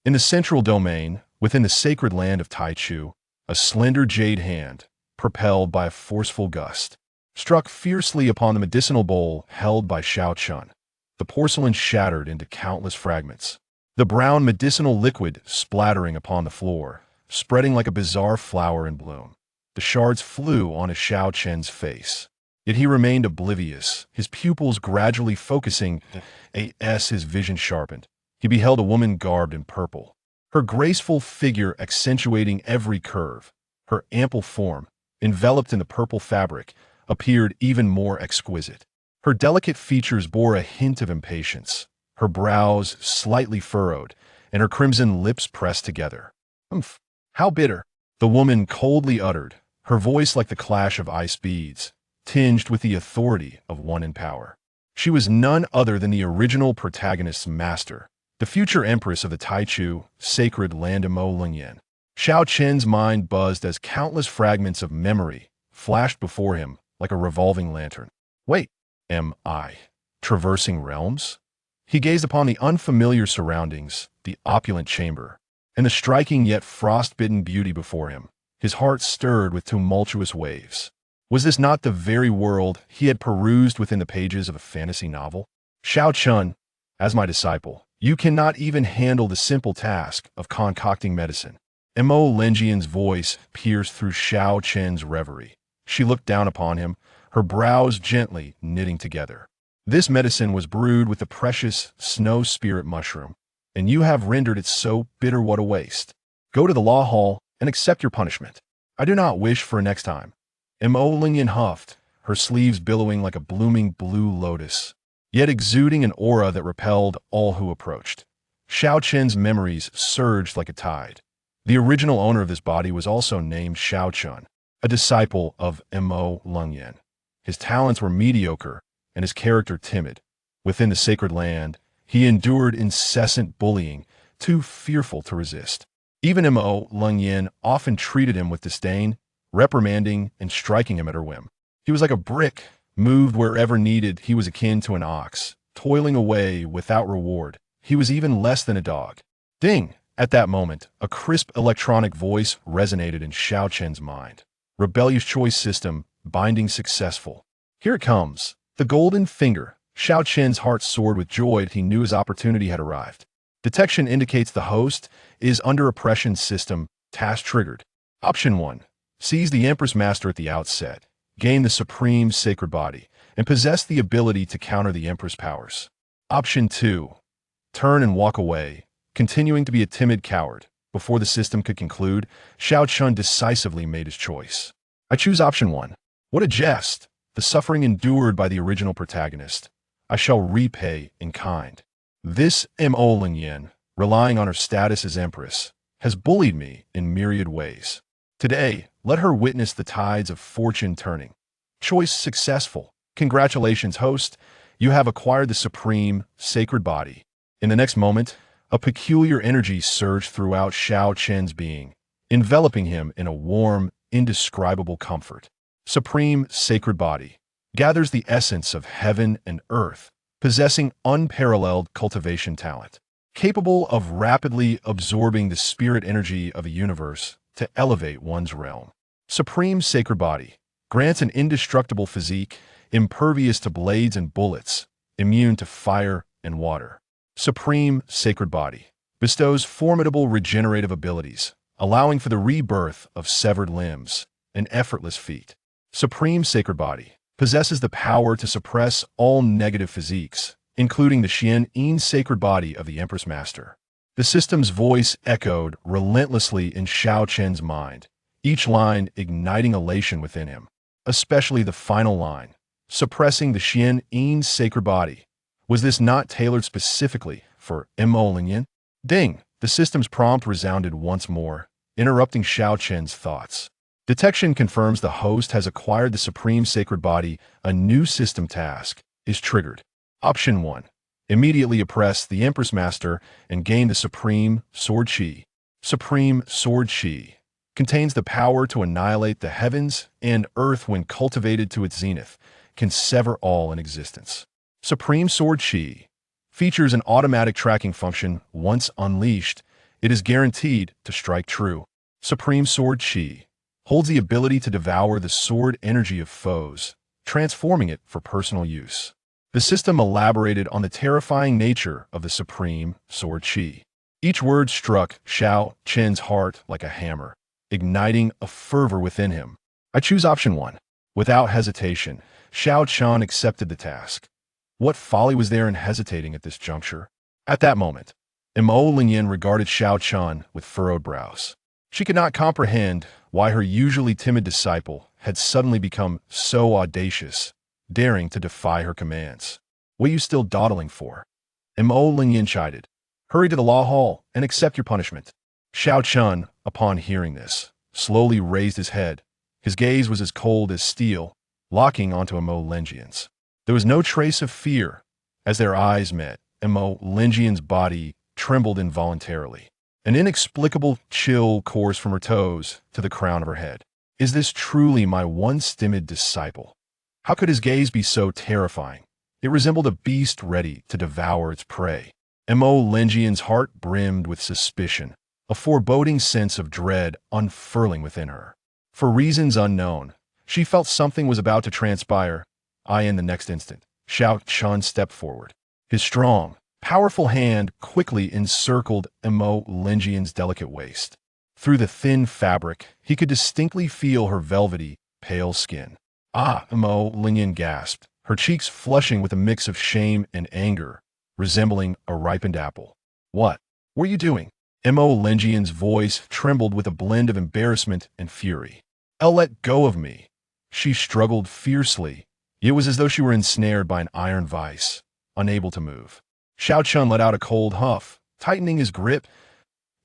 In the central domain, within the sacred land of Taichu, a slender jade hand, propelled by a forceful gust, struck fiercely upon the medicinal bowl held by Xiao Chen. The porcelain shattered into countless fragments, the brown medicinal liquid splattering upon the floor, spreading like a bizarre flower in bloom. The shards flew onto Xiao Chen's face. Yet he remained oblivious, his pupils gradually focusing as his vision sharpened. He beheld a woman garbed in purple, her graceful figure accentuating every curve. Her ample form, enveloped in the purple fabric, appeared even more exquisite. Her delicate features bore a hint of impatience, her brows slightly furrowed, and her crimson lips pressed together. "Humph, how bitter," the woman coldly uttered, her voice like the clash of ice beads, tinged with the authority of one in power. She was none other than the original protagonist's master, the future empress of the Taichu, sacred land of noveland. Xiao Chen's mind buzzed as countless fragments of memory flashed before him like a revolving lantern. Wait, am I traversing realms? He gazed upon the unfamiliar surroundings, the opulent chamber, and the striking yet frost-bitten beauty before him. His heart stirred with tumultuous waves. Was this not the very world he had perused within the pages of a fantasy novel? Xiao Chen, as my disciple, you cannot even handle the simple task of concocting medicine. Mo Lenjian's voice pierced through Xiao Chen's reverie. She looked down upon him, her brows gently knitting together. This medicine was brewed with the precious snow spirit mushroom, and you have rendered it so bitter. What a waste. Go to the law hall and accept your punishment. I do not wish for next time. Mo Lenjian huffed, her sleeves billowing like a blooming blue lotus, yet exuding an aura that repelled all who approached. Xiao Chen's memories surged like a tide. The original owner of this body was also named Xiao Chen, a disciple of Mo Lenjian. His talents were mediocre and his character timid. Within the sacred land, he endured incessant bullying, too fearful to resist. Even Mo Lenjian often treated him with disdain, reprimanding and striking him at her whim. He was like a brick, moved wherever needed. He was akin to an ox, toiling away without reward. He was even less than a dog. Ding! At that moment, a crisp electronic voice resonated in Xiao Chen's mind. Rebellious choice system, binding successful. Here it comes. The golden finger. Xiao Chen's heart soared with joy. He knew his opportunity had arrived. Detection indicates the host is under oppression system, task triggered. Option 1. Seize the Empress Master at the outset. Gain the supreme sacred body, and possess the ability to counter the Empress powers. Option 2. Turn and walk away. Continuing to be a timid coward. Before the system could conclude, Xiao Chen decisively made his choice. I choose option 1. What a jest! The suffering endured by the original protagonist, I shall repay in kind. This Mo Lenjian, relying on her status as empress, has bullied me in myriad ways. Today, let her witness the tides of fortune turning. Choice successful. Congratulations, host. You have acquired the supreme, sacred body. In the next moment, a peculiar energy surged throughout Xiao Chen's being, enveloping him in a warm, indescribable comfort. Supreme sacred body gathers the essence of heaven and earth, possessing unparalleled cultivation talent, capable of rapidly absorbing the spirit energy of a universe to elevate one's realm. Supreme sacred body grants an indestructible physique, impervious to blades and bullets, immune to fire and water. Supreme sacred body bestows formidable regenerative abilities, allowing for the rebirth of severed limbs, an effortless feat. Supreme sacred body possesses the power to suppress all negative physiques, including the Xian sacred body of the Empress Master. The system's voice echoed relentlessly in Xiao Chen's mind, each line igniting elation within him, especially the final line, suppressing the Xian sacred body. Was this not tailored specifically for Mo Lenjian? Ding! The system's prompt resounded once more, interrupting Xiao Chen's thoughts. Detection confirms the host has acquired the supreme sacred body. A new system task is triggered. Option 1. Immediately oppress the Empress Master and gain the supreme sword chi. Supreme sword chi contains the power to annihilate the heavens and earth when cultivated to its zenith, can sever all in existence. Supreme sword chi features an automatic tracking function. Once unleashed, It is guaranteed to strike true. Supreme Sword Qi holds the ability to devour the sword energy of foes, transforming it for personal use. The system elaborated on the terrifying nature of the Supreme Sword Qi. Each word struck Xiao Chen's heart like a hammer, igniting a fervor within him. I choose option 1. Without hesitation, Xiao Chen accepted the task. What folly was there in hesitating at this juncture? At that moment, Mo Lingyan regarded Xiao Chen with furrowed brows. She could not comprehend why her usually timid disciple had suddenly become so audacious, daring to defy her commands. What are you still dawdling for? Mo Lingyan chided. Hurry to the law hall and accept your punishment. Xiao Chen, upon hearing this, slowly raised his head. His gaze was as cold as steel, locking onto Mo Lingyan's. There was no trace of fear. As their eyes met, Mo Lingyan's body trembled involuntarily. An inexplicable chill coursed from her toes to the crown of her head. Is this truly my once timid disciple? How could his gaze be so terrifying? It resembled a beast ready to devour its prey. Mo Lingyan's heart brimmed with suspicion, a foreboding sense of dread unfurling within her. For reasons unknown, she felt something was about to transpire. In the next instant, Xiao Chen stepped forward. His strong, powerful hand quickly encircled Mo Lingyan's delicate waist. Through the thin fabric, he could distinctly feel her velvety, pale skin. Mo Lingyan gasped, her cheeks flushing with a mix of shame and anger, resembling a ripened apple. What were you doing? Mo Lingyan's voice trembled with a blend of embarrassment and fury. Let go of me. She struggled fiercely. It was as though she were ensnared by an iron vice, unable to move. Xiao Chen let out a cold huff, tightening his grip.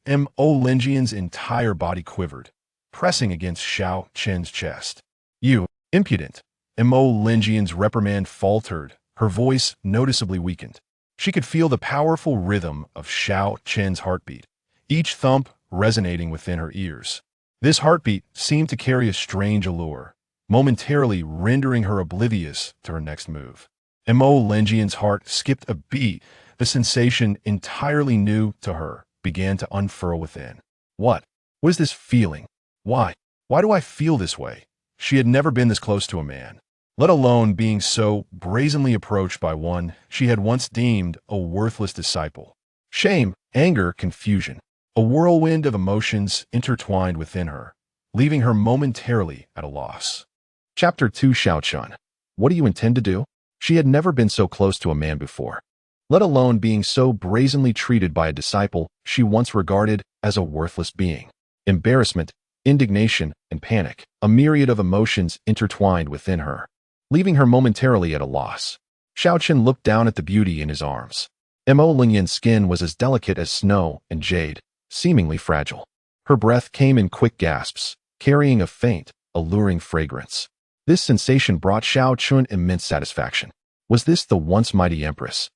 Mo Lingyan's entire body quivered, pressing against Xiao Chen's chest. You, impudent! Mo Lingyan's reprimand faltered, her voice noticeably weakened. She could feel the powerful rhythm of Xiao Chen's heartbeat, each thump resonating within her ears. This heartbeat seemed to carry a strange allure, momentarily rendering her oblivious to her next move. Mo Lingyan's heart skipped a beat. The sensation, entirely new to her, began to unfurl within. What is this feeling? Why do I feel this way? She had never been this close to a man, let alone being so brazenly approached by one she had once deemed a worthless disciple. Shame, anger, confusion, a whirlwind of emotions intertwined within her, leaving her momentarily at a loss. Chapter 2. Xiao Chen. What do you intend to do? She had never been so close to a man before, let alone being so brazenly treated by a disciple she once regarded as a worthless being. Embarrassment, indignation, and panic, a myriad of emotions intertwined within her, leaving her momentarily at a loss. Xiao Chen looked down at the beauty in his arms. Mo Lingyan's skin was as delicate as snow and jade, seemingly fragile. Her breath came in quick gasps, carrying a faint, alluring fragrance. This sensation brought Xiao Chen immense satisfaction. Was this the once mighty empress,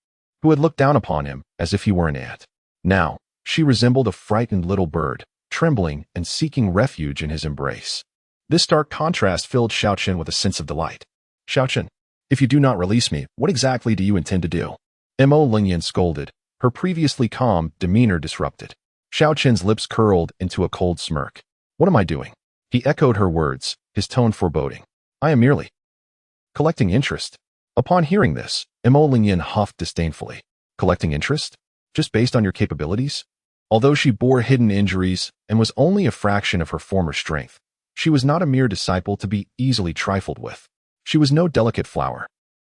who had looked down upon him as if he were an ant? Now, she resembled a frightened little bird, trembling and seeking refuge in his embrace. This stark contrast filled Xiao Chen with a sense of delight. Xiao Chen, if you do not release me, what exactly do you intend to do? Mo Lingyan scolded, her previously calm demeanor disrupted. Xiao Chen's lips curled into a cold smirk. What am I doing? He echoed her words, his tone foreboding. I am merely collecting interest. Upon hearing this, Mo Lingyan huffed disdainfully. Collecting interest? Just based on your capabilities? Although she bore hidden injuries and was only a fraction of her former strength, she was not a mere disciple to be easily trifled with. She was no delicate flower.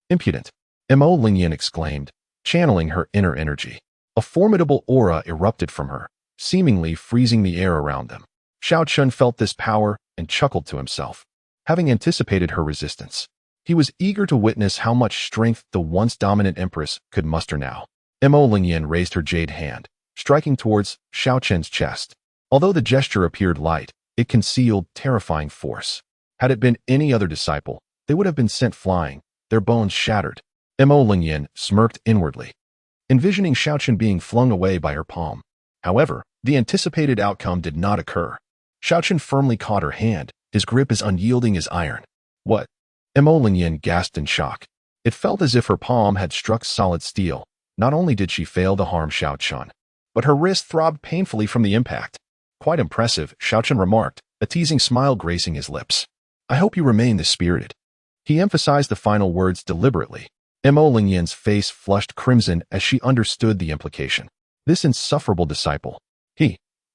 Impudent! Mo Lingyan exclaimed, channeling her inner energy. A formidable aura erupted from her, seemingly freezing the air around them. Xiao Chen felt this power and chuckled to himself. Having anticipated her resistance, he was eager to witness how much strength the once dominant empress could muster now. Mo Lingyan raised her jade hand, striking towards Xiao Chen's chest. Although the gesture appeared light, it concealed terrifying force. Had it been any other disciple, they would have been sent flying, their bones shattered. Mo Lingyan smirked inwardly, envisioning Xiao Chen being flung away by her palm. However, the anticipated outcome did not occur. Xiao Chen firmly caught her hand, his grip as unyielding as iron. What? Mo Lingyan gasped in shock. It felt as if her palm had struck solid steel. Not only did she fail to harm Xiao Chen, but her wrist throbbed painfully from the impact. Quite impressive, Xiao Chen remarked, a teasing smile gracing his lips. I hope you remain this spirited. He emphasized the final words deliberately. Mo Lingyan's face flushed crimson as she understood the implication. This insufferable disciple.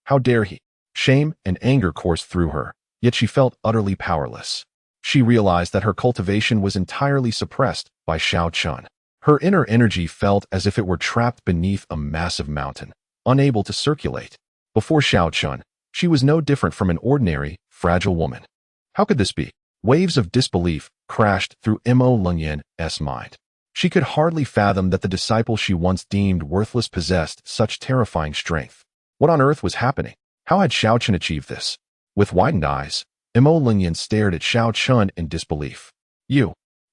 How dare he? Shame and anger coursed through her, yet she felt utterly powerless. She realized that her cultivation was entirely suppressed by Xiao Chen. Her inner energy felt as if it were trapped beneath a massive mountain, unable to circulate. Before Xiao Chen, she was no different from an ordinary, fragile woman. How could this be? Waves of disbelief crashed through Mo Lingyan's mind. She could hardly fathom that the disciple she once deemed worthless possessed such terrifying strength. What on earth was happening? How had Xiao Chen achieved this? With widened eyes, Mo Lingyan stared at Xiao Chen in disbelief.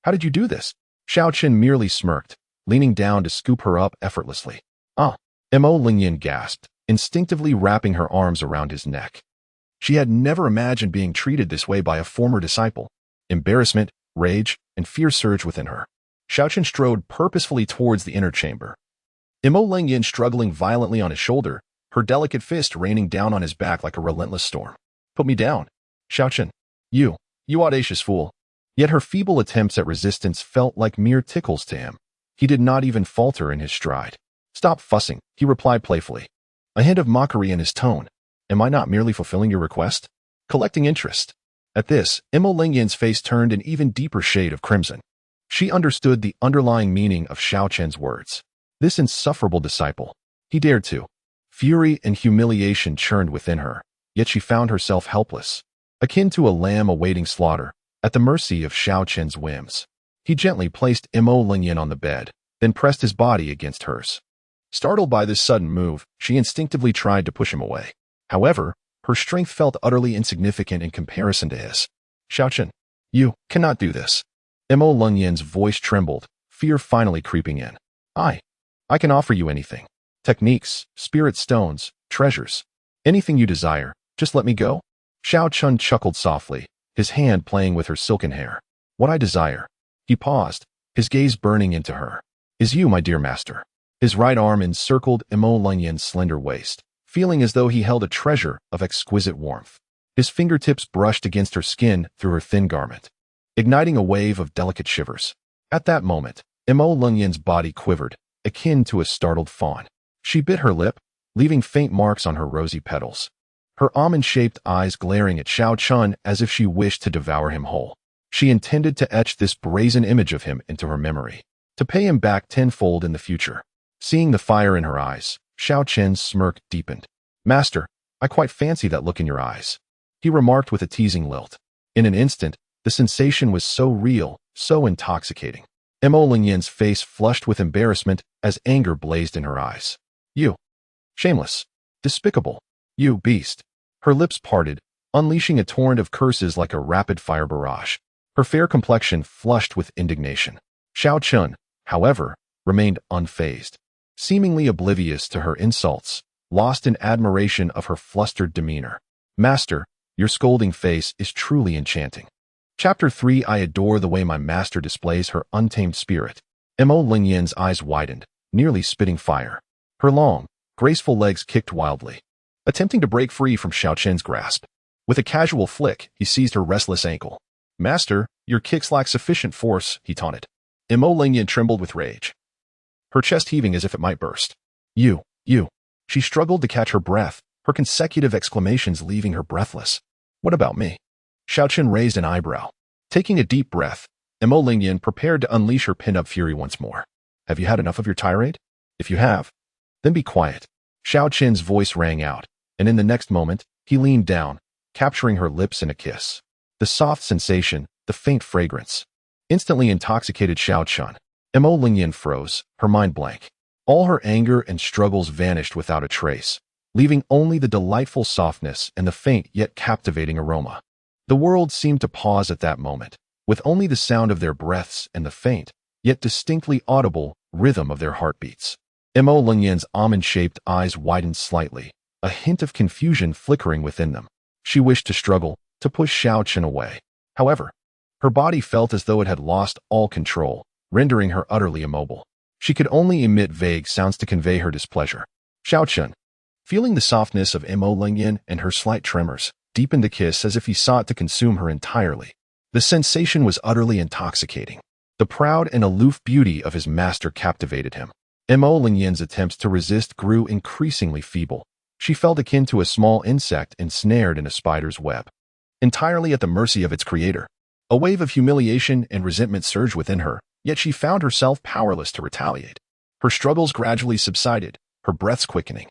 How did you do this? Xiao Chen merely smirked, leaning down to scoop her up effortlessly. Mo Lingyan gasped, instinctively wrapping her arms around his neck. She had never imagined being treated this way by a former disciple. Embarrassment, rage, and fear surged within her. Xiao Chen strode purposefully towards the inner chamber. Mo Lingyan struggling violently on his shoulder, her delicate fist raining down on his back like a relentless storm. Put me down. Xiao Chen. You audacious fool. Yet her feeble attempts at resistance felt like mere tickles to him. He did not even falter in his stride. Stop fussing, he replied playfully. A hint of mockery in his tone. Am I not merely fulfilling your request? Collecting interest. At this, Mo Lingyan's face turned an even deeper shade of crimson. She understood the underlying meaning of Xiao Chen's words. This insufferable disciple. He dared to. Fury and humiliation churned within her, yet she found herself helpless, akin to a lamb awaiting slaughter, at the mercy of Xiao Chen's whims. He gently placed Mo Lingyan on the bed, then pressed his body against hers. Startled by this sudden move, she instinctively tried to push him away. However, her strength felt utterly insignificant in comparison to his. Xiao Chen, you cannot do this. Mo Lingyan's voice trembled, fear finally creeping in. I can offer you anything. Techniques, spirit stones, treasures. Anything you desire, just let me go. Xiao Chen chuckled softly, his hand playing with her silken hair. What I desire. He paused, his gaze burning into her. Is you, my dear master. His right arm encircled Mo Lingyan's slender waist, feeling as though he held a treasure of exquisite warmth. His fingertips brushed against her skin through her thin garment, igniting a wave of delicate shivers. At that moment, Mo Lingyan's body quivered, akin to a startled fawn. She bit her lip, leaving faint marks on her rosy petals. Her almond-shaped eyes glaring at Xiao Chen as if she wished to devour him whole. She intended to etch this brazen image of him into her memory, to pay him back tenfold in the future. Seeing the fire in her eyes, Xiao Chen's smirk deepened. Master, I quite fancy that look in your eyes, he remarked with a teasing lilt. In an instant, the sensation was so real, so intoxicating. Mo Lingyan's face flushed with embarrassment as anger blazed in her eyes. You. Shameless. Despicable. You beast. Her lips parted, unleashing a torrent of curses like a rapid-fire barrage. Her fair complexion flushed with indignation. Xiao Chen, however, remained unfazed, seemingly oblivious to her insults, lost in admiration of her flustered demeanor. Master, your scolding face is truly enchanting. Chapter 3 I adore the way my master displays her untamed spirit. Mo Lingyan's eyes widened, nearly spitting fire. Her long, graceful legs kicked wildly, attempting to break free from Xiao Chen's grasp. With a casual flick, he seized her restless ankle. Master, your kicks lack sufficient force, he taunted. Mo Lingyan trembled with rage, her chest heaving as if it might burst. You. She struggled to catch her breath, her consecutive exclamations leaving her breathless. What about me? Xiao Chen raised an eyebrow. Taking a deep breath, Mo Lingyan prepared to unleash her pent-up fury once more. Have you had enough of your tirade? If you have, then be quiet. Xiao Chen's voice rang out, and in the next moment, he leaned down, capturing her lips in a kiss. The soft sensation, the faint fragrance, instantly intoxicated Xiao Chen. Mo Lingyan froze, her mind blank. All her anger and struggles vanished without a trace, leaving only the delightful softness and the faint yet captivating aroma. The world seemed to pause at that moment, with only the sound of their breaths and the faint, yet distinctly audible, rhythm of their heartbeats. Mo Lingyan's almond-shaped eyes widened slightly, a hint of confusion flickering within them. She wished to struggle, to push Xiao Chen away. However, her body felt as though it had lost all control, rendering her utterly immobile. She could only emit vague sounds to convey her displeasure. Xiao Chen, feeling the softness of Mo Lingyan and her slight tremors, deepened the kiss as if he sought to consume her entirely. The sensation was utterly intoxicating. The proud and aloof beauty of his master captivated him. Mo Lingyan's attempts to resist grew increasingly feeble. She felt akin to a small insect ensnared in a spider's web, entirely at the mercy of its creator. A wave of humiliation and resentment surged within her, yet she found herself powerless to retaliate. Her struggles gradually subsided, her breaths quickening,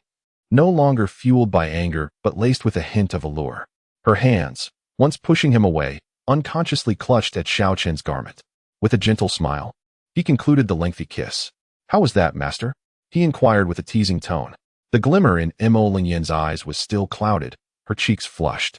no longer fueled by anger but laced with a hint of allure. Her hands, once pushing him away, unconsciously clutched at Xiao Chen's garment. With a gentle smile, he concluded the lengthy kiss. "How was that, master?" he inquired with a teasing tone. The glimmer in Mo Lingyan's eyes was still clouded, her cheeks flushed.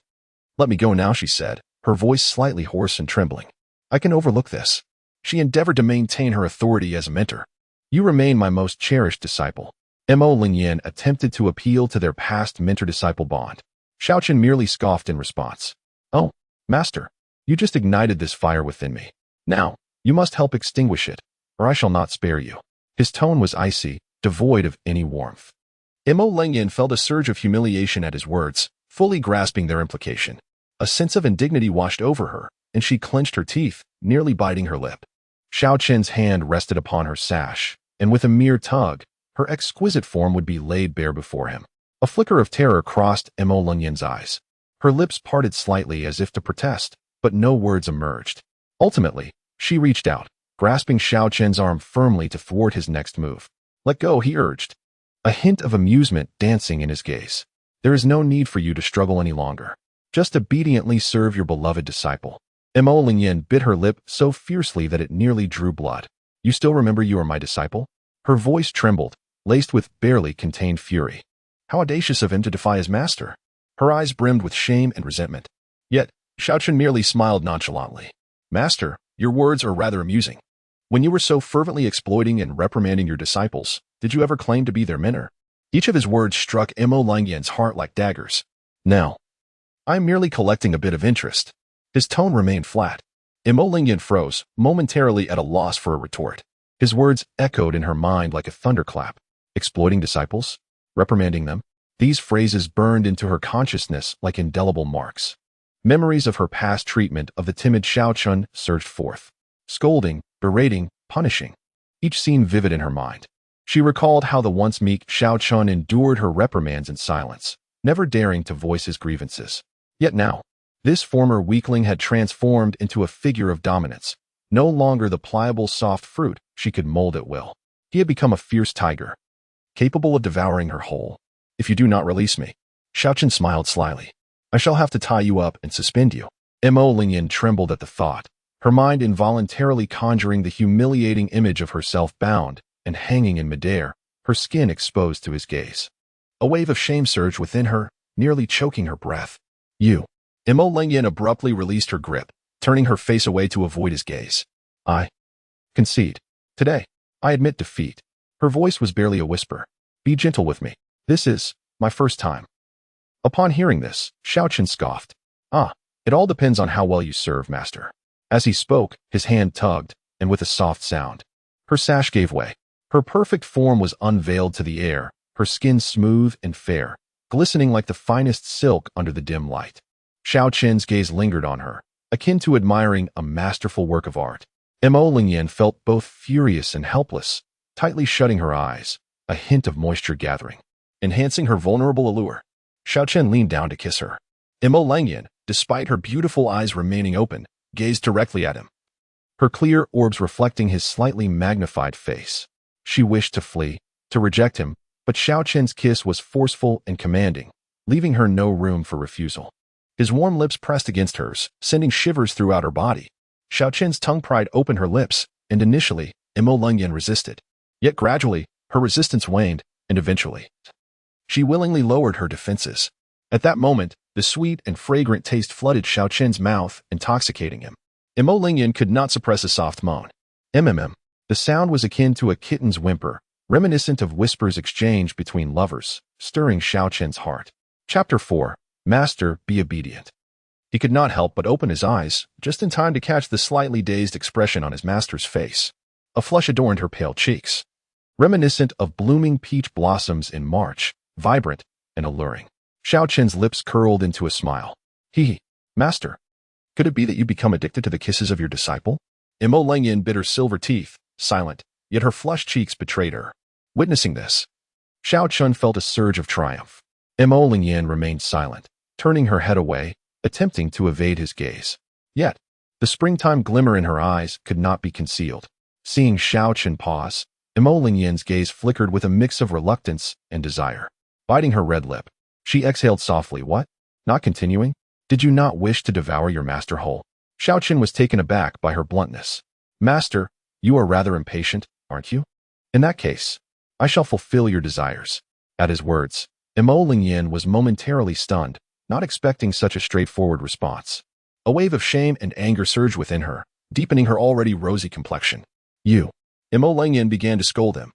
"Let me go now," she said, her voice slightly hoarse and trembling. "I can overlook this." She endeavored to maintain her authority as a mentor. "You remain my most cherished disciple." Mo Lingyan attempted to appeal to their past mentor-disciple bond. Xiao Chen merely scoffed in response. "Oh, master, you just ignited this fire within me. Now, you must help extinguish it, or I shall not spare you." His tone was icy, devoid of any warmth. Mo Lingyan felt a surge of humiliation at his words, fully grasping their implication. A sense of indignity washed over her, and she clenched her teeth, nearly biting her lip. Xiao Chen's hand rested upon her sash, and with a mere tug, her exquisite form would be laid bare before him. A flicker of terror crossed Mo Lingyan's eyes. Her lips parted slightly as if to protest, but no words emerged. Ultimately, she reached out, grasping Xiao Chen's arm firmly to thwart his next move. "Let go," he urged, a hint of amusement dancing in his gaze. "There is no need for you to struggle any longer. Just obediently serve your beloved disciple." Mo Lingyan bit her lip so fiercely that it nearly drew blood. "You still remember you are my disciple?" Her voice trembled, laced with barely contained fury. How audacious of him to defy his master! Her eyes brimmed with shame and resentment. Yet, Xiao Chen merely smiled nonchalantly. "Master, your words are rather amusing. When you were so fervently exploiting and reprimanding your disciples, did you ever claim to be their mentor?" Each of his words struck Mo Lingyan's heart like daggers. "Now, I am merely collecting a bit of interest." His tone remained flat. Mo Lingyan froze, momentarily at a loss for a retort. His words echoed in her mind like a thunderclap. Exploiting disciples? Reprimanding them? These phrases burned into her consciousness like indelible marks. Memories of her past treatment of the timid Xiao Chen surged forth. Scolding, berating, punishing. Each scene vivid in her mind. She recalled how the once meek Xiao Chen endured her reprimands in silence, never daring to voice his grievances. Yet now, this former weakling had transformed into a figure of dominance. No longer the pliable soft fruit she could mold at will. He had become a fierce tiger, capable of devouring her whole. "If you do not release me," Xiao Chen smiled slyly, "I shall have to tie you up and suspend you." Mo Lingyan trembled at the thought, her mind involuntarily conjuring the humiliating image of herself bound and hanging in midair, her skin exposed to his gaze. A wave of shame surged within her, nearly choking her breath. "You." Mo Lingyan abruptly released her grip, turning her face away to avoid his gaze. "I concede. Today, I admit defeat." Her voice was barely a whisper. "Be gentle with me. This is my first time." Upon hearing this, Xiao Chen scoffed. "Ah, it all depends on how well you serve, master." As he spoke, his hand tugged, and with a soft sound, her sash gave way. Her perfect form was unveiled to the air, her skin smooth and fair, glistening like the finest silk under the dim light. Xiao Chen's gaze lingered on her, akin to admiring a masterful work of art. Mo Lingyan felt both furious and helpless, tightly shutting her eyes, a hint of moisture gathering, enhancing her vulnerable allure. Xiao Chen leaned down to kiss her. Mo Lingyan, despite her beautiful eyes remaining open, gazed directly at him, her clear orbs reflecting his slightly magnified face. She wished to flee, to reject him, but Xiao Chen's kiss was forceful and commanding, leaving her no room for refusal. His warm lips pressed against hers, sending shivers throughout her body. Xiao Chen's tongue pried open her lips, and initially, Mo Lingyan resisted. Yet gradually, her resistance waned, and eventually, she willingly lowered her defenses. At that moment, the sweet and fragrant taste flooded Xiao Chen's mouth, intoxicating him. Mo Lingyan could not suppress a soft moan. MMM. The sound was akin to a kitten's whimper, reminiscent of whispers exchanged between lovers, stirring Xiao Chen's heart. Chapter 4. Master, be obedient. He could not help but open his eyes, just in time to catch the slightly dazed expression on his master's face. A flush adorned her pale cheeks. reminiscent of blooming peach blossoms in March, vibrant and alluring. Xiao Chen's lips curled into a smile. Master, could it be that you become addicted to the kisses of your disciple? Imo Lengyan bit her silver teeth, silent, yet her flushed cheeks betrayed her. Witnessing this, Xiao Chen felt a surge of triumph. Imo Lengyan remained silent, turning her head away, attempting to evade his gaze. Yet, the springtime glimmer in her eyes could not be concealed. Seeing Xiao Chen pause, Imo Lengyan's gaze flickered with a mix of reluctance and desire. Biting her red lip, she exhaled softly. What? Not continuing? Did you not wish to devour your master whole? Xiao Chen was taken aback by her bluntness. Master, you are rather impatient, aren't you? In that case, I shall fulfill your desires. At his words, Imo Lengyan was momentarily stunned, not expecting such a straightforward response. A wave of shame and anger surged within her, deepening her already rosy complexion. You. Imo Lengyan began to scold him.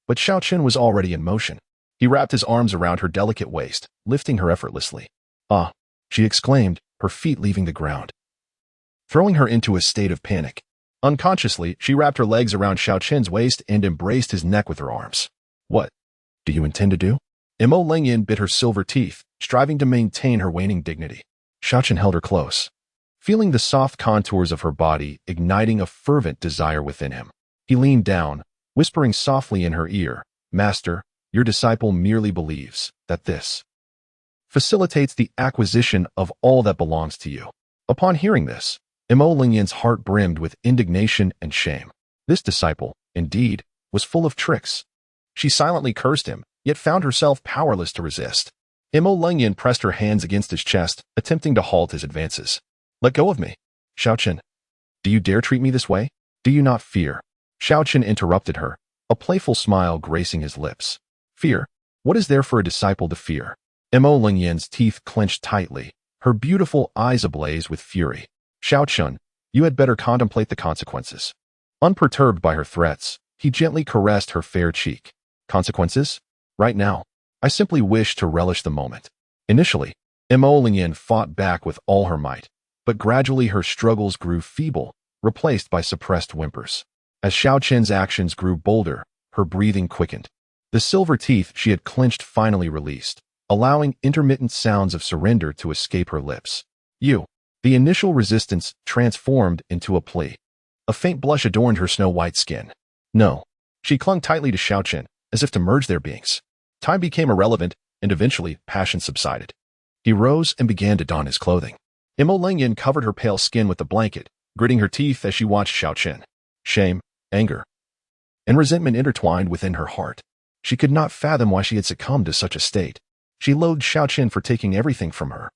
But Xiao Chen was already in motion. He wrapped his arms around her delicate waist, lifting her effortlessly. Ah, she exclaimed, her feet leaving the ground, throwing her into a state of panic. Unconsciously, she wrapped her legs around Xiao Chen's waist and embraced his neck with her arms. What do you intend to do? Imo Lengyan bit her silver teeth, striving to maintain her waning dignity. Xiao Chen held her close, feeling the soft contours of her body igniting a fervent desire within him. He leaned down, whispering softly in her ear, Master, your disciple merely believes that this facilitates the acquisition of all that belongs to you. Upon hearing this, Imo Lengyan's heart brimmed with indignation and shame. This disciple, indeed, was full of tricks. She silently cursed him, yet found herself powerless to resist. Imo Lengyan pressed her hands against his chest, attempting to halt his advances. Let go of me. Xiao Chen. Do you dare treat me this way? Do you not fear? Xiao Chen interrupted her, a playful smile gracing his lips. Fear? What is there for a disciple to fear? Imo Lengyan's teeth clenched tightly, her beautiful eyes ablaze with fury. Xiao Chen, you had better contemplate the consequences. Unperturbed by her threats, he gently caressed her fair cheek. Consequences? Right now, I simply wish to relish the moment. Initially, Imo Lengyan fought back with all her might, but gradually her struggles grew feeble, replaced by suppressed whimpers. As Xiao Chen's actions grew bolder, her breathing quickened. The silver teeth she had clenched finally released, allowing intermittent sounds of surrender to escape her lips. The initial resistance transformed into a plea. A faint blush adorned her snow-white skin. No. She clung tightly to Xiao Chen, as if to merge their beings. Time became irrelevant, and eventually passion subsided. He rose and began to don his clothing. Imo Lengyan covered her pale skin with the blanket, gritting her teeth as she watched Xiao Chen. Shame, anger, and resentment intertwined within her heart. She could not fathom why she had succumbed to such a state. She loathed Xiao Chen for taking everything from her,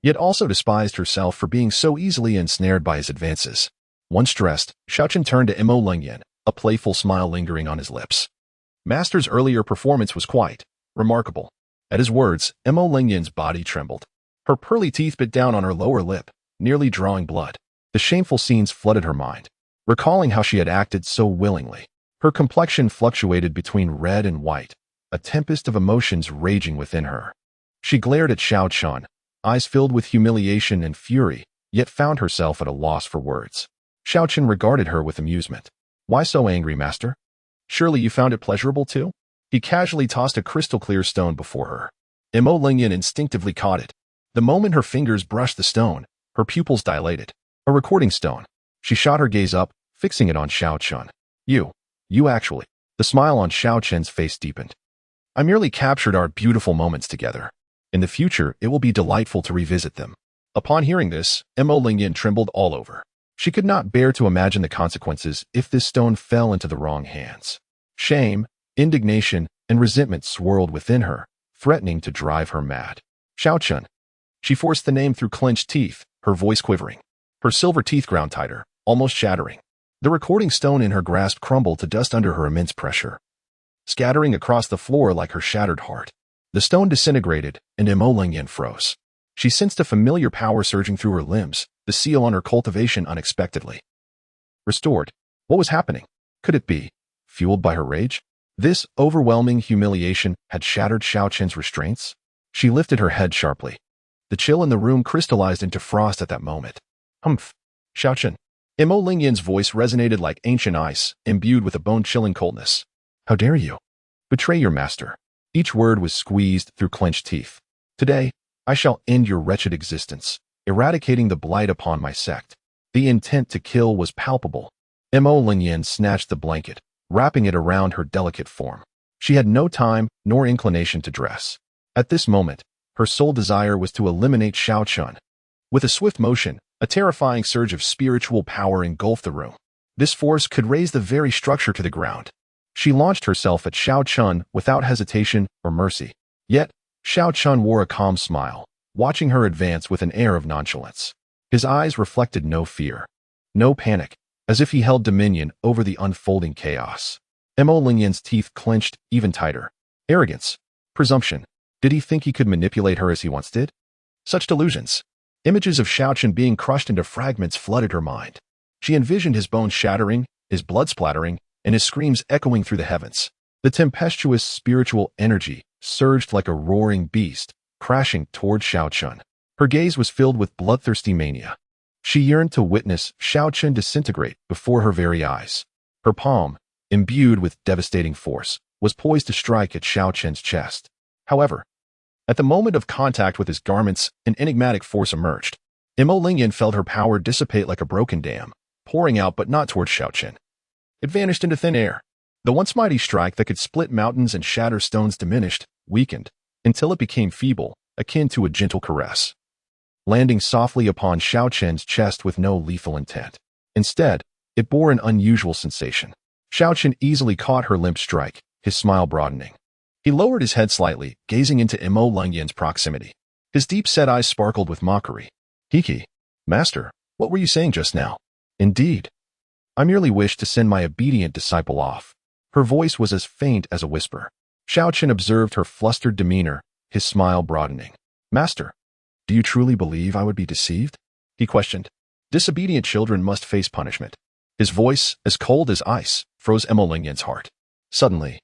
yet also despised herself for being so easily ensnared by his advances. Once dressed, Xiao Chen turned to Imo Lengyan, a playful smile lingering on his lips. Master's earlier performance was quite remarkable. At his words, Imo Lengyan's body trembled. Her pearly teeth bit down on her lower lip, nearly drawing blood. The shameful scenes flooded her mind. Recalling how she had acted so willingly, her complexion fluctuated between red and white, a tempest of emotions raging within her. She glared at Xiao Chen, eyes filled with humiliation and fury, yet found herself at a loss for words. Xiao Chen regarded her with amusement. Why so angry, master? Surely you found it pleasurable too? He casually tossed a crystal-clear stone before her. Imo Lengyan instinctively caught it. The moment her fingers brushed the stone, her pupils dilated. A recording stone. She shot her gaze up, fixing it on Xiao Chen. You actually. The smile on Xiao Chen's face deepened. I merely captured our beautiful moments together. In the future, it will be delightful to revisit them. Upon hearing this, Imo Lengyan trembled all over. She could not bear to imagine the consequences if this stone fell into the wrong hands. Shame, indignation, and resentment swirled within her, threatening to drive her mad. Xiao Chen. She forced the name through clenched teeth, her voice quivering. Her silver teeth ground tighter, almost shattering. The recording stone in her grasp crumbled to dust under her immense pressure, scattering across the floor like her shattered heart. The stone disintegrated, and Imo Lengyan froze. She sensed a familiar power surging through her limbs, the seal on her cultivation unexpectedly restored. What was happening? Could it be fueled by her rage? This overwhelming humiliation had shattered Xiao Chen's restraints. She lifted her head sharply. The chill in the room crystallized into frost at that moment. Humph. Xiao Chen. Imo Lengyan's voice resonated like ancient ice, imbued with a bone-chilling coldness. How dare you? Betray your master. Each word was squeezed through clenched teeth. Today, I shall end your wretched existence, eradicating the blight upon my sect. The intent to kill was palpable. Mo Lingyan snatched the blanket, wrapping it around her delicate form. She had no time nor inclination to dress. At this moment, her sole desire was to eliminate Xiao Chen. With a swift motion, a terrifying surge of spiritual power engulfed the room. This force could raise the very structure to the ground. She launched herself at Xiao Chen without hesitation or mercy. Yet, Xiao Chen wore a calm smile, watching her advance with an air of nonchalance. His eyes reflected no fear, no panic, as if he held dominion over the unfolding chaos. Mo Lingyan's teeth clenched even tighter. Arrogance. Presumption. Did he think he could manipulate her as he once did? Such delusions. Images of Xiao Chen being crushed into fragments flooded her mind. She envisioned his bones shattering, his blood splattering, and his screams echoing through the heavens. The tempestuous spiritual energy surged like a roaring beast, crashing toward Xiao Chen. Her gaze was filled with bloodthirsty mania. She yearned to witness Xiao Chen disintegrate before her very eyes. Her palm, imbued with devastating force, was poised to strike at Xiao Chen's chest. However, at the moment of contact with his garments, an enigmatic force emerged. Mo Lingyan felt her power dissipate like a broken dam, pouring out but not toward Xiao Chen. It vanished into thin air. The once mighty strike that could split mountains and shatter stones diminished, weakened, until it became feeble, akin to a gentle caress, landing softly upon Xiao Chen's chest with no lethal intent. Instead, it bore an unusual sensation. Xiao Chen easily caught her limp strike, his smile broadening. He lowered his head slightly, gazing into Mo Lingyan's proximity. His deep-set eyes sparkled with mockery. Hiki, master, what were you saying just now? Indeed. I merely wished to send my obedient disciple off. Her voice was as faint as a whisper. Xiao Chen observed her flustered demeanor, his smile broadening. Master, do you truly believe I would be deceived? He questioned. Disobedient children must face punishment. His voice, as cold as ice, froze Mo Lingyan's heart. Suddenly,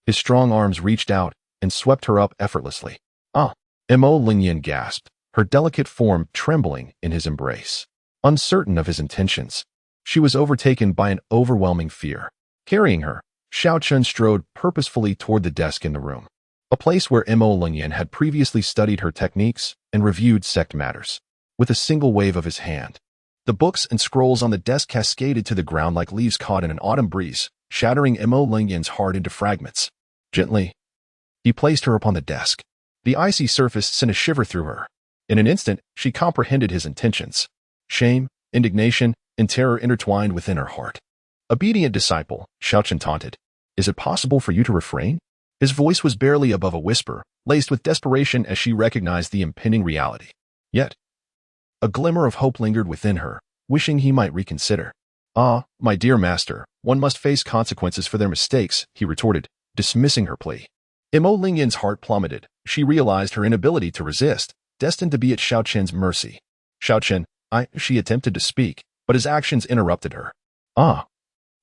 his strong arms reached out and swept her up effortlessly. Ah! Mo Lingyan gasped, her delicate form trembling in his embrace. Uncertain of his intentions, she was overtaken by an overwhelming fear. Carrying her, Xiao Chen strode purposefully toward the desk in the room, a place where Mo Lingyan had previously studied her techniques and reviewed sect matters. With a single wave of his hand, the books and scrolls on the desk cascaded to the ground like leaves caught in an autumn breeze, shattering Mo Lingyan's heart into fragments. Gently, he placed her upon the desk. The icy surface sent a shiver through her. In an instant, she comprehended his intentions. Shame, indignation, and terror intertwined within her heart. Obedient disciple, Xiao Chen taunted. Is it possible for you to refrain? His voice was barely above a whisper, laced with desperation as she recognized the impending reality. Yet, a glimmer of hope lingered within her, wishing he might reconsider. Ah, my dear master, one must face consequences for their mistakes, he retorted, dismissing her plea. Mo Lingyan's heart plummeted. She realized her inability to resist, destined to be at Xiao Chen's mercy. Xiao Chen, she attempted to speak, but his actions interrupted her. Ah.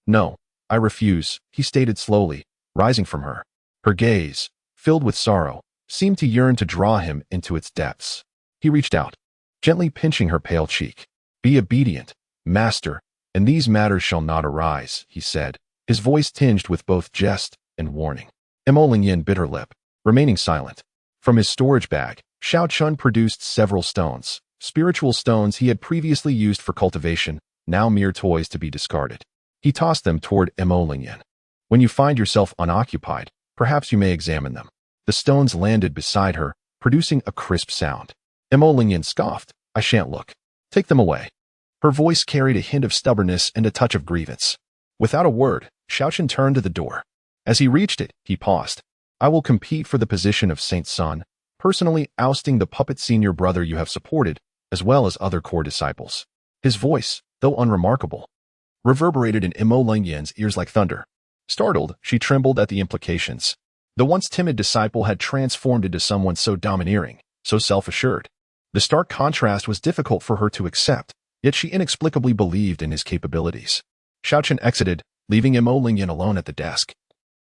No, I refuse, he stated slowly, rising from her. Her gaze, filled with sorrow, seemed to yearn to draw him into its depths. He reached out, gently pinching her pale cheek. Be obedient, master, and these matters shall not arise, he said, his voice tinged with both jest and warning. Mo Lingyan bit her lip, remaining silent. From his storage bag, Xiao Chen produced several stones, spiritual stones he had previously used for cultivation, now mere toys to be discarded. He tossed them toward Mo Lingyan. When you find yourself unoccupied, perhaps you may examine them. The stones landed beside her, producing a crisp sound. Mo Lingyan scoffed. I shan't look. Take them away. Her voice carried a hint of stubbornness and a touch of grievance. Without a word, Xiao Chen turned to the door. As he reached it, he paused. I will compete for the position of Saint's son, personally ousting the puppet senior brother you have supported, as well as other core disciples. His voice, though unremarkable, reverberated in Mo Lingyan's ears like thunder. Startled, she trembled at the implications. The once timid disciple had transformed into someone so domineering, so self-assured. The stark contrast was difficult for her to accept, yet she inexplicably believed in his capabilities. Xiao Chen exited, leaving Mo Lingyan alone at the desk.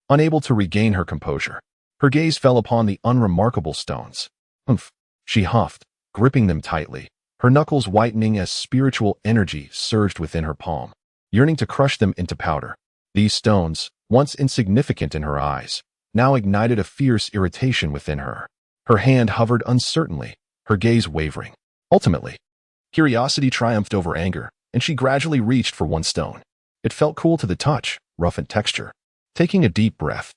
Unable to regain her composure, her gaze fell upon the unremarkable stones. Humph, she huffed, gripping them tightly, her knuckles whitening as spiritual energy surged within her palm, yearning to crush them into powder. These stones, once insignificant in her eyes, now ignited a fierce irritation within her. Her hand hovered uncertainly, her gaze wavering. Ultimately, curiosity triumphed over anger, and she gradually reached for one stone. It felt cool to the touch, rough in texture. Taking a deep breath,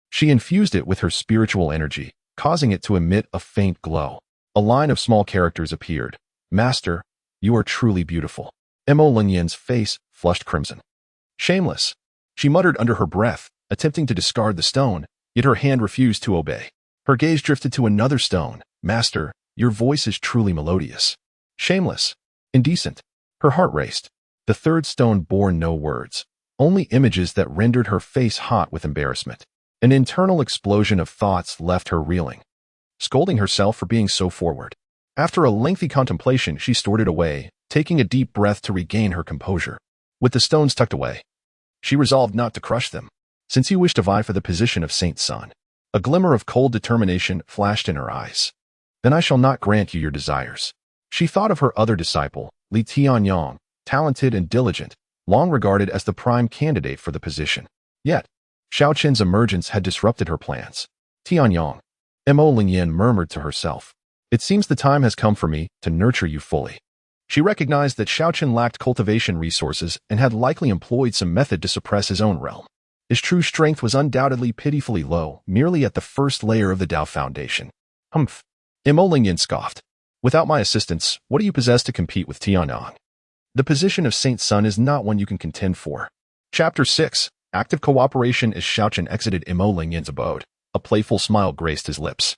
she infused it with her spiritual energy, causing it to emit a faint glow. A line of small characters appeared. Master, you are truly beautiful. Mo Linyan's face flushed crimson. Shameless, she muttered under her breath, attempting to discard the stone, yet her hand refused to obey. Her gaze drifted to another stone. Master, your voice is truly melodious. Shameless, indecent. Her heart raced. The third stone bore no words, only images that rendered her face hot with embarrassment. An internal explosion of thoughts left her reeling, scolding herself for being so forward. After a lengthy contemplation, she stored it away, taking a deep breath to regain her composure. With the stones tucked away, she resolved not to crush them, since he wished to vie for the position of Saint Sun. A glimmer of cold determination flashed in her eyes. Then I shall not grant you your desires. She thought of her other disciple, Li Tianyang, talented and diligent, long regarded as the prime candidate for the position. Yet, Xiao Chen's emergence had disrupted her plans. Tianyang, Mo Lingyan murmured to herself. It seems the time has come for me to nurture you fully. She recognized that Xiao Chen lacked cultivation resources and had likely employed some method to suppress his own realm. His true strength was undoubtedly pitifully low, merely at the first layer of the Dao Foundation. Humph. Mo Lingyan scoffed. Without my assistance, what do you possess to compete with Tianyang? The position of Saint Sun is not one you can contend for. Chapter 6. Active cooperation as Xiao Chen exited Mo Lingyan's abode. A playful smile graced his lips.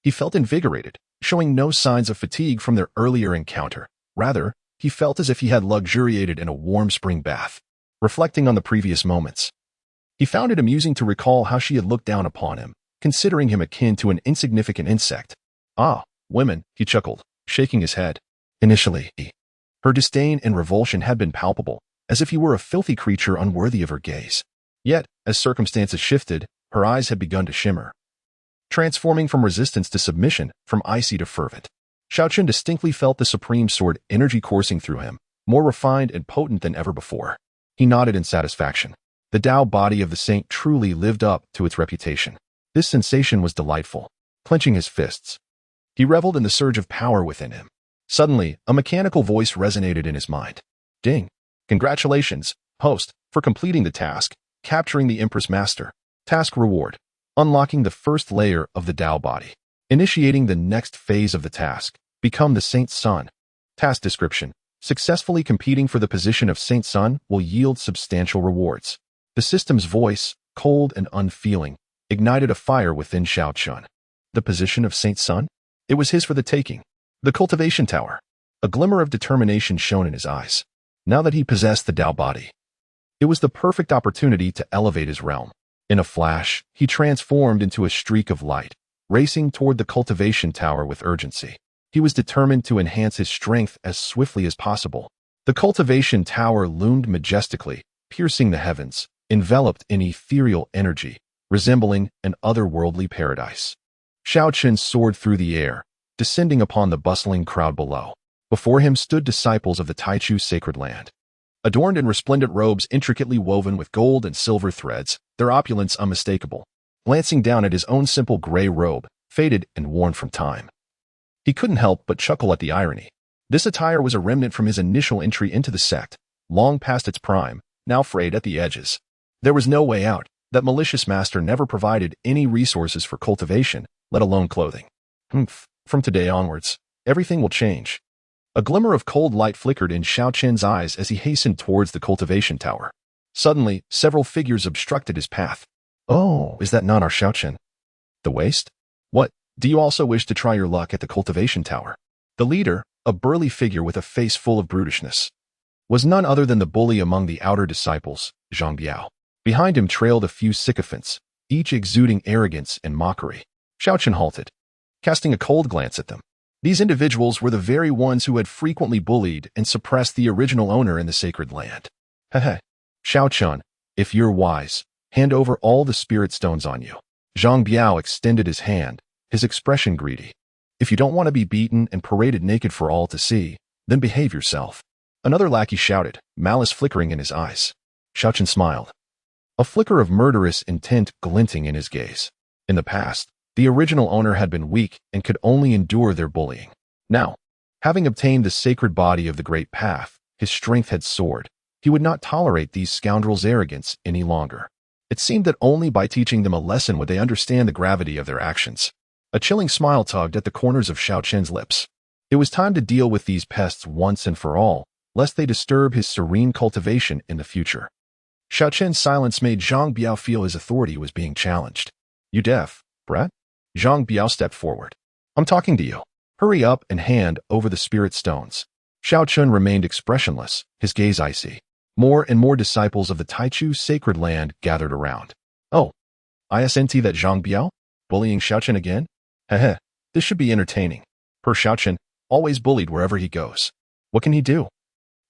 He felt invigorated, showing no signs of fatigue from their earlier encounter. Rather, he felt as if he had luxuriated in a warm spring bath. Reflecting on the previous moments, he found it amusing to recall how she had looked down upon him, considering him akin to an insignificant insect. Ah, women, he chuckled, shaking his head. Initially, her disdain and revulsion had been palpable, as if he were a filthy creature unworthy of her gaze. Yet, as circumstances shifted, her eyes had begun to shimmer, transforming from resistance to submission, from icy to fervent. Xiao Chen distinctly felt the supreme sword energy coursing through him, more refined and potent than ever before. He nodded in satisfaction. The Tao body of the saint truly lived up to its reputation. This sensation was delightful. Clenching his fists, he reveled in the surge of power within him. Suddenly, a mechanical voice resonated in his mind. Ding! Congratulations, host, for completing the task, capturing the Empress Master. Task reward. Unlocking the first layer of the Tao body. Initiating the next phase of the task. Become the Saint Sun. Task description. Successfully competing for the position of Saint Sun will yield substantial rewards. The system's voice, cold and unfeeling, ignited a fire within Xiao Chen. The position of Saint Sun? It was his for the taking. The cultivation tower. A glimmer of determination shone in his eyes. Now that he possessed the Tao body, it was the perfect opportunity to elevate his realm. In a flash, he transformed into a streak of light, racing toward the cultivation tower with urgency. He was determined to enhance his strength as swiftly as possible. The cultivation tower loomed majestically, piercing the heavens, enveloped in ethereal energy, resembling an otherworldly paradise. Xiao Chen soared through the air, descending upon the bustling crowd below. Before him stood disciples of the Taichu sacred land. Adorned in resplendent robes intricately woven with gold and silver threads, their opulence unmistakable. Glancing down at his own simple gray robe, faded and worn from time, he couldn't help but chuckle at the irony. This attire was a remnant from his initial entry into the sect, long past its prime, now frayed at the edges. There was no way out. That malicious master never provided any resources for cultivation, let alone clothing. From today onwards, everything will change. A glimmer of cold light flickered in Xiao Chen's eyes as he hastened towards the cultivation tower. Suddenly, several figures obstructed his path. Oh, is that not our Xiao Chen? The waste? What, do you also wish to try your luck at the cultivation tower? The leader, a burly figure with a face full of brutishness, was none other than the bully among the outer disciples, Zhang Biao. Behind him trailed a few sycophants, each exuding arrogance and mockery. Xiao Chen halted, casting a cold glance at them. These individuals were the very ones who had frequently bullied and suppressed the original owner in the sacred land. Heh. Xiao Chen, if you're wise, hand over all the spirit stones on you. Zhang Biao extended his hand, his expression greedy. If you don't want to be beaten and paraded naked for all to see, then behave yourself. Another lackey shouted, malice flickering in his eyes. Xiao Chen smiled. a flicker of murderous intent glinting in his gaze. In the past, the original owner had been weak and could only endure their bullying. Now, having obtained the sacred body of the Great Path, his strength had soared. He would not tolerate these scoundrels' arrogance any longer. It seemed that only by teaching them a lesson would they understand the gravity of their actions. A chilling smile tugged at the corners of Xiao Chen's lips. It was time to deal with these pests once and for all, lest they disturb his serene cultivation in the future. Xiao Chen's silence made Zhang Biao feel his authority was being challenged. "You deaf, brat?" Zhang Biao stepped forward. "I'm talking to you. Hurry up and hand over the spirit stones." Xiao Chen remained expressionless, his gaze icy. More and more disciples of the Taichu sacred land gathered around. "Oh, isn't that Zhang Biao? Bullying Xiao Chen again? Heh, this should be entertaining. Per Xiao Chen, always bullied wherever he goes. What can he do?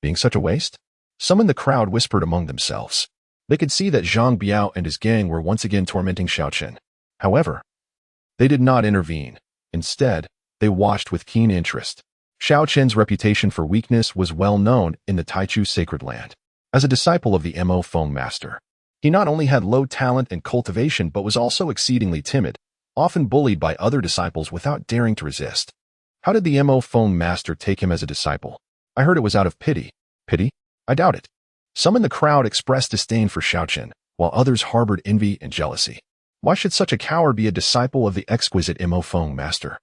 Being such a waste?" Some in the crowd whispered among themselves. They could see that Zhang Biao and his gang were once again tormenting Xiao Chen. However, they did not intervene. Instead, they watched with keen interest. Xiao Chen's reputation for weakness was well known in the Taichu sacred land. As a disciple of the Mo Feng master, he not only had low talent and cultivation but was also exceedingly timid, often bullied by other disciples without daring to resist. How did the Mo Feng master take him as a disciple? I heard it was out of pity. Pity? I doubt it. Some in the crowd expressed disdain for Xiao Chen, while others harbored envy and jealousy. Why should such a coward be a disciple of the exquisite Mo Feng master?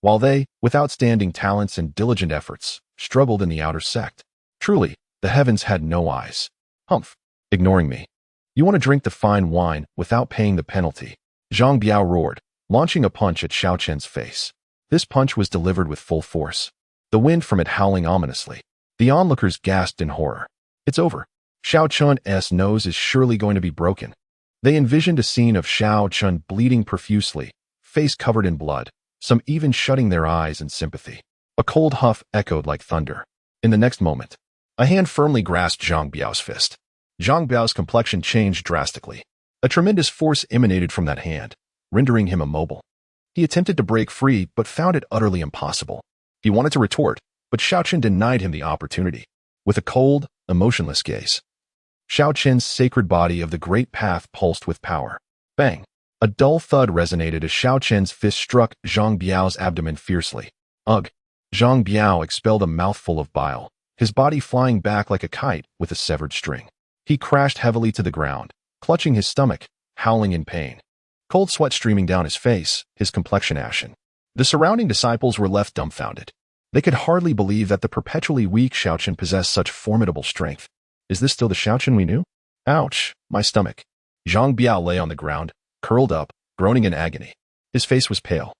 While they, with outstanding talents and diligent efforts, struggled in the outer sect. Truly, the heavens had no eyes. Humph, ignoring me. You want to drink the fine wine without paying the penalty. Zhang Biao roared, launching a punch at Xiao Chen's face. This punch was delivered with full force, the wind from it howling ominously. The onlookers gasped in horror. It's over. Xiao Chen's nose is surely going to be broken. They envisioned a scene of Xiao Chen bleeding profusely, face covered in blood, some even shutting their eyes in sympathy. A cold huff echoed like thunder. In the next moment, a hand firmly grasped Zhang Biao's fist. Zhang Biao's complexion changed drastically. A tremendous force emanated from that hand, rendering him immobile. He attempted to break free, but found it utterly impossible. He wanted to retort, but Xiao Chen denied him the opportunity. With a cold, emotionless gaze, Xiao Chen's sacred body of the Great Path pulsed with power. Bang! A dull thud resonated as Xiao Chen's fist struck Zhang Biao's abdomen fiercely. Ugh! Zhang Biao expelled a mouthful of bile, his body flying back like a kite with a severed string. He crashed heavily to the ground, clutching his stomach, howling in pain. Cold sweat streaming down his face, his complexion ashen. The surrounding disciples were left dumbfounded. They could hardly believe that the perpetually weak Xiao Chen possessed such formidable strength. Is this still the Xiao Chen we knew? Ouch, my stomach. Zhang Biao lay on the ground, curled up, groaning in agony. His face was pale,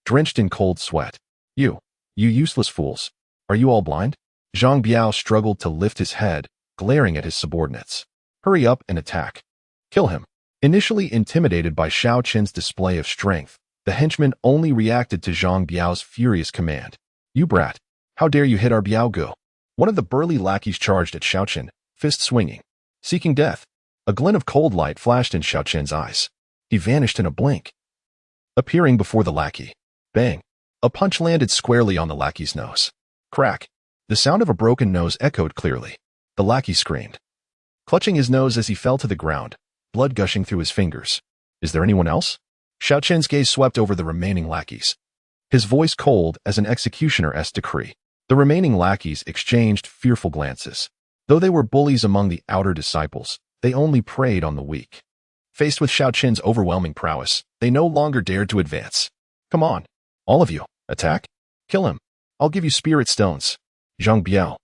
drenched in cold sweat. You useless fools. Are you all blind? Zhang Biao struggled to lift his head, glaring at his subordinates. Hurry up and attack. Kill him. Initially intimidated by Xiao Chen's display of strength, the henchman only reacted to Zhang Biao's furious command. You brat, how dare you hit our Biao Gu? One of the burly lackeys charged at Xiao Chen, fist swinging, seeking death. A glint of cold light flashed in Xiao Chen's eyes. He vanished in a blink, appearing before the lackey. Bang! A punch landed squarely on the lackey's nose. Crack! The sound of a broken nose echoed clearly. The lackey screamed, clutching his nose as he fell to the ground, blood gushing through his fingers. Is there anyone else? Xiao Chen's gaze swept over the remaining lackeys, his voice cold as an executioner's decree. The remaining lackeys exchanged fearful glances. Though they were bullies among the outer disciples, they only preyed on the weak. Faced with Xiao Chen's overwhelming prowess, they no longer dared to advance. Come on, all of you, attack. Kill him. I'll give you spirit stones. Zhang Biao,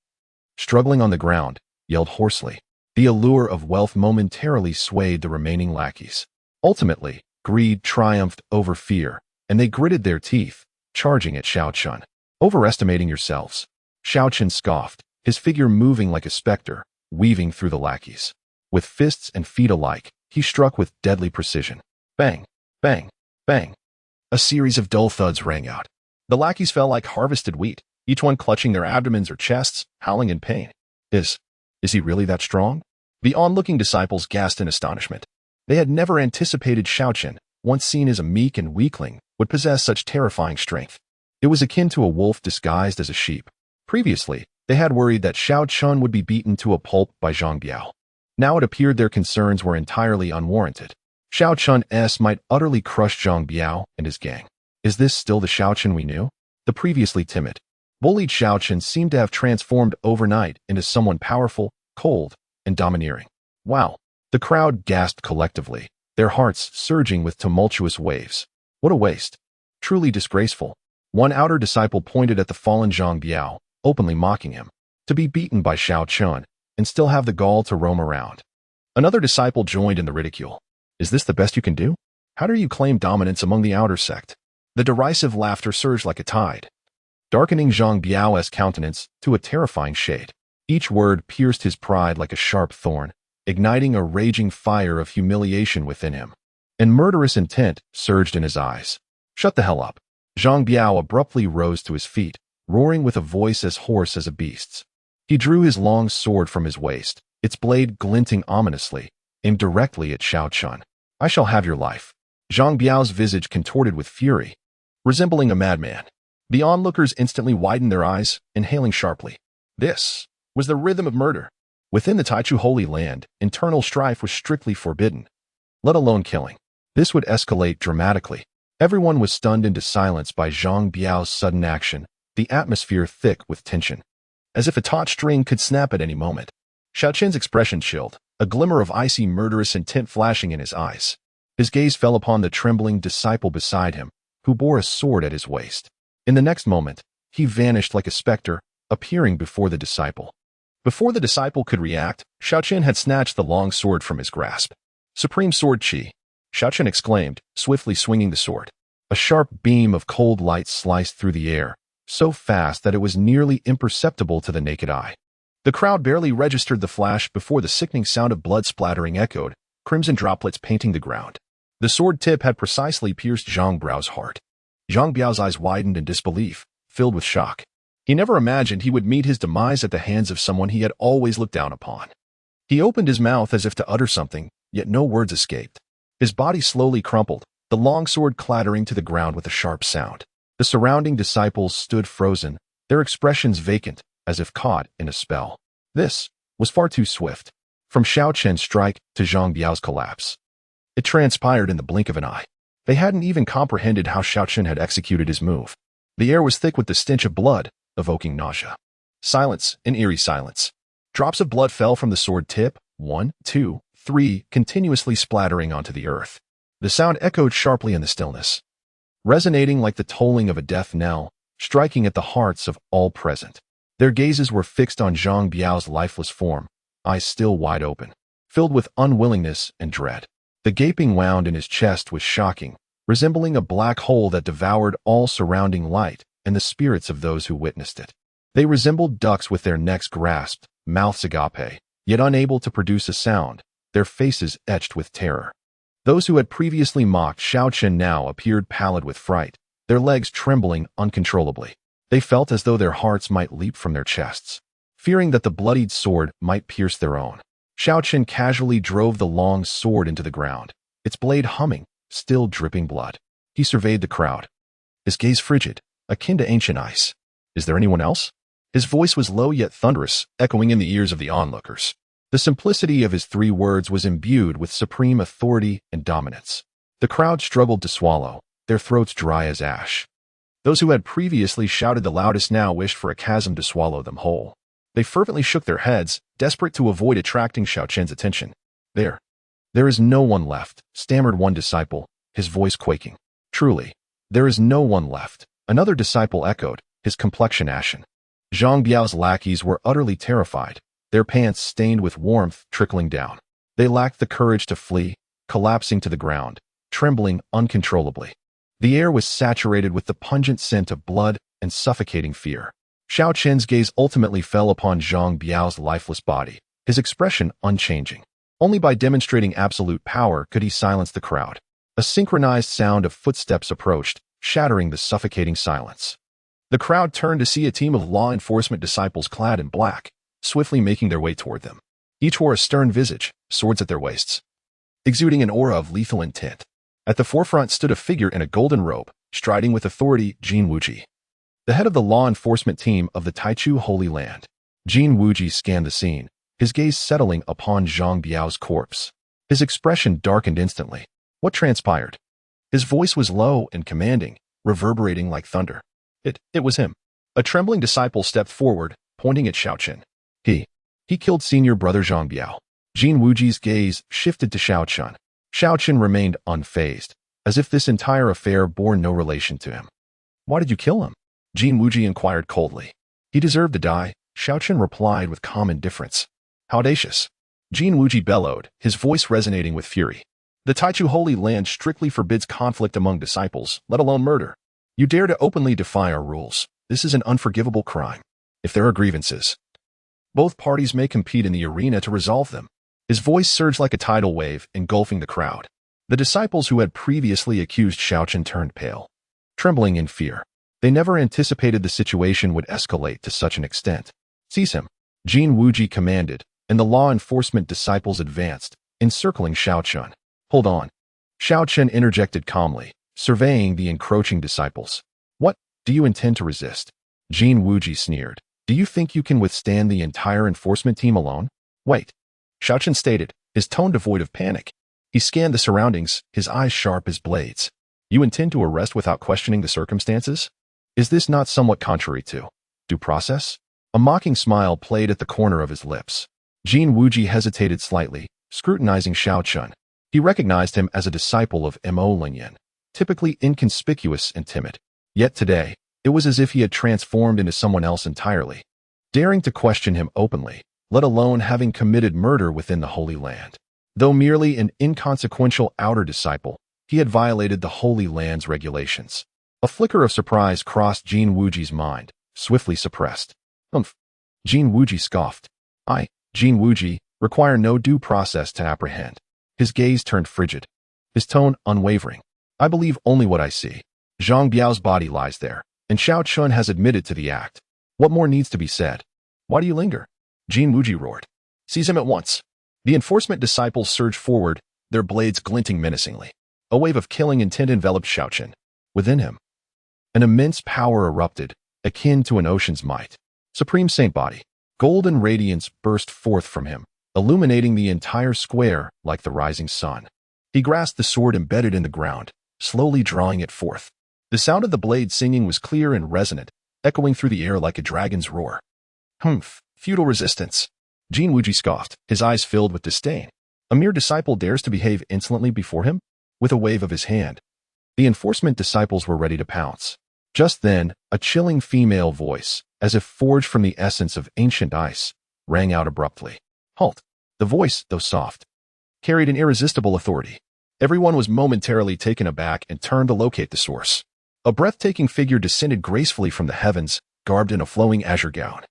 struggling on the ground, yelled hoarsely. The allure of wealth momentarily swayed the remaining lackeys. Ultimately, greed triumphed over fear, and they gritted their teeth, charging at Xiao Chen. Overestimating yourselves. Xiao Chen scoffed, his figure moving like a specter, weaving through the lackeys. With fists and feet alike, he struck with deadly precision. Bang! Bang! Bang! A series of dull thuds rang out. The lackeys fell like harvested wheat, each one clutching their abdomens or chests, howling in pain. Is he really that strong? The onlooking disciples gasped in astonishment. They had never anticipated Xiao Chen, once seen as a meek and weakling, would possess such terrifying strength. It was akin to a wolf disguised as a sheep. Previously, they had worried that Xiao Chen would be beaten to a pulp by Zhang Biao. Now it appeared their concerns were entirely unwarranted. Xiao Chun's might utterly crush Zhang Biao and his gang. Is this still the Xiao Chen we knew? The previously timid, bullied Xiao Chen seemed to have transformed overnight into someone powerful, cold, and domineering. Wow! The crowd gasped collectively, their hearts surging with tumultuous waves. What a waste! Truly disgraceful. One outer disciple pointed at the fallen Zhang Biao, openly mocking him. To be beaten by Xiao Chen, and still have the gall to roam around. Another disciple joined in the ridicule. Is this the best you can do? How dare you claim dominance among the outer sect? The derisive laughter surged like a tide, darkening Zhang Biao's countenance to a terrifying shade. Each word pierced his pride like a sharp thorn, igniting a raging fire of humiliation within him. And murderous intent surged in his eyes. Shut the hell up. Zhang Biao abruptly rose to his feet, roaring with a voice as hoarse as a beast's. He drew his long sword from his waist, its blade glinting ominously, aimed directly at Xiao Chen. I shall have your life. Zhang Biao's visage contorted with fury, resembling a madman. The onlookers instantly widened their eyes, inhaling sharply. This was the rhythm of murder. Within the Taichu Holy Land, internal strife was strictly forbidden, let alone killing. This would escalate dramatically. Everyone was stunned into silence by Zhang Biao's sudden action, the atmosphere thick with tension, as if a taut string could snap at any moment. Xiao Chen's expression chilled, a glimmer of icy murderous intent flashing in his eyes. His gaze fell upon the trembling disciple beside him, who bore a sword at his waist. In the next moment, he vanished like a specter, appearing before the disciple. Before the disciple could react, Xiao Chen had snatched the long sword from his grasp. Supreme Sword Qi, Xiao Chen exclaimed, swiftly swinging the sword. A sharp beam of cold light sliced through the air, so fast that it was nearly imperceptible to the naked eye. The crowd barely registered the flash before the sickening sound of blood splattering echoed, crimson droplets painting the ground. The sword tip had precisely pierced Zhang Biao's heart. Zhang Biao's eyes widened in disbelief, filled with shock. He never imagined he would meet his demise at the hands of someone he had always looked down upon. He opened his mouth as if to utter something, yet no words escaped. His body slowly crumpled, the long sword clattering to the ground with a sharp sound. The surrounding disciples stood frozen, their expressions vacant, as if caught in a spell. This was far too swift. From Xiao Chen's strike to Zhang Biao's collapse. It transpired in the blink of an eye. They hadn't even comprehended how Xiao Chen had executed his move. The air was thick with the stench of blood, evoking nausea. Silence, an eerie silence. Drops of blood fell from the sword tip, 1, 2, 3, continuously splattering onto the earth. The sound echoed sharply in the stillness, resonating like the tolling of a death knell, striking at the hearts of all present. Their gazes were fixed on Zhang Biao's lifeless form, eyes still wide open, filled with unwillingness and dread. The gaping wound in his chest was shocking, resembling a black hole that devoured all surrounding light and the spirits of those who witnessed it. They resembled ducks with their necks grasped, mouths agape, yet unable to produce a sound, their faces etched with terror. Those who had previously mocked Xiao Chen now appeared pallid with fright, their legs trembling uncontrollably. They felt as though their hearts might leap from their chests, fearing that the bloodied sword might pierce their own. Xiao Chen casually drove the long sword into the ground, its blade humming, still dripping blood. He surveyed the crowd, his gaze frigid, akin to ancient ice. Is there anyone else? His voice was low yet thunderous, echoing in the ears of the onlookers. The simplicity of his 3 words was imbued with supreme authority and dominance. The crowd struggled to swallow, their throats dry as ash. Those who had previously shouted the loudest now wished for a chasm to swallow them whole. They fervently shook their heads, desperate to avoid attracting Xiao Chen's attention. There is no one left, stammered one disciple, his voice quaking. Truly, there is no one left, another disciple echoed, his complexion ashen. Zhang Biao's lackeys were utterly terrified, their pants stained with warmth trickling down. They lacked the courage to flee, collapsing to the ground, trembling uncontrollably. The air was saturated with the pungent scent of blood and suffocating fear. Xiao Chen's gaze ultimately fell upon Zhang Biao's lifeless body, his expression unchanging. Only by demonstrating absolute power could he silence the crowd. A synchronized sound of footsteps approached, shattering the suffocating silence. The crowd turned to see a team of law enforcement disciples clad in black, swiftly making their way toward them. Each wore a stern visage, swords at their waists, exuding an aura of lethal intent. At the forefront stood a figure in a golden robe, striding with authority, Jin Wuji, the head of the law enforcement team of the Taichu Holy Land. Jin Wuji scanned the scene, his gaze settling upon Zhang Biao's corpse. His expression darkened instantly. What transpired? His voice was low and commanding, reverberating like thunder. It was him. A trembling disciple stepped forward, pointing at Xiao Chen. He killed senior brother Zhang Biao. Jin Wuji's gaze shifted to Xiao Chen. Xiao Chen remained unfazed, as if this entire affair bore no relation to him. Why did you kill him? Jin Wuji inquired coldly. He deserved to die, Xiao Chen replied with calm indifference. How audacious! Jin Wuji bellowed, his voice resonating with fury. The Taichu Holy Land strictly forbids conflict among disciples, let alone murder. You dare to openly defy our rules. This is an unforgivable crime. If there are grievances, both parties may compete in the arena to resolve them. His voice surged like a tidal wave, engulfing the crowd. The disciples who had previously accused Xiao Chen turned pale, trembling in fear. They never anticipated the situation would escalate to such an extent. Seize him, Jin Wuji commanded, and the law enforcement disciples advanced, encircling Xiao Chen. Hold on. Xiao Chen interjected calmly, surveying the encroaching disciples. What? Do you intend to resist? Jin Wuji sneered. Do you think you can withstand the entire enforcement team alone? Wait. Xiao Chen stated, his tone devoid of panic. He scanned the surroundings, his eyes sharp as blades. You intend to arrest without questioning the circumstances? Is this not somewhat contrary to due process? A mocking smile played at the corner of his lips. Jin Wuji hesitated slightly, scrutinizing Xiao Chen. He recognized him as a disciple of Mo Lingyan, typically inconspicuous and timid. Yet today, it was as if he had transformed into someone else entirely. Daring to question him openly, let alone having committed murder within the Holy Land. Though merely an inconsequential outer disciple, he had violated the Holy Land's regulations. A flicker of surprise crossed Jin Wuji's mind, swiftly suppressed. Humph. Jin Wuji scoffed. I, Jin Wuji, require no due process to apprehend. His gaze turned frigid, his tone unwavering. I believe only what I see. Zhang Biao's body lies there, and Xiao Chen has admitted to the act. What more needs to be said? Why do you linger? Jin Wuji roared. Seize him at once. The enforcement disciples surged forward, their blades glinting menacingly. A wave of killing intent enveloped Xiao Chen. Within him, an immense power erupted, akin to an ocean's might. Supreme Saint Body. Golden radiance burst forth from him, illuminating the entire square like the rising sun. He grasped the sword embedded in the ground, slowly drawing it forth. The sound of the blade singing was clear and resonant, echoing through the air like a dragon's roar. Humph, futile resistance. Jin Wuji scoffed, his eyes filled with disdain. A mere disciple dares to behave insolently before him? With a wave of his hand, the enforcement disciples were ready to pounce. Just then, a chilling female voice, as if forged from the essence of ancient ice, rang out abruptly. Halt. The voice, though soft, carried an irresistible authority. Everyone was momentarily taken aback and turned to locate the source. A breathtaking figure descended gracefully from the heavens, garbed in a flowing azure gown.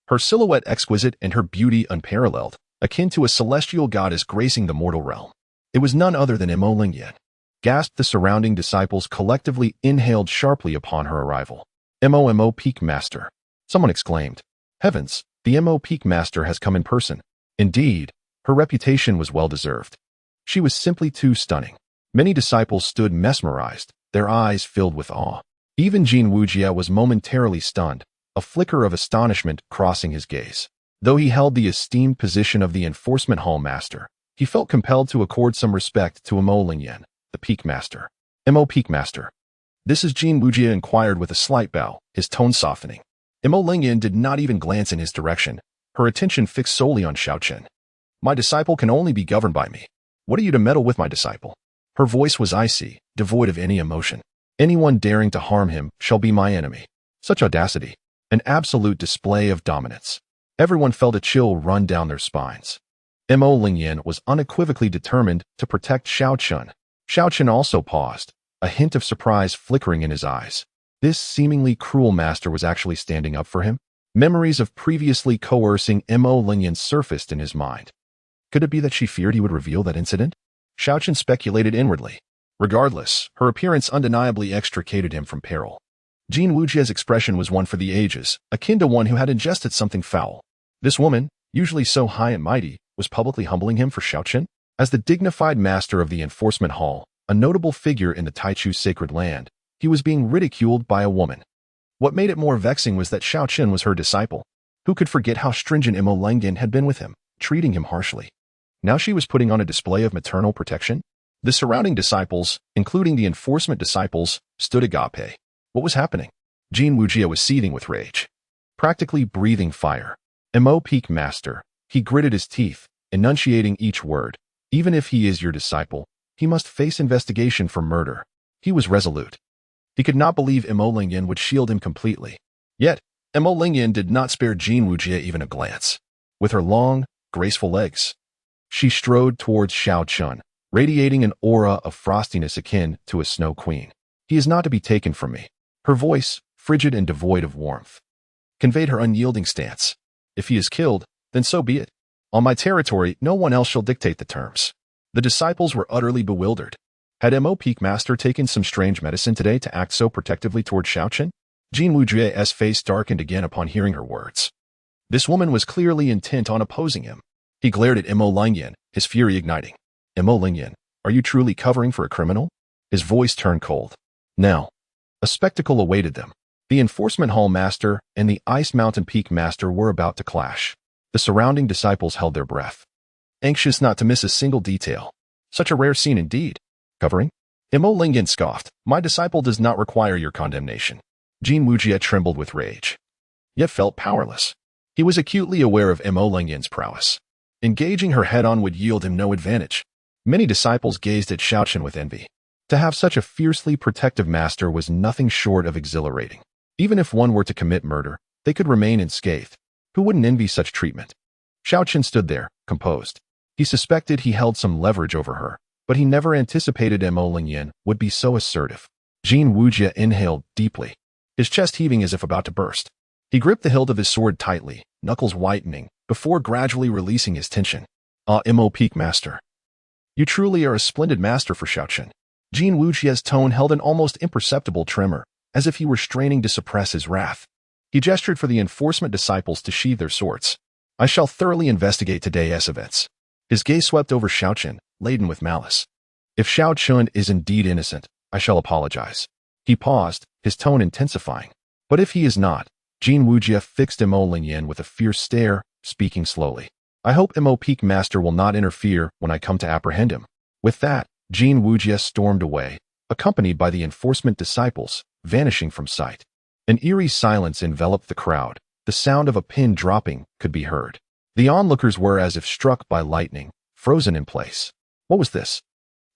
Her silhouette exquisite and her beauty unparalleled, akin to a celestial goddess gracing the mortal realm. It was none other than Mo Lingyan. Gasped the surrounding disciples collectively inhaled sharply upon her arrival. Mo Peak Master. Someone exclaimed. Heavens, the Mo Peak Master has come in person. Indeed, her reputation was well-deserved. She was simply too stunning. Many disciples stood mesmerized, their eyes filled with awe. Even Jin Wuji was momentarily stunned, a flicker of astonishment crossing his gaze. Though he held the esteemed position of the enforcement hall master, he felt compelled to accord some respect to Mo Lingyan, the Peak Master. Mo Peak Master. This is Jin Wuji inquired with a slight bow, his tone softening. Mo Lingyan did not even glance in his direction, her attention fixed solely on Xiao Chen. My disciple can only be governed by me. What are you to meddle with my disciple? Her voice was icy, devoid of any emotion. Anyone daring to harm him shall be my enemy. Such audacity. An absolute display of dominance. Everyone felt a chill run down their spines. Mo Lingyan was unequivocally determined to protect Xiao Chen. Xiao Chen also paused, a hint of surprise flickering in his eyes. This seemingly cruel master was actually standing up for him? Memories of previously coercing Mo Lingyan surfaced in his mind. Could it be that she feared he would reveal that incident? Xiao Chen speculated inwardly. Regardless, her appearance undeniably extricated him from peril. Jin Wujia's expression was one for the ages, akin to one who had ingested something foul. This woman, usually so high and mighty, was publicly humbling him for Xiao Chen? As the dignified master of the enforcement hall, a notable figure in the Taichu sacred land, he was being ridiculed by a woman. What made it more vexing was that Xiao Chen was her disciple. Who could forget how stringent Mo Lingyan had been with him? treating him harshly. Now she was putting on a display of maternal protection? The surrounding disciples, including the enforcement disciples, stood agape. What was happening? Jin Wujie was seething with rage, practically breathing fire. Mo Peak Master, he gritted his teeth, enunciating each word. Even if he is your disciple, he must face investigation for murder. He was resolute. He could not believe Mo Lingyan would shield him completely. Yet, Mo Lingyan did not spare Jin Wujie even a glance. With her long, graceful legs, she strode towards Xiao Chen, radiating an aura of frostiness akin to a snow queen. He is not to be taken from me. Her voice, frigid and devoid of warmth, conveyed her unyielding stance. If he is killed, then so be it. On my territory, no one else shall dictate the terms. The disciples were utterly bewildered. Had Mo Peak Master taken some strange medicine today to act so protectively toward Xiao Chen? Jin Wujie's face darkened again upon hearing her words. This woman was clearly intent on opposing him. He glared at Mo Lingyan, his fury igniting. Mo Lingyan, are you truly covering for a criminal? His voice turned cold. Now, a spectacle awaited them. The Enforcement Hall Master and the Ice Mountain Peak Master were about to clash. The surrounding disciples held their breath, anxious not to miss a single detail. Such a rare scene indeed. Covering? Mo Lingyan scoffed. My disciple does not require your condemnation. Jin Wujie trembled with rage, yet felt powerless. He was acutely aware of Mo Lingyan's prowess. Engaging her head-on would yield him no advantage. Many disciples gazed at Xiao Chen with envy. To have such a fiercely protective master was nothing short of exhilarating. Even if one were to commit murder, they could remain unscathed. Who wouldn't envy such treatment? Xiao Chen stood there, composed. He suspected he held some leverage over her, but he never anticipated Mo Lingyan would be so assertive. Jin Wujie inhaled deeply, his chest heaving as if about to burst. He gripped the hilt of his sword tightly, knuckles whitening, before gradually releasing his tension. Mo Peak Master. You truly are a splendid master for Xiao Chen. Jin Wujie's tone held an almost imperceptible tremor, as if he were straining to suppress his wrath. He gestured for the enforcement disciples to sheathe their swords. I shall thoroughly investigate today's events. His gaze swept over Xiao Chen, laden with malice. If Xiao Chen is indeed innocent, I shall apologize. He paused, his tone intensifying. But if he is not, Jin Wujie fixed Mo Lingyan with a fierce stare, speaking slowly. I hope Mo Peak Master will not interfere when I come to apprehend him. With that, Jin Wujie stormed away, accompanied by the enforcement disciples, vanishing from sight. An eerie silence enveloped the crowd. The sound of a pin dropping could be heard. The onlookers were as if struck by lightning, frozen in place. What was this?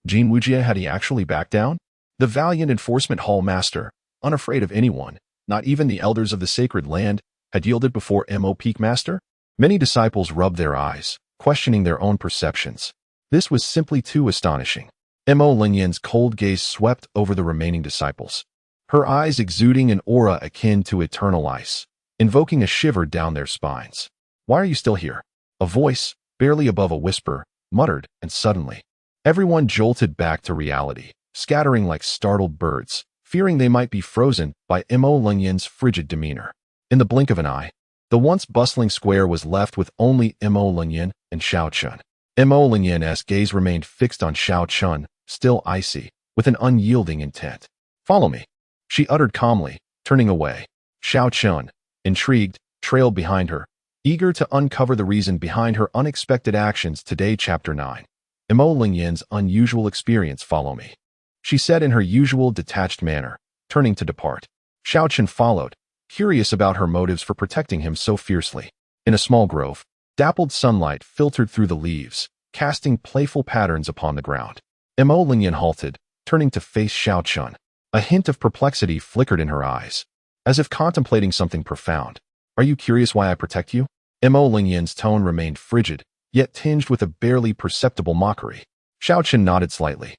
Jin Wujie, had he actually backed down? The valiant Enforcement Hall Master, unafraid of anyone, not even the elders of the sacred land, had yielded before Mo Peak Master? Many disciples rubbed their eyes, questioning their own perceptions. This was simply too astonishing. Mo Lingyan's cold gaze swept over the remaining disciples, her eyes exuding an aura akin to eternal ice, invoking a shiver down their spines. Why are you still here? A voice, barely above a whisper, muttered, and suddenly, everyone jolted back to reality, scattering like startled birds, fearing they might be frozen by Mo Lingyan's frigid demeanor. In the blink of an eye, the once bustling square was left with only Mo Lingyan and Xiao Chen. Mo Lingyan's gaze remained fixed on Xiao Chen, still icy, with an unyielding intent. Follow me, she uttered calmly, turning away. Xiao Chen, intrigued, trailed behind her, eager to uncover the reason behind her unexpected actions today. Chapter 9. Mo Lingyan's unusual experience. Follow me, she said in her usual detached manner, turning to depart. Xiao Chen followed, curious about her motives for protecting him so fiercely. In a small grove, dappled sunlight filtered through the leaves, casting playful patterns upon the ground. Mo Lingyan halted, turning to face Xiao Chen. A hint of perplexity flickered in her eyes, as if contemplating something profound. Are you curious why I protect you? Mo Lingyan's tone remained frigid, yet tinged with a barely perceptible mockery. Xiao Chen nodded slightly.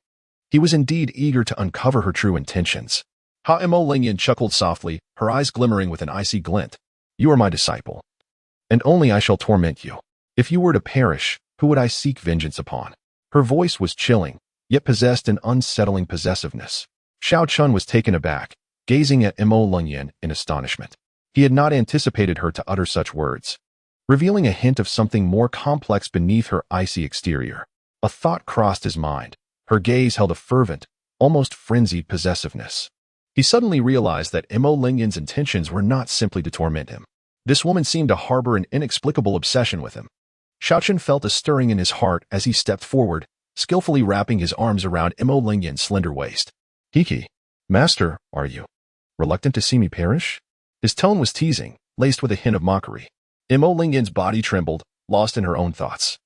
He was indeed eager to uncover her true intentions. Mo Lingyan chuckled softly, her eyes glimmering with an icy glint. You are my disciple, and only I shall torment you. If you were to perish, who would I seek vengeance upon? Her voice was chilling, yet possessed an unsettling possessiveness. Xiao Chen was taken aback, gazing at Mo Lingyan in astonishment. He had not anticipated her to utter such words, revealing a hint of something more complex beneath her icy exterior. A thought crossed his mind. Her gaze held a fervent, almost frenzied possessiveness. He suddenly realized that Mo Lingyan's intentions were not simply to torment him. This woman seemed to harbor an inexplicable obsession with him. Xiao Chen felt a stirring in his heart as he stepped forward, skillfully wrapping his arms around Mo Lingyan's slender waist. Hiki, master, are you reluctant to see me perish? His tone was teasing, laced with a hint of mockery. Mo Lingyan's body trembled, lost in her own thoughts.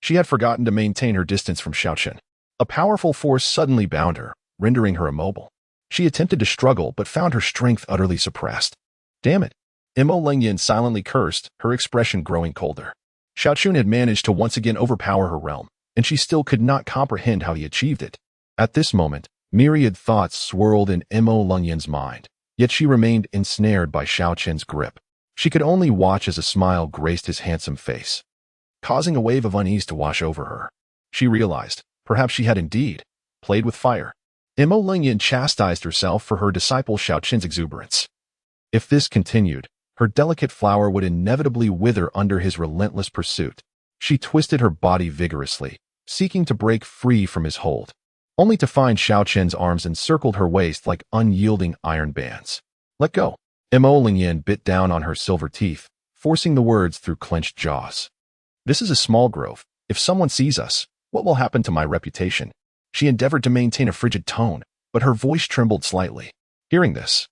She had forgotten to maintain her distance from Xiao Chen. A powerful force suddenly bound her, rendering her immobile. She attempted to struggle but found her strength utterly suppressed. Damn it! Mo Lingyan silently cursed, her expression growing colder. Xiao Chen had managed to once again overpower her realm, and she still could not comprehend how he achieved it. At this moment, myriad thoughts swirled in Mo Lingyan's mind, yet she remained ensnared by Xiao Chen's grip. She could only watch as a smile graced his handsome face, causing a wave of unease to wash over her. She realized, perhaps she had indeed played with fire. Mo Lingyan chastised herself for her disciple Xiao Chen's exuberance. If this continued, her delicate flower would inevitably wither under his relentless pursuit. She twisted her body vigorously, seeking to break free from his hold, only to find Xiao Chen's arms encircled her waist like unyielding iron bands. Let go. Mo Lingyan bit down on her silver teeth, forcing the words through clenched jaws. This is a small grove. If someone sees us, what will happen to my reputation? She endeavored to maintain a frigid tone, but her voice trembled slightly. Hearing this,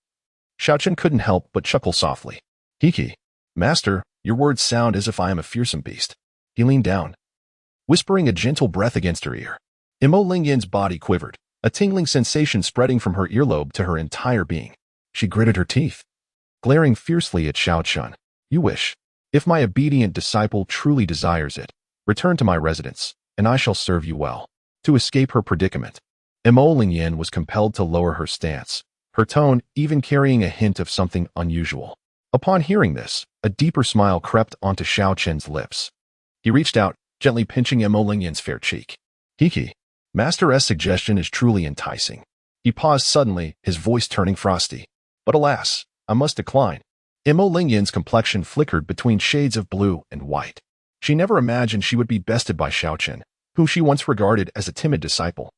Xiao Chen couldn't help but chuckle softly. Hiki, master, your words sound as if I am a fearsome beast. He leaned down, whispering a gentle breath against her ear. Mo Lingyan's body quivered, a tingling sensation spreading from her earlobe to her entire being. She gritted her teeth, glaring fiercely at Xiao Chen. You wish. If my obedient disciple truly desires it, return to my residence, and I shall serve you well. To escape her predicament, Mo Lingyan was compelled to lower her stance, her tone even carrying a hint of something unusual. Upon hearing this, a deeper smile crept onto Xiao Chen's lips. He reached out, gently pinching Mo Lingyan's fair cheek. Hiki, Master S' suggestion is truly enticing. He paused suddenly, his voice turning frosty. But alas, I must decline. Mo Lingyan's complexion flickered between shades of blue and white. She never imagined she would be bested by Xiao Chen, whom she once regarded as a timid disciple.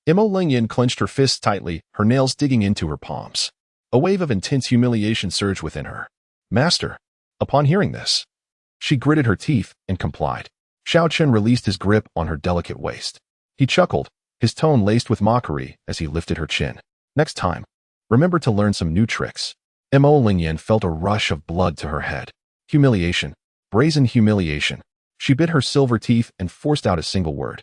Mo Lingyan clenched her fists tightly, her nails digging into her palms. A wave of intense humiliation surged within her. Master. Upon hearing this, she gritted her teeth and complied. Xiao Chen released his grip on her delicate waist. He chuckled, his tone laced with mockery as he lifted her chin. Next time, remember to learn some new tricks. Mo Lingyan felt a rush of blood to her head. Humiliation. Brazen humiliation. She bit her silver teeth and forced out a single word.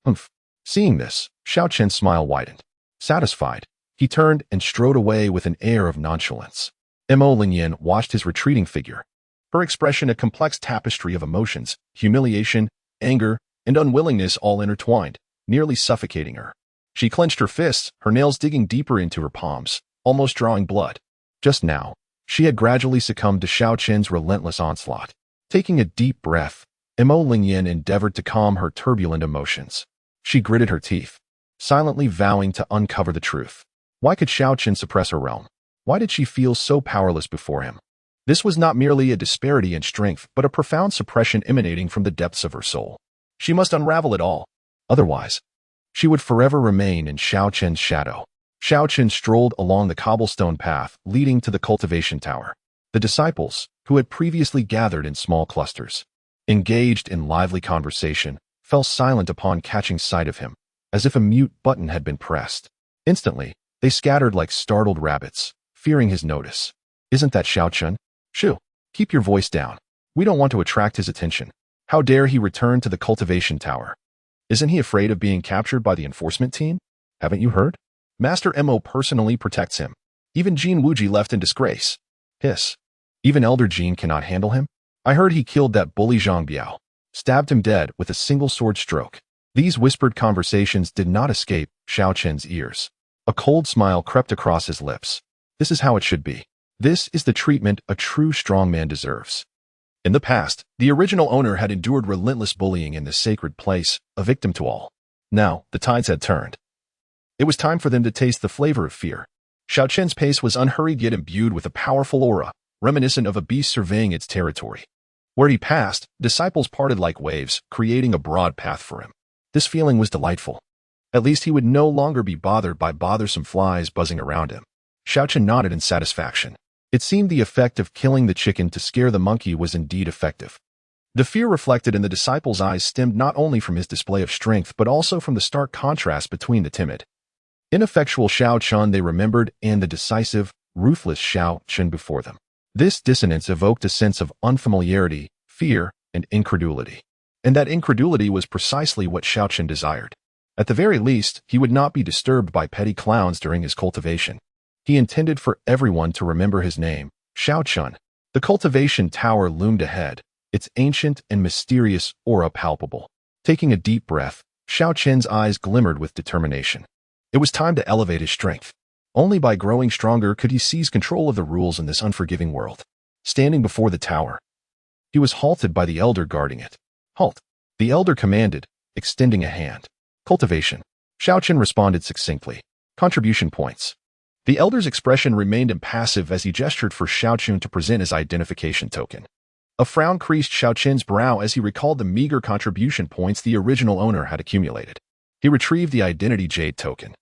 Humph. Seeing this, Xiao Chen's smile widened. Satisfied, he turned and strode away with an air of nonchalance. Mo Lingyan watched his retreating figure, her expression a complex tapestry of emotions, humiliation, anger, and unwillingness all intertwined, nearly suffocating her. She clenched her fists, her nails digging deeper into her palms, almost drawing blood. Just now, she had gradually succumbed to Xiao Chen's relentless onslaught. Taking a deep breath, Mo Lingyan endeavored to calm her turbulent emotions. She gritted her teeth, silently vowing to uncover the truth. Why could Xiao Chen suppress her realm? Why did she feel so powerless before him? This was not merely a disparity in strength, but a profound suppression emanating from the depths of her soul. She must unravel it all. Otherwise, she would forever remain in Xiao Chen's shadow. Xiao Chen strolled along the cobblestone path leading to the cultivation tower. The disciples, who had previously gathered in small clusters, engaged in lively conversation, fell silent upon catching sight of him, as if a mute button had been pressed. Instantly, they scattered like startled rabbits, fearing his notice. Isn't that Xiao Chen? Shoo, keep your voice down. We don't want to attract his attention. How dare he return to the cultivation tower? Isn't he afraid of being captured by the enforcement team? Haven't you heard? Master Mo personally protects him. Even Jin Wuji left in disgrace. Hiss. Even Elder Jin cannot handle him? I heard he killed that bully Zhang Biao, stabbed him dead with a single sword stroke. These whispered conversations did not escape Xiao Chen's ears. A cold smile crept across his lips. This is how it should be. This is the treatment a true strongman deserves. In the past, the original owner had endured relentless bullying in this sacred place, a victim to all. Now, the tides had turned. It was time for them to taste the flavor of fear. Xiao Chen's pace was unhurried yet imbued with a powerful aura, reminiscent of a beast surveying its territory. Where he passed, disciples parted like waves, creating a broad path for him. This feeling was delightful. At least he would no longer be bothered by bothersome flies buzzing around him. Xiao Chen nodded in satisfaction. It seemed the effect of killing the chicken to scare the monkey was indeed effective. The fear reflected in the disciple's eyes stemmed not only from his display of strength but also from the stark contrast between the timid, ineffectual Xiao Chen they remembered and the decisive, ruthless Xiao Chen before them. This dissonance evoked a sense of unfamiliarity, fear, and incredulity. And that incredulity was precisely what Xiao Chen desired. At the very least, he would not be disturbed by petty clowns during his cultivation. He intended for everyone to remember his name, Xiao Chen. The cultivation tower loomed ahead, its ancient and mysterious aura palpable. Taking a deep breath, Xiao Chen's eyes glimmered with determination. It was time to elevate his strength. Only by growing stronger could he seize control of the rules in this unforgiving world. Standing before the tower, he was halted by the elder guarding it. Halt! The elder commanded, extending a hand. Cultivation. Xiao Chen responded succinctly. Contribution points. The elder's expression remained impassive as he gestured for Xiao Chen to present his identification token. A frown creased Xiao Chen's brow as he recalled the meager contribution points the original owner had accumulated. He retrieved the identity jade token.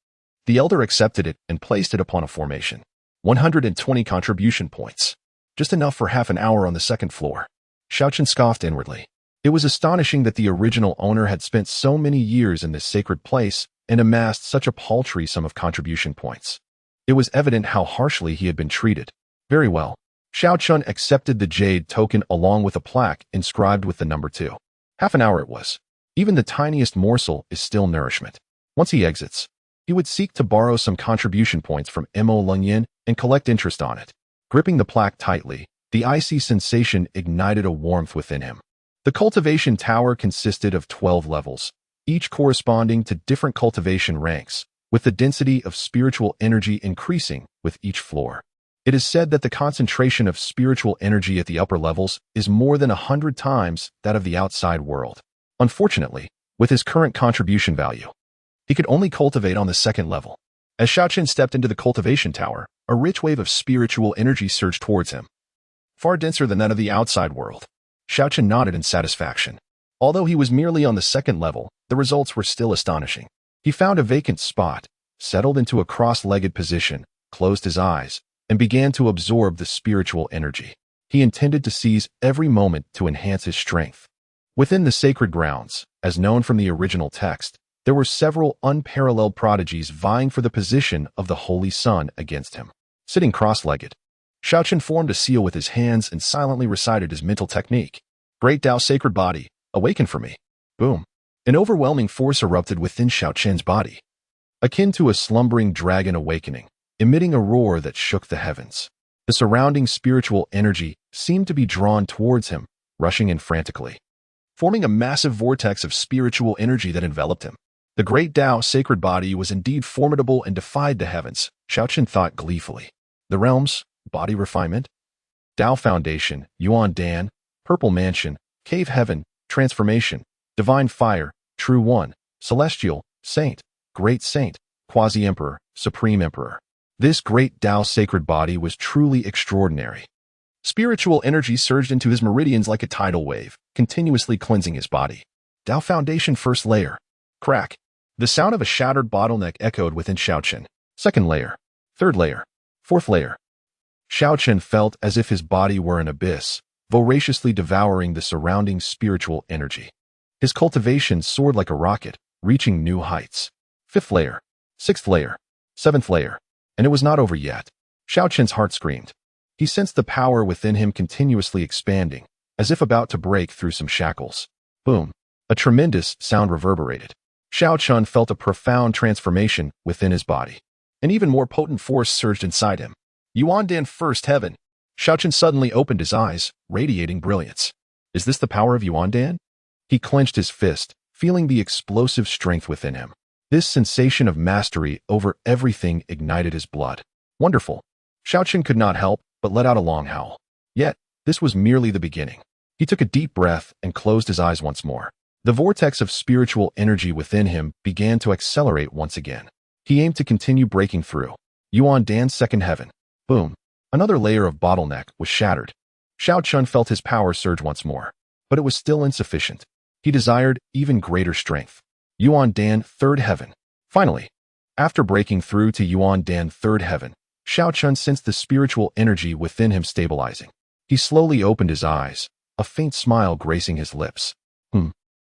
The elder accepted it and placed it upon a formation. 120 contribution points. Just enough for half an hour on the second floor. Xiao Chen scoffed inwardly. It was astonishing that the original owner had spent so many years in this sacred place and amassed such a paltry sum of contribution points. It was evident how harshly he had been treated. Very well. Xiao Chen accepted the jade token along with a plaque inscribed with the number 2. Half an hour it was. Even the tiniest morsel is still nourishment. Once he exits, he would seek to borrow some contribution points from Mo Lungyan and collect interest on it. Gripping the plaque tightly, the icy sensation ignited a warmth within him. The cultivation tower consisted of 12 levels, each corresponding to different cultivation ranks, with the density of spiritual energy increasing with each floor. It is said that the concentration of spiritual energy at the upper levels is more than 100 times that of the outside world. Unfortunately, with his current contribution value, he could only cultivate on the second level. As Xiao Chen stepped into the cultivation tower, a rich wave of spiritual energy surged towards him, far denser than that of the outside world. Xiao Chen nodded in satisfaction. Although he was merely on the second level, the results were still astonishing. He found a vacant spot, settled into a cross-legged position, closed his eyes, and began to absorb the spiritual energy. He intended to seize every moment to enhance his strength. Within the sacred grounds, as known from the original text, there were several unparalleled prodigies vying for the position of the Holy Sun against him. Sitting cross-legged, Xiao Chen formed a seal with his hands and silently recited his mental technique. Great Tao Sacred Body, awaken for me. Boom. An overwhelming force erupted within Xiao Chen's body, akin to a slumbering dragon awakening, emitting a roar that shook the heavens. The surrounding spiritual energy seemed to be drawn towards him, rushing in frantically, forming a massive vortex of spiritual energy that enveloped him. The great Tao Sacred Body was indeed formidable and defied the heavens, Xiao Chen thought gleefully. The realms, body refinement, Tao Foundation, Yuan Dan, Purple Mansion, Cave Heaven, Transformation, Divine Fire, True One, Celestial, Saint, Great Saint, Quasi-Emperor, Supreme Emperor. This great Tao Sacred Body was truly extraordinary. Spiritual energy surged into his meridians like a tidal wave, continuously cleansing his body. Tao Foundation First Layer. Crack. The sound of a shattered bottleneck echoed within Xiao Chen. Second layer. Third layer. Fourth layer. Xiao Chen felt as if his body were an abyss, voraciously devouring the surrounding spiritual energy. His cultivation soared like a rocket, reaching new heights. Fifth layer. Sixth layer. Seventh layer. And it was not over yet. Xiao Chen's heart screamed. He sensed the power within him continuously expanding, as if about to break through some shackles. Boom. A tremendous sound reverberated. Xiao Chen felt a profound transformation within his body. An even more potent force surged inside him. Yuan Dan First Heaven. Xiao Chen suddenly opened his eyes, radiating brilliance. Is this the power of Yuan Dan? He clenched his fist, feeling the explosive strength within him. This sensation of mastery over everything ignited his blood. Wonderful. Xiao Chen could not help but let out a long howl. Yet, this was merely the beginning. He took a deep breath and closed his eyes once more. The vortex of spiritual energy within him began to accelerate once again. He aimed to continue breaking through. Yuan Dan's second heaven. Boom. Another layer of bottleneck was shattered. Xiao Chen felt his power surge once more, but it was still insufficient. He desired even greater strength. Yuan Dan Third Heaven. Finally, after breaking through to Yuan Dan Third Heaven, Xiao Chen sensed the spiritual energy within him stabilizing. He slowly opened his eyes, a faint smile gracing his lips.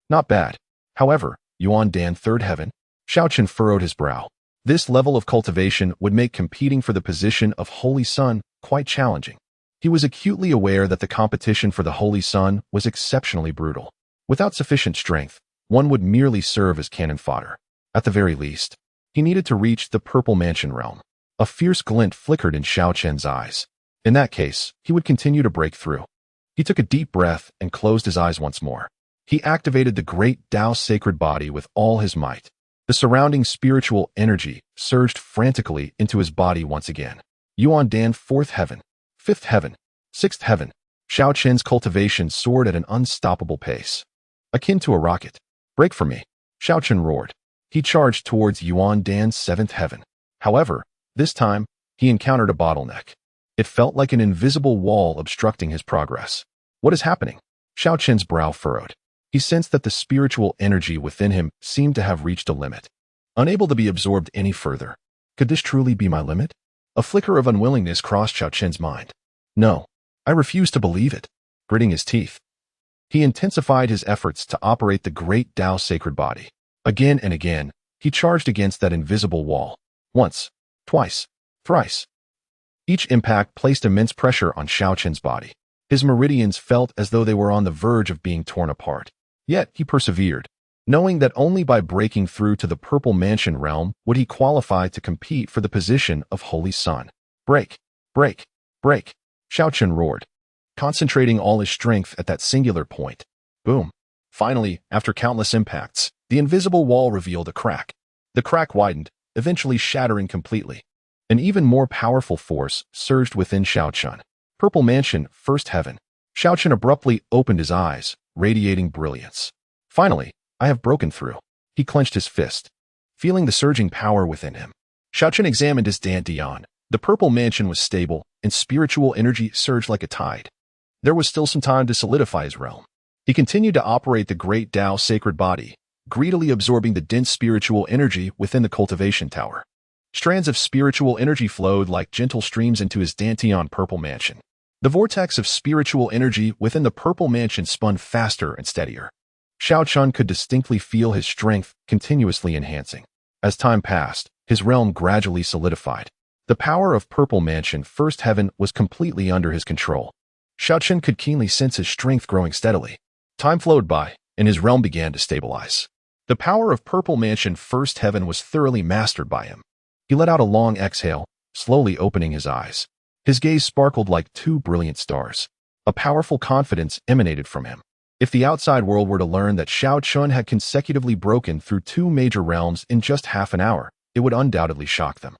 Not bad. However, Yuan Dan third heaven? Xiao Chen furrowed his brow. This level of cultivation would make competing for the position of Holy Sun quite challenging. He was acutely aware that the competition for the Holy Sun was exceptionally brutal. Without sufficient strength, one would merely serve as cannon fodder. At the very least, he needed to reach the Purple Mansion realm. A fierce glint flickered in Xiao Chen's eyes. In that case, he would continue to break through. He took a deep breath and closed his eyes once more. He activated the great Tao sacred body with all his might. The surrounding spiritual energy surged frantically into his body once again. Yuan Dan fourth heaven, fifth heaven, sixth heaven. Xiao Chen's cultivation soared at an unstoppable pace. Akin to a rocket. Break for me, Xiao Chen roared. He charged towards Yuan Dan's seventh heaven. However, this time, he encountered a bottleneck. It felt like an invisible wall obstructing his progress. What is happening? Xiao Chen's brow furrowed. He sensed that the spiritual energy within him seemed to have reached a limit. Unable to be absorbed any further. Could this truly be my limit? A flicker of unwillingness crossed Xiao Chen's mind. No, I refuse to believe it. Gritting his teeth, he intensified his efforts to operate the great Tao sacred body. Again and again, he charged against that invisible wall. Once, twice, thrice. Each impact placed immense pressure on Xiao Chen's body. His meridians felt as though they were on the verge of being torn apart. Yet he persevered, knowing that only by breaking through to the Purple Mansion realm would he qualify to compete for the position of Holy Sun. Break, break, break, Xiao Chen roared, concentrating all his strength at that singular point. Boom. Finally, after countless impacts, the invisible wall revealed a crack. The crack widened, eventually shattering completely. An even more powerful force surged within Xiao Chen. Purple Mansion, first heaven. Xiao Chen abruptly opened his eyes, radiating brilliance. Finally, I have broken through. He clenched his fist, feeling the surging power within him. Xiao Chen examined his dantian. The Purple Mansion was stable, and spiritual energy surged like a tide. There was still some time to solidify his realm. He continued to operate the great Tao sacred body, greedily absorbing the dense spiritual energy within the cultivation tower. Strands of spiritual energy flowed like gentle streams into his dantian Purple Mansion. The vortex of spiritual energy within the Purple Mansion spun faster and steadier. Xiao Chen could distinctly feel his strength continuously enhancing. As time passed, his realm gradually solidified. The power of Purple Mansion First Heaven was completely under his control. Xiao Chen could keenly sense his strength growing steadily. Time flowed by, and his realm began to stabilize. The power of Purple Mansion First Heaven was thoroughly mastered by him. He let out a long exhale, slowly opening his eyes. His gaze sparkled like two brilliant stars. A powerful confidence emanated from him. If the outside world were to learn that Xiao Chen had consecutively broken through two major realms in just half an hour, it would undoubtedly shock them.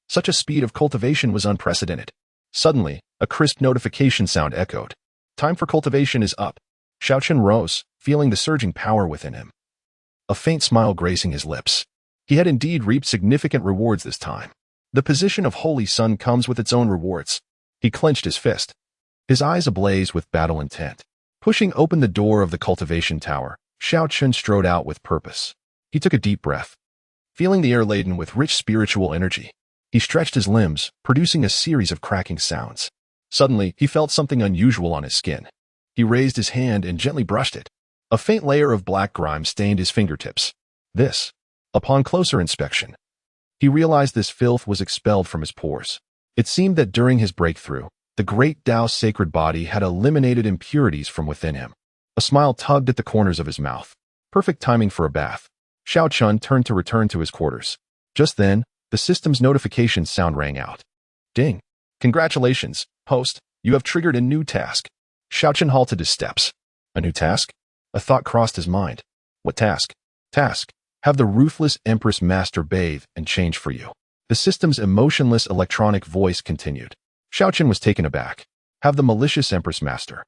Such a speed of cultivation was unprecedented. Suddenly, a crisp notification sound echoed. Time for cultivation is up. Xiao Chen rose, feeling the surging power within him. A faint smile gracing his lips. He had indeed reaped significant rewards this time. The position of Holy Sun comes with its own rewards. He clenched his fist, his eyes ablaze with battle intent. Pushing open the door of the cultivation tower, Xiao Chen strode out with purpose. He took a deep breath, feeling the air laden with rich spiritual energy. He stretched his limbs, producing a series of cracking sounds. Suddenly, he felt something unusual on his skin. He raised his hand and gently brushed it. A faint layer of black grime stained his fingertips. Upon closer inspection, he realized this filth was expelled from his pores. It seemed that during his breakthrough, the great Tao sacred body had eliminated impurities from within him. A smile tugged at the corners of his mouth. Perfect timing for a bath. Xiao Chen turned to return to his quarters. Just then, the system's notification sound rang out. Ding. Congratulations, host. You have triggered a new task. Xiao Chen halted his steps. A new task? A thought crossed his mind. What task? Have the ruthless Empress Master bathe and change for you. The system's emotionless electronic voice continued. Xiao Chen was taken aback. Have the malicious Empress Master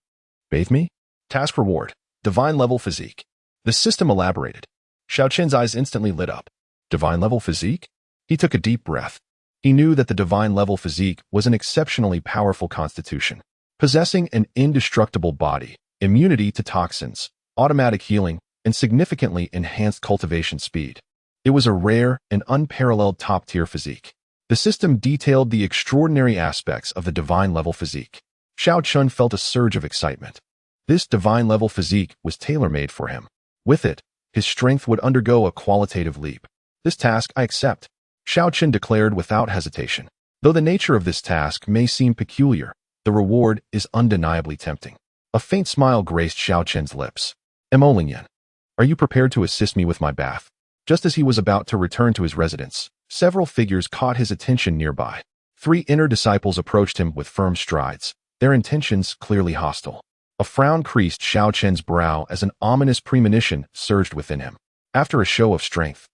bathe me? Task reward. Divine level physique. The system elaborated. Xiao Chen's eyes instantly lit up. Divine level physique? He took a deep breath. He knew that the divine level physique was an exceptionally powerful constitution, possessing an indestructible body, immunity to toxins, automatic healing, and significantly enhanced cultivation speed. It was a rare and unparalleled top-tier physique. The system detailed the extraordinary aspects of the divine level physique. Xiao Chen felt a surge of excitement. This divine-level physique was tailor-made for him. With it, his strength would undergo a qualitative leap. This task I accept, Xiao Chen declared without hesitation. Though the nature of this task may seem peculiar, the reward is undeniably tempting. A faint smile graced Xiao Chen's lips. Emolingyan, are you prepared to assist me with my bath? Just as he was about to return to his residence, several figures caught his attention nearby. 3 inner disciples approached him with firm strides, their intentions clearly hostile. A frown creased Xiao Chen's brow as an ominous premonition surged within him. After a show of strength,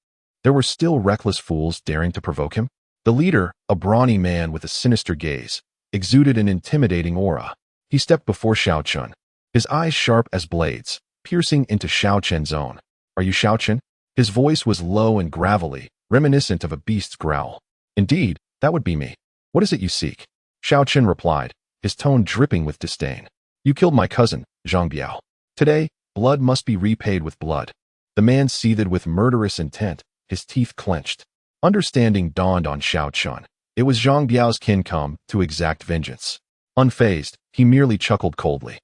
there were still reckless fools daring to provoke him. The leader, a brawny man with a sinister gaze, exuded an intimidating aura. He stepped before Xiao Chen, his eyes sharp as blades, piercing into Xiao Chen's own. Are you Xiao Chen? His voice was low and gravelly, reminiscent of a beast's growl. Indeed, that would be me. What is it you seek? Xiao Chen replied, his tone dripping with disdain. You killed my cousin, Zhang Biao. Today, blood must be repaid with blood. The man seethed with murderous intent, his teeth clenched. Understanding dawned on Xiao Chen. It was Zhang Biao's kin come to exact vengeance. Unfazed, he merely chuckled coldly.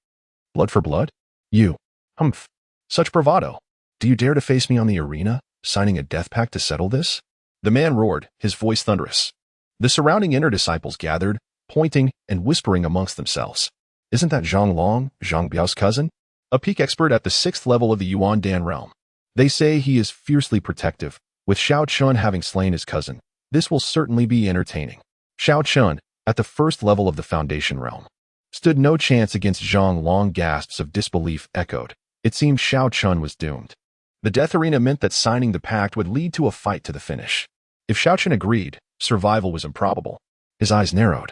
Blood for blood? You. Humph. Such bravado. Do you dare to face me on the arena, signing a death pact to settle this? The man roared, his voice thunderous. The surrounding inner disciples gathered, pointing and whispering amongst themselves. Isn't that Zhang Long, Zhang Biao's cousin? A peak expert at the 6th level of the Yuan Dan realm. They say he is fiercely protective. With Xiao Chen having slain his cousin, this will certainly be entertaining. Xiao Chen, at the 1st level of the Foundation realm, stood no chance against Zhang Long. Gasps of disbelief echoed. It seemed Xiao Chen was doomed. The death arena meant that signing the pact would lead to a fight to the finish. If Xiao Chen agreed, survival was improbable. His eyes narrowed,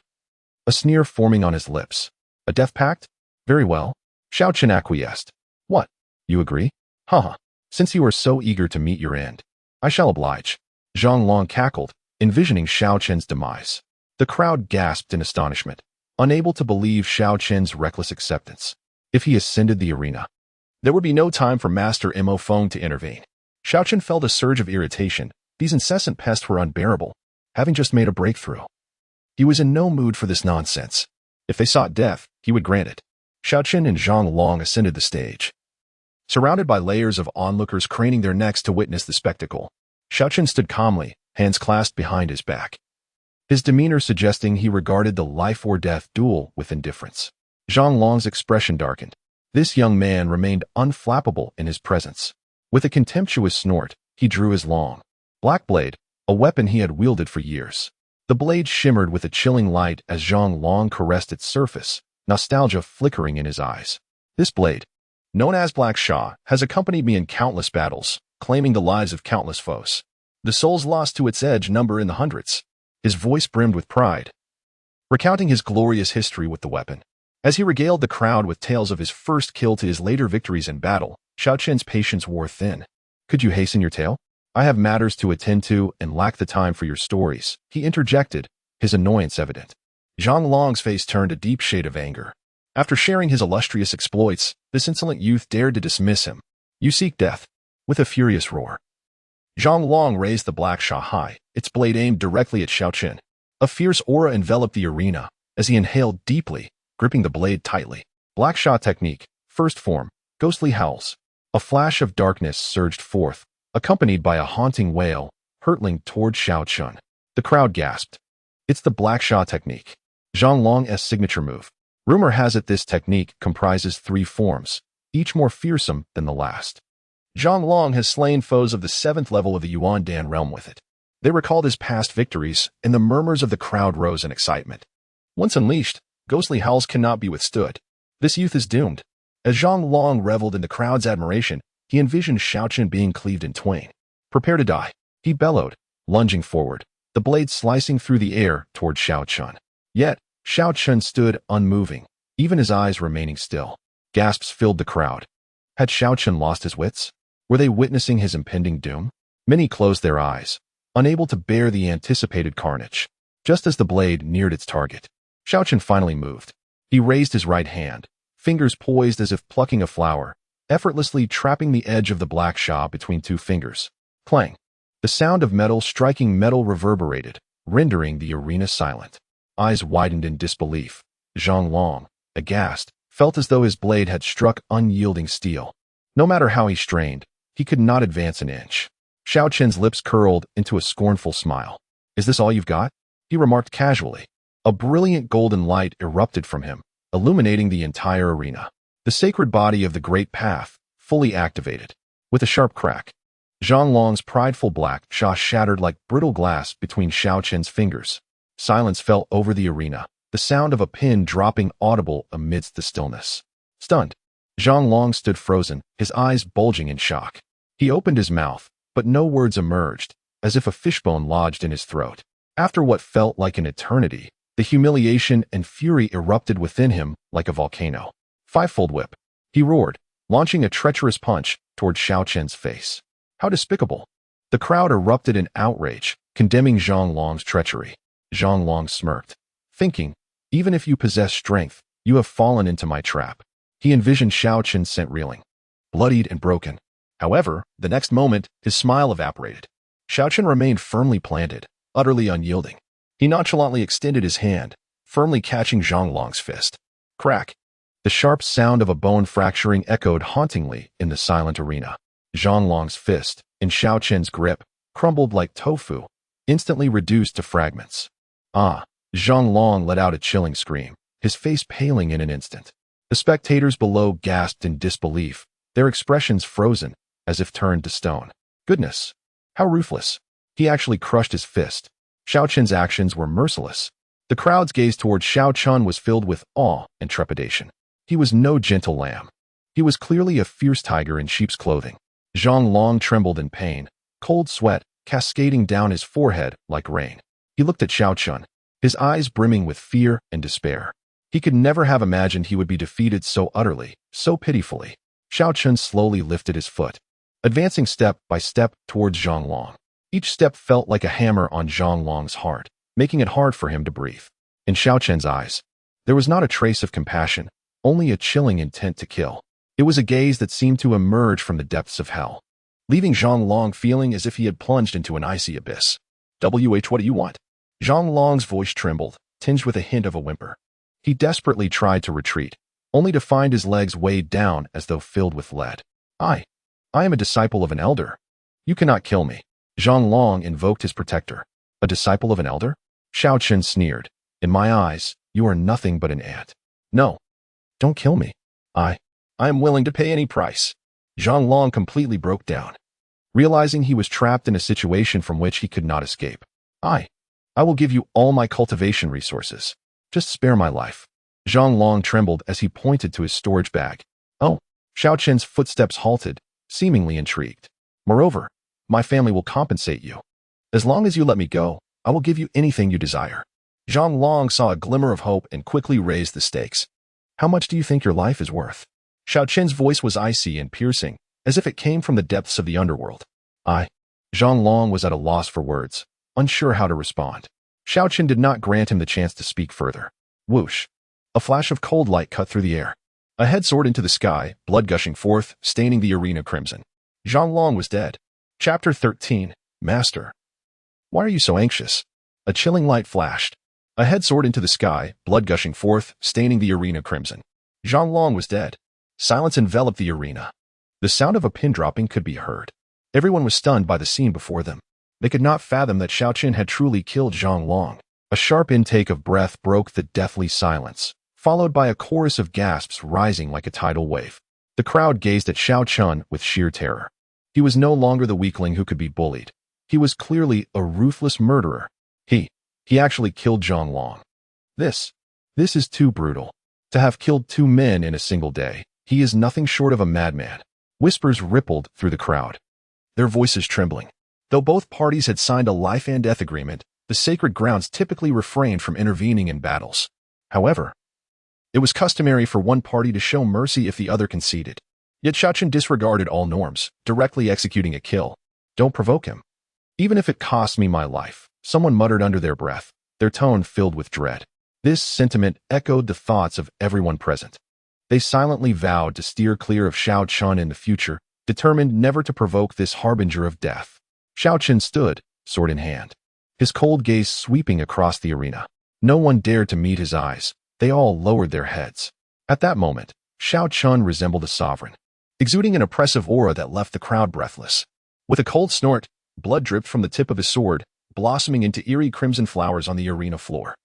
a sneer forming on his lips. A death pact? Very well. Xiao Chen acquiesced. What? You agree? Haha. Since you are so eager to meet your end, I shall oblige. Zhang Long cackled, envisioning Xiao Chen's demise. The crowd gasped in astonishment, unable to believe Xiao Chen's reckless acceptance. If he ascended the arena, there would be no time for Master Mo Feng to intervene. Xiao Chen felt a surge of irritation. These incessant pests were unbearable, having just made a breakthrough. He was in no mood for this nonsense. If they sought death, he would grant it. Xiao Chen and Zhang Long ascended the stage. Surrounded by layers of onlookers craning their necks to witness the spectacle, Xiao Chen stood calmly, hands clasped behind his back. His demeanor suggesting he regarded the life-or-death duel with indifference. Zhang Long's expression darkened. This young man remained unflappable in his presence. With a contemptuous snort, he drew his long, black blade, a weapon he had wielded for years. The blade shimmered with a chilling light as Zhang Long caressed its surface, nostalgia flickering in his eyes. This blade, known as Black Sha, has accompanied me in countless battles, claiming the lives of countless foes. The souls lost to its edge number in the hundreds. His voice brimmed with pride, recounting his glorious history with the weapon. As he regaled the crowd with tales of his first kill to his later victories in battle, Xiao Chen's patience wore thin. Could you hasten your tale? I have matters to attend to and lack the time for your stories, he interjected, his annoyance evident. Zhang Long's face turned a deep shade of anger. After sharing his illustrious exploits, this insolent youth dared to dismiss him. You seek death. With a furious roar, Zhang Long raised the Black Sha high, its blade aimed directly at Xiao Chen. A fierce aura enveloped the arena as he inhaled deeply, gripping the blade tightly. Black Sha technique, first form, ghostly howls. A flash of darkness surged forth, accompanied by a haunting wail, hurtling toward Xiao Chen. The crowd gasped. It's the Black Sha technique, Zhang Long's signature move. Rumor has it this technique comprises 3 forms, each more fearsome than the last. Zhang Long has slain foes of the 7th level of the Yuan Dan realm with it. They recalled his past victories, and the murmurs of the crowd rose in excitement. Once unleashed, ghostly howls cannot be withstood. This youth is doomed. As Zhang Long reveled in the crowd's admiration, he envisioned Xiao Chen being cleaved in twain. Prepare to die, he bellowed, lunging forward, the blade slicing through the air toward Xiao Chen. Yet, Xiao Chen stood unmoving, even his eyes remaining still. Gasps filled the crowd. Had Xiao Chen lost his wits? Were they witnessing his impending doom? Many closed their eyes, unable to bear the anticipated carnage. Just as the blade neared its target, Xiao Chen finally moved. He raised his right hand, fingers poised as if plucking a flower, effortlessly trapping the edge of the Black Sha between 2 fingers. Clang! The sound of metal striking metal reverberated, rendering the arena silent. Eyes widened in disbelief. Zhang Long, aghast, felt as though his blade had struck unyielding steel. No matter how he strained, he could not advance an inch. Xiao Chen's lips curled into a scornful smile. "Is this all you've got?" he remarked casually. A brilliant golden light erupted from him, illuminating the entire arena. The sacred body of the Great Path, fully activated. With a sharp crack, Zhang Long's prideful black jaw shattered like brittle glass between Xiao Chen's fingers. Silence fell over the arena, the sound of a pin dropping audible amidst the stillness. Stunned, Zhang Long stood frozen, his eyes bulging in shock. He opened his mouth, but no words emerged, as if a fishbone lodged in his throat. After what felt like an eternity, the humiliation and fury erupted within him like a volcano. "Fivefold whip," he roared, launching a treacherous punch toward Xiao Chen's face. How despicable! The crowd erupted in outrage, condemning Zhang Long's treachery. Zhang Long smirked, thinking, even if you possess strength, you have fallen into my trap. He envisioned Xiao Chen sent reeling, bloodied and broken. However, the next moment, his smile evaporated. Xiao Chen remained firmly planted, utterly unyielding. He nonchalantly extended his hand, firmly catching Zhang Long's fist. Crack! The sharp sound of a bone fracturing echoed hauntingly in the silent arena. Zhang Long's fist, in Xiao Chen's grip, crumbled like tofu, instantly reduced to fragments. "Ah!" Zhang Long let out a chilling scream, his face paling in an instant. The spectators below gasped in disbelief, their expressions frozen, as if turned to stone. Goodness! How ruthless! He actually crushed his fist. Xiao Chen's actions were merciless. The crowd's gaze toward Xiao Chen was filled with awe and trepidation. He was no gentle lamb. He was clearly a fierce tiger in sheep's clothing. Zhang Long trembled in pain, cold sweat cascading down his forehead like rain. He looked at Xiao Chen, his eyes brimming with fear and despair. He could never have imagined he would be defeated so utterly, so pitifully. Xiao Chen slowly lifted his foot, advancing step by step towards Zhang Long. Each step felt like a hammer on Zhang Long's heart, making it hard for him to breathe. In Xiao Chen's eyes, there was not a trace of compassion, only a chilling intent to kill. It was a gaze that seemed to emerge from the depths of hell, leaving Zhang Long feeling as if he had plunged into an icy abyss. What do you want?" Zhang Long's voice trembled, tinged with a hint of a whimper. He desperately tried to retreat, only to find his legs weighed down as though filled with lead. I am a disciple of an elder. You cannot kill me." Zhang Long invoked his protector. "A disciple of an elder?" Xiao Chen sneered. "In my eyes, you are nothing but an ant. No, don't kill me. I am willing to pay any price." Zhang Long completely broke down, realizing he was trapped in a situation from which he could not escape. I will give you all my cultivation resources. Just spare my life." Zhang Long trembled as he pointed to his storage bag. "Oh." Xiao Chen's footsteps halted, seemingly intrigued. "Moreover, my family will compensate you. As long as you let me go, I will give you anything you desire." Zhang Long saw a glimmer of hope and quickly raised the stakes. "How much do you think your life is worth?" Xiao Chen's voice was icy and piercing, as if it came from the depths of the underworld. Zhang Long was at a loss for words, unsure how to respond. Xiao Chen did not grant him the chance to speak further. Whoosh! A flash of cold light cut through the air. A head soared into the sky, blood gushing forth, staining the arena crimson. Zhang Long was dead. Chapter 13. Master. Why are you so anxious? A chilling light flashed. A head soared into the sky, blood gushing forth, staining the arena crimson. Zhang Long was dead. Silence enveloped the arena. The sound of a pin dropping could be heard. Everyone was stunned by the scene before them. They could not fathom that Xiao Chen had truly killed Zhang Long. A sharp intake of breath broke the deathly silence, followed by a chorus of gasps rising like a tidal wave. The crowd gazed at Xiao Chen with sheer terror. He was no longer the weakling who could be bullied. He was clearly a ruthless murderer. He actually killed Zhang Long. This is too brutal. To have killed two men in a single day, he is nothing short of a madman. Whispers rippled through the crowd, their voices trembling. Though both parties had signed a life and death agreement, the sacred grounds typically refrained from intervening in battles. However, it was customary for one party to show mercy if the other conceded. Yet Xiao Chen disregarded all norms, directly executing a kill. "Don't provoke him. Even if it costs me my life," someone muttered under their breath, their tone filled with dread. This sentiment echoed the thoughts of everyone present. They silently vowed to steer clear of Xiao Chen in the future, determined never to provoke this harbinger of death. Xiao Chen stood, sword in hand, his cold gaze sweeping across the arena. No one dared to meet his eyes. They all lowered their heads. At that moment, Xiao Chen resembled a sovereign, exuding an oppressive aura that left the crowd breathless. With a cold snort, blood dripped from the tip of his sword, blossoming into eerie crimson flowers on the arena floor.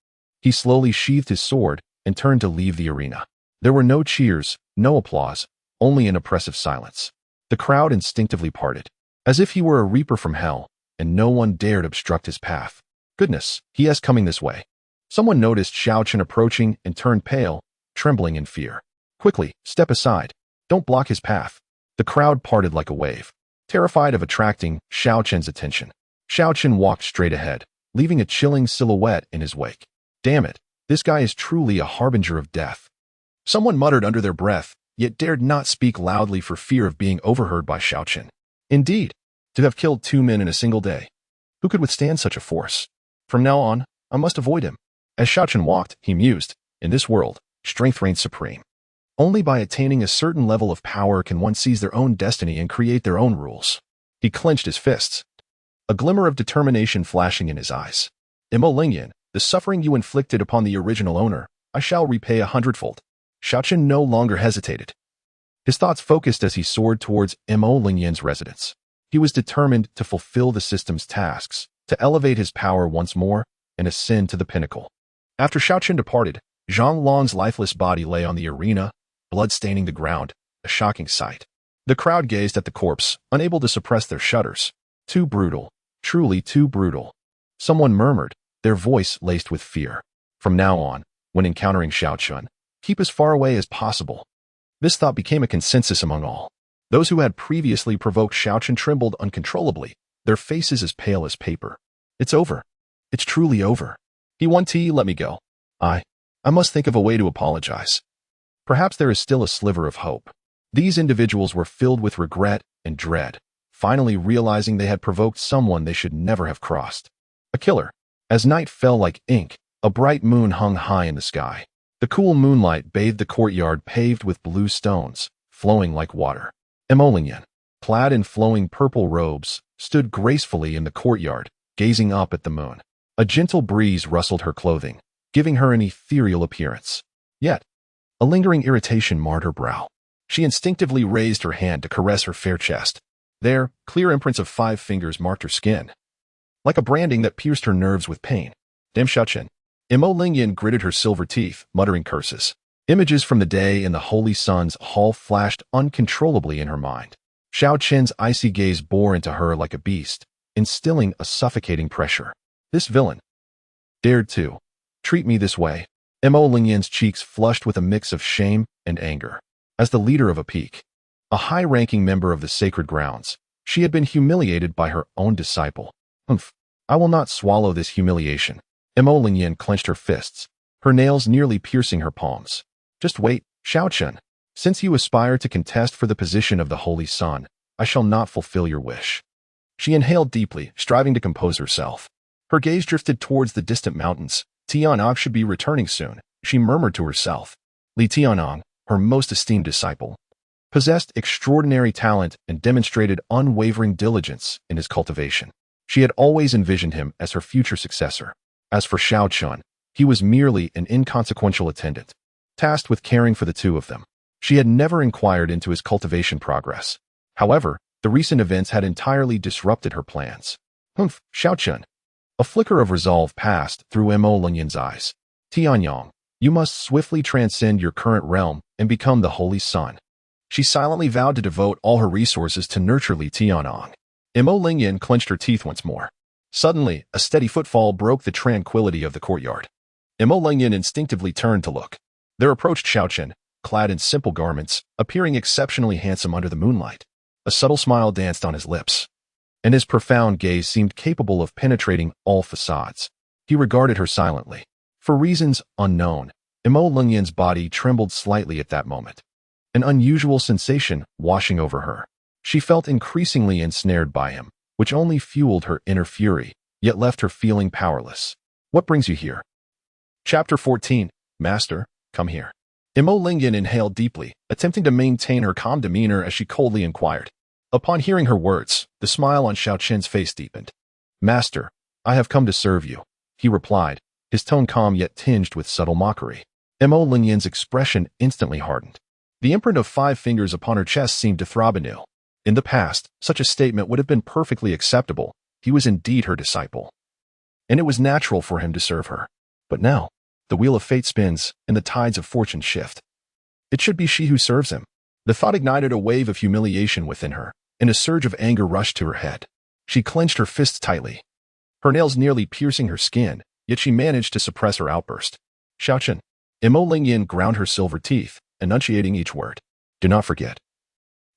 He slowly sheathed his sword and turned to leave the arena. There were no cheers, no applause, only an oppressive silence. The crowd instinctively parted, as if he were a reaper from hell, and no one dared obstruct his path. Goodness, he is coming this way. Someone noticed Xiao Chen approaching and turned pale, trembling in fear. Quickly, step aside. Don't block his path. The crowd parted like a wave, terrified of attracting Xiao Chen's attention. Xiao Chen walked straight ahead, leaving a chilling silhouette in his wake. Damn it, this guy is truly a harbinger of death. Someone muttered under their breath, yet dared not speak loudly for fear of being overheard by Xiao Chen. Indeed, to have killed 2 men in a single day. Who could withstand such a force? From now on, I must avoid him. As Xiao Chen walked, he mused, in this world, strength reigns supreme. Only by attaining a certain level of power can one seize their own destiny and create their own rules. He clenched his fists, a glimmer of determination flashing in his eyes. Imo Lingyan, the suffering you inflicted upon the original owner, I shall repay 100-fold. Xiao Chen no longer hesitated. His thoughts focused as he soared towards Imo Lingyan's residence. He was determined to fulfill the system's tasks, to elevate his power once more, and ascend to the pinnacle. After Xiao Chen departed, Zhang Long's lifeless body lay on the arena, blood staining the ground, a shocking sight. The crowd gazed at the corpse, unable to suppress their shudders. Too brutal, truly too brutal. Someone murmured, their voice laced with fear. From now on, when encountering Xiao Chen, keep as far away as possible. This thought became a consensus among all. Those who had previously provoked Xiao Chen trembled uncontrollably, their faces as pale as paper. It's over. It's truly over. He want tea, let me go. I must think of a way to apologize. Perhaps there is still a sliver of hope. These individuals were filled with regret and dread, finally realizing they had provoked someone they should never have crossed. A killer. As night fell like ink, a bright moon hung high in the sky. The cool moonlight bathed the courtyard paved with blue stones, flowing like water. Imo Lingyan, clad in flowing purple robes, stood gracefully in the courtyard, gazing up at the moon. A gentle breeze rustled her clothing, giving her an ethereal appearance. Yet, a lingering irritation marred her brow. She instinctively raised her hand to caress her fair chest. There, clear imprints of 5 fingers marked her skin, like a branding that pierced her nerves with pain. Damn Xiao Chen. Imo Lingyan gritted her silver teeth, muttering curses. Images from the day in the Holy Sun's hall flashed uncontrollably in her mind. Xiao Chen's icy gaze bore into her like a beast, instilling a suffocating pressure. This villain dared to treat me this way. Imo Lingyan's cheeks flushed with a mix of shame and anger. As the leader of a peak, a high-ranking member of the sacred grounds, she had been humiliated by her own disciple. Humph, I will not swallow this humiliation. Imo Lingyan clenched her fists, her nails nearly piercing her palms. Just wait, Xiao Chen. Since you aspire to contest for the position of the Holy Sun, I shall not fulfill your wish. She inhaled deeply, striving to compose herself. Her gaze drifted towards the distant mountains. Tian'ang should be returning soon, she murmured to herself. Li Tian'ang, her most esteemed disciple, possessed extraordinary talent and demonstrated unwavering diligence in his cultivation. She had always envisioned him as her future successor. As for Xiao Chen, he was merely an inconsequential attendant, tasked with caring for the two of them. She had never inquired into his cultivation progress. However, the recent events had entirely disrupted her plans. Humph, Xiao Chen. A flicker of resolve passed through Imo Lingyan's eyes. Tianyang, you must swiftly transcend your current realm and become the Holy Sun. She silently vowed to devote all her resources to nurture Li Tian'ang. Imo Lingyan clenched her teeth once more. Suddenly, a steady footfall broke the tranquility of the courtyard. Imo Lingyan instinctively turned to look. There approached Xiao Chen, clad in simple garments, appearing exceptionally handsome under the moonlight. A subtle smile danced on his lips, and his profound gaze seemed capable of penetrating all facades. He regarded her silently. For reasons unknown, Imo Lingyan's body trembled slightly at that moment, an unusual sensation washing over her. She felt increasingly ensnared by him, which only fueled her inner fury, yet left her feeling powerless. What brings you here? Chapter 14. Master, come here. Imo Lingyan inhaled deeply, attempting to maintain her calm demeanor as she coldly inquired. Upon hearing her words, the smile on Xiao Chen's face deepened. Master, I have come to serve you, he replied, his tone calm yet tinged with subtle mockery. Mo Lingyan's expression instantly hardened. The imprint of 5 fingers upon her chest seemed to throb anew. In the past, such a statement would have been perfectly acceptable. He was indeed her disciple, and it was natural for him to serve her. But now, the wheel of fate spins, and the tides of fortune shift. It should be she who serves him. The thought ignited a wave of humiliation within her, and a surge of anger rushed to her head. She clenched her fists tightly, her nails nearly piercing her skin, yet she managed to suppress her outburst. Xiao Chen. Mo Lingyan ground her silver teeth, enunciating each word. Do not forget.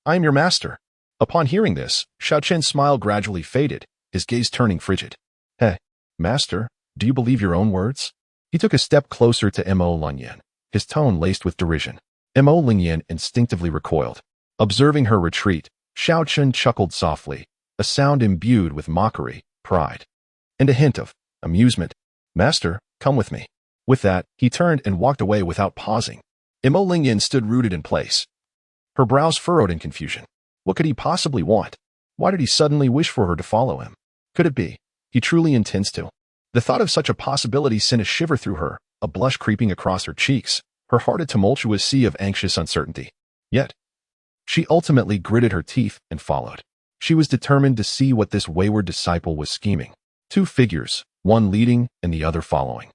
I am your master. Upon hearing this, Xiao Chen's smile gradually faded, his gaze turning frigid. Hey, master, do you believe your own words? He took a step closer to Mo Lingyan, his tone laced with derision. Mo Lingyan instinctively recoiled. Observing her retreat, Xiao Chen chuckled softly, a sound imbued with mockery, pride, and a hint of amusement. Master, come with me. With that, he turned and walked away without pausing. Mo Lingyan stood rooted in place, her brows furrowed in confusion. What could he possibly want? Why did he suddenly wish for her to follow him? Could it be he truly intends to? The thought of such a possibility sent a shiver through her, a blush creeping across her cheeks, her heart a tumultuous sea of anxious uncertainty. Yet, she ultimately gritted her teeth and followed. She was determined to see what this wayward disciple was scheming. 2 figures, one leading and the other following,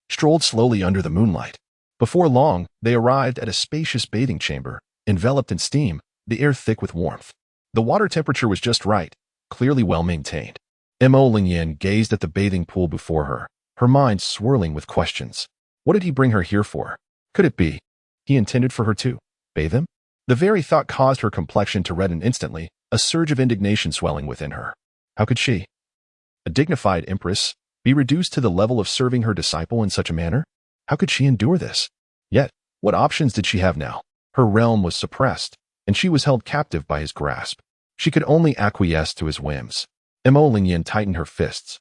strolled slowly under the moonlight. Before long, they arrived at a spacious bathing chamber, enveloped in steam, the air thick with warmth. The water temperature was just right, clearly well maintained. Mo Lingyan gazed at the bathing pool before her, her mind swirling with questions. What did he bring her here for? Could it be he intended for her to bathe him? The very thought caused her complexion to redden instantly, a surge of indignation swelling within her. How could she, a dignified empress, be reduced to the level of serving her disciple in such a manner? How could she endure this? Yet, what options did she have now? Her realm was suppressed, and she was held captive by his grasp. She could only acquiesce to his whims. Mo Lingyan tightened her fists,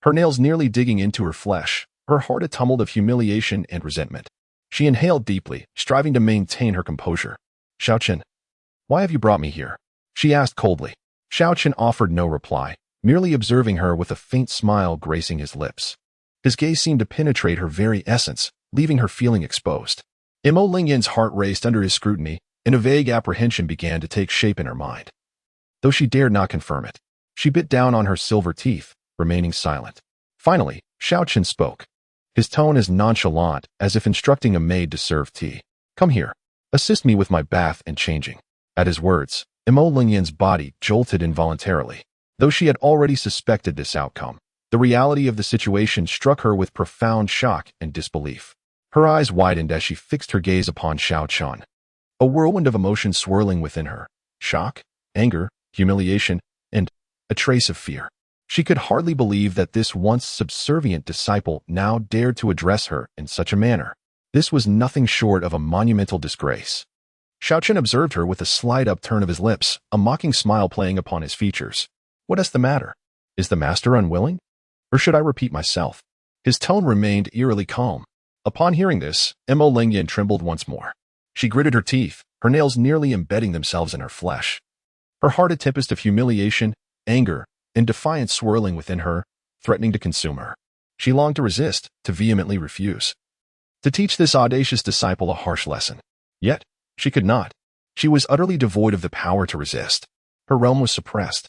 her nails nearly digging into her flesh, her heart a tumult of humiliation and resentment. She inhaled deeply, striving to maintain her composure. Xiao Chen, why have you brought me here? She asked coldly. Xiao Chen offered no reply, merely observing her with a faint smile gracing his lips. His gaze seemed to penetrate her very essence, leaving her feeling exposed. Mo Lingyan's heart raced under his scrutiny, and a vague apprehension began to take shape in her mind. Though she dared not confirm it, she bit down on her silver teeth, remaining silent. Finally, Xiao Chen spoke, his tone as nonchalant as if instructing a maid to serve tea. Come here. Assist me with my bath and changing. At his words, Mo Lingyan's body jolted involuntarily. Though she had already suspected this outcome, the reality of the situation struck her with profound shock and disbelief. Her eyes widened as she fixed her gaze upon Xiao Chen, a whirlwind of emotion swirling within her. Shock, anger, humiliation, and a trace of fear. She could hardly believe that this once subservient disciple now dared to address her in such a manner. This was nothing short of a monumental disgrace. Xiao Chen observed her with a slight upturn of his lips, a mocking smile playing upon his features. What is the matter? Is the master unwilling? Or should I repeat myself? His tone remained eerily calm. Upon hearing this, Mo Lingyan trembled once more. She gritted her teeth, her nails nearly embedding themselves in her flesh. Her heart a tempest of humiliation, anger, and defiance swirling within her, threatening to consume her. She longed to resist, to vehemently refuse, to teach this audacious disciple a harsh lesson. Yet, she could not. She was utterly devoid of the power to resist. Her realm was suppressed,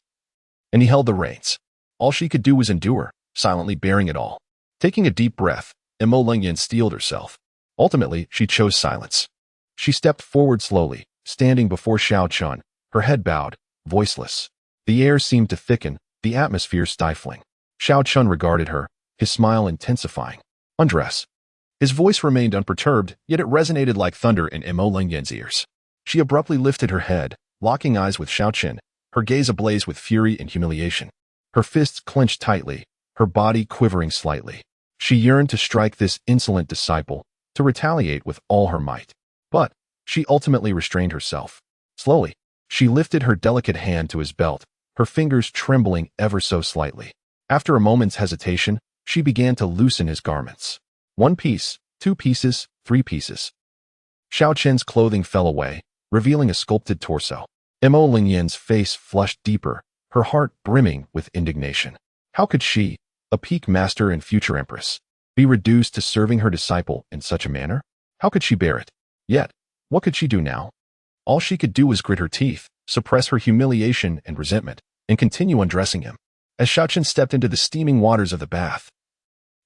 and he held the reins. All she could do was endure, silently bearing it all. Taking a deep breath, Mo Lingyan steeled herself. Ultimately, she chose silence. She stepped forward slowly, standing before Xiao Chen, her head bowed, voiceless. The air seemed to thicken, the atmosphere stifling. Xiao Chen regarded her, his smile intensifying. Undress. His voice remained unperturbed, yet it resonated like thunder in Mo Lingyan's ears. She abruptly lifted her head, locking eyes with Xiao Chen, her gaze ablaze with fury and humiliation. Her fists clenched tightly, her body quivering slightly. She yearned to strike this insolent disciple, to retaliate with all her might. But she ultimately restrained herself. Slowly, she lifted her delicate hand to his belt, her fingers trembling ever so slightly. After a moment's hesitation, she began to loosen his garments. 1 piece, 2 pieces, 3 pieces. Xiao Chen's clothing fell away, revealing a sculpted torso. Mo Lingyan's face flushed deeper, her heart brimming with indignation. How could she, a peak master and future empress, be reduced to serving her disciple in such a manner? How could she bear it? Yet, what could she do now? All she could do was grit her teeth, suppress her humiliation and resentment, and continue undressing him. As Xiao Chen stepped into the steaming waters of the bath,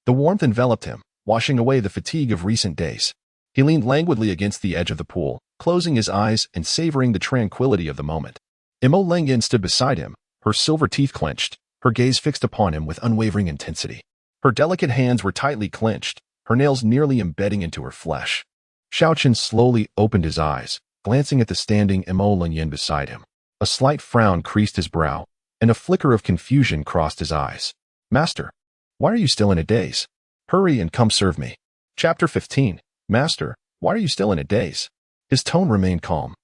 the warmth enveloped him, washing away the fatigue of recent days. He leaned languidly against the edge of the pool, closing his eyes and savoring the tranquility of the moment. Mo Lingyan stood beside him, her silver teeth clenched, her gaze fixed upon him with unwavering intensity. Her delicate hands were tightly clenched, her nails nearly embedding into her flesh. Xiao Chen slowly opened his eyes, glancing at the standing Mo Lingyan beside him. A slight frown creased his brow, and a flicker of confusion crossed his eyes. Master, why are you still in a daze? Hurry and come serve me. Chapter 15. Master, why are you still in a daze? His tone remained calm.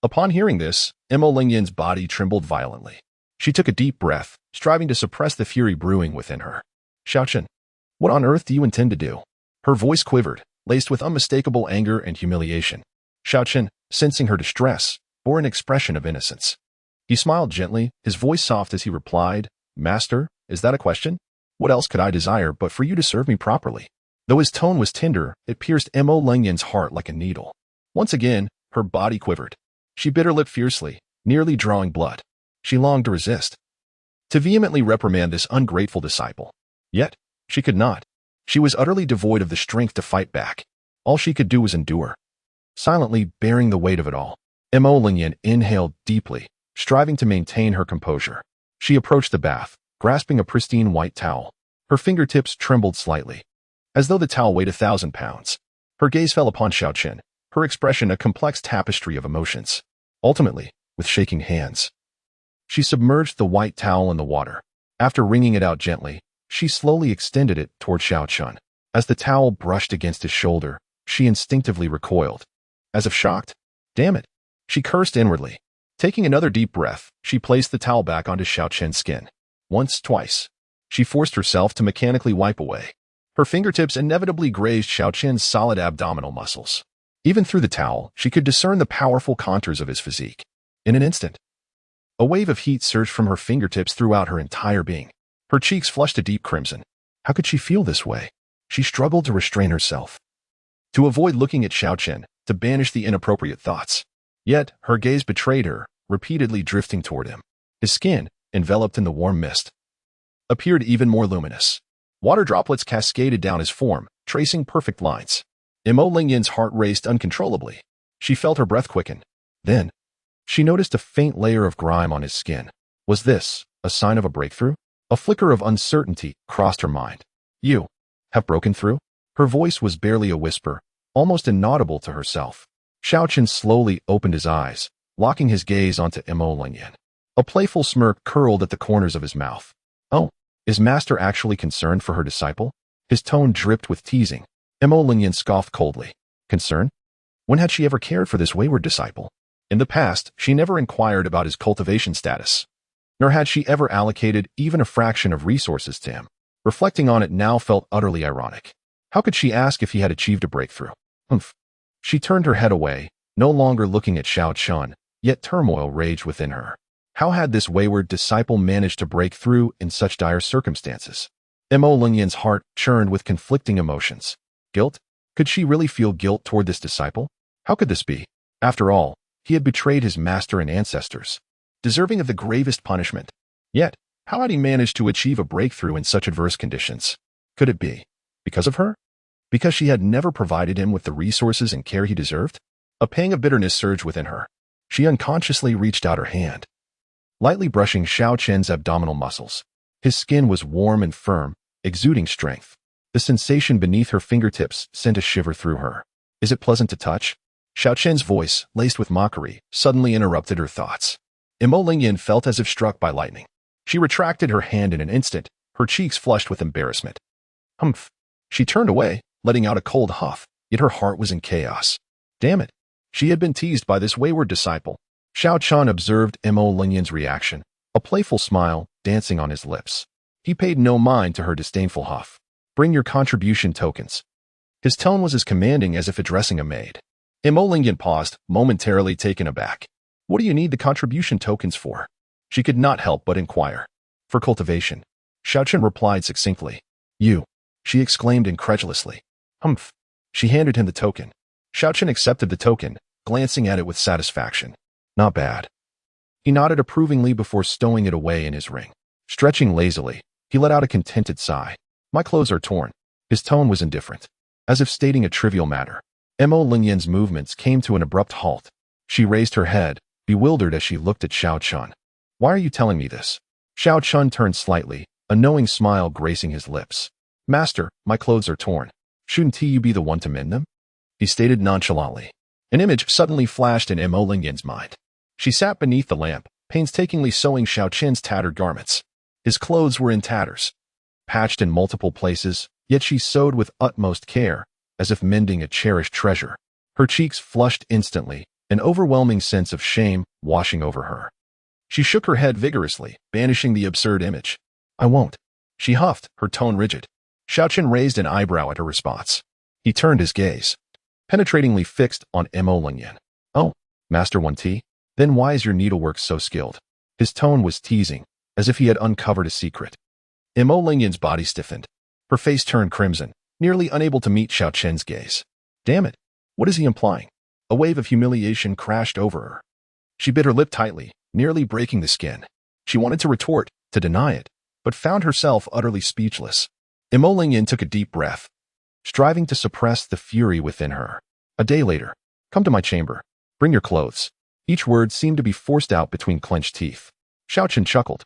Upon hearing this, Mo Lingyan's body trembled violently. She took a deep breath, striving to suppress the fury brewing within her. Xiao Chen, what on earth do you intend to do? Her voice quivered, laced with unmistakable anger and humiliation. Xiao Chen, sensing her distress, bore an expression of innocence. He smiled gently, his voice soft as he replied, Master, is that a question? What else could I desire but for you to serve me properly? Though his tone was tender, it pierced Mo Lingyan's heart like a needle. Once again, her body quivered. She bit her lip fiercely, nearly drawing blood. She longed to resist, to vehemently reprimand this ungrateful disciple. Yet, she could not. She was utterly devoid of the strength to fight back. All she could do was endure, silently bearing the weight of it all. Mo Lingyan inhaled deeply, striving to maintain her composure. She approached the bath, grasping a pristine white towel. Her fingertips trembled slightly, as though the towel weighed 1,000 pounds. Her gaze fell upon Xiao Chen, her expression a complex tapestry of emotions. Ultimately, with shaking hands, she submerged the white towel in the water. After wringing it out gently, she slowly extended it toward Xiao Chen. As the towel brushed against his shoulder, she instinctively recoiled, as if shocked. Damn it! She cursed inwardly. Taking another deep breath, she placed the towel back onto Xiao Chen's skin. Once, twice. She forced herself to mechanically wipe away. Her fingertips inevitably grazed Xiao Chen's solid abdominal muscles. Even through the towel, she could discern the powerful contours of his physique. In an instant, a wave of heat surged from her fingertips throughout her entire being. Her cheeks flushed a deep crimson. How could she feel this way? She struggled to restrain herself, to avoid looking at Xiao Chen, to banish the inappropriate thoughts. Yet, her gaze betrayed her, repeatedly drifting toward him. His skin, enveloped in the warm mist, appeared even more luminous. Water droplets cascaded down his form, tracing perfect lines. Mo Lingyan's heart raced uncontrollably. She felt her breath quicken. Then, she noticed a faint layer of grime on his skin. Was this a sign of a breakthrough? A flicker of uncertainty crossed her mind. You have broken through? Her voice was barely a whisper, almost inaudible to herself. Xiao Chen slowly opened his eyes, locking his gaze onto Mo Lingyan. A playful smirk curled at the corners of his mouth. Oh, is Master actually concerned for her disciple? His tone dripped with teasing. Mo Lingyan scoffed coldly. Concern? When had she ever cared for this wayward disciple? In the past, she never inquired about his cultivation status, nor had she ever allocated even a fraction of resources to him. Reflecting on it now felt utterly ironic. How could she ask if he had achieved a breakthrough? Humph. She turned her head away, no longer looking at Xiao Chen, yet turmoil raged within her. How had this wayward disciple managed to break through in such dire circumstances? Mo Lingyan's heart churned with conflicting emotions. Guilt? Could she really feel guilt toward this disciple? How could this be? After all, he had betrayed his master and ancestors, deserving of the gravest punishment. Yet, how had he managed to achieve a breakthrough in such adverse conditions? Could it be because of her? Because she had never provided him with the resources and care he deserved? A pang of bitterness surged within her. She unconsciously reached out her hand, lightly brushing Xiao Chen's abdominal muscles. His skin was warm and firm, exuding strength. The sensation beneath her fingertips sent a shiver through her. Is it pleasant to touch? Xiao Chen's voice, laced with mockery, suddenly interrupted her thoughts. Mo Lingyan felt as if struck by lightning. She retracted her hand in an instant, her cheeks flushed with embarrassment. Humph. She turned away, letting out a cold huff, yet her heart was in chaos. Damn it. She had been teased by this wayward disciple. Xiao Chen observed Mo Lingyan's reaction, a playful smile dancing on his lips. He paid no mind to her disdainful huff. Bring your contribution tokens. His tone was as commanding as if addressing a maid. Mo Lingyan paused, momentarily taken aback. What do you need the contribution tokens for? She could not help but inquire. For cultivation. Xiao Chen replied succinctly. You, she exclaimed incredulously. Humph. She handed him the token. Xiao Chen accepted the token, glancing at it with satisfaction. Not bad. He nodded approvingly before stowing it away in his ring. Stretching lazily, he let out a contented sigh. My clothes are torn. His tone was indifferent, as if stating a trivial matter. Mo Lingyan's movements came to an abrupt halt. She raised her head, bewildered as she looked at Xiao Chen. Why are you telling me this? Xiao Chen turned slightly, a knowing smile gracing his lips. Master, my clothes are torn. Shouldn't you be the one to mend them? He stated nonchalantly. An image suddenly flashed in Mo Lingyan's mind. She sat beneath the lamp, painstakingly sewing Xiao Chen's tattered garments. His clothes were in tatters, patched in multiple places, yet she sewed with utmost care, as if mending a cherished treasure. Her cheeks flushed instantly, an overwhelming sense of shame washing over her. She shook her head vigorously, banishing the absurd image. I won't. She huffed, her tone rigid. Xiao Chen raised an eyebrow at her response. He turned his gaze, penetratingly fixed on Mo Lingyan. Oh, Master 1T? Then why is your needlework so skilled? His tone was teasing, as if he had uncovered a secret. Mo Lingyan's body stiffened. Her face turned crimson, nearly unable to meet Xiao Chen's gaze. Damn it. What is he implying? A wave of humiliation crashed over her. She bit her lip tightly, nearly breaking the skin. She wanted to retort, to deny it, but found herself utterly speechless. Mo Lingyan took a deep breath, striving to suppress the fury within her. A day later, come to my chamber. Bring your clothes. Each word seemed to be forced out between clenched teeth. Xiao Chen chuckled.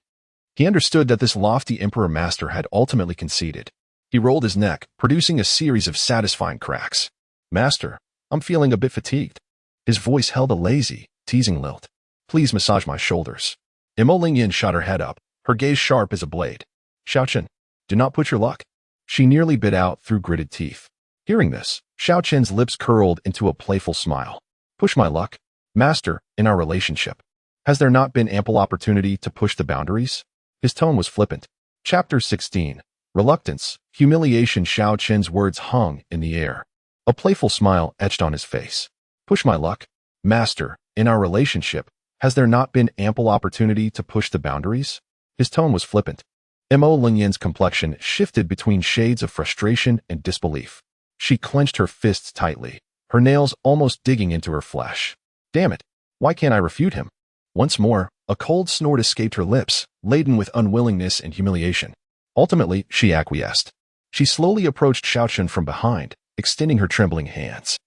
He understood that this lofty emperor master had ultimately conceded. He rolled his neck, producing a series of satisfying cracks. Master, I'm feeling a bit fatigued. His voice held a lazy, teasing lilt. Please massage my shoulders. Mo Lingyan shot her head up, her gaze sharp as a blade. Xiao Chen, do not put your luck. She nearly bit out through gritted teeth. Hearing this, Xiao Chen's lips curled into a playful smile. Push my luck? Master, in our relationship, has there not been ample opportunity to push the boundaries? His tone was flippant. Chapter 16. Reluctance, humiliation. Xiao Chen's words hung in the air. A playful smile etched on his face. Push my luck? Master, in our relationship, has there not been ample opportunity to push the boundaries? His tone was flippant. Mo Lingyan's complexion shifted between shades of frustration and disbelief. She clenched her fists tightly, her nails almost digging into her flesh. Damn it, why can't I refute him? Once more, a cold snort escaped her lips, laden with unwillingness and humiliation. Ultimately, she acquiesced. She slowly approached Xiao Chen from behind, extending her trembling hands.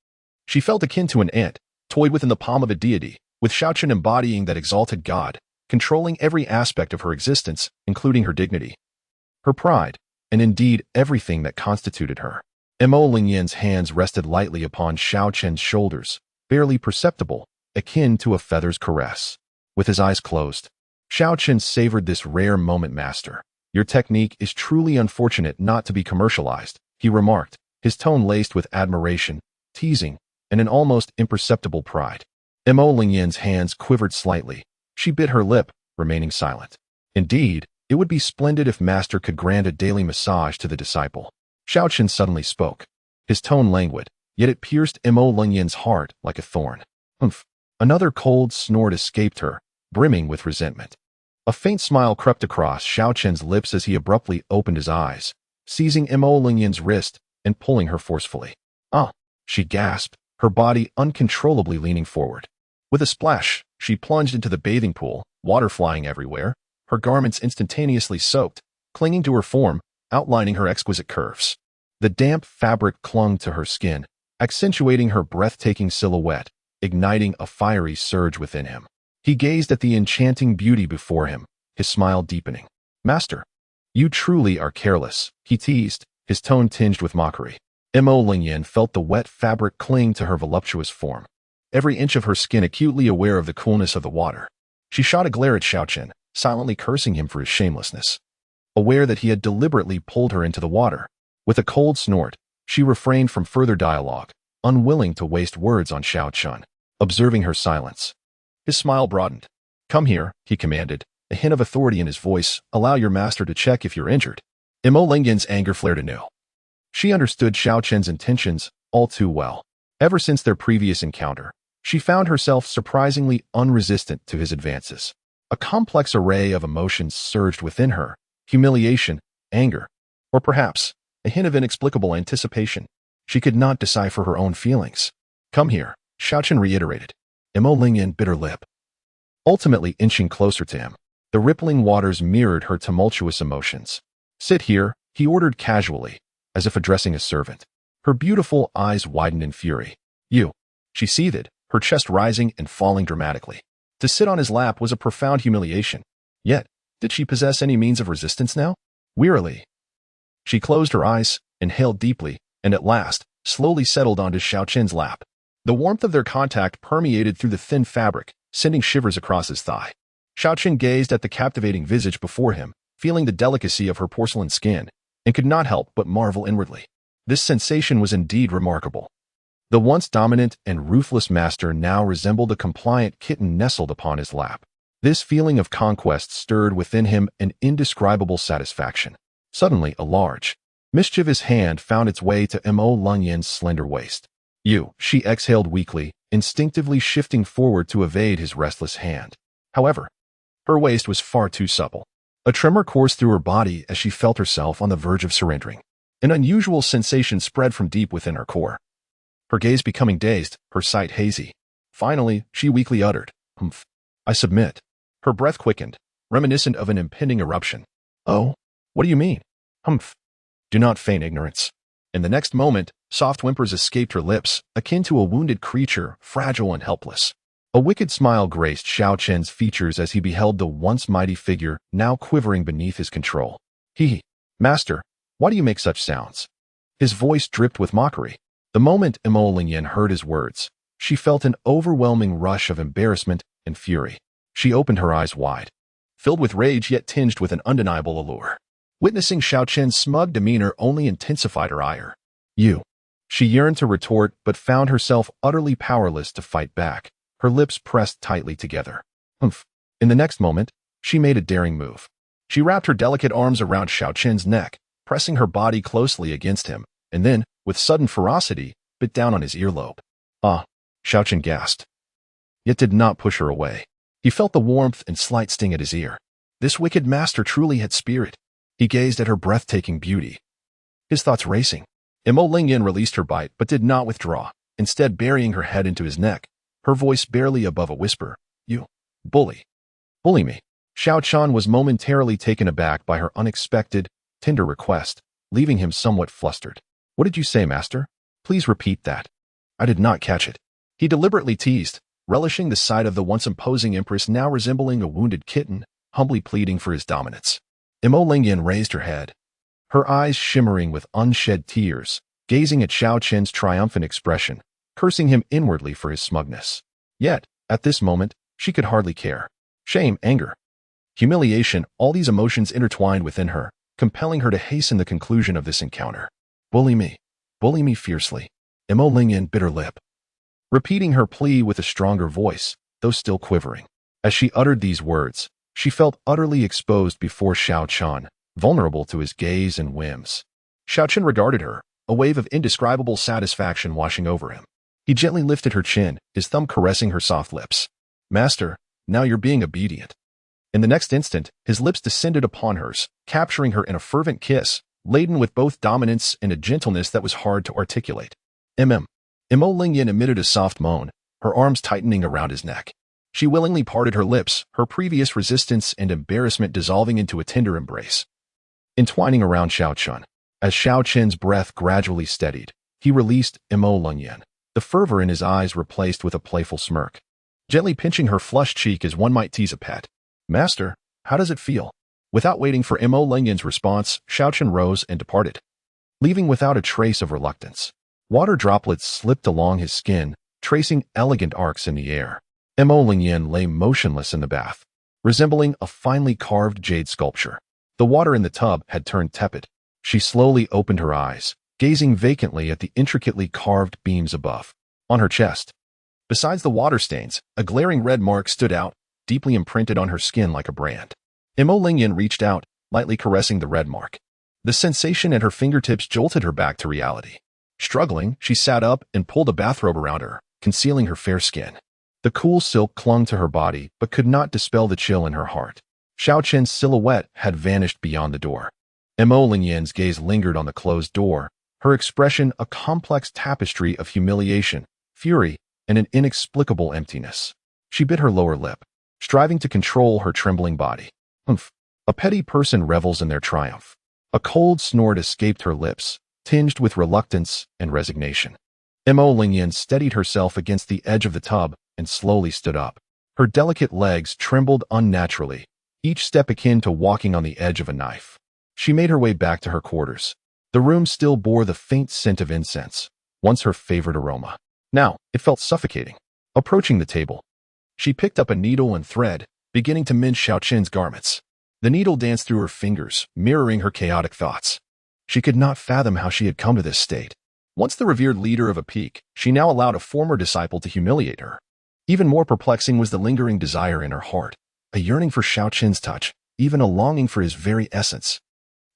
She felt akin to an ant, toyed within the palm of a deity, with Xiao Chen embodying that exalted god, controlling every aspect of her existence, including her dignity, her pride, and indeed everything that constituted her. Mo Lingyan's hands rested lightly upon Xiao Chen's shoulders, barely perceptible, akin to a feather's caress. With his eyes closed, Xiao Chen savored this rare moment. Master, your technique is truly unfortunate not to be commercialized, he remarked, his tone laced with admiration, teasing, and an almost imperceptible pride. Mo Lingyan's hands quivered slightly. She bit her lip, remaining silent. Indeed, it would be splendid if Master could grant a daily massage to the disciple. Xiao Chen suddenly spoke. His tone languid, yet it pierced Mo Lingyan's heart like a thorn. Humph. Another cold snort escaped her, brimming with resentment. A faint smile crept across Xiao Chen's lips as he abruptly opened his eyes, seizing Mo Lingyan's wrist and pulling her forcefully. Ah, she gasped, her body uncontrollably leaning forward. With a splash, she plunged into the bathing pool, water flying everywhere, her garments instantaneously soaked, clinging to her form, outlining her exquisite curves. The damp fabric clung to her skin, accentuating her breathtaking silhouette, igniting a fiery surge within him. He gazed at the enchanting beauty before him, his smile deepening. Master, you truly are careless, he teased, his tone tinged with mockery. Mo Lingyan felt the wet fabric cling to her voluptuous form, every inch of her skin acutely aware of the coolness of the water. She shot a glare at Xiao Chen, silently cursing him for his shamelessness, aware that he had deliberately pulled her into the water. With a cold snort, she refrained from further dialogue, unwilling to waste words on Xiao Chen, observing her silence. His smile broadened. Come here, he commanded, a hint of authority in his voice. Allow your master to check if you're injured. Mo Lingyan's anger flared anew. She understood Xiao Chen's intentions all too well. Ever since their previous encounter, she found herself surprisingly unresistant to his advances. A complex array of emotions surged within her: humiliation, anger, or perhaps a hint of inexplicable anticipation. She could not decipher her own feelings. Come here, Xiao Chen reiterated. Mo Lingyan bit her lip, ultimately inching closer to him. The rippling waters mirrored her tumultuous emotions. Sit here, he ordered casually, as if addressing a servant. Her beautiful eyes widened in fury. You. She seethed, her chest rising and falling dramatically. To sit on his lap was a profound humiliation. Yet, did she possess any means of resistance now? Wearily, she closed her eyes, inhaled deeply, and at last, slowly settled onto Xiao Chen's lap. The warmth of their contact permeated through the thin fabric, sending shivers across his thigh. Xiao Chen gazed at the captivating visage before him, feeling the delicacy of her porcelain skin, and could not help but marvel inwardly. This sensation was indeed remarkable. The once dominant and ruthless master now resembled a compliant kitten nestled upon his lap. This feeling of conquest stirred within him an indescribable satisfaction. Suddenly, a large, mischievous hand found its way to Mo Lingyan's slender waist. She exhaled weakly, instinctively shifting forward to evade his restless hand. However, her waist was far too supple. A tremor coursed through her body as she felt herself on the verge of surrendering. An unusual sensation spread from deep within her core. Her gaze becoming dazed, her sight hazy. Finally, she weakly uttered, "Humph. I submit." Her breath quickened, reminiscent of an impending eruption. "Oh? What do you mean?" "Humph. Do not feign ignorance." In the next moment, soft whimpers escaped her lips, akin to a wounded creature, fragile and helpless. A wicked smile graced Xiao Chen's features as he beheld the once mighty figure now quivering beneath his control. Master, why do you make such sounds?" His voice dripped with mockery. The moment Mo Lingyan heard his words, she felt an overwhelming rush of embarrassment and fury. She opened her eyes wide, filled with rage yet tinged with an undeniable allure. Witnessing Xiao Chen's smug demeanor only intensified her ire. She yearned to retort but found herself utterly powerless to fight back, her lips pressed tightly together. "Humph." In the next moment, she made a daring move. She wrapped her delicate arms around Xiao Chen's neck, pressing her body closely against him, and then, with sudden ferocity, bit down on his earlobe. "Ah," Xiao Chen gasped, yet did not push her away. He felt the warmth and slight sting at his ear. This wicked master truly had spirit. He gazed at her breathtaking beauty, his thoughts racing. Mo Lingyan released her bite but did not withdraw, instead burying her head into his neck, her voice barely above a whisper. "You bully me." Xiao Chen was momentarily taken aback by her unexpected, tender request, leaving him somewhat flustered. "What did you say, master? Please repeat that. I did not catch it." He deliberately teased, relishing the sight of the once imposing empress now resembling a wounded kitten, humbly pleading for his dominance. Mo Lingyan raised her head, her eyes shimmering with unshed tears, gazing at Xiao Chen's triumphant expression, cursing him inwardly for his smugness. Yet, at this moment, she could hardly care. Shame, anger, humiliation, all these emotions intertwined within her, compelling her to hasten the conclusion of this encounter. Bully me fiercely." Mo Lingyan bit her lip, repeating her plea with a stronger voice, though still quivering. As she uttered these words, she felt utterly exposed before Xiao Chen, vulnerable to his gaze and whims. Xiao Chen regarded her, a wave of indescribable satisfaction washing over him. He gently lifted her chin, his thumb caressing her soft lips. "Master, now you're being obedient." In the next instant, his lips descended upon hers, capturing her in a fervent kiss, laden with both dominance and a gentleness that was hard to articulate. Mo Lingyan emitted a soft moan, her arms tightening around his neck. She willingly parted her lips, her previous resistance and embarrassment dissolving into a tender embrace. Entwining around Xiao Chen, as Xiao Chen's breath gradually steadied, he released Mo Lingyan, the fervor in his eyes replaced with a playful smirk, gently pinching her flushed cheek as one might tease a pet. "Master, how does it feel?" Without waiting for Mo Lingyan's response, Xiao Chen rose and departed, leaving without a trace of reluctance. Water droplets slipped along his skin, tracing elegant arcs in the air. Mo Lingyan lay motionless in the bath, resembling a finely carved jade sculpture. The water in the tub had turned tepid. She slowly opened her eyes, gazing vacantly at the intricately carved beams above. On her chest, besides the water stains, a glaring red mark stood out, deeply imprinted on her skin like a brand. Mo Lingyan reached out, lightly caressing the red mark. The sensation at her fingertips jolted her back to reality. Struggling, she sat up and pulled a bathrobe around her, concealing her fair skin. The cool silk clung to her body but could not dispel the chill in her heart. Xiao Chen's silhouette had vanished beyond the door. Mo Lingyan's gaze lingered on the closed door, her expression a complex tapestry of humiliation, fury, and an inexplicable emptiness. She bit her lower lip, striving to control her trembling body. Humph. A petty person revels in their triumph. A cold snort escaped her lips, tinged with reluctance and resignation. Mo Lingyan steadied herself against the edge of the tub and slowly stood up. Her delicate legs trembled unnaturally, each step akin to walking on the edge of a knife. She made her way back to her quarters. The room still bore the faint scent of incense, once her favorite aroma. Now, it felt suffocating. Approaching the table, she picked up a needle and thread, beginning to mend Xiao Chen's garments. The needle danced through her fingers, mirroring her chaotic thoughts. She could not fathom how she had come to this state. Once the revered leader of a peak, she now allowed a former disciple to humiliate her. Even more perplexing was the lingering desire in her heart, a yearning for Xiao Chen's touch, even a longing for his very essence.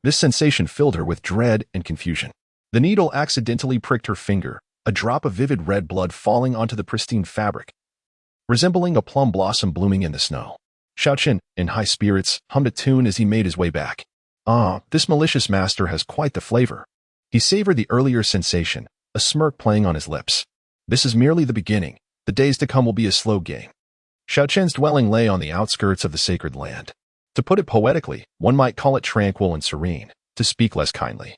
This sensation filled her with dread and confusion. The needle accidentally pricked her finger, a drop of vivid red blood falling onto the pristine fabric, resembling a plum blossom blooming in the snow. Xiao Chen, in high spirits, hummed a tune as he made his way back. Ah, this malicious master has quite the flavor. He savored the earlier sensation, a smirk playing on his lips. This is merely the beginning. The days to come will be a slow game. Xiao Chen's dwelling lay on the outskirts of the sacred land. To put it poetically, one might call it tranquil and serene, to speak less kindly.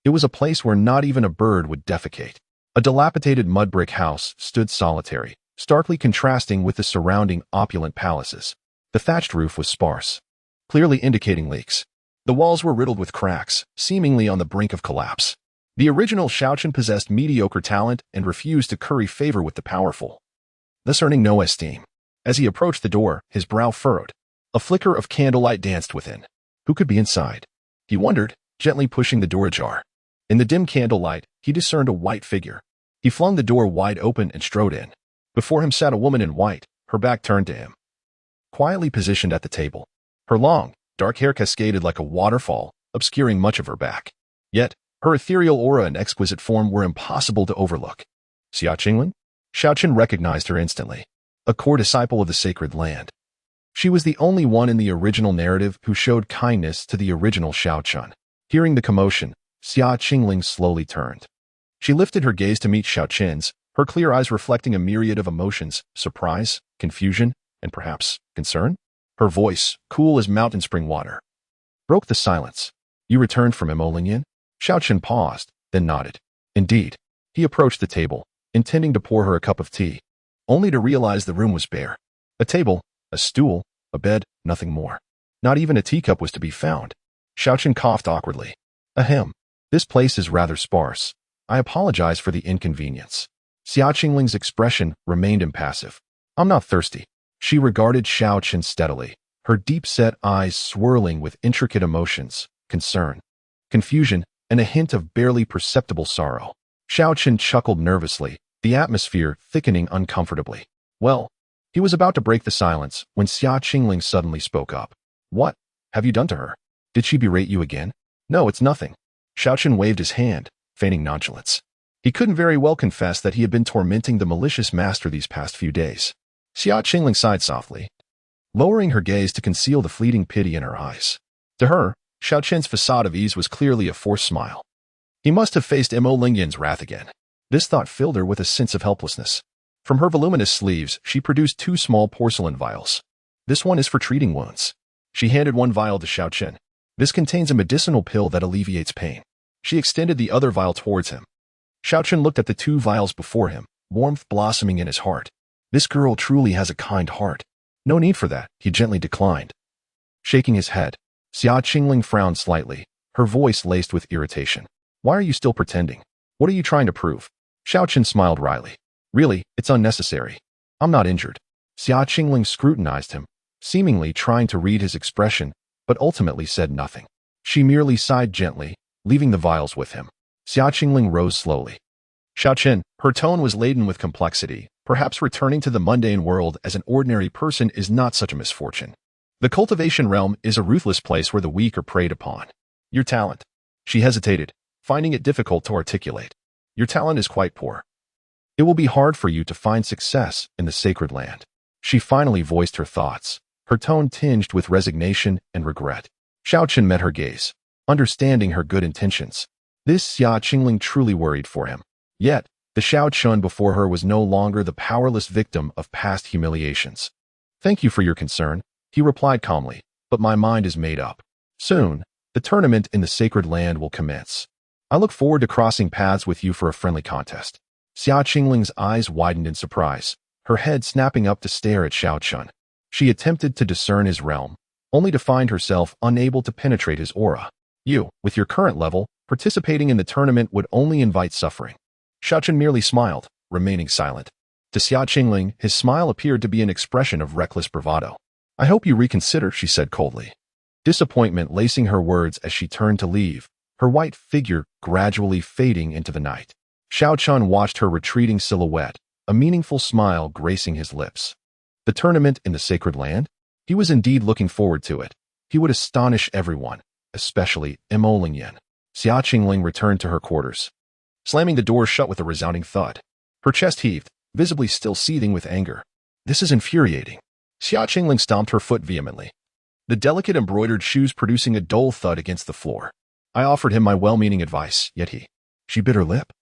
It was a place where not even a bird would defecate. A dilapidated mud brick house stood solitary, starkly contrasting with the surrounding opulent palaces. The thatched roof was sparse, clearly indicating leaks. The walls were riddled with cracks, seemingly on the brink of collapse. The original Xiao Chen possessed mediocre talent and refused to curry favor with the powerful, thus earning no esteem. As he approached the door, his brow furrowed. A flicker of candlelight danced within. Who could be inside? He wondered, gently pushing the door ajar. In the dim candlelight, he discerned a white figure. He flung the door wide open and strode in. Before him sat a woman in white, her back turned to him, quietly positioned at the table. Her long, dark hair cascaded like a waterfall, obscuring much of her back. Yet, her ethereal aura and exquisite form were impossible to overlook. Xia Qingling? Xiao Chen recognized her instantly. A core disciple of the sacred land. She was the only one in the original narrative who showed kindness to the original Xiao Chen. Hearing the commotion, Xia Qingling slowly turned. She lifted her gaze to meet Xiao Chen's, her clear eyes reflecting a myriad of emotions, surprise, confusion, and perhaps concern. Her voice, cool as mountain spring water, broke the silence. You returned from Mo Lingyan? Xiao Chen paused, then nodded. Indeed. He approached the table, intending to pour her a cup of tea, only to realize the room was bare. A table, a stool, a bed, nothing more. Not even a teacup was to be found. Xiao Chen coughed awkwardly. Ahem. This place is rather sparse. I apologize for the inconvenience. Xia Qingling's expression remained impassive. I'm not thirsty. She regarded Xiao Chen steadily, her deep-set eyes swirling with intricate emotions, concern, confusion, and a hint of barely perceptible sorrow. Xiao Chen chuckled nervously, the atmosphere thickening uncomfortably. Well, he was about to break the silence when Xia Qingling suddenly spoke up. What have you done to her? Did she berate you again? No, it's nothing. Xiao Chen waved his hand, feigning nonchalance. He couldn't very well confess that he had been tormenting the malicious master these past few days. Xia Qingling sighed softly, lowering her gaze to conceal the fleeting pity in her eyes. To her, Xiao Chen's facade of ease was clearly a forced smile. He must have faced Mo Lingyan's wrath again. This thought filled her with a sense of helplessness. From her voluminous sleeves, she produced 2 small porcelain vials. This one is for treating wounds. She handed one vial to Xiao Chen. This contains a medicinal pill that alleviates pain. She extended the other vial towards him. Xiao Chen looked at the 2 vials before him, warmth blossoming in his heart. This girl truly has a kind heart. No need for that, he gently declined. Shaking his head, Xia Qingling frowned slightly, her voice laced with irritation. Why are you still pretending? What are you trying to prove? Xiao Chen smiled wryly. Really, it's unnecessary. I'm not injured. Xia Qingling scrutinized him, seemingly trying to read his expression, but ultimately said nothing. She merely sighed gently, leaving the vials with him. Xia Qingling rose slowly. Xiao Chen, her tone was laden with complexity. Perhaps returning to the mundane world as an ordinary person is not such a misfortune. The cultivation realm is a ruthless place where the weak are preyed upon. Your talent. She hesitated, finding it difficult to articulate. Your talent is quite poor. It will be hard for you to find success in the sacred land. She finally voiced her thoughts, her tone tinged with resignation and regret. Xiao Chen met her gaze, understanding her good intentions. This Xia Qingling truly worried for him. Yet, The Xiao Chen before her was no longer the powerless victim of past humiliations. "Thank you for your concern," he replied calmly, "but my mind is made up. Soon, the tournament in the sacred land will commence. I look forward to crossing paths with you for a friendly contest." Xia Qingling's eyes widened in surprise, her head snapping up to stare at Xiao Chen. She attempted to discern his realm, only to find herself unable to penetrate his aura. "You, with your current level, participating in the tournament would only invite suffering." Xiao Chen merely smiled, remaining silent. To Xia Qingling, his smile appeared to be an expression of reckless bravado. "I hope you reconsider," she said coldly. Disappointment lacing her words as she turned to leave, her white figure gradually fading into the night. Xiao Chen watched her retreating silhouette, a meaningful smile gracing his lips. The tournament in the sacred land? He was indeed looking forward to it. He would astonish everyone, especially Mo Lingyan. Xia Qingling returned to her quarters, slamming the door shut with a resounding thud. Her chest heaved, visibly still seething with anger. "This is infuriating." Xia Qingling stomped her foot vehemently, the delicate embroidered shoes producing a dull thud against the floor. "I offered him my well-meaning advice, yet he—" She bit her lip,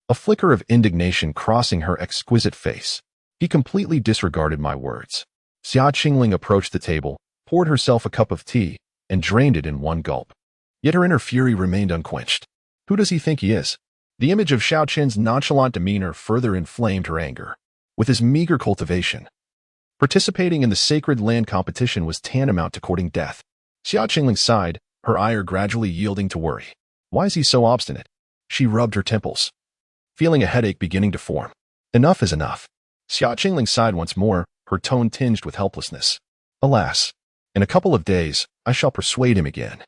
a flicker of indignation crossing her exquisite face. "He completely disregarded my words." Xia Qingling approached the table, poured herself a cup of tea, and drained it in one gulp. Yet her inner fury remained unquenched. Who does he think he is? The image of Xiao Chen's nonchalant demeanor further inflamed her anger. With his meager cultivation, participating in the sacred land competition was tantamount to courting death. Xia Qingling sighed, her ire gradually yielding to worry. Why is he so obstinate? She rubbed her temples, feeling a headache beginning to form. Enough is enough. Xia Qingling sighed once more, her tone tinged with helplessness. Alas, in a couple of days, I shall persuade him again.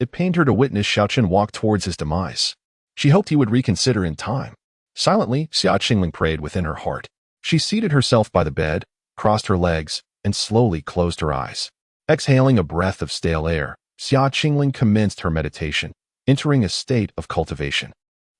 It pained her to witness Xiao Chen walk towards his demise. She hoped he would reconsider in time. Silently, Xia Qingling prayed within her heart. She seated herself by the bed, crossed her legs, and slowly closed her eyes. Exhaling a breath of stale air, Xia Qingling commenced her meditation, entering a state of cultivation.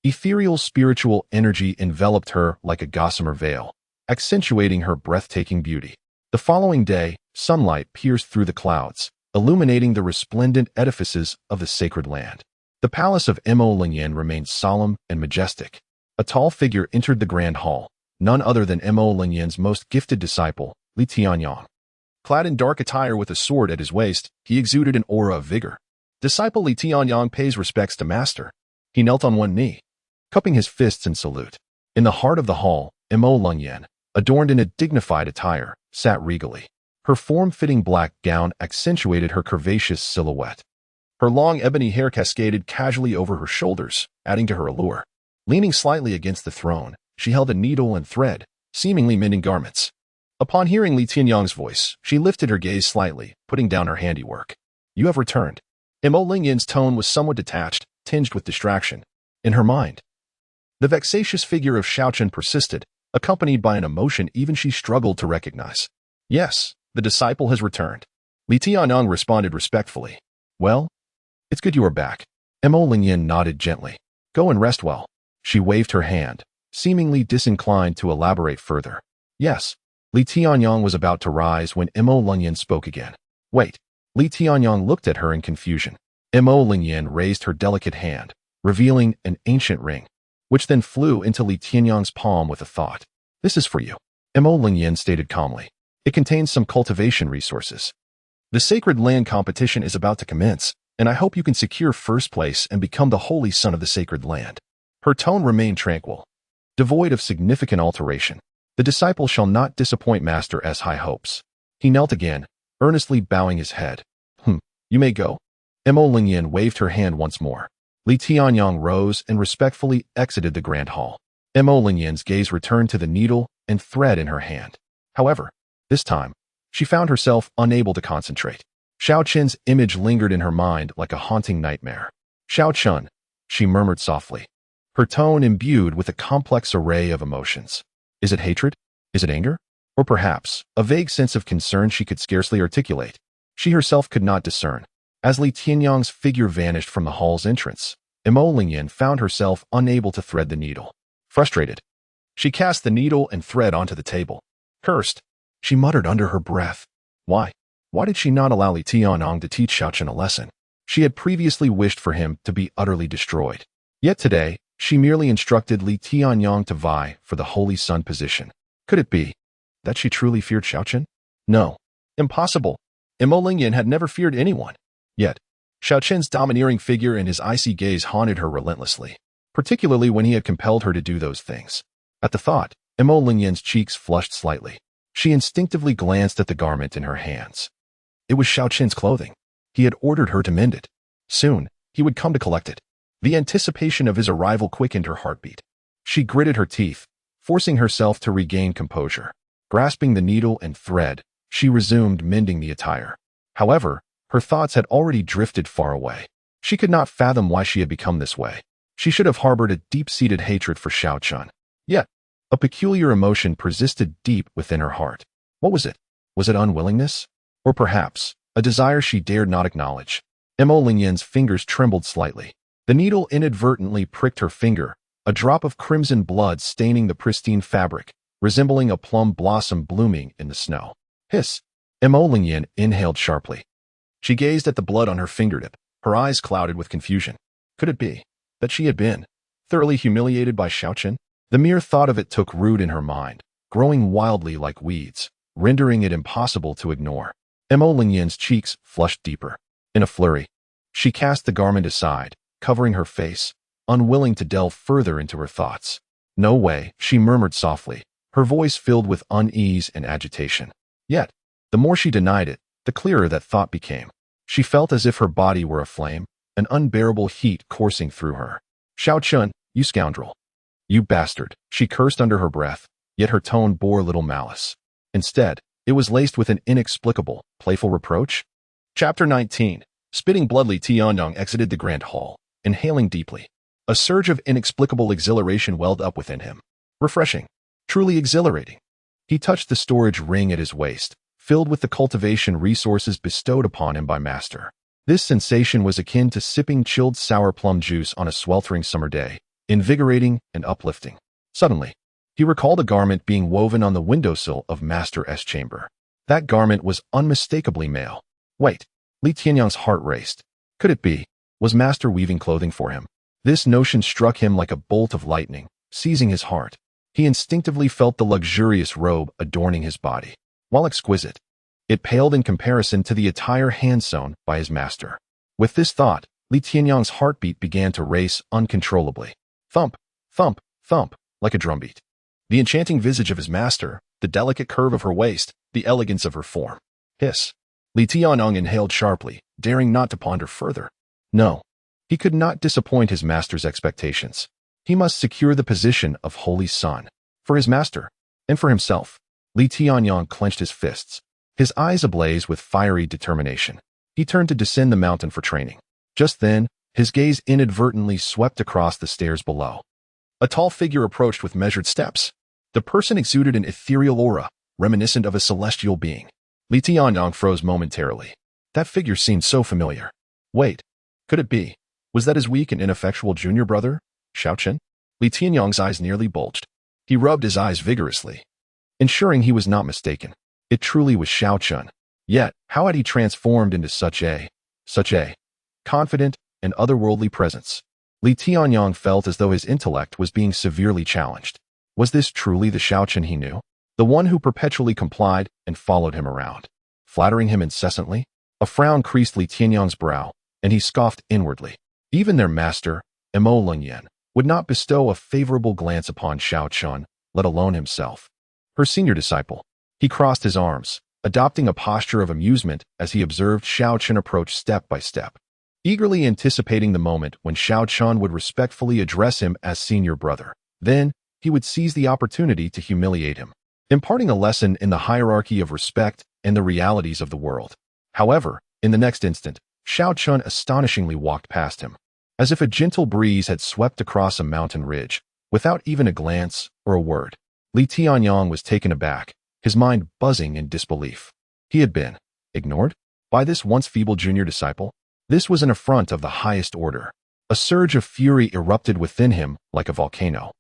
Ethereal spiritual energy enveloped her like a gossamer veil, accentuating her breathtaking beauty. The following day, sunlight pierced through the clouds, illuminating the resplendent edifices of the sacred land. The palace of Mo Lingyan remained solemn and majestic. A tall figure entered the grand hall, none other than Mo Lingyan's most gifted disciple, Li Tianyang. Clad in dark attire with a sword at his waist, he exuded an aura of vigor. Disciple Li Tianyang pays respects to master. He knelt on one knee, cupping his fists in salute. In the heart of the hall, Mo Lingyan, adorned in a dignified attire, sat regally. Her form-fitting black gown accentuated her curvaceous silhouette. Her long ebony hair cascaded casually over her shoulders, adding to her allure. Leaning slightly against the throne, she held a needle and thread, seemingly mending garments. Upon hearing Li Tianyang's voice, she lifted her gaze slightly, putting down her handiwork. "You have returned." Mo Lingyan's tone was somewhat detached, tinged with distraction. In her mind, the vexatious figure of Xiao Chen persisted, accompanied by an emotion even she struggled to recognize. "Yes, the disciple has returned." Li Tianyang responded respectfully. "Well, it's good you are back." Mo Lingyan nodded gently. "Go and rest well." She waved her hand, seemingly disinclined to elaborate further. "Yes." Li Tianyang was about to rise when Mo Lingyan spoke again. "Wait." Li Tianyang looked at her in confusion. Mo Lingyan raised her delicate hand, revealing an ancient ring, which then flew into Li Tianyang's palm with a thought. "This is for you," Mo Lingyan stated calmly. "It contains some cultivation resources. The sacred land competition is about to commence, and I hope you can secure first place and become the holy son of the sacred land." Her tone remained tranquil, devoid of significant alteration. "The disciple shall not disappoint master as high hopes." He knelt again, earnestly bowing his head. You may go." Mo Lingyan waved her hand once more. Li Tianyang rose and respectfully exited the grand hall. Mo Lingyan's gaze returned to the needle and thread in her hand. However, this time, she found herself unable to concentrate. Xiao Chen's image lingered in her mind like a haunting nightmare. "Xiao Chen," she murmured softly, her tone imbued with a complex array of emotions. Is it hatred? Is it anger? Or perhaps, a vague sense of concern she could scarcely articulate? She herself could not discern. As Li Tianyang's figure vanished from the hall's entrance, Mo Lingyan found herself unable to thread the needle. Frustrated, she cast the needle and thread onto the table. Cursed, she muttered under her breath. Why? Why did she not allow Li Tianyang to teach Xiao Chen a lesson? She had previously wished for him to be utterly destroyed. Yet today, She merely instructed Li Tianyang to vie for the Holy Sun position. Could it be that she truly feared Xiao Chen? No. Impossible. Imo Lingyan had never feared anyone. Yet, Xiao Chen's domineering figure and his icy gaze haunted her relentlessly, particularly when he had compelled her to do those things. At the thought, Imo Lingyan's cheeks flushed slightly. She instinctively glanced at the garment in her hands. It was Xiao Chen's clothing. He had ordered her to mend it. Soon, he would come to collect it. The anticipation of his arrival quickened her heartbeat. She gritted her teeth, forcing herself to regain composure. Grasping the needle and thread, she resumed mending the attire. However, her thoughts had already drifted far away. She could not fathom why she had become this way. She should have harbored a deep-seated hatred for Xiao Chen. Yet, a peculiar emotion persisted deep within her heart. What was it? Was it unwillingness? Or perhaps, a desire she dared not acknowledge? Imo Lingyan's fingers trembled slightly. The needle inadvertently pricked her finger, a drop of crimson blood staining the pristine fabric, resembling a plum blossom blooming in the snow. Hiss! Imo Lingyan inhaled sharply. She gazed at the blood on her fingertip, her eyes clouded with confusion. Could it be that she had been thoroughly humiliated by Xiao Chen? The mere thought of it took root in her mind, growing wildly like weeds, rendering it impossible to ignore. Imo Lingyan's cheeks flushed deeper. In a flurry, she cast the garment aside, covering her face, unwilling to delve further into her thoughts. No way, she murmured softly, her voice filled with unease and agitation. Yet, the more she denied it, the clearer that thought became. She felt as if her body were aflame, an unbearable heat coursing through her. Xiao Chen, you scoundrel. You bastard, she cursed under her breath, yet her tone bore little malice. Instead, it was laced with an inexplicable, playful reproach. Chapter 19. Spitting blood, Li Tianyang exited the grand hall, inhaling deeply. A surge of inexplicable exhilaration welled up within him. Refreshing. Truly exhilarating. He touched the storage ring at his waist, filled with the cultivation resources bestowed upon him by Master. This sensation was akin to sipping chilled sour plum juice on a sweltering summer day, invigorating and uplifting. Suddenly, he recalled a garment being woven on the windowsill of Master S' chamber. That garment was unmistakably male. Wait, Li Tianyang's heart raced. Could it be? Was Master weaving clothing for him? This notion struck him like a bolt of lightning, seizing his heart. He instinctively felt the luxurious robe adorning his body. While exquisite, it paled in comparison to the attire hand-sewn by his master. With this thought, Li Tianyang's heartbeat began to race uncontrollably. Thump, thump, thump, like a drumbeat. The enchanting visage of his master, the delicate curve of her waist, the elegance of her form. Hiss. Li Tianyang inhaled sharply, daring not to ponder further. No, he could not disappoint his master's expectations. He must secure the position of Holy Sun. For his master, and for himself. Li Tianyang clenched his fists, his eyes ablaze with fiery determination. He turned to descend the mountain for training. Just then, his gaze inadvertently swept across the stairs below. A tall figure approached with measured steps. The person exuded an ethereal aura, reminiscent of a celestial being. Li Tianyang froze momentarily. That figure seemed so familiar. Wait, could it be? Was that his weak and ineffectual junior brother, Xiao Chen? Li Tianyang's eyes nearly bulged. He rubbed his eyes vigorously, ensuring he was not mistaken. It truly was Xiao Chen. Yet, how had he transformed into such a confident and otherworldly presence? Li Tianyang felt as though his intellect was being severely challenged. Was this truly the Xiao Chen he knew? The one who perpetually complied and followed him around, flattering him incessantly? A frown creased Li Tianyang's brow, and he scoffed inwardly. Even their master, Imo Lingyan, would not bestow a favorable glance upon Xiao Chen, let alone himself. Her senior disciple. He crossed his arms, adopting a posture of amusement as he observed Xiao Chen approach step by step, eagerly anticipating the moment when Xiao Chen would respectfully address him as senior brother. Then, he would seize the opportunity to humiliate him, imparting a lesson in the hierarchy of respect and the realities of the world. However, in the next instant, Xiao Chen astonishingly walked past him, as if a gentle breeze had swept across a mountain ridge, without even a glance or a word. Li Tianyang was taken aback, his mind buzzing in disbelief. He had been ignored by this once feeble junior disciple. This was an affront of the highest order. A surge of fury erupted within him like a volcano,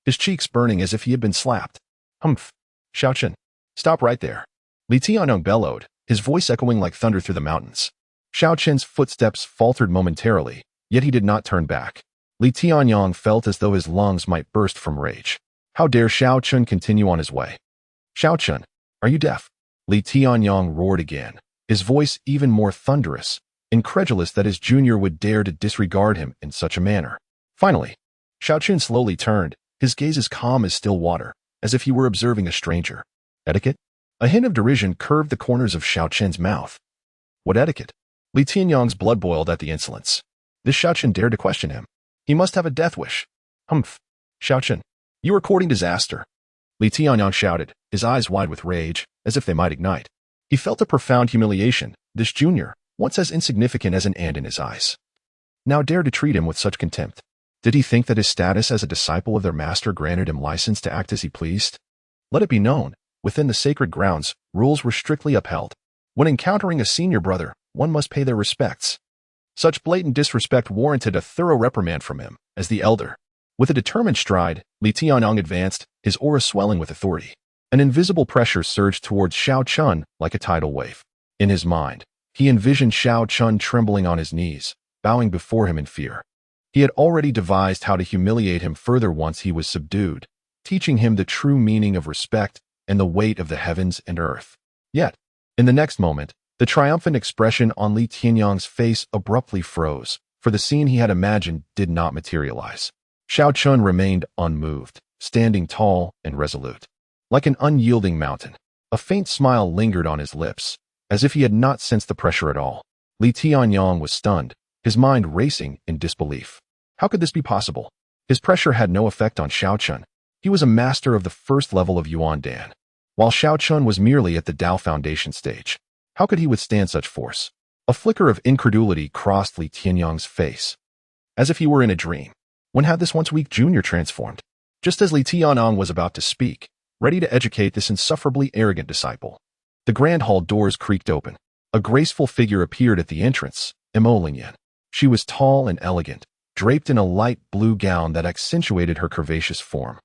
his cheeks burning as if he had been slapped. Humph! Xiao Chen, stop right there. Li Tianyang bellowed, his voice echoing like thunder through the mountains. Xiao Chen's footsteps faltered momentarily, yet he did not turn back. Li Tianyong felt as though his lungs might burst from rage. How dare Xiao Chen continue on his way? Xiao Chen, are you deaf? Li Tianyong roared again, his voice even more thunderous, incredulous that his junior would dare to disregard him in such a manner. Finally, Xiao Chen slowly turned, his gaze as calm as still water, as if he were observing a stranger. Etiquette? A hint of derision curved the corners of Xiao Chen's mouth. What etiquette? Li Tianyong's blood boiled at the insolence. This Xiao Chen dared to question him. He must have a death wish. Humph. Xiao Chen, you are courting disaster. Li Tianyong shouted, his eyes wide with rage, as if they might ignite. He felt a profound humiliation. This junior, once as insignificant as an ant in his eyes, now dared to treat him with such contempt. Did he think that his status as a disciple of their master granted him license to act as he pleased? Let it be known, within the sacred grounds, rules were strictly upheld. When encountering a senior brother, one must pay their respects. Such blatant disrespect warranted a thorough reprimand from him, as the elder. With a determined stride, Li Tianyong advanced, his aura swelling with authority. An invisible pressure surged towards Xiao Chen like a tidal wave. In his mind, he envisioned Xiao Chen trembling on his knees, bowing before him in fear. He had already devised how to humiliate him further once he was subdued, teaching him the true meaning of respect and the weight of the heavens and earth. Yet, in the next moment, the triumphant expression on Li Tianyong's face abruptly froze, for the scene he had imagined did not materialize. Xiao Chen remained unmoved, standing tall and resolute. Like an unyielding mountain, a faint smile lingered on his lips, as if he had not sensed the pressure at all. Li Tianyong was stunned, his mind racing in disbelief. How could this be possible? His pressure had no effect on Xiao Chen. He was a master of the first level of Yuan Dan, while Xiao Chen was merely at the Dao Foundation stage. How could he withstand such force? A flicker of incredulity crossed Li Tianyong's face, as if he were in a dream. When had this once weak junior transformed? Just as Li Tianyong was about to speak, ready to educate this insufferably arrogant disciple, the grand hall doors creaked open. A graceful figure appeared at the entrance, Emolinyan. She was tall and elegant, draped in a light blue gown that accentuated her curvaceous form.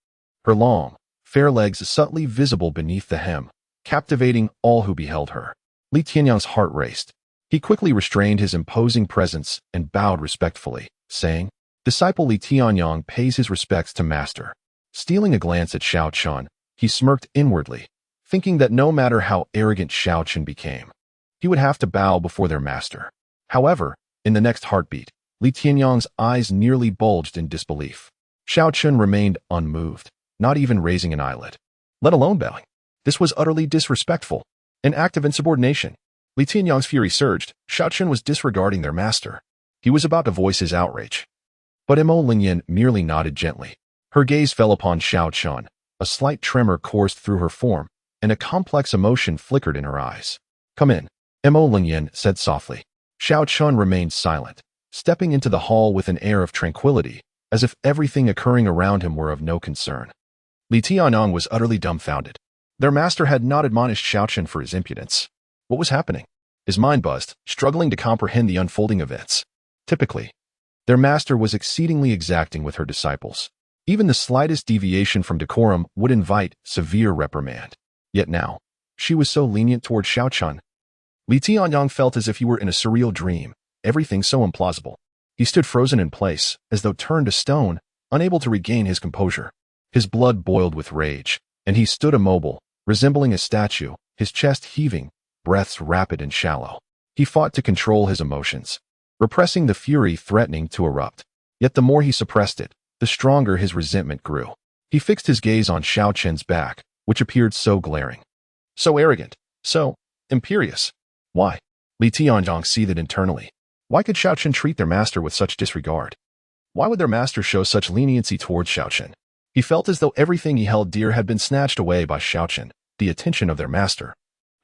Her long, fair legs subtly visible beneath the hem, captivating all who beheld her. Li Tianyong's heart raced. He quickly restrained his imposing presence and bowed respectfully, saying, Disciple Li Tianyong pays his respects to master. Stealing a glance at Xiao Chen, he smirked inwardly, thinking that no matter how arrogant Xiao Chen became, he would have to bow before their master. However, in the next heartbeat, Li Tianyong's eyes nearly bulged in disbelief. Xiao Chen remained unmoved, not even raising an eyelid, let alone bowing. This was utterly disrespectful, an act of insubordination. Li Tianyong's fury surged. Xiao Chen was disregarding their master. He was about to voice his outrage. But Emolinyan merely nodded gently. Her gaze fell upon Xiao Chen. A slight tremor coursed through her form, and a complex emotion flickered in her eyes. Come in, Emolinyan said softly. Xiao Chen remained silent, stepping into the hall with an air of tranquility, as if everything occurring around him were of no concern. Li Tianyong was utterly dumbfounded. Their master had not admonished Xiao Chen for his impudence. What was happening? His mind buzzed, struggling to comprehend the unfolding events. Typically, their master was exceedingly exacting with her disciples. Even the slightest deviation from decorum would invite severe reprimand. Yet now, she was so lenient toward Xiao Chen. Li Tianyong felt as if he were in a surreal dream, everything so implausible. He stood frozen in place, as though turned to stone, unable to regain his composure. His blood boiled with rage, and he stood immobile, resembling a statue, his chest heaving, breaths rapid and shallow. He fought to control his emotions, repressing the fury threatening to erupt. Yet the more he suppressed it, the stronger his resentment grew. He fixed his gaze on Xiao Chen's back, which appeared so glaring, so arrogant, so imperious. Why? Li Tianyong seethed internally. Why could Xiao Chen treat their master with such disregard? Why would their master show such leniency towards Xiao Chen? He felt as though everything he held dear had been snatched away by Xiao Chen, the attention of their master,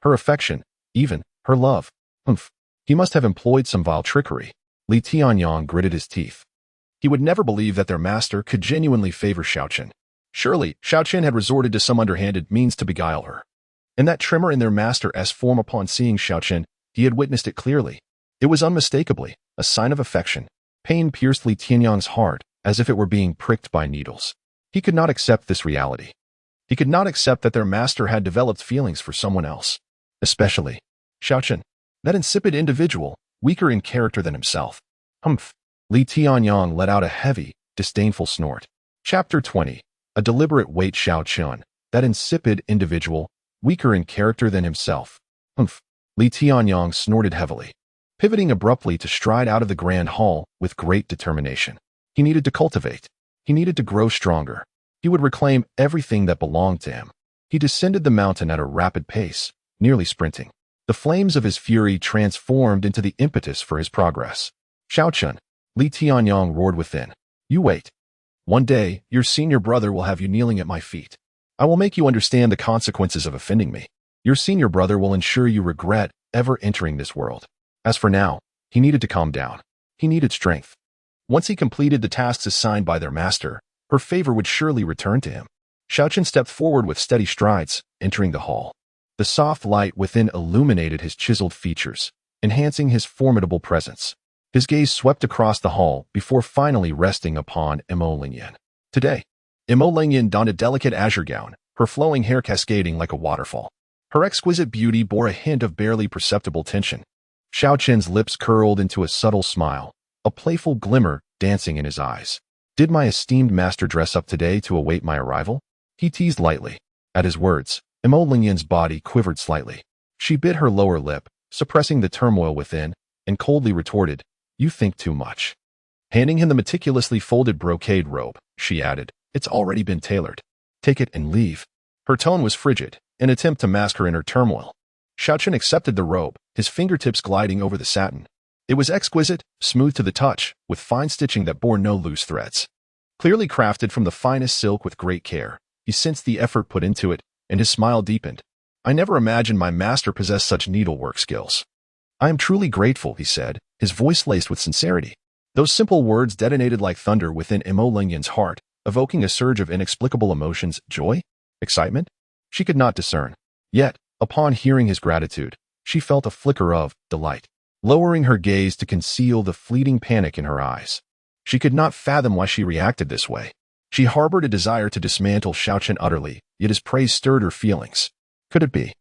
her affection, even her love. Humph. He must have employed some vile trickery. Li Tianyong gritted his teeth. He would never believe that their master could genuinely favor Xiao Chen. Surely, Xiao Chen had resorted to some underhanded means to beguile her. And that tremor in their master's form upon seeing Xiao Chen, he had witnessed it clearly. It was unmistakably a sign of affection. Pain pierced Li Tianyong's heart as if it were being pricked by needles. He could not accept this reality. He could not accept that their master had developed feelings for someone else. Especially Xiao Chen, that insipid individual, weaker in character than himself. Humph. Li Tianyong let out a heavy, disdainful snort. Chapter 20. A deliberate wait. Xiao Chen, that insipid individual, weaker in character than himself. Humph. Li Tianyang snorted heavily, pivoting abruptly to stride out of the grand hall with great determination. He needed to cultivate. He needed to grow stronger. He would reclaim everything that belonged to him. He descended the mountain at a rapid pace, nearly sprinting. The flames of his fury transformed into the impetus for his progress. Xiao Chen, Li Tianyang roared within. You wait. One day, your senior brother will have you kneeling at my feet. I will make you understand the consequences of offending me. Your senior brother will ensure you regret ever entering this world. As for now, he needed to calm down. He needed strength. Once he completed the tasks assigned by their master, her favor would surely return to him. Xiao Chen stepped forward with steady strides, entering the hall. The soft light within illuminated his chiseled features, enhancing his formidable presence. His gaze swept across the hall before finally resting upon Mo Lingyan. Today, Mo Lingyan donned a delicate azure gown, her flowing hair cascading like a waterfall. Her exquisite beauty bore a hint of barely perceptible tension. Xiao Chen's lips curled into a subtle smile, a playful glimmer dancing in his eyes. Did my esteemed master dress up today to await my arrival? He teased lightly. At his words, Mo Lingyan's body quivered slightly. She bit her lower lip, suppressing the turmoil within, and coldly retorted, You think too much. Handing him the meticulously folded brocade robe, she added, It's already been tailored. Take it and leave. Her tone was frigid, an attempt to mask her inner turmoil. Xiao Chen accepted the robe, his fingertips gliding over the satin. It was exquisite, smooth to the touch, with fine stitching that bore no loose threads. Clearly crafted from the finest silk with great care, he sensed the effort put into it, and his smile deepened. I never imagined my master possessed such needlework skills. I am truly grateful, he said, his voice laced with sincerity. Those simple words detonated like thunder within Mo Lingyan's heart, evoking a surge of inexplicable emotions, joy? Excitement? She could not discern. Yet, upon hearing his gratitude, she felt a flicker of delight, lowering her gaze to conceal the fleeting panic in her eyes. She could not fathom why she reacted this way. She harbored a desire to dismantle Xiao Chen utterly, yet his praise stirred her feelings. Could it be?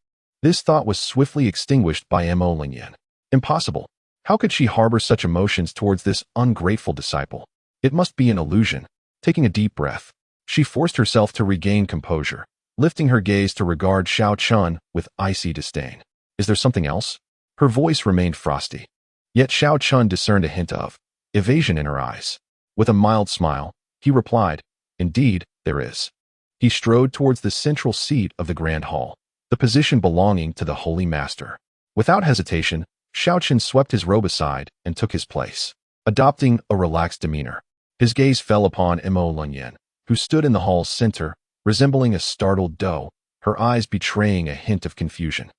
This thought was swiftly extinguished by Mo Lingyan. Impossible. How could she harbor such emotions towards this ungrateful disciple? It must be an illusion. Taking a deep breath, she forced herself to regain composure, lifting her gaze to regard Xiao Chen with icy disdain. Is there something else? Her voice remained frosty. Yet Xiao Chen discerned a hint of evasion in her eyes. With a mild smile, he replied, Indeed, there is. He strode towards the central seat of the grand hall, the position belonging to the holy master. Without hesitation, Xiao Chen swept his robe aside and took his place, adopting a relaxed demeanor. His gaze fell upon Mo Lingyan, who stood in the hall's center, resembling a startled doe, her eyes betraying a hint of confusion.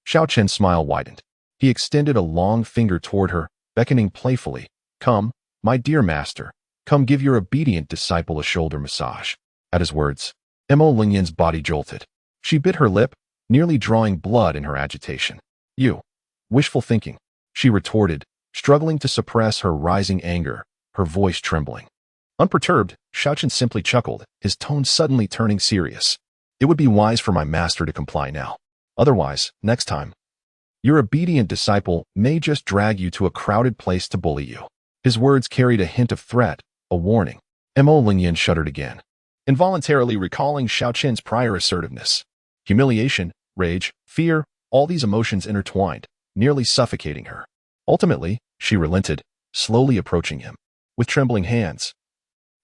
Xiao Chen's smile widened. He extended a long finger toward her, beckoning playfully, Come, my dear master, come give your obedient disciple a shoulder massage. At his words, Mo Lingyan's body jolted. She bit her lip, nearly drawing blood in her agitation. You. Wishful thinking, she retorted, struggling to suppress her rising anger, her voice trembling. Unperturbed, Xiao Chen simply chuckled, his tone suddenly turning serious. It would be wise for my master to comply now. Otherwise, next time, your obedient disciple may just drag you to a crowded place to bully you. His words carried a hint of threat, a warning. Mo Lingyan shuddered again, involuntarily recalling Xiao Chen's prior assertiveness. Humiliation, rage, fear, all these emotions intertwined, nearly suffocating her. Ultimately, she relented, slowly approaching him. With trembling hands,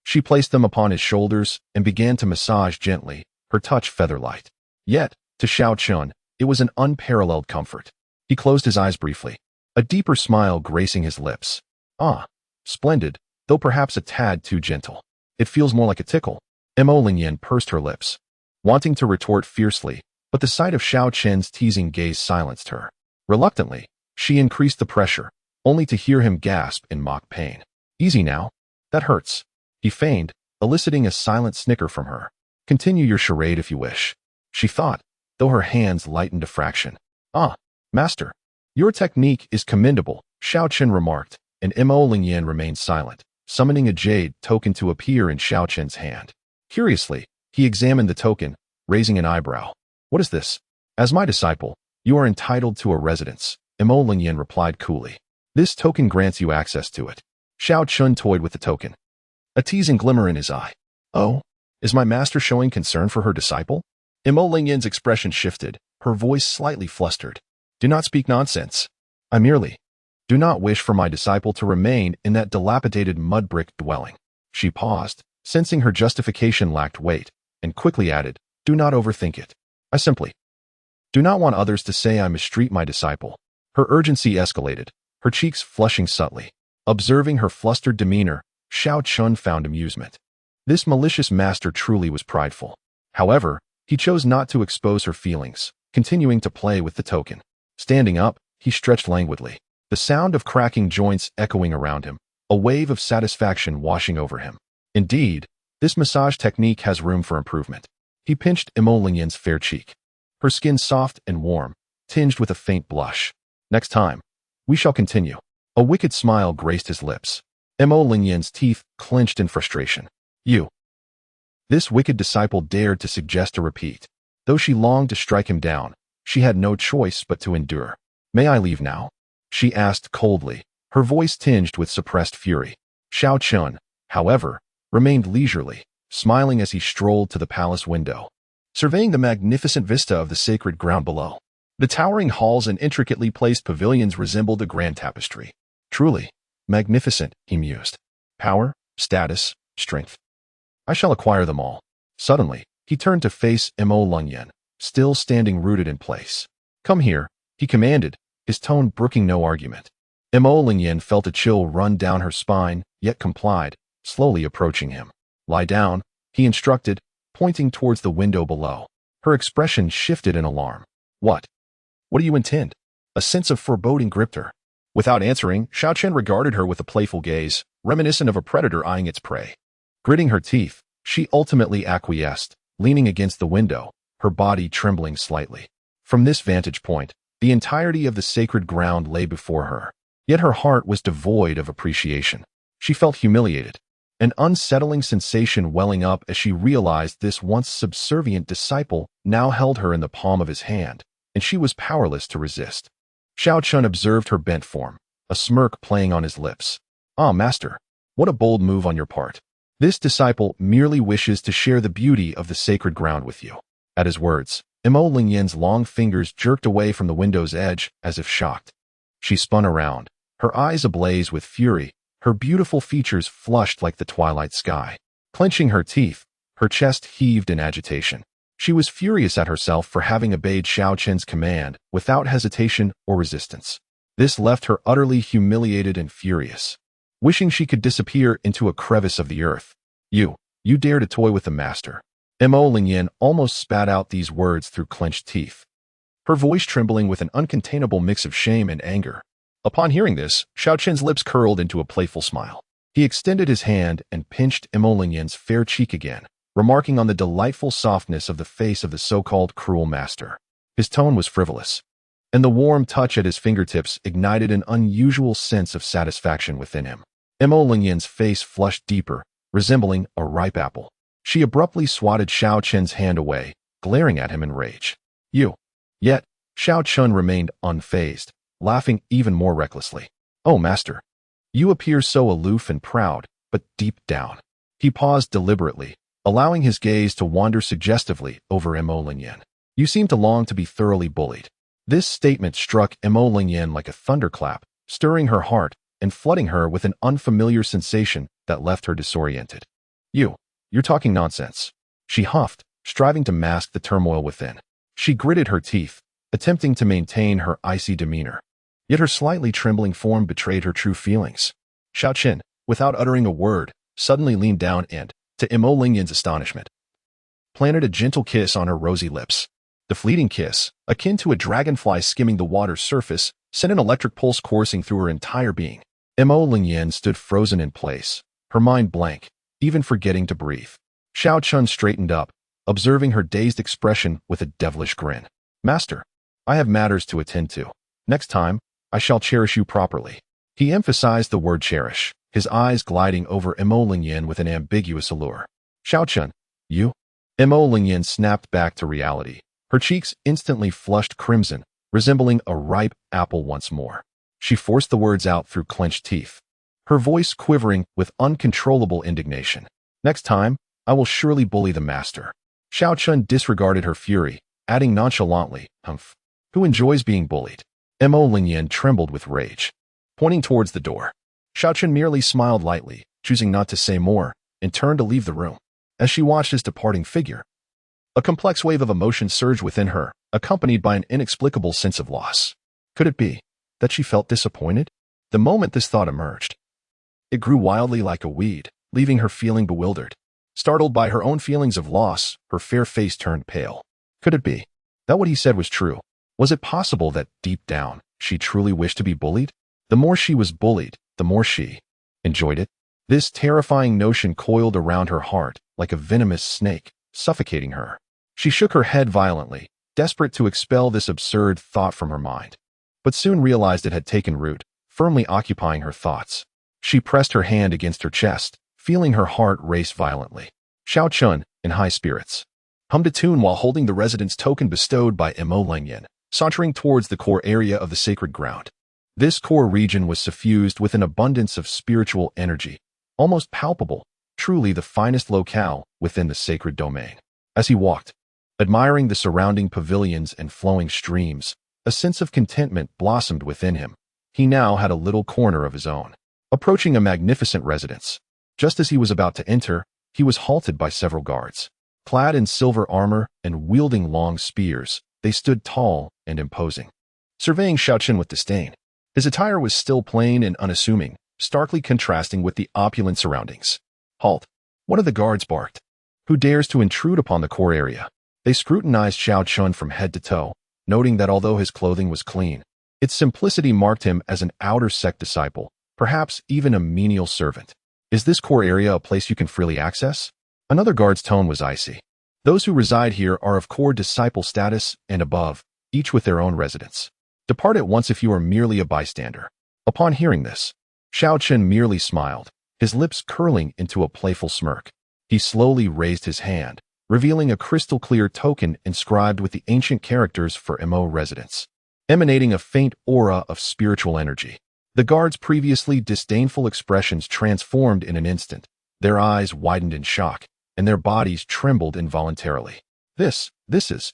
she placed them upon his shoulders and began to massage gently, her touch feather-light. Yet, to Xiao Chen, it was an unparalleled comfort. He closed his eyes briefly, a deeper smile gracing his lips. Ah, splendid, though perhaps a tad too gentle. It feels more like a tickle. Mo Lingyan pursed her lips, wanting to retort fiercely, but the sight of Xiao Chen's teasing gaze silenced her. Reluctantly, she increased the pressure, only to hear him gasp in mock pain. Easy now. That hurts. He feigned, eliciting a silent snicker from her. Continue your charade if you wish, she thought, though her hands lightened a fraction. Ah, master. Your technique is commendable, Xiao Chen remarked, and Mo Lingyan remained silent, summoning a jade token to appear in Xiao Chen's hand. Curiously, he examined the token, raising an eyebrow. What is this? As my disciple, you are entitled to a residence, Mo Lingyan replied coolly. This token grants you access to it. Xiao Chen toyed with the token. a teasing glimmer in his eye. Oh, is my master showing concern for her disciple? Imo Lingyan's expression shifted, her voice slightly flustered. Do not speak nonsense. I merely do not wish for my disciple to remain in that dilapidated mud brick dwelling. She paused, sensing her justification lacked weight, and quickly added, do not overthink it. I simply do not want others to say I mistreat my disciple. Her urgency escalated, her cheeks flushing subtly. Observing her flustered demeanor, Xiao Chen found amusement. This malicious master truly was prideful. However, he chose not to expose her feelings, continuing to play with the token. Standing up, he stretched languidly, the sound of cracking joints echoing around him, a wave of satisfaction washing over him. Indeed, this massage technique has room for improvement. He pinched Imo Lingyan's fair cheek. Her skin soft and warm, tinged with a faint blush. Next time, we shall continue. A wicked smile graced his lips. Imo Lingyan's teeth clenched in frustration. You. This wicked disciple dared to suggest a repeat. Though she longed to strike him down, she had no choice but to endure. May I leave now? She asked coldly, her voice tinged with suppressed fury. Xiao Chen, however, remained leisurely, smiling as he strolled to the palace window, surveying the magnificent vista of the sacred ground below. The towering halls and intricately placed pavilions resembled a grand tapestry. Truly magnificent, he mused. Power, status, strength. I shall acquire them all. Suddenly, he turned to face Imo Lingyan, still standing rooted in place. Come here, he commanded, his tone brooking no argument. Imo Lingyan felt a chill run down her spine, yet complied, slowly approaching him. Lie down, he instructed, pointing towards the window below. Her expression shifted in alarm. What? What do you intend? A sense of foreboding gripped her. Without answering, Xiao Chen regarded her with a playful gaze, reminiscent of a predator eyeing its prey. Gritting her teeth, she ultimately acquiesced, leaning against the window, her body trembling slightly. From this vantage point, the entirety of the sacred ground lay before her. Yet her heart was devoid of appreciation. She felt humiliated, an unsettling sensation welling up as she realized this once subservient disciple now held her in the palm of his hand, and she was powerless to resist. Xiao Chen observed her bent form, a smirk playing on his lips. Ah, master, what a bold move on your part. This disciple merely wishes to share the beauty of the sacred ground with you. At his words, Imo Lingyan's long fingers jerked away from the window's edge as if shocked. She spun around, her eyes ablaze with fury, her beautiful features flushed like the twilight sky. Clenching her teeth, her chest heaved in agitation. She was furious at herself for having obeyed Xiao Chen's command without hesitation or resistance. This left her utterly humiliated and furious, wishing she could disappear into a crevice of the earth. You dare to toy with the master. Imo Lingyan almost spat out these words through clenched teeth, her voice trembling with an uncontainable mix of shame and anger. Upon hearing this, Xiao Chen's lips curled into a playful smile. He extended his hand and pinched Imo Lingyan's fair cheek again, remarking on the delightful softness of the face of the so-called cruel master. His tone was frivolous, and the warm touch at his fingertips ignited an unusual sense of satisfaction within him. Imo Lingyan's face flushed deeper, resembling a ripe apple. She abruptly swatted Xiao Chen's hand away, glaring at him in rage. Yet, Xiao Chen remained unfazed, laughing even more recklessly. Oh, master, you appear so aloof and proud, but deep down. He paused deliberately, allowing his gaze to wander suggestively over Imo Lingyan. You seem to long to be thoroughly bullied. This statement struck Imo Lingyan like a thunderclap, stirring her heart and flooding her with an unfamiliar sensation that left her disoriented. You're talking nonsense. She huffed, striving to mask the turmoil within. She gritted her teeth, attempting to maintain her icy demeanor. Yet her slightly trembling form betrayed her true feelings. Xiao Chen, without uttering a word, suddenly leaned down and, to Imo Lingyan's astonishment, planted a gentle kiss on her rosy lips. The fleeting kiss, akin to a dragonfly skimming the water's surface, sent an electric pulse coursing through her entire being. Imo Lingyan stood frozen in place, her mind blank, even forgetting to breathe. Xiao Chen straightened up, observing her dazed expression with a devilish grin. Master, I have matters to attend to. Next time, I shall cherish you properly. He emphasized the word cherish, his eyes gliding over Imo Lingyan with an ambiguous allure. Xiao Chen, you? Imo Lingyan snapped back to reality. Her cheeks instantly flushed crimson, resembling a ripe apple once more. She forced the words out through clenched teeth. her voice quivering with uncontrollable indignation. "Next time, I will surely bully the master." Xiao Chen disregarded her fury, adding nonchalantly, "Humph. Who enjoys being bullied?" Mo Lingyan trembled with rage. Pointing towards the door, Xiao Chen merely smiled lightly, choosing not to say more, and turned to leave the room. As she watched his departing figure, a complex wave of emotion surged within her, accompanied by an inexplicable sense of loss. Could it be that she felt disappointed? The moment this thought emerged, it grew wildly like a weed, leaving her feeling bewildered. Startled by her own feelings of loss, her fair face turned pale. Could it be that what he said was true? Was it possible that, deep down, she truly wished to be bullied? The more she was bullied, the more she enjoyed it. This terrifying notion coiled around her heart like a venomous snake, suffocating her. She shook her head violently, desperate to expel this absurd thought from her mind, but soon realized it had taken root, firmly occupying her thoughts. She pressed her hand against her chest, feeling her heart race violently. Xiao Chen, in high spirits, hummed a tune while holding the residence token bestowed by Mo Lingyan, sauntering towards the core area of the sacred ground. This core region was suffused with an abundance of spiritual energy, almost palpable, truly the finest locale within the sacred domain. As he walked, admiring the surrounding pavilions and flowing streams, a sense of contentment blossomed within him. He now had a little corner of his own. Approaching a magnificent residence, just as he was about to enter, he was halted by several guards. Clad in silver armor and wielding long spears, they stood tall and imposing, surveying Xiao Chen with disdain. His attire was still plain and unassuming, starkly contrasting with the opulent surroundings. "Halt!" one of the guards barked. "Who dares to intrude upon the core area?" They scrutinized Xiao Chen from head to toe, noting that although his clothing was clean, its simplicity marked him as an outer sect disciple, perhaps even a menial servant. "Is this core area a place you can freely access?" Another guard's tone was icy. "Those who reside here are of core disciple status and above, each with their own residence. Depart at once if you are merely a bystander." Upon hearing this, Xiao Chen merely smiled, his lips curling into a playful smirk. He slowly raised his hand, revealing a crystal-clear token inscribed with the ancient characters for Mo residence, emanating a faint aura of spiritual energy. The guards' previously disdainful expressions transformed in an instant. Their eyes widened in shock, and their bodies trembled involuntarily. This is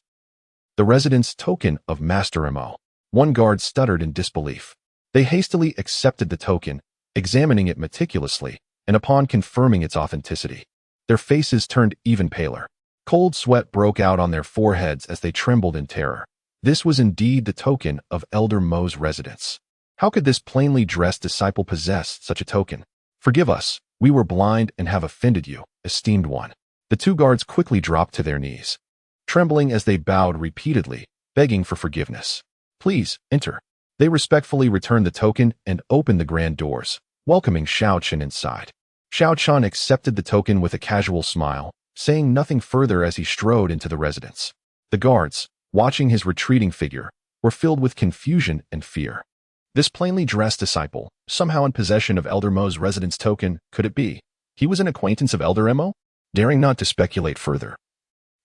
the residence token of Master Mo." One guard stuttered in disbelief. They hastily accepted the token, examining it meticulously, and upon confirming its authenticity, their faces turned even paler. Cold sweat broke out on their foreheads as they trembled in terror. This was indeed the token of Elder Mo's residence. How could this plainly dressed disciple possess such a token? "Forgive us, we were blind and have offended you, esteemed one." The two guards quickly dropped to their knees, trembling as they bowed repeatedly, begging for forgiveness. "Please, enter." They respectfully returned the token and opened the grand doors, welcoming Xiao Chen inside. Xiao Chen accepted the token with a casual smile, saying nothing further as he strode into the residence. The guards, watching his retreating figure, were filled with confusion and fear. This plainly dressed disciple, somehow in possession of Elder Mo's residence token, could it be he was an acquaintance of Elder Mo? Daring not to speculate further,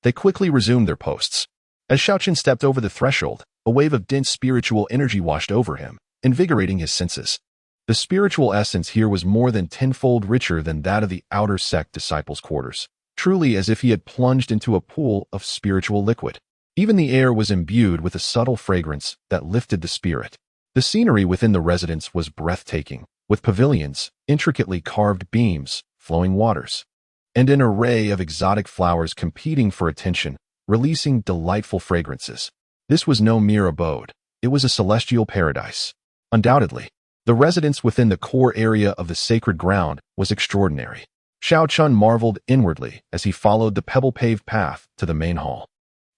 they quickly resumed their posts. As Xiao Chen stepped over the threshold, a wave of dense spiritual energy washed over him, invigorating his senses. The spiritual essence here was more than tenfold richer than that of the outer sect disciples' quarters, truly as if he had plunged into a pool of spiritual liquid. Even the air was imbued with a subtle fragrance that lifted the spirit. The scenery within the residence was breathtaking, with pavilions, intricately carved beams, flowing waters, and an array of exotic flowers competing for attention, releasing delightful fragrances. This was no mere abode, it was a celestial paradise. Undoubtedly, the residence within the core area of the sacred ground was extraordinary. Xiao Chen marveled inwardly as he followed the pebble-paved path to the main hall.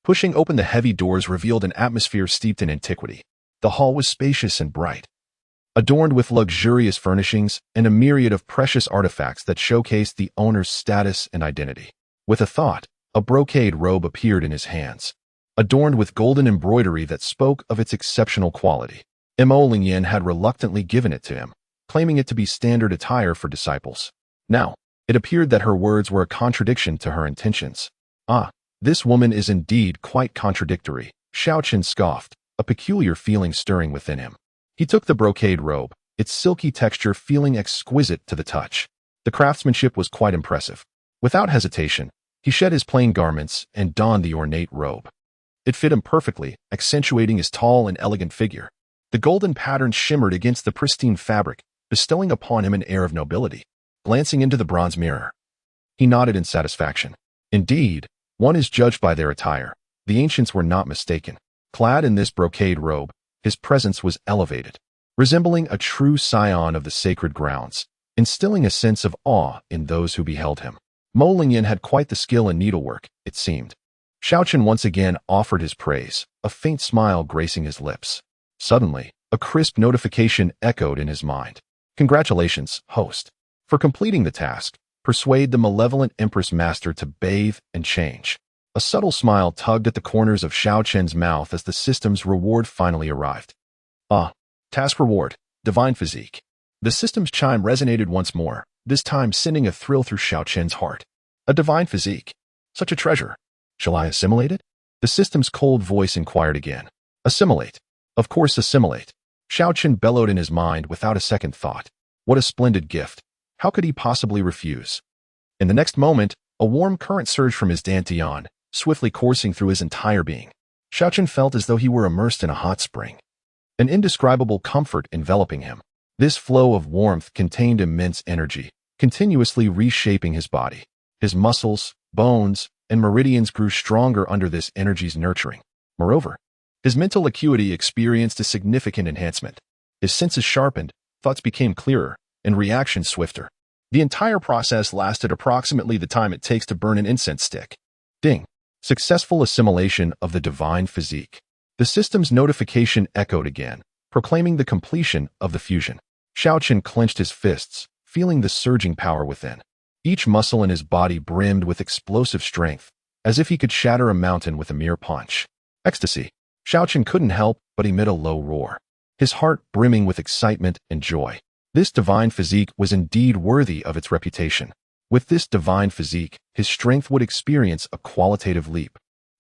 Pushing open the heavy doors revealed an atmosphere steeped in antiquity. The hall was spacious and bright, adorned with luxurious furnishings and a myriad of precious artifacts that showcased the owner's status and identity. With a thought, a brocade robe appeared in his hands, adorned with golden embroidery that spoke of its exceptional quality. Mo Lingyan had reluctantly given it to him, claiming it to be standard attire for disciples. Now, it appeared that her words were a contradiction to her intentions. "Ah, this woman is indeed quite contradictory," Xiao Chen scoffed, a peculiar feeling stirring within him. He took the brocade robe, its silky texture feeling exquisite to the touch. The craftsmanship was quite impressive. Without hesitation, he shed his plain garments and donned the ornate robe. It fit him perfectly, accentuating his tall and elegant figure. The golden pattern shimmered against the pristine fabric, bestowing upon him an air of nobility. Glancing into the bronze mirror, he nodded in satisfaction. Indeed, one is judged by their attire. The ancients were not mistaken. Clad in this brocade robe, his presence was elevated, resembling a true scion of the sacred grounds, instilling a sense of awe in those who beheld him. Mo Lingyan had quite the skill in needlework, it seemed. Xiao Chen once again offered his praise, a faint smile gracing his lips. Suddenly, a crisp notification echoed in his mind. Congratulations, host. For completing the task, persuade the malevolent Empress Master to bathe and change. A subtle smile tugged at the corners of Xiao Chen's mouth as the system's reward finally arrived. Ah, task reward, divine physique. The system's chime resonated once more, this time sending a thrill through Xiao Chen's heart. A divine physique. Such a treasure. Shall I assimilate it? The system's cold voice inquired again. Assimilate. Of course assimilate. Xiao Chen bellowed in his mind without a second thought. What a splendid gift. How could he possibly refuse? In the next moment, a warm current surged from his dantian, swiftly coursing through his entire being. Xiao Chen felt as though he were immersed in a hot spring. An indescribable comfort enveloping him. This flow of warmth contained immense energy, continuously reshaping his body. His muscles, bones, and meridians grew stronger under this energy's nurturing. Moreover, his mental acuity experienced a significant enhancement. His senses sharpened, thoughts became clearer, and reactions swifter. The entire process lasted approximately the time it takes to burn an incense stick. Ding. Successful assimilation of the divine physique. The system's notification echoed again, proclaiming the completion of the fusion. Xiao Chen clenched his fists, feeling the surging power within. Each muscle in his body brimmed with explosive strength, as if he could shatter a mountain with a mere punch. Ecstasy. Xiao Chen couldn't help but emit a low roar, his heart brimming with excitement and joy. This divine physique was indeed worthy of its reputation. With this divine physique, his strength would experience a qualitative leap.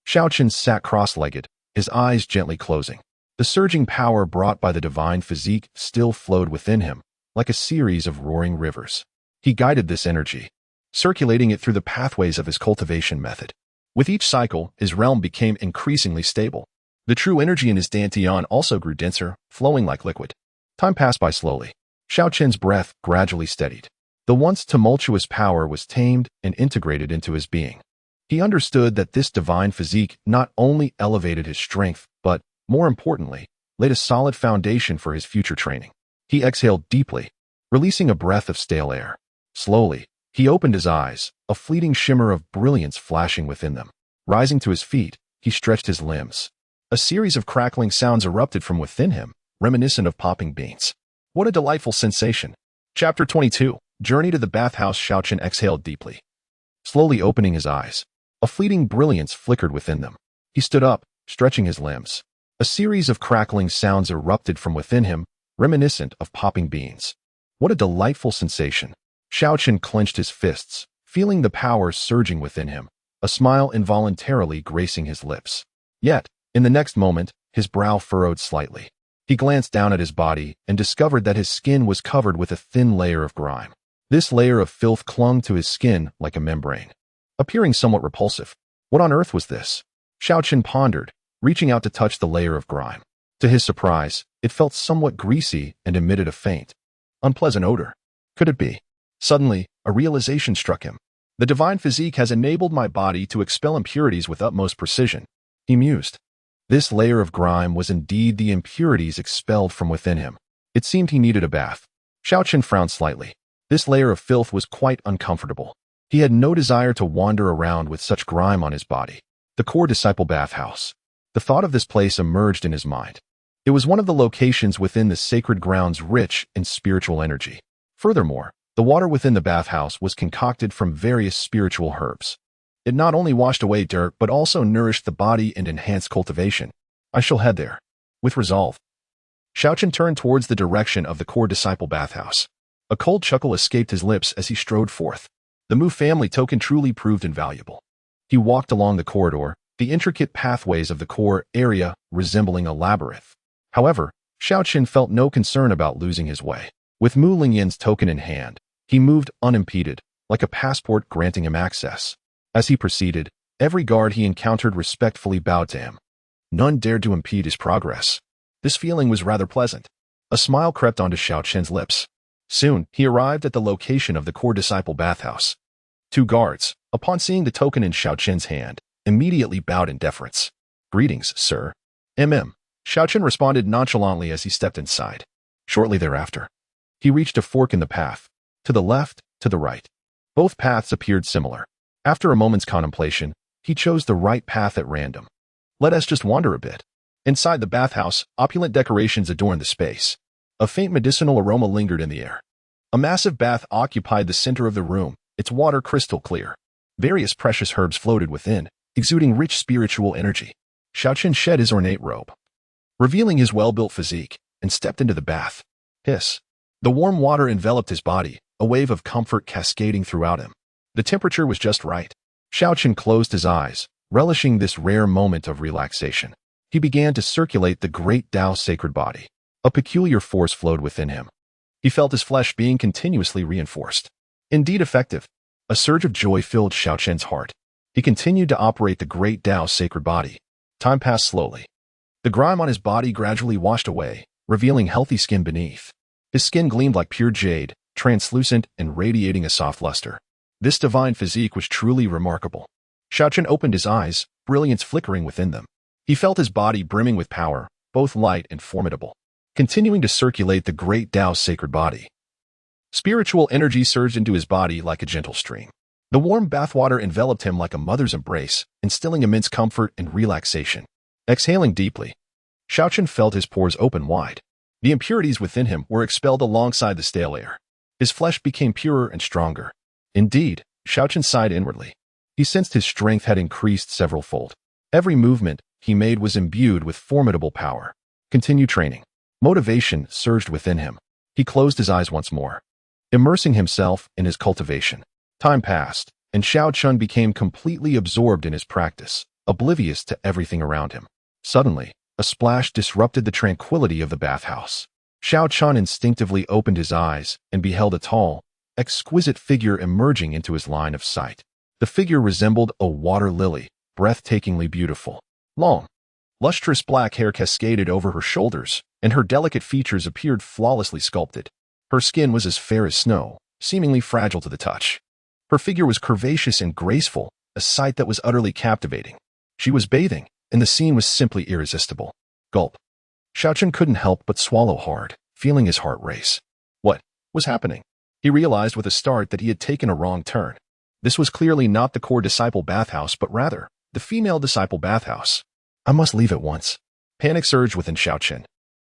Xiao Chen sat cross-legged, his eyes gently closing. The surging power brought by the divine physique still flowed within him, like a series of roaring rivers. He guided this energy, circulating it through the pathways of his cultivation method. With each cycle, his realm became increasingly stable. The true energy in his dantian also grew denser, flowing like liquid. Time passed by slowly. Xiao Chen's breath gradually steadied. The once tumultuous power was tamed and integrated into his being. He understood that this divine physique not only elevated his strength, but, more importantly, laid a solid foundation for his future training. He exhaled deeply, releasing a breath of stale air. Slowly, he opened his eyes, a fleeting shimmer of brilliance flashing within them. Rising to his feet, he stretched his limbs. A series of crackling sounds erupted from within him, reminiscent of popping beans. What a delightful sensation. Chapter 22. Journey to the bathhouse. Xiao Chen exhaled deeply. Slowly opening his eyes, a fleeting brilliance flickered within them. He stood up, stretching his limbs. A series of crackling sounds erupted from within him, reminiscent of popping beans. What a delightful sensation. Xiao Chen clenched his fists, feeling the power surging within him, a smile involuntarily gracing his lips. Yet, in the next moment, his brow furrowed slightly. He glanced down at his body and discovered that his skin was covered with a thin layer of grime. This layer of filth clung to his skin like a membrane, appearing somewhat repulsive. What on earth was this? Xiao Chen pondered, reaching out to touch the layer of grime. To his surprise, it felt somewhat greasy and emitted a faint, unpleasant odor. Could it be? Suddenly, a realization struck him. The divine physique has enabled my body to expel impurities with utmost precision, he mused. This layer of grime was indeed the impurities expelled from within him. It seemed he needed a bath. Xiao Chen frowned slightly. This layer of filth was quite uncomfortable. He had no desire to wander around with such grime on his body. The core disciple bathhouse. The thought of this place emerged in his mind. It was one of the locations within the sacred grounds rich in spiritual energy. Furthermore, the water within the bathhouse was concocted from various spiritual herbs. It not only washed away dirt but also nourished the body and enhanced cultivation. I shall head there. With resolve. Xiao Chen turned towards the direction of the core disciple bathhouse. A cold chuckle escaped his lips as he strode forth. The Mu family token truly proved invaluable. He walked along the corridor, the intricate pathways of the core area resembling a labyrinth. However, Xiao Chen felt no concern about losing his way. With Mu Lingyin's token in hand, he moved unimpeded, like a passport granting him access. As he proceeded, every guard he encountered respectfully bowed to him. None dared to impede his progress. This feeling was rather pleasant. A smile crept onto Xiao Chen's lips. Soon, he arrived at the location of the core disciple bathhouse. 2 guards, upon seeing the token in Xiao Chen's hand, immediately bowed in deference. "Greetings, sir." Xiao Chen responded nonchalantly as he stepped inside. Shortly thereafter, he reached a fork in the path. To the left, to the right. Both paths appeared similar. After a moment's contemplation, he chose the right path at random. Let us just wander a bit. Inside the bathhouse, opulent decorations adorned the space. A faint medicinal aroma lingered in the air. A massive bath occupied the center of the room, its water crystal clear. Various precious herbs floated within, exuding rich spiritual energy. Xiao Chen shed his ornate robe, revealing his well-built physique, and stepped into the bath. Hiss. The warm water enveloped his body, a wave of comfort cascading throughout him. The temperature was just right. Xiao Chen closed his eyes, relishing this rare moment of relaxation. He began to circulate the great Tao sacred body. A peculiar force flowed within him. He felt his flesh being continuously reinforced. Indeed effective. A surge of joy filled Xiao Chen's heart. He continued to operate the great Tao sacred body. Time passed slowly. The grime on his body gradually washed away, revealing healthy skin beneath. His skin gleamed like pure jade, translucent and radiating a soft luster. This divine physique was truly remarkable. Xiao Chen opened his eyes, brilliance flickering within them. He felt his body brimming with power, both light and formidable, continuing to circulate the great Tao sacred body. Spiritual energy surged into his body like a gentle stream. The warm bathwater enveloped him like a mother's embrace, instilling immense comfort and relaxation. Exhaling deeply, Xiao Chen felt his pores open wide. The impurities within him were expelled alongside the stale air. His flesh became purer and stronger. Indeed, Xiao Chen sighed inwardly. He sensed his strength had increased several-fold. Every movement he made was imbued with formidable power. Continue training. Motivation surged within him. He closed his eyes once more, immersing himself in his cultivation. Time passed, and Xiao Chen became completely absorbed in his practice, oblivious to everything around him. Suddenly, a splash disrupted the tranquility of the bathhouse. Xiao Chen instinctively opened his eyes and beheld a tall, exquisite figure emerging into his line of sight. The figure resembled a water lily, breathtakingly beautiful. Long, lustrous black hair cascaded over her shoulders, and her delicate features appeared flawlessly sculpted. Her skin was as fair as snow, seemingly fragile to the touch. Her figure was curvaceous and graceful, a sight that was utterly captivating. She was bathing, and the scene was simply irresistible. Gulp. Xiao Chen couldn't help but swallow hard, feeling his heart race. What was happening? He realized with a start that he had taken a wrong turn. This was clearly not the core disciple bathhouse, but rather the female disciple bathhouse. I must leave at once. Panic surged within Xiao Chen.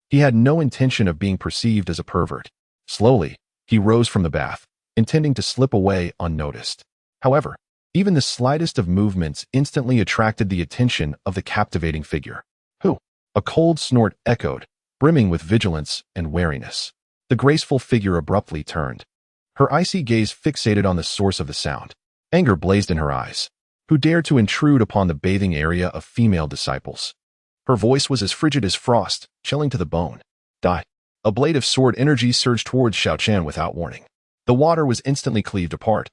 He had no intention of being perceived as a pervert. Slowly, he rose from the bath, intending to slip away unnoticed. However, even the slightest of movements instantly attracted the attention of the captivating figure. Who? A cold snort echoed, brimming with vigilance and wariness. The graceful figure abruptly turned. Her icy gaze fixated on the source of the sound. Anger blazed in her eyes. Who dared to intrude upon the bathing area of female disciples? Her voice was as frigid as frost, chilling to the bone. Die. A blade of sword energy surged towards Xiao Chen without warning. The water was instantly cleaved apart,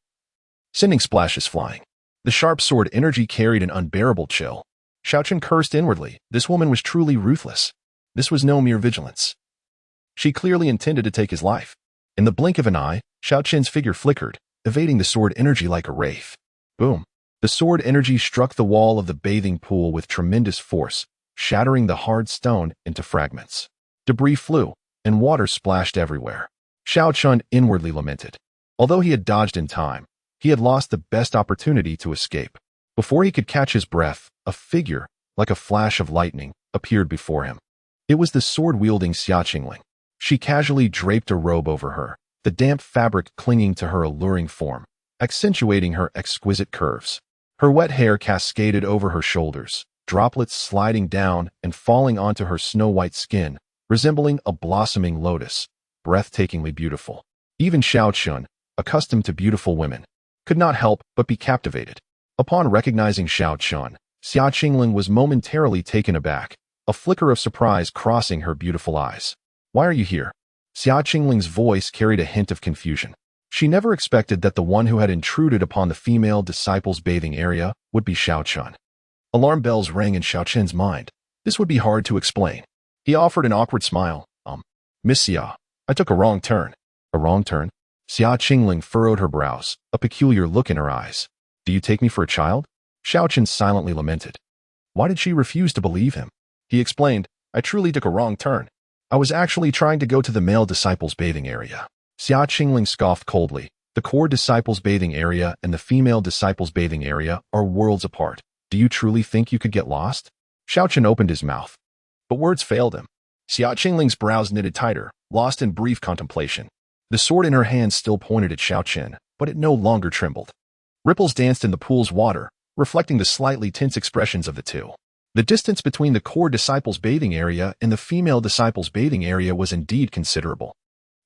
sending splashes flying. The sharp sword energy carried an unbearable chill. Xiao Chen cursed inwardly. This woman was truly ruthless. This was no mere vigilance. She clearly intended to take his life. In the blink of an eye, Xiao Chen's figure flickered, evading the sword energy like a wraith. Boom. The sword energy struck the wall of the bathing pool with tremendous force, shattering the hard stone into fragments. Debris flew, and water splashed everywhere. Xiao Chen inwardly lamented. Although he had dodged in time, he had lost the best opportunity to escape. Before he could catch his breath, a figure, like a flash of lightning, appeared before him. It was the sword-wielding Xia Qingling. She casually draped a robe over her, the damp fabric clinging to her alluring form, accentuating her exquisite curves. Her wet hair cascaded over her shoulders, droplets sliding down and falling onto her snow-white skin, resembling a blossoming lotus, breathtakingly beautiful. Even Xiao Chen, accustomed to beautiful women, could not help but be captivated. Upon recognizing Xiao Chen, Xia Qingling was momentarily taken aback. a flicker of surprise crossing her beautiful eyes. "Why are you here?" Xia Qingling's voice carried a hint of confusion. She never expected that the one who had intruded upon the female disciples' bathing area would be Xiao Chen. Alarm bells rang in Xiao Chen's mind. This would be hard to explain. He offered an awkward smile. Miss Xia, I took a wrong turn." "A wrong turn?" Xia Qingling furrowed her brows, a peculiar look in her eyes. "Do you take me for a child?" Xiao Chen silently lamented. Why did she refuse to believe him? He explained, "I truly took a wrong turn. I was actually trying to go to the male disciples' bathing area." Xia Qingling scoffed coldly. "The core disciples' bathing area and the female disciples' bathing area are worlds apart. Do you truly think you could get lost?" Xiao Chen opened his mouth, but words failed him. Xia Qingling's brows knitted tighter, lost in brief contemplation. The sword in her hand still pointed at Xiao Chen, but it no longer trembled. Ripples danced in the pool's water, reflecting the slightly tense expressions of the two. The distance between the core disciples' bathing area and the female disciples' bathing area was indeed considerable.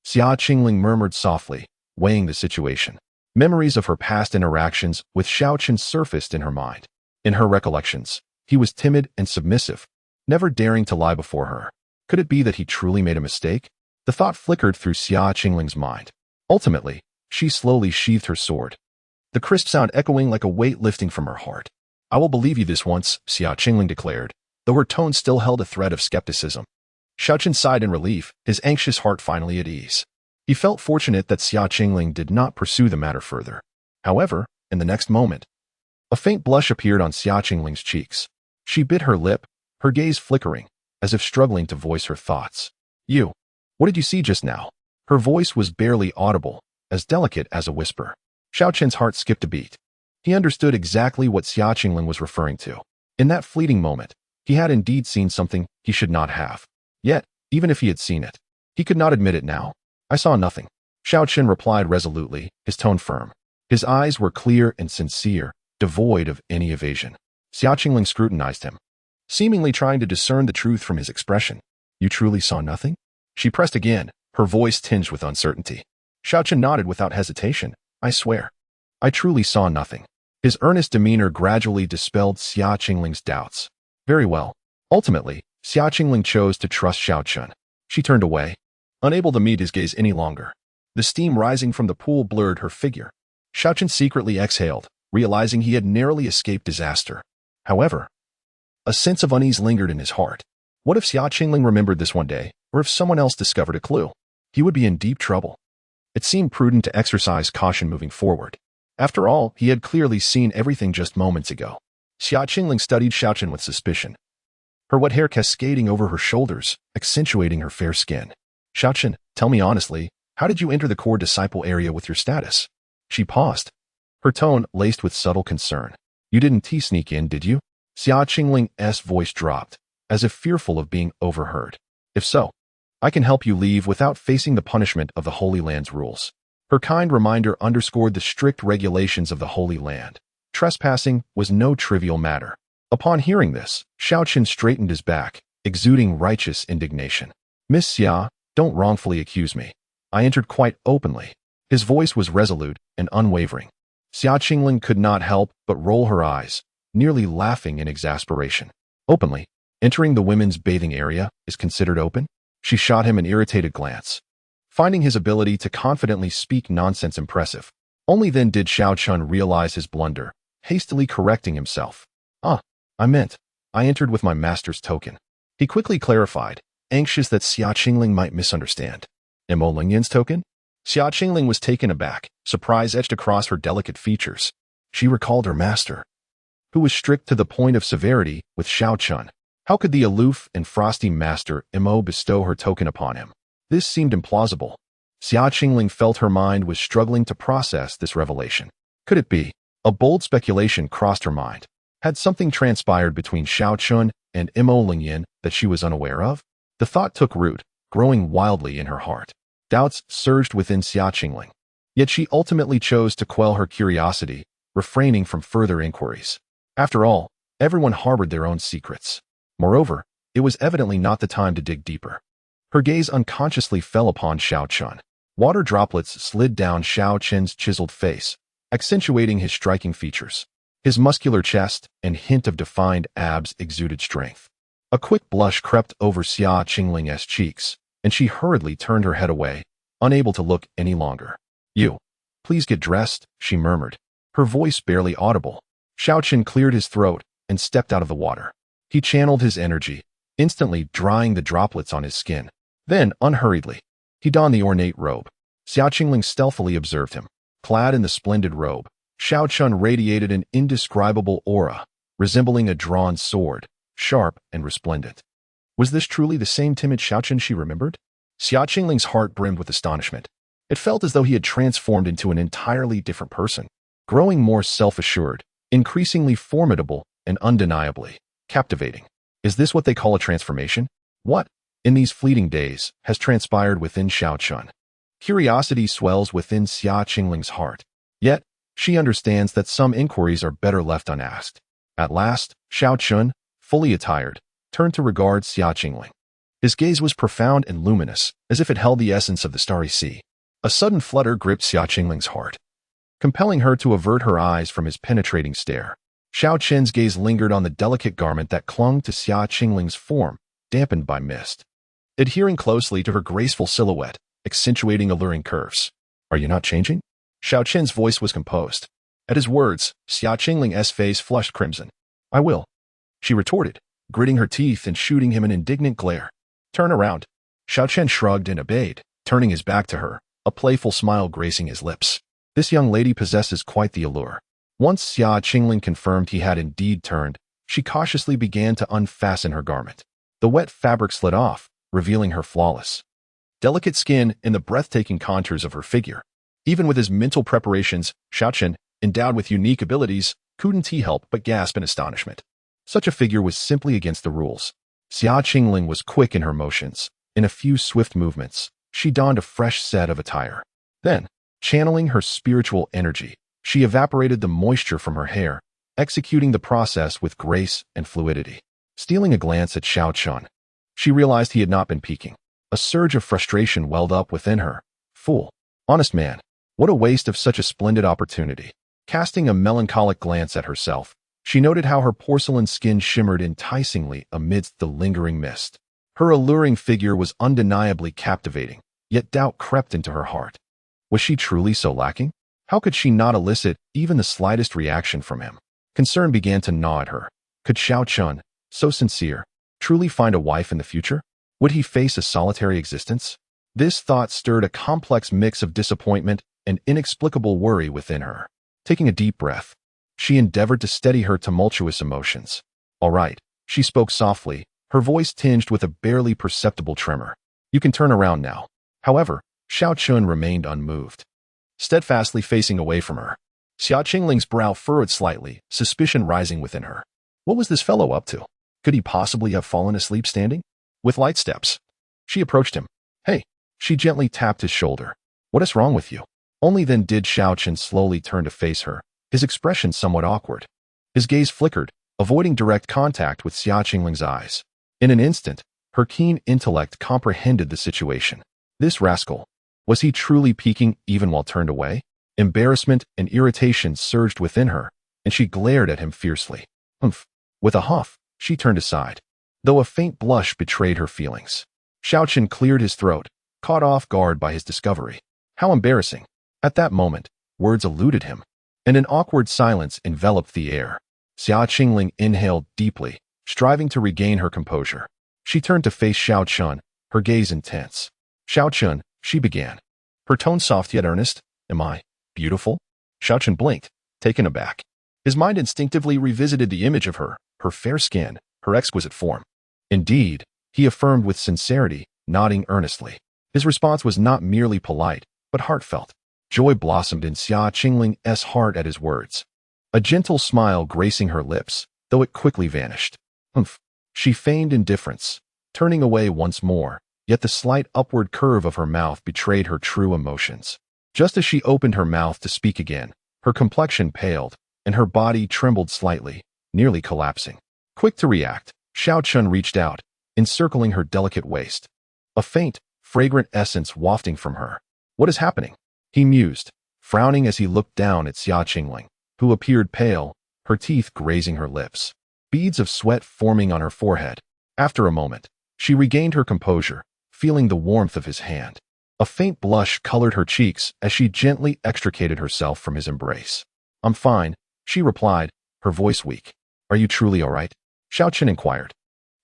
Xia Qingling murmured softly, weighing the situation. Memories of her past interactions with Xiao Chen surfaced in her mind. In her recollections, he was timid and submissive, never daring to lie before her. Could it be that he truly made a mistake? The thought flickered through Xia Qingling's mind. Ultimately, she slowly sheathed her sword, the crisp sound echoing like a weight lifting from her heart. "I will believe you this once," Xia Qingling declared, though her tone still held a thread of skepticism. Xiao Chen sighed in relief, his anxious heart finally at ease. He felt fortunate that Xia Qingling did not pursue the matter further. However, in the next moment, a faint blush appeared on Xia Qingling's cheeks. She bit her lip, her gaze flickering, as if struggling to voice her thoughts. What did you see just now?" Her voice was barely audible, as delicate as a whisper. Xiao Chen's heart skipped a beat. He understood exactly what Xia Qingling was referring to. In that fleeting moment, he had indeed seen something he should not have. Yet, even if he had seen it, he could not admit it now. "I saw nothing," Xiao Chen replied resolutely, his tone firm. His eyes were clear and sincere, devoid of any evasion. Xia Qingling scrutinized him, seemingly trying to discern the truth from his expression. "You truly saw nothing?" She pressed again, her voice tinged with uncertainty. Xiao Chen nodded without hesitation. "I swear, I truly saw nothing." His earnest demeanor gradually dispelled Xia Qingling's doubts. Very well. Ultimately, Xia Qingling chose to trust Xiao Chen. She turned away, unable to meet his gaze any longer. The steam rising from the pool blurred her figure. Xiao Chen secretly exhaled, realizing he had narrowly escaped disaster. However, a sense of unease lingered in his heart. What if Xia Qingling remembered this one day, or if someone else discovered a clue? He would be in deep trouble. It seemed prudent to exercise caution moving forward. After all, he had clearly seen everything just moments ago. Xia Qingling studied Xiao Chen with suspicion, her wet hair cascading over her shoulders, accentuating her fair skin. "Xiao Chen, tell me honestly, how did you enter the core disciple area with your status?" She paused, her tone laced with subtle concern. "You didn't sneak in, did you?" Xia Qingling's voice dropped, as if fearful of being overheard. "If so, I can help you leave without facing the punishment of the Holy Land's rules." Her kind reminder underscored the strict regulations of the Holy Land. Trespassing was no trivial matter. Upon hearing this, Xiao Chen straightened his back, exuding righteous indignation. "Miss Xia, don't wrongfully accuse me. I entered quite openly." His voice was resolute and unwavering. Xia Qingling could not help but roll her eyes, nearly laughing in exasperation. "Openly? Entering the women's bathing area is considered open?" She shot him an irritated glance, finding his ability to confidently speak nonsense impressive. Only then did Xiao Chen realize his blunder, hastily correcting himself. I entered with my master's token." He quickly clarified, anxious that Xia Qingling might misunderstand. "Mo Lingyan's token?" Xia Qingling was taken aback, surprise etched across her delicate features. She recalled her master, who was strict to the point of severity with Xiao Chen. How could the aloof and frosty master Mo bestow her token upon him? This seemed implausible. Xia Qingling felt her mind was struggling to process this revelation. Could it be? A bold speculation crossed her mind. Had something transpired between Xiao Chen and Mo Lingyan that she was unaware of? The thought took root, growing wildly in her heart. Doubts surged within Xia Qingling. Yet she ultimately chose to quell her curiosity, refraining from further inquiries. After all, everyone harbored their own secrets. Moreover, it was evidently not the time to dig deeper. Her gaze unconsciously fell upon Xiao Chen. Water droplets slid down Xiao Chen's chiseled face, accentuating his striking features. His muscular chest and hint of defined abs exuded strength. A quick blush crept over Xia Qingling's cheeks, and she hurriedly turned her head away, unable to look any longer. You, please get dressed, she murmured, her voice barely audible. Xiao Chen cleared his throat and stepped out of the water. He channeled his energy, instantly drying the droplets on his skin. Then, unhurriedly, he donned the ornate robe. Xia Qingling stealthily observed him. Clad in the splendid robe, Xiao Chen radiated an indescribable aura, resembling a drawn sword, sharp and resplendent. Was this truly the same timid Xiao Chen she remembered? Xia Qingling's heart brimmed with astonishment. It felt as though he had transformed into an entirely different person, growing more self-assured, increasingly formidable, and undeniably captivating. Is this what they call a transformation? What, in these fleeting days, has transpired within Xiao Chen? Curiosity swells within Xia Qingling's heart. Yet, she understands that some inquiries are better left unasked. At last, Xiao Chen, fully attired, turned to regard Xia Qingling. His gaze was profound and luminous, as if it held the essence of the starry sea. A sudden flutter gripped Xia Qingling's heart, compelling her to avert her eyes from his penetrating stare. Xiao Chen's gaze lingered on the delicate garment that clung to Xia Qingling's form, dampened by mist, adhering closely to her graceful silhouette, accentuating alluring curves. Are you not changing? Xiao Chen's voice was composed. At his words, Xia Qingling's face flushed crimson. I will, she retorted, gritting her teeth and shooting him an indignant glare. Turn around. Xiao Chen shrugged and obeyed, turning his back to her, a playful smile gracing his lips. This young lady possesses quite the allure. Once Xia Qingling confirmed he had indeed turned, she cautiously began to unfasten her garment. The wet fabric slid off, revealing her flawless, delicate skin and the breathtaking contours of her figure. Even with his mental preparations, Xiao Chen, endowed with unique abilities, couldn't he help but gasp in astonishment. Such a figure was simply against the rules. Xia Qingling was quick in her motions. In a few swift movements, she donned a fresh set of attire. Then, channeling her spiritual energy, she evaporated the moisture from her hair, executing the process with grace and fluidity. Stealing a glance at Xiao Chen, she realized he had not been peeking. A surge of frustration welled up within her. Fool. Honest man. What a waste of such a splendid opportunity. Casting a melancholic glance at herself, she noted how her porcelain skin shimmered enticingly amidst the lingering mist. Her alluring figure was undeniably captivating, yet doubt crept into her heart. Was she truly so lacking? How could she not elicit even the slightest reaction from him? Concern began to gnaw at her. Could Xiao Chen, so sincere, truly find a wife in the future? Would he face a solitary existence? This thought stirred a complex mix of disappointment and inexplicable worry within her. Taking a deep breath, she endeavored to steady her tumultuous emotions. All right, she spoke softly, her voice tinged with a barely perceptible tremor. You can turn around now. However, Xiao Chen remained unmoved, steadfastly facing away from her. Xia Qingling's brow furrowed slightly, suspicion rising within her. What was this fellow up to? Could he possibly have fallen asleep standing? With light steps, she approached him. Hey, she gently tapped his shoulder. What is wrong with you? Only then did Xiao Chen slowly turn to face her, his expression somewhat awkward. His gaze flickered, avoiding direct contact with Xia Qingling's eyes. In an instant, her keen intellect comprehended the situation. This rascal, was he truly peeking even while turned away? Embarrassment and irritation surged within her, and she glared at him fiercely. Humph. With a huff, she turned aside, though a faint blush betrayed her feelings. Xiao Chen cleared his throat, caught off guard by his discovery. How embarrassing. At that moment, words eluded him, and an awkward silence enveloped the air. Xia Qingling inhaled deeply, striving to regain her composure. She turned to face Xiao Chen, her gaze intense. Xiao Chen, she began, her tone soft yet earnest. Am I beautiful? Xiao Chen blinked, taken aback. His mind instinctively revisited the image of her fair skin, her exquisite form. Indeed, he affirmed with sincerity, nodding earnestly. His response was not merely polite, but heartfelt. Joy blossomed in Xia Qingling's heart at his words, a gentle smile gracing her lips, though it quickly vanished. Humph. She feigned indifference, turning away once more, yet the slight upward curve of her mouth betrayed her true emotions. Just as she opened her mouth to speak again, her complexion paled, and her body trembled slightly, nearly collapsing. Quick to react, Xiao Chen reached out, encircling her delicate waist, a faint, fragrant essence wafting from her. What is happening? He mused, frowning as he looked down at Xia Qingling, who appeared pale, her teeth grazing her lips, beads of sweat forming on her forehead. After a moment, she regained her composure, feeling the warmth of his hand. A faint blush colored her cheeks as she gently extricated herself from his embrace. "I'm fine," she replied, her voice weak. "Are you truly all right?" Xiao Chen inquired,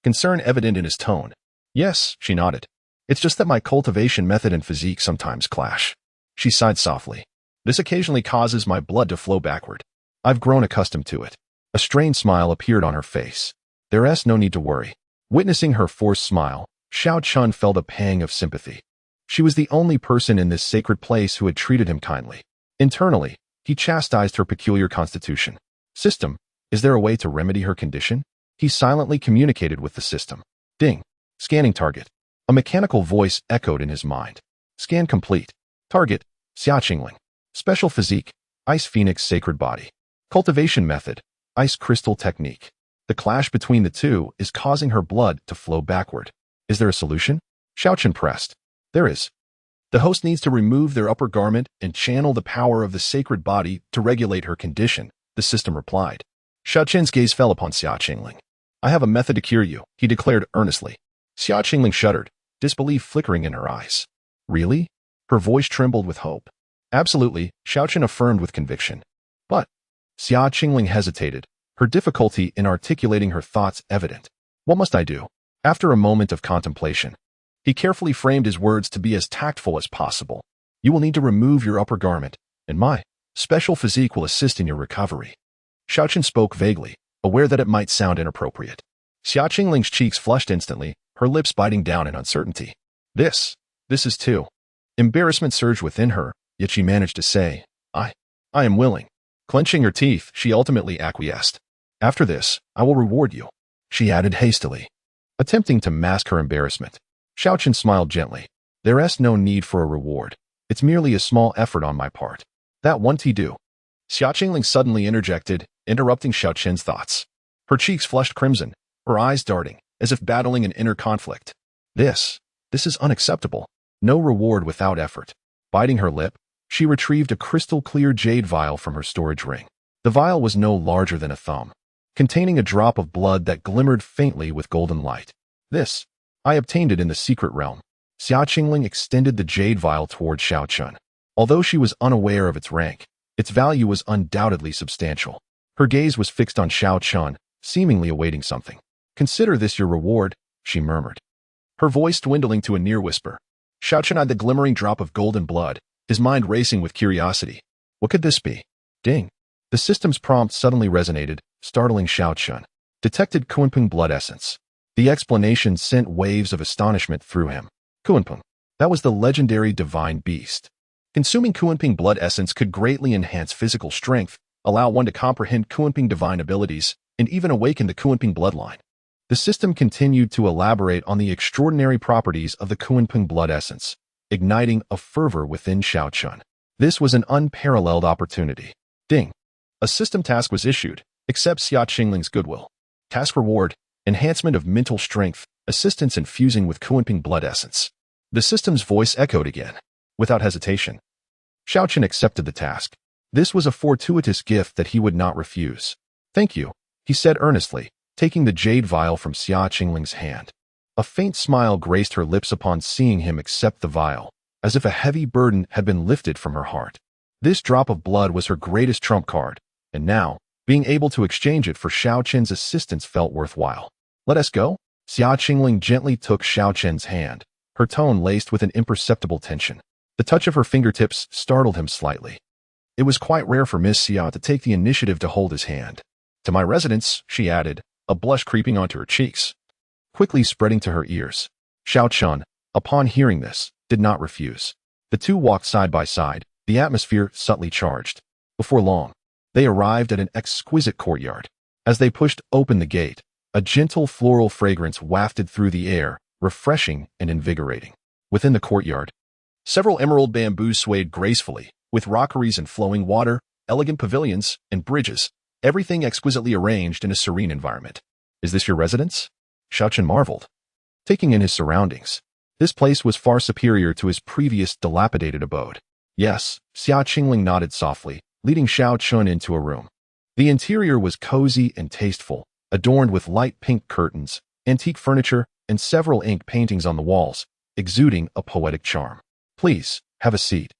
concern evident in his tone. "Yes," she nodded. "It's just that my cultivation method and physique sometimes clash." She sighed softly. "This occasionally causes my blood to flow backward. I've grown accustomed to it." A strained smile appeared on her face. "There's no need to worry." Witnessing her forced smile, Xiao Chen felt a pang of sympathy. She was the only person in this sacred place who had treated him kindly. Internally, he chastised her peculiar constitution. "System, is there a way to remedy her condition?" He silently communicated with the system. Ding. Scanning target. A mechanical voice echoed in his mind. Scan complete. Target, Xia Qingling. Special physique, Ice Phoenix Sacred Body. Cultivation method, Ice Crystal Technique. The clash between the two is causing her blood to flow backward. Is there a solution? Xiao Chen pressed. There is. The host needs to remove their upper garment and channel the power of the sacred body to regulate her condition, the system replied. Xiao Chen's gaze fell upon Xia Qingling. "I have a method to cure you," he declared earnestly. Xia Qingling shuddered, disbelief flickering in her eyes. "Really?" Her voice trembled with hope. "Absolutely," Xiao Chen affirmed with conviction. "But..." Xia Qingling hesitated, her difficulty in articulating her thoughts evident. "What must I do?" After a moment of contemplation, he carefully framed his words to be as tactful as possible. "You will need to remove your upper garment, and my special physique will assist in your recovery." Xiao Chen spoke vaguely, aware that it might sound inappropriate. Xia Qingling's cheeks flushed instantly, her lips biting down in uncertainty. This is too. Embarrassment surged within her, yet she managed to say, I am willing." Clenching her teeth, she ultimately acquiesced. "After this, I will reward you," she added hastily. Attempting to mask her embarrassment, Xiao Chen smiled gently. "There's no need for a reward. It's merely a small effort on my part. That won't do." Xia Qingling suddenly interjected, interrupting Xiao Chen's thoughts. Her cheeks flushed crimson, her eyes darting, as if battling an inner conflict. This is unacceptable. No reward without effort." Biting her lip, she retrieved a crystal-clear jade vial from her storage ring. The vial was no larger than a thumb, containing a drop of blood that glimmered faintly with golden light. I obtained it in the secret realm." Xia Qingling extended the jade vial toward Xiao Chen. Although she was unaware of its rank, its value was undoubtedly substantial. Her gaze was fixed on Xiao Chen, seemingly awaiting something. "Consider this your reward," she murmured, her voice dwindling to a near whisper. Xiao Chen eyed the glimmering drop of golden blood, his mind racing with curiosity. What could this be? Ding. The system's prompt suddenly resonated, startling Xiao Chen. Detected Kunpeng blood essence. The explanation sent waves of astonishment through him. Kunpeng. That was the legendary divine beast. Consuming Kunpeng blood essence could greatly enhance physical strength, allow one to comprehend Kunpeng divine abilities, and even awaken the Kunpeng bloodline. The system continued to elaborate on the extraordinary properties of the Kunpeng blood essence, igniting a fervor within Xiao Chen. This was an unparalleled opportunity. Ding. A system task was issued. Accept Xia Qingling's goodwill. Task reward, enhancement of mental strength, assistance in fusing with Kunpeng blood essence. The system's voice echoed again. Without hesitation, Xiao Chen accepted the task. This was a fortuitous gift that he would not refuse. "Thank you," he said earnestly, taking the jade vial from Xia Qingling's hand. A faint smile graced her lips upon seeing him accept the vial, as if a heavy burden had been lifted from her heart. This drop of blood was her greatest trump card, and now, being able to exchange it for Xiao Chen's assistance felt worthwhile. "Let us go?" Xia Qingling gently took Xiao Chen's hand, her tone laced with an imperceptible tension. The touch of her fingertips startled him slightly. It was quite rare for Miss Xia to take the initiative to hold his hand. "To my residence," she added, a blush creeping onto her cheeks, quickly spreading to her ears. Xiao Chen, upon hearing this, did not refuse. The two walked side by side, the atmosphere subtly charged. Before long, they arrived at an exquisite courtyard. As they pushed open the gate, a gentle floral fragrance wafted through the air, refreshing and invigorating. Within the courtyard, several emerald bamboos swayed gracefully, with rockeries and flowing water, elegant pavilions, and bridges, everything exquisitely arranged in a serene environment. "Is this your residence?" Xiao Chen marveled, taking in his surroundings. This place was far superior to his previous dilapidated abode. "Yes," Xia Qingling nodded softly, leading Xiao Chen into a room. The interior was cozy and tasteful, adorned with light pink curtains, antique furniture, and several ink paintings on the walls, exuding a poetic charm. Please, have a seat.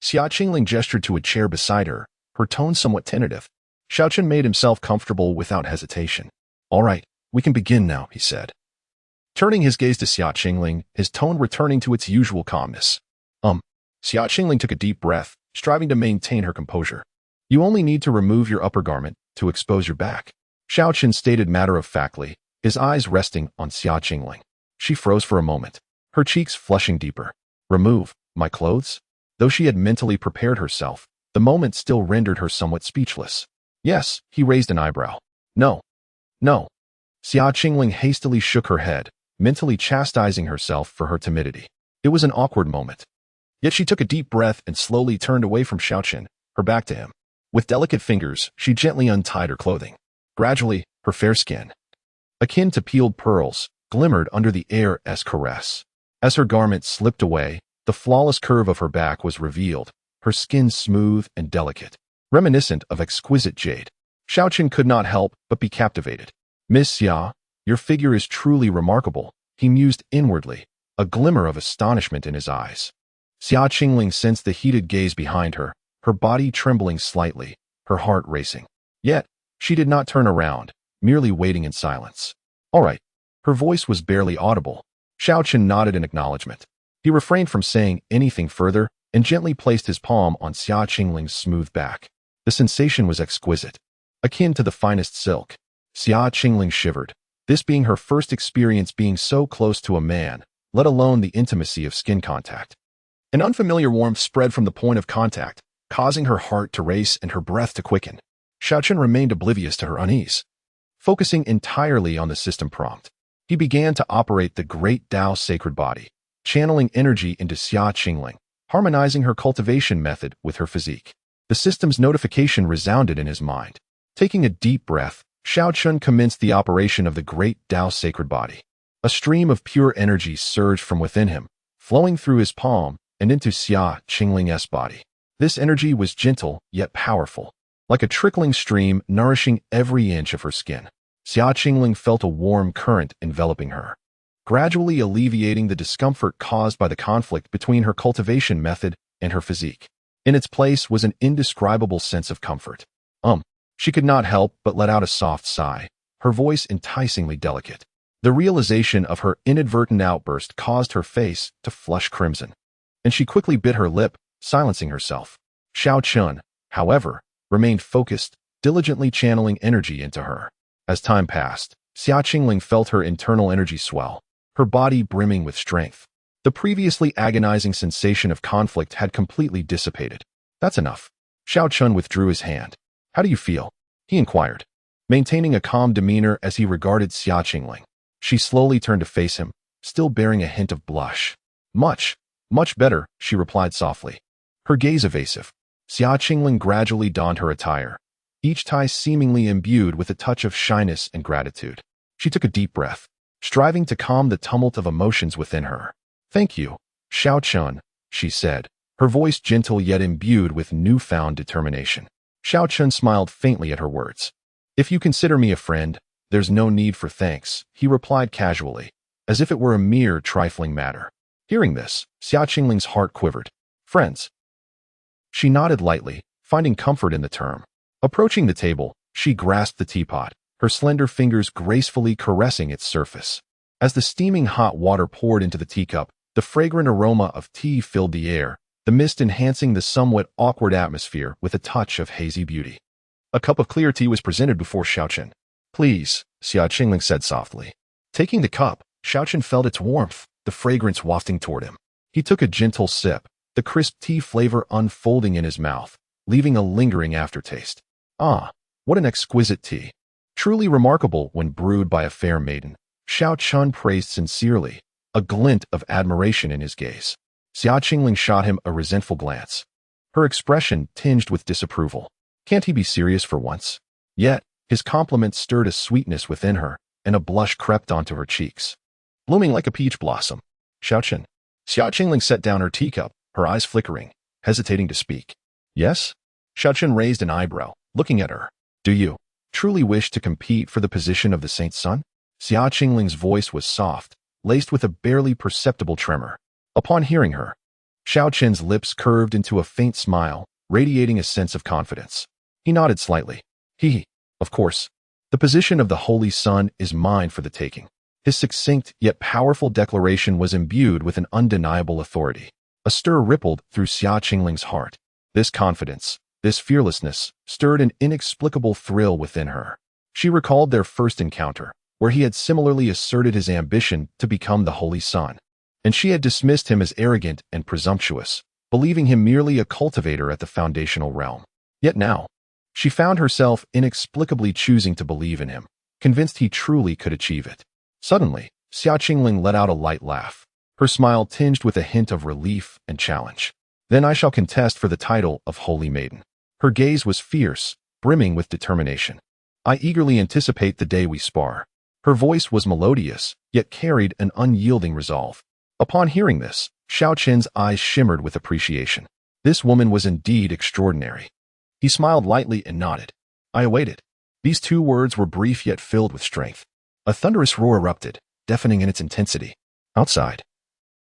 Xia Qingling gestured to a chair beside her, her tone somewhat tentative. Xiao Chen made himself comfortable without hesitation. All right, we can begin now, he said. Turning his gaze to Xia Qingling, his tone returning to its usual calmness. Xia Qingling took a deep breath, striving to maintain her composure. You only need to remove your upper garment to expose your back. Xiao Chen stated matter-of-factly, his eyes resting on Xia Qingling. She froze for a moment, her cheeks flushing deeper. Remove my clothes? Though she had mentally prepared herself, the moment still rendered her somewhat speechless. Yes, he raised an eyebrow. No. No. Xia Qingling hastily shook her head, mentally chastising herself for her timidity. It was an awkward moment. Yet she took a deep breath and slowly turned away from Xiao Chen, her back to him. With delicate fingers, she gently untied her clothing. Gradually, her fair skin, akin to peeled pearls, glimmered under the air's caress. As her garment slipped away, the flawless curve of her back was revealed, her skin smooth and delicate, reminiscent of exquisite jade. Xiao Chen could not help but be captivated. Miss Xia, your figure is truly remarkable, he mused inwardly, a glimmer of astonishment in his eyes. Xia Qingling sensed the heated gaze behind her, her body trembling slightly, her heart racing. Yet, she did not turn around, merely waiting in silence. All right. Her voice was barely audible. Xiao Chen nodded in acknowledgement. He refrained from saying anything further and gently placed his palm on Xia Qingling's smooth back. The sensation was exquisite, akin to the finest silk. Xia Qingling shivered, this being her first experience being so close to a man, let alone the intimacy of skin contact. An unfamiliar warmth spread from the point of contact, causing her heart to race and her breath to quicken. Xiao Chen remained oblivious to her unease. Focusing entirely on the system prompt, he began to operate the great Tao sacred body, channeling energy into Xia Qingling, harmonizing her cultivation method with her physique. The system's notification resounded in his mind. Taking a deep breath, Xiao Chen commenced the operation of the great Tao sacred body. A stream of pure energy surged from within him, flowing through his palm and into Xia Qingling's body. This energy was gentle yet powerful, like a trickling stream nourishing every inch of her skin. Xia Qingling felt a warm current enveloping her, gradually alleviating the discomfort caused by the conflict between her cultivation method and her physique. In its place was an indescribable sense of comfort. She could not help but let out a soft sigh, her voice enticingly delicate. The realization of her inadvertent outburst caused her face to flush crimson, and she quickly bit her lip, silencing herself. Xiao Chen, however, remained focused, diligently channeling energy into her. As time passed, Xia Qingling felt her internal energy swell, her body brimming with strength. The previously agonizing sensation of conflict had completely dissipated. That's enough. Xiao Chen withdrew his hand. How do you feel? He inquired, maintaining a calm demeanor as he regarded Xia Qingling. She slowly turned to face him, still bearing a hint of blush. Much better, she replied softly, her gaze evasive. Xia Qingling gradually donned her attire, each tie seemingly imbued with a touch of shyness and gratitude. She took a deep breath, striving to calm the tumult of emotions within her. Thank you, Xiao Chen, she said, her voice gentle yet imbued with newfound determination. Xiao Chen smiled faintly at her words. If you consider me a friend, there's no need for thanks, he replied casually, as if it were a mere trifling matter. Hearing this, Xia Qingling's heart quivered. Friends. She nodded lightly, finding comfort in the term. Approaching the table, she grasped the teapot, her slender fingers gracefully caressing its surface. As the steaming hot water poured into the teacup, the fragrant aroma of tea filled the air, the mist enhancing the somewhat awkward atmosphere with a touch of hazy beauty. A cup of clear tea was presented before Xiao Chen. Please, Xia Qingling said softly. Taking the cup, Xiao Chen felt its warmth, the fragrance wafting toward him. He took a gentle sip, the crisp tea flavor unfolding in his mouth, leaving a lingering aftertaste. Ah, what an exquisite tea. Truly remarkable when brewed by a fair maiden, Xiao Chen praised sincerely, a glint of admiration in his gaze. Xia Qingling shot him a resentful glance, her expression tinged with disapproval. Can't he be serious for once? Yet, his compliment stirred a sweetness within her, and a blush crept onto her cheeks. Blooming like a peach blossom. Xiao Chen. Xia Qingling set down her teacup, her eyes flickering, hesitating to speak. Yes? Xiao Chen raised an eyebrow, looking at her. Do you truly wish to compete for the position of the saint's son? Xiao Qingling's voice was soft, laced with a barely perceptible tremor. Upon hearing her, Xiao Chen's lips curved into a faint smile, radiating a sense of confidence. He nodded slightly. Of course. The position of the Holy Sun is mine for the taking. His succinct yet powerful declaration was imbued with an undeniable authority. A stir rippled through Xiao Qingling's heart. This confidence, this fearlessness, stirred an inexplicable thrill within her. She recalled their first encounter, where he had similarly asserted his ambition to become the Holy Sun, and she had dismissed him as arrogant and presumptuous, believing him merely a cultivator at the foundational realm. Yet now, she found herself inexplicably choosing to believe in him, convinced he truly could achieve it. Suddenly, Xiao Qingling let out a light laugh, her smile tinged with a hint of relief and challenge. Then I shall contest for the title of Holy Maiden. Her gaze was fierce, brimming with determination. I eagerly anticipate the day we spar. Her voice was melodious, yet carried an unyielding resolve. Upon hearing this, Xiao Chen's eyes shimmered with appreciation. This woman was indeed extraordinary. He smiled lightly and nodded. I awaited. These 2 words were brief yet filled with strength. A thunderous roar erupted, deafening in its intensity. Outside,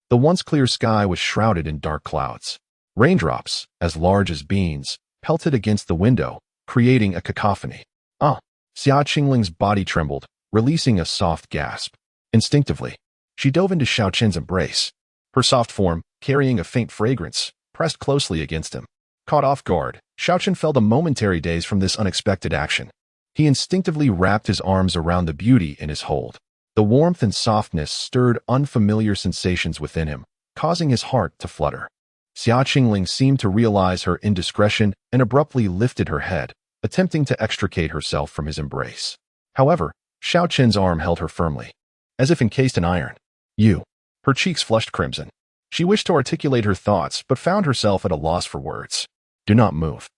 the once clear sky was shrouded in dark clouds. Raindrops, as large as beans, pelted against the window, creating a cacophony. Xiao Qingling's body trembled, releasing a soft gasp. Instinctively, she dove into Xiao Chen's embrace. Her soft form, carrying a faint fragrance, pressed closely against him. Caught off guard, Xiao Chen felt a momentary daze from this unexpected action. He instinctively wrapped his arms around the beauty in his hold. The warmth and softness stirred unfamiliar sensations within him, causing his heart to flutter. Xiao Qingling seemed to realize her indiscretion and abruptly lifted her head, attempting to extricate herself from his embrace. However, Xiao Chen's arm held her firmly, as if encased in iron. You. Her cheeks flushed crimson. She wished to articulate her thoughts, but found herself at a loss for words. Do not move.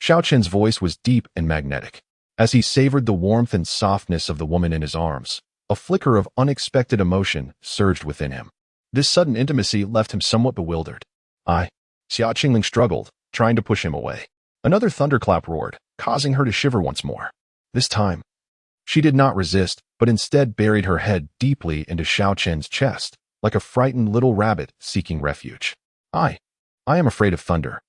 Xiao Chen's voice was deep and magnetic. As he savored the warmth and softness of the woman in his arms, a flicker of unexpected emotion surged within him. This sudden intimacy left him somewhat bewildered. Xiao Qingling struggled, trying to push him away. Another thunderclap roared, causing her to shiver once more. This time, she did not resist, but instead buried her head deeply into Xiao Chen's chest, like a frightened little rabbit seeking refuge. I am afraid of thunder.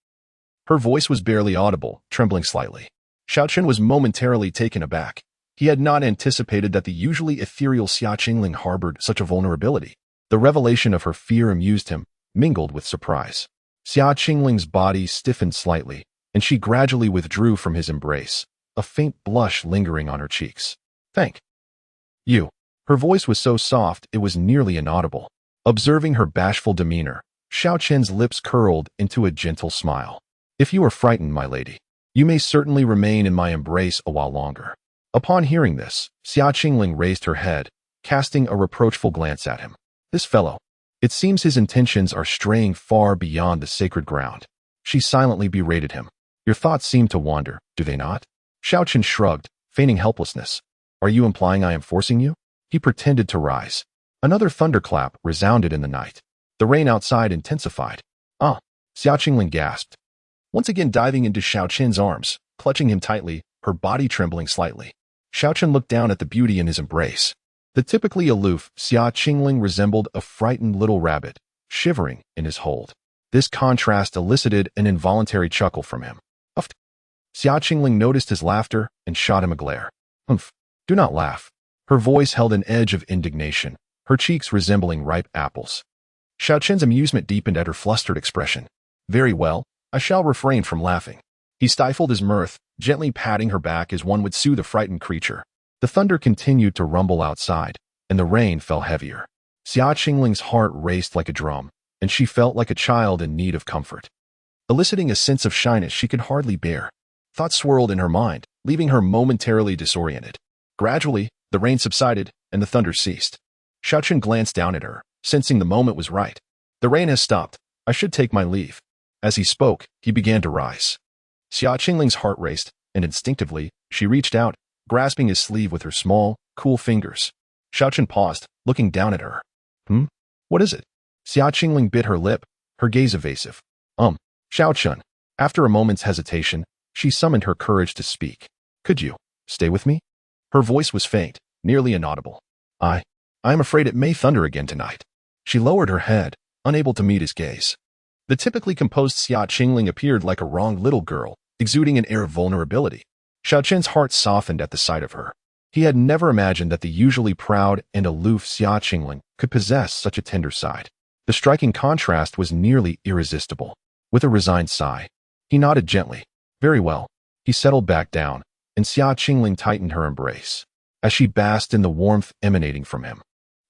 Her voice was barely audible, trembling slightly. Xiao Chen was momentarily taken aback. He had not anticipated that the usually ethereal Xiao Qingling harbored such a vulnerability. The revelation of her fear amused him, mingled with surprise. Xiao Qingling's body stiffened slightly, and she gradually withdrew from his embrace, a faint blush lingering on her cheeks. Thank you. Her voice was so soft it was nearly inaudible. Observing her bashful demeanor, Xiao Chen's lips curled into a gentle smile. If you are frightened, my lady, you may certainly remain in my embrace a while longer. Upon hearing this, Xiao Qingling raised her head, casting a reproachful glance at him. This fellow. It seems his intentions are straying far beyond the sacred ground. She silently berated him. Your thoughts seem to wander, do they not? Xiao Chen shrugged, feigning helplessness. Are you implying I am forcing you? He pretended to rise. Another thunderclap resounded in the night. The rain outside intensified. Xiao Qingling gasped. Once again diving into Xiao Chen's arms, clutching him tightly, her body trembling slightly. Xiao Chen looked down at the beauty in his embrace. The typically aloof Xiao Qingling resembled a frightened little rabbit, shivering in his hold. This contrast elicited an involuntary chuckle from him. Uff. Xiao Qingling noticed his laughter and shot him a glare. Do not laugh. Her voice held an edge of indignation, her cheeks resembling ripe apples. Xiao Chen's amusement deepened at her flustered expression. Very well, I shall refrain from laughing. He stifled his mirth, gently patting her back as one would soothe a frightened creature. The thunder continued to rumble outside, and the rain fell heavier. Xiao Qingling's heart raced like a drum, and she felt like a child in need of comfort. Eliciting a sense of shyness she could hardly bear. Thoughts swirled in her mind, leaving her momentarily disoriented. Gradually, the rain subsided, and the thunder ceased. Xiao Chen glanced down at her, sensing the moment was right. The rain has stopped. I should take my leave. As he spoke, he began to rise. Xiao Qingling's heart raced, and instinctively, she reached out, grasping his sleeve with her small, cool fingers. Xiao Chen paused, looking down at her. What is it? Xiao Qingling bit her lip, her gaze evasive. Xiao Chen. After a moment's hesitation, she summoned her courage to speak. Could you stay with me? Her voice was faint, nearly inaudible. I am afraid it may thunder again tonight. She lowered her head, unable to meet his gaze. The typically composed Xiao Qingling appeared like a wronged little girl, exuding an air of vulnerability. Xiao Chen's heart softened at the sight of her. He had never imagined that the usually proud and aloof Xiao Qingling could possess such a tender side. The striking contrast was nearly irresistible. With a resigned sigh, he nodded gently. Very well. He settled back down, and Xiao Qingling tightened her embrace. As she basked in the warmth emanating from him,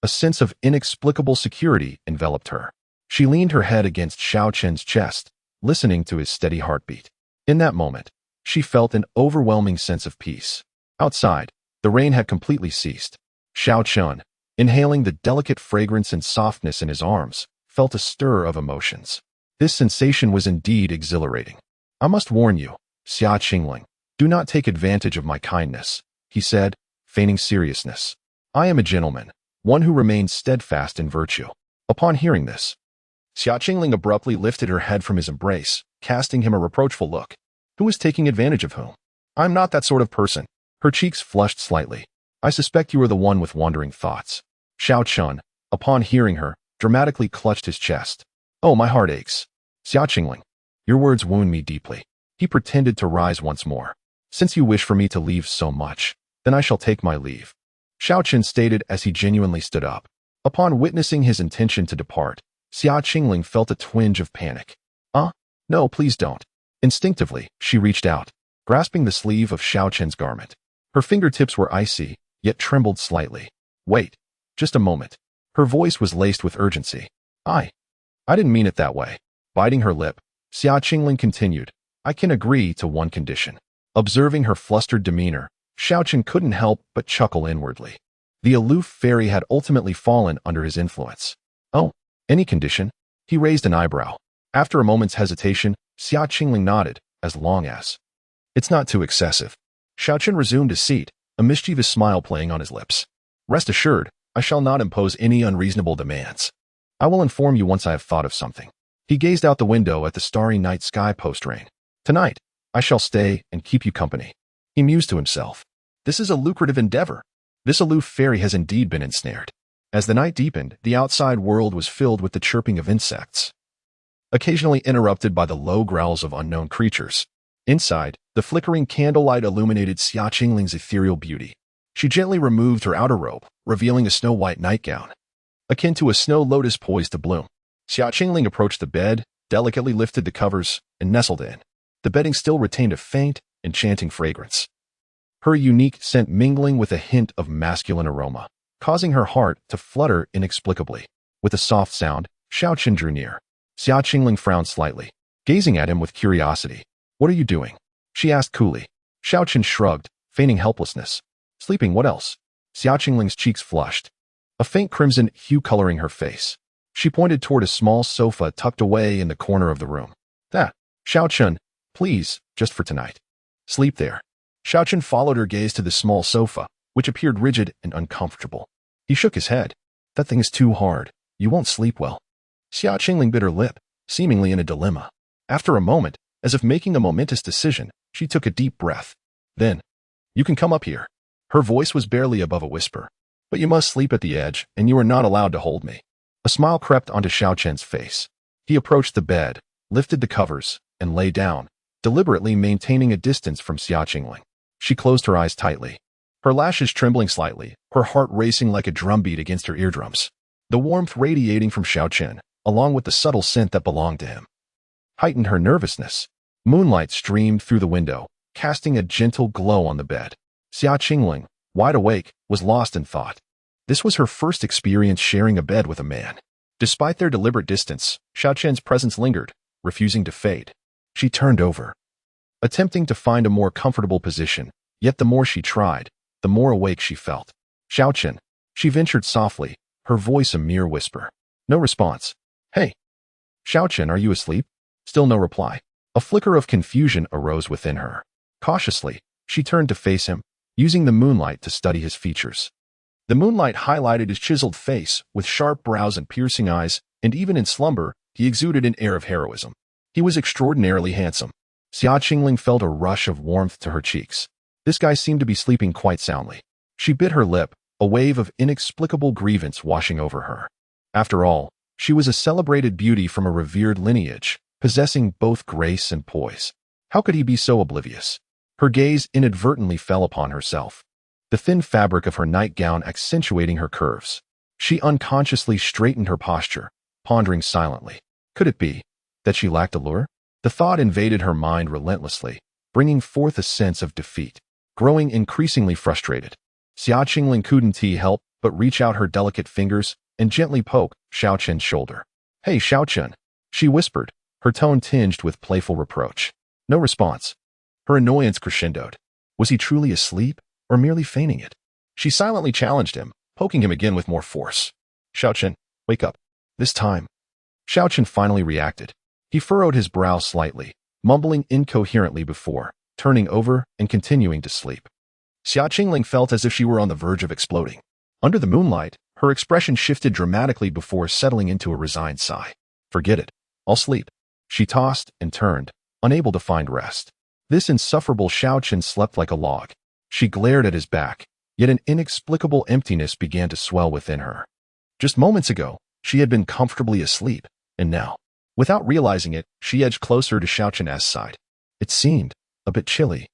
a sense of inexplicable security enveloped her. She leaned her head against Xiao Chen's chest, listening to his steady heartbeat. In that moment, she felt an overwhelming sense of peace. Outside, the rain had completely ceased. Xiao Chen, inhaling the delicate fragrance and softness in his arms, felt a stir of emotions. This sensation was indeed exhilarating. I must warn you, Xiao Qingling, do not take advantage of my kindness, he said, feigning seriousness. I am a gentleman, one who remains steadfast in virtue. Upon hearing this, Xiao Qingling abruptly lifted her head from his embrace, casting him a reproachful look. Who is taking advantage of whom? I'm not that sort of person. Her cheeks flushed slightly. I suspect you are the one with wandering thoughts. Xiao Chen, upon hearing her, dramatically clutched his chest. Oh, my heart aches. Xiao Qingling, your words wound me deeply. He pretended to rise once more. Since you wish for me to leave so much, then I shall take my leave. Xiao Chen stated as he genuinely stood up. Upon witnessing his intention to depart, Xiao Qingling felt a twinge of panic. No, please don't. Instinctively, she reached out, grasping the sleeve of Xiao Chen's garment. Her fingertips were icy, yet trembled slightly. Wait, just a moment. Her voice was laced with urgency. I didn't mean it that way. Biting her lip, Xiao Qingling continued. I can agree to one condition. Observing her flustered demeanor, Xiao Chen couldn't help but chuckle inwardly. The aloof fairy had ultimately fallen under his influence. Oh, any condition? He raised an eyebrow. After a moment's hesitation, Xiao Qingling nodded, as long as it's not too excessive. Xiao Chen resumed his seat, a mischievous smile playing on his lips. Rest assured, I shall not impose any unreasonable demands. I will inform you once I have thought of something. He gazed out the window at the starry night sky post-rain. Tonight, I shall stay and keep you company. He mused to himself. This is a lucrative endeavor. This aloof fairy has indeed been ensnared. As the night deepened, the outside world was filled with the chirping of insects, occasionally interrupted by the low growls of unknown creatures. Inside, the flickering candlelight illuminated Xiao Qingling's ethereal beauty. She gently removed her outer robe, revealing a snow-white nightgown, akin to a snow lotus poised to bloom. Xiao Qingling approached the bed, delicately lifted the covers, and nestled in. The bedding still retained a faint, enchanting fragrance, her unique scent mingling with a hint of masculine aroma, causing her heart to flutter inexplicably. With a soft sound, Xiao Chen drew near. Xiao Qingling frowned slightly, gazing at him with curiosity. What are you doing? She asked coolly. Xiao Chen shrugged, feigning helplessness. Sleeping, what else? Xiao Qingling's cheeks flushed, a faint crimson hue coloring her face. She pointed toward a small sofa tucked away in the corner of the room. That, Xiao Chen, please, just for tonight. Sleep there. Xiao Chen followed her gaze to the small sofa, which appeared rigid and uncomfortable. He shook his head. That thing is too hard. You won't sleep well. Xiao Qingling bit her lip, seemingly in a dilemma. After a moment, as if making a momentous decision, she took a deep breath. Then, you can come up here. Her voice was barely above a whisper. But you must sleep at the edge, and you are not allowed to hold me. A smile crept onto Xiao Chen's face. He approached the bed, lifted the covers, and lay down, deliberately maintaining a distance from Xiao Qingling. She closed her eyes tightly, her lashes trembling slightly, her heart racing like a drumbeat against her eardrums. The warmth radiating from Xiao Chen, along with the subtle scent that belonged to him, heightened her nervousness. Moonlight streamed through the window, casting a gentle glow on the bed. Xiao Qingling, wide awake, was lost in thought. This was her first experience sharing a bed with a man. Despite their deliberate distance, Xiao Chen's presence lingered, refusing to fade. She turned over, attempting to find a more comfortable position, yet the more she tried, the more awake she felt. Xiao Chen, she ventured softly, her voice a mere whisper. No response. Hey. Xiao Chen, are you asleep? Still no reply. A flicker of confusion arose within her. Cautiously, she turned to face him, using the moonlight to study his features. The moonlight highlighted his chiseled face with sharp brows and piercing eyes, and even in slumber, he exuded an air of heroism. He was extraordinarily handsome. Xiao Qingling felt a rush of warmth to her cheeks. This guy seemed to be sleeping quite soundly. She bit her lip, a wave of inexplicable grievance washing over her. After all, she was a celebrated beauty from a revered lineage, possessing both grace and poise. How could he be so oblivious? Her gaze inadvertently fell upon herself, the thin fabric of her nightgown accentuating her curves. She unconsciously straightened her posture, pondering silently. Could it be that she lacked allure? The thought invaded her mind relentlessly, bringing forth a sense of defeat. Growing increasingly frustrated, Xiao Qingling couldn't help but reach out her delicate fingers and gently poke Xiao Chen's shoulder. "Hey, Xiao Chen," she whispered, her tone tinged with playful reproach. No response. Her annoyance crescendoed. Was he truly asleep, or merely feigning it? She silently challenged him, poking him again with more force. "Xiao Chen, wake up. This time." Xiao Chen finally reacted. He furrowed his brow slightly, mumbling incoherently before turning over and continuing to sleep. Xiao Qingling felt as if she were on the verge of exploding. Under the moonlight, her expression shifted dramatically before settling into a resigned sigh. "Forget it. I'll sleep." She tossed and turned, unable to find rest. This insufferable Xiao Chen slept like a log. She glared at his back, yet an inexplicable emptiness began to swell within her. Just moments ago, she had been comfortably asleep, and now, without realizing it, she edged closer to Xiao Chen's side. It seemed a bit chilly.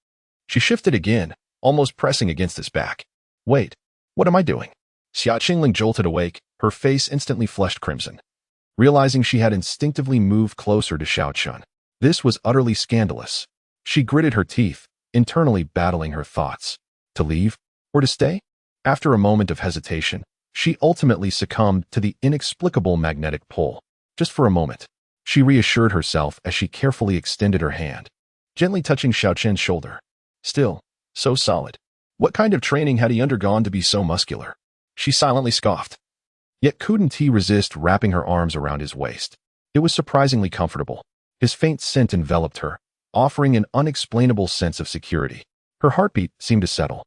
She shifted again, almost pressing against his back. "Wait, what am I doing?" Xiao Qingling jolted awake, her face instantly flushed crimson. Realizing she had instinctively moved closer to Xiao Chen, this was utterly scandalous. She gritted her teeth, internally battling her thoughts. To leave, or to stay? After a moment of hesitation, she ultimately succumbed to the inexplicable magnetic pull. Just for a moment, she reassured herself as she carefully extended her hand, gently touching Xiao Chen's shoulder. Still, so solid. What kind of training had he undergone to be so muscular? She silently scoffed. Yet couldn't he resist wrapping her arms around his waist? It was surprisingly comfortable. His faint scent enveloped her, offering an unexplainable sense of security. Her heartbeat seemed to settle.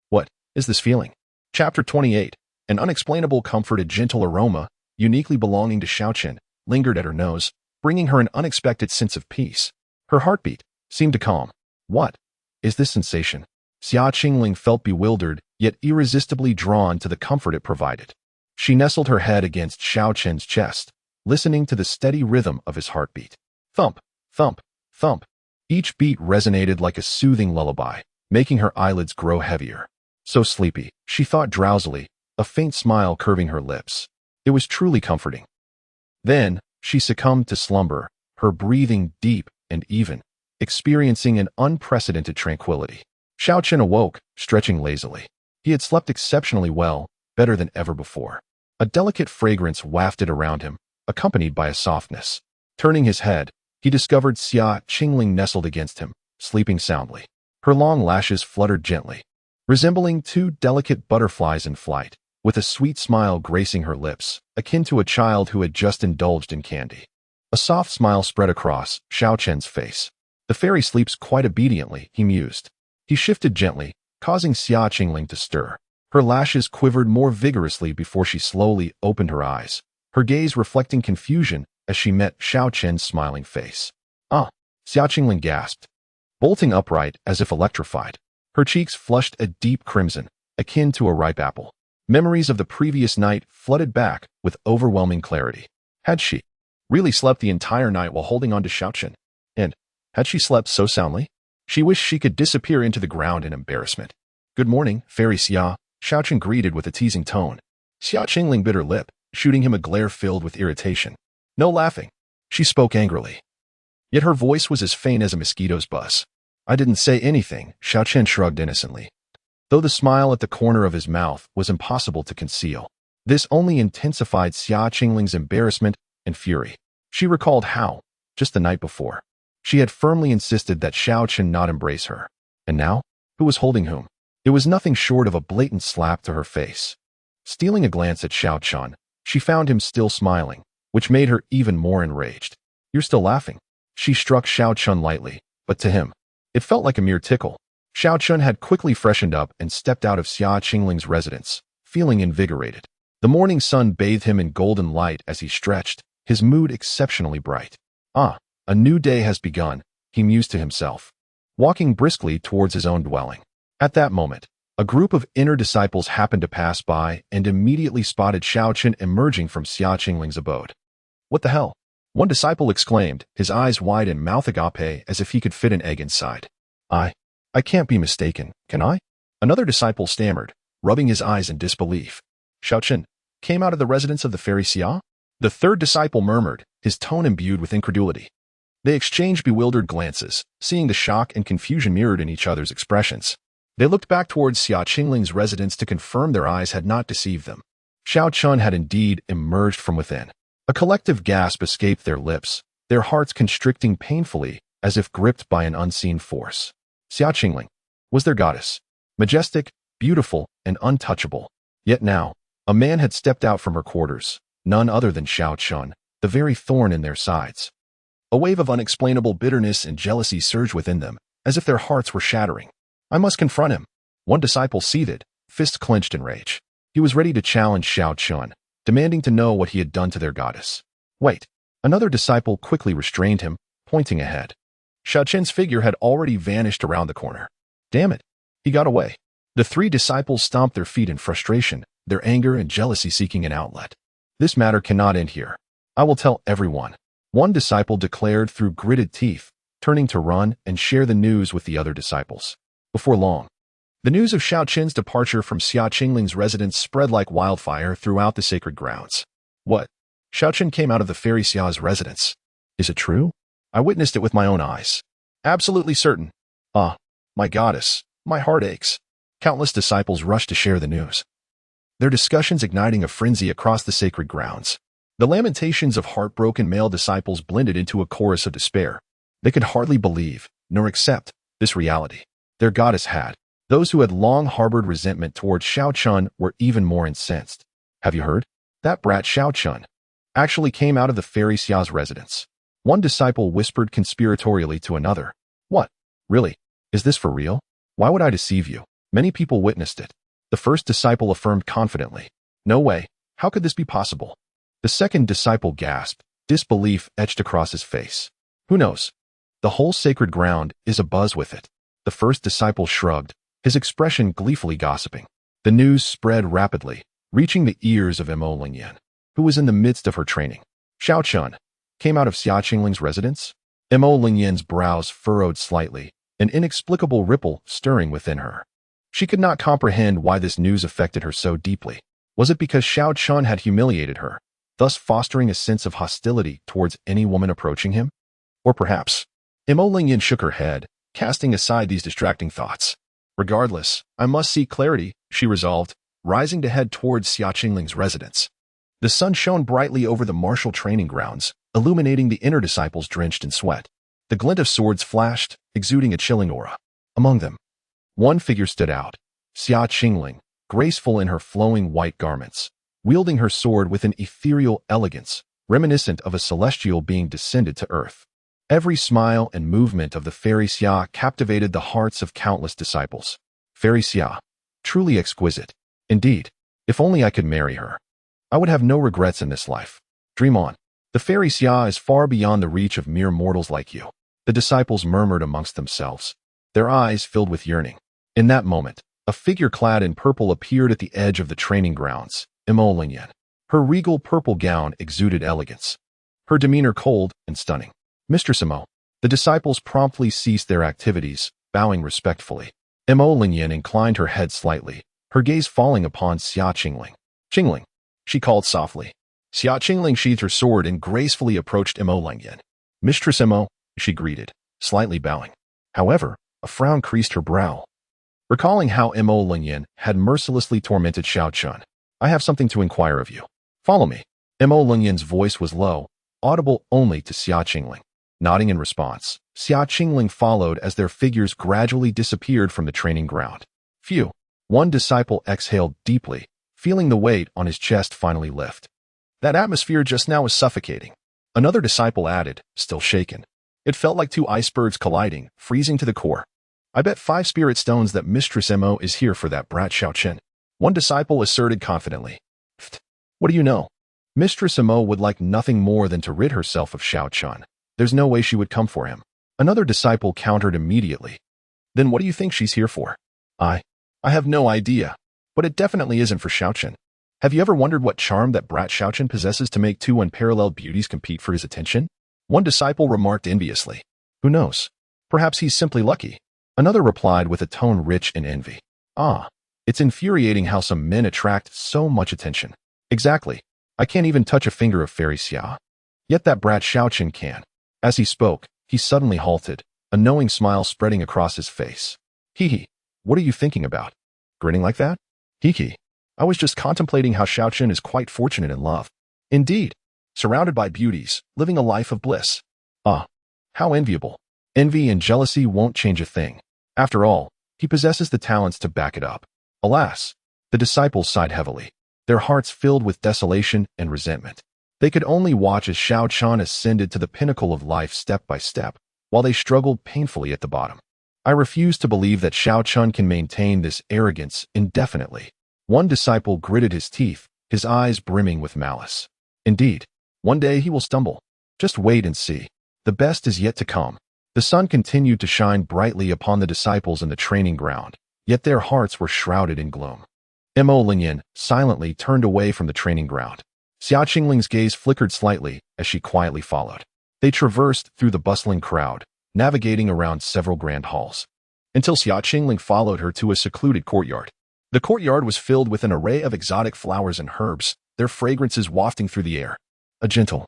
What is this feeling? Chapter 28. An unexplainable comfort, a gentle aroma, uniquely belonging to Xiao Chen, lingered at her nose, bringing her an unexpected sense of peace. Her heartbeat seemed to calm. What is this sensation? Xiao Qingling felt bewildered, yet irresistibly drawn to the comfort it provided. She nestled her head against Xiao Chen's chest, listening to the steady rhythm of his heartbeat. Thump, thump, thump. Each beat resonated like a soothing lullaby, making her eyelids grow heavier. So sleepy, she thought drowsily, a faint smile curving her lips. It was truly comforting. Then, she succumbed to slumber, her breathing deep and even, experiencing an unprecedented tranquility. Xiao Chen awoke, stretching lazily. He had slept exceptionally well, better than ever before. A delicate fragrance wafted around him, accompanied by a softness. Turning his head, he discovered Xiao Qingling nestled against him, sleeping soundly. Her long lashes fluttered gently, resembling two delicate butterflies in flight, with a sweet smile gracing her lips, akin to a child who had just indulged in candy. A soft smile spread across Xiao Chen's face. The fairy sleeps quite obediently, he mused. He shifted gently, causing Xiao Qingling to stir. Her lashes quivered more vigorously before she slowly opened her eyes, her gaze reflecting confusion as she met Xiao Chen's smiling face. "Ah," Xiao Qingling gasped, bolting upright as if electrified. Her cheeks flushed a deep crimson, akin to a ripe apple. Memories of the previous night flooded back with overwhelming clarity. Had she really slept the entire night while holding on to Xiao Chen? And had she slept so soundly? She wished she could disappear into the ground in embarrassment. "Good morning, Fairy Xia," Xiao Chen greeted with a teasing tone. Xiao Qingling bit her lip, shooting him a glare filled with irritation. "No laughing." She spoke angrily. Yet her voice was as faint as a mosquito's buzz. "I didn't say anything," Xiao Chen shrugged innocently, though the smile at the corner of his mouth was impossible to conceal. This only intensified Xiao Qingling's embarrassment and fury. She recalled how, just the night before, she had firmly insisted that Xiao Chen not embrace her. And now, who was holding whom? It was nothing short of a blatant slap to her face. Stealing a glance at Xiao Chen, she found him still smiling, which made her even more enraged. "You're still laughing." She struck Xiao Chen lightly, but to him, it felt like a mere tickle. Xiao Chen had quickly freshened up and stepped out of Xiao Qingling's residence, feeling invigorated. The morning sun bathed him in golden light as he stretched, his mood exceptionally bright. "Ah, a new day has begun," he mused to himself, walking briskly towards his own dwelling. At that moment, A group of inner disciples happened to pass by and immediately spotted Xiao Chen emerging from Xia Qingling's abode. What the hell? One disciple exclaimed, his eyes wide and mouth agape as if he could fit an egg inside. I can't be mistaken, can I? Another disciple stammered, rubbing his eyes in disbelief. Xiao Chen came out of the residence of the fairy Xia? The third disciple murmured, his tone imbued with incredulity. They exchanged bewildered glances, seeing the shock and confusion mirrored in each other's expressions. They looked back towards Xia Qingling's residence to confirm their eyes had not deceived them. Xiao Chen had indeed emerged from within. A collective gasp escaped their lips, their hearts constricting painfully as if gripped by an unseen force. Xia Qingling was their goddess, majestic, beautiful, and untouchable. Yet now, a man had stepped out from her quarters, none other than Xiao Chen, the very thorn in their sides. A wave of unexplainable bitterness and jealousy surged within them, as if their hearts were shattering. I must confront him. One disciple seethed, fists clenched in rage. He was ready to challenge Xiao Chen, demanding to know what he had done to their goddess. Wait. Another disciple quickly restrained him, pointing ahead. Xiao Chen's figure had already vanished around the corner. Damn it. He got away. The three disciples stomped their feet in frustration, their anger and jealousy seeking an outlet. This matter cannot end here. I will tell everyone. One disciple declared through gritted teeth, turning to run and share the news with the other disciples. Before long, the news of Xiao Chen's departure from Xia Qingling's residence spread like wildfire throughout the sacred grounds. What? Xiao Chen came out of the fairy Xia's residence. Is it true? I witnessed it with my own eyes. Absolutely certain. Ah, my goddess, my heart aches. Countless disciples rushed to share the news, their discussions igniting a frenzy across the sacred grounds. The lamentations of heartbroken male disciples blended into a chorus of despair. They could hardly believe, nor accept, this reality. Their goddess had. Those who had long harbored resentment towards Xiao Chen were even more incensed. Have you heard? That brat Xiao Chen actually came out of the fairy Xia's residence. One disciple whispered conspiratorially to another. What? Really? Is this for real? Why would I deceive you? Many people witnessed it. The first disciple affirmed confidently. No way. How could this be possible? The second disciple gasped, disbelief etched across his face. Who knows? The whole sacred ground is abuzz with it. The first disciple shrugged, his expression gleefully gossiping. The news spread rapidly, reaching the ears of Mo Lingyan, who was in the midst of her training. Xiao Chen came out of Xia Qingling's residence? Mo Lingyan's brows furrowed slightly, an inexplicable ripple stirring within her. She could not comprehend why this news affected her so deeply. Was it because Xiao Chen had humiliated her, thus fostering a sense of hostility towards any woman approaching him? Or perhaps, Mo Lingyan shook her head, casting aside these distracting thoughts. Regardless, I must seek clarity, she resolved, rising to head towards Xia Qingling's residence. The sun shone brightly over the martial training grounds, illuminating the inner disciples drenched in sweat. The glint of swords flashed, exuding a chilling aura. Among them, one figure stood out, Xia Qingling, graceful in her flowing white garments, wielding her sword with an ethereal elegance, reminiscent of a celestial being descended to earth. Every smile and movement of the fairy Xia captivated the hearts of countless disciples. Fairy Xia, truly exquisite. Indeed, if only I could marry her. I would have no regrets in this life. Dream on. The fairy Xia is far beyond the reach of mere mortals like you. The disciples murmured amongst themselves, their eyes filled with yearning. In that moment, a figure clad in purple appeared at the edge of the training grounds, Mo Lingyan. Her regal purple gown exuded elegance, her demeanor cold and stunning. Mistress Mo. The disciples promptly ceased their activities, bowing respectfully. Mo Lingyan inclined her head slightly, her gaze falling upon Xia Qingling. Qingling, she called softly. Xia Qingling sheathed her sword and gracefully approached Mo Lingyan. Mistress Mo, she greeted, slightly bowing. However, a frown creased her brow. Recalling how Mo Lingyan had mercilessly tormented Xiao Chen, I have something to inquire of you. Follow me. Mo Lingyan's voice was low, audible only to Xia Qingling. Nodding in response, Xia Qingling followed as their figures gradually disappeared from the training ground. Phew. One disciple exhaled deeply, feeling the weight on his chest finally lift. That atmosphere just now was suffocating. Another disciple added, still shaken. It felt like two icebergs colliding, freezing to the core. I bet 5 spirit stones that Mistress Mo is here for that brat Xiao Chen. One disciple asserted confidently. What do you know? Mistress Mo would like nothing more than to rid herself of Xiao Chen. There's no way she would come for him. Another disciple countered immediately. Then what do you think she's here for? I I have no idea, but it definitely isn't for Xiao Chen. Have you ever wondered what charm that brat Xiao Chen possesses to make two unparalleled beauties compete for his attention? One disciple remarked enviously. Who knows? Perhaps he's simply lucky. Another replied with a tone rich in envy. Ah, it's infuriating how some men attract so much attention. Exactly. I can't even touch a finger of fairy Xiao. Yet that brat Xiao Chen can. As he spoke, he suddenly halted, a knowing smile spreading across his face. Hee, what are you thinking about? Grinning like that? Hee, I was just contemplating how Xiao Chen is quite fortunate in love. Indeed, surrounded by beauties, living a life of bliss. Ah, how enviable. Envy and jealousy won't change a thing. After all, he possesses the talents to back it up. Alas, the disciples sighed heavily, their hearts filled with desolation and resentment. They could only watch as Xiao Chen ascended to the pinnacle of life step by step, while they struggled painfully at the bottom. I refuse to believe that Xiao Chen can maintain this arrogance indefinitely. One disciple gritted his teeth, his eyes brimming with malice. Indeed, one day he will stumble. Just wait and see. The best is yet to come. The sun continued to shine brightly upon the disciples in the training ground, yet their hearts were shrouded in gloom. Mo Lingyan silently turned away from the training ground. Xia Qingling's gaze flickered slightly as she quietly followed. They traversed through the bustling crowd, navigating around several grand halls, until Xia Qingling followed her to a secluded courtyard. The courtyard was filled with an array of exotic flowers and herbs, their fragrances wafting through the air. A gentle,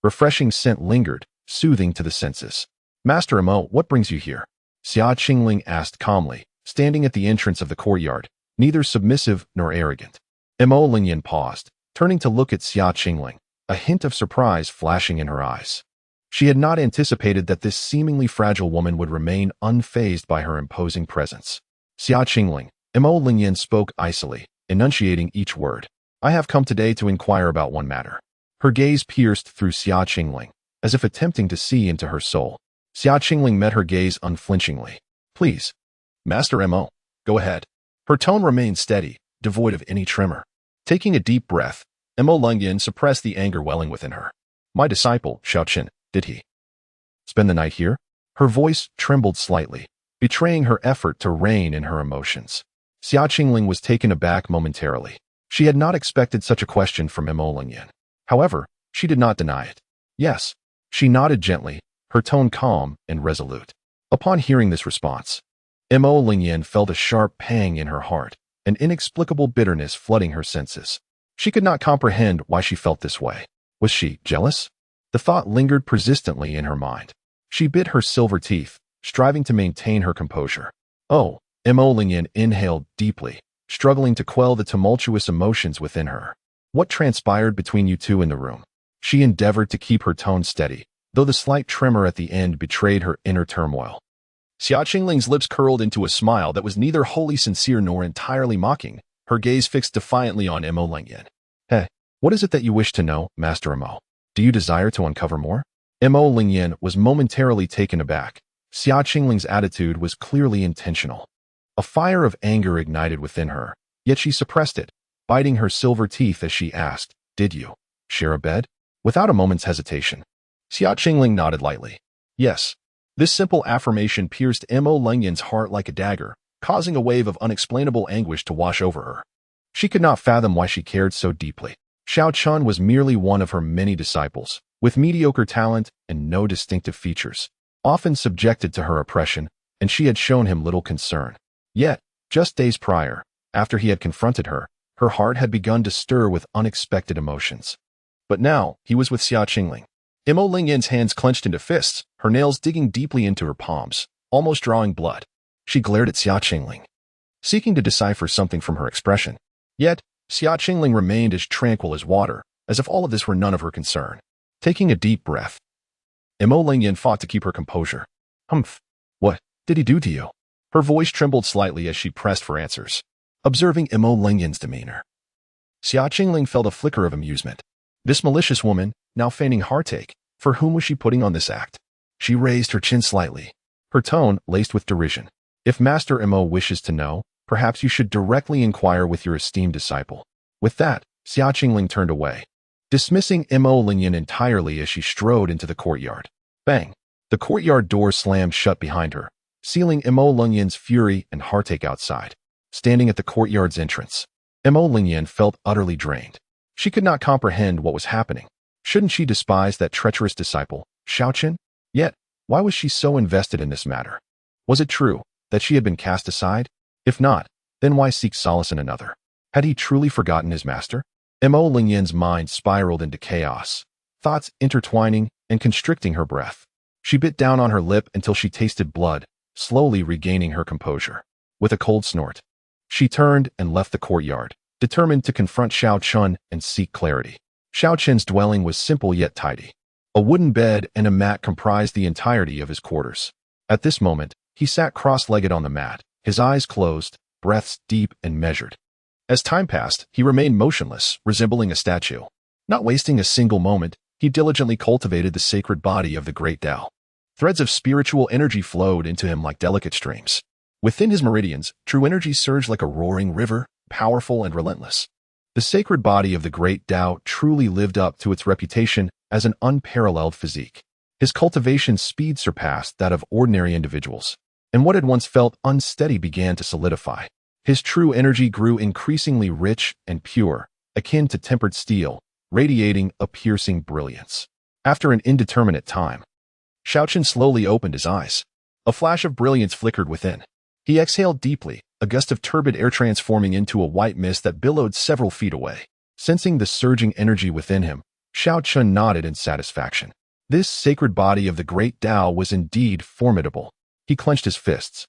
refreshing scent lingered, soothing to the senses. Master Mo, what brings you here? Xia Qingling asked calmly, standing at the entrance of the courtyard, neither submissive nor arrogant. Mo Lingyan paused, turning to look at Xia Qingling, a hint of surprise flashing in her eyes. She had not anticipated that this seemingly fragile woman would remain unfazed by her imposing presence. Xia Qingling, Mo Lingyan spoke icily, enunciating each word. I have come today to inquire about one matter. Her gaze pierced through Xia Qingling, as if attempting to see into her soul. Xia Qingling met her gaze unflinchingly. Please, Master Mo, go ahead. Her tone remained steady, devoid of any tremor. Taking a deep breath, Mo Lingyan suppressed the anger welling within her. My disciple, Xiao Chen, did he spend the night here? Her voice trembled slightly, betraying her effort to rein in her emotions. Xia Qingling was taken aback momentarily. She had not expected such a question from Mo Lingyan. However, she did not deny it. Yes, she nodded gently, her tone calm and resolute. Upon hearing this response, Mo Lingyan felt a sharp pang in her heart, an inexplicable bitterness flooding her senses. She could not comprehend why she felt this way. Was she jealous? The thought lingered persistently in her mind. She bit her silver teeth, striving to maintain her composure. Oh, Mo Lingyan inhaled deeply, struggling to quell the tumultuous emotions within her. What transpired between you two in the room? She endeavored to keep her tone steady, though the slight tremor at the end betrayed her inner turmoil. Xia Qingling's lips curled into a smile that was neither wholly sincere nor entirely mocking, her gaze fixed defiantly on Mo Lingyan. Hey, what is it that you wish to know, Master Mo? Do you desire to uncover more? Mo Lingyan was momentarily taken aback. Xia Qingling's attitude was clearly intentional. A fire of anger ignited within her, yet she suppressed it, biting her silver teeth as she asked, Did you share a bed? Without a moment's hesitation, Xia Qingling nodded lightly. Yes. This simple affirmation pierced Mo Lingyan's heart like a dagger, causing a wave of unexplainable anguish to wash over her. She could not fathom why she cared so deeply. Xiao Chen was merely one of her many disciples, with mediocre talent and no distinctive features, often subjected to her oppression, and she had shown him little concern. Yet, just days prior, after he had confronted her, her heart had begun to stir with unexpected emotions. But now, he was with Xia Qingling. Mo Lingyan's hands clenched into fists, her nails digging deeply into her palms, almost drawing blood. She glared at Xia Qingling, seeking to decipher something from her expression. Yet, Xia Qingling remained as tranquil as water, as if all of this were none of her concern. Taking a deep breath, Mo Lingyan fought to keep her composure. Humph. What did he do to you? Her voice trembled slightly as she pressed for answers. Observing Mo Lingyan's demeanor, Xia Qingling felt a flicker of amusement. This malicious woman, now feigning heartache, for whom was she putting on this act? She raised her chin slightly, her tone laced with derision. If Master Mo wishes to know, perhaps you should directly inquire with your esteemed disciple. With that, Xia Qingling turned away, dismissing Mo Lingyan entirely as she strode into the courtyard. Bang! The courtyard door slammed shut behind her, sealing Mo Lingyan's fury and heartache outside. standing at the courtyard's entrance. Mo Lingyan felt utterly drained. She could not comprehend what was happening. Shouldn't she despise that treacherous disciple, Xiao Chen? Yet, why was she so invested in this matter? Was it true that she had been cast aside? If not, then why seek solace in another? Had he truly forgotten his master? Mo Lingyan's mind spiraled into chaos, thoughts intertwining and constricting her breath. She bit down on her lip until she tasted blood, slowly regaining her composure. With a cold snort, she turned and left the courtyard, determined to confront Xiao Chen and seek clarity. Xiao Chen's dwelling was simple yet tidy. A wooden bed and a mat comprised the entirety of his quarters. At this moment, he sat cross-legged on the mat, his eyes closed, breaths deep and measured. As time passed, he remained motionless, resembling a statue. Not wasting a single moment, he diligently cultivated the sacred body of the great Tao. Threads of spiritual energy flowed into him like delicate streams. Within his meridians, true energy surged like a roaring river, powerful and relentless. The sacred body of the great Tao truly lived up to its reputation as an unparalleled physique. His cultivation speed surpassed that of ordinary individuals, and what had once felt unsteady began to solidify. His true energy grew increasingly rich and pure, akin to tempered steel, radiating a piercing brilliance. After an indeterminate time, Xiao Chen slowly opened his eyes. A flash of brilliance flickered within. He exhaled deeply, a gust of turbid air transforming into a white mist that billowed several feet away. Sensing the surging energy within him, Xiao Chen nodded in satisfaction. This sacred body of the great Tao was indeed formidable. He clenched his fists,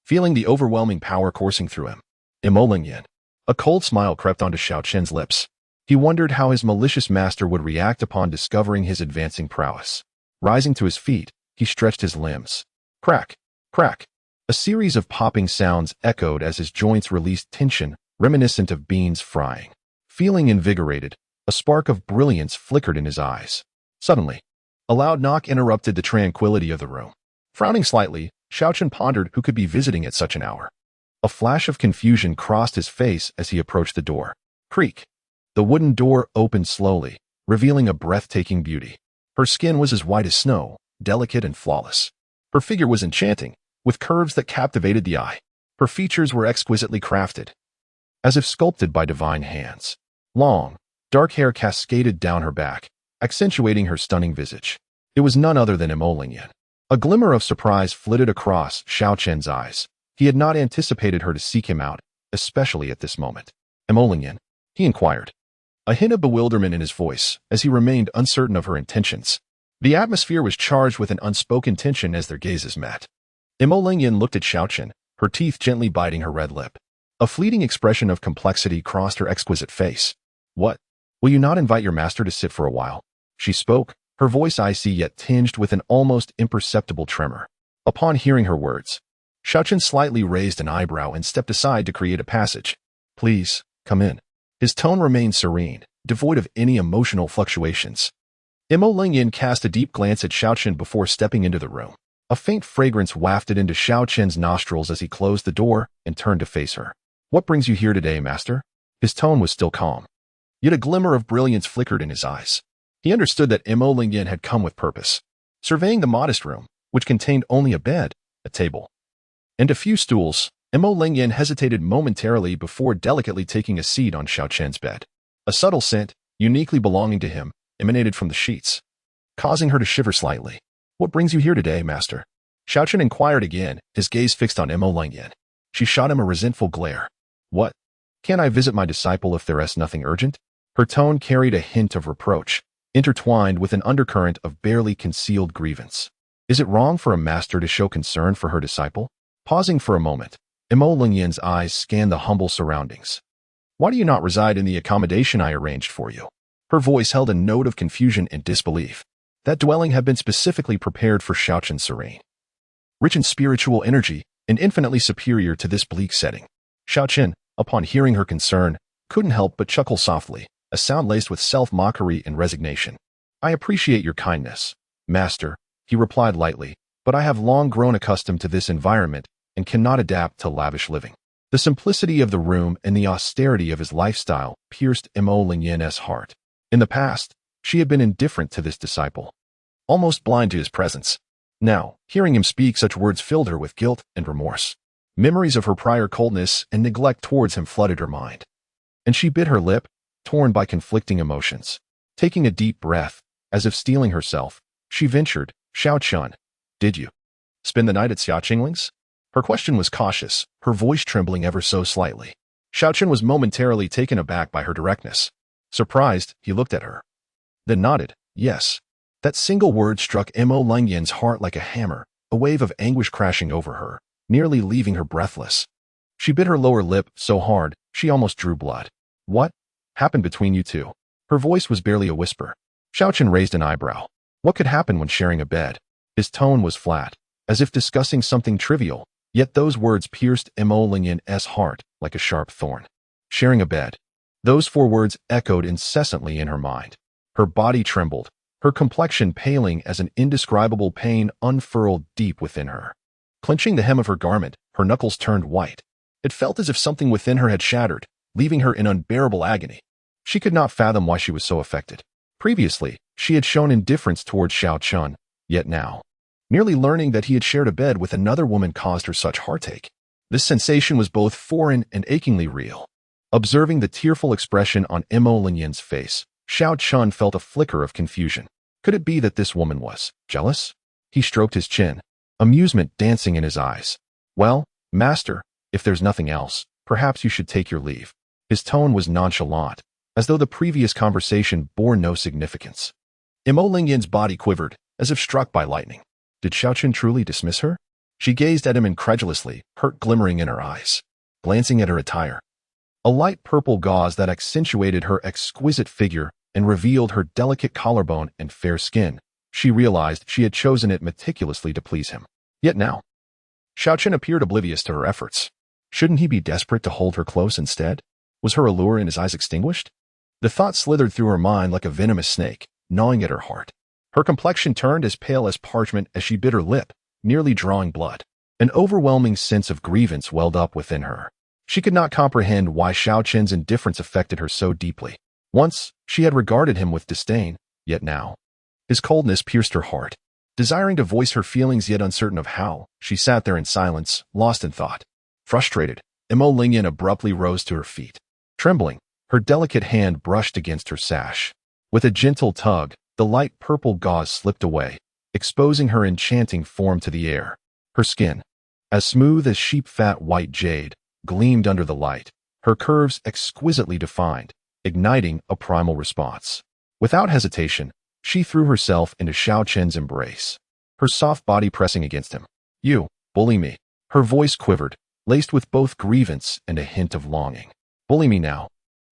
feeling the overwhelming power coursing through him. Mo Lingyan. A cold smile crept onto Xiao Chen's lips. He wondered how his malicious master would react upon discovering his advancing prowess. Rising to his feet, he stretched his limbs. Crack, crack. A series of popping sounds echoed as his joints released tension, reminiscent of beans frying. Feeling invigorated, a spark of brilliance flickered in his eyes. Suddenly, a loud knock interrupted the tranquility of the room. Frowning slightly, Xiao Chen pondered who could be visiting at such an hour. A flash of confusion crossed his face as he approached the door. Creak. The wooden door opened slowly, revealing a breathtaking beauty. Her skin was as white as snow, delicate and flawless. Her figure was enchanting, with curves that captivated the eye. Her features were exquisitely crafted, as if sculpted by divine hands. Long, dark hair cascaded down her back, accentuating her stunning visage. It was none other than Mo Lingyan. A glimmer of surprise flitted across Xiao Chen's eyes. He had not anticipated her to seek him out, especially at this moment. Mo Lingyan, he inquired, a hint of bewilderment in his voice as he remained uncertain of her intentions. The atmosphere was charged with an unspoken tension as their gazes met. Mo Lingyan looked at Xiao Chen, her teeth gently biting her red lip. A fleeting expression of complexity crossed her exquisite face. What? Will you not invite your master to sit for a while? She spoke, her voice icy yet tinged with an almost imperceptible tremor. Upon hearing her words, Xiao Chen slightly raised an eyebrow and stepped aside to create a passage. Please, come in. His tone remained serene, devoid of any emotional fluctuations. Mo Lingyan cast a deep glance at Xiao Chen before stepping into the room. A faint fragrance wafted into Xiao Chen's nostrils as he closed the door and turned to face her. What brings you here today, master? His tone was still calm, yet a glimmer of brilliance flickered in his eyes. He understood that Mo Lingyan had come with purpose. Surveying the modest room, which contained only a bed, a table, and a few stools, Mo Lingyan hesitated momentarily before delicately taking a seat on Xiao Chen's bed. A subtle scent, uniquely belonging to him, emanated from the sheets, causing her to shiver slightly. What brings you here today, master? Xiao Chen inquired again, his gaze fixed on Mo Lingyan. She shot him a resentful glare. What? Can't I visit my disciple if there is nothing urgent? Her tone carried a hint of reproach, intertwined with an undercurrent of barely concealed grievance. Is it wrong for a master to show concern for her disciple? Pausing for a moment, Mo Lingyan's eyes scanned the humble surroundings. Why do you not reside in the accommodation I arranged for you? Her voice held a note of confusion and disbelief. That dwelling had been specifically prepared for Xiao Chen's serene, rich in spiritual energy and infinitely superior to this bleak setting. Xiao Chen, upon hearing her concern, couldn't help but chuckle softly, a sound laced with self-mockery and resignation. I appreciate your kindness, master, he replied lightly, but I have long grown accustomed to this environment and cannot adapt to lavish living. The simplicity of the room and the austerity of his lifestyle pierced Mo Lingyan's heart. In the past, she had been indifferent to this disciple, almost blind to his presence. Now, hearing him speak such words filled her with guilt and remorse. Memories of her prior coldness and neglect towards him flooded her mind. And she bit her lip, torn by conflicting emotions. Taking a deep breath, as if steeling herself, she ventured, "Xiao Chen, did you spend the night at Xiao Chengling's?" Her question was cautious, her voice trembling ever so slightly. Xiao Chen was momentarily taken aback by her directness. Surprised, he looked at her. Then nodded, yes. That single word struck Mo Lingyan's heart like a hammer, a wave of anguish crashing over her, nearly leaving her breathless. She bit her lower lip so hard, she almost drew blood. What happened between you two? Her voice was barely a whisper. Xiao Chen raised an eyebrow. What could happen when sharing a bed? His tone was flat, as if discussing something trivial, yet those words pierced Mo Lingyan's heart like a sharp thorn. Sharing a bed. Those 4 words echoed incessantly in her mind. Her body trembled, her complexion paling as an indescribable pain unfurled deep within her. Clenching the hem of her garment, her knuckles turned white. It felt as if something within her had shattered, leaving her in unbearable agony. She could not fathom why she was so affected. Previously, she had shown indifference towards Xiao Chen, yet now, merely learning that he had shared a bed with another woman caused her such heartache. This sensation was both foreign and achingly real. Observing the tearful expression on Mo Lingyan's face, Xiao Chen felt a flicker of confusion. Could it be that this woman was jealous? He stroked his chin, amusement dancing in his eyes. Well, master, if there's nothing else, perhaps you should take your leave. His tone was nonchalant, as though the previous conversation bore no significance. Mo Lingyan's body quivered, as if struck by lightning. Did Xiao Chen truly dismiss her? She gazed at him incredulously, hurt glimmering in her eyes. Glancing at her attire, a light purple gauze that accentuated her exquisite figure and revealed her delicate collarbone and fair skin, she realized she had chosen it meticulously to please him. Yet now, Xiao Chen appeared oblivious to her efforts. Shouldn't he be desperate to hold her close instead? Was her allure in his eyes extinguished? The thought slithered through her mind like a venomous snake, gnawing at her heart. Her complexion turned as pale as parchment as she bit her lip, nearly drawing blood. An overwhelming sense of grievance welled up within her. She could not comprehend why Xiao Chen's indifference affected her so deeply. Once, she had regarded him with disdain, yet now, his coldness pierced her heart. Desiring to voice her feelings yet uncertain of how, she sat there in silence, lost in thought. Frustrated, Mo Lingyan abruptly rose to her feet. Trembling, her delicate hand brushed against her sash. With a gentle tug, the light purple gauze slipped away, exposing her enchanting form to the air. Her skin, as smooth as sheep-fat white jade, gleamed under the light, her curves exquisitely defined, igniting a primal response. Without hesitation, she threw herself into Xiao Chen's embrace, her soft body pressing against him. You, bully me. Her voice quivered, laced with both grievance and a hint of longing. Bully me now.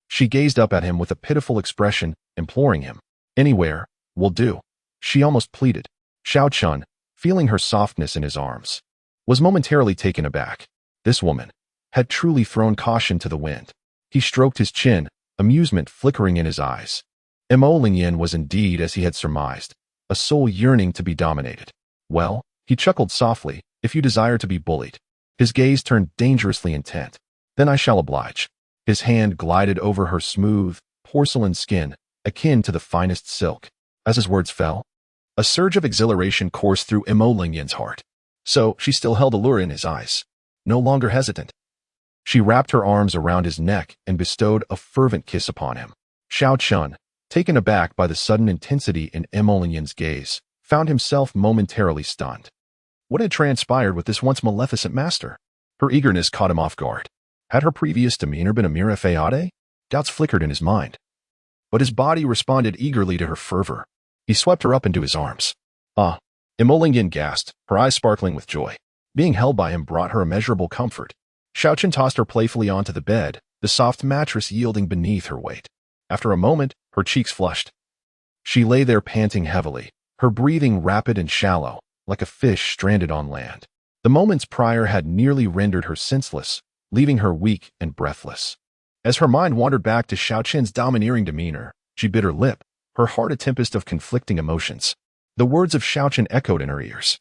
She gazed up at him with a pitiful expression, imploring him. Anywhere will do, she almost pleaded. Xiao Chen, feeling her softness in his arms, was momentarily taken aback. This woman had truly thrown caution to the wind. He stroked his chin, amusement flickering in his eyes. Mo Lingyan was indeed as he had surmised, a soul yearning to be dominated. Well, he chuckled softly, if you desire to be bullied. His gaze turned dangerously intent. Then I shall oblige. His hand glided over her smooth, porcelain skin, akin to the finest silk. As his words fell, a surge of exhilaration coursed through Mo Lingyan's heart. So, she still held allure in his eyes. No longer hesitant. She wrapped her arms around his neck and bestowed a fervent kiss upon him. Xiao Chen, taken aback by the sudden intensity in Mo Lingyan's gaze, found himself momentarily stunned. What had transpired with this once maleficent master? Her eagerness caught him off guard. Had her previous demeanor been a mere fade? Doubts flickered in his mind. But his body responded eagerly to her fervor. He swept her up into his arms. Ah! Mo Lingyan gasped, her eyes sparkling with joy. Being held by him brought her immeasurable comfort. Xiao Chen tossed her playfully onto the bed, the soft mattress yielding beneath her weight. After a moment, her cheeks flushed. She lay there panting heavily, her breathing rapid and shallow, like a fish stranded on land. The moments prior had nearly rendered her senseless, leaving her weak and breathless. As her mind wandered back to Xiao Chen's domineering demeanor, she bit her lip, her heart a tempest of conflicting emotions. The words of Xiao Chen echoed in her ears.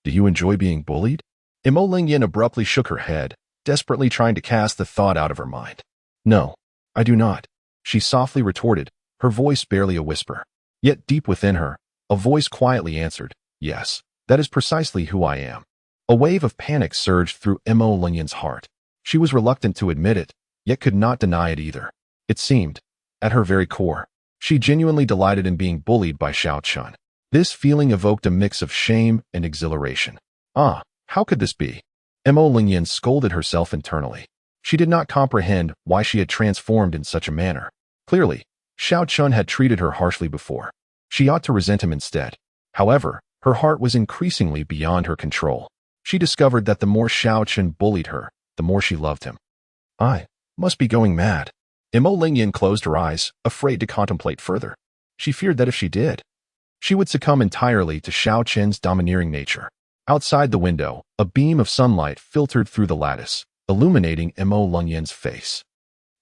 Do you enjoy being bullied? Mo Lingyan abruptly shook her head, desperately trying to cast the thought out of her mind. No, I do not, she softly retorted, her voice barely a whisper. Yet deep within her, a voice quietly answered, yes, that is precisely who I am. A wave of panic surged through Mo Lingyan's heart. She was reluctant to admit it, yet could not deny it either. It seemed, at her very core, she genuinely delighted in being bullied by Xiao Chen. This feeling evoked a mix of shame and exhilaration. How could this be? Mo Lingyan scolded herself internally. She did not comprehend why she had transformed in such a manner. Clearly, Xiao Chen had treated her harshly before. She ought to resent him instead. However, her heart was increasingly beyond her control. She discovered that the more Xiao Chen bullied her, the more she loved him. I must be going mad. Mo Lingyan closed her eyes, afraid to contemplate further. She feared that if she did, she would succumb entirely to Xiao Chen's domineering nature. Outside the window, a beam of sunlight filtered through the lattice, illuminating Mo Lingyan's face.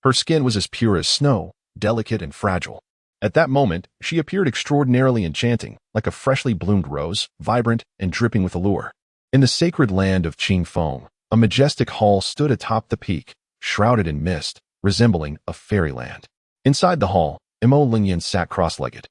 Her skin was as pure as snow, delicate and fragile. At that moment, she appeared extraordinarily enchanting, like a freshly bloomed rose, vibrant and dripping with allure. In the sacred land of Qingfeng, a majestic hall stood atop the peak, shrouded in mist, resembling a fairyland. Inside the hall, Mo Lingyan sat cross-legged,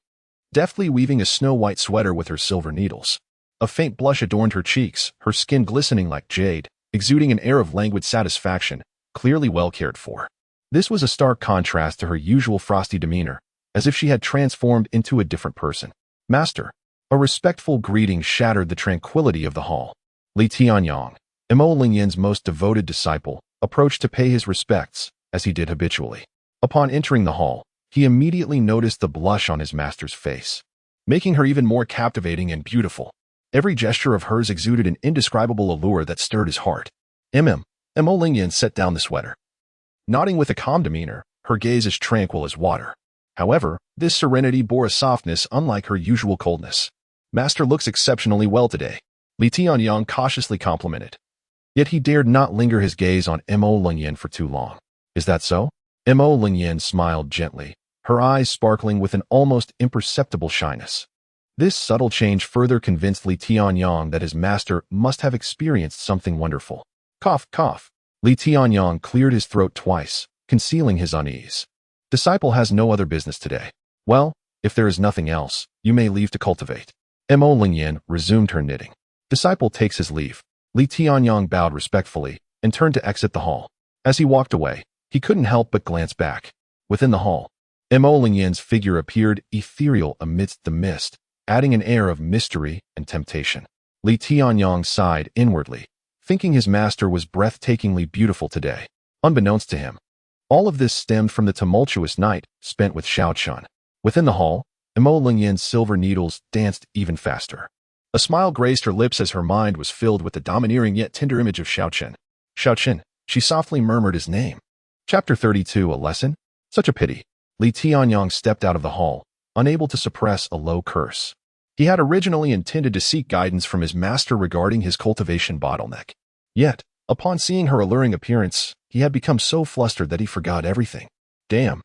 deftly weaving a snow-white sweater with her silver needles. A faint blush adorned her cheeks, her skin glistening like jade, exuding an air of languid satisfaction, clearly well cared for. This was a stark contrast to her usual frosty demeanor, as if she had transformed into a different person. Master. A respectful greeting shattered the tranquility of the hall. Li Tianyong, Mo Lingyan's most devoted disciple, approached to pay his respects, as he did habitually. Upon entering the hall, he immediately noticed the blush on his master's face, making her even more captivating and beautiful. Every gesture of hers exuded an indescribable allure that stirred his heart. Mo Lingyan set down the sweater, nodding with a calm demeanor, her gaze as tranquil as water. However, this serenity bore a softness unlike her usual coldness. Master looks exceptionally well today, Li Tianyong cautiously complimented. Yet he dared not linger his gaze on Mo Lingyan for too long. Is that so? Mo Lingyan smiled gently, her eyes sparkling with an almost imperceptible shyness. This subtle change further convinced Li Tianyong that his master must have experienced something wonderful. Cough, cough. Li Tianyong cleared his throat twice, concealing his unease. Disciple has no other business today. Well, if there is nothing else, you may leave to cultivate. Mo Lingyan resumed her knitting. Disciple takes his leave. Li Tianyong bowed respectfully and turned to exit the hall. As he walked away, he couldn't help but glance back. Within the hall, Mo Lingyan's figure appeared ethereal amidst the mist, adding an air of mystery and temptation. Li Tianyong sighed inwardly, thinking his master was breathtakingly beautiful today. Unbeknownst to him, all of this stemmed from the tumultuous night spent with Xiao Chen. Within the hall, Mo Lingyan's silver needles danced even faster. A smile graced her lips as her mind was filled with the domineering yet tender image of Xiao Chen. Xiao Chen, she softly murmured his name. Chapter 32, a lesson? Such a pity. Li Tianyong stepped out of the hall, unable to suppress a low curse. He had originally intended to seek guidance from his master regarding his cultivation bottleneck. Yet, upon seeing her alluring appearance, he had become so flustered that he forgot everything. Damn.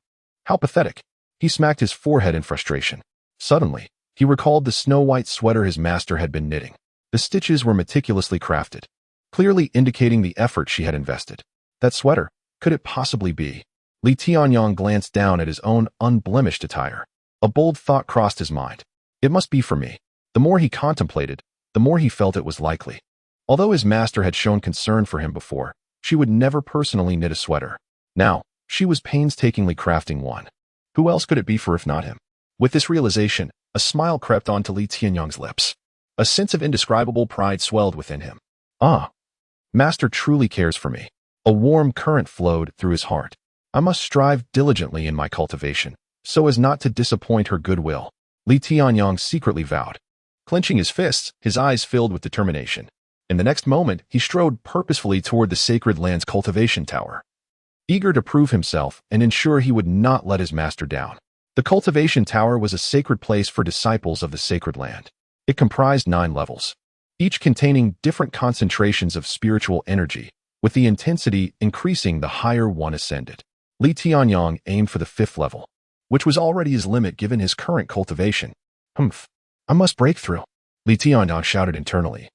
How pathetic. He smacked his forehead in frustration. Suddenly, he recalled the snow-white sweater his master had been knitting. The stitches were meticulously crafted, clearly indicating the effort she had invested. That sweater, could it possibly be? Li Tianyong glanced down at his own unblemished attire. A bold thought crossed his mind. It must be for me. The more he contemplated, the more he felt it was likely. Although his master had shown concern for him before, she would never personally knit a sweater. Now, she was painstakingly crafting one. Who else could it be for if not him? With this realization, a smile crept onto Li Tianyong's lips. A sense of indescribable pride swelled within him. Master truly cares for me. A warm current flowed through his heart. I must strive diligently in my cultivation, so as not to disappoint her goodwill, Li Tianyong secretly vowed. Clenching his fists, his eyes filled with determination. In the next moment, he strode purposefully toward the sacred land's cultivation tower, eager to prove himself and ensure he would not let his master down. The cultivation tower was a sacred place for disciples of the sacred land. It comprised 9 levels, each containing different concentrations of spiritual energy, with the intensity increasing the higher one ascended. Li Tianyong aimed for the 5th level, which was already his limit given his current cultivation. I must break through, Li Tianyong shouted internally,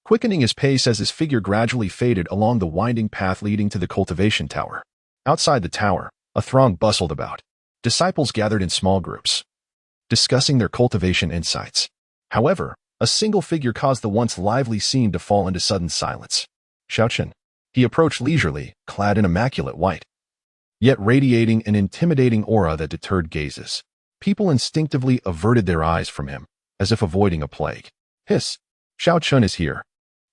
quickening his pace as his figure gradually faded along the winding path leading to the cultivation tower. Outside the tower, a throng bustled about. Disciples gathered in small groups, discussing their cultivation insights. However, A single figure caused the once lively scene to fall into sudden silence. Xiao Chen. He approached leisurely, clad in immaculate white, yet radiating an intimidating aura that deterred gazes. People instinctively averted their eyes from him, as if avoiding a plague. Hiss! Xiao Chen is here.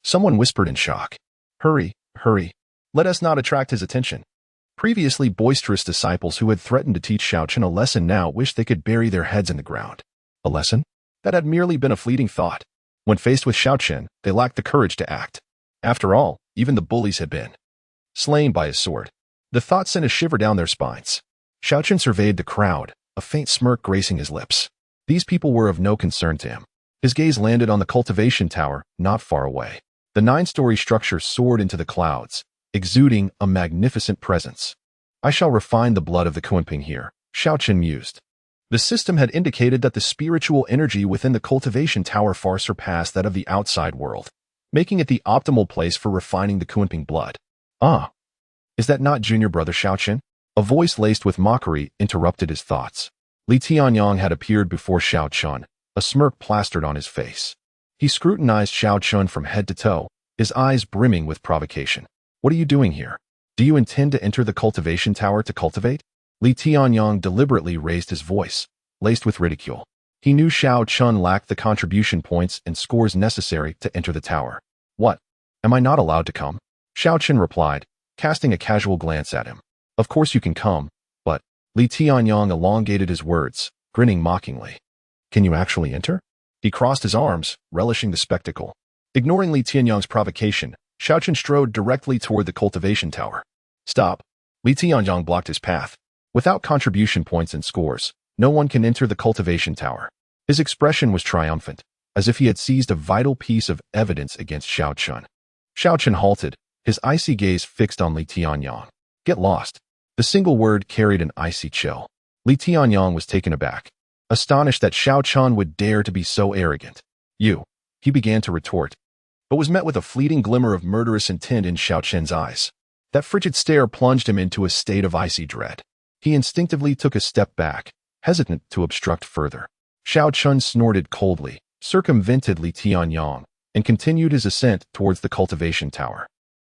Someone whispered in shock. Hurry, hurry. Let us not attract his attention. Previously boisterous disciples who had threatened to teach Xiao Chen a lesson now wished they could bury their heads in the ground. A lesson? That had merely been a fleeting thought. When faced with Xiao Chen, they lacked the courage to act. After all, even the bullies had been slain by his sword. The thought sent a shiver down their spines. Xiao Chen surveyed the crowd, a faint smirk gracing his lips. These people were of no concern to him. His gaze landed on the cultivation tower, not far away. The 9-story structure soared into the clouds, exuding a magnificent presence. I shall refine the blood of the Kunping here, Xiao Chen mused. The system had indicated that the spiritual energy within the cultivation tower far surpassed that of the outside world, making it the optimal place for refining the Kunping blood. Ah, is that not junior brother Xiao Chen? A voice laced with mockery interrupted his thoughts. Li Tianyang had appeared before Xiao Chen, a smirk plastered on his face. He scrutinized Xiao Chen from head to toe, his eyes brimming with provocation. What are you doing here? Do you intend to enter the cultivation tower to cultivate? Li Tianyang deliberately raised his voice, laced with ridicule. He knew Xiao Chen lacked the contribution points and scores necessary to enter the tower. What? Am I not allowed to come? Xiao Chen replied, casting a casual glance at him. Of course you can come, but Li Tianyang elongated his words, grinning mockingly. Can you actually enter? He crossed his arms, relishing the spectacle. Ignoring Li Tianyang's provocation, Xiao Chen strode directly toward the cultivation tower. Stop. Li Tianyang blocked his path. Without contribution points and scores, no one can enter the cultivation tower. His expression was triumphant, as if he had seized a vital piece of evidence against Xiao Chen. Xiao Chen halted, his icy gaze fixed on Li Tianyang. Get lost. The single word carried an icy chill. Li Tianyang was taken aback, astonished that Xiao Chen would dare to be so arrogant. You, he began to retort, but was met with a fleeting glimmer of murderous intent in Xiao Chen's eyes. That frigid stare plunged him into a state of icy dread. He instinctively took a step back, hesitant to obstruct further. Xiao Chen snorted coldly, circumvented Li Tianyang, and continued his ascent towards the cultivation tower.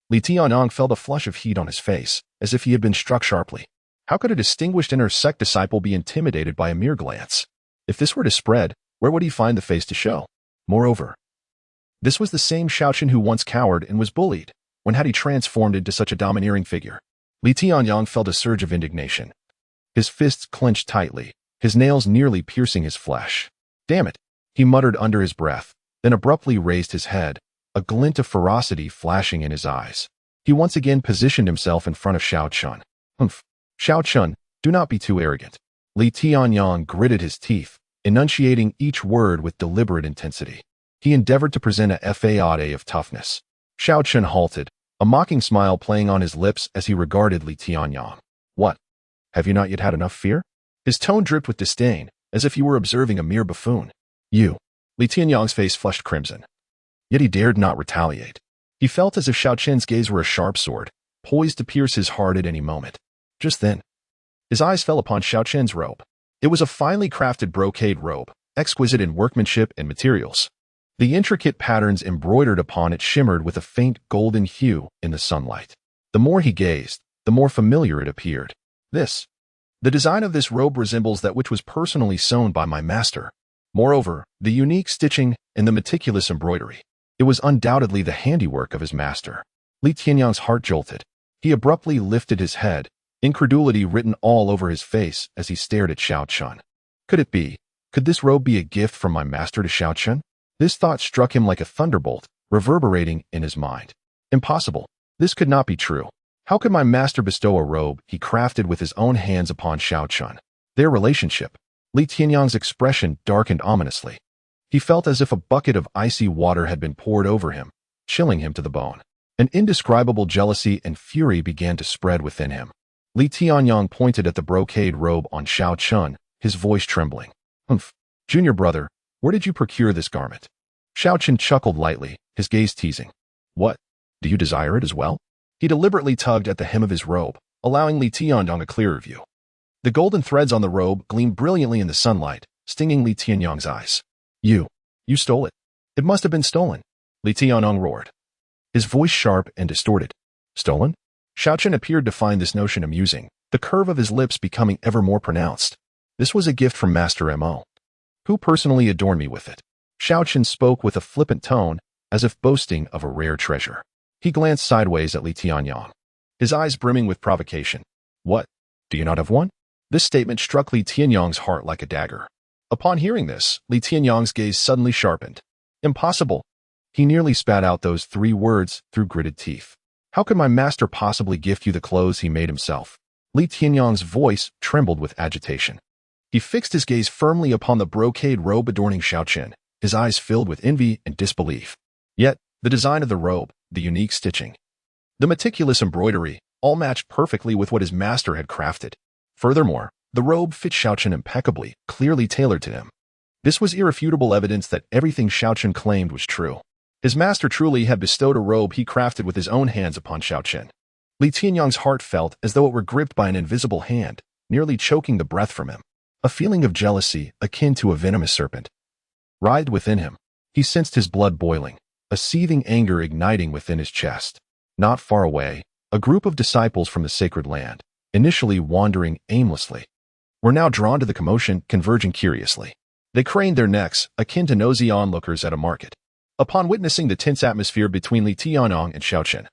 Li Tianyang felt a flush of heat on his face, as if he had been struck sharply. How could a distinguished inner sect disciple be intimidated by a mere glance? If this were to spread, where would he find the face to show? Moreover, this was the same Xiao Chen who once cowered and was bullied. When had he transformed into such a domineering figure? Li Tianyang felt a surge of indignation. His fists clenched tightly, his nails nearly piercing his flesh. Damn it, he muttered under his breath, then abruptly raised his head, a glint of ferocity flashing in his eyes. He once again positioned himself in front of Xiao Chen. Humph. Xiao Chen, do not be too arrogant. Li Tianyang gritted his teeth, enunciating each word with deliberate intensity. He endeavored to present a facade of toughness. Xiao Chen halted, a mocking smile playing on his lips as he regarded Li Tianyang. What? Have you not yet had enough fear? His tone dripped with disdain, as if he were observing a mere buffoon. You. Li Tianyang's face flushed crimson. Yet he dared not retaliate. He felt as if Xiao Chen's gaze were a sharp sword, poised to pierce his heart at any moment. Just then, his eyes fell upon Xiao Chen's robe. It was a finely crafted brocade robe, exquisite in workmanship and materials. The intricate patterns embroidered upon it shimmered with a faint golden hue in the sunlight. The more he gazed, the more familiar it appeared. The design of this robe resembles that which was personally sewn by my master. Moreover, the unique stitching and the meticulous embroidery. It was undoubtedly the handiwork of his master. Li Tianyang's heart jolted. He abruptly lifted his head, incredulity written all over his face as he stared at Xiao Chen. Could it be? Could this robe be a gift from my master to Xiao Chen? This thought struck him like a thunderbolt, reverberating in his mind. Impossible. This could not be true. How could my master bestow a robe he crafted with his own hands upon Xiao Chen? Their relationship. Li Tianyang's expression darkened ominously. He felt as if a bucket of icy water had been poured over him, chilling him to the bone. An indescribable jealousy and fury began to spread within him. Li Tianyang pointed at the brocade robe on Xiao Chen, his voice trembling. Humph. Junior brother, where did you procure this garment? Xiao Chen chuckled lightly, his gaze teasing. What? Do you desire it as well? He deliberately tugged at the hem of his robe, allowing Li Tianyang a clearer view. The golden threads on the robe gleamed brilliantly in the sunlight, stinging Li Tianyang's eyes. You stole it. It must have been stolen, Li Tianong roared, his voice sharp and distorted. Stolen? Xiao Chen appeared to find this notion amusing, the curve of his lips becoming ever more pronounced. This was a gift from Master Mo, who personally adorned me with it. Xiao Chen spoke with a flippant tone, as if boasting of a rare treasure. He glanced sideways at Li Tianyang, his eyes brimming with provocation. What? Do you not have one? This statement struck Li Tianyang's heart like a dagger. Upon hearing this, Li Tianyang's gaze suddenly sharpened. Impossible. He nearly spat out those 3 words through gritted teeth. How could my master possibly gift you the clothes he made himself? Li Tianyang's voice trembled with agitation. He fixed his gaze firmly upon the brocade robe adorning Xiao Chen, his eyes filled with envy and disbelief. Yet, the design of the robe, the unique stitching, the meticulous embroidery, all matched perfectly with what his master had crafted. Furthermore, the robe fit Xiao Chen impeccably, clearly tailored to him. This was irrefutable evidence that everything Xiao Chen claimed was true. His master truly had bestowed a robe he crafted with his own hands upon Xiao Chen. Li Tianyang's heart felt as though it were gripped by an invisible hand, nearly choking the breath from him. A feeling of jealousy, akin to a venomous serpent, writhed within him. He sensed his blood boiling, a seething anger igniting within his chest. Not far away, a group of disciples from the sacred land, initially wandering aimlessly, were now drawn to the commotion, converging curiously. They craned their necks, akin to nosy onlookers at a market, upon witnessing the tense atmosphere between Li Tianyang and Xiao Chen.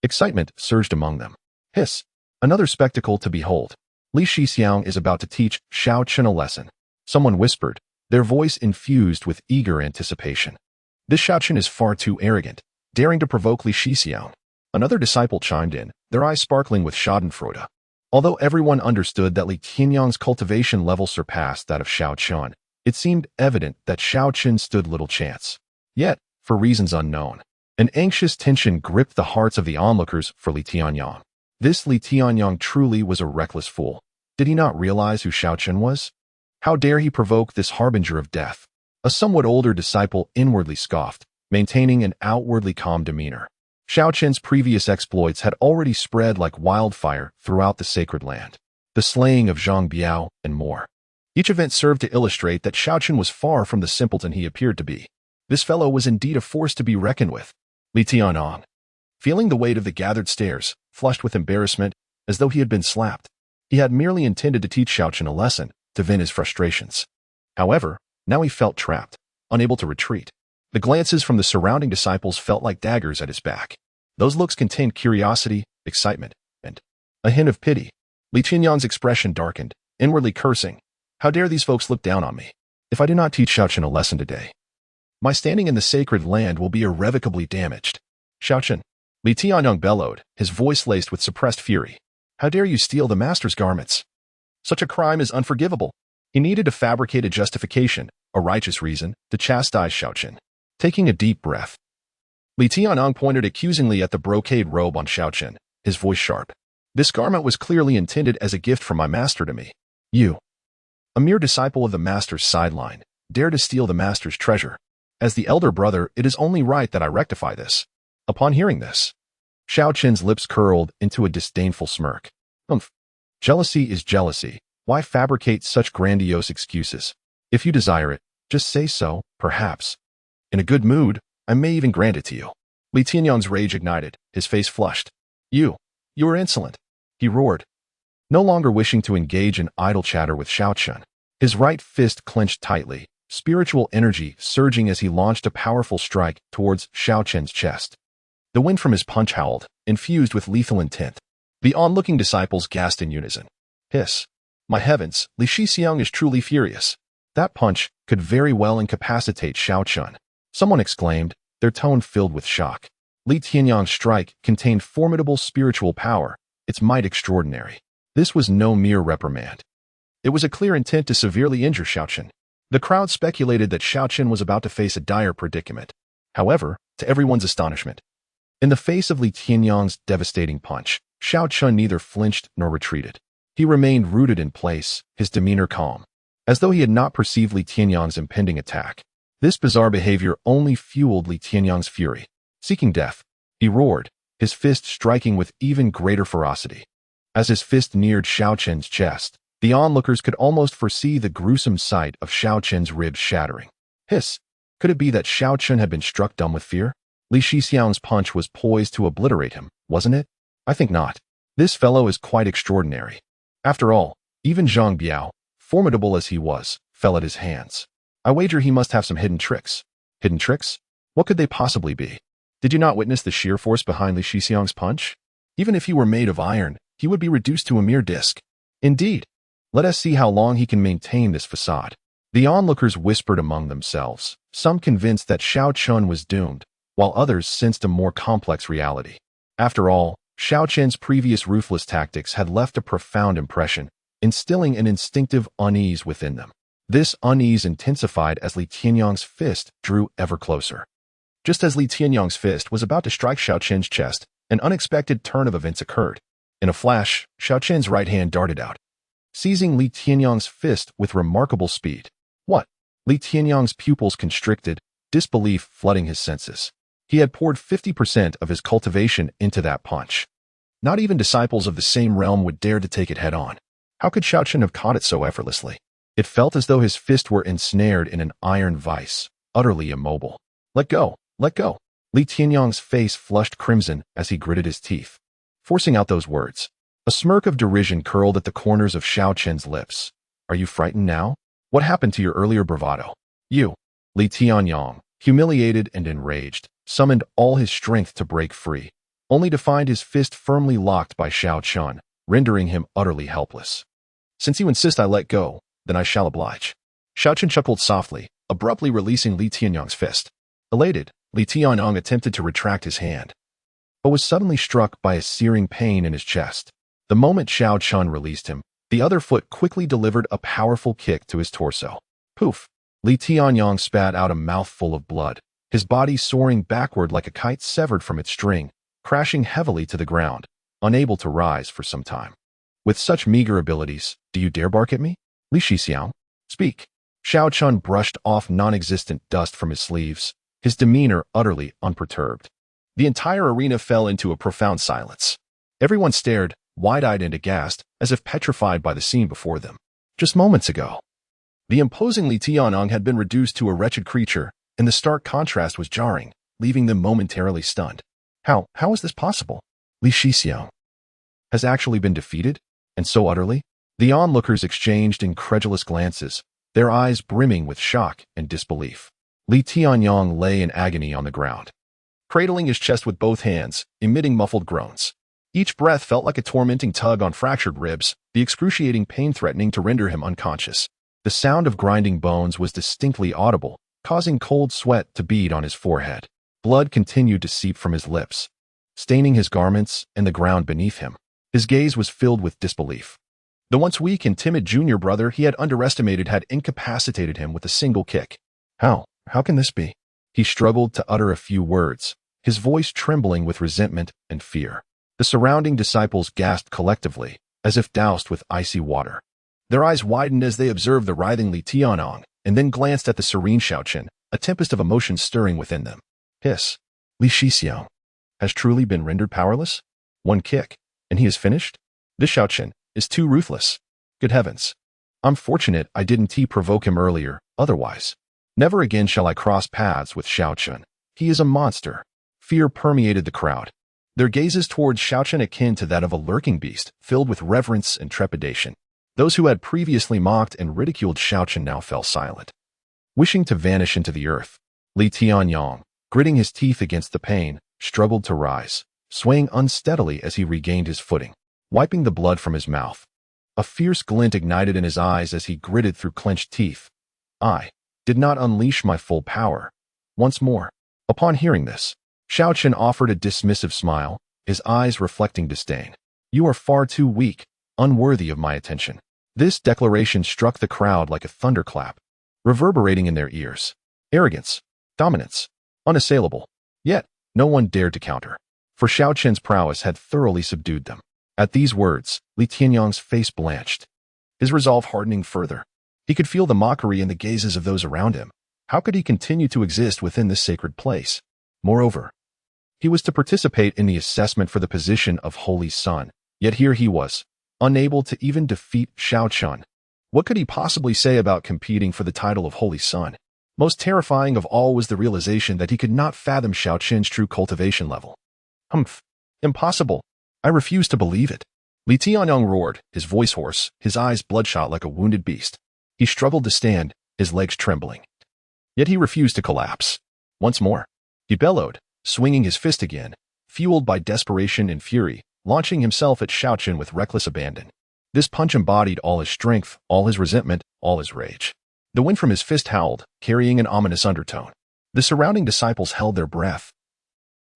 Excitement surged among them. Hiss! Another spectacle to behold. Li Shixiang is about to teach Xiao Chen a lesson. Someone whispered, their voice infused with eager anticipation. This Xiao Chen is far too arrogant, daring to provoke Li Shixiang. Another disciple chimed in, their eyes sparkling with schadenfreude. Although everyone understood that Li Tianyang's cultivation level surpassed that of Xiao Chen, it seemed evident that Xiao Chen stood little chance. Yet, for reasons unknown, an anxious tension gripped the hearts of the onlookers for Li Tianyang. This Li Tianyang truly was a reckless fool. Did he not realize who Xiao Chen was? How dare he provoke this harbinger of death? A somewhat older disciple inwardly scoffed, maintaining an outwardly calm demeanor. Xiao Chen's previous exploits had already spread like wildfire throughout the sacred land. The slaying of Zhang Biao and more. Each event served to illustrate that Xiao Chen was far from the simpleton he appeared to be. This fellow was indeed a force to be reckoned with. Li Tianyang, feeling the weight of the gathered stares, flushed with embarrassment, as though he had been slapped. He had merely intended to teach Xiao Chen a lesson, to vent his frustrations. However, now he felt trapped, unable to retreat. The glances from the surrounding disciples felt like daggers at his back. Those looks contained curiosity, excitement, and a hint of pity. Li Tianyang's expression darkened, inwardly cursing. How dare these folks look down on me? If I do not teach Xiao Chen a lesson today, my standing in the sacred land will be irrevocably damaged. Xiao Chen, Li Tianyang bellowed, his voice laced with suppressed fury. How dare you steal the master's garments? Such a crime is unforgivable. He needed to fabricate a justification, a righteous reason, to chastise Xiao Chen. Taking a deep breath, Li Tianyang pointed accusingly at the brocade robe on Xiao Chen, his voice sharp. This garment was clearly intended as a gift from my master to me. You, a mere disciple of the master's sideline, dare to steal the master's treasure. As the elder brother, it is only right that I rectify this. Upon hearing this, Xiao Chen's lips curled into a disdainful smirk. Jealousy is jealousy. Why fabricate such grandiose excuses? If you desire it, just say so, perhaps. In a good mood, I may even grant it to you. Li Tianyang's rage ignited, his face flushed. You are insolent, he roared, no longer wishing to engage in idle chatter with Xiao Chen. His right fist clenched tightly, spiritual energy surging as he launched a powerful strike towards Xiao Chen's chest. The wind from his punch howled, infused with lethal intent. The onlooking disciples gasped in unison. Hiss! My heavens, Li Shixiang is truly furious. That punch could very well incapacitate Xiao Chen. Someone exclaimed, their tone filled with shock. Li Tianyang's strike contained formidable spiritual power, its might extraordinary. This was no mere reprimand. It was a clear intent to severely injure Xiao Chen. The crowd speculated that Xiao Chen was about to face a dire predicament. However, to everyone's astonishment, in the face of Li Tianyang's devastating punch, Xiao Chen neither flinched nor retreated. He remained rooted in place, his demeanor calm, as though he had not perceived Li Tianyang's impending attack. This bizarre behavior only fueled Li Tianyang's fury. Seeking death, he roared, his fist striking with even greater ferocity. As his fist neared Xiao Chen's chest, the onlookers could almost foresee the gruesome sight of Xiao Chen's ribs shattering. Hiss! Could it be that Xiao Chen had been struck dumb with fear? Li Shixiang's punch was poised to obliterate him, wasn't it? I think not. This fellow is quite extraordinary. After all, even Zhang Biao, formidable as he was, fell at his hands. I wager he must have some hidden tricks. Hidden tricks? What could they possibly be? Did you not witness the sheer force behind Li Shixiang's punch? Even if he were made of iron, he would be reduced to a mere disc. Indeed. Let us see how long he can maintain this facade. The onlookers whispered among themselves, some convinced that Xiao Chen was doomed, while others sensed a more complex reality. After all, Xiao Chen's previous ruthless tactics had left a profound impression, instilling an instinctive unease within them. This unease intensified as Li Tianyang's fist drew ever closer. Just as Li Tianyang's fist was about to strike Xiao Chen's chest, an unexpected turn of events occurred. In a flash, Xiao Chen's right hand darted out, seizing Li Tianyang's fist with remarkable speed. What? Li Tianyang's pupils constricted, disbelief flooding his senses. He had poured 50% of his cultivation into that punch. Not even disciples of the same realm would dare to take it head-on. How could Xiao Chen have caught it so effortlessly? It felt as though his fist were ensnared in an iron vice, utterly immobile. Let go, let go. Li Tianyang's face flushed crimson as he gritted his teeth, forcing out those words. A smirk of derision curled at the corners of Xiao Chen's lips. Are you frightened now? What happened to your earlier bravado? You, Li Tianyang, humiliated and enraged, summoned all his strength to break free, only to find his fist firmly locked by Xiao Chen, rendering him utterly helpless. Since you insist I let go, then I shall oblige. Xiao Chen chuckled softly, abruptly releasing Li Tianyang's fist. Elated, Li Tianyang attempted to retract his hand, but was suddenly struck by a searing pain in his chest. The moment Xiao Chen released him, the other foot quickly delivered a powerful kick to his torso. Poof! Li Tianyang spat out a mouthful of blood, his body soaring backward like a kite severed from its string, crashing heavily to the ground, unable to rise for some time. With such meager abilities, do you dare bark at me? Li Shixiang, speak. Xiao Chen brushed off non-existent dust from his sleeves, his demeanor utterly unperturbed. The entire arena fell into a profound silence. Everyone stared, wide-eyed and aghast, as if petrified by the scene before them. Just moments ago, the imposing Li Tianyang had been reduced to a wretched creature, and the stark contrast was jarring, leaving them momentarily stunned. How is this possible? Li Shixiang has actually been defeated? And so utterly? The onlookers exchanged incredulous glances, their eyes brimming with shock and disbelief. Li Tianyang lay in agony on the ground, cradling his chest with both hands, emitting muffled groans. Each breath felt like a tormenting tug on fractured ribs, the excruciating pain threatening to render him unconscious. The sound of grinding bones was distinctly audible, causing cold sweat to bead on his forehead. Blood continued to seep from his lips, staining his garments and the ground beneath him. His gaze was filled with disbelief. The once weak and timid junior brother he had underestimated had incapacitated him with a single kick. How can this be? He struggled to utter a few words, his voice trembling with resentment and fear. The surrounding disciples gasped collectively, as if doused with icy water. Their eyes widened as they observed the writhing Li Tianyang, and then glanced at the serene Xiao Chen, a tempest of emotion stirring within them. Hiss. Li Shixiang has truly been rendered powerless? One kick, and he is finished? This Xiao Chen is too ruthless. Good heavens. I'm fortunate I didn't provoke him earlier, otherwise. Never again shall I cross paths with Xiao Chen. He is a monster. Fear permeated the crowd, their gazes towards Xiao Chen akin to that of a lurking beast, filled with reverence and trepidation. Those who had previously mocked and ridiculed Xiao Chen now fell silent, wishing to vanish into the earth. Li Tianyang, gritting his teeth against the pain, struggled to rise, swaying unsteadily as he regained his footing, wiping the blood from his mouth. A fierce glint ignited in his eyes as he gritted through clenched teeth. I did not unleash my full power. Once more. Upon hearing this, Xiao Chen offered a dismissive smile, his eyes reflecting disdain. You are far too weak, unworthy of my attention. This declaration struck the crowd like a thunderclap, reverberating in their ears. Arrogance, dominance, unassailable. Yet, no one dared to counter, for Xiao Chen's prowess had thoroughly subdued them. At these words, Li Tianyang's face blanched, his resolve hardening further. He could feel the mockery in the gazes of those around him. How could he continue to exist within this sacred place? Moreover, he was to participate in the assessment for the position of Holy Son, yet here he was, unable to even defeat Xiao Chen. What could he possibly say about competing for the title of Holy Son? Most terrifying of all was the realization that he could not fathom Xiao Chen's true cultivation level. Humph. Impossible. I refuse to believe it. Li Tianyong roared, his voice hoarse, his eyes bloodshot like a wounded beast. He struggled to stand, his legs trembling. Yet he refused to collapse. Once more, he bellowed, swinging his fist again, fueled by desperation and fury, launching himself at Xiao Chen with reckless abandon. This punch embodied all his strength, all his resentment, all his rage. The wind from his fist howled, carrying an ominous undertone. The surrounding disciples held their breath.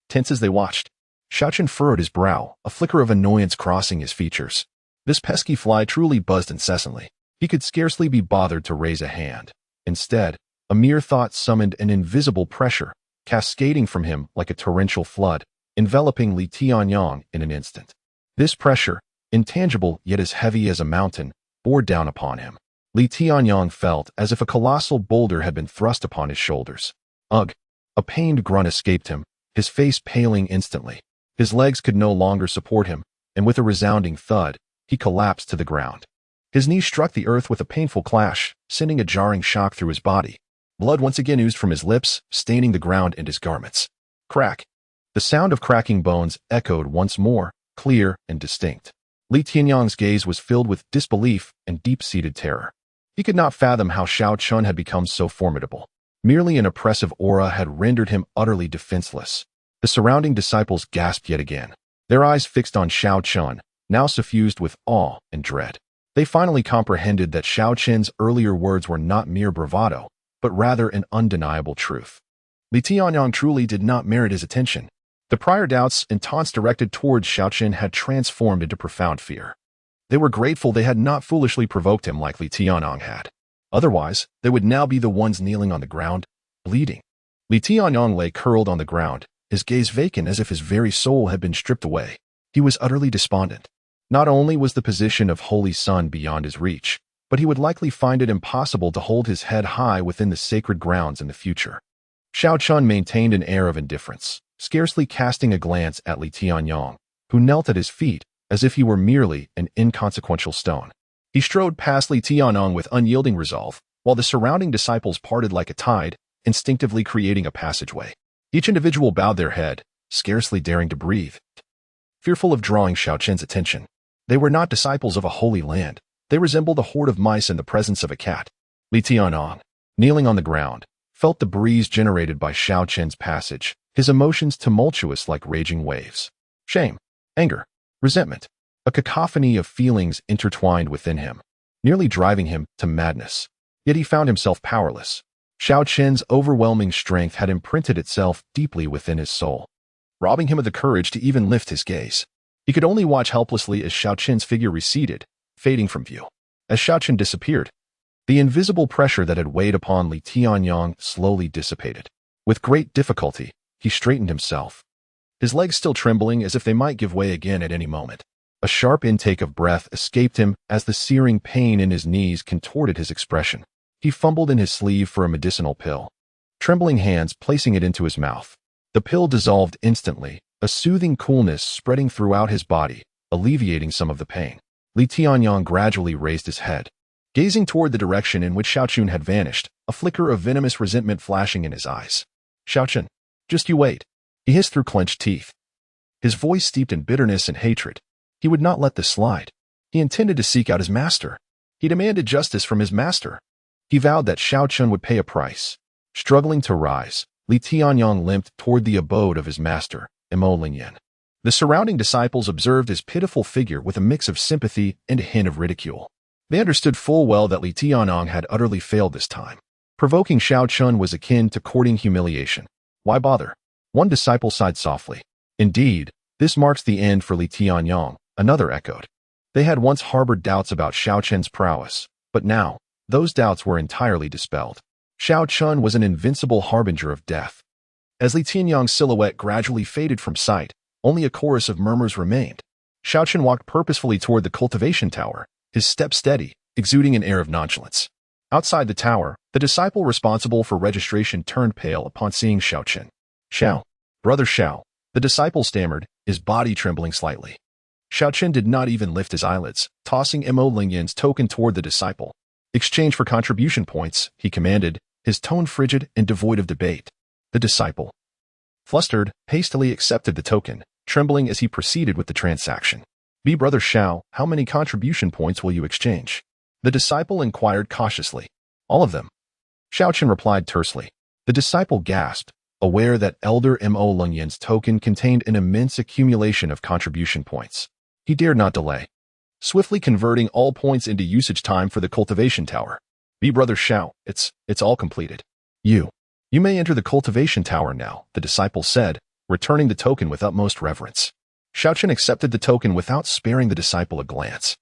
Tense as they watched, Xiao Chen furrowed his brow, a flicker of annoyance crossing his features. This pesky fly truly buzzed incessantly. He could scarcely be bothered to raise a hand. Instead, a mere thought summoned an invisible pressure, cascading from him like a torrential flood, enveloping Li Tianyong in an instant. This pressure, intangible yet as heavy as a mountain, bore down upon him. Li Tianyong felt as if a colossal boulder had been thrust upon his shoulders. Ugh! A pained grunt escaped him, his face paling instantly. His legs could no longer support him, and with a resounding thud, he collapsed to the ground. His knees struck the earth with a painful clash, sending a jarring shock through his body. Blood once again oozed from his lips, staining the ground and his garments. Crack! The sound of cracking bones echoed once more, clear and distinct. Li Tianyong's gaze was filled with disbelief and deep-seated terror. He could not fathom how Xiao Chen had become so formidable. Merely an oppressive aura had rendered him utterly defenseless. The surrounding disciples gasped yet again, their eyes fixed on Xiao Chen, now suffused with awe and dread. They finally comprehended that Xiao Chen's earlier words were not mere bravado, but rather an undeniable truth. Li Tianyong truly did not merit his attention. The prior doubts and taunts directed towards Xiao Chen had transformed into profound fear. They were grateful they had not foolishly provoked him like Li Tianyong had. Otherwise, they would now be the ones kneeling on the ground, bleeding. Li Tianyong lay curled on the ground, his gaze vacant as if his very soul had been stripped away. He was utterly despondent. Not only was the position of Holy Sun beyond his reach, but he would likely find it impossible to hold his head high within the sacred grounds in the future. Xiao Chen maintained an air of indifference, scarcely casting a glance at Li Tianyong, who knelt at his feet as if he were merely an inconsequential stone. He strode past Li Tianyong with unyielding resolve, while the surrounding disciples parted like a tide, instinctively creating a passageway. Each individual bowed their head, scarcely daring to breathe, fearful of drawing Xiao Chen's attention. They were not disciples of a holy land. They resembled a horde of mice in the presence of a cat. Li Tianyong, kneeling on the ground, felt the breeze generated by Xiao Chen's passage, his emotions tumultuous like raging waves. Shame, anger, resentment, a cacophony of feelings intertwined within him, nearly driving him to madness. Yet he found himself powerless. Xiao Chen's overwhelming strength had imprinted itself deeply within his soul, robbing him of the courage to even lift his gaze. He could only watch helplessly as Xiao Chen's figure receded, fading from view. As Xiao Chen disappeared, the invisible pressure that had weighed upon Li Tianyong slowly dissipated. With great difficulty, he straightened himself, his legs still trembling as if they might give way again at any moment. A sharp intake of breath escaped him as the searing pain in his knees contorted his expression. He fumbled in his sleeve for a medicinal pill, trembling hands placing it into his mouth. The pill dissolved instantly, a soothing coolness spreading throughout his body, alleviating some of the pain. Li Tianyong gradually raised his head, gazing toward the direction in which Xiao Chen had vanished, a flicker of venomous resentment flashing in his eyes. Xiao Chen, just you wait, he hissed through clenched teeth, his voice steeped in bitterness and hatred. He would not let this slide. He intended to seek out his master. He demanded justice from his master. He vowed that Xiao Chen would pay a price. Struggling to rise, Li Tianyong limped toward the abode of his master, Emolinyan. The surrounding disciples observed his pitiful figure with a mix of sympathy and a hint of ridicule. They understood full well that Li Tianyong had utterly failed this time. Provoking Xiao Chen was akin to courting humiliation. Why bother? One disciple sighed softly. Indeed, this marks the end for Li Tianyong, another echoed. They had once harbored doubts about Xiao Chen's prowess, but now, those doubts were entirely dispelled. Xiao Chen was an invincible harbinger of death. As Li Tianyong's silhouette gradually faded from sight, only a chorus of murmurs remained. Xiao Chen walked purposefully toward the cultivation tower, his step steady, exuding an air of nonchalance. Outside the tower, the disciple responsible for registration turned pale upon seeing Xiao Chen. Xiao, brother Xiao, the disciple stammered, his body trembling slightly. Xiao Chen did not even lift his eyelids, tossing Mo Lingyan's token toward the disciple. Exchange for contribution points, he commanded, his tone frigid and devoid of debate. The disciple, flustered, hastily accepted the token, trembling as he proceeded with the transaction. Brother Xiao, how many contribution points will you exchange? The disciple inquired cautiously. All of them. Xiao Chen replied tersely. The disciple gasped, aware that Elder Mo Lungyan's token contained an immense accumulation of contribution points. He dared not delay, swiftly converting all points into usage time for the cultivation tower. Brother Xiao, it's all completed. You may enter the cultivation tower now, the disciple said, returning the token with utmost reverence. Xiao Chen accepted the token without sparing the disciple a glance.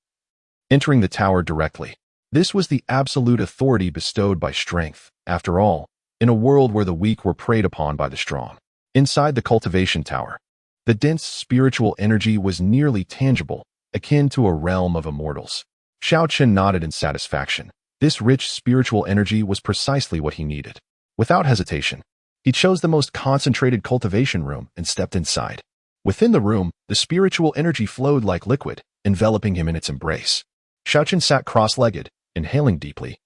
Entering the tower directly. This was the absolute authority bestowed by strength, after all, in a world where the weak were preyed upon by the strong. Inside the cultivation tower, the dense spiritual energy was nearly tangible, akin to a realm of immortals. Xiao Chen nodded in satisfaction. This rich spiritual energy was precisely what he needed. Without hesitation, he chose the most concentrated cultivation room and stepped inside. Within the room, the spiritual energy flowed like liquid, enveloping him in its embrace. Xiao Chen sat cross-legged, inhaling deeply,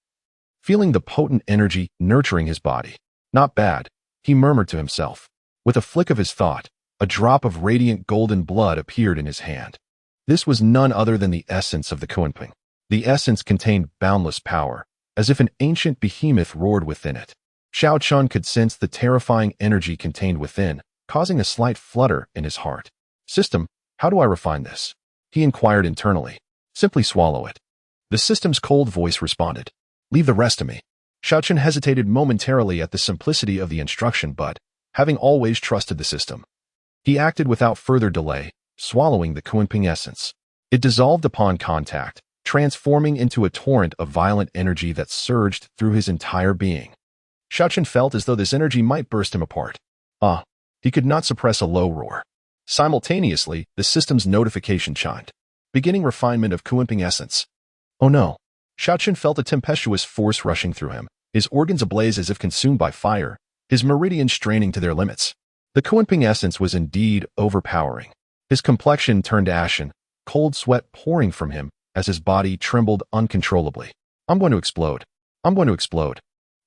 feeling the potent energy nurturing his body. Not bad, he murmured to himself. With a flick of his thought, a drop of radiant golden blood appeared in his hand. This was none other than the essence of the Kunping. The essence contained boundless power, as if an ancient behemoth roared within it. Xiao Chen could sense the terrifying energy contained within, causing a slight flutter in his heart. System, how do I refine this? He inquired internally. Simply swallow it. The system's cold voice responded. Leave the rest to me. Xiao Chen hesitated momentarily at the simplicity of the instruction, but, having always trusted the system, he acted without further delay, swallowing the Kunping essence. It dissolved upon contact, transforming into a torrent of violent energy that surged through his entire being. Xiao Chen felt as though this energy might burst him apart. He could not suppress a low roar. Simultaneously, the system's notification chimed. Beginning refinement of Kunping essence. Oh no. Xiao Chen felt a tempestuous force rushing through him, his organs ablaze as if consumed by fire, his meridians straining to their limits. The Kunping essence was indeed overpowering. His complexion turned ashen, cold sweat pouring from him as his body trembled uncontrollably. I'm going to explode. I'm going to explode.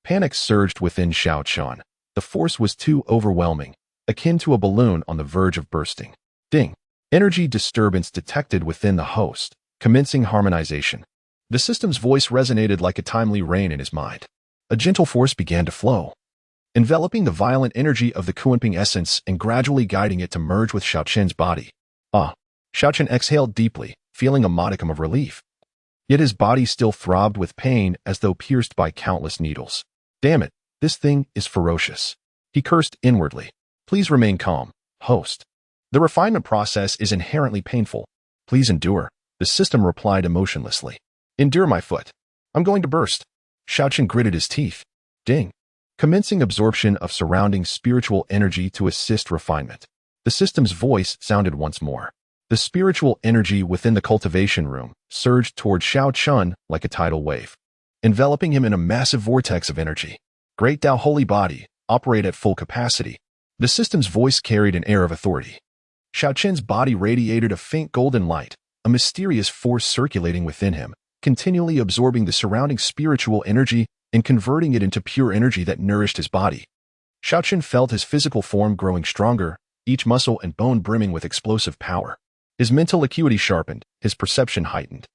Panic surged within Xiao Chen. The force was too overwhelming, akin to a balloon on the verge of bursting. Ding. Energy disturbance detected within the host, commencing harmonization. The system's voice resonated like a timely rain in his mind. A gentle force began to flow, enveloping the violent energy of the Kunping essence and gradually guiding it to merge with Xiao Chen's body. Xiao Chen exhaled deeply, feeling a modicum of relief. Yet his body still throbbed with pain as though pierced by countless needles. Damn it, this thing is ferocious. He cursed inwardly. Please remain calm, host. The refinement process is inherently painful. Please endure, the system replied emotionlessly. Endure, my foot. I'm going to burst. Xiao Chen gritted his teeth. Ding. Commencing absorption of surrounding spiritual energy to assist refinement. The system's voice sounded once more. The spiritual energy within the cultivation room surged toward Xiao Chen like a tidal wave, enveloping him in a massive vortex of energy. Great Tao Holy Body, operate at full capacity. The system's voice carried an air of authority. Xiao Chen's body radiated a faint golden light, a mysterious force circulating within him, continually absorbing the surrounding spiritual energy and converting it into pure energy that nourished his body. Xiao Chen felt his physical form growing stronger, each muscle and bone brimming with explosive power. His mental acuity sharpened, his perception heightened,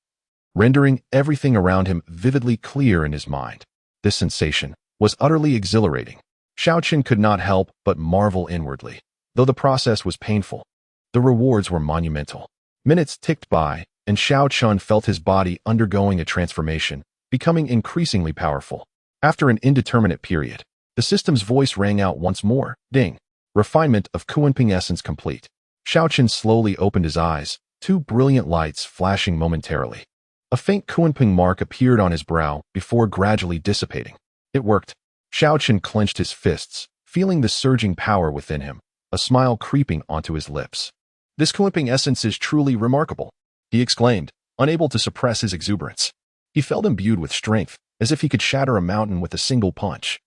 rendering everything around him vividly clear in his mind. This sensation was utterly exhilarating. Xiao Chen could not help but marvel inwardly. Though the process was painful, the rewards were monumental. Minutes ticked by, and Xiao Chen felt his body undergoing a transformation, becoming increasingly powerful. After an indeterminate period, the system's voice rang out once more. Ding. Refinement of Kunping essence complete. Xiao Chen slowly opened his eyes, two brilliant lights flashing momentarily. A faint Kunping mark appeared on his brow before gradually dissipating. It worked. Xiao Chen clenched his fists, feeling the surging power within him, a smile creeping onto his lips. This Kunping essence is truly remarkable, he exclaimed, unable to suppress his exuberance. He felt imbued with strength, as if he could shatter a mountain with a single punch.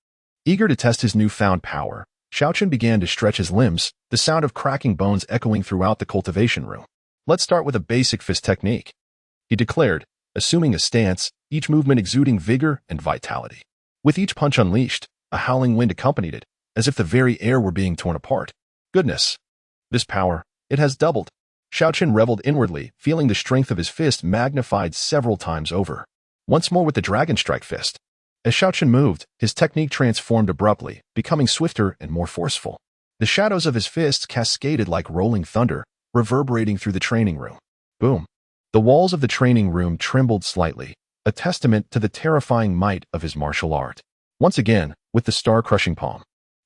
Eager to test his newfound power, Xiao Chen began to stretch his limbs, the sound of cracking bones echoing throughout the cultivation room. Let's start with a basic fist technique, he declared, assuming a stance, each movement exuding vigor and vitality. With each punch unleashed, a howling wind accompanied it, as if the very air were being torn apart. Goodness! This power, it has doubled. Xiao Chen reveled inwardly, feeling the strength of his fist magnified several times over. Once more with the Dragon Strike fist. As Xiao Chen moved, his technique transformed abruptly, becoming swifter and more forceful. The shadows of his fists cascaded like rolling thunder, reverberating through the training room. Boom! The walls of the training room trembled slightly, a testament to the terrifying might of his martial art. Once again, with the star-crushing palm,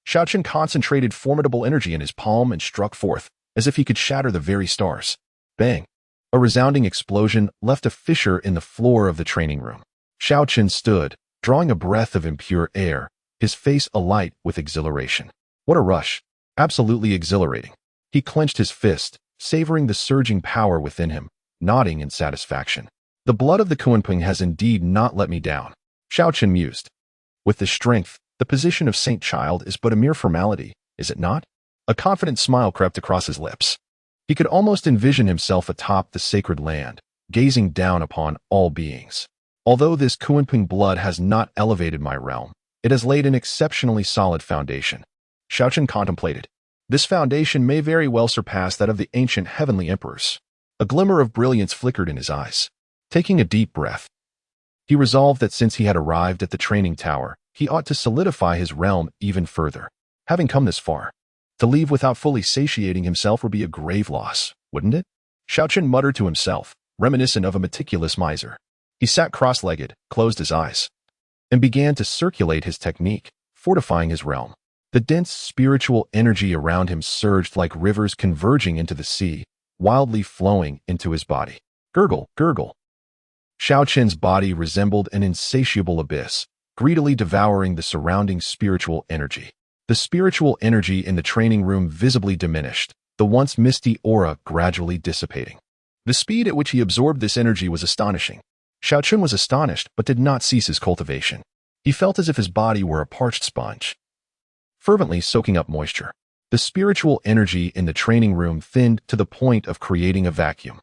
Xiao Chen concentrated formidable energy in his palm and struck forth, as if he could shatter the very stars. Bang! A resounding explosion left a fissure in the floor of the training room. Xiao Chen stood, drawing a breath of impure air, his face alight with exhilaration. What a rush! Absolutely exhilarating. He clenched his fist, savoring the surging power within him, nodding in satisfaction. The blood of the Kunpeng has indeed not let me down, Xiao Chen mused. With this strength, the position of Saint Child is but a mere formality, is it not? A confident smile crept across his lips. He could almost envision himself atop the sacred land, gazing down upon all beings. Although this Kunpeng blood has not elevated my realm, it has laid an exceptionally solid foundation. Xiao Chen contemplated. This foundation may very well surpass that of the ancient heavenly emperors. A glimmer of brilliance flickered in his eyes. Taking a deep breath, he resolved that since he had arrived at the training tower, he ought to solidify his realm even further. Having come this far, to leave without fully satiating himself would be a grave loss, wouldn't it? Xiao Chen muttered to himself, reminiscent of a meticulous miser. He sat cross-legged, closed his eyes, and began to circulate his technique, fortifying his realm. The dense spiritual energy around him surged like rivers converging into the sea, wildly flowing into his body. Gurgle, gurgle. Xiao Chen's body resembled an insatiable abyss, greedily devouring the surrounding spiritual energy. The spiritual energy in the training room visibly diminished, the once misty aura gradually dissipating. The speed at which he absorbed this energy was astonishing. Xiao Chen was astonished but did not cease his cultivation. He felt as if his body were a parched sponge, fervently soaking up moisture. The spiritual energy in the training room thinned to the point of creating a vacuum.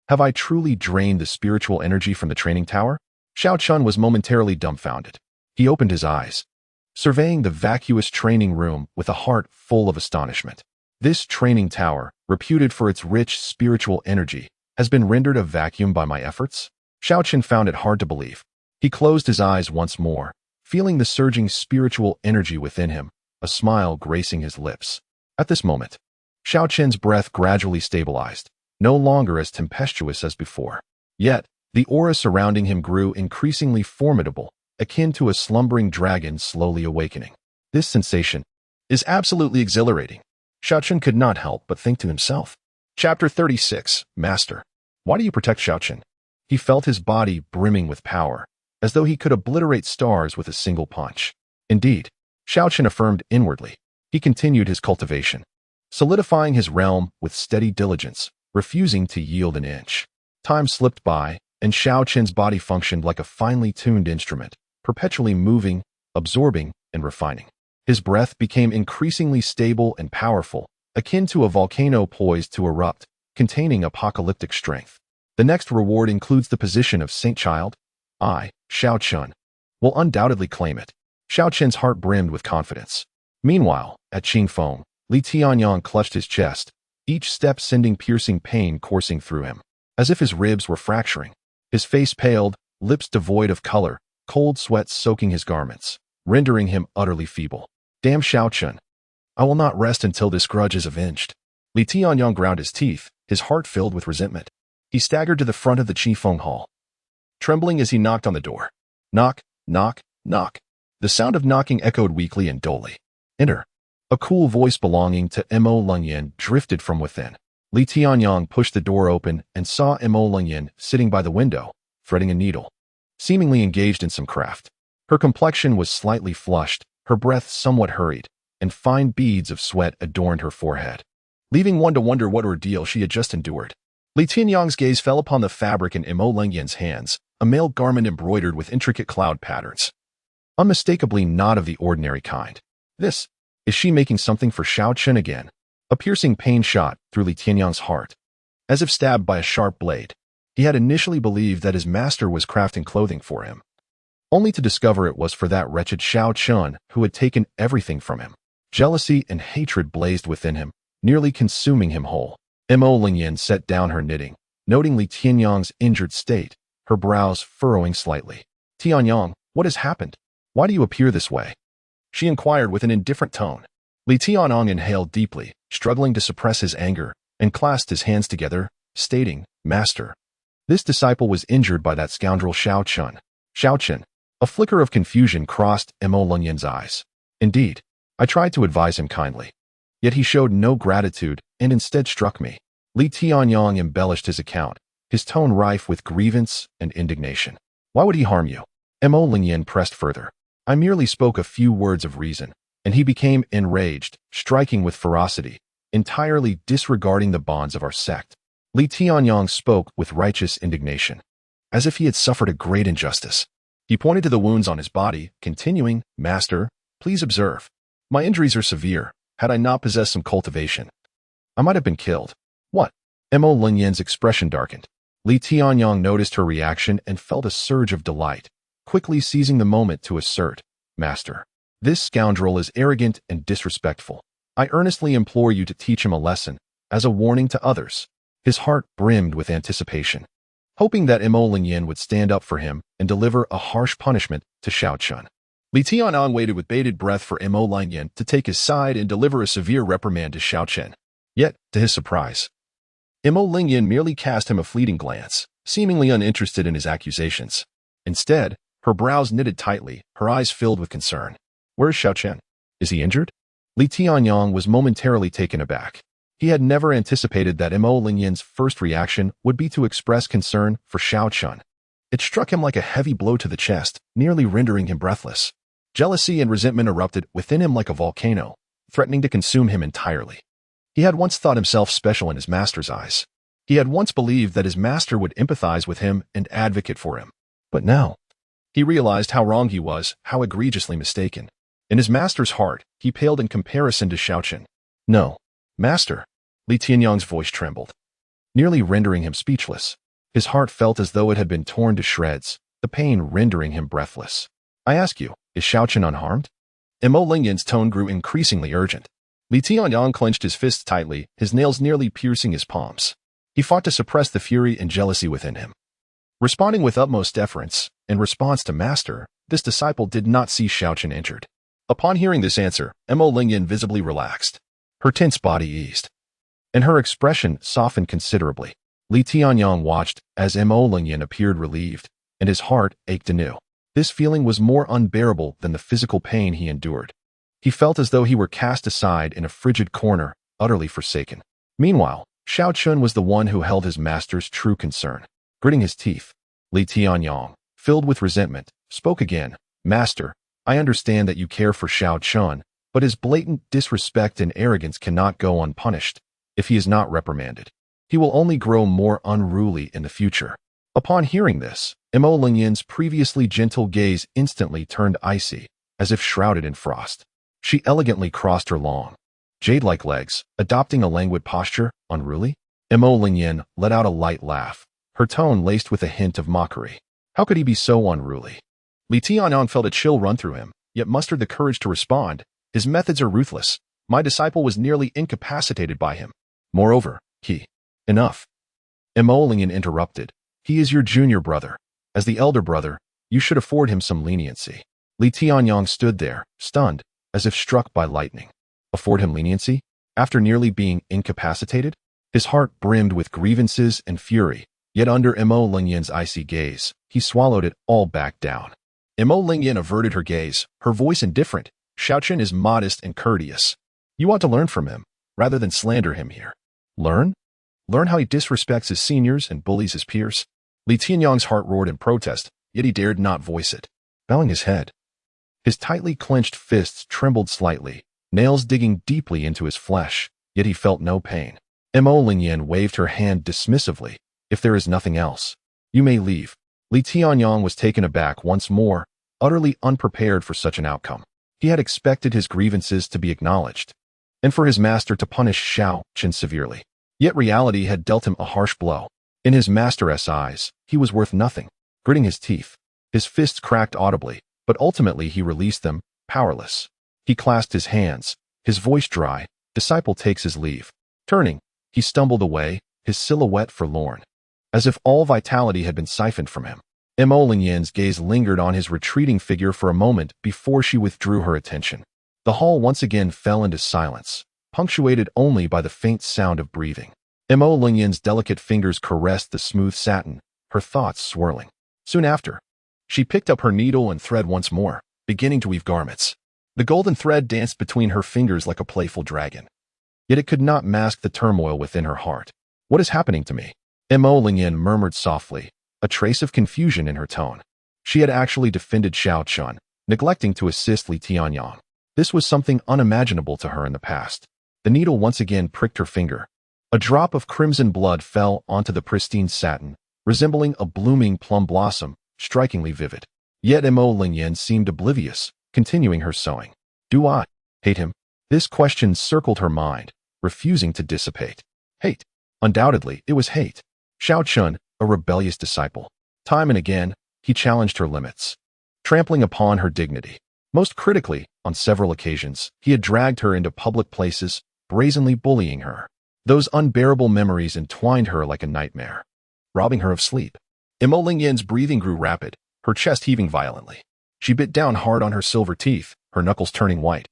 Have I truly drained the spiritual energy from the training tower? Xiao Chen was momentarily dumbfounded. He opened his eyes, surveying the vacuous training room with a heart full of astonishment. This training tower, reputed for its rich spiritual energy, has been rendered a vacuum by my efforts? Xiao Chen found it hard to believe. He closed his eyes once more, feeling the surging spiritual energy within him, a smile gracing his lips. At this moment, Xiao Chen's breath gradually stabilized, no longer as tempestuous as before. Yet, the aura surrounding him grew increasingly formidable, akin to a slumbering dragon slowly awakening. This sensation is absolutely exhilarating. Xiao Chen could not help but think to himself. Chapter 36, Master. Why do you protect Xiao Chen? He felt his body brimming with power, as though he could obliterate stars with a single punch. Indeed, Xiao Chen affirmed inwardly. He continued his cultivation, solidifying his realm with steady diligence, refusing to yield an inch. Time slipped by, and Xiao Chen's body functioned like a finely tuned instrument, perpetually moving, absorbing, and refining. His breath became increasingly stable and powerful, akin to a volcano poised to erupt, containing apocalyptic strength. The next reward includes the position of Saint Child. I, Xiao Chen, will undoubtedly claim it. Xiao Chen's heart brimmed with confidence. Meanwhile, at Qingfeng, Li Tianyang clutched his chest, each step sending piercing pain coursing through him, as if his ribs were fracturing. His face paled, lips devoid of color, cold sweat soaking his garments, rendering him utterly feeble. Damn Xiao Chen. I will not rest until this grudge is avenged. Li Tianyang ground his teeth, his heart filled with resentment. He staggered to the front of the Qifeng hall, trembling as he knocked on the door. Knock, knock, knock. The sound of knocking echoed weakly and dully. Enter. A cool voice belonging to Mo Lengyan drifted from within. Li Tianyang pushed the door open and saw Mo Lengyan sitting by the window, threading a needle, seemingly engaged in some craft. Her complexion was slightly flushed, her breath somewhat hurried, and fine beads of sweat adorned her forehead, leaving one to wonder what ordeal she had just endured. Li Tianyang's gaze fell upon the fabric in Mo Lengyan's hands, a mail garment embroidered with intricate cloud patterns, unmistakably not of the ordinary kind. Is she making something for Xiao Chen again? A piercing pain shot through Li Tianyang's heart, as if stabbed by a sharp blade. He had initially believed that his master was crafting clothing for him, only to discover it was for that wretched Xiao Chen who had taken everything from him. Jealousy and hatred blazed within him, nearly consuming him whole. Mo Lingyan set down her knitting, noting Li Tianyang's injured state, her brows furrowing slightly. "Tianyang, what has happened? Why do you appear this way?" she inquired with an indifferent tone. Li Tianyang inhaled deeply, struggling to suppress his anger, and clasped his hands together, stating, "Master, this disciple was injured by that scoundrel Xiao Chen." Xiao Chen. A flicker of confusion crossed Mo Lingyan's eyes. "Indeed, I tried to advise him kindly. Yet he showed no gratitude and instead struck me." Li Tianyang embellished his account, his tone rife with grievance and indignation. "Why would he harm you?" Mo Lingyan pressed further. "I merely spoke a few words of reason," and he became enraged, striking with ferocity, entirely disregarding the bonds of our sect. Li Tianyang spoke with righteous indignation, as if he had suffered a great injustice. He pointed to the wounds on his body, continuing, "Master, please observe. My injuries are severe. Had I not possessed some cultivation, I might have been killed." "What?" Mo Lingyan's expression darkened. Li Tianyang noticed her reaction and felt a surge of delight, quickly seizing the moment to assert, "Master, this scoundrel is arrogant and disrespectful. I earnestly implore you to teach him a lesson, as a warning to others." His heart brimmed with anticipation, hoping that Mo Lingyan would stand up for him and deliver a harsh punishment to Xiao Chen. Li Tianyang waited with bated breath for Mo Lingyan to take his side and deliver a severe reprimand to Xiao Chen. Yet, to his surprise, Mo Lingyan merely cast him a fleeting glance, seemingly uninterested in his accusations. Instead, her brows knitted tightly, her eyes filled with concern. "Where is Xiao Chen? Is he injured?" Li Tianyang was momentarily taken aback. He had never anticipated that Mo Lingyan's first reaction would be to express concern for Xiao Chen. It struck him like a heavy blow to the chest, nearly rendering him breathless. Jealousy and resentment erupted within him like a volcano, threatening to consume him entirely. He had once thought himself special in his master's eyes. He had once believed that his master would empathize with him and advocate for him. But now, he realized how wrong he was, how egregiously mistaken. In his master's heart, he paled in comparison to Xiao Chen. "No, master." Li Tianyang's voice trembled, nearly rendering him speechless. His heart felt as though it had been torn to shreds, the pain rendering him breathless. "I ask you, is Xiao Chen unharmed?" Mo Lingyan's tone grew increasingly urgent. Li Tianyang clenched his fists tightly, his nails nearly piercing his palms. He fought to suppress the fury and jealousy within him. Responding with utmost deference, in response to master, this disciple did not see Xiao Chen injured. Upon hearing this answer, Mo Lingyan visibly relaxed. Her tense body eased, and her expression softened considerably. Li Tianyang watched as Mo Lingyan appeared relieved, and his heart ached anew. This feeling was more unbearable than the physical pain he endured. He felt as though he were cast aside in a frigid corner, utterly forsaken. Meanwhile, Xiao Chen was the one who held his master's true concern. Gritting his teeth, Li Tianyang, filled with resentment, spoke again. "Master, I understand that you care for Xiao Chen, but his blatant disrespect and arrogance cannot go unpunished. If he is not reprimanded, he will only grow more unruly in the future." Upon hearing this, Mo Lingyan's previously gentle gaze instantly turned icy, as if shrouded in frost. She elegantly crossed her long, jade-like legs, adopting a languid posture. "Unruly?" Mo Lingyan let out a light laugh, her tone laced with a hint of mockery. How could he be so unruly? Li Tianyang felt a chill run through him, yet mustered the courage to respond. "His methods are ruthless. My disciple was nearly incapacitated by him. Moreover, he..." "Enough." Mo Lingyan interrupted. "He is your junior brother. As the elder brother, you should afford him some leniency." Li Tianyang stood there, stunned, as if struck by lightning. Afford him leniency? After nearly being incapacitated? His heart brimmed with grievances and fury, yet under Mo Lingyan's icy gaze, he swallowed it all back down. Mo Lingyan averted her gaze, her voice indifferent. "Xiao Chen is modest and courteous. You ought to learn from him, rather than slander him here." "Learn? Learn how he disrespects his seniors and bullies his peers?" Li Tianyang's heart roared in protest, yet he dared not voice it. Bowing his head, his tightly clenched fists trembled slightly, nails digging deeply into his flesh, yet he felt no pain. Mo Lingyan waved her hand dismissively. "If there is nothing else, you may leave." Li Tianyang was taken aback once more, utterly unprepared for such an outcome. He had expected his grievances to be acknowledged, and for his master to punish Xiao Chen severely. Yet reality had dealt him a harsh blow. In his master's eyes, he was worth nothing. Gritting his teeth, His fists cracked audibly, but ultimately he released them, powerless. He clasped his hands, his voice dry. Disciple takes his leave. Turning, he stumbled away, his silhouette forlorn, as if all vitality had been siphoned from him. Mo Lingyan's gaze lingered on his retreating figure for a moment before she withdrew her attention. The hall once again fell into silence, punctuated only by the faint sound of breathing. Mo Lingyan's delicate fingers caressed the smooth satin, her thoughts swirling. Soon after, she picked up her needle and thread once more, beginning to weave garments. The golden thread danced between her fingers like a playful dragon. Yet it could not mask the turmoil within her heart. What is happening to me? Mo Lingyan murmured softly, a trace of confusion in her tone. She had actually defended Xiao Chen, neglecting to assist Li Tianyang. This was something unimaginable to her in the past. The needle once again pricked her finger. A drop of crimson blood fell onto the pristine satin, resembling a blooming plum blossom, strikingly vivid. Yet Mo Lingyan seemed oblivious, continuing her sewing. Do I hate him? This question circled her mind, refusing to dissipate. Hate. Undoubtedly, it was hate. Xiao Chen, a rebellious disciple. Time and again, he challenged her limits, trampling upon her dignity. Most critically, on several occasions, he had dragged her into public places, brazenly bullying her. Those unbearable memories entwined her like a nightmare, robbing her of sleep. Mo Lingyan's breathing grew rapid, her chest heaving violently. She bit down hard on her silver teeth, her knuckles turning white,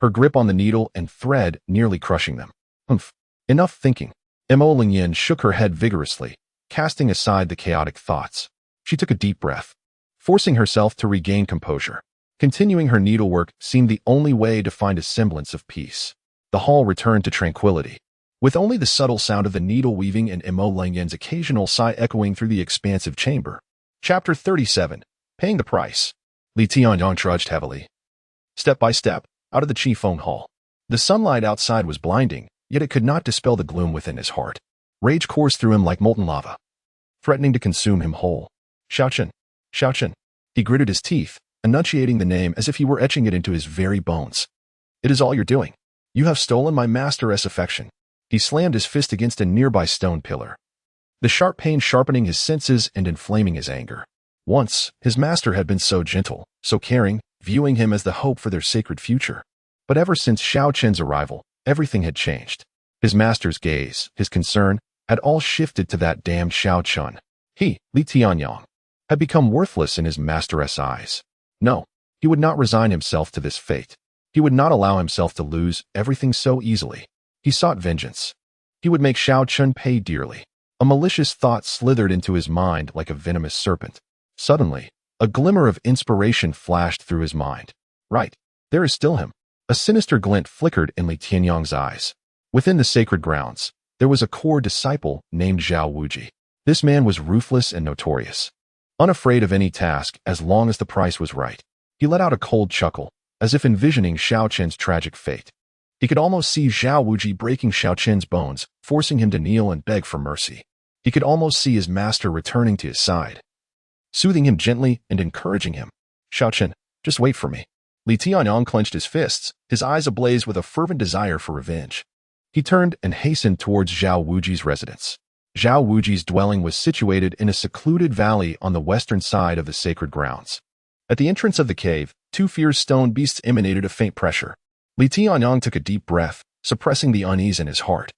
her grip on the needle and thread nearly crushing them. Humph. Enough thinking. Mo Lingyan shook her head vigorously, casting aside the chaotic thoughts. She took a deep breath, forcing herself to regain composure. Continuing her needlework seemed the only way to find a semblance of peace. The hall returned to tranquility, with only the subtle sound of the needle weaving and Mo Lingyan's occasional sigh echoing through the expansive chamber. Chapter 37. Paying the Price. Li Tianyang trudged heavily, step by step, out of the Qifeng Hall. The sunlight outside was blinding, yet it could not dispel the gloom within his heart. Rage coursed through him like molten lava, threatening to consume him whole. Xiao Chen, Xiao Chen. He gritted his teeth, enunciating the name as if he were etching it into his very bones. It is all you're doing. You have stolen my master's affection. He slammed his fist against a nearby stone pillar, the sharp pain sharpening his senses and inflaming his anger. Once, his master had been so gentle, so caring, viewing him as the hope for their sacred future. But ever since Xiao Chen's arrival, everything had changed. His master's gaze, his concern, had all shifted to that damned Xiao Chen. He, Li Tianyang, had become worthless in his master's eyes. No, he would not resign himself to this fate. He would not allow himself to lose everything so easily. He sought vengeance. He would make Xiao Chen pay dearly. A malicious thought slithered into his mind like a venomous serpent. Suddenly, a glimmer of inspiration flashed through his mind. Right, there is still him. A sinister glint flickered in Li Tianyang's eyes. Within the sacred grounds, there was a core disciple named Zhao Wuji. This man was ruthless and notorious, unafraid of any task as long as the price was right. He let out a cold chuckle, as if envisioning Xiao Chen's tragic fate. He could almost see Zhao Wuji breaking Xiao Chen's bones, forcing him to kneel and beg for mercy. He could almost see his master returning to his side, soothing him gently and encouraging him. Xiao Chen, just wait for me. Li Tianyang clenched his fists, his eyes ablaze with a fervent desire for revenge. He turned and hastened towards Zhao Wuji's residence. Zhao Wuji's dwelling was situated in a secluded valley on the western side of the sacred grounds. At the entrance of the cave, two fierce stone beasts emanated a faint pressure. Li Tianyang took a deep breath, suppressing the unease in his heart,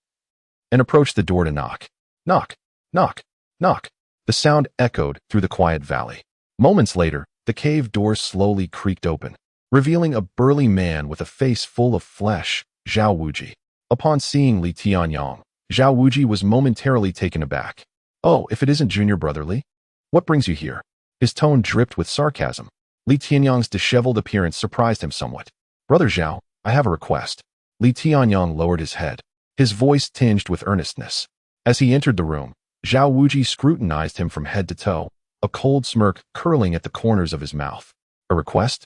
and approached the door to knock. Knock, knock, knock. The sound echoed through the quiet valley. Moments later, the cave door slowly creaked open, revealing a burly man with a face full of flesh, Zhao Wuji. Upon seeing Li Tianyang, Zhao Wuji was momentarily taken aback. Oh, if it isn't Junior Brother Li? What brings you here? His tone dripped with sarcasm. Li Tianyang's disheveled appearance surprised him somewhat. Brother Zhao, I have a request. Li Tianyang lowered his head, his voice tinged with earnestness. As he entered the room, Zhao Wuji scrutinized him from head to toe, a cold smirk curling at the corners of his mouth. A request?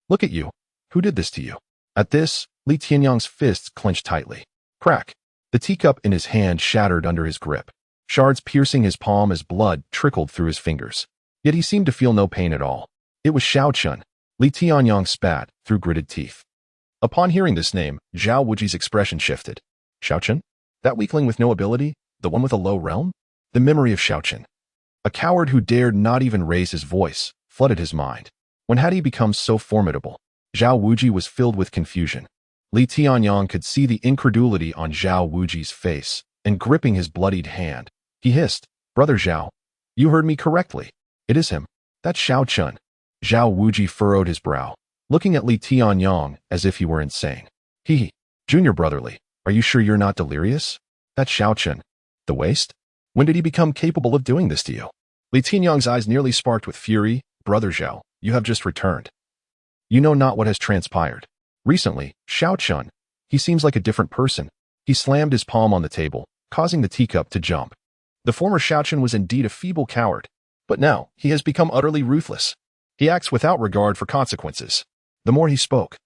Look at you. Who did this to you? At this, Li Tianyang's fists clenched tightly. Crack. The teacup in his hand shattered under his grip, shards piercing his palm as blood trickled through his fingers. Yet he seemed to feel no pain at all. It was Xiao Chen. Li Tianyang spat through gritted teeth. Upon hearing this name, Zhao Wuji's expression shifted. Xiao Chen? That weakling with no ability? The one with a low realm? The memory of Xiao Chen. A coward who dared not even raise his voice, flooded his mind. When had he become so formidable? Zhao Wuji was filled with confusion. Li Tianyang could see the incredulity on Zhao Wuji's face, and gripping his bloodied hand, he hissed, "Brother Zhao, you heard me correctly. It is him. That's Xiao Chen." Zhao Wuji furrowed his brow, looking at Li Tianyang as if he were insane. Junior brotherly, are you sure you're not delirious? That's Xiao Chen. The waste? When did he become capable of doing this to you? Li Tianyang's eyes nearly sparked with fury. Brother Zhao, you have just returned. You know not what has transpired. Recently, Xiao Chen, he seems like a different person. He slammed his palm on the table, causing the teacup to jump. The former Xiao Chen was indeed a feeble coward, but now he has become utterly ruthless. He acts without regard for consequences. The more he spoke,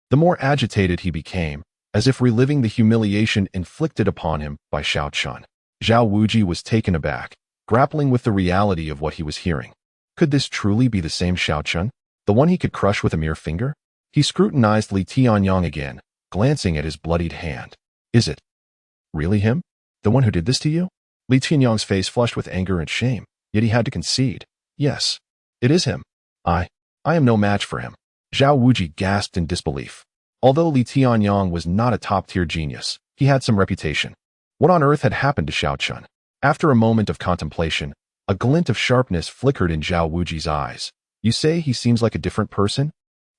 the more agitated he became, as if reliving the humiliation inflicted upon him by Xiao Chen. Zhao Wuji was taken aback, grappling with the reality of what he was hearing. Could this truly be the same Xiao Chen, the one he could crush with a mere finger? He scrutinized Li Tianyang again, glancing at his bloodied hand. Is it really him? The one who did this to you? Li Tianyang's face flushed with anger and shame, yet he had to concede. Yes, it is him. I am no match for him. Zhao Wuji gasped in disbelief. Although Li Tianyang was not a top-tier genius, he had some reputation. What on earth had happened to Xiao Chen? After a moment of contemplation, a glint of sharpness flickered in Zhao Wuji's eyes. You say he seems like a different person?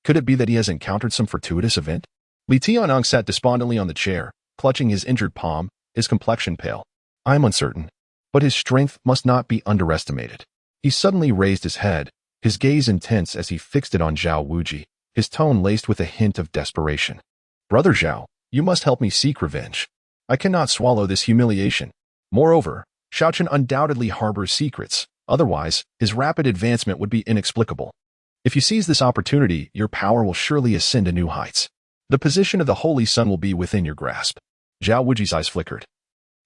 Could it be that he has encountered some fortuitous event? Li Tianyang sat despondently on the chair, clutching his injured palm, his complexion pale. I am uncertain, but his strength must not be underestimated. He suddenly raised his head, his gaze intense as he fixed it on Zhao Wuji, his tone laced with a hint of desperation. Brother Zhao, you must help me seek revenge. I cannot swallow this humiliation. Moreover, Xiao Chen undoubtedly harbors secrets, otherwise, his rapid advancement would be inexplicable. If you seize this opportunity, your power will surely ascend to new heights. The position of the Holy Sun will be within your grasp. Zhao Wuji's eyes flickered,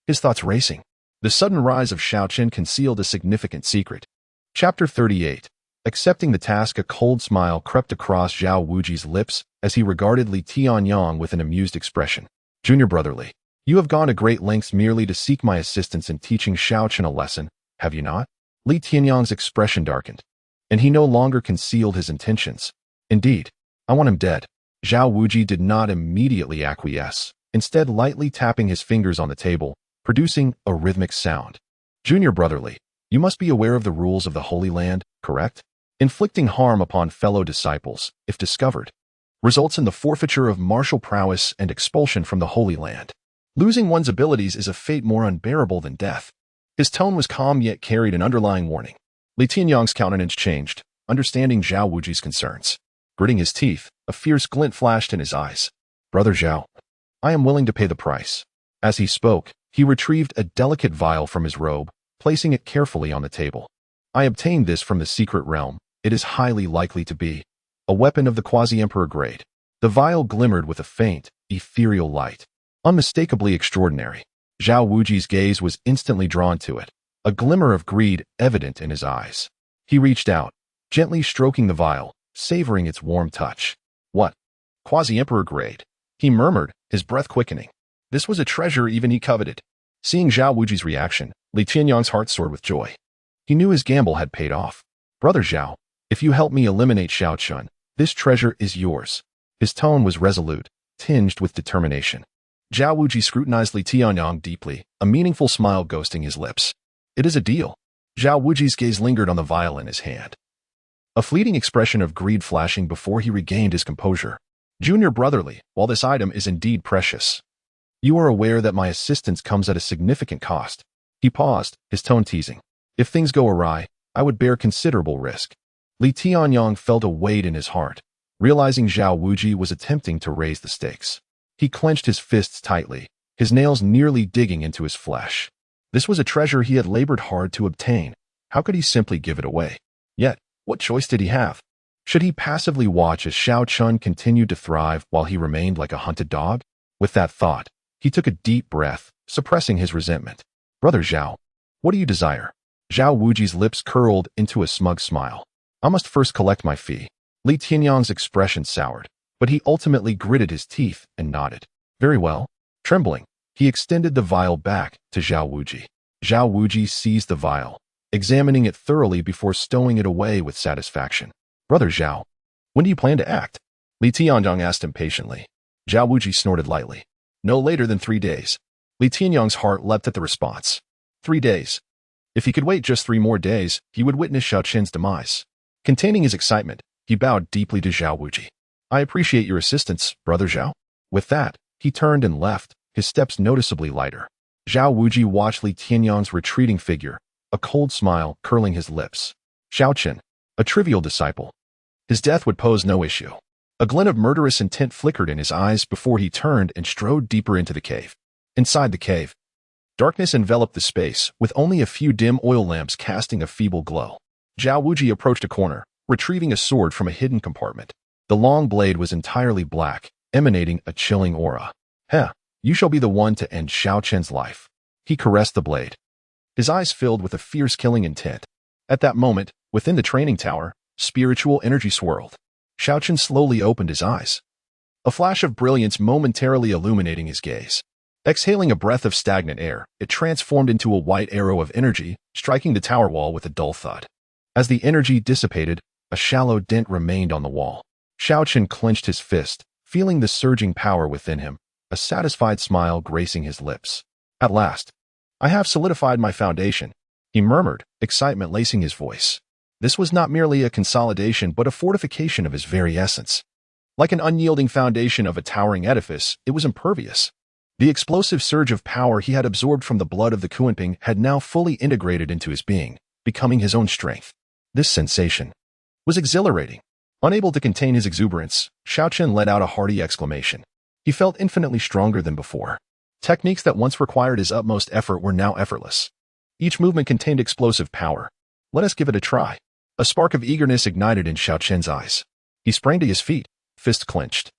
his thoughts racing. The sudden rise of Xiao Chen concealed a significant secret. Chapter 38. Accepting the task, a cold smile crept across Zhao Wuji's lips as he regarded Li Tianyang with an amused expression. Junior brotherly, you have gone to great lengths merely to seek my assistance in teaching Xiao Chen a lesson, have you not? Li Tianyang's expression darkened, and he no longer concealed his intentions. Indeed, I want him dead. Zhao Wuji did not immediately acquiesce, instead lightly tapping his fingers on the table, producing a rhythmic sound. Junior brotherly, you must be aware of the rules of the Holy Land, correct? Inflicting harm upon fellow disciples, if discovered, results in the forfeiture of martial prowess and expulsion from the Holy Land. Losing one's abilities is a fate more unbearable than death. His tone was calm yet carried an underlying warning. Li Tianyang's countenance changed, understanding Zhao Wuji's concerns. Gritting his teeth, a fierce glint flashed in his eyes. Brother Zhao, I am willing to pay the price. As he spoke, he retrieved a delicate vial from his robe, placing it carefully on the table. I obtained this from the secret realm. It is highly likely to be a weapon of the quasi-emperor grade. The vial glimmered with a faint, ethereal light, unmistakably extraordinary. Zhao Wuji's gaze was instantly drawn to it, a glimmer of greed evident in his eyes. He reached out, gently stroking the vial, savoring its warm touch. What? Quasi-emperor grade? He murmured, his breath quickening. This was a treasure even he coveted. Seeing Zhao Wuji's reaction, Li Tianyang's heart soared with joy. He knew his gamble had paid off. Brother Zhao, if you help me eliminate Xiao Chen, this treasure is yours. His tone was resolute, tinged with determination. Zhao Wuji scrutinized Li Tianyang deeply, a meaningful smile ghosting his lips. It is a deal. Zhao Wuji's gaze lingered on the vial in his hand, a fleeting expression of greed flashing before he regained his composure. Junior brotherly, while this item is indeed precious, you are aware that my assistance comes at a significant cost. He paused, his tone teasing. If things go awry, I would bear considerable risk. Li Tianyang felt a weight in his heart, realizing Zhao Wuji was attempting to raise the stakes. He clenched his fists tightly, his nails nearly digging into his flesh. This was a treasure he had labored hard to obtain. How could he simply give it away? Yet, what choice did he have? Should he passively watch as Xiao Chen continued to thrive while he remained like a hunted dog? With that thought, he took a deep breath, suppressing his resentment. Brother Zhao, what do you desire? Zhao Wuji's lips curled into a smug smile. I must first collect my fee. Li Tianyang's expression soured, but he ultimately gritted his teeth and nodded. Very well. Trembling, he extended the vial back to Zhao Wuji. Zhao Wuji seized the vial, examining it thoroughly before stowing it away with satisfaction. Brother Xiao, when do you plan to act? Li Tianyang asked impatiently. Zhao Wuji snorted lightly. No later than 3 days. Li Tianyang's heart leapt at the response. 3 days. If he could wait just 3 more days, he would witness Xiao Chen's demise. Containing his excitement, he bowed deeply to Zhao Wuji. I appreciate your assistance, Brother Zhao. With that, he turned and left, his steps noticeably lighter. Zhao Wuji watched Li Tianyang's retreating figure, a cold smile curling his lips. Xiao Chen, a trivial disciple. His death would pose no issue. A glint of murderous intent flickered in his eyes before he turned and strode deeper into the cave. Inside the cave, darkness enveloped the space, with only a few dim oil lamps casting a feeble glow. Zhao Wuji approached a corner, retrieving a sword from a hidden compartment. The long blade was entirely black, emanating a chilling aura. You shall be the one to end Xiao Chen's life. He caressed the blade. His eyes filled with a fierce killing intent. At that moment, within the training tower, spiritual energy swirled. Xiao Chen slowly opened his eyes. A flash of brilliance momentarily illuminating his gaze. Exhaling a breath of stagnant air, it transformed into a white arrow of energy, striking the tower wall with a dull thud. As the energy dissipated, a shallow dent remained on the wall. Xiao Chen clenched his fist, feeling the surging power within him, a satisfied smile gracing his lips. At last, I have solidified my foundation, he murmured, excitement lacing his voice. This was not merely a consolidation but a fortification of his very essence. Like an unyielding foundation of a towering edifice, it was impervious. The explosive surge of power he had absorbed from the blood of the Kuanping had now fully integrated into his being, becoming his own strength. This sensation was exhilarating. Unable to contain his exuberance, Xiao Chen let out a hearty exclamation. He felt infinitely stronger than before. Techniques that once required his utmost effort were now effortless. Each movement contained explosive power. Let us give it a try. A spark of eagerness ignited in Xiao Chen's eyes. He sprang to his feet, fist clenched.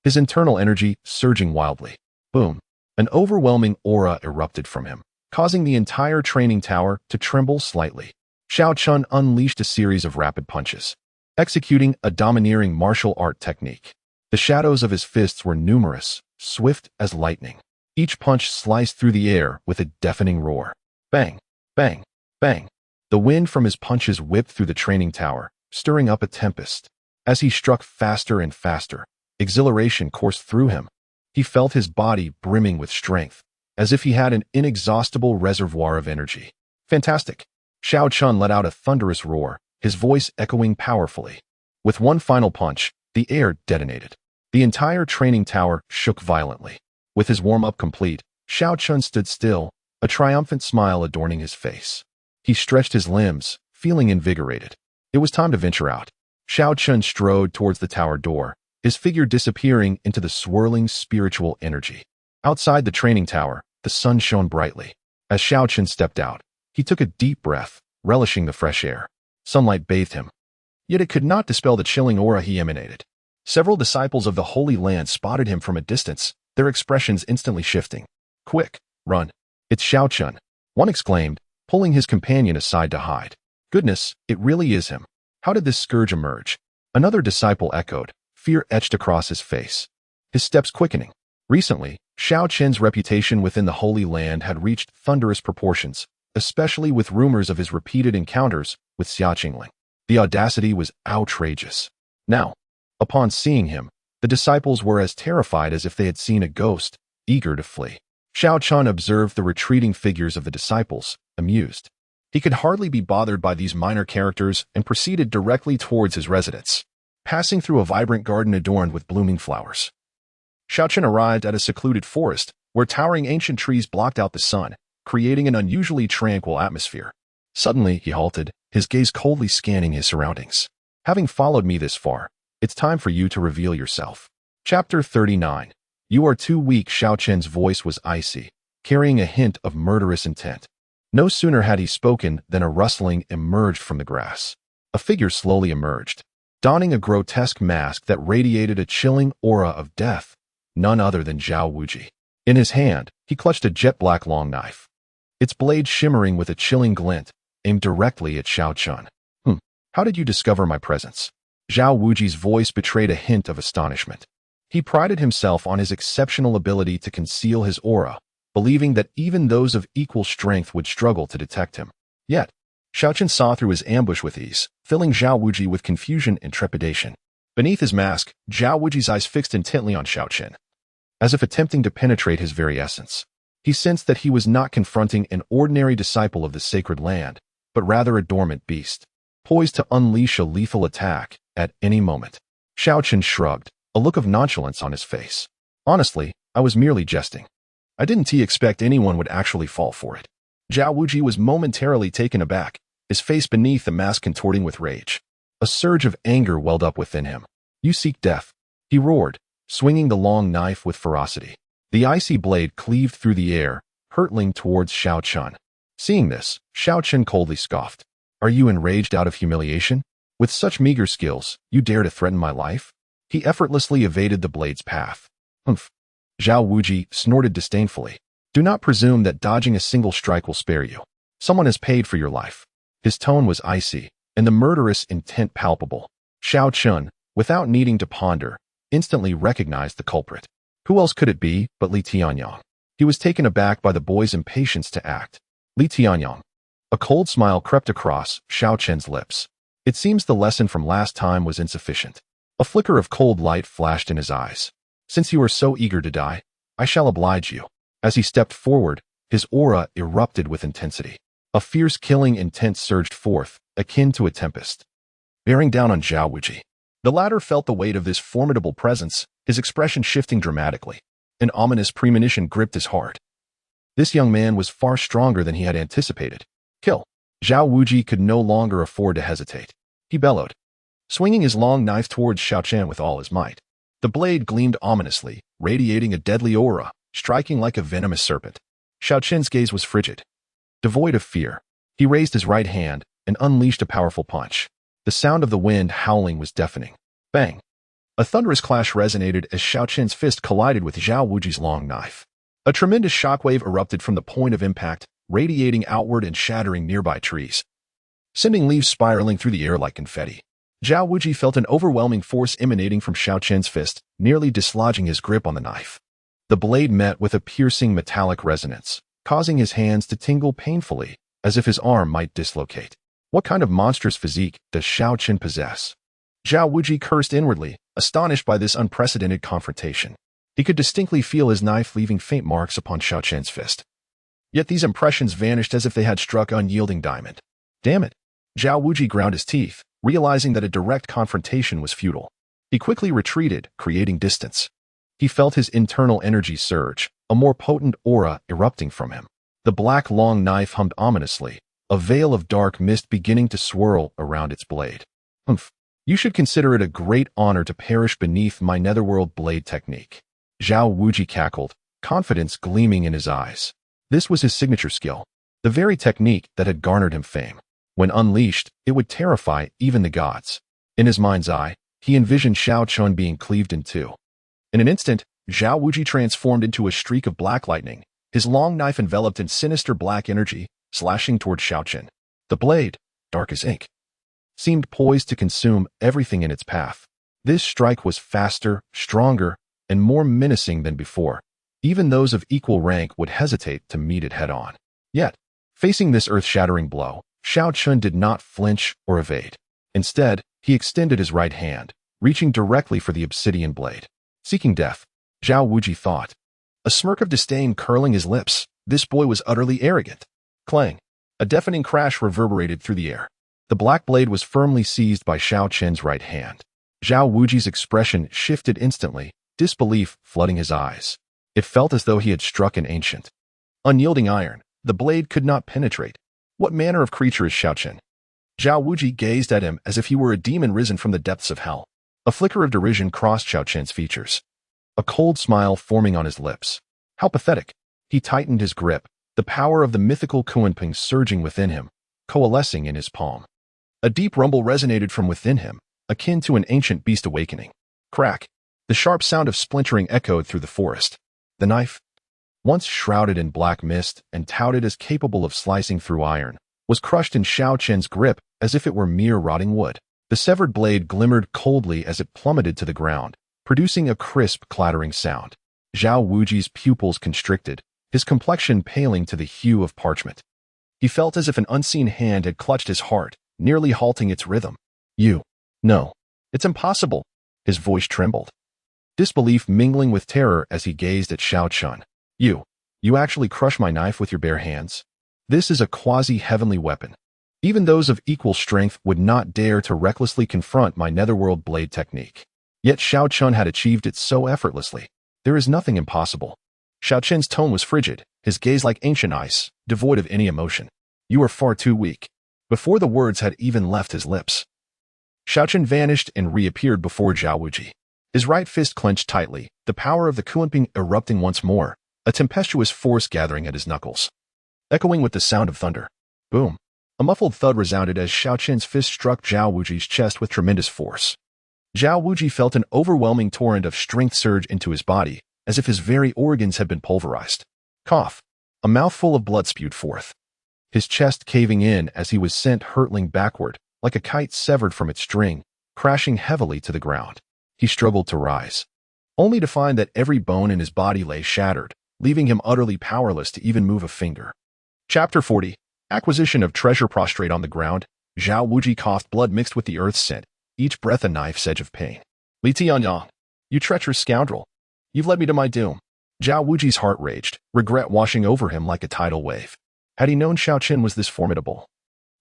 His internal energy surging wildly. Boom. An overwhelming aura erupted from him, causing the entire training tower to tremble slightly. Xiao Chen unleashed a series of rapid punches, executing a domineering martial art technique. The shadows of his fists were numerous, swift as lightning. Each punch sliced through the air with a deafening roar. Bang, bang, bang. The wind from his punches whipped through the training tower, stirring up a tempest. As he struck faster and faster, exhilaration coursed through him. He felt his body brimming with strength, as if he had an inexhaustible reservoir of energy. Fantastic! Xiao Chen let out a thunderous roar, his voice echoing powerfully. With one final punch, the air detonated. The entire training tower shook violently. With his warm-up complete, Xiao Chen stood still, a triumphant smile adorning his face. He stretched his limbs, feeling invigorated. It was time to venture out. Xiao Chen strode towards the tower door, his figure disappearing into the swirling spiritual energy. Outside the training tower, the sun shone brightly. As Xiao Chen stepped out, he took a deep breath, relishing the fresh air. Sunlight bathed him. Yet it could not dispel the chilling aura he emanated. Several disciples of the Holy Land spotted him from a distance, their expressions instantly shifting. Quick, run. It's Xiao Chen, one exclaimed, pulling his companion aside to hide. Goodness, it really is him. How did this scourge emerge? Another disciple echoed, fear etched across his face. His steps quickening. Recently, Xiao Chen's reputation within the Holy Land had reached thunderous proportions, especially with rumors of his repeated encounters with Xia Qingling. The audacity was outrageous. Now, upon seeing him, the disciples were as terrified as if they had seen a ghost, eager to flee. Xiao Chen observed the retreating figures of the disciples, amused. He could hardly be bothered by these minor characters and proceeded directly towards his residence, passing through a vibrant garden adorned with blooming flowers. Xiao Chen arrived at a secluded forest where towering ancient trees blocked out the sun, creating an unusually tranquil atmosphere. Suddenly, he halted, his gaze coldly scanning his surroundings. Having followed me this far, it's time for you to reveal yourself. Chapter 39. You are too weak. Xiao Chen's voice was icy, carrying a hint of murderous intent. No sooner had he spoken than a rustling emerged from the grass. A figure slowly emerged, donning a grotesque mask that radiated a chilling aura of death, none other than Zhao Wuji. In his hand, he clutched a jet-black long knife, its blade shimmering with a chilling glint, aimed directly at Xiao Chen. How did you discover my presence? Zhao Wuji's voice betrayed a hint of astonishment. He prided himself on his exceptional ability to conceal his aura, believing that even those of equal strength would struggle to detect him. Yet, Xiao Chen saw through his ambush with ease, filling Zhao Wuji with confusion and trepidation. Beneath his mask, Zhao Wuji's eyes fixed intently on Xiao Chen, as if attempting to penetrate his very essence. He sensed that he was not confronting an ordinary disciple of the sacred land, but rather a dormant beast, poised to unleash a lethal attack at any moment. Xiao Chen shrugged, a look of nonchalance on his face. Honestly, I was merely jesting. I didn't expect anyone would actually fall for it. Zhao Wuji was momentarily taken aback, his face beneath the mask contorting with rage. A surge of anger welled up within him. You seek death, he roared, swinging the long knife with ferocity. The icy blade cleaved through the air, hurtling towards Xiao Chen. Seeing this, Xiao Chen coldly scoffed. Are you enraged out of humiliation? With such meager skills, you dare to threaten my life? He effortlessly evaded the blade's path. Humph. Zhao Wuji snorted disdainfully. Do not presume that dodging a single strike will spare you. Someone has paid for your life. His tone was icy, and the murderous intent palpable. Xiao Chen, without needing to ponder, instantly recognized the culprit. Who else could it be but Li Tianyang? He was taken aback by the boy's impatience to act. Li Tianyang. A cold smile crept across Xiao Chen's lips. It seems the lesson from last time was insufficient. A flicker of cold light flashed in his eyes. Since you are so eager to die, I shall oblige you. As he stepped forward, his aura erupted with intensity. A fierce killing intent surged forth, akin to a tempest, bearing down on Zhao Wuji. The latter felt the weight of this formidable presence, his expression shifting dramatically. An ominous premonition gripped his heart. This young man was far stronger than he had anticipated. Kill. Zhao Wuji could no longer afford to hesitate. He bellowed, swinging his long knife towards Xiao Chen with all his might. The blade gleamed ominously, radiating a deadly aura, striking like a venomous serpent. Xiao Chen's gaze was frigid, devoid of fear. He raised his right hand and unleashed a powerful punch. The sound of the wind howling was deafening. Bang! A thunderous clash resonated as Xiao Chen's fist collided with Zhao Wuji's long knife. A tremendous shockwave erupted from the point of impact, radiating outward and shattering nearby trees, sending leaves spiraling through the air like confetti. Zhao Wuji felt an overwhelming force emanating from Xiao Chen's fist, nearly dislodging his grip on the knife. The blade met with a piercing metallic resonance, causing his hands to tingle painfully, as if his arm might dislocate. What kind of monstrous physique does Xiao Chen possess? Zhao Wuji cursed inwardly, astonished by this unprecedented confrontation. He could distinctly feel his knife leaving faint marks upon Xiao Chen's fist. Yet these impressions vanished as if they had struck unyielding diamond. Damn it! Zhao Wuji ground his teeth, realizing that a direct confrontation was futile. He quickly retreated, creating distance. He felt his internal energy surge, a more potent aura erupting from him. The black long knife hummed ominously, a veil of dark mist beginning to swirl around its blade. Humph. You should consider it a great honor to perish beneath my netherworld blade technique. Zhao Wuji cackled, confidence gleaming in his eyes. This was his signature skill, the very technique that had garnered him fame. When unleashed, it would terrify even the gods. In his mind's eye, he envisioned Xiao Chen being cleaved in two. In an instant, Zhao Wuji transformed into a streak of black lightning, his long knife enveloped in sinister black energy, slashing toward Xiao Chen. The blade, dark as ink, seemed poised to consume everything in its path. This strike was faster, stronger, and more menacing than before. Even those of equal rank would hesitate to meet it head-on. Yet, facing this earth-shattering blow, Xiao Chen did not flinch or evade. Instead, he extended his right hand, reaching directly for the obsidian blade. Seeking death, Zhao Wuji thought. A smirk of disdain curling his lips, this boy was utterly arrogant. Clang! A deafening crash reverberated through the air. The black blade was firmly seized by Xiao Chen's right hand. Zhao Wuji's expression shifted instantly, disbelief flooding his eyes. It felt as though he had struck an ancient, unyielding iron. The blade could not penetrate. What manner of creature is Xiao Chen? Zhao Wuji gazed at him as if he were a demon risen from the depths of hell. A flicker of derision crossed Xiao Chen's features, a cold smile forming on his lips. How pathetic. He tightened his grip, the power of the mythical Kunping surging within him, coalescing in his palm. A deep rumble resonated from within him, akin to an ancient beast awakening. Crack! The sharp sound of splintering echoed through the forest. The knife, once shrouded in black mist and touted as capable of slicing through iron, was crushed in Xiao Chen's grip as if it were mere rotting wood. The severed blade glimmered coldly as it plummeted to the ground, producing a crisp, clattering sound. Zhao Wuji's pupils constricted, his complexion paling to the hue of parchment. He felt as if an unseen hand had clutched his heart, nearly halting its rhythm. You. No. It's impossible. His voice trembled, disbelief mingling with terror as he gazed at Xiao Chen. You actually crush my knife with your bare hands? This is a quasi-heavenly weapon. Even those of equal strength would not dare to recklessly confront my netherworld blade technique. Yet Xiao Chen had achieved it so effortlessly. There is nothing impossible. Xiao Chen's tone was frigid, his gaze like ancient ice, devoid of any emotion. You are far too weak. Before the words had even left his lips, Xiao Chen vanished and reappeared before Zhao Wuji. His right fist clenched tightly, the power of the Kunping erupting once more, a tempestuous force gathering at his knuckles. Echoing with the sound of thunder. Boom. A muffled thud resounded as Xiao Chen's fist struck Zhao Wuji's chest with tremendous force. Zhao Wuji felt an overwhelming torrent of strength surge into his body, as if his very organs had been pulverized. Cough. A mouthful of blood spewed forth, his chest caving in as he was sent hurtling backward, like a kite severed from its string, crashing heavily to the ground. He struggled to rise, only to find that every bone in his body lay shattered, leaving him utterly powerless to even move a finger. Chapter 40. Acquisition of treasure. Prostrate on the ground, Zhao Wuji coughed blood mixed with the earth's scent, each breath a knife's edge of pain. Li Tianyang, you treacherous scoundrel. You've led me to my doom. Zhao Wuji's heart raged, regret washing over him like a tidal wave. Had he known Xiao Chen was this formidable,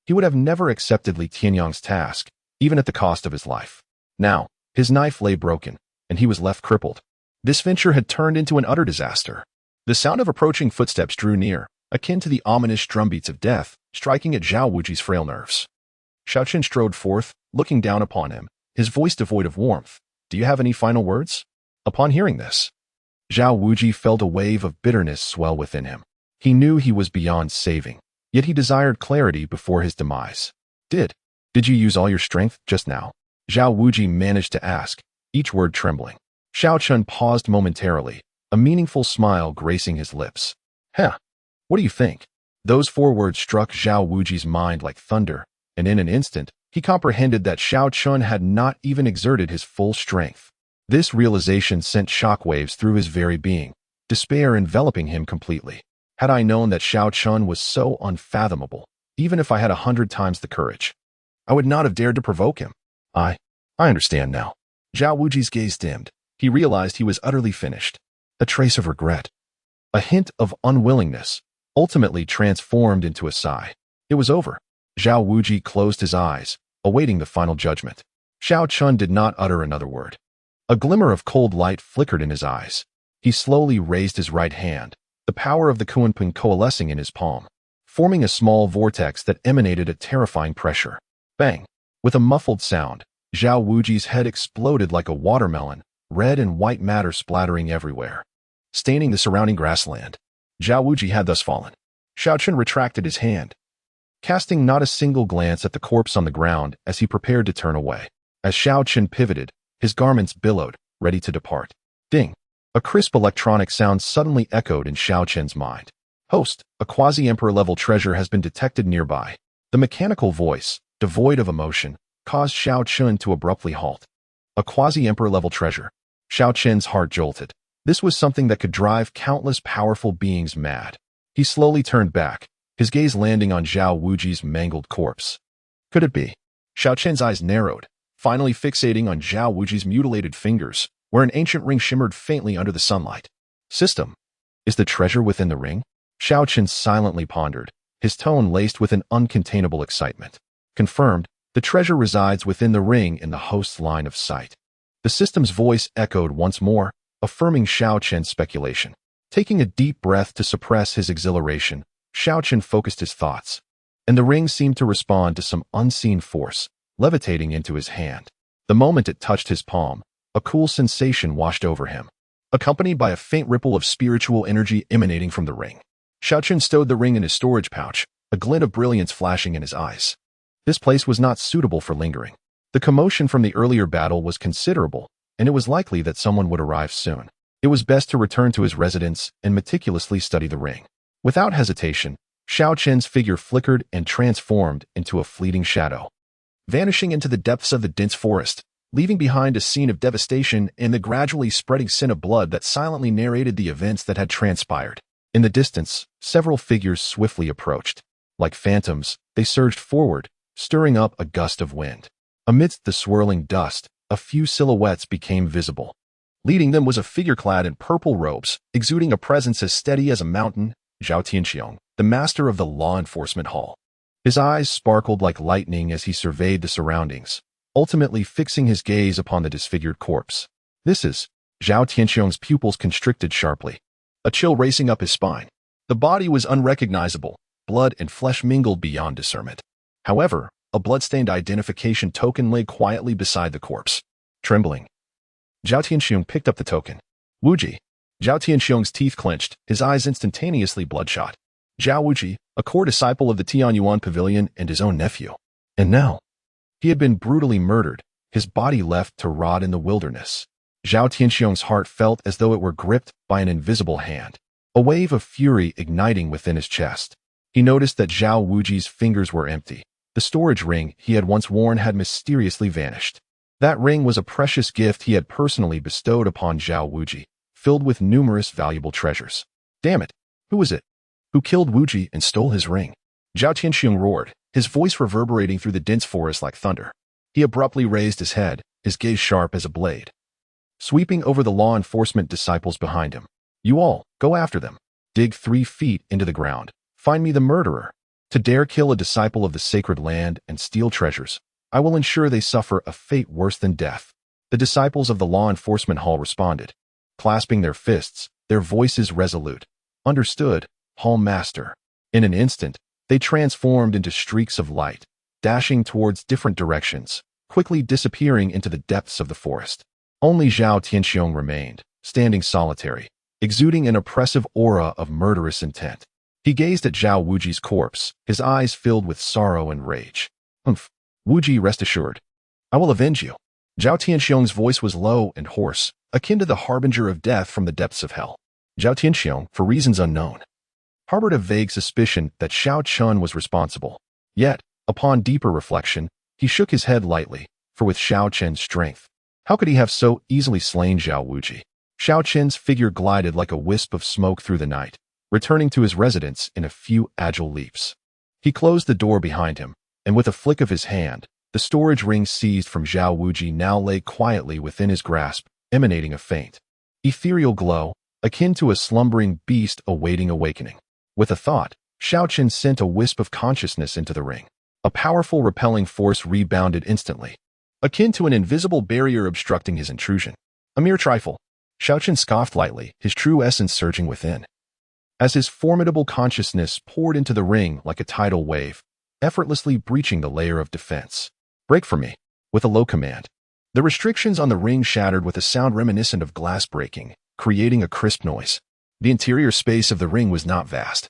he would have never accepted Li Tianyang's task, even at the cost of his life. Now, his knife lay broken, and he was left crippled. This venture had turned into an utter disaster. The sound of approaching footsteps drew near, akin to the ominous drumbeats of death, striking at Zhao Wuji's frail nerves. Xiao Chen strode forth, looking down upon him, his voice devoid of warmth. Do you have any final words? Upon hearing this, Zhao Wuji felt a wave of bitterness swell within him. He knew he was beyond saving, yet he desired clarity before his demise. Did you use all your strength just now? Zhao Wuji managed to ask, each word trembling. Xiao Chen paused momentarily, a meaningful smile gracing his lips. What do you think? Those 4 words struck Zhao Wuji's mind like thunder, and in an instant, he comprehended that Xiao Chen had not even exerted his full strength. This realization sent shockwaves through his very being, despair enveloping him completely. Had I known that Xiao Chen was so unfathomable, even if I had 100 times the courage, I would not have dared to provoke him. I understand now. Zhao Wuji's gaze dimmed. He realized he was utterly finished. A trace of regret, a hint of unwillingness, ultimately transformed into a sigh. It was over. Zhao Wuji closed his eyes, awaiting the final judgment. Xiao Chen did not utter another word. A glimmer of cold light flickered in his eyes. He slowly raised his right hand, the power of the Kunping coalescing in his palm, forming a small vortex that emanated a terrifying pressure. Bang! With a muffled sound, Zhao Wuji's head exploded like a watermelon, red and white matter splattering everywhere, staining the surrounding grassland. Zhao Wuji had thus fallen. Xiao Chen retracted his hand, casting not a single glance at the corpse on the ground as he prepared to turn away. As Xiao Chen pivoted, his garments billowed, ready to depart. Ding! A crisp electronic sound suddenly echoed in Xiao Chen's mind. Host, a quasi-emperor level treasure has been detected nearby. The mechanical voice, devoid of emotion, caused Xiao Chen to abruptly halt. A quasi-emperor level treasure. Xiao Chen's heart jolted. This was something that could drive countless powerful beings mad. He slowly turned back, his gaze landing on Zhao Wuji's mangled corpse. Could it be? Xiao Chen's eyes narrowed, finally fixating on Zhao Wuji's mutilated fingers, where an ancient ring shimmered faintly under the sunlight. System. Is the treasure within the ring? Xiao Chen silently pondered, his tone laced with an uncontainable excitement. Confirmed, the treasure resides within the ring in the host's line of sight. The system's voice echoed once more, affirming Xiao Chen's speculation. Taking a deep breath to suppress his exhilaration, Xiao Chen focused his thoughts, and the ring seemed to respond to some unseen force, levitating into his hand. The moment it touched his palm, a cool sensation washed over him, accompanied by a faint ripple of spiritual energy emanating from the ring. Xiao Chen stowed the ring in his storage pouch, a glint of brilliance flashing in his eyes. This place was not suitable for lingering. The commotion from the earlier battle was considerable, and it was likely that someone would arrive soon. It was best to return to his residence and meticulously study the ring. Without hesitation, Xiao Chen's figure flickered and transformed into a fleeting shadow, vanishing into the depths of the dense forest, leaving behind a scene of devastation and the gradually spreading scent of blood that silently narrated the events that had transpired. In the distance, several figures swiftly approached, Like phantoms, they surged forward, stirring up a gust of wind. Amidst the swirling dust, a few silhouettes became visible. Leading them was a figure clad in purple robes, exuding a presence as steady as a mountain, Xiao Chen, the master of the law enforcement hall. His eyes sparkled like lightning as he surveyed the surroundings, ultimately fixing his gaze upon the disfigured corpse. This is... Xiao Tianxiong's pupils constricted sharply, a chill racing up his spine. The body was unrecognizable, blood and flesh mingled beyond discernment. However, a blood-stained identification token lay quietly beside the corpse. Trembling, Xiao Tianxiong picked up the token. Wuji. Xiao Tianxiong's teeth clenched, his eyes instantaneously bloodshot. Zhao Wuji, a core disciple of the Tianyuan Pavilion and his own nephew. And now, he had been brutally murdered, his body left to rot in the wilderness. Xiao Tianxiong's heart felt as though it were gripped by an invisible hand, a wave of fury igniting within his chest. He noticed that Zhao Wuji's fingers were empty. The storage ring he had once worn had mysteriously vanished. That ring was a precious gift he had personally bestowed upon Zhao Wuji, filled with numerous valuable treasures. Damn it! Who was it? Who killed Wuji and stole his ring? Zhao Tianxiong roared, his voice reverberating through the dense forest like thunder. He abruptly raised his head, his gaze sharp as a blade, sweeping over the law enforcement disciples behind him. You all, go after them. Dig 3 feet into the ground. Find me the murderer. To dare kill a disciple of the sacred land and steal treasures, I will ensure they suffer a fate worse than death. The disciples of the law enforcement hall responded, clasping their fists, their voices resolute. Understood, Hall Master. In an instant, they transformed into streaks of light, dashing towards different directions, quickly disappearing into the depths of the forest. Only Xiao Tianxiong remained, standing solitary, exuding an oppressive aura of murderous intent. He gazed at Zhao Wuji's corpse, his eyes filled with sorrow and rage. Humph. Wuji, rest assured. I will avenge you. Zhao Tianxiong's voice was low and hoarse, akin to the harbinger of death from the depths of hell. Zhao Tianxiong, for reasons unknown, harbored a vague suspicion that Xiao Chen was responsible. Yet, upon deeper reflection, he shook his head lightly, for with Xiao Chen's strength, how could he have so easily slain Zhao Wuji? Xiao Chen's figure glided like a wisp of smoke through the night, returning to his residence in a few agile leaps. He closed the door behind him, and with a flick of his hand, the storage ring seized from Zhao Wuji now lay quietly within his grasp, emanating a faint, ethereal glow, akin to a slumbering beast awaiting awakening. With a thought, Xiao Chen sent a wisp of consciousness into the ring. A powerful repelling force rebounded instantly, akin to an invisible barrier obstructing his intrusion. A mere trifle. Xiao Chen scoffed lightly, his true essence surging within. As his formidable consciousness poured into the ring like a tidal wave, effortlessly breaching the layer of defense. Break for me, with a low command. The restrictions on the ring shattered with a sound reminiscent of glass breaking, creating a crisp noise. The interior space of the ring was not vast.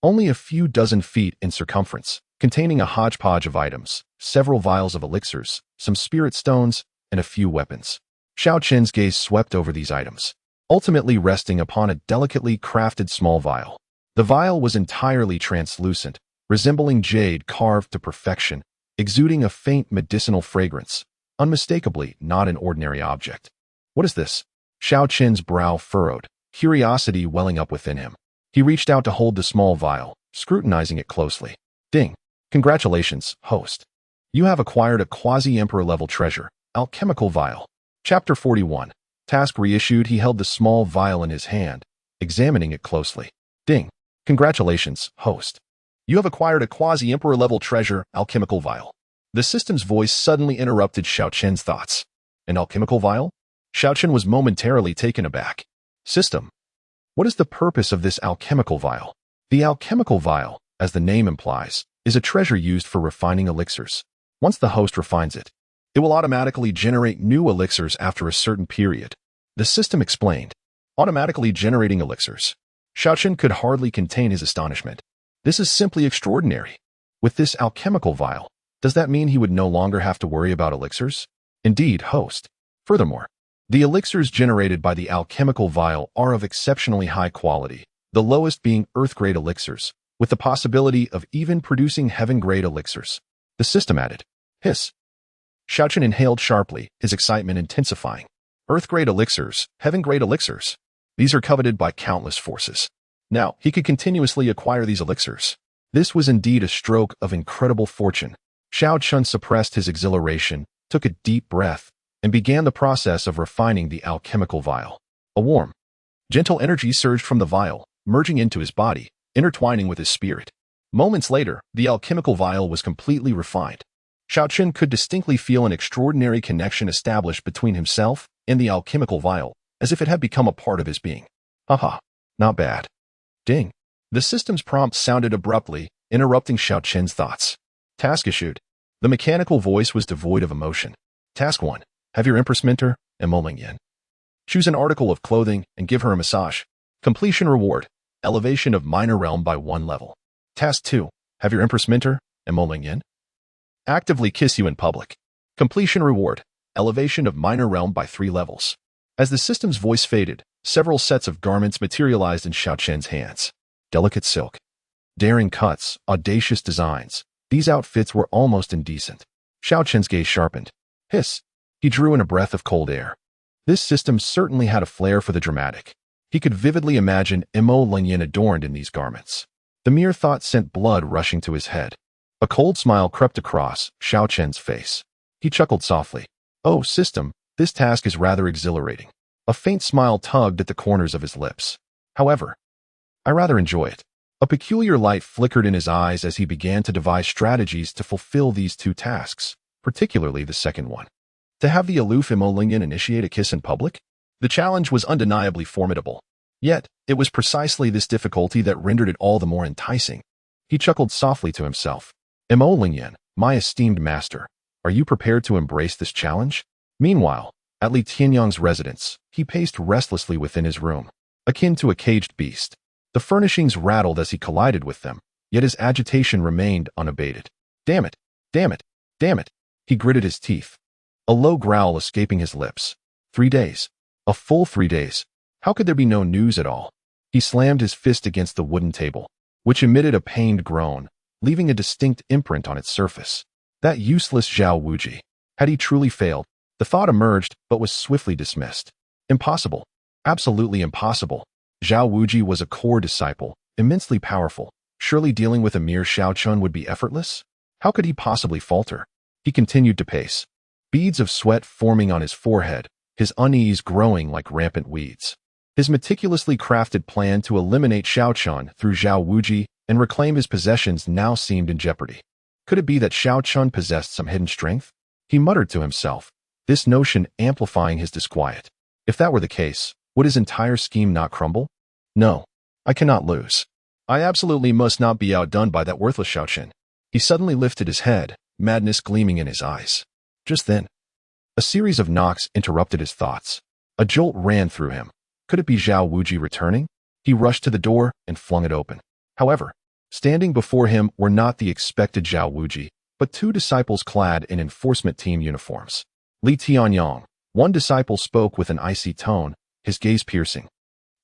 Only a few dozen feet in circumference, containing a hodgepodge of items, several vials of elixirs, some spirit stones, and a few weapons. Xiao Chen's gaze swept over these items, ultimately resting upon a delicately crafted small vial. The vial was entirely translucent, resembling jade carved to perfection, exuding a faint medicinal fragrance, unmistakably not an ordinary object. What is this? Xiao Chen's brow furrowed, curiosity welling up within him. He reached out to hold the small vial, scrutinizing it closely. Ding! Congratulations, host. You have acquired a quasi-emperor level treasure, alchemical vial. Chapter 41. Task reissued. He held the small vial in his hand, examining it closely. Ding! Congratulations, host. You have acquired a quasi-emperor level treasure, alchemical vial. The system's voice suddenly interrupted Xiao Chen's thoughts. An alchemical vial? Xiao Chen was momentarily taken aback. System. What is the purpose of this alchemical vial? The alchemical vial, as the name implies, is a treasure used for refining elixirs. Once the host refines it, it will automatically generate new elixirs after a certain period. The system explained. Automatically generating elixirs. Xiao Chen could hardly contain his astonishment. This is simply extraordinary. With this alchemical vial, does that mean he would no longer have to worry about elixirs? Indeed, host. Furthermore, the elixirs generated by the alchemical vial are of exceptionally high quality, the lowest being earth-grade elixirs, with the possibility of even producing heaven-grade elixirs. The system added. Hiss. Xiao Chen inhaled sharply, his excitement intensifying. Earth-grade elixirs, heaven-grade elixirs. These are coveted by countless forces. Now, he could continuously acquire these elixirs. This was indeed a stroke of incredible fortune. Xiao Chen suppressed his exhilaration, took a deep breath, and began the process of refining the alchemical vial. A warm, gentle energy surged from the vial, merging into his body, intertwining with his spirit. Moments later, the alchemical vial was completely refined. Xiao Chen could distinctly feel an extraordinary connection established between himself and the alchemical vial, as if it had become a part of his being. Haha, not bad. Ding. The system's prompt sounded abruptly, interrupting Xiao Chen's thoughts. Task issued. The mechanical voice was devoid of emotion. Task 1. Have your empress mentor, Yin. Choose an article of clothing and give her a massage. Completion reward. Elevation of minor realm by 1 level. Task 2. Have your empress mentor, Yin. Actively kiss you in public. Completion reward. Elevation of minor realm by 3 levels. As the system's voice faded, several sets of garments materialized in Xiao Chen's hands. Delicate silk. Daring cuts, audacious designs. These outfits were almost indecent. Xiao Chen's gaze sharpened. Hiss. He drew in a breath of cold air. This system certainly had a flair for the dramatic. He could vividly imagine Yin adorned in these garments. The mere thought sent blood rushing to his head. A cold smile crept across Xiao Chen's face. He chuckled softly. Oh, system, this task is rather exhilarating. A faint smile tugged at the corners of his lips. However, I rather enjoy it. A peculiar light flickered in his eyes as he began to devise strategies to fulfill these 2 tasks, particularly the second one. To have the aloof Yin initiate a kiss in public? The challenge was undeniably formidable. Yet, it was precisely this difficulty that rendered it all the more enticing. He chuckled softly to himself. Yin, my esteemed master, are you prepared to embrace this challenge? Meanwhile, at Li Tianyang's residence, he paced restlessly within his room, akin to a caged beast. The furnishings rattled as he collided with them, yet his agitation remained unabated. Damn it! Damn it! Damn it! He gritted his teeth, a low growl escaping his lips. 3 days. A full 3 days. How could there be no news at all? He slammed his fist against the wooden table, which emitted a pained groan, leaving a distinct imprint on its surface. That useless Zhao Wuji. Had he truly failed? The thought emerged, but was swiftly dismissed. Impossible. Absolutely impossible. Zhao Wuji was a core disciple, immensely powerful. Surely dealing with a mere Xiao Chen would be effortless? How could he possibly falter? He continued to pace, beads of sweat forming on his forehead, his unease growing like rampant weeds. His meticulously crafted plan to eliminate Xiao Chen through Zhao Wuji and reclaim his possessions now seemed in jeopardy. Could it be that Xiao Chen possessed some hidden strength? He muttered to himself, this notion amplifying his disquiet. If that were the case, would his entire scheme not crumble? No, I cannot lose. I absolutely must not be outdone by that worthless Xiao Chen. He suddenly lifted his head, madness gleaming in his eyes. Just then, a series of knocks interrupted his thoughts. A jolt ran through him. Could it be Zhao Wuji returning? He rushed to the door and flung it open. However, standing before him were not the expected Zhao Wuji, but 2 disciples clad in enforcement team uniforms. Li Tianyang. One disciple spoke with an icy tone, his gaze piercing.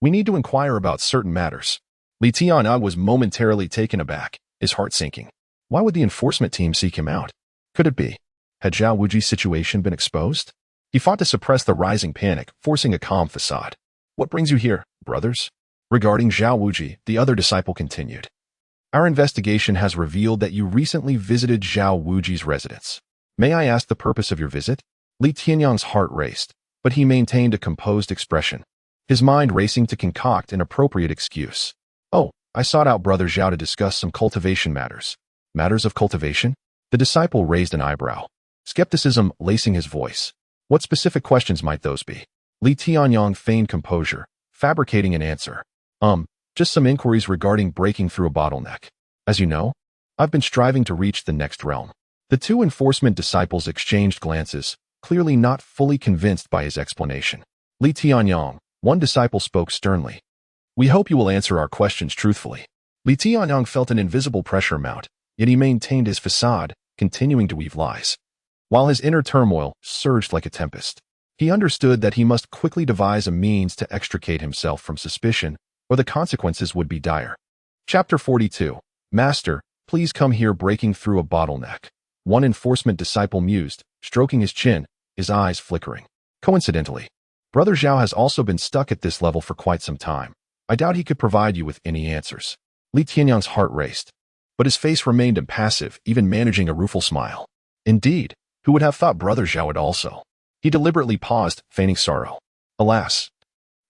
We need to inquire about certain matters. Li Tianyang was momentarily taken aback, his heart sinking. Why would the enforcement team seek him out? Could it be? Had Zhao Wuji's situation been exposed? He fought to suppress the rising panic, forcing a calm facade. What brings you here, brothers? Regarding Zhao Wuji, the other disciple continued. Our investigation has revealed that you recently visited Zhao Wuji's residence. May I ask the purpose of your visit? Li Tianyang's heart raced, but he maintained a composed expression, his mind racing to concoct an appropriate excuse. Oh, I sought out Brother Zhao to discuss some cultivation matters. Matters of cultivation? The disciple raised an eyebrow, skepticism lacing his voice. What specific questions might those be? Li Tianyang feigned composure, fabricating an answer. Just some inquiries regarding breaking through a bottleneck. As you know, I've been striving to reach the next realm. The 2 enforcement disciples exchanged glances, clearly not fully convinced by his explanation. Li Tianyang, one disciple spoke sternly. We hope you will answer our questions truthfully. Li Tianyang felt an invisible pressure mount, yet he maintained his facade, continuing to weave lies. While his inner turmoil surged like a tempest, he understood that he must quickly devise a means to extricate himself from suspicion, or the consequences would be dire. Chapter 42. Master, please come here. Breaking through a bottleneck. One enforcement disciple mused, stroking his chin, his eyes flickering. Coincidentally, Brother Zhao has also been stuck at this level for quite some time. I doubt he could provide you with any answers. Li Tianyang's heart raced. but his face remained impassive, even managing a rueful smile. Indeed, who would have thought Brother Xiao would also? He deliberately paused, feigning sorrow. Alas,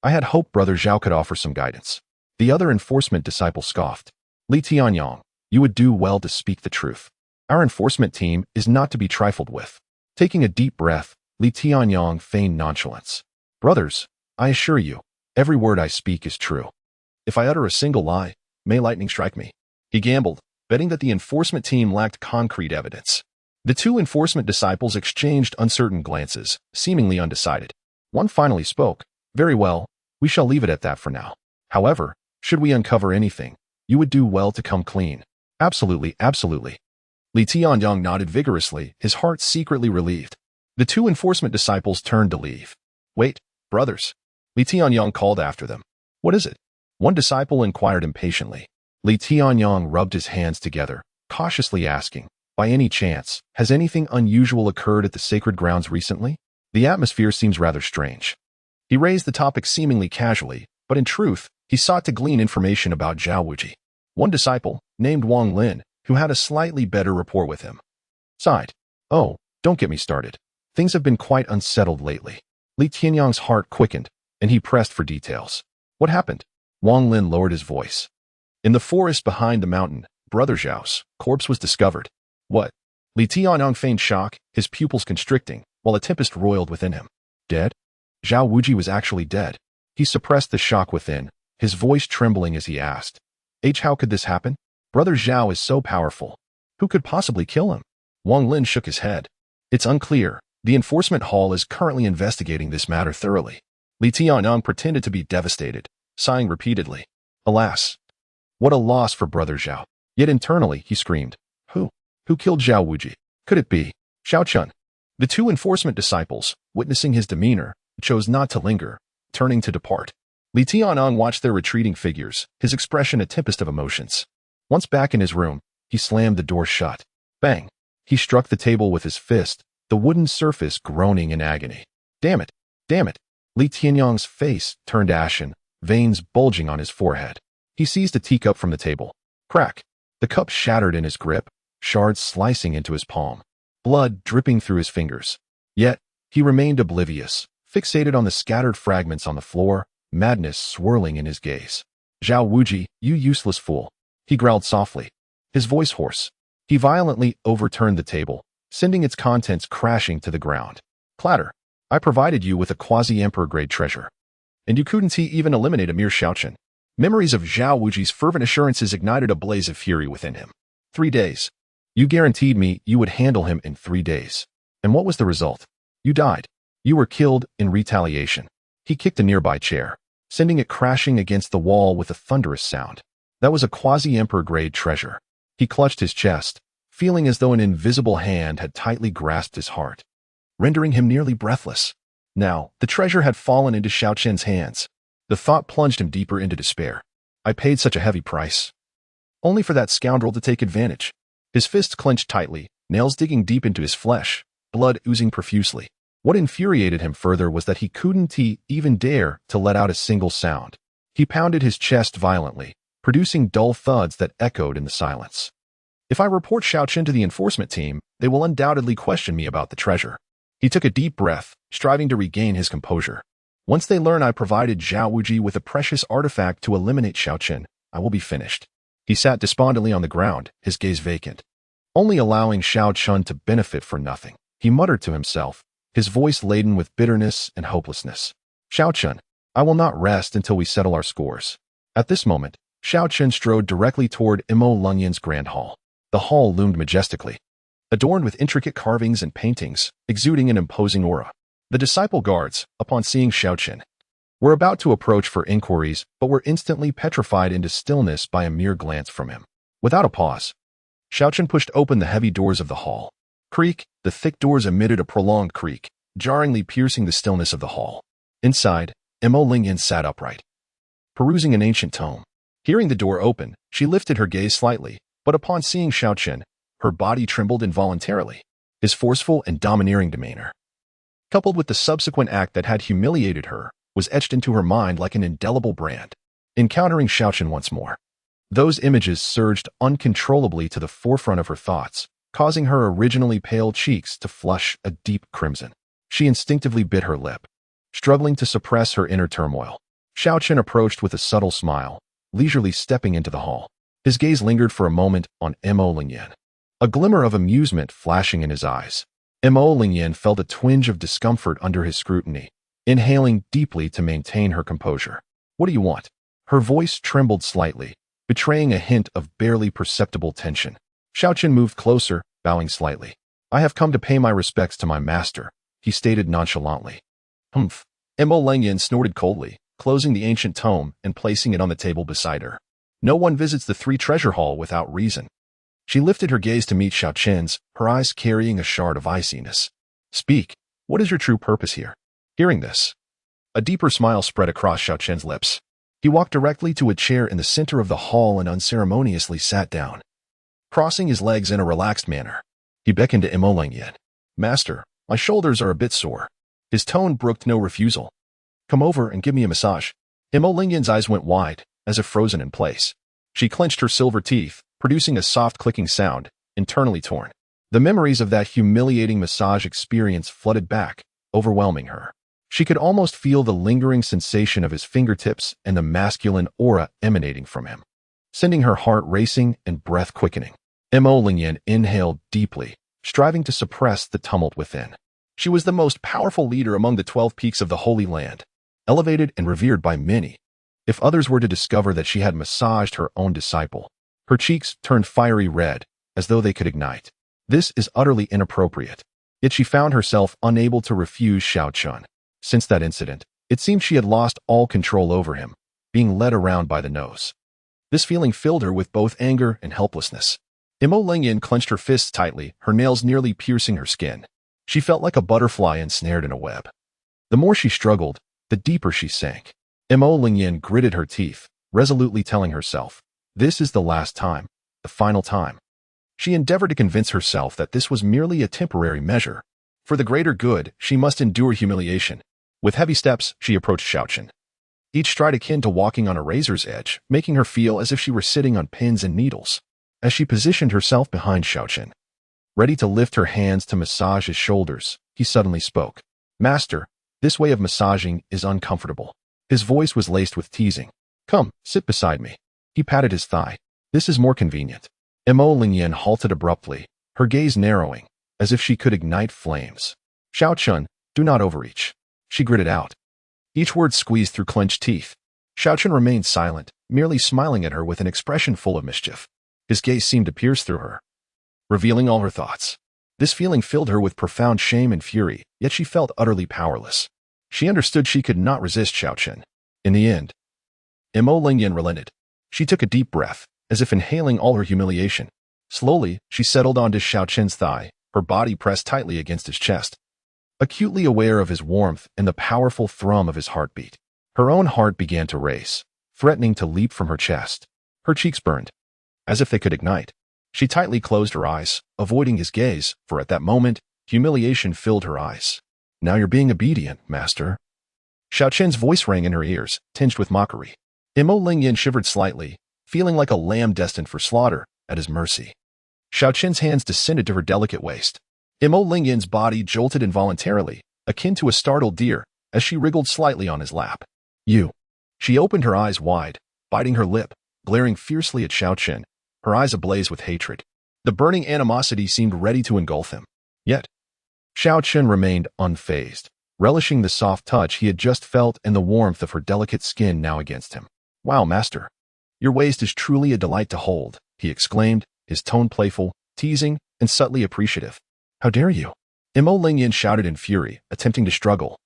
I had hoped Brother Xiao could offer some guidance. The other enforcement disciple scoffed. Li Tianyong, you would do well to speak the truth. Our enforcement team is not to be trifled with. Taking a deep breath, Li Tianyong feigned nonchalance. Brothers, I assure you, every word I speak is true. If I utter a single lie, may lightning strike me. He gambled, betting that the enforcement team lacked concrete evidence. The two enforcement disciples exchanged uncertain glances, seemingly undecided. One finally spoke. Very well, we shall leave it at that for now. However, should we uncover anything, you would do well to come clean. Absolutely, absolutely. Li Tianyong nodded vigorously, his heart secretly relieved. The two enforcement disciples turned to leave. Wait, brothers. Li Tianyong called after them. What is it? One disciple inquired impatiently. Li Tianyong rubbed his hands together, cautiously asking, by any chance, has anything unusual occurred at the sacred grounds recently? The atmosphere seems rather strange. He raised the topic seemingly casually, but in truth, he sought to glean information about Zhao Wuji. One disciple, named Wang Lin, who had a slightly better rapport with him, sighed. Oh, don't get me started. Things have been quite unsettled lately. Li Tianyong's heart quickened, and he pressed for details. What happened? Wang Lin lowered his voice. In the forest behind the mountain, Brother Zhao's corpse was discovered. What? Li Tianyong feigned shock, his pupils constricting, while a tempest roiled within him. Dead? Zhao Wuji was actually dead. He suppressed the shock within, his voice trembling as he asked. How could this happen? Brother Xiao is so powerful. Who could possibly kill him? Wang Lin shook his head. It's unclear. The enforcement hall is currently investigating this matter thoroughly. Li Tianyong pretended to be devastated, sighing repeatedly. Alas, what a loss for Brother Xiao. Yet internally, he screamed. Who killed Zhao Wuji? Could it be Xiao Chen? The two enforcement disciples, witnessing his demeanor, chose not to linger, turning to depart. Li Tianyong watched their retreating figures, his expression a tempest of emotions. Once back in his room, he slammed the door shut. Bang! He struck the table with his fist, the wooden surface groaning in agony. Damn it! Damn it! Li Tianyong's face turned ashen, veins bulging on his forehead. He seized a teacup from the table. Crack! The cup shattered in his grip, shards slicing into his palm, blood dripping through his fingers. Yet, he remained oblivious, fixated on the scattered fragments on the floor, madness swirling in his gaze. Zhao Wuji, you useless fool. He growled softly, his voice hoarse. He violently overturned the table, sending its contents crashing to the ground. Clatter! I provided you with a quasi-emperor-grade treasure. And you couldn't even eliminate a mere Xiao Chen. Memories of Zhao Wuji's fervent assurances ignited a blaze of fury within him. 3 days. You guaranteed me you would handle him in 3 days. And what was the result? You died. You were killed in retaliation. He kicked a nearby chair, sending it crashing against the wall with a thunderous sound. That was a quasi-emperor-grade treasure. He clutched his chest, feeling as though an invisible hand had tightly grasped his heart, rendering him nearly breathless. Now, the treasure had fallen into Xiao Chen's hands. The thought plunged him deeper into despair. I paid such a heavy price, only for that scoundrel to take advantage. His fists clenched tightly, nails digging deep into his flesh, blood oozing profusely. What infuriated him further was that he couldn't even dare to let out a single sound. He pounded his chest violently, producing dull thuds that echoed in the silence. If I report Xiao Chen to the enforcement team, they will undoubtedly question me about the treasure. He took a deep breath, striving to regain his composure. Once they learn I provided Zhao Wuji with a precious artifact to eliminate Xiao Chen, I will be finished. He sat despondently on the ground, his gaze vacant, only allowing Xiao Chen to benefit for nothing. He muttered to himself, his voice laden with bitterness and hopelessness. Xiao Chen, I will not rest until we settle our scores. At this moment, Xiao Chen strode directly toward Imo Lunyan's grand hall. The hall loomed majestically, adorned with intricate carvings and paintings, exuding an imposing aura. The disciple guards, upon seeing Xiao Chen, were about to approach for inquiries, but were instantly petrified into stillness by a mere glance from him. Without a pause, Xiao Chen pushed open the heavy doors of the hall. Creak! The thick doors emitted a prolonged creak, jarringly piercing the stillness of the hall. Inside, Imo Lingyan sat upright, perusing an ancient tome. Hearing the door open, she lifted her gaze slightly, but upon seeing Xiao Chen, her body trembled involuntarily. His forceful and domineering demeanor, coupled with the subsequent act that had humiliated her, was etched into her mind like an indelible brand. Encountering Xiao Chen once more, Those images surged uncontrollably to the forefront of her thoughts, causing her originally pale cheeks to flush a deep crimson. She instinctively bit her lip, struggling to suppress her inner turmoil. Xiao Chen approached with a subtle smile, leisurely stepping into the hall. His gaze lingered for a moment on Mo Lingyan, a glimmer of amusement flashing in his eyes. Mo Lingyan felt a twinge of discomfort under his scrutiny, inhaling deeply to maintain her composure. "What do you want?" Her voice trembled slightly, betraying a hint of barely perceptible tension. Xiao Chen moved closer, bowing slightly. "I have come to pay my respects to my master," he stated nonchalantly. "Humph." Mo Lingyan snorted coldly, closing the ancient tome and placing it on the table beside her. "No one visits the Three Treasure Hall without reason." She lifted her gaze to meet Xiao Chen's, her eyes carrying a shard of iciness. "Speak. What is your true purpose here?" Hearing this, a deeper smile spread across Xiao Chen's lips. He walked directly to a chair in the center of the hall and unceremoniously sat down. Crossing his legs in a relaxed manner, he beckoned to Mo Lingyan. "Master, my shoulders are a bit sore." His tone brooked no refusal. "Come over and give me a massage." Mo Lingyan's eyes went wide, as if frozen in place. She clenched her silver teeth, producing a soft clicking sound, internally torn. The memories of that humiliating massage experience flooded back, overwhelming her. She could almost feel the lingering sensation of his fingertips and the masculine aura emanating from him, sending her heart racing and breath quickening. Mo Lingyan inhaled deeply, striving to suppress the tumult within. She was the most powerful leader among the 12 peaks of the Holy Land, elevated and revered by many. If others were to discover that she had massaged her own disciple, her cheeks turned fiery red, as though they could ignite. This is utterly inappropriate. Yet she found herself unable to refuse Xiao Chen. Since that incident, it seemed she had lost all control over him, being led around by the nose. This feeling filled her with both anger and helplessness. Mo Lingyan clenched her fists tightly, her nails nearly piercing her skin. She felt like a butterfly ensnared in a web. The more she struggled, the deeper she sank. Mo Lingyan gritted her teeth, resolutely telling herself, "This is the last time, the final time." She endeavored to convince herself that this was merely a temporary measure. For the greater good, she must endure humiliation. With heavy steps, she approached Xiao Chen, each stride akin to walking on a razor's edge, making her feel as if she were sitting on pins and needles. As she positioned herself behind Xiao Chen, ready to lift her hands to massage his shoulders, he suddenly spoke. "Master, this way of massaging is uncomfortable." His voice was laced with teasing. "Come, sit beside me." He patted his thigh. "This is more convenient." Mo Lingyan halted abruptly, her gaze narrowing, as if she could ignite flames. "Xiao Chen, do not overreach." She gritted out, each word squeezed through clenched teeth. Xiao Chen remained silent, merely smiling at her with an expression full of mischief. His gaze seemed to pierce through her, revealing all her thoughts. This feeling filled her with profound shame and fury, yet she felt utterly powerless. She understood she could not resist Xiao Chen. In the end, Mo Lingyan relented. She took a deep breath, as if inhaling all her humiliation. Slowly, she settled onto Xiao Chen's thigh, her body pressed tightly against his chest. Acutely aware of his warmth and the powerful thrum of his heartbeat, her own heart began to race, threatening to leap from her chest. Her cheeks burned, as if they could ignite. She tightly closed her eyes, avoiding his gaze, for at that moment, humiliation filled her eyes. "Now you're being obedient, master." Xiao Chen's voice rang in her ears, tinged with mockery. Mo Lingyan shivered slightly, feeling like a lamb destined for slaughter, at his mercy. Xiao Chen's hands descended to her delicate waist. Mo Lingyan's body jolted involuntarily, akin to a startled deer, as she wriggled slightly on his lap. "You." She opened her eyes wide, biting her lip, glaring fiercely at Xiao Chen, her eyes ablaze with hatred. The burning animosity seemed ready to engulf him. Yet, Xiao Chen remained unfazed, relishing the soft touch he had just felt and the warmth of her delicate skin now against him. "Wow, master. Your waist is truly a delight to hold," he exclaimed, his tone playful, teasing, and subtly appreciative. "How dare you?" Mo Lingyan shouted in fury, attempting to struggle,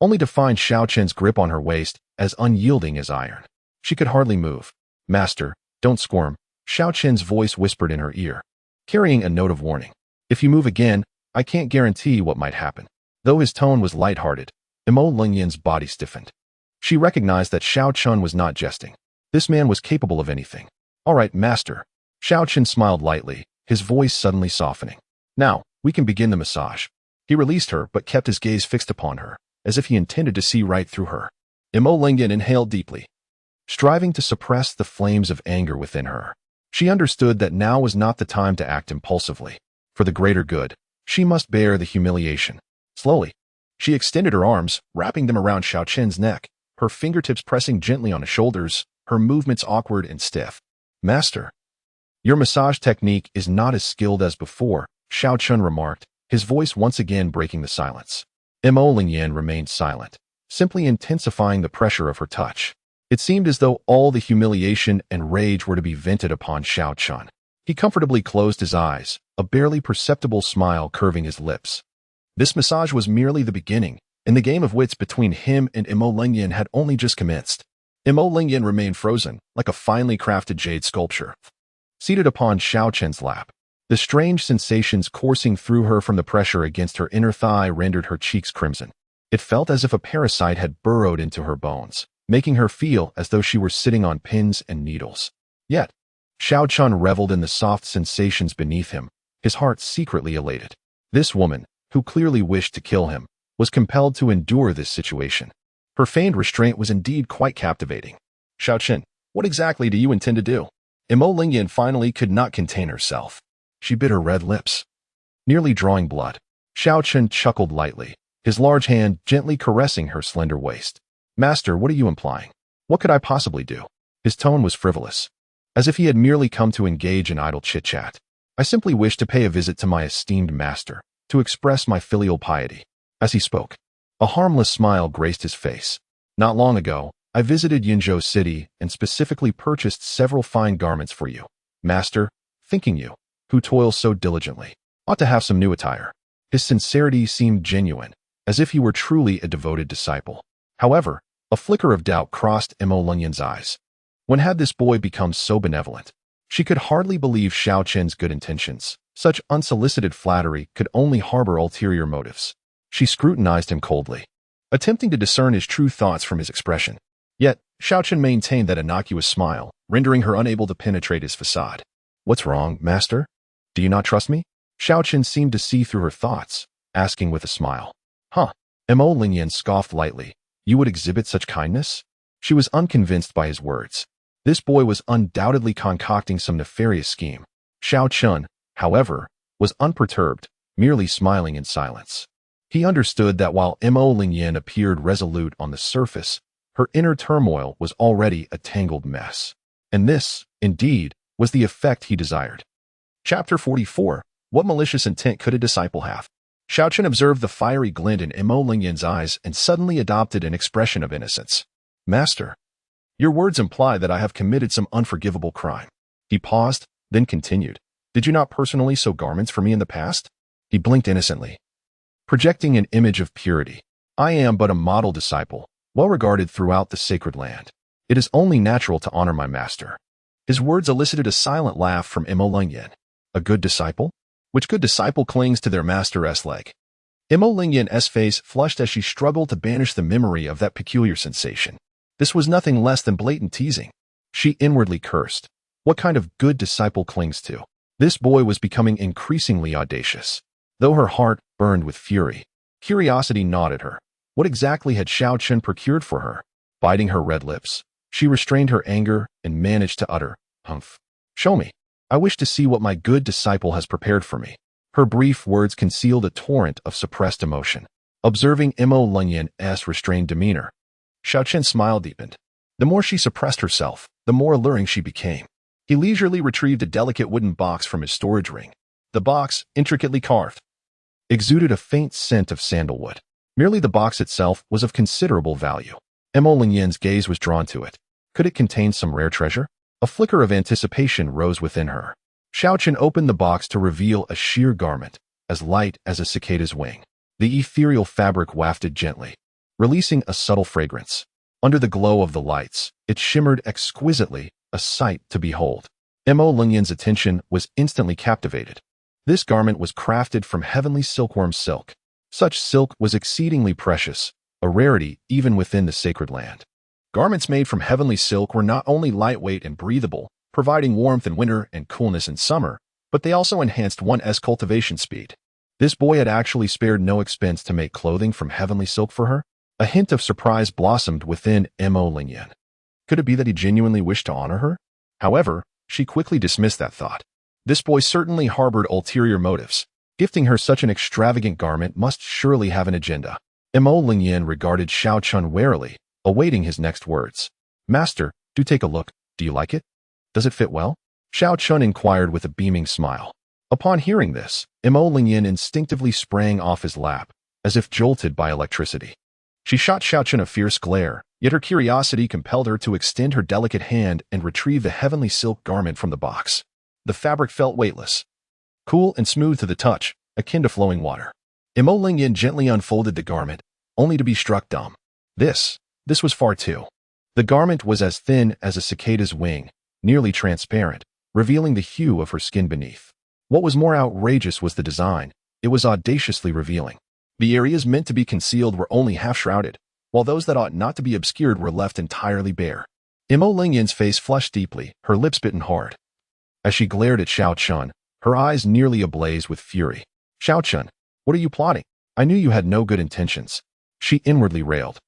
only to find Xiao Chen's grip on her waist as unyielding as iron. She could hardly move. "Master, don't squirm," Xiao Chen's voice whispered in her ear, carrying a note of warning. "If you move again, I can't guarantee what might happen." Though his tone was lighthearted, Mo Lingyan's body stiffened. She recognized that Xiao Chen was not jesting. This man was capable of anything. "All right, master." Xiao Chen smiled lightly, his voice suddenly softening. "Now, we can begin the massage." He released her but kept his gaze fixed upon her, as if he intended to see right through her. Mo Lingyan inhaled deeply, striving to suppress the flames of anger within her. She understood that now was not the time to act impulsively. For the greater good, she must bear the humiliation. Slowly, she extended her arms, wrapping them around Xiao Chen's neck, her fingertips pressing gently on his shoulders, her movements awkward and stiff. "Master, your massage technique is not as skilled as before," Xiao Chen remarked, his voice once again breaking the silence. Mo Lingyan remained silent, simply intensifying the pressure of her touch. It seemed as though all the humiliation and rage were to be vented upon Xiao Chen. He comfortably closed his eyes, a barely perceptible smile curving his lips. This massage was merely the beginning, and the game of wits between him and Mo Lingyan had only just commenced. Mo Lingyan remained frozen, like a finely crafted jade sculpture, seated upon Xiao Chen's lap. The strange sensations coursing through her from the pressure against her inner thigh rendered her cheeks crimson. It felt as if a parasite had burrowed into her bones, making her feel as though she were sitting on pins and needles. Yet, Xiao Chen reveled in the soft sensations beneath him, his heart secretly elated. This woman, who clearly wished to kill him, was compelled to endure this situation. Her feigned restraint was indeed quite captivating. "Xiao Chen, what exactly do you intend to do?" Mo Lingyan finally could not contain herself. She bit her red lips, nearly drawing blood. Xiao Chen chuckled lightly, his large hand gently caressing her slender waist. "Master, what are you implying? What could I possibly do?" His tone was frivolous, as if he had merely come to engage in idle chit-chat. "I simply wish to pay a visit to my esteemed master, to express my filial piety." As he spoke, a harmless smile graced his face. "Not long ago, I visited Yinzhou City and specifically purchased several fine garments for you, master, thinking you, who toils so diligently, ought to have some new attire." His sincerity seemed genuine, as if he were truly a devoted disciple. However, a flicker of doubt crossed Mo Lingyan's eyes. When had this boy become so benevolent? She could hardly believe Xiao Chen's good intentions. Such unsolicited flattery could only harbor ulterior motives. She scrutinized him coldly, attempting to discern his true thoughts from his expression. Yet, Xiao Chen maintained that innocuous smile, rendering her unable to penetrate his facade. "What's wrong, master? Do you not trust me?" Xiao Chen seemed to see through her thoughts, asking with a smile. "Huh?" Mo Lingyan scoffed lightly. "You would exhibit such kindness?" She was unconvinced by his words. This boy was undoubtedly concocting some nefarious scheme. Xiao Chen, however, was unperturbed, merely smiling in silence. He understood that while Mo Lingyan appeared resolute on the surface, her inner turmoil was already a tangled mess. And this, indeed, was the effect he desired. Chapter 44. What malicious intent could a disciple have? Xiao Chen observed the fiery glint in Mo Lingyan's eyes and suddenly adopted an expression of innocence. "Master, your words imply that I have committed some unforgivable crime." He paused, then continued. "Did you not personally sew garments for me in the past?" He blinked innocently, projecting an image of purity. "I am but a model disciple, well regarded throughout the sacred land. It is only natural to honor my master." His words elicited a silent laugh from Mo Lingyan. "A good disciple? Which good disciple clings to their master's leg?" Mo Lingyan's face flushed as she struggled to banish the memory of that peculiar sensation. This was nothing less than blatant teasing. She inwardly cursed. What kind of good disciple clings to? This boy was becoming increasingly audacious. Though her heart burned with fury, curiosity gnawed at her. What exactly had Xiao Chen procured for her? Biting her red lips, she restrained her anger and managed to utter, "Humph. Show me. I wish to see what my good disciple has prepared for me." Her brief words concealed a torrent of suppressed emotion. Observing Mo Lingyan's restrained demeanor, Xiao Chen's smile deepened. The more she suppressed herself, the more alluring she became. He leisurely retrieved a delicate wooden box from his storage ring. The box, intricately carved, exuded a faint scent of sandalwood. Merely the box itself was of considerable value. Mo Lingyan's gaze was drawn to it. Could it contain some rare treasure? A flicker of anticipation rose within her. Xiao Chen opened the box to reveal a sheer garment, as light as a cicada's wing. The ethereal fabric wafted gently, releasing a subtle fragrance. Under the glow of the lights, it shimmered exquisitely, a sight to behold. Mo Lingyan's attention was instantly captivated. This garment was crafted from heavenly silkworm silk. Such silk was exceedingly precious, a rarity even within the sacred land. Garments made from heavenly silk were not only lightweight and breathable, providing warmth in winter and coolness in summer, but they also enhanced one's cultivation speed. This boy had actually spared no expense to make clothing from heavenly silk for her. A hint of surprise blossomed within Mo Lingyan. Could it be that he genuinely wished to honor her? However, she quickly dismissed that thought. This boy certainly harbored ulterior motives. Gifting her such an extravagant garment must surely have an agenda. Mo Lingyan regarded Xiao Chen warily, awaiting his next words. Master, do take a look. Do you like it? Does it fit well? Xiao Chen inquired with a beaming smile. Upon hearing this, Mo Lingyan instinctively sprang off his lap, as if jolted by electricity. She shot Xiao Chen a fierce glare, yet her curiosity compelled her to extend her delicate hand and retrieve the heavenly silk garment from the box. The fabric felt weightless, cool and smooth to the touch, akin to flowing water. Mo Lingyan gently unfolded the garment, only to be struck dumb. This was far too. The garment was as thin as a cicada's wing, nearly transparent, revealing the hue of her skin beneath. What was more outrageous was the design. It was audaciously revealing. The areas meant to be concealed were only half-shrouded, while those that ought not to be obscured were left entirely bare. Mo Lingyan's face flushed deeply, her lips bitten hard. As she glared at Xiao Chen, her eyes nearly ablaze with fury. Xiao Chen, what are you plotting? I knew you had no good intentions. She inwardly railed.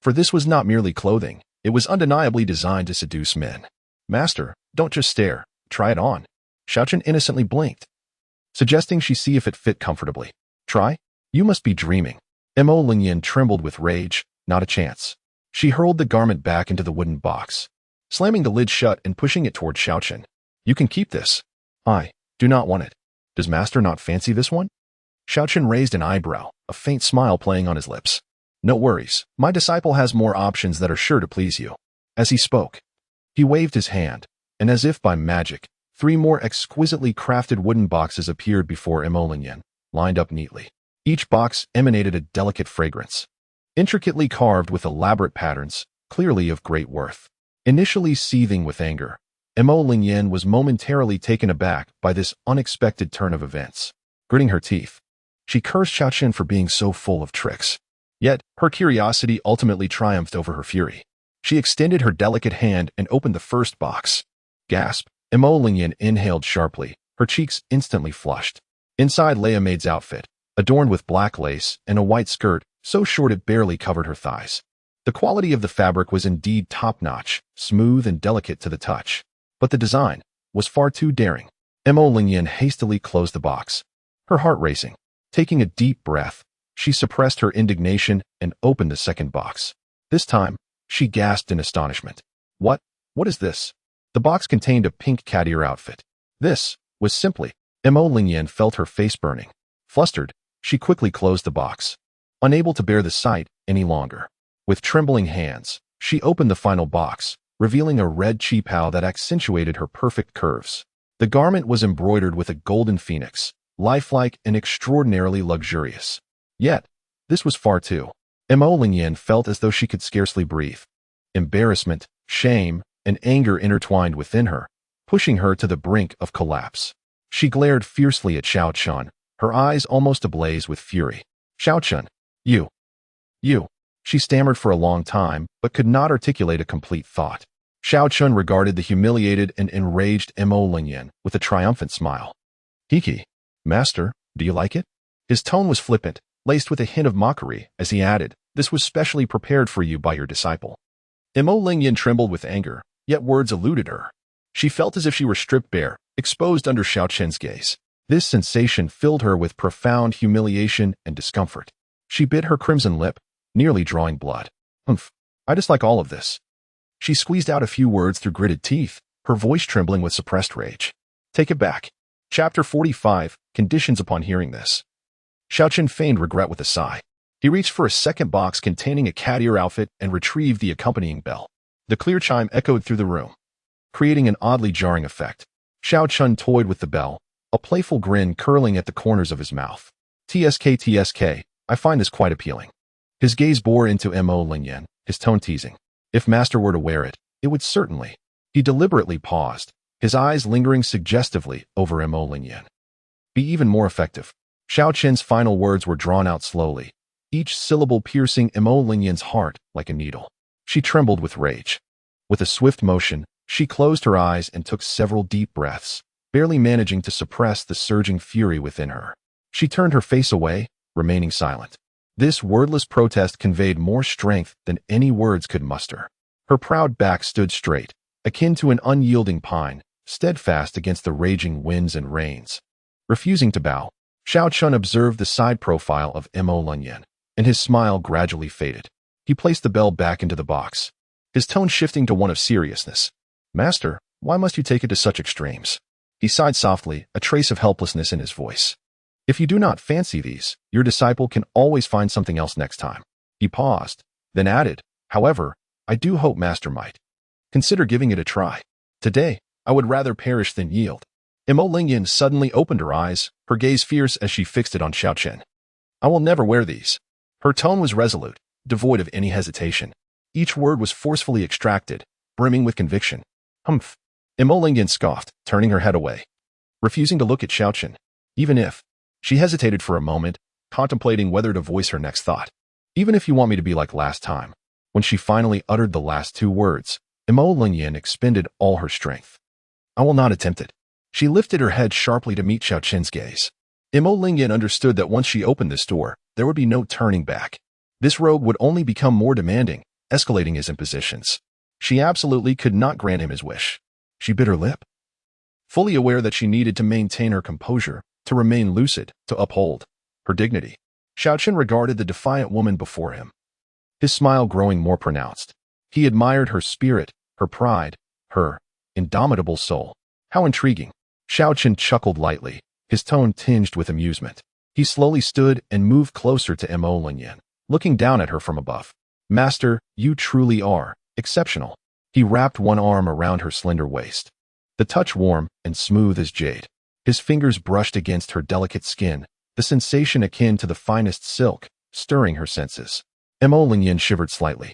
For this was not merely clothing, it was undeniably designed to seduce men. Master, don't just stare, try it on. Xiao Chen innocently blinked, suggesting she see if it fit comfortably. Try? You must be dreaming. Mo Lingyan trembled with rage. Not a chance. She hurled the garment back into the wooden box, slamming the lid shut and pushing it toward Xiao Chen. You can keep this. I do not want it. Does master not fancy this one? Xiao Chen raised an eyebrow, a faint smile playing on his lips. No worries, my disciple has more options that are sure to please you. As he spoke, he waved his hand, and as if by magic, 3 more exquisitely crafted wooden boxes appeared before Mo Lingyan, lined up neatly. Each box emanated a delicate fragrance, intricately carved with elaborate patterns, clearly of great worth. Initially seething with anger, Mo Lingyan was momentarily taken aback by this unexpected turn of events. Gritting her teeth, she cursed Xiao Chen for being so full of tricks. Yet, her curiosity ultimately triumphed over her fury. She extended her delicate hand and opened the first box. Gasp! Mo Lingyan inhaled sharply, her cheeks instantly flushed. Inside lay a maid's outfit, adorned with black lace and a white skirt so short it barely covered her thighs. The quality of the fabric was indeed top-notch, smooth and delicate to the touch. But the design was far too daring. Mo Lingyan hastily closed the box, her heart racing. Taking a deep breath, she suppressed her indignation and opened the second box. This time, she gasped in astonishment. What is this? The box contained a pink cat ear outfit. This was simply. Mo Lingyan felt her face burning. Flustered, she quickly closed the box, unable to bear the sight any longer. With trembling hands, she opened the final box, revealing a red qipao that accentuated her perfect curves. The garment was embroidered with a golden phoenix, lifelike and extraordinarily luxurious. Yet, this was far too. Mo Lingyan felt as though she could scarcely breathe. Embarrassment, shame, and anger intertwined within her, pushing her to the brink of collapse. She glared fiercely at Xiao Chen, her eyes almost ablaze with fury. Xiao Chen, you. She stammered for a long time, but could not articulate a complete thought. Xiao Chen regarded the humiliated and enraged Mo Lingyan with a triumphant smile. Hiki, master, do you like it? His tone was flippant, laced with a hint of mockery, as he added, this was specially prepared for you by your disciple. Mo Lingyan trembled with anger, yet words eluded her. She felt as if she were stripped bare, exposed under Xiao Chen's gaze. This sensation filled her with profound humiliation and discomfort. She bit her crimson lip, nearly drawing blood. I dislike all of this. She squeezed out a few words through gritted teeth, her voice trembling with suppressed rage. Take it back. Chapter 45, Conditions upon hearing this. Xiao Chen feigned regret with a sigh. He reached for a second box containing a cat ear outfit and retrieved the accompanying bell. The clear chime echoed through the room, creating an oddly jarring effect. Xiao Chen toyed with the bell, a playful grin curling at the corners of his mouth. TSK, I find this quite appealing. His gaze bore into Mo Lingyan, his tone teasing. If master were to wear it, it would certainly. He deliberately paused, his eyes lingering suggestively over Mo Lingyan. Be even more effective. Xiao Chen's final words were drawn out slowly, each syllable piercing Mo Lingyan's heart like a needle. She trembled with rage. With a swift motion, she closed her eyes and took several deep breaths, barely managing to suppress the surging fury within her. She turned her face away, remaining silent. This wordless protest conveyed more strength than any words could muster. Her proud back stood straight, akin to an unyielding pine, steadfast against the raging winds and rains. Refusing to bow, Xiao Chen observed the side profile of Mo Lunyan, and his smile gradually faded. He placed the bell back into the box, his tone shifting to one of seriousness. "Master, why must you take it to such extremes?" He sighed softly, a trace of helplessness in his voice. "If you do not fancy these, your disciple can always find something else next time." He paused, then added, "However, I do hope Master might consider giving it a try. Today, I would rather perish than yield." Mo Lingyan suddenly opened her eyes, her gaze fierce as she fixed it on Xiao Chen. "I will never wear these." Her tone was resolute, devoid of any hesitation. Each word was forcefully extracted, brimming with conviction. "Humph." Mo Lingyan scoffed, turning her head away, refusing to look at Xiao Chen. Even if she hesitated for a moment, contemplating whether to voice her next thought. "Even if you want me to be like last time." When she finally uttered the last two words, Mo Lingyan expended all her strength. "I will not attempt it." She lifted her head sharply to meet Xiao Chen's gaze. Mo Lingyan understood that once she opened this door, there would be no turning back. This rogue would only become more demanding, escalating his impositions. She absolutely could not grant him his wish. She bit her lip, fully aware that she needed to maintain her composure, to remain lucid, to uphold her dignity. Xiao Chen regarded the defiant woman before him, his smile growing more pronounced. He admired her spirit, her pride, her indomitable soul. How intriguing. Xiao Chen chuckled lightly, his tone tinged with amusement. He slowly stood and moved closer to Mo Lingyan, looking down at her from above. "Master, you truly are exceptional." He wrapped one arm around her slender waist, the touch warm and smooth as jade. His fingers brushed against her delicate skin, the sensation akin to the finest silk, stirring her senses. Mo Lingyan shivered slightly,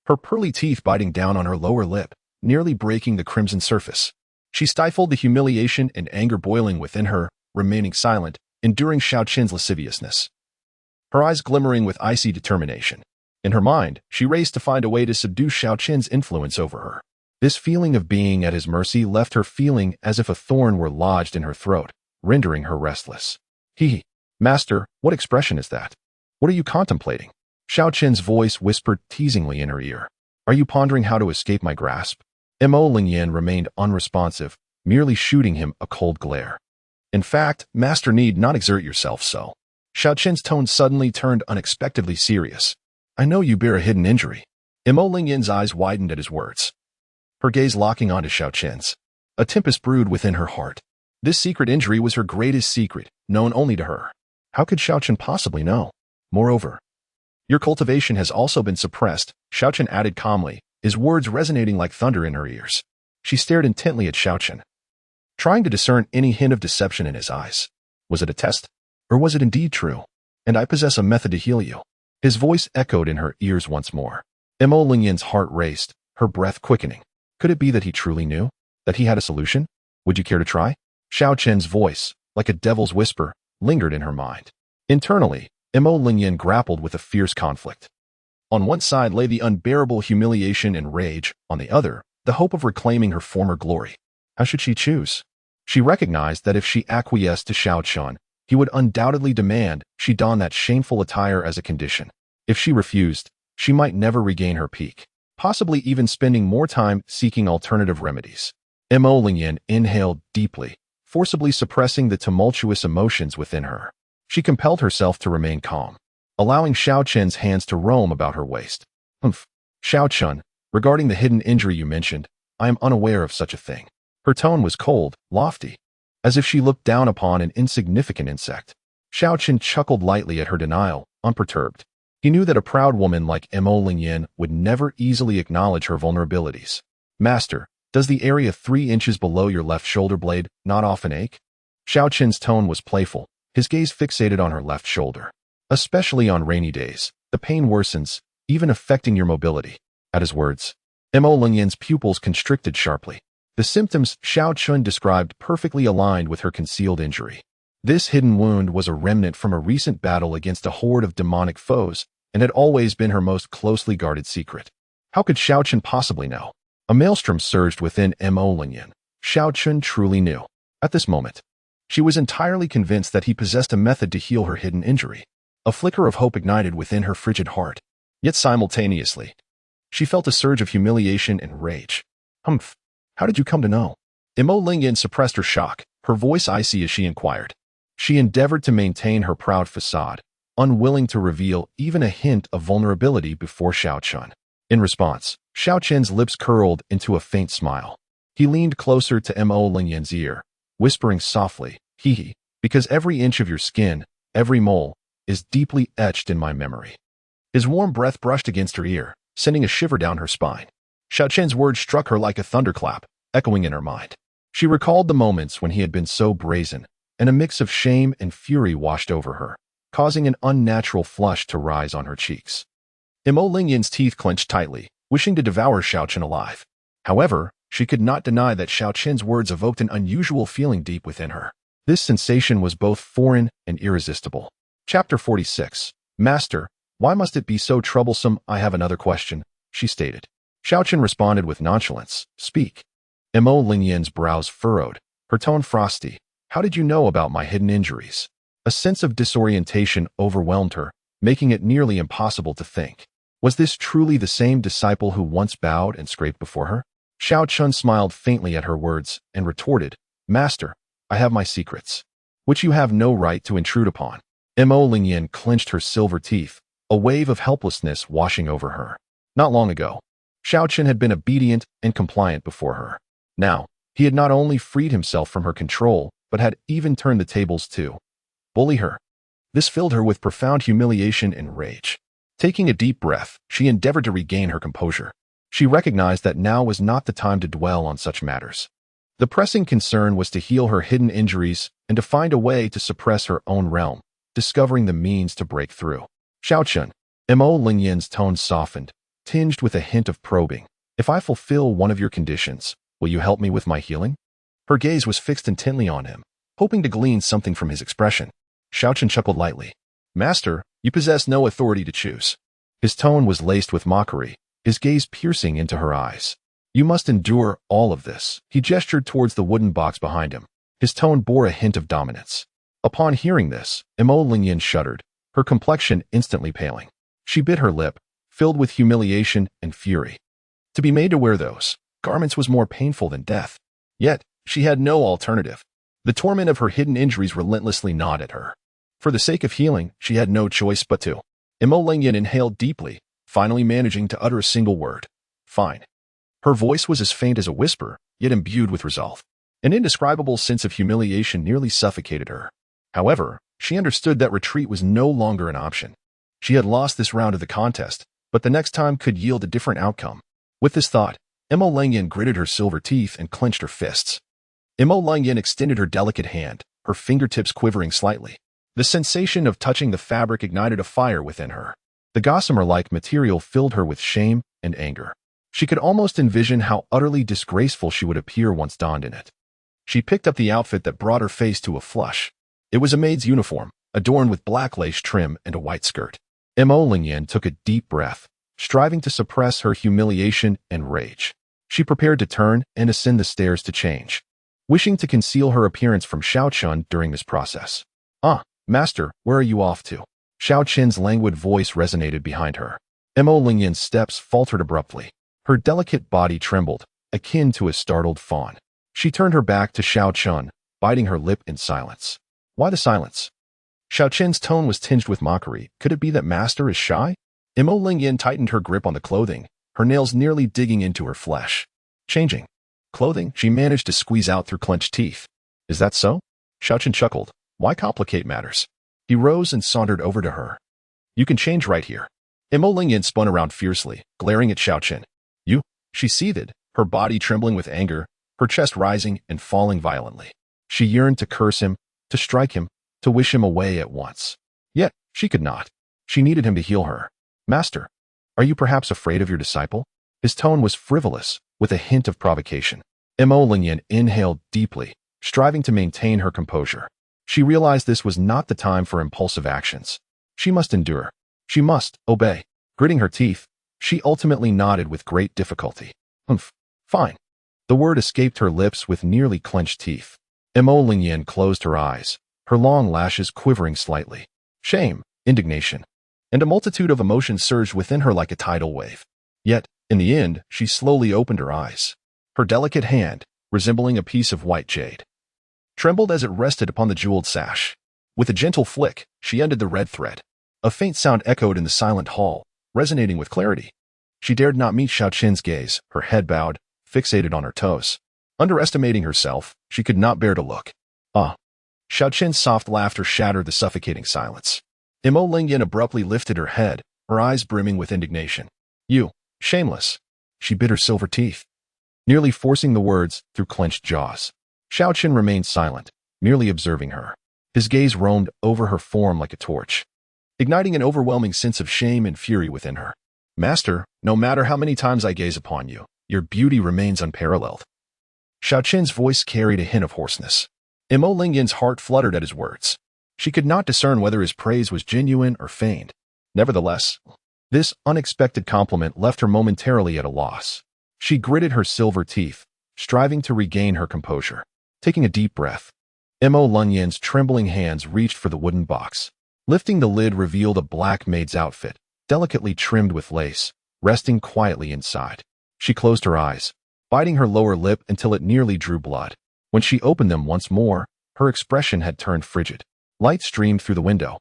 her pearly teeth biting down on her lower lip, nearly breaking the crimson surface. She stifled the humiliation and anger boiling within her, remaining silent, enduring Xiao Chen's lasciviousness, her eyes glimmering with icy determination. In her mind, she raced to find a way to subdue Xiao Chen's influence over her. This feeling of being at his mercy left her feeling as if a thorn were lodged in her throat, rendering her restless. "Master, what expression is that? What are you contemplating?" Xiao Chen's voice whispered teasingly in her ear. "Are you pondering how to escape my grasp?" Mo Lingyan remained unresponsive, merely shooting him a cold glare. "In fact, Master need not exert yourself so." Xiao Chen's tone suddenly turned unexpectedly serious. "I know you bear a hidden injury." Mo Lingyan's eyes widened at his words, her gaze locking onto Xiao Chen's. A tempest brewed within her heart. This secret injury was her greatest secret, known only to her. How could Xiao Chen possibly know? Moreover, "Your cultivation has also been suppressed," Xiao Chen added calmly, his words resonating like thunder in her ears. She stared intently at Xiao Chen, trying to discern any hint of deception in his eyes. Was it a test? Or was it indeed true? "And I possess a method to heal you." His voice echoed in her ears once more. Mo Lingyan's heart raced, her breath quickening. Could it be that he truly knew? That he had a solution? "Would you care to try?" Xiao Chen's voice, like a devil's whisper, lingered in her mind. Internally, Mo Lingyan grappled with a fierce conflict. On one side lay the unbearable humiliation and rage, on the other, the hope of reclaiming her former glory. How should she choose? She recognized that if she acquiesced to Xiao Chen, he would undoubtedly demand she don that shameful attire as a condition. If she refused, she might never regain her peak, possibly even spending more time seeking alternative remedies. Mo Lingyan inhaled deeply, forcibly suppressing the tumultuous emotions within her. She compelled herself to remain calm, allowing Xiao Chen's hands to roam about her waist. "Humph. Xiao Chen, regarding the hidden injury you mentioned, I am unaware of such a thing." Her tone was cold, lofty, as if she looked down upon an insignificant insect. Xiao Chen chuckled lightly at her denial, unperturbed. He knew that a proud woman like Mo Lingyan would never easily acknowledge her vulnerabilities. "Master, does the area 3 inches below your left shoulder blade not often ache?" Xiao Chen's tone was playful, his gaze fixated on her left shoulder. "Especially on rainy days, the pain worsens, even affecting your mobility." At his words, Mo Lingyan's pupils constricted sharply. The symptoms Xiao Chen described perfectly aligned with her concealed injury. This hidden wound was a remnant from a recent battle against a horde of demonic foes, and had always been her most closely guarded secret. How could Xiao Chen possibly know? A maelstrom surged within Mo Lingyan. Xiao Chen truly knew. At this moment, she was entirely convinced that he possessed a method to heal her hidden injury. A flicker of hope ignited within her frigid heart. Yet simultaneously, She felt a surge of humiliation and rage. Humph. How did you come to know? Imo Lingyan suppressed her shock, her voice icy as she inquired. She endeavored to maintain her proud facade, unwilling to reveal even a hint of vulnerability before Xiao Chen. In response, Xiao Chen's lips curled into a faint smile. He leaned closer to Mo Lingyan's ear, whispering softly, "Hee, because every inch of your skin, every mole, is deeply etched in my memory." His warm breath brushed against her ear, sending a shiver down her spine. Xiao Chen's words struck her like a thunderclap, echoing in her mind. She recalled the moments when he had been so brazen, and a mix of shame and fury washed over her, causing an unnatural flush to rise on her cheeks. Mo Lingyan's teeth clenched tightly, wishing to devour Xiao Chen alive. However, she could not deny that Xiao Chen's words evoked an unusual feeling deep within her. This sensation was both foreign and irresistible. Chapter 46. Master, why must it be so troublesome? I have another question, she stated. Xiao Chen responded with nonchalance. Speak. Mo Lingyan's brows furrowed, her tone frosty. How did you know about my hidden injuries? A sense of disorientation overwhelmed her, making it nearly impossible to think. Was this truly the same disciple who once bowed and scraped before her? Xiao Chen smiled faintly at her words and retorted, Master, I have my secrets, which you have no right to intrude upon. Mo Lingyan clenched her silver teeth, a wave of helplessness washing over her. Not long ago, Xiao Chen had been obedient and compliant before her. Now, he had not only freed himself from her control, but had even turned the tables to bully her. This filled her with profound humiliation and rage. Taking a deep breath, she endeavored to regain her composure. She recognized that now was not the time to dwell on such matters. The pressing concern was to heal her hidden injuries and to find a way to suppress her own realm, discovering the means to break through. Xiao Chen, Mo Lingyan's tone softened, tinged with a hint of probing. If I fulfill one of your conditions, will you help me with my healing? Her gaze was fixed intently on him, hoping to glean something from his expression. Xiao Chen chuckled lightly. Master, you possess no authority to choose. His tone was laced with mockery, his gaze piercing into her eyes. You must endure all of this. He gestured towards the wooden box behind him. His tone bore a hint of dominance. Upon hearing this, Mo Lingyan shuddered, her complexion instantly paling. She bit her lip, filled with humiliation and fury. To be made to wear those garments was more painful than death. Yet, she had no alternative. The torment of her hidden injuries relentlessly gnawed at her. For the sake of healing, she had no choice but to. Mo Lingyan inhaled deeply, finally managing to utter a single word. Fine. Her voice was as faint as a whisper, yet imbued with resolve. An indescribable sense of humiliation nearly suffocated her. However, she understood that retreat was no longer an option. She had lost this round of the contest, but the next time could yield a different outcome. With this thought, Mo Lingyan gritted her silver teeth and clenched her fists. Mo Lingyan extended her delicate hand, her fingertips quivering slightly. The sensation of touching the fabric ignited a fire within her. The gossamer-like material filled her with shame and anger. She could almost envision how utterly disgraceful she would appear once donned in it. She picked up the outfit that brought her face to a flush. It was a maid's uniform, adorned with black lace trim and a white skirt. Mo Lingyan took a deep breath, striving to suppress her humiliation and rage. She prepared to turn and ascend the stairs to change, wishing to conceal her appearance from Xiao Chen during this process. Master, where are you off to? Xiao Chen's languid voice resonated behind her. Mo Lingyan's steps faltered abruptly. Her delicate body trembled, akin to a startled fawn. She turned her back to Xiao Chen, biting her lip in silence. Why the silence? Xiao Chen's tone was tinged with mockery. Could it be that Master is shy? Mo Lingyan tightened her grip on the clothing, her nails nearly digging into her flesh. Changing clothing, she managed to squeeze out through clenched teeth. Is that so? Xiao Chen chuckled. Why complicate matters? He rose and sauntered over to her. You can change right here. Mo Lingyan spun around fiercely, glaring at Xiao Chen. You? She seethed, her body trembling with anger, her chest rising and falling violently. She yearned to curse him, to strike him, to wish him away at once. Yet, she could not. She needed him to heal her. Master, are you perhaps afraid of your disciple? His tone was frivolous, with a hint of provocation. Mo Lingyan inhaled deeply, striving to maintain her composure. She realized this was not the time for impulsive actions. She must endure. She must obey. Gritting her teeth, she ultimately nodded with great difficulty. Fine. The word escaped her lips with nearly clenched teeth. Mo Lingyan closed her eyes, her long lashes quivering slightly. Shame, indignation, and a multitude of emotions surged within her like a tidal wave. Yet, In the end, she slowly opened her eyes. Her delicate hand, resembling a piece of white jade, trembled as it rested upon the jeweled sash. With a gentle flick, she ended the red thread. A faint sound echoed in the silent hall, resonating with clarity. She dared not meet Xiao Chen's gaze, her head bowed, fixated on her toes. Underestimating herself, she could not bear to look. Ah! Xiao Chen's soft laughter shattered the suffocating silence. Mo Lingyan abruptly lifted her head, her eyes brimming with indignation. You, shameless! She bit her silver teeth, nearly forcing the words through clenched jaws. Xiao Chen remained silent, merely observing her. His gaze roamed over her form like a torch, igniting an overwhelming sense of shame and fury within her. Master, no matter how many times I gaze upon you, your beauty remains unparalleled. Xiao Chen's voice carried a hint of hoarseness. Mo Lingyan's heart fluttered at his words. She could not discern whether his praise was genuine or feigned. Nevertheless, this unexpected compliment left her momentarily at a loss. She gritted her silver teeth, striving to regain her composure. Taking a deep breath, Mo Lingyan's trembling hands reached for the wooden box. Lifting the lid revealed a black maid's outfit, delicately trimmed with lace, resting quietly inside. She closed her eyes, biting her lower lip until it nearly drew blood. When she opened them once more, her expression had turned frigid. Light streamed through the window,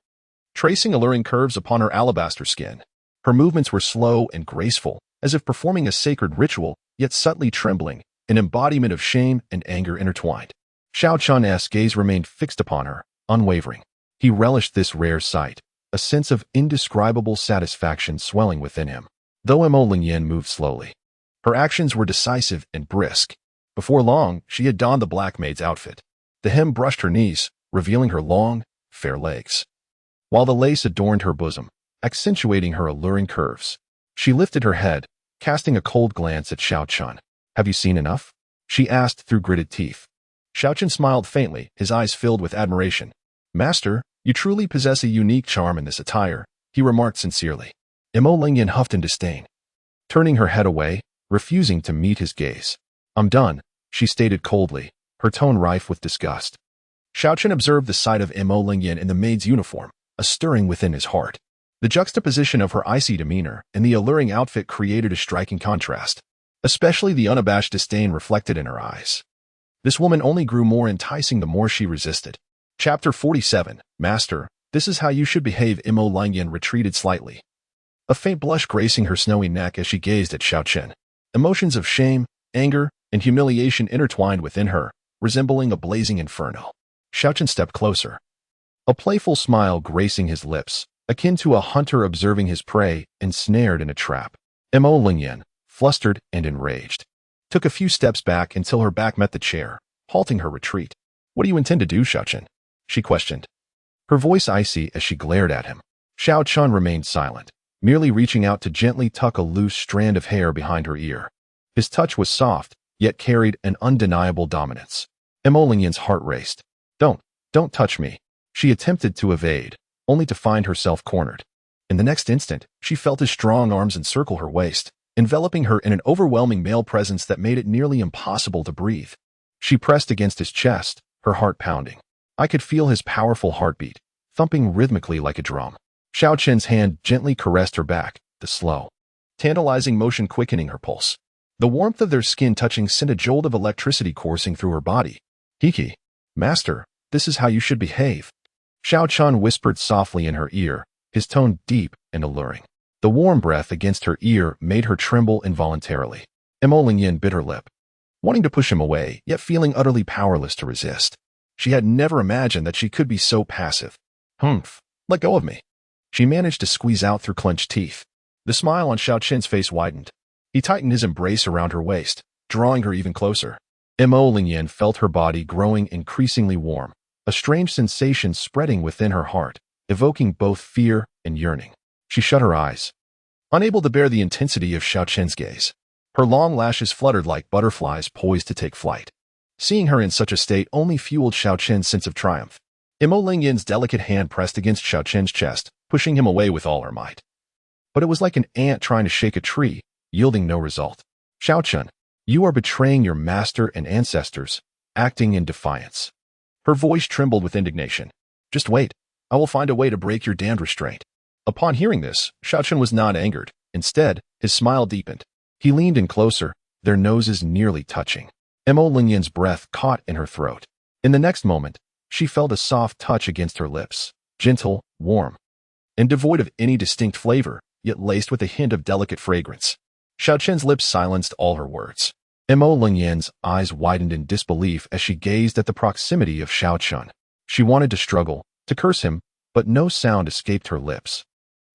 tracing alluring curves upon her alabaster skin. Her movements were slow and graceful, as if performing a sacred ritual, yet subtly trembling, an embodiment of shame and anger intertwined. Xiao Chen's gaze remained fixed upon her, unwavering. He relished this rare sight, a sense of indescribable satisfaction swelling within him. Though Mo Lingyan moved slowly, her actions were decisive and brisk. Before long, she had donned the black maid's outfit. The hem brushed her knees, revealing her long, fair legs, while the lace adorned her bosom, accentuating her alluring curves. She lifted her head, casting a cold glance at Xiao Chen. Have you seen enough? She asked through gritted teeth. Xiao Chen smiled faintly, his eyes filled with admiration. Master, you truly possess a unique charm in this attire, he remarked sincerely. Mo Lingyan huffed in disdain, turning her head away, refusing to meet his gaze. I'm done, she stated coldly, her tone rife with disgust. Xiao Chen observed the sight of Mo Lingyan in the maid's uniform, a stirring within his heart. The juxtaposition of her icy demeanor and the alluring outfit created a striking contrast, especially the unabashed disdain reflected in her eyes. This woman only grew more enticing the more she resisted. Chapter 47, Master, this is how you should behave. Mo Lingyan retreated slightly, a faint blush gracing her snowy neck as she gazed at Xiao Chen. Emotions of shame, anger, and humiliation intertwined within her, resembling a blazing inferno. Xiao Chen stepped closer, a playful smile gracing his lips, akin to a hunter observing his prey ensnared in a trap. Mo Lingyan, flustered and enraged, took a few steps back until her back met the chair, halting her retreat. What do you intend to do, Xiao Chen? She questioned, her voice icy as she glared at him. Xiao Chen remained silent, merely reaching out to gently tuck a loose strand of hair behind her ear. His touch was soft, yet carried an undeniable dominance. Mo Lingyan's heart raced. Don't touch me. She attempted to evade, only to find herself cornered. In the next instant, she felt his strong arms encircle her waist, enveloping her in an overwhelming male presence that made it nearly impossible to breathe. She pressed against his chest, her heart pounding. I could feel his powerful heartbeat, thumping rhythmically like a drum. Xiao Chen's hand gently caressed her back, the slow, tantalizing motion quickening her pulse. The warmth of their skin touching sent a jolt of electricity coursing through her body. Hiki, Master, this is how you should behave. Xiao Chen whispered softly in her ear, his tone deep and alluring. The warm breath against her ear made her tremble involuntarily. Mo Lingyan bit her lip, wanting to push him away, yet feeling utterly powerless to resist. She had never imagined that she could be so passive. Humph, let go of me. She managed to squeeze out through clenched teeth. The smile on Xiao Chen's face widened. He tightened his embrace around her waist, drawing her even closer. Mo Lingyan felt her body growing increasingly warm, a strange sensation spreading within her heart, evoking both fear and yearning. She shut her eyes, unable to bear the intensity of Xiao Chen's gaze. Her long lashes fluttered like butterflies poised to take flight. Seeing her in such a state only fueled Xiao Chen's sense of triumph. Mo Lingyan's delicate hand pressed against Xiao Chen's chest, pushing him away with all her might. But it was like an ant trying to shake a tree, yielding no result. Xiao Chen, you are betraying your master and ancestors, acting in defiance. Her voice trembled with indignation. Just wait. I will find a way to break your damned restraint. Upon hearing this, Xiao Chen was not angered. Instead, his smile deepened. He leaned in closer, their noses nearly touching. Mo Lingyan's breath caught in her throat. In the next moment, she felt a soft touch against her lips, gentle, warm, and devoid of any distinct flavor, yet laced with a hint of delicate fragrance. Xiao Chen's lips silenced all her words. Mo Lingyan's eyes widened in disbelief as she gazed at the proximity of Xiao Chen. She wanted to struggle, to curse him, but no sound escaped her lips.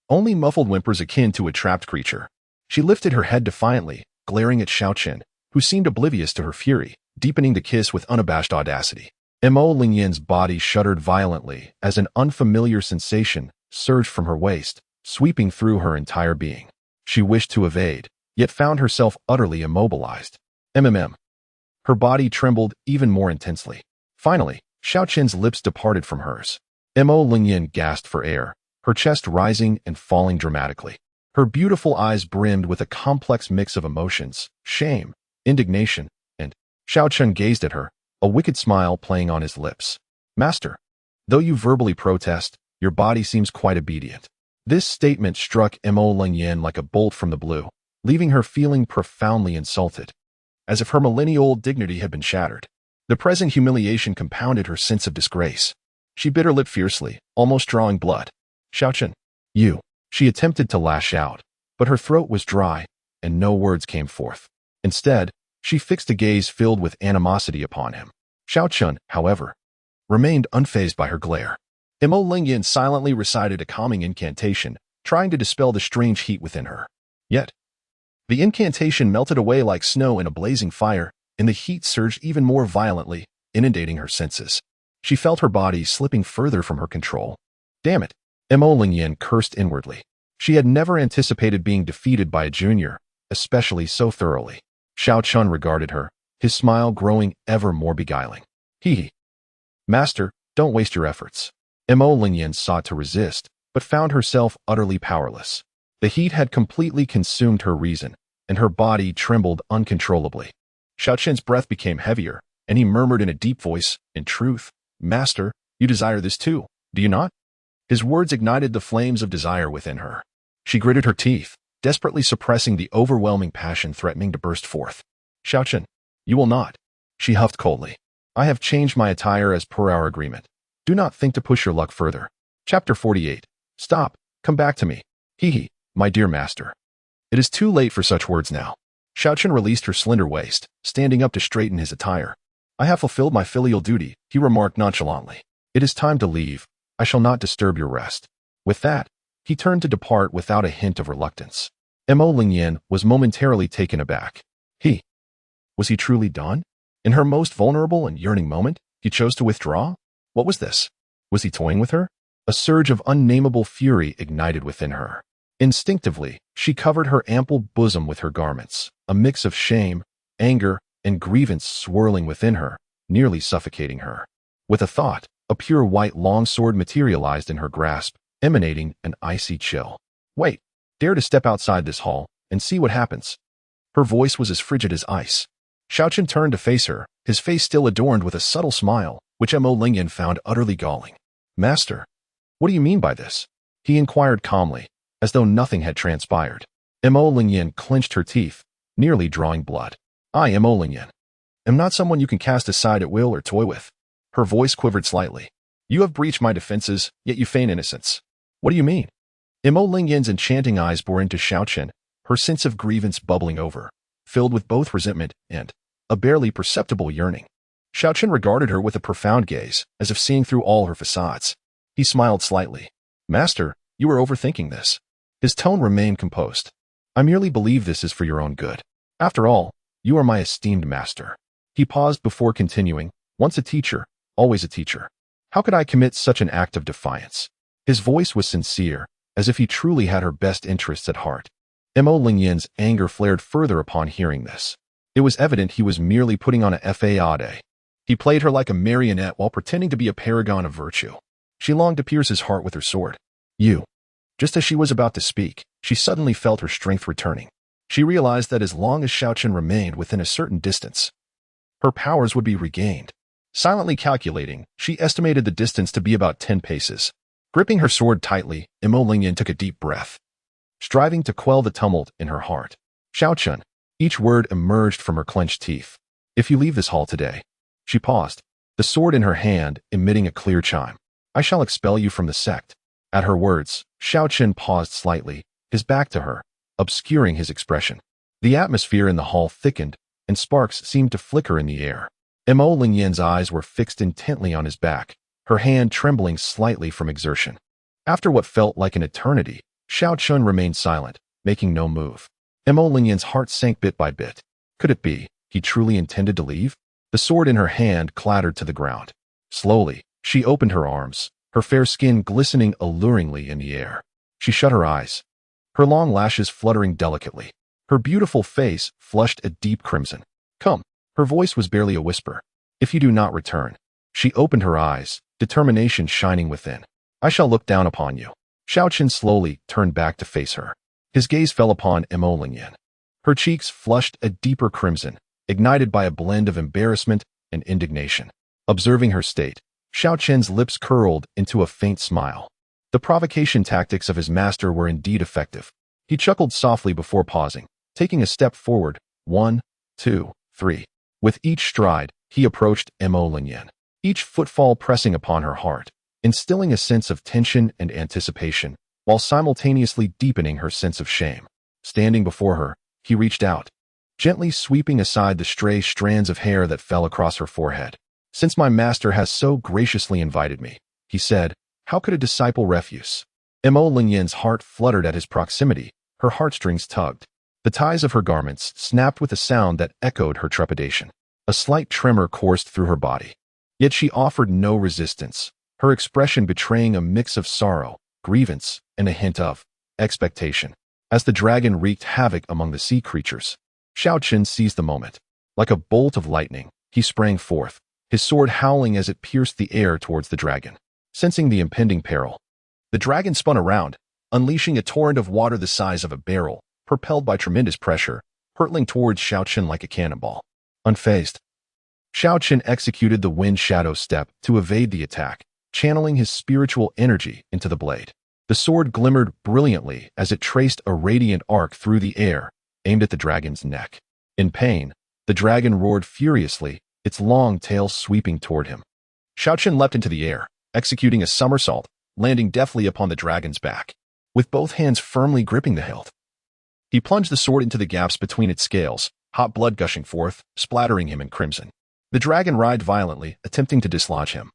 Only muffled whimpers akin to a trapped creature. She lifted her head defiantly, glaring at Xiao Chen, who seemed oblivious to her fury, deepening the kiss with unabashed audacity. Mo Lingyan's body shuddered violently as an unfamiliar sensation surged from her waist, sweeping through her entire being. She wished to evade, yet found herself utterly immobilized. Her body trembled even more intensely. Finally, Xiao Chen's lips departed from hers. Mo Lingyan gasped for air, her chest rising and falling dramatically. Her beautiful eyes brimmed with a complex mix of emotions, shame, indignation, and Xiao Chen gazed at her, a wicked smile playing on his lips. Master, though you verbally protest, your body seems quite obedient. This statement struck Mo Lingyan like a bolt from the blue, leaving her feeling profoundly insulted, as if her millennial-old dignity had been shattered. The present humiliation compounded her sense of disgrace. She bit her lip fiercely, almost drawing blood. Xiao Chen, you. She attempted to lash out, but her throat was dry, and no words came forth. Instead, she fixed a gaze filled with animosity upon him. Xiao Chen, however, remained unfazed by her glare. Mo Lingyan silently recited a calming incantation, trying to dispel the strange heat within her. Yet, the incantation melted away like snow in a blazing fire, and the heat surged even more violently, inundating her senses. She felt her body slipping further from her control. Damn it! Mo Lingyan cursed inwardly. She had never anticipated being defeated by a junior, especially so thoroughly. Xiao Chen regarded her, his smile growing ever more beguiling. Hee. Master, don't waste your efforts. Mo Lingyan sought to resist, but found herself utterly powerless. The heat had completely consumed her reason, and her body trembled uncontrollably. Xiao Chen's breath became heavier, and he murmured in a deep voice, in truth, Master, you desire this too, do you not? His words ignited the flames of desire within her. She gritted her teeth, desperately suppressing the overwhelming passion threatening to burst forth. Xiao Chen, you will not. She huffed coldly. I have changed my attire as per our agreement. Do not think to push your luck further. Chapter 48. Stop. Come back to me. Hee, my dear master. It is too late for such words now. Xiao Chen released her slender waist, standing up to straighten his attire. I have fulfilled my filial duty, he remarked nonchalantly. It is time to leave. I shall not disturb your rest. With that, he turned to depart without a hint of reluctance. Mo Lingyan was momentarily taken aback. Was he truly done? In her most vulnerable and yearning moment, he chose to withdraw? What was this? Was he toying with her? A surge of unnameable fury ignited within her. Instinctively, she covered her ample bosom with her garments, a mix of shame, anger, and grievance swirling within her, nearly suffocating her. With a thought, a pure white longsword materialized in her grasp, emanating an icy chill. Wait, dare to step outside this hall, and see what happens. Her voice was as frigid as ice. Xiao Chen turned to face her, his face still adorned with a subtle smile, which Mo Lingyan found utterly galling. Master, what do you mean by this? He inquired calmly, as though nothing had transpired. Mo Lingyan clenched her teeth, nearly drawing blood. I, Mo Lingyan, am not someone you can cast aside at will or toy with. Her voice quivered slightly. You have breached my defenses, yet you feign innocence. What do you mean? Mo Lingyan's enchanting eyes bore into Xiao Chen, her sense of grievance bubbling over, filled with both resentment and a barely perceptible yearning. Xiao Chen regarded her with a profound gaze, as if seeing through all her facades. He smiled slightly. Master, you are overthinking this. His tone remained composed. I merely believe this is for your own good. After all, you are my esteemed master. He paused before continuing, once a teacher, always a teacher. How could I commit such an act of defiance? His voice was sincere, as if he truly had her best interests at heart. Mo Lingyan's anger flared further upon hearing this. It was evident he was merely putting on a faade. He played her like a marionette while pretending to be a paragon of virtue. She longed to pierce his heart with her sword. Just as she was about to speak, she suddenly felt her strength returning. She realized that as long as Xiao Chen remained within a certain distance, her powers would be regained. Silently calculating, she estimated the distance to be about 10 paces. Gripping her sword tightly, Mo Lingyan took a deep breath, striving to quell the tumult in her heart. Xiao Chen, Each word emerged from her clenched teeth. "If you leave this hall today." She paused, the sword in her hand emitting a clear chime. "I shall expel you from the sect." At her words, Xiao Chen paused slightly, his back to her, obscuring his expression. The atmosphere in the hall thickened, and sparks seemed to flicker in the air. Mo Lingyan's eyes were fixed intently on his back, her hand trembling slightly from exertion. After what felt like an eternity, Xiao Chen remained silent, making no move. Mo Lingyan's heart sank bit by bit. Could it be he truly intended to leave? The sword in her hand clattered to the ground. Slowly, she opened her arms, her fair skin glistening alluringly in the air. She shut her eyes, her long lashes fluttering delicately. Her beautiful face flushed a deep crimson. "Come." Her voice was barely a whisper. "If you do not return." She opened her eyes, determination shining within. "I shall look down upon you." Xiao Chen slowly turned back to face her. His gaze fell upon Mo Lingyan. Her cheeks flushed a deeper crimson, ignited by a blend of embarrassment and indignation. Observing her state, Xiao Chen's lips curled into a faint smile. The provocation tactics of his master were indeed effective. He chuckled softly before pausing, taking a step forward. 1, 2, 3. With each stride, he approached Mo Lingyan, each footfall pressing upon her heart, instilling a sense of tension and anticipation, while simultaneously deepening her sense of shame. Standing before her, he reached out, gently sweeping aside the stray strands of hair that fell across her forehead. "Since my master has so graciously invited me," he said, "how could a disciple refuse?" Mo Lingyan's heart fluttered at his proximity, her heartstrings tugged. The ties of her garments snapped with a sound that echoed her trepidation. A slight tremor coursed through her body. Yet she offered no resistance, her expression betraying a mix of sorrow, grievance, and a hint of expectation. As the dragon wreaked havoc among the sea creatures, Xiao Chen seized the moment. Like a bolt of lightning, he sprang forth, his sword howling as it pierced the air towards the dragon. Sensing the impending peril, the dragon spun around, unleashing a torrent of water the size of a barrel, propelled by tremendous pressure, hurtling towards Xiao Chen like a cannonball. Unfazed, Xiao Chen executed the wind shadow step to evade the attack, channeling his spiritual energy into the blade. The sword glimmered brilliantly as it traced a radiant arc through the air, aimed at the dragon's neck. In pain, the dragon roared furiously, its long tail sweeping toward him. Xiao Chen leapt into the air, executing a somersault, landing deftly upon the dragon's back. With both hands firmly gripping the hilt, he plunged the sword into the gaps between its scales, hot blood gushing forth, splattering him in crimson. The dragon writhed violently, attempting to dislodge him.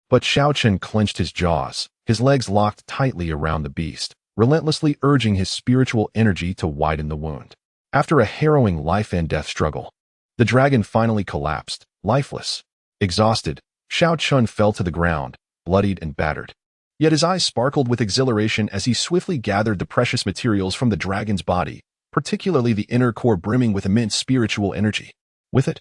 But Xiao Chen clenched his jaws, his legs locked tightly around the beast, relentlessly urging his spiritual energy to widen the wound. After a harrowing life-and-death struggle, the dragon finally collapsed, lifeless. Exhausted, Xiao Chen fell to the ground, bloodied and battered. Yet his eyes sparkled with exhilaration as he swiftly gathered the precious materials from the dragon's body, particularly the inner core brimming with immense spiritual energy. With it,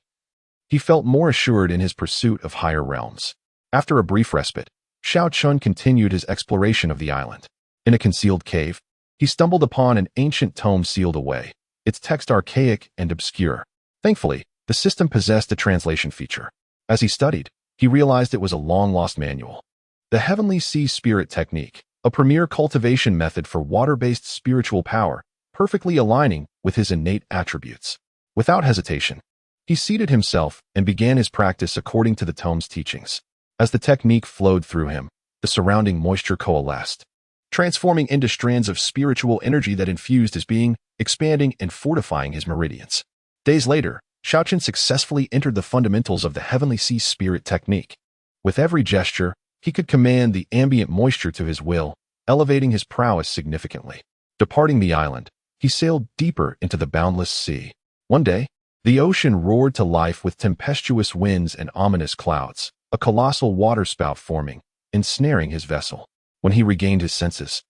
he felt more assured in his pursuit of higher realms. After a brief respite, Xiao Chen continued his exploration of the island. In a concealed cave, he stumbled upon an ancient tome sealed away, its text archaic and obscure. Thankfully, the system possessed a translation feature. As he studied, he realized it was a long-lost manual. The Heavenly Sea Spirit Technique, a premier cultivation method for water-based spiritual power, perfectly aligning with his innate attributes. Without hesitation, he seated himself and began his practice according to the tome's teachings. As the technique flowed through him, the surrounding moisture coalesced, transforming into strands of spiritual energy that infused his being, expanding and fortifying his meridians. Days later, Xiao Chen successfully entered the fundamentals of the Heavenly Sea Spirit Technique. With every gesture, he could command the ambient moisture to his will, elevating his prowess significantly. Departing the island, he sailed deeper into the boundless sea. One day, the ocean roared to life with tempestuous winds and ominous clouds, a colossal waterspout forming, ensnaring his vessel. When he regained his senses,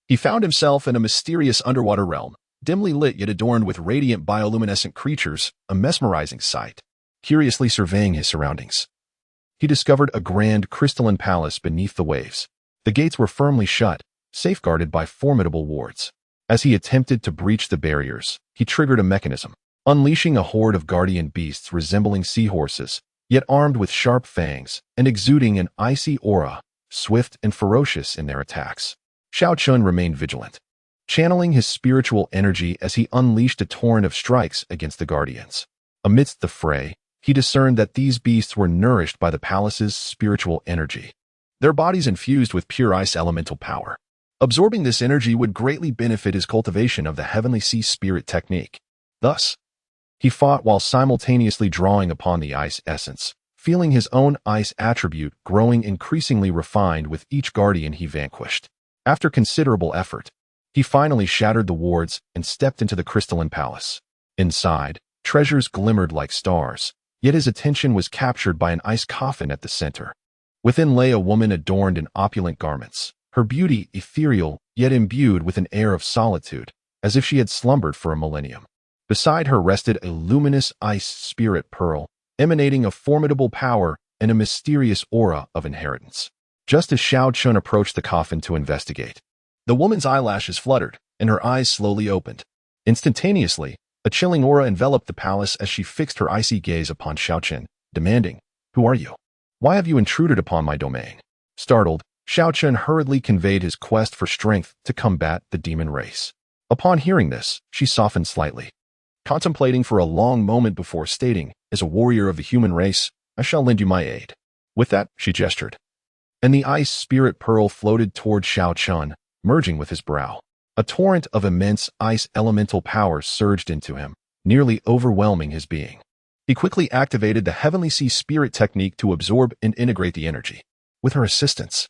he found himself in a mysterious underwater realm, dimly lit yet adorned with radiant bioluminescent creatures, a mesmerizing sight. Curiously surveying his surroundings, he discovered a grand crystalline palace beneath the waves. The gates were firmly shut, safeguarded by formidable wards. As he attempted to breach the barriers, he triggered a mechanism, unleashing a horde of guardian beasts resembling seahorses, yet armed with sharp fangs and exuding an icy aura, swift and ferocious in their attacks. Xiao Chen remained vigilant. channeling his spiritual energy as he unleashed a torrent of strikes against the guardians. Amidst the fray, he discerned that these beasts were nourished by the palace's spiritual energy, their bodies infused with pure ice elemental power. Absorbing this energy would greatly benefit his cultivation of the heavenly sea spirit technique. Thus, he fought while simultaneously drawing upon the ice essence, feeling his own ice attribute growing increasingly refined with each guardian he vanquished. After considerable effort, he finally shattered the wards and stepped into the crystalline palace. Inside, treasures glimmered like stars, yet his attention was captured by an ice coffin at the center. Within lay a woman adorned in opulent garments, her beauty ethereal yet imbued with an air of solitude, as if she had slumbered for a millennium. Beside her rested a luminous ice spirit pearl, emanating a formidable power and a mysterious aura of inheritance. Just as Xiao Chen approached the coffin to investigate, the woman's eyelashes fluttered, and her eyes slowly opened. Instantaneously, a chilling aura enveloped the palace as she fixed her icy gaze upon Xiao Chen, demanding, "Who are you? Why have you intruded upon my domain?" Startled, Xiao Chen hurriedly conveyed his quest for strength to combat the demon race. Upon hearing this, she softened slightly, contemplating for a long moment before stating, "As a warrior of the human race, I shall lend you my aid." With that, she gestured, and the ice spirit pearl floated toward Xiao Chen, merging with his brow. A torrent of immense ice elemental power surged into him, nearly overwhelming his being. He quickly activated the heavenly sea spirit technique to absorb and integrate the energy. With her assistance,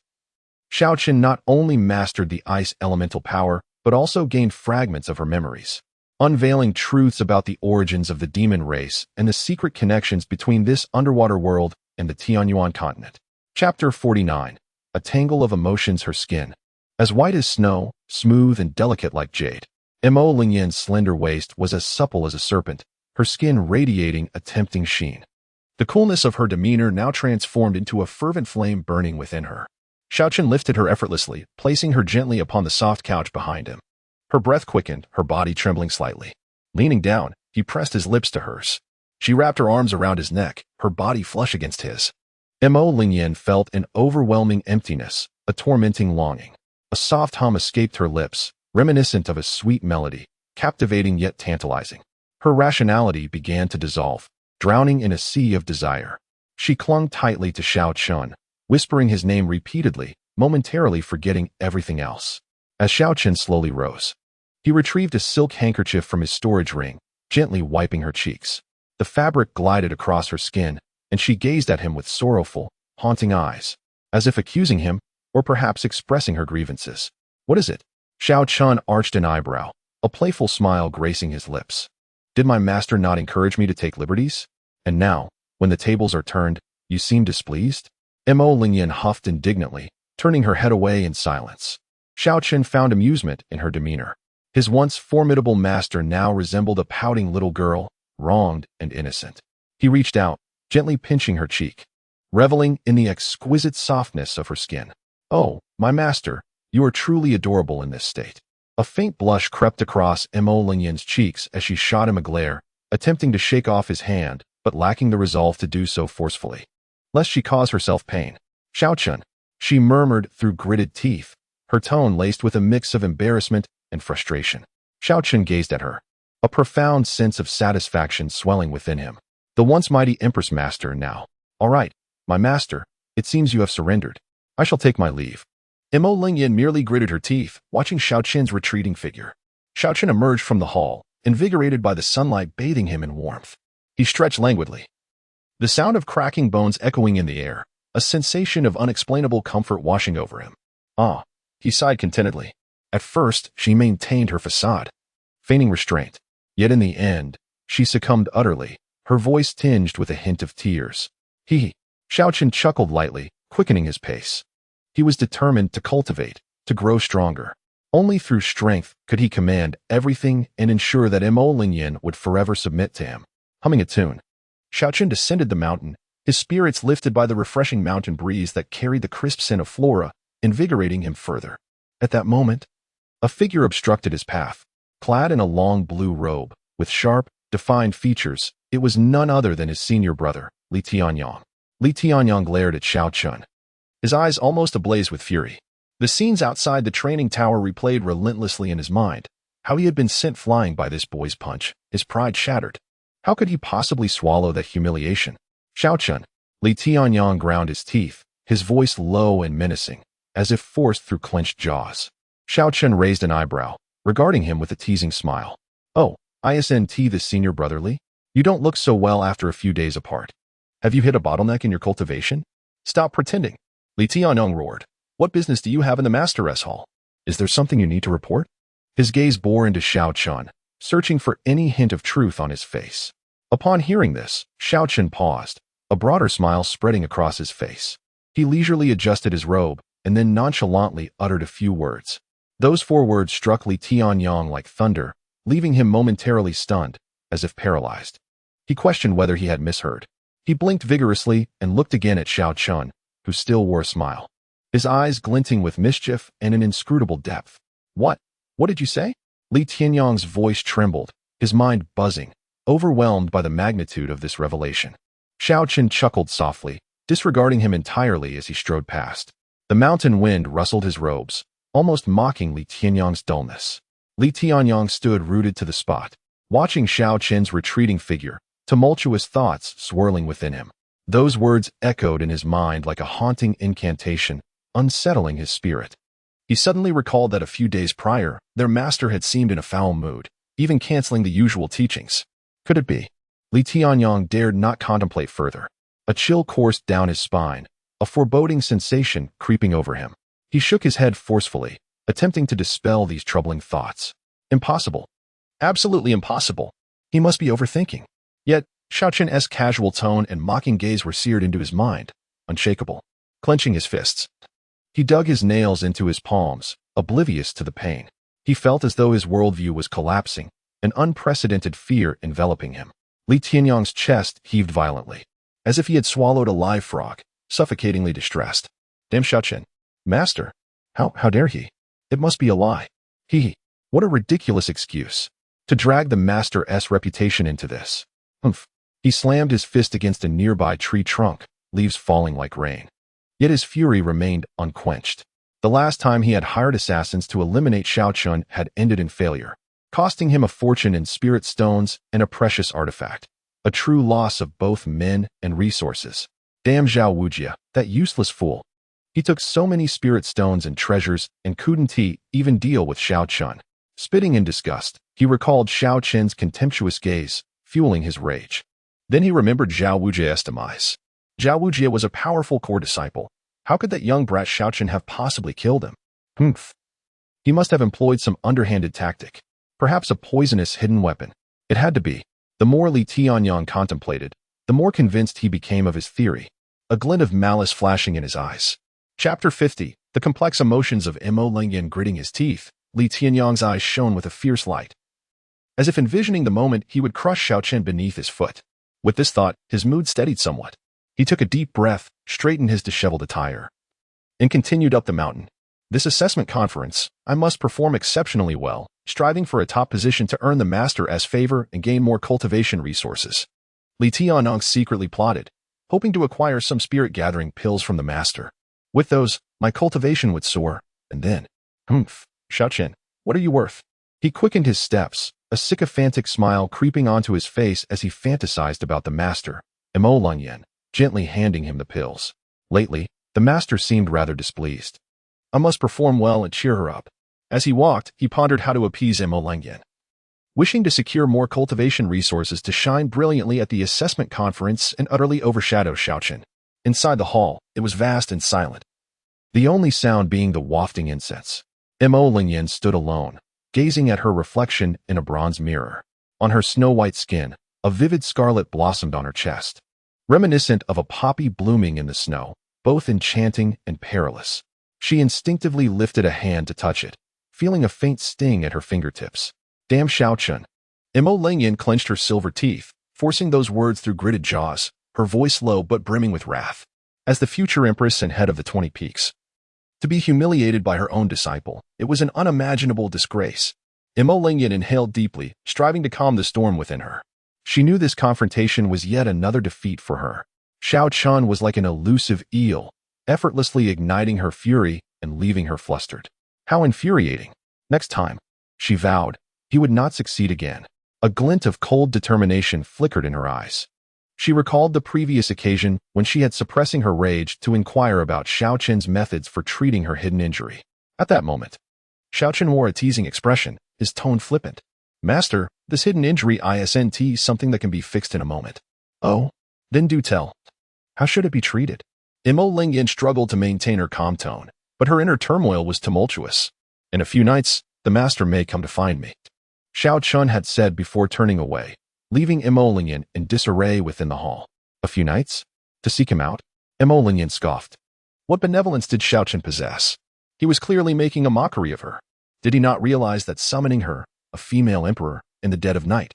Xiao Chen not only mastered the ice elemental power, but also gained fragments of her memories, unveiling truths about the origins of the demon race and the secret connections between this underwater world and the Tianyuan continent. Chapter 49. A tangle of emotions. Her skin, as white as snow, smooth and delicate like jade. Mo Lingyan's slender waist was as supple as a serpent, her skin radiating a tempting sheen. The coolness of her demeanor now transformed into a fervent flame burning within her. Xiao Chen lifted her effortlessly, placing her gently upon the soft couch behind him. Her breath quickened, her body trembling slightly. Leaning down, he pressed his lips to hers. She wrapped her arms around his neck, her body flush against his. Mo Lingyan felt an overwhelming emptiness, a tormenting longing. A soft hum escaped her lips, reminiscent of a sweet melody, captivating yet tantalizing. Her rationality began to dissolve, drowning in a sea of desire. She clung tightly to Xiao Chen, whispering his name repeatedly, momentarily forgetting everything else. As Xiao Chen slowly rose, he retrieved a silk handkerchief from his storage ring, gently wiping her cheeks. The fabric glided across her skin, and she gazed at him with sorrowful, haunting eyes, as if accusing him, or perhaps expressing her grievances. "What is it?" Xiao Chen arched an eyebrow, a playful smile gracing his lips. "Did my master not encourage me to take liberties? And now, when the tables are turned, you seem displeased?" Mo Lingyan huffed indignantly, turning her head away in silence. Xiao Chen found amusement in her demeanor. His once formidable master now resembled a pouting little girl, wronged and innocent. He reached out, gently pinching her cheek, reveling in the exquisite softness of her skin. "Oh, my master, you are truly adorable in this state." A faint blush crept across Mo Lingyan's cheeks as she shot him a glare, attempting to shake off his hand, but lacking the resolve to do so forcefully, lest she cause herself pain. "Xiao Chen," she murmured through gritted teeth, her tone laced with a mix of embarrassment and frustration. Xiao Chen gazed at her, a profound sense of satisfaction swelling within him. The once mighty empress master now. "All right, my master, it seems you have surrendered. I shall take my leave." Mo Lingyan merely gritted her teeth, watching Xiao Chen's retreating figure. Xiao Chen emerged from the hall, invigorated by the sunlight bathing him in warmth. He stretched languidly, the sound of cracking bones echoing in the air, a sensation of unexplainable comfort washing over him. "Ah," he sighed contentedly. At first, she maintained her facade, feigning restraint. Yet in the end, she succumbed utterly, her voice tinged with a hint of tears. Xiao Chen chuckled lightly, quickening his pace. He was determined to cultivate, to grow stronger. Only through strength could he command everything and ensure that Mo Lingyan would forever submit to him. Humming a tune, Xiao Chen descended the mountain, his spirits lifted by the refreshing mountain breeze that carried the crisp scent of flora, invigorating him further. At that moment, a figure obstructed his path. Clad in a long blue robe, with sharp, defined features, it was none other than his senior brother, Li Tianyang. Li Tianyang glared at Xiao Chen, his eyes almost ablaze with fury. The scenes outside the training tower replayed relentlessly in his mind. How he had been sent flying by this boy's punch, his pride shattered. How could he possibly swallow that humiliation? Xiao Chen. Li Tianyang ground his teeth, his voice low and menacing, as if forced through clenched jaws. Xiao Chen raised an eyebrow, regarding him with a teasing smile. Oh, isn't the senior brotherly? You don't look so well after a few days apart. Have you hit a bottleneck in your cultivation? Stop pretending. Li Tianyang roared. What business do you have in the Master-S Hall? Is there something you need to report? His gaze bore into Xiao Chen, searching for any hint of truth on his face. Upon hearing this, Xiao Chen paused, a broader smile spreading across his face. He leisurely adjusted his robe, and then nonchalantly uttered a few words. Those 4 words struck Li Tianyang like thunder, leaving him momentarily stunned, as if paralyzed. He questioned whether he had misheard. He blinked vigorously and looked again at Xiao Chen, who still wore a smile, his eyes glinting with mischief and an inscrutable depth. What? What did you say? Li Tianyang's voice trembled, his mind buzzing, overwhelmed by the magnitude of this revelation. Xiao Chen chuckled softly, disregarding him entirely as he strode past. The mountain wind rustled his robes, almost mocking Li Tianyang's dullness. Li Tianyang stood rooted to the spot, watching Xiao Chen's retreating figure, tumultuous thoughts swirling within him. Those words echoed in his mind like a haunting incantation, unsettling his spirit. He suddenly recalled that a few days prior, their master had seemed in a foul mood, even canceling the usual teachings. Could it be? Li Tianyang dared not contemplate further. A chill coursed down his spine, a foreboding sensation creeping over him. He shook his head forcefully, attempting to dispel these troubling thoughts. Impossible. Absolutely impossible. He must be overthinking. Yet, Xiao Chen's casual tone and mocking gaze were seared into his mind, unshakable. Clenching his fists, he dug his nails into his palms, oblivious to the pain. He felt as though his worldview was collapsing, an unprecedented fear enveloping him. Li Tianyang's chest heaved violently, as if he had swallowed a live frog, suffocatingly distressed. Damn Xiao Chen. Master. How dare he? It must be a lie. What a ridiculous excuse. To drag the Master-S reputation into this. Humph. He slammed his fist against a nearby tree trunk, leaves falling like rain. Yet his fury remained unquenched. The last time he had hired assassins to eliminate Xiao Chen had ended in failure, costing him a fortune in spirit stones and a precious artifact. A true loss of both men and resources. Damn Zhao Wujia, that useless fool. He took so many spirit stones and treasures and couldn't he even deal with Xiao Chen. Spitting in disgust, he recalled Xiao Chen's contemptuous gaze, fueling his rage. Then he remembered Zhao Wujia's demise. Zhao Wujia was a powerful core disciple. How could that young brat Xiao Chen have possibly killed him? Humph. He must have employed some underhanded tactic. Perhaps a poisonous hidden weapon. It had to be. The more Li Tianyang contemplated, the more convinced he became of his theory, a glint of malice flashing in his eyes. Chapter 50. The complex emotions of Mo Lingyan gritting his teeth, Li Tianyang's eyes shone with a fierce light, as if envisioning the moment he would crush Xiao Chen beneath his foot. With this thought, his mood steadied somewhat. He took a deep breath, straightened his disheveled attire, and continued up the mountain. This assessment conference, I must perform exceptionally well, striving for a top position to earn the Master-S favor and gain more cultivation resources. Li Tianyang secretly plotted, hoping to acquire some spirit-gathering pills from the master. With those, my cultivation would soar, and then, humph, Xiao Chen, what are you worth? He quickened his steps, a sycophantic smile creeping onto his face as he fantasized about the master, Mo Lingyan, gently handing him the pills. Lately, the master seemed rather displeased. I must perform well and cheer her up. As he walked, he pondered how to appease Mo Lingyan. Wishing to secure more cultivation resources to shine brilliantly at the assessment conference and utterly overshadow Xiao Chen. Inside the hall, it was vast and silent, the only sound being the wafting incense. Mo Lingyan stood alone, gazing at her reflection in a bronze mirror. On her snow-white skin, a vivid scarlet blossomed on her chest, reminiscent of a poppy blooming in the snow, both enchanting and perilous. She instinctively lifted a hand to touch it, feeling a faint sting at her fingertips. Damn Xiao Chen. Mo Lingyan clenched her silver teeth, forcing those words through gritted jaws, her voice low but brimming with wrath. As the future empress and head of the 20 Peaks, to be humiliated by her own disciple, it was an unimaginable disgrace. Mo Lingyan inhaled deeply, striving to calm the storm within her. She knew this confrontation was yet another defeat for her. Xiao Chen was like an elusive eel, effortlessly igniting her fury and leaving her flustered. How infuriating. Next time, she vowed, he would not succeed again. A glint of cold determination flickered in her eyes. She recalled the previous occasion when she had suppressing her rage to inquire about Xiao Chen's methods for treating her hidden injury. At that moment, Xiao Chen wore a teasing expression, his tone flippant. Master, this hidden injury isn't something that can be fixed in a moment. Oh? Then do tell. How should it be treated? Mo Lingyan struggled to maintain her calm tone, but her inner turmoil was tumultuous. In a few nights, the master may come to find me, Xiao Chen had said before turning away, leaving Mo Lingyan in disarray within the hall. A few nights? To seek him out? Mo Lingyan scoffed. What benevolence did Xiao Chen possess? He was clearly making a mockery of her. Did he not realize that summoning her, a female emperor, in the dead of night,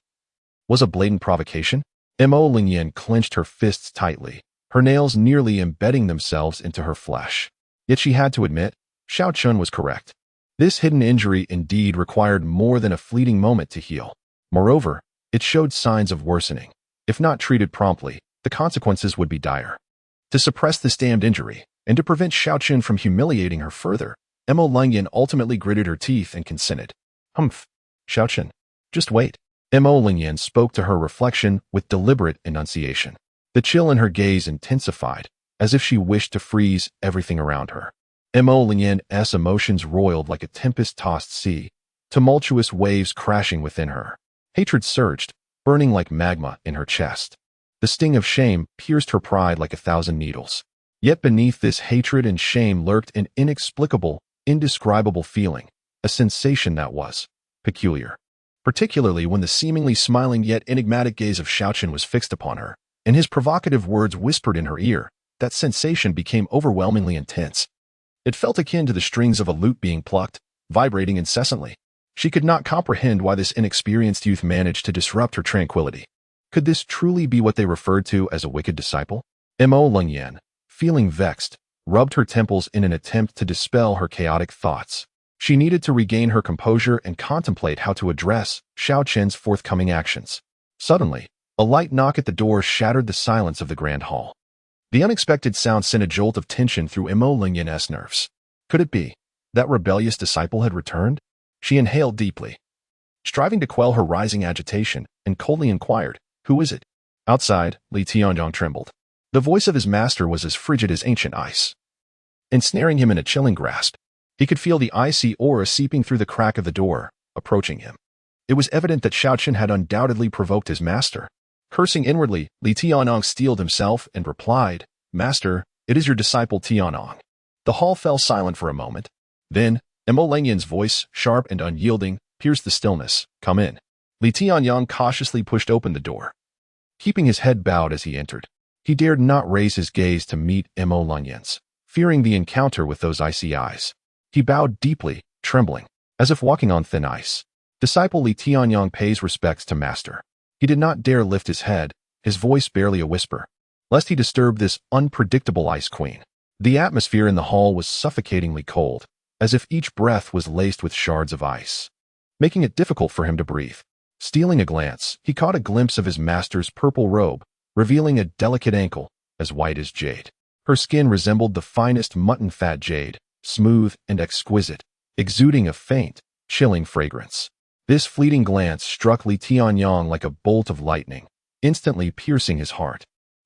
was a blatant provocation? Mo Lingyan clenched her fists tightly, her nails nearly embedding themselves into her flesh. Yet she had to admit, Xiao Chen was correct. This hidden injury indeed required more than a fleeting moment to heal. Moreover, it showed signs of worsening. If not treated promptly, the consequences would be dire. To suppress this damned injury, and to prevent Xiao Chen from humiliating her further, Mo Lingyan ultimately gritted her teeth and consented. Humph, Xiao Chen, just wait. Mo Lingyan spoke to her reflection with deliberate enunciation. The chill in her gaze intensified, as if she wished to freeze everything around her. Mo Lingyan's emotions roiled like a tempest-tossed sea, tumultuous waves crashing within her. Hatred surged, burning like magma in her chest. The sting of shame pierced her pride like 1,000 needles. Yet beneath this hatred and shame lurked an inexplicable, indescribable feeling, a sensation that was peculiar. Particularly when the seemingly smiling yet enigmatic gaze of Xiao Chen was fixed upon her, and his provocative words whispered in her ear, that sensation became overwhelmingly intense. It felt akin to the strings of a lute being plucked, vibrating incessantly. She could not comprehend why this inexperienced youth managed to disrupt her tranquility. Could this truly be what they referred to as a wicked disciple? Mo Lingyan, feeling vexed, rubbed her temples in an attempt to dispel her chaotic thoughts. She needed to regain her composure and contemplate how to address Xiao Chen's forthcoming actions. Suddenly, a light knock at the door shattered the silence of the grand hall. The unexpected sound sent a jolt of tension through Mo Lingyan's nerves. Could it be that rebellious disciple had returned? She inhaled deeply, striving to quell her rising agitation, and coldly inquired, "Who is it?" Outside, Li Tianyang trembled. The voice of his master was as frigid as ancient ice, ensnaring him in a chilling grasp. He could feel the icy aura seeping through the crack of the door, approaching him. It was evident that Xiao Chen had undoubtedly provoked his master. Cursing inwardly, Li Tianyang steeled himself and replied, "Master, it is your disciple Tianyang." The hall fell silent for a moment. Then, Mo Lingyan's voice, sharp and unyielding, pierced the stillness. "Come in." Li Tianyang cautiously pushed open the door, keeping his head bowed as he entered. He dared not raise his gaze to meet Mo Lingyan's, fearing the encounter with those icy eyes. He bowed deeply, trembling, as if walking on thin ice. Disciple Li Tianyang pays respects to master. He did not dare lift his head, his voice barely a whisper, lest he disturb this unpredictable ice queen. The atmosphere in the hall was suffocatingly cold, as if each breath was laced with shards of ice, making it difficult for him to breathe. Stealing a glance, he caught a glimpse of his master's purple robe, revealing a delicate ankle, as white as jade. Her skin resembled the finest mutton-fat jade, smooth and exquisite, exuding a faint, chilling fragrance. This fleeting glance struck Li Tianyang like a bolt of lightning, instantly piercing his heart.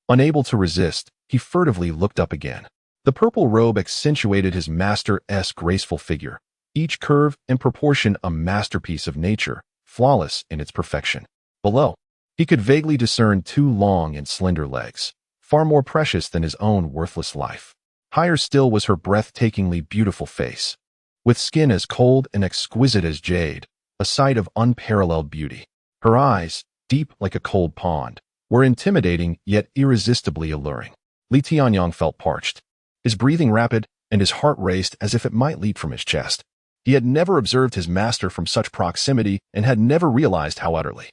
Unable to resist, he furtively looked up again. The purple robe accentuated his master's graceful figure, each curve and proportion a masterpiece of nature, flawless in its perfection. Below, he could vaguely discern 2 long and slender legs, far more precious than his own worthless life. Higher still was her breathtakingly beautiful face, with skin as cold and exquisite as jade, a sight of unparalleled beauty. Her eyes, deep like a cold pond, were intimidating yet irresistibly alluring. Li Tianyang felt parched, his breathing rapid, and his heart raced as if it might leap from his chest. He had never observed his master from such proximity and had never realized how utterly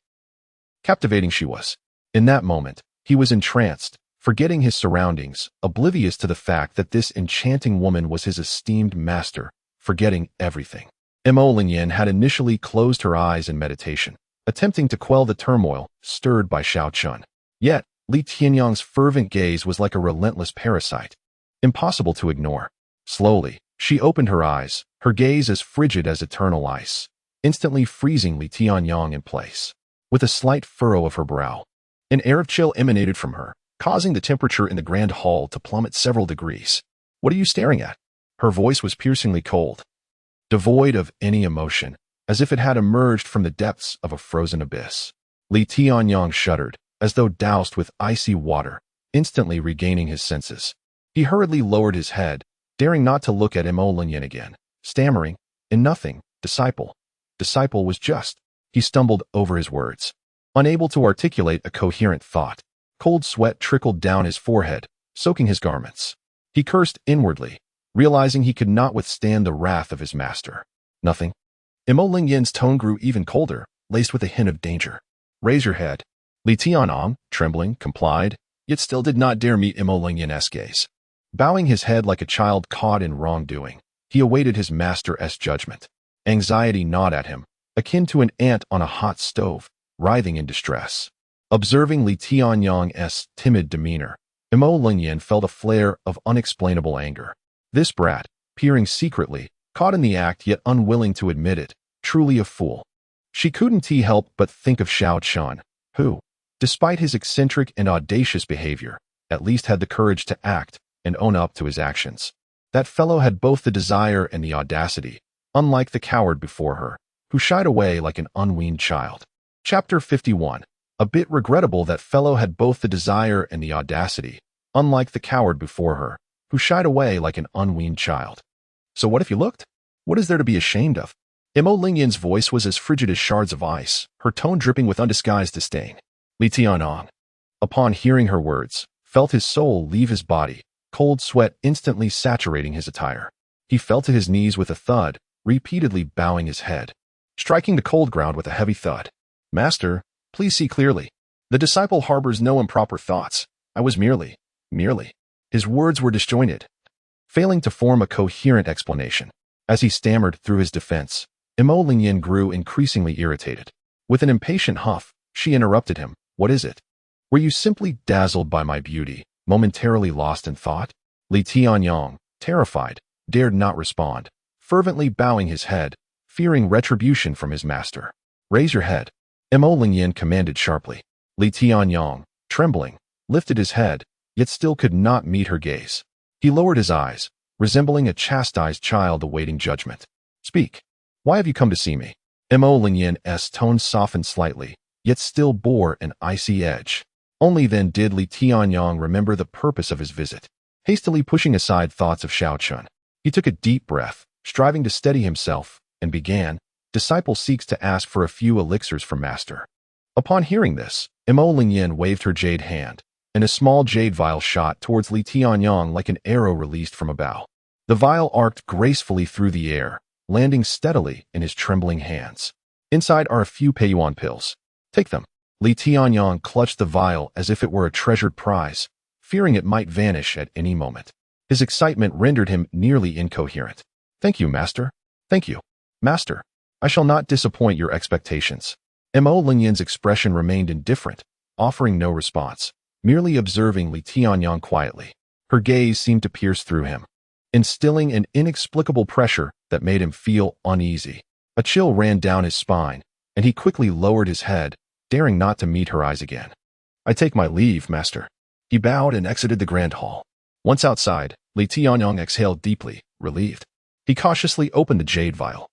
captivating she was. In that moment, he was entranced, forgetting his surroundings, oblivious to the fact that this enchanting woman was his esteemed master, forgetting everything. Mo Lingyan had initially closed her eyes in meditation, attempting to quell the turmoil stirred by Xiao Chen. Yet, Li Tianyang's fervent gaze was like a relentless parasite, impossible to ignore. Slowly, She opened her eyes, her gaze as frigid as eternal ice, instantly freezing Li Tianyong in place. With a slight furrow of her brow, an air of chill emanated from her, causing the temperature in the grand hall to plummet several degrees. "What are you staring at?" Her voice was piercingly cold, devoid of any emotion, as if it had emerged from the depths of a frozen abyss. Li Tianyong shuddered, as though doused with icy water, instantly regaining his senses. He hurriedly lowered his head, daring not to look at Emolinyin again, stammering, "In nothing, disciple." Disciple was just. He stumbled over his words, unable to articulate a coherent thought. Cold sweat trickled down his forehead, soaking his garments. He cursed inwardly, realizing he could not withstand the wrath of his master. "Nothing?" Emolingyin's tone grew even colder, laced with a hint of danger. "Raise your head." Li Tianyong, trembling, complied, yet still did not dare meet Emolingyin's gaze. Bowing his head like a child caught in wrongdoing, he awaited his master's judgment. Anxiety gnawed at him, akin to an ant on a hot stove, writhing in distress. Observing Li Tianyong's timid demeanor, Emolinyin felt a flare of unexplainable anger. This brat, peering secretly, caught in the act yet unwilling to admit it, truly a fool. She couldn't help but think of Xiao Chen, who, despite his eccentric and audacious behavior, at least had the courage to act and own up to his actions. That fellow had both the desire and the audacity, unlike the coward before her, who shied away like an unweaned child. Chapter 51. A bit regrettable that fellow had both the desire and the audacity, unlike the coward before her, who shied away like an unweaned child. So what if you looked? What is there to be ashamed of? Emolingyin's voice was as frigid as shards of ice, her tone dripping with undisguised disdain. Li Tianyong, upon hearing her words, felt his soul leave his body, cold sweat instantly saturating his attire. He fell to his knees with a thud, repeatedly bowing his head, striking the cold ground with a heavy thud. "Master, please see clearly. The disciple harbors no improper thoughts. I was merely. His words were disjointed, failing to form a coherent explanation. As he stammered through his defense, Emolinyin grew increasingly irritated. With an impatient huff, she interrupted him. "What is it? Were you simply dazzled by my beauty, momentarily lost in thought?" Li Tianyong, terrified, dared not respond, fervently bowing his head, fearing retribution from his master. "Raise your head," Emolinyin commanded sharply. Li Tianyong, trembling, lifted his head, yet still could not meet her gaze. He lowered his eyes, resembling a chastised child awaiting judgment. "Speak. Why have you come to see me?" Emolinyin's tone softened slightly, yet still bore an icy edge. Only then did Li Tianyong remember the purpose of his visit. Hastily pushing aside thoughts of Xiao Chen, he took a deep breath, striving to steady himself, and began, "Disciple seeks to ask for a few elixirs from master." Upon hearing this, Emolinyin waved her jade hand, and a small jade vial shot towards Li Tianyong like an arrow released from a bow. The vial arced gracefully through the air, landing steadily in his trembling hands. "Inside are a few Peiyuan pills. Take them." Li Tianyong clutched the vial as if it were a treasured prize, fearing it might vanish at any moment. His excitement rendered him nearly incoherent. "Thank you, master. Thank you, master. I shall not disappoint your expectations." Emolinyin's expression remained indifferent, offering no response, merely observing Li Tianyong quietly. Her gaze seemed to pierce through him, instilling an inexplicable pressure that made him feel uneasy. A chill ran down his spine, and he quickly lowered his head, daring not to meet her eyes again. "I take my leave, master." He bowed and exited the grand hall. Once outside, Li Tianyong exhaled deeply, relieved. He cautiously opened the jade vial,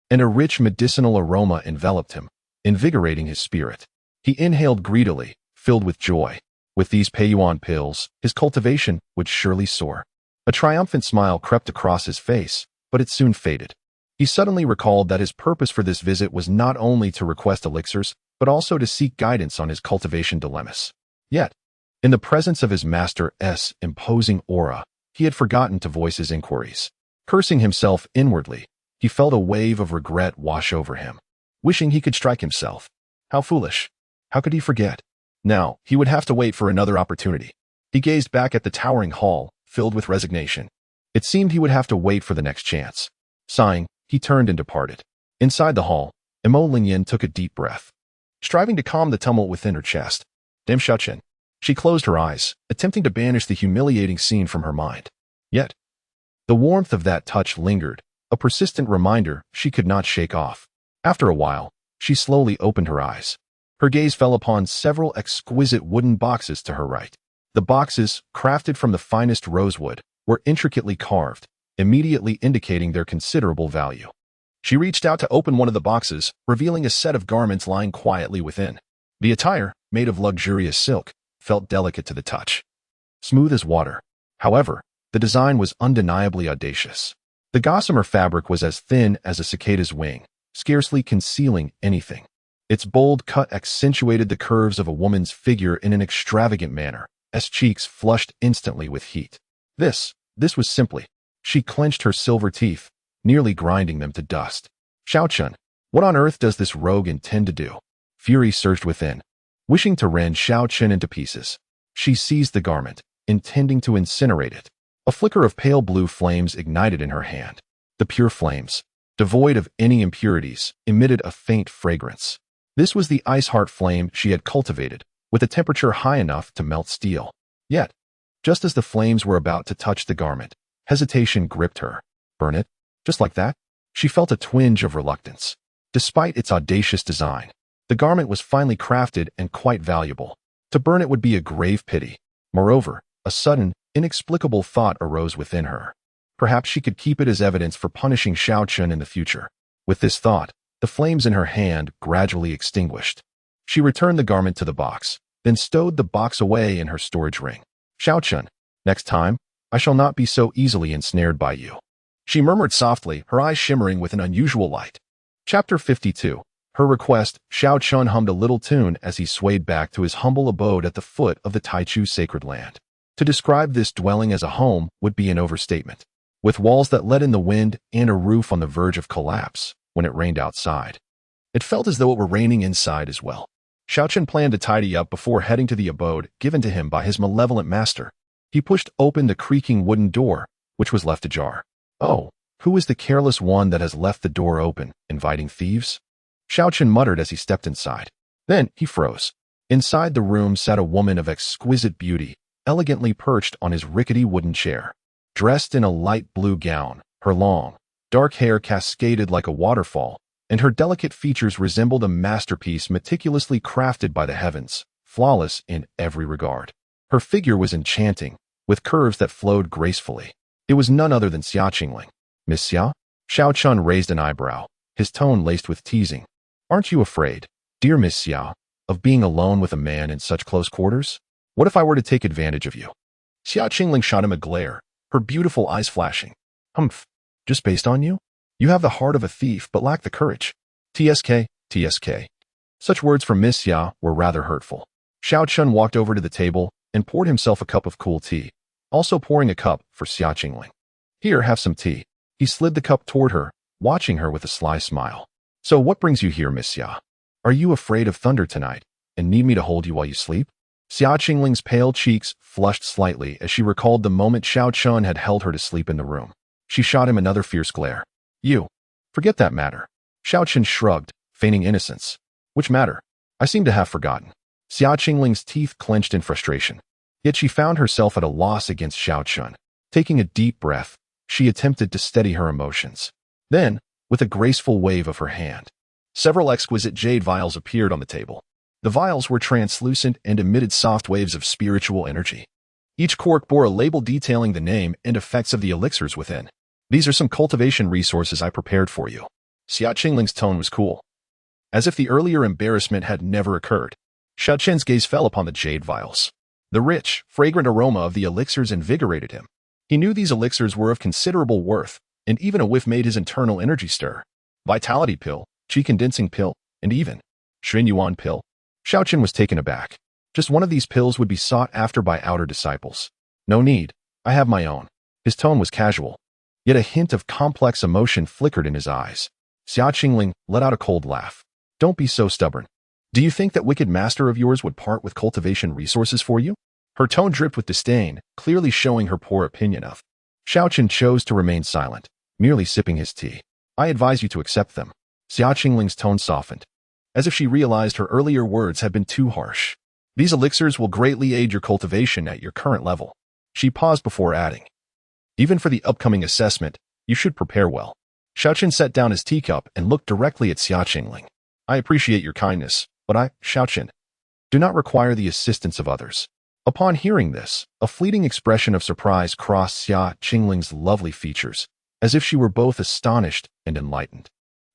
and a rich medicinal aroma enveloped him, invigorating his spirit. He inhaled greedily, filled with joy. With these Peiyuan pills, his cultivation would surely soar. A triumphant smile crept across his face, but it soon faded. He suddenly recalled that his purpose for this visit was not only to request elixirs, but also to seek guidance on his cultivation dilemmas. Yet, in the presence of his master's imposing aura, he had forgotten to voice his inquiries. Cursing himself inwardly, he felt a wave of regret wash over him, wishing he could strike himself. How foolish! How could he forget? Now, he would have to wait for another opportunity. He gazed back at the towering hall, filled with resignation. It seemed he would have to wait for the next chance. Sighing, he turned and departed. Inside the hall, Emolinyin took a deep breath, striving to calm the tumult within her chest. Damn Xiao Chen. She closed her eyes, attempting to banish the humiliating scene from her mind. Yet, The warmth of that touch lingered, a persistent reminder she could not shake off. After a while, she slowly opened her eyes. Her gaze fell upon several exquisite wooden boxes to her right. The boxes, crafted from the finest rosewood, were intricately carved, immediately indicating their considerable value. She reached out to open one of the boxes, revealing a set of garments lying quietly within. The attire, made of luxurious silk, felt delicate to the touch, smooth as water. However, the design was undeniably audacious. The gossamer fabric was as thin as a cicada's wing, scarcely concealing anything. Its bold cut accentuated the curves of a woman's figure in an extravagant manner, as cheeks flushed instantly with heat. This was simply. She clenched her silver teeth, nearly grinding them to dust. Xiao Chen, what on earth does this rogue intend to do? Fury surged within, wishing to rend Xiao Chen into pieces. She seized the garment, intending to incinerate it. A flicker of pale blue flames ignited in her hand. The pure flames, devoid of any impurities, emitted a faint fragrance. This was the ice heart flame she had cultivated, with a temperature high enough to melt steel. Yet, just as the flames were about to touch the garment, hesitation gripped her. Burn it? Just like that? She felt a twinge of reluctance. Despite its audacious design, the garment was finely crafted and quite valuable. To burn it would be a grave pity. Moreover, a sudden, inexplicable thought arose within her. Perhaps she could keep it as evidence for punishing Xiao Chen in the future. With this thought, the flames in her hand gradually extinguished. She returned the garment to the box, then stowed the box away in her storage ring. Xiao Chen, next time, I shall not be so easily ensnared by you. She murmured softly, her eyes shimmering with an unusual light. Chapter 52. Her request. Xiao Chen hummed a little tune as he swayed back to his humble abode at the foot of the Taichu sacred land. To describe this dwelling as a home would be an overstatement. With walls that let in the wind and a roof on the verge of collapse when it rained outside, it felt as though it were raining inside as well. Xiao Chen planned to tidy up before heading to the abode given to him by his malevolent master. He pushed open the creaking wooden door, which was left ajar. Oh, who is the careless one that has left the door open, inviting thieves? Xiao Chen muttered as he stepped inside. Then he froze. Inside the room sat a woman of exquisite beauty, elegantly perched on his rickety wooden chair. Dressed in a light blue gown, her long, dark hair cascaded like a waterfall, and her delicate features resembled a masterpiece meticulously crafted by the heavens, flawless in every regard. Her figure was enchanting, with curves that flowed gracefully. It was none other than Xia Qingling. Miss Xia? Xiao Chen raised an eyebrow, his tone laced with teasing. Aren't you afraid, dear Miss Xia, of being alone with a man in such close quarters? What if I were to take advantage of you? Xia Qingling shot him a glare, her beautiful eyes flashing. Humph, just based on you? You have the heart of a thief but lack the courage. TSK, TSK. Such words from Miss Xia were rather hurtful. Xiao Chen walked over to the table and poured himself a cup of cool tea, also pouring a cup for Xia Qingling. Here, have some tea. He slid the cup toward her, watching her with a sly smile. So what brings you here, Miss Xia? Are you afraid of thunder tonight, and need me to hold you while you sleep? Xia Qingling's pale cheeks flushed slightly as she recalled the moment Xiao Chen had held her to sleep in the room. She shot him another fierce glare. You. Forget that matter. Xiao Chen shrugged, feigning innocence. Which matter? I seem to have forgotten. Xia Qingling's teeth clenched in frustration. Yet she found herself at a loss against Xiao Chen. Taking a deep breath, she attempted to steady her emotions. Then, with a graceful wave of her hand, several exquisite jade vials appeared on the table. The vials were translucent and emitted soft waves of spiritual energy. Each cork bore a label detailing the name and effects of the elixirs within. These are some cultivation resources I prepared for you. Xia Qingling's tone was cool, as if the earlier embarrassment had never occurred. Xiao Chen's gaze fell upon the jade vials. The rich, fragrant aroma of the elixirs invigorated him. He knew these elixirs were of considerable worth, and even a whiff made his internal energy stir. Vitality pill, qi condensing pill, and even Shen Yuan pill. Xiao Chen was taken aback. Just one of these pills would be sought after by outer disciples. No need, I have my own. His tone was casual, yet a hint of complex emotion flickered in his eyes. Xia Qingling let out a cold laugh. Don't be so stubborn. Do you think that wicked master of yours would part with cultivation resources for you? Her tone dripped with disdain, clearly showing her poor opinion of. Xiao Chen chose to remain silent, merely sipping his tea. I advise you to accept them. Xia Qingling's tone softened, as if she realized her earlier words had been too harsh. These elixirs will greatly aid your cultivation at your current level. She paused before adding. Even for the upcoming assessment, you should prepare well. Xiao Chen set down his teacup and looked directly at Xia Qingling. I appreciate your kindness, but I, Xiao Chen, do not require the assistance of others. Upon hearing this, a fleeting expression of surprise crossed Xia Qingling's lovely features, as if she were both astonished and enlightened.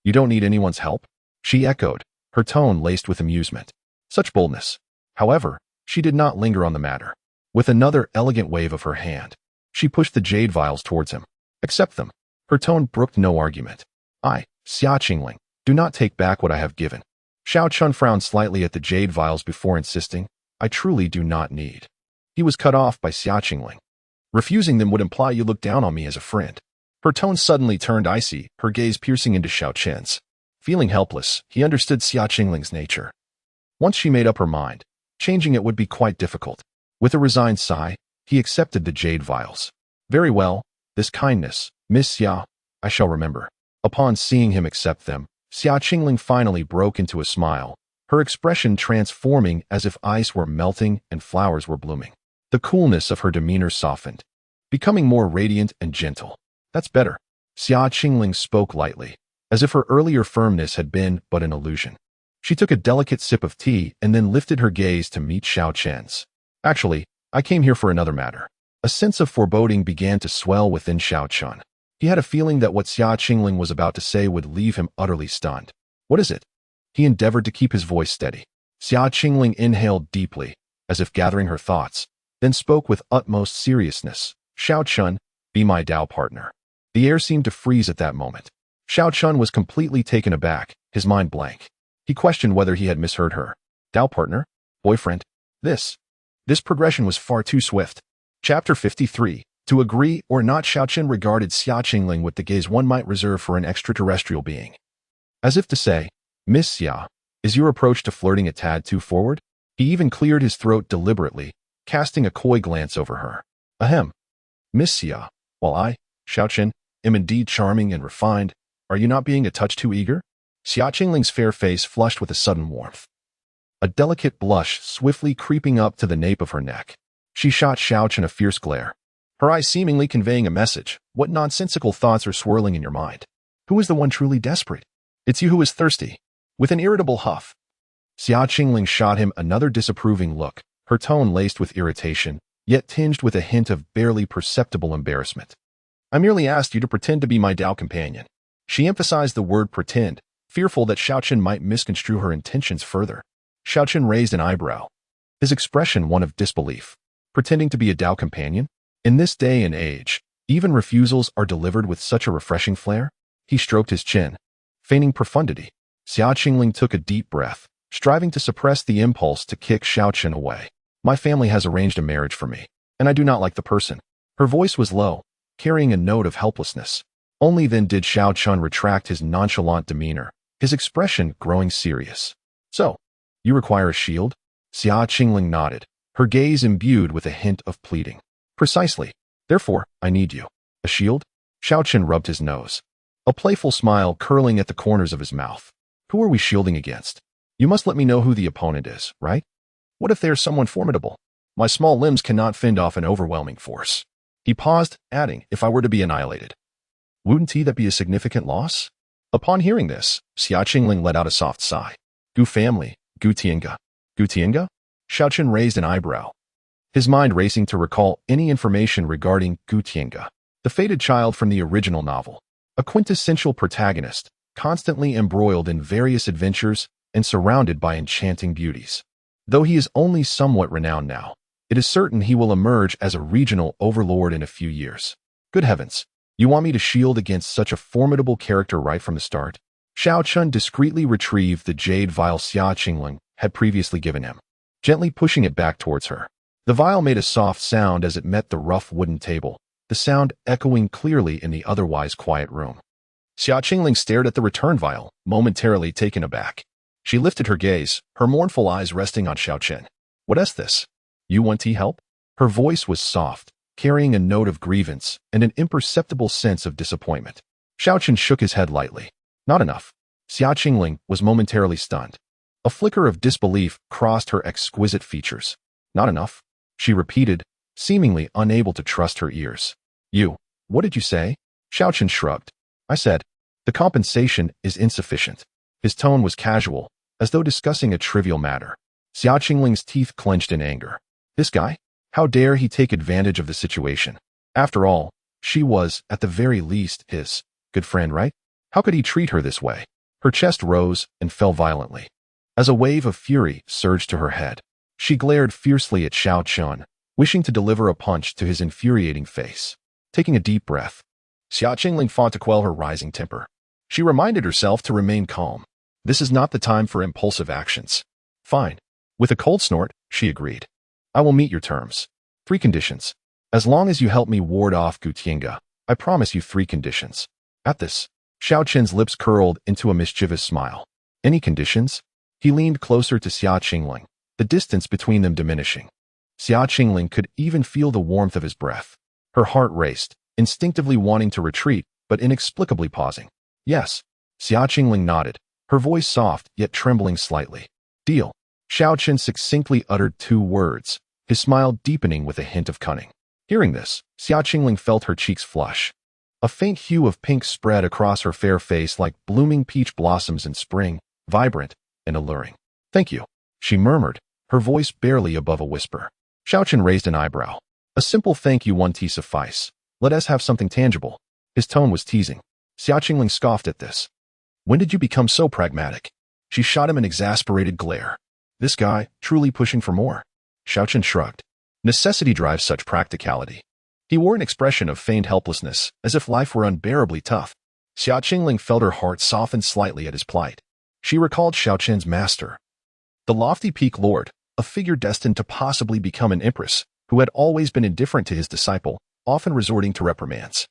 You don't need anyone's help? She echoed, her tone laced with amusement. Such boldness. However, she did not linger on the matter. With another elegant wave of her hand, she pushed the jade vials towards him. Accept them. Her tone brooked no argument. I, Xia Qingling, do not take back what I have given. Xiao Chen frowned slightly at the jade vials before insisting, I truly do not need. He was cut off by Xia Qingling. Refusing them would imply you look down on me as a friend. Her tone suddenly turned icy, her gaze piercing into Xiao Chen's. Feeling helpless, he understood Xia Qingling's nature. Once she made up her mind, changing it would be quite difficult. With a resigned sigh, he accepted the jade vials. Very well, this kindness, Miss Xia, I shall remember. Upon seeing him accept them, Xia Qingling finally broke into a smile, her expression transforming as if ice were melting and flowers were blooming. The coolness of her demeanor softened, becoming more radiant and gentle. That's better. Xia Qingling spoke lightly, as if her earlier firmness had been but an illusion. She took a delicate sip of tea and then lifted her gaze to meet Xiao Chen's. Actually, I came here for another matter. A sense of foreboding began to swell within Xiao Chen. He had a feeling that what Xia Qingling was about to say would leave him utterly stunned. What is it? He endeavored to keep his voice steady. Xia Qingling inhaled deeply, as if gathering her thoughts, then spoke with utmost seriousness. Xiao Chen, be my Dao partner. The air seemed to freeze at that moment. Xiao Chen was completely taken aback, his mind blank. He questioned whether he had misheard her. Dao partner? Boyfriend? This progression was far too swift. Chapter 53. To agree or not, Xiao Chen regarded Xia Qingling with the gaze one might reserve for an extraterrestrial being. As if to say, Miss Xia, is your approach to flirting a tad too forward? He even cleared his throat deliberately, casting a coy glance over her. Ahem. Miss Xia, while I, Xiao Chen, am indeed charming and refined, are you not being a touch too eager? Xia Qingling's fair face flushed with a sudden warmth. A delicate blush swiftly creeping up to the nape of her neck. She shot Xiao Chen a fierce glare, her eyes seemingly conveying a message. What nonsensical thoughts are swirling in your mind? Who is the one truly desperate? It's you who is thirsty. With an irritable huff, Xia Qingling shot him another disapproving look, her tone laced with irritation, yet tinged with a hint of barely perceptible embarrassment. I merely asked you to pretend to be my Dao companion. She emphasized the word pretend, fearful that Xiao Chen might misconstrue her intentions further. Xiao Chen raised an eyebrow, his expression one of disbelief. Pretending to be a Dao companion? In this day and age, even refusals are delivered with such a refreshing flair? He stroked his chin, feigning profundity. Xia Qingling took a deep breath, striving to suppress the impulse to kick Xiao Chen away. My family has arranged a marriage for me, and I do not like the person. Her voice was low, carrying a note of helplessness. Only then did Xiao Chen retract his nonchalant demeanor, his expression growing serious. So, you require a shield? Xia Qingling nodded, her gaze imbued with a hint of pleading. Precisely. Therefore, I need you. A shield? Xiao Chen rubbed his nose, a playful smile curling at the corners of his mouth. Who are we shielding against? You must let me know who the opponent is, right? What if there's someone formidable? My small limbs cannot fend off an overwhelming force. He paused, adding, if I were to be annihilated. Wouldn't that be a significant loss? Upon hearing this, Xia Qingling let out a soft sigh. Gu family, Gu Tiange. Gu Tiange? Xiao Chen raised an eyebrow, his mind racing to recall any information regarding Gu Tiange, the fated child from the original novel, a quintessential protagonist, constantly embroiled in various adventures and surrounded by enchanting beauties. Though he is only somewhat renowned now, it is certain he will emerge as a regional overlord in a few years. Good heavens, you want me to shield against such a formidable character right from the start? Xiao Chen discreetly retrieved the jade vial Xia Qingling had previously given him, gently pushing it back towards her. The vial made a soft sound as it met the rough wooden table, the sound echoing clearly in the otherwise quiet room. Xia Qingling stared at the return vial, momentarily taken aback. She lifted her gaze, her mournful eyes resting on Xiao Chen. What is this? You want tea help? Her voice was soft, carrying a note of grievance and an imperceptible sense of disappointment. Xiao Chen shook his head lightly. Not enough. Xia Qingling was momentarily stunned. A flicker of disbelief crossed her exquisite features. Not enough, she repeated, seemingly unable to trust her ears. You What did you say? Xiao Chen shrugged. I said, the compensation is insufficient. His tone was casual, as though discussing a trivial matter. Xia Qingling's teeth clenched in anger. This guy? How dare he take advantage of the situation? After all, she was, at the very least, his good friend, right? How could he treat her this way? Her chest rose and fell violently. As a wave of fury surged to her head, she glared fiercely at Xiao Chen, wishing to deliver a punch to his infuriating face. Taking a deep breath, Xia Qingling fought to quell her rising temper. She reminded herself to remain calm. This is not the time for impulsive actions. Fine. With a cold snort, she agreed. I will meet your terms. 3 conditions. As long as you help me ward off Gutienga, I promise you 3 conditions. At this, Xiao Chen's lips curled into a mischievous smile. Any conditions? He leaned closer to Xia Qingling, the distance between them diminishing. Xia Qingling could even feel the warmth of his breath. Her heart raced, instinctively wanting to retreat, but inexplicably pausing. Yes. Xia Qingling nodded, her voice soft yet trembling slightly. Deal. Xiao Chen succinctly uttered 2 words, his smile deepening with a hint of cunning. Hearing this, Xia Qingling felt her cheeks flush. A faint hue of pink spread across her fair face like blooming peach blossoms in spring, vibrant and alluring. Thank you, she murmured, her voice barely above a whisper. Xiao Chen raised an eyebrow. A simple thank you won't suffice. Let us have something tangible. His tone was teasing. Xia Qingling scoffed at this. When did you become so pragmatic? She shot him an exasperated glare. This guy, truly pushing for more. Xiao Chen shrugged. Necessity drives such practicality. He wore an expression of feigned helplessness, as if life were unbearably tough. Xia Qingling felt her heart soften slightly at his plight. She recalled Xiao Chen's master, the lofty peak lord, a figure destined to possibly become an empress, who had always been indifferent to his disciple, often resorting to reprimands.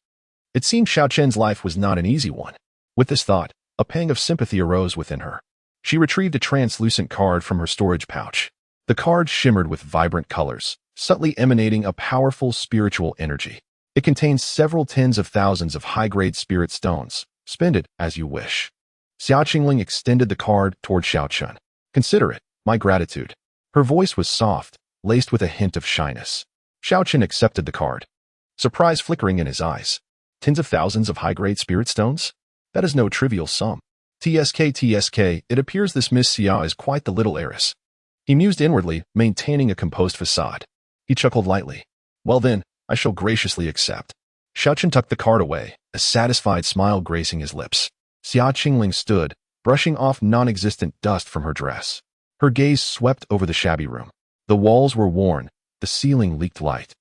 It seemed Xiao Chen's life was not an easy one. With this thought, a pang of sympathy arose within her. She retrieved a translucent card from her storage pouch. The card shimmered with vibrant colors, subtly emanating a powerful spiritual energy. It contains several tens of thousands of high-grade spirit stones. Spend it as you wish. Xia Qingling extended the card toward Xiao Chen. Consider it, my gratitude. Her voice was soft, laced with a hint of shyness. Xiao Chen accepted the card, surprise flickering in his eyes. Tens of thousands of high-grade spirit stones? That is no trivial sum. TSK, it appears this Miss Xia is quite the little heiress. He mused inwardly, maintaining a composed facade. He chuckled lightly. Well then, I shall graciously accept. Xiao Chen tucked the card away, a satisfied smile gracing his lips. Xia Qingling stood, brushing off non-existent dust from her dress. Her gaze swept over the shabby room. The walls were worn, the ceiling leaked light.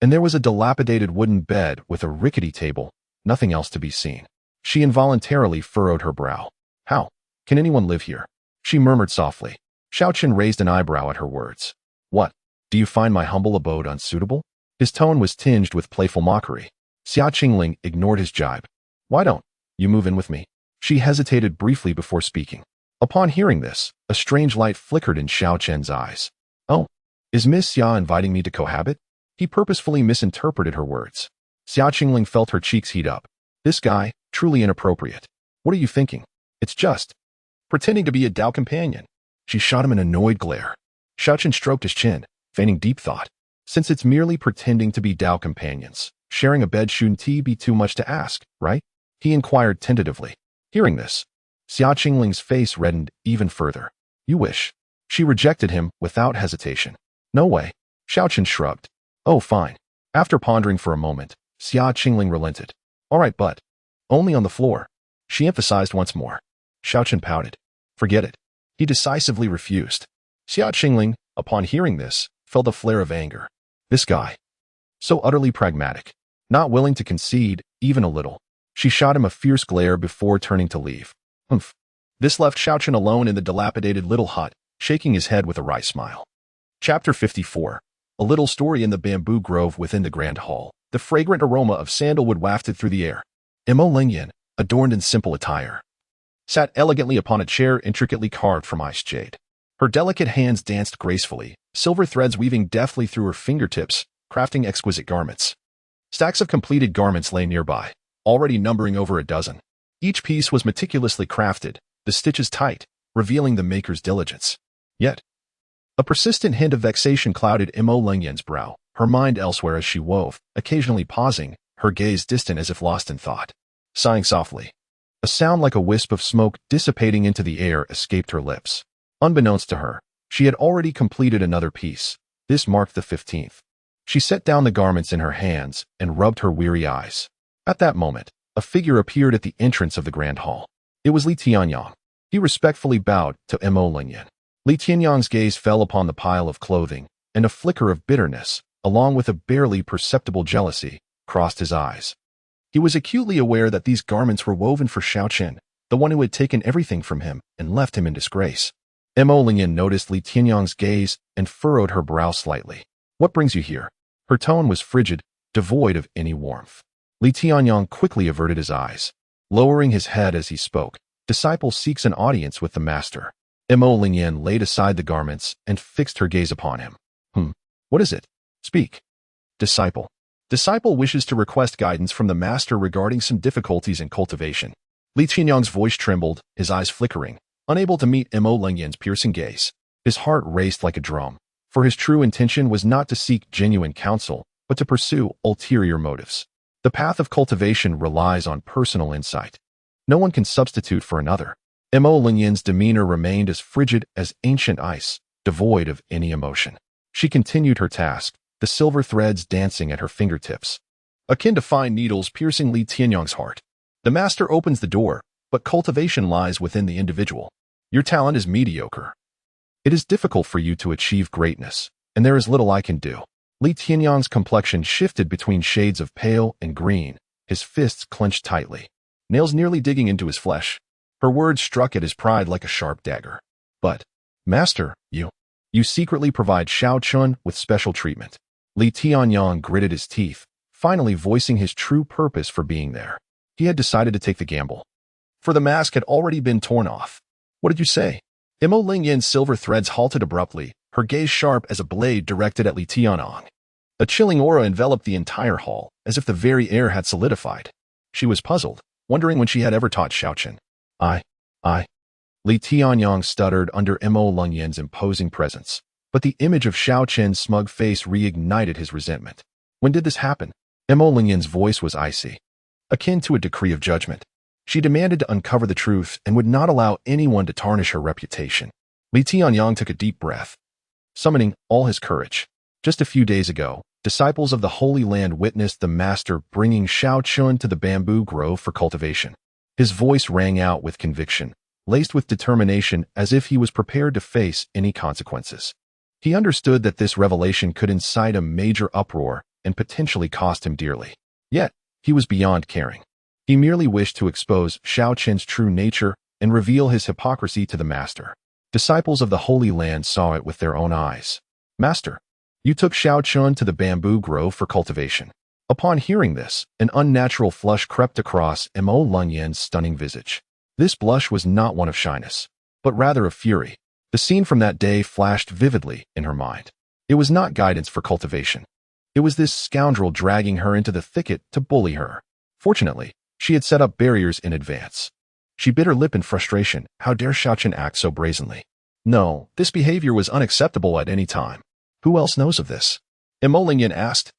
And there was a dilapidated wooden bed with a rickety table, nothing else to be seen. She involuntarily furrowed her brow. How can anyone live here? She murmured softly. Xiao Chen raised an eyebrow at her words. What? Do you find my humble abode unsuitable? His tone was tinged with playful mockery. Xia Qingling ignored his jibe. Why don't you move in with me? She hesitated briefly before speaking. Upon hearing this, a strange light flickered in Xiao Chen's eyes. Oh, is Miss Xia inviting me to cohabit? He purposefully misinterpreted her words. Xia Qingling felt her cheeks heat up. This guy, truly inappropriate. What are you thinking? It's just pretending to be a Dao companion. She shot him an annoyed glare. Xiao Chen stroked his chin, feigning deep thought. Since it's merely pretending to be Dao companions, sharing a bed shouldn't be too much to ask, right? He inquired tentatively. Hearing this, Xia Qingling's face reddened even further. You wish. She rejected him without hesitation. No way. Xiao Chen shrugged. Oh, fine. After pondering for a moment, Xia Qingling relented. All right, but only on the floor. She emphasized once more. Xiao Chen pouted. Forget it. He decisively refused. Xia Qingling, upon hearing this, felt a flare of anger. This guy. So utterly pragmatic. Not willing to concede, even a little. She shot him a fierce glare before turning to leave. Humph. This left Xiao Chen alone in the dilapidated little hut, shaking his head with a wry smile. Chapter 54. A little story in the bamboo grove within the grand hall. The fragrant aroma of sandalwood wafted through the air. Emo Lingyan, adorned in simple attire, sat elegantly upon a chair intricately carved from ice jade. Her delicate hands danced gracefully, silver threads weaving deftly through her fingertips, crafting exquisite garments. Stacks of completed garments lay nearby, already numbering over a dozen. Each piece was meticulously crafted, the stitches tight, revealing the maker's diligence. Yet, a persistent hint of vexation clouded Emo Lingyan's brow, her mind elsewhere as she wove, occasionally pausing, her gaze distant as if lost in thought. Sighing softly, a sound like a wisp of smoke dissipating into the air escaped her lips. Unbeknownst to her, she had already completed another piece. This marked the 15th. She set down the garments in her hands and rubbed her weary eyes. At that moment, a figure appeared at the entrance of the grand hall. It was Li Tianyang. He respectfully bowed to Mo Lingyan. Li Tianyang's gaze fell upon the pile of clothing, and a flicker of bitterness, along with a barely perceptible jealousy, crossed his eyes. He was acutely aware that these garments were woven for Xiao Chen, the one who had taken everything from him and left him in disgrace. Mo Lingyan noticed Li Tianyang's gaze and furrowed her brow slightly. "What brings you here?" Her tone was frigid, devoid of any warmth. Li Tianyang quickly averted his eyes. Lowering his head as he spoke, "Disciple seeks an audience with the master." Mo Lingyan laid aside the garments and fixed her gaze upon him. What is it? Speak." "Disciple. Disciple wishes to request guidance from the master regarding some difficulties in cultivation." Li Tianyang's voice trembled, his eyes flickering, unable to meet Mo Lingyan's piercing gaze. His heart raced like a drum, for his true intention was not to seek genuine counsel, but to pursue ulterior motives. The path of cultivation relies on personal insight. No one can substitute for another. Mo Lingyan's demeanor remained as frigid as ancient ice, devoid of any emotion. She continued her task, the silver threads dancing at her fingertips. Akin to fine needles piercing Li Tianyang's heart. The master opens the door, but cultivation lies within the individual. Your talent is mediocre. It is difficult for you to achieve greatness, and there is little I can do. Li Tianyang's complexion shifted between shades of pale and green, his fists clenched tightly, nails nearly digging into his flesh. Her words struck at his pride like a sharp dagger. "But, master, you secretly provide Xiao Chen with special treatment." Li Tianyang gritted his teeth, finally voicing his true purpose for being there. He had decided to take the gamble. For the mask had already been torn off. "What did you say?" Mo Lingyan's silver threads halted abruptly, her gaze sharp as a blade directed at Li Tianyang. A chilling aura enveloped the entire hall, as if the very air had solidified. She was puzzled, wondering when she had ever taught Xiao Chen. I. Li Tianyang stuttered under Mo Lingyan's imposing presence, but the image of Xiao Chen's smug face reignited his resentment. "When did this happen?" Mo Lingyan's voice was icy, akin to a decree of judgment. She demanded to uncover the truth and would not allow anyone to tarnish her reputation. Li Tianyang took a deep breath, summoning all his courage. Just a few days ago, disciples of the Holy Land witnessed the master bringing Xiao Chen to the bamboo grove for cultivation. His voice rang out with conviction, laced with determination as if he was prepared to face any consequences. He understood that this revelation could incite a major uproar and potentially cost him dearly. Yet, he was beyond caring. He merely wished to expose Xiao Chen's true nature and reveal his hypocrisy to the master. Disciples of the Holy Land saw it with their own eyes. "Master, you took Xiao Chen to the bamboo grove for cultivation." Upon hearing this, an unnatural flush crept across Mo Lingyan's stunning visage. This blush was not one of shyness, but rather of fury. The scene from that day flashed vividly in her mind. It was not guidance for cultivation. It was this scoundrel dragging her into the thicket to bully her. Fortunately, she had set up barriers in advance. She bit her lip in frustration. How dare Xiao Chen act so brazenly? No, this behavior was unacceptable at any time. "Who else knows of this?" Mo Lingyan asked,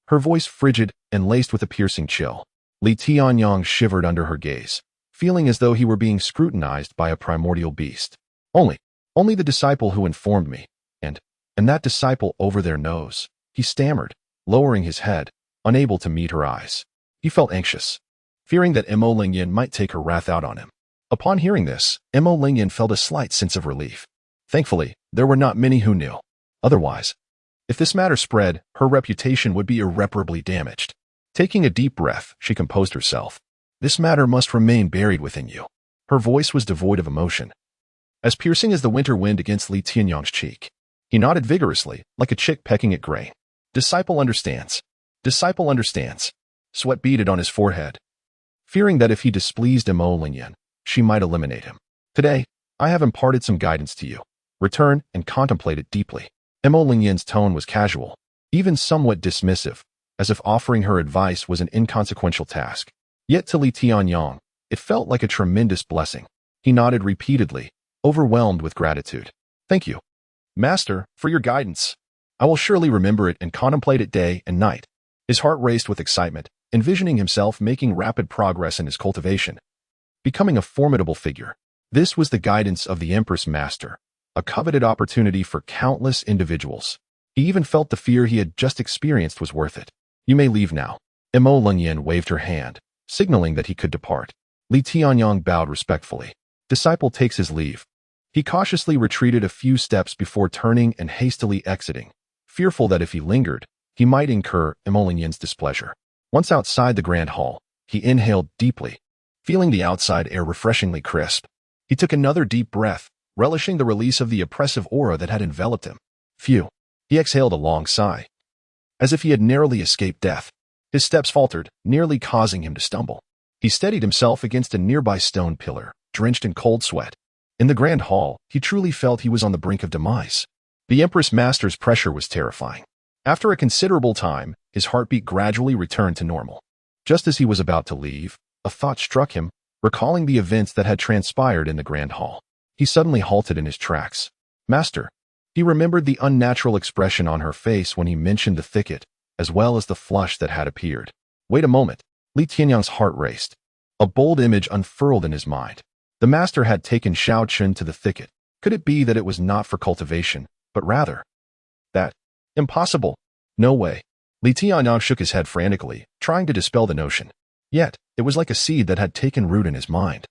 her voice frigid and laced with a piercing chill. Li Tianyang shivered under her gaze, feeling as though he were being scrutinized by a primordial beast. Only the disciple who informed me, and that disciple over their nose," he stammered, lowering his head, unable to meet her eyes. He felt anxious, fearing that Mo Lingyan might take her wrath out on him. Upon hearing this, Mo Lingyan felt a slight sense of relief. Thankfully, there were not many who knew. Otherwise, if this matter spread, her reputation would be irreparably damaged. Taking a deep breath, she composed herself. "This matter must remain buried within you." Her voice was devoid of emotion, as piercing as the winter wind against Li Tianyang's cheek. He nodded vigorously, like a chick pecking at grain. "Disciple understands. Disciple understands." Sweat beaded on his forehead, fearing that if he displeased Mo Lingyan, she might eliminate him. "Today, I have imparted some guidance to you. Return and contemplate it deeply." Mo Lingyan's tone was casual, even somewhat dismissive, as if offering her advice was an inconsequential task. Yet to Li Tianyang, it felt like a tremendous blessing. He nodded repeatedly, overwhelmed with gratitude. "Thank you, Master, for your guidance. I will surely remember it and contemplate it day and night." His heart raced with excitement, envisioning himself making rapid progress in his cultivation, becoming a formidable figure. This was the guidance of the Empress Master, a coveted opportunity for countless individuals. He even felt the fear he had just experienced was worth it. You may leave now. Mo Lingyan waved her hand, signaling that he could depart. Li Tianyang bowed respectfully. Disciple takes his leave. He cautiously retreated a few steps before turning and hastily exiting, fearful that if he lingered, he might incur Mo Lingyan's displeasure. Once outside the grand hall, he inhaled deeply, feeling the outside air refreshingly crisp. He took another deep breath, relishing the release of the oppressive aura that had enveloped him. Phew. He exhaled a long sigh, as if he had narrowly escaped death. His steps faltered, nearly causing him to stumble. He steadied himself against a nearby stone pillar, drenched in cold sweat. In the grand hall, he truly felt he was on the brink of demise. The Empress Master's pressure was terrifying. After a considerable time, his heartbeat gradually returned to normal. Just as he was about to leave, a thought struck him, recalling the events that had transpired in the grand hall. He suddenly halted in his tracks. Master. He remembered the unnatural expression on her face when he mentioned the thicket, as well as the flush that had appeared. Wait a moment. Li Tianyang's heart raced. A bold image unfurled in his mind. The master had taken Xiao Chen to the thicket. Could it be that it was not for cultivation, but rather that? Impossible. No way. Li Tianyang shook his head frantically, trying to dispel the notion. Yet, it was like a seed that had taken root in his mind,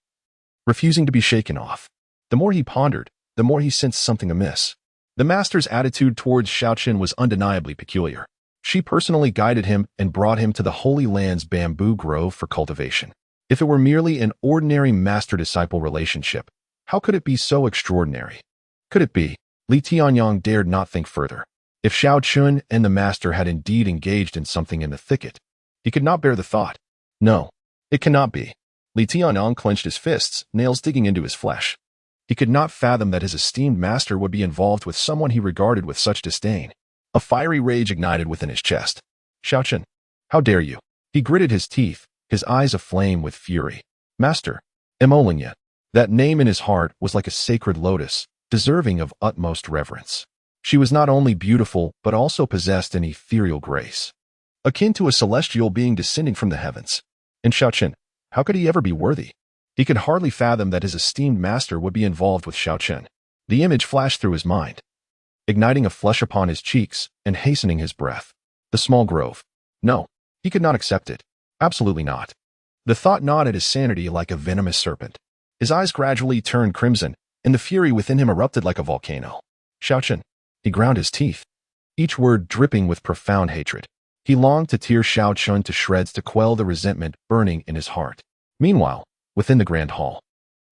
refusing to be shaken off. The more he pondered, the more he sensed something amiss. The master's attitude towards Xiao Chen was undeniably peculiar. She personally guided him and brought him to the Holy Land's bamboo grove for cultivation. If it were merely an ordinary master-disciple relationship, how could it be so extraordinary? Could it be? Li Tianyang dared not think further. If Xiao Chen and the master had indeed engaged in something in the thicket, he could not bear the thought. No, it cannot be. Li Tianyang clenched his fists, nails digging into his flesh. He could not fathom that his esteemed master would be involved with someone he regarded with such disdain. A fiery rage ignited within his chest. Xiao Chen, how dare you? He gritted his teeth, his eyes aflame with fury. Master, Mo Lingyan. That name in his heart was like a sacred lotus, deserving of utmost reverence. She was not only beautiful, but also possessed an ethereal grace, akin to a celestial being descending from the heavens. And Xiao Chen, how could he ever be worthy? He could hardly fathom that his esteemed master would be involved with Xiao Chen. The image flashed through his mind, igniting a flush upon his cheeks and hastening his breath. The small grove. No, he could not accept it. Absolutely not. The thought gnawed at his sanity like a venomous serpent. His eyes gradually turned crimson, and the fury within him erupted like a volcano. Xiao Chen. He ground his teeth, each word dripping with profound hatred. He longed to tear Xiao Chen to shreds to quell the resentment burning in his heart. Meanwhile, within the grand hall,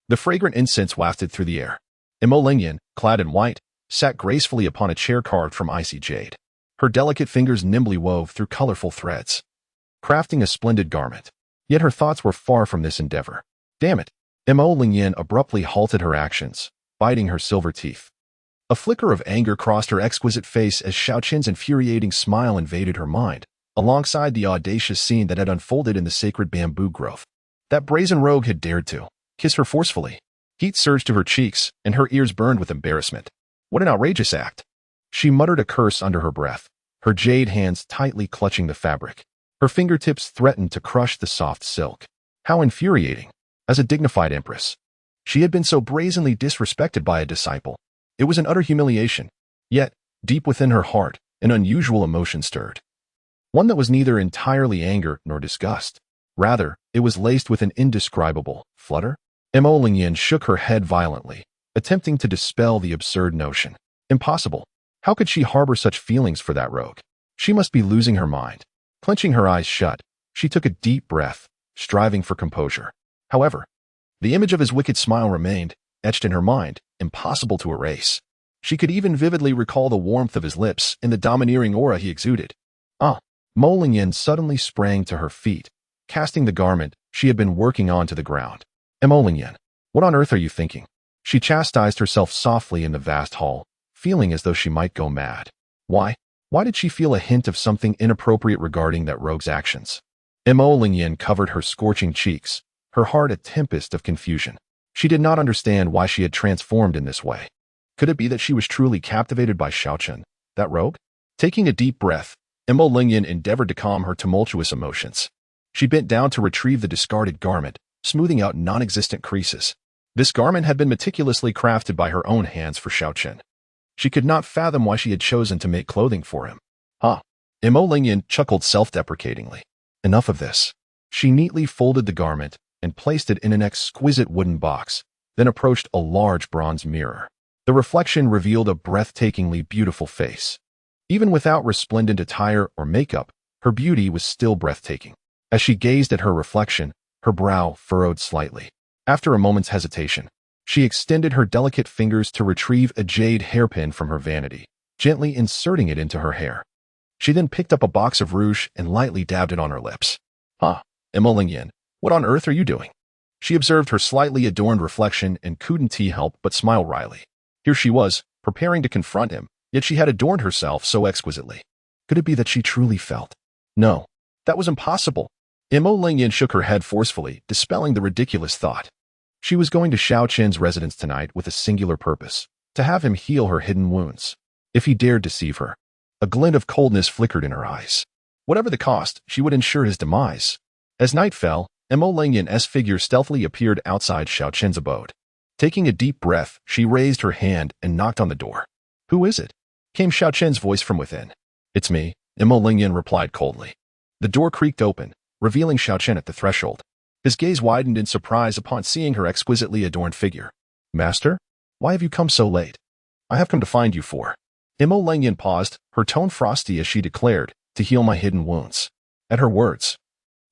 the fragrant incense wafted through the air. Mo Lingyan, clad in white, sat gracefully upon a chair carved from icy jade. Her delicate fingers nimbly wove through colorful threads, crafting a splendid garment. Yet her thoughts were far from this endeavor. Damn it! Mo Lingyan abruptly halted her actions, biting her silver teeth. A flicker of anger crossed her exquisite face as Xiao Chen's infuriating smile invaded her mind, alongside the audacious scene that had unfolded in the sacred bamboo grove. That brazen rogue had dared to kiss her forcefully. Heat surged to her cheeks, and her ears burned with embarrassment. What an outrageous act! She muttered a curse under her breath, her jade hands tightly clutching the fabric. Her fingertips threatened to crush the soft silk. How infuriating! As a dignified empress, she had been so brazenly disrespected by a disciple. It was an utter humiliation. Yet, deep within her heart, an unusual emotion stirred. One that was neither entirely anger nor disgust. Rather, it was laced with an indescribable flutter. Mo Lingyan shook her head violently, attempting to dispel the absurd notion. Impossible. How could she harbor such feelings for that rogue? She must be losing her mind. Clenching her eyes shut, she took a deep breath, striving for composure. However, the image of his wicked smile remained, etched in her mind, impossible to erase. She could even vividly recall the warmth of his lips and the domineering aura he exuded. Mo Lingyan suddenly sprang to her feet, casting the garment she had been working on to the ground. Mo Lingyan, what on earth are you thinking? She chastised herself softly in the vast hall, feeling as though she might go mad. Why? Why did she feel a hint of something inappropriate regarding that rogue's actions? Mo Lingyan covered her scorching cheeks, her heart a tempest of confusion. She did not understand why she had transformed in this way. Could it be that she was truly captivated by Xiao Chen, that rogue? Taking a deep breath, Mo Lingyan endeavored to calm her tumultuous emotions. She bent down to retrieve the discarded garment, smoothing out non-existent creases. This garment had been meticulously crafted by her own hands for Xiao Chen. She could not fathom why she had chosen to make clothing for him. Mo Lingyan chuckled self-deprecatingly. Enough of this. She neatly folded the garment and placed it in an exquisite wooden box, then approached a large bronze mirror. The reflection revealed a breathtakingly beautiful face. Even without resplendent attire or makeup, her beauty was still breathtaking. As she gazed at her reflection, her brow furrowed slightly. After a moment's hesitation, she extended her delicate fingers to retrieve a jade hairpin from her vanity, gently inserting it into her hair. She then picked up a box of rouge and lightly dabbed it on her lips. Mo Lingyan, what on earth are you doing? She observed her slightly adorned reflection and couldn't help but smile wryly. Here she was, preparing to confront him, yet she had adorned herself so exquisitely. Could it be that she truly felt? No, that was impossible. Mo Lingyan shook her head forcefully, dispelling the ridiculous thought. She was going to Xiao Chen's residence tonight with a singular purpose, to have him heal her hidden wounds. If he dared deceive her, a glint of coldness flickered in her eyes. Whatever the cost, she would ensure his demise. As night fell, Mo Lingyan's figure stealthily appeared outside Xiao Chen's abode. Taking a deep breath, she raised her hand and knocked on the door. Who is it? Came Xiao Chen's voice from within. It's me, Mo Lingyan replied coldly. The door creaked open, revealing Xiao Chen at the threshold. His gaze widened in surprise upon seeing her exquisitely adorned figure. Master? Why have you come so late? I have come to find you for. Mo Lingyan paused, her tone frosty as she declared, to heal my hidden wounds. At her words,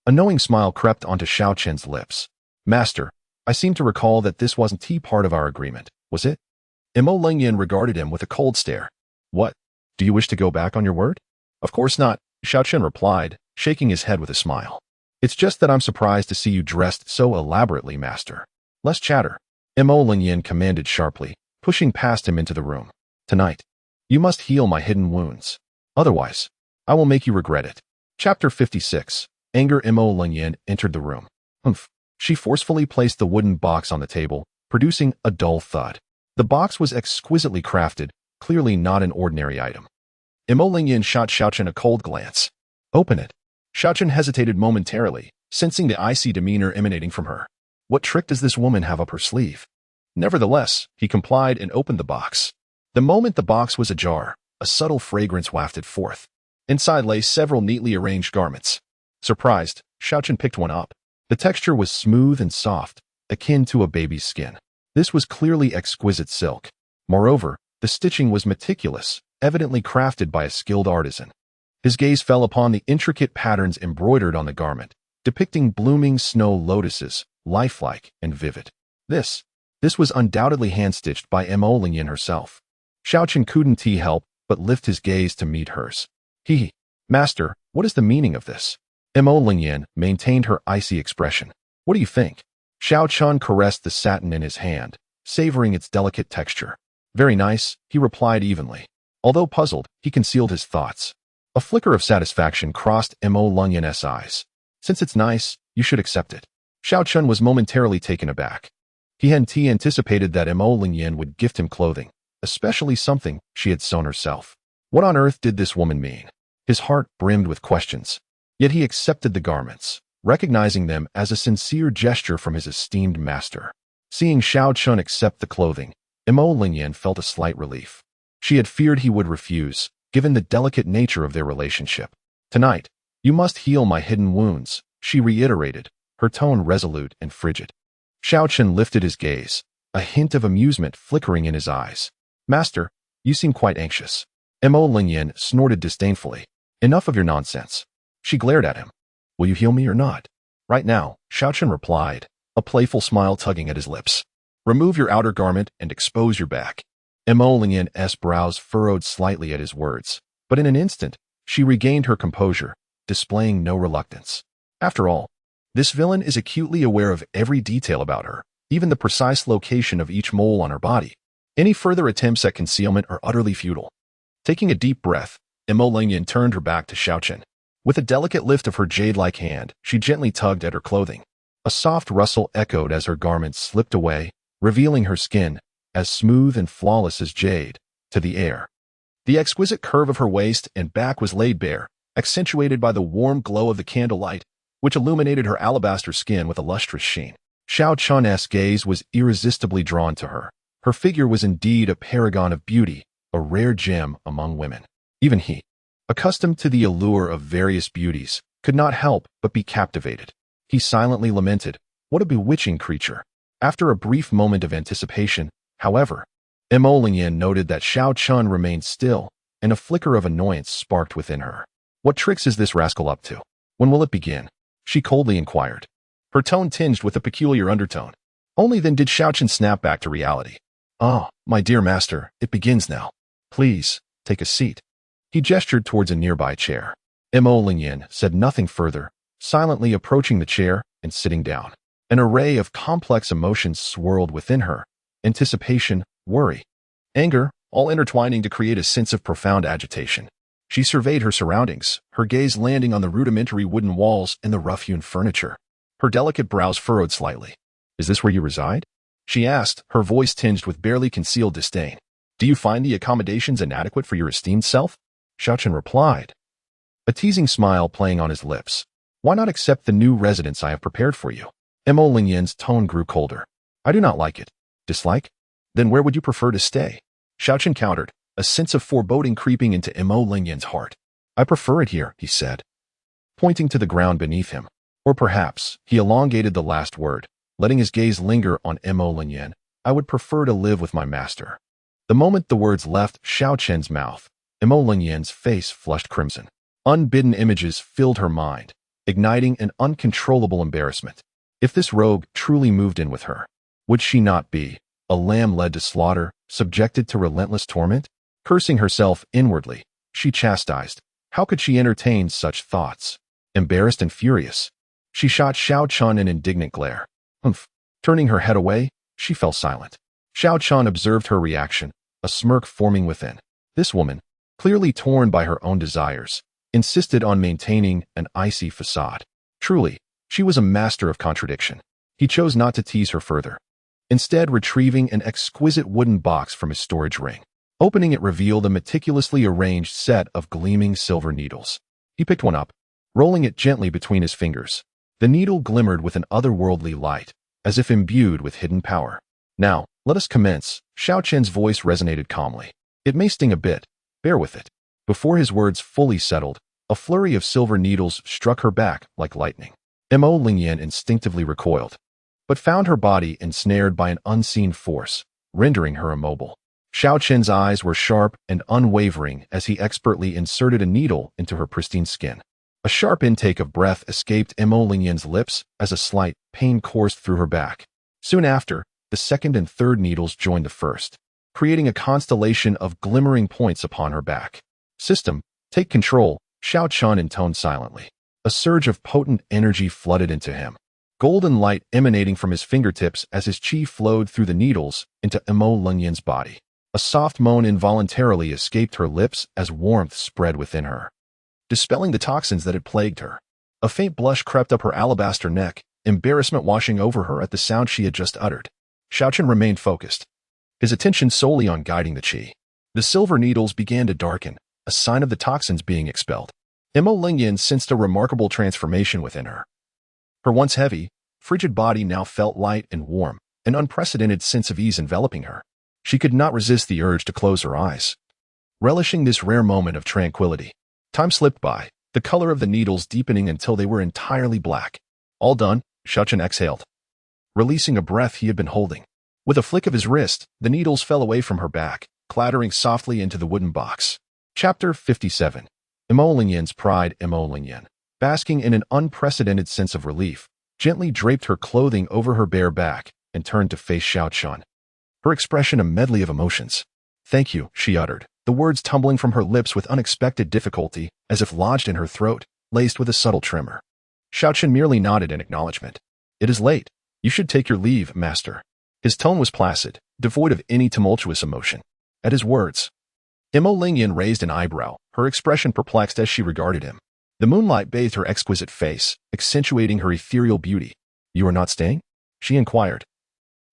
a knowing smile crept onto Xiao Chen's lips. Master, I seem to recall that this wasn't part of our agreement, was it? Mo Lingyan regarded him with a cold stare. What? Do you wish to go back on your word? Of course not, Xiao Chen replied, shaking his head with a smile. It's just that I'm surprised to see you dressed so elaborately, master. Less chatter. Mo Lingyan commanded sharply, pushing past him into the room. Tonight, you must heal my hidden wounds. Otherwise, I will make you regret it. Chapter 56. Anger. Mo Lingyan entered the room. She forcefully placed the wooden box on the table, producing a dull thud. The box was exquisitely crafted, clearly not an ordinary item. Mo Lingyan shot Xiao Chen a cold glance. Open it. Xiao Chen hesitated momentarily, sensing the icy demeanor emanating from her. What trick does this woman have up her sleeve? Nevertheless, he complied and opened the box. The moment the box was ajar, a subtle fragrance wafted forth. Inside lay several neatly arranged garments. Surprised, Xiao Chen picked one up. The texture was smooth and soft, akin to a baby's skin. This was clearly exquisite silk. Moreover, the stitching was meticulous, evidently crafted by a skilled artisan. His gaze fell upon the intricate patterns embroidered on the garment, depicting blooming snow lotuses, lifelike and vivid. This was undoubtedly hand-stitched by Mo Lingyan herself. Xiao Chen couldn't help but lift his gaze to meet hers. Master, what is the meaning of this? Mo Lingyan maintained her icy expression. What do you think? Xiao Chen caressed the satin in his hand, savoring its delicate texture. Very nice, he replied evenly. Although puzzled, he concealed his thoughts. A flicker of satisfaction crossed Mo Lingyan's eyes. Since it's nice, you should accept it. Xiao Chen was momentarily taken aback. He hadn't anticipated that Mo Lingyan would gift him clothing, especially something she had sewn herself. What on earth did this woman mean? His heart brimmed with questions. Yet he accepted the garments, recognizing them as a sincere gesture from his esteemed master. Seeing Xiao Chen accept the clothing, Mo Lingyan felt a slight relief. She had feared he would refuse, given the delicate nature of their relationship. Tonight, you must heal my hidden wounds, she reiterated, her tone resolute and frigid. Xiao Chen lifted his gaze, a hint of amusement flickering in his eyes. Master, you seem quite anxious. Mo Lingyan snorted disdainfully. Enough of your nonsense. She glared at him. Will you heal me or not? Right now, Xiao Chen replied, a playful smile tugging at his lips. Remove your outer garment and expose your back. Mo Lingyan's brows furrowed slightly at his words, but in an instant, she regained her composure, displaying no reluctance. After all, this villain is acutely aware of every detail about her, even the precise location of each mole on her body. Any further attempts at concealment are utterly futile. Taking a deep breath, Mo Lingyan turned her back to Xiao Chen. With a delicate lift of her jade-like hand, she gently tugged at her clothing. A soft rustle echoed as her garments slipped away, revealing her skin, as smooth and flawless as jade, to the air. The exquisite curve of her waist and back was laid bare, accentuated by the warm glow of the candlelight, which illuminated her alabaster skin with a lustrous sheen. Xiao Chen's gaze was irresistibly drawn to her. Her figure was indeed a paragon of beauty, a rare gem among women. Even he, accustomed to the allure of various beauties, could not help but be captivated. He silently lamented, "What a bewitching creature." After a brief moment of anticipation, however, Lingyan noted that Xiao Chen remained still, and a flicker of annoyance sparked within her. "What tricks is this rascal up to? When will it begin?" she coldly inquired, her tone tinged with a peculiar undertone. Only then did Xiao Chen snap back to reality. "Oh, my dear master, it begins now. Please, take a seat." He gestured towards a nearby chair. Lingyan said nothing further, silently approaching the chair and sitting down. An array of complex emotions swirled within her: anticipation, worry, anger, all intertwining to create a sense of profound agitation. She surveyed her surroundings, her gaze landing on the rudimentary wooden walls and the rough-hewn furniture. Her delicate brows furrowed slightly. "Is this where you reside?" she asked, her voice tinged with barely concealed disdain. "Do you find the accommodations inadequate for your esteemed self?" Xiao Chen replied, a teasing smile playing on his lips. "Why not accept the new residence I have prepared for you?" Lingyan's tone grew colder. "I do not like it." "Dislike? Then where would you prefer to stay?" Xiao Chen countered, a sense of foreboding creeping into Lingyan's heart. "I prefer it here," he said, pointing to the ground beneath him. Or perhaps, he elongated the last word, letting his gaze linger on Lingyan. "I would prefer to live with my master." The moment the words left Xiao Chen's mouth, Lingyan's face flushed crimson. Unbidden images filled her mind, igniting an uncontrollable embarrassment. If this rogue truly moved in with her, would she not be a lamb led to slaughter, subjected to relentless torment? Cursing herself inwardly, she chastised. How could she entertain such thoughts? Embarrassed and furious, she shot Xiao Chen an indignant glare. Humph. Turning her head away, she fell silent. Xiao Chen observed her reaction, a smirk forming within. This woman, clearly torn by her own desires, insisted on maintaining an icy facade. Truly, she was a master of contradiction. He chose not to tease her further, instead retrieving an exquisite wooden box from his storage ring. Opening it revealed a meticulously arranged set of gleaming silver needles. He picked one up, rolling it gently between his fingers. The needle glimmered with an otherworldly light, as if imbued with hidden power. "Now, let us commence." Xiao Chen's voice resonated calmly. "It may sting a bit. Bear with it." Before his words fully settled, a flurry of silver needles struck her back like lightning. Lingyan instinctively recoiled, but found her body ensnared by an unseen force, rendering her immobile. Xiao Chen's eyes were sharp and unwavering as he expertly inserted a needle into her pristine skin. A sharp intake of breath escaped Lingyan's lips as a slight pain coursed through her back. Soon after, the second and third needles joined the first, creating a constellation of glimmering points upon her back. "System, take control," Xiao Chen intoned silently. A surge of potent energy flooded into him, golden light emanating from his fingertips as his chi flowed through the needles into Lingyan's body. A soft moan involuntarily escaped her lips as warmth spread within her, dispelling the toxins that had plagued her. A faint blush crept up her alabaster neck, embarrassment washing over her at the sound she had just uttered. Xiao Chen remained focused, his attention solely on guiding the chi. The silver needles began to darken, a sign of the toxins being expelled. Lingyan sensed a remarkable transformation within her. Her once heavy, frigid body now felt light and warm, an unprecedented sense of ease enveloping her. She could not resist the urge to close her eyes, relishing this rare moment of tranquility. Time slipped by, the color of the needles deepening until they were entirely black. All done, Xiao Chen exhaled, releasing a breath he had been holding. With a flick of his wrist, the needles fell away from her back, clattering softly into the wooden box. Chapter 57. Lingyan's pride. Lingyan, basking in an unprecedented sense of relief, gently draped her clothing over her bare back and turned to face Xiao Chen, her expression a medley of emotions. "Thank you," she uttered, the words tumbling from her lips with unexpected difficulty, as if lodged in her throat, laced with a subtle tremor. Xiao Chen merely nodded in acknowledgement. "It is late. You should take your leave, master." His tone was placid, devoid of any tumultuous emotion. At his words, Lingyan raised an eyebrow, her expression perplexed as she regarded him. The moonlight bathed her exquisite face, accentuating her ethereal beauty. "You are not staying?" she inquired,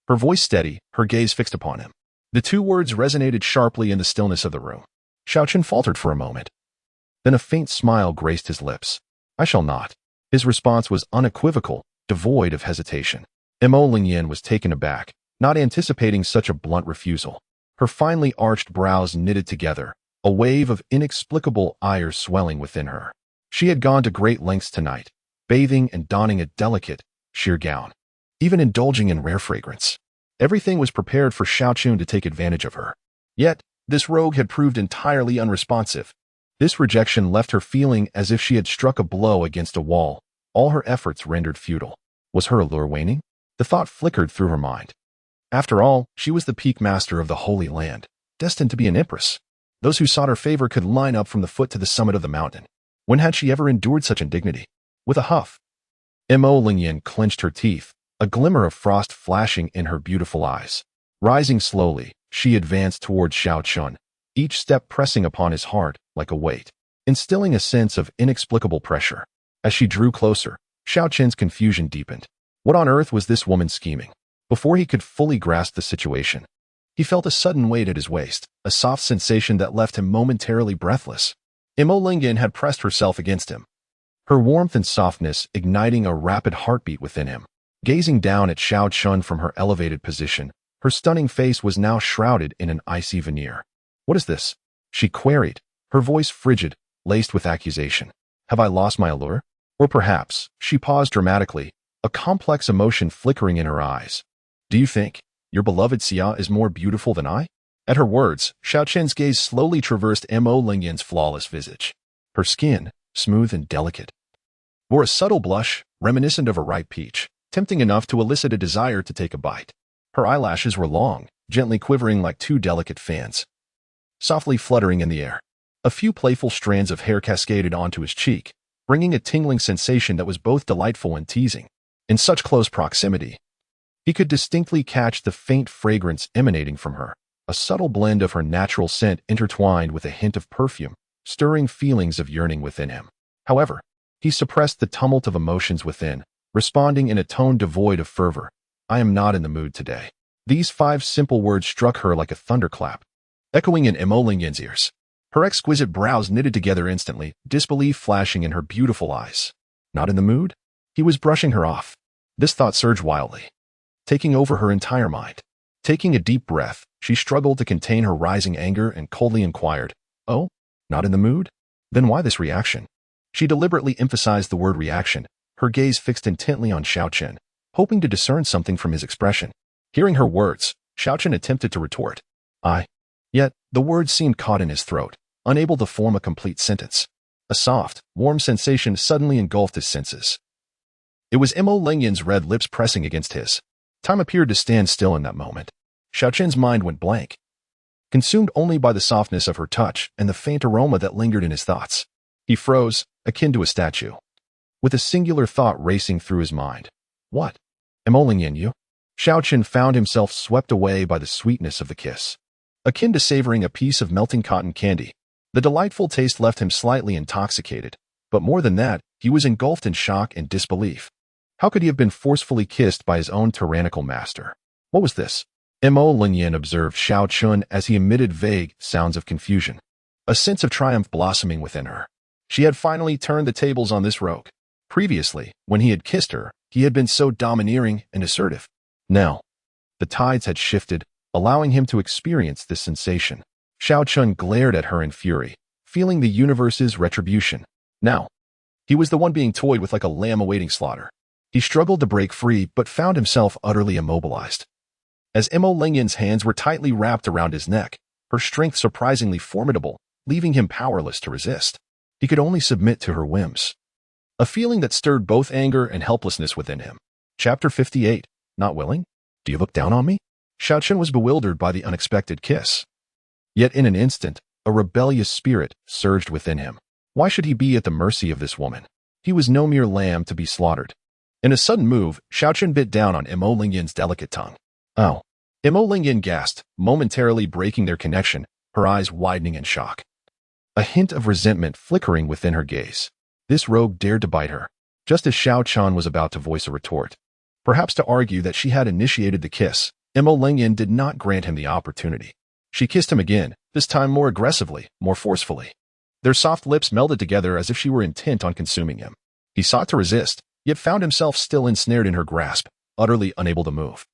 her voice steady, her gaze fixed upon him. The two words resonated sharply in the stillness of the room. Xiao Chen faltered for a moment. Then a faint smile graced his lips. "I shall not." His response was unequivocal, devoid of hesitation. Mo Lingyan was taken aback, not anticipating such a blunt refusal. Her finely arched brows knitted together, a wave of inexplicable ire swelling within her. She had gone to great lengths tonight, bathing and donning a delicate, sheer gown, even indulging in rare fragrance. Everything was prepared for Xiao Chen to take advantage of her. Yet, this rogue had proved entirely unresponsive. This rejection left her feeling as if she had struck a blow against a wall, all her efforts rendered futile. Was her allure waning? The thought flickered through her mind. After all, she was the peak master of the Holy Land, destined to be an empress. Those who sought her favor could line up from the foot to the summit of the mountain. When had she ever endured such indignity? With a huff, Mo Lingyan clenched her teeth, a glimmer of frost flashing in her beautiful eyes. Rising slowly, she advanced toward Xiao Chen, each step pressing upon his heart like a weight, instilling a sense of inexplicable pressure. As she drew closer, Xiao Chen's confusion deepened. What on earth was this woman scheming? Before he could fully grasp the situation, he felt a sudden weight at his waist, a soft sensation that left him momentarily breathless. Mo Lingyan had pressed herself against him, her warmth and softness igniting a rapid heartbeat within him. Gazing down at Xiao Chen from her elevated position, her stunning face was now shrouded in an icy veneer. "What is this?" she queried, her voice frigid, laced with accusation. "Have I lost my allure? Or perhaps," she paused dramatically, a complex emotion flickering in her eyes. "Do you think your beloved Xia is more beautiful than I?" At her words, Xiao Chen's gaze slowly traversed Mo Lingyan's flawless visage. Her skin, smooth and delicate, bore a subtle blush, reminiscent of a ripe peach, tempting enough to elicit a desire to take a bite. Her eyelashes were long, gently quivering like two delicate fans, softly fluttering in the air. A few playful strands of hair cascaded onto his cheek, bringing a tingling sensation that was both delightful and teasing. In such close proximity, he could distinctly catch the faint fragrance emanating from her, a subtle blend of her natural scent intertwined with a hint of perfume, stirring feelings of yearning within him. However, he suppressed the tumult of emotions within, responding in a tone devoid of fervor. "I am not in the mood today." These 5 simple words struck her like a thunderclap, echoing in Mo Lingyan's ears. Her exquisite brows knitted together instantly, disbelief flashing in her beautiful eyes. Not in the mood? He was brushing her off. This thought surged wildly, taking over her entire mind. Taking a deep breath, she struggled to contain her rising anger and coldly inquired, "Oh, not in the mood? Then why this reaction?" She deliberately emphasized the word reaction, her gaze fixed intently on Xiao Chen, hoping to discern something from his expression. Hearing her words, Xiao Chen attempted to retort, Yet, the words seemed caught in his throat, unable to form a complete sentence. A soft, warm sensation suddenly engulfed his senses. It was Mo Lingyan's red lips pressing against his. Time appeared to stand still in that moment. Xiao Chen's mind went blank, consumed only by the softness of her touch and the faint aroma that lingered in his thoughts. He froze, akin to a statue, with a singular thought racing through his mind. What? Mo Lingyan, you? Xiao Chen found himself swept away by the sweetness of the kiss. Akin to savoring a piece of melting cotton candy, the delightful taste left him slightly intoxicated, but more than that, he was engulfed in shock and disbelief. How could he have been forcefully kissed by his own tyrannical master? What was this? Mo Lingyan observed Xiao Chen as he emitted vague sounds of confusion, a sense of triumph blossoming within her. She had finally turned the tables on this rogue. Previously, when he had kissed her, he had been so domineering and assertive. Now, the tides had shifted, allowing him to experience this sensation. Xiao Chen glared at her in fury, feeling the universe's retribution. Now, he was the one being toyed with like a lamb awaiting slaughter. He struggled to break free, but found himself utterly immobilized. As Mo Lingyan's hands were tightly wrapped around his neck, her strength surprisingly formidable, leaving him powerless to resist. He could only submit to her whims. A feeling that stirred both anger and helplessness within him. Chapter 58. Not willing? Do you look down on me? Xiao Chen was bewildered by the unexpected kiss. Yet in an instant, a rebellious spirit surged within him. Why should he be at the mercy of this woman? He was no mere lamb to be slaughtered. In a sudden move, Xiao Chen bit down on Mo Lingyan's delicate tongue. Oh. Mo Lingyan gasped, momentarily breaking their connection, her eyes widening in shock. A hint of resentment flickering within her gaze. This rogue dared to bite her, just as Xiao Chen was about to voice a retort. Perhaps to argue that she had initiated the kiss, Mo Lingyan did not grant him the opportunity. She kissed him again, this time more aggressively, more forcefully. Their soft lips melded together as if she were intent on consuming him. He sought to resist, yet found himself still ensnared in her grasp, utterly unable to move.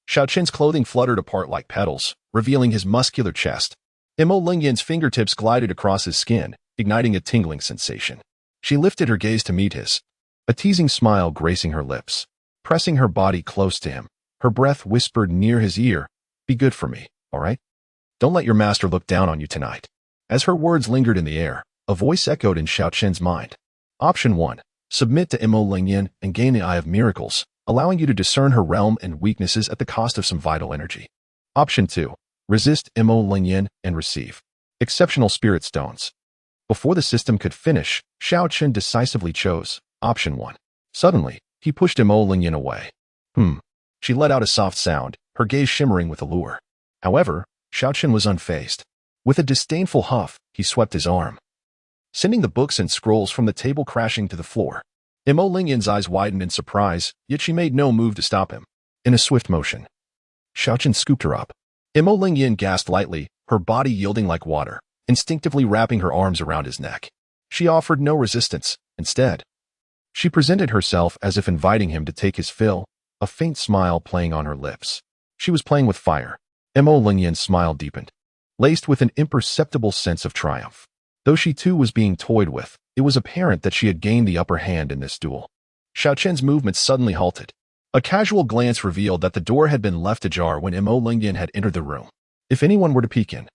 Xiao Chen's clothing fluttered apart like petals, revealing his muscular chest. Mo Lingyan's fingertips glided across his skin, igniting a tingling sensation. She lifted her gaze to meet his, a teasing smile gracing her lips. Pressing her body close to him, her breath whispered near his ear, "Be good for me, all right? Don't let your master look down on you tonight." As her words lingered in the air, a voice echoed in Xiao Chen's mind. Option 1. Submit to Mo Lingyan and gain the Eye of Miracles, allowing you to discern her realm and weaknesses at the cost of some vital energy. Option 2. Resist Mo Lingyan and receive exceptional spirit stones. Before the system could finish, Xiao Chen decisively chose Option 1. Suddenly, he pushed Mo Lingyan away. She let out a soft sound, her gaze shimmering with allure. However, Xiao Chen was unfazed. With a disdainful huff, he swept his arm, sending the books and scrolls from the table crashing to the floor. Mo Lingyan's eyes widened in surprise, yet she made no move to stop him. In a swift motion, Xiao Chen scooped her up. Mo Lingyan gasped lightly, her body yielding like water, instinctively wrapping her arms around his neck. She offered no resistance. Instead, she presented herself as if inviting him to take his fill, a faint smile playing on her lips. She was playing with fire. Mo Lingyan's smile deepened, laced with an imperceptible sense of triumph. Though she too was being toyed with, it was apparent that she had gained the upper hand in this duel. Xiao Chen's movements suddenly halted. A casual glance revealed that the door had been left ajar when Mo Lingyan had entered the room. If anyone were to peek in,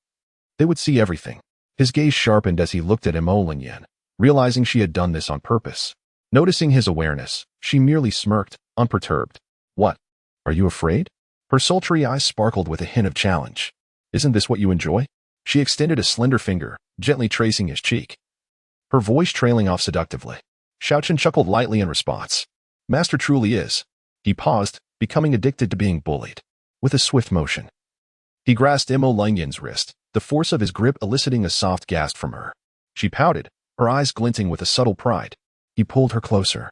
they would see everything. His gaze sharpened as he looked at Mo Lingyan, realizing she had done this on purpose. Noticing his awareness, she merely smirked, unperturbed. "What? Are you afraid?" Her sultry eyes sparkled with a hint of challenge. "Isn't this what you enjoy?" She extended a slender finger, gently tracing his cheek, her voice trailing off seductively. Xiao Chen chuckled lightly in response. Master truly is. He paused, becoming addicted to being bullied. With a swift motion, he grasped Mo Lingyan's wrist, the force of his grip eliciting a soft gasp from her. She pouted, her eyes glinting with a subtle pride. He pulled her closer,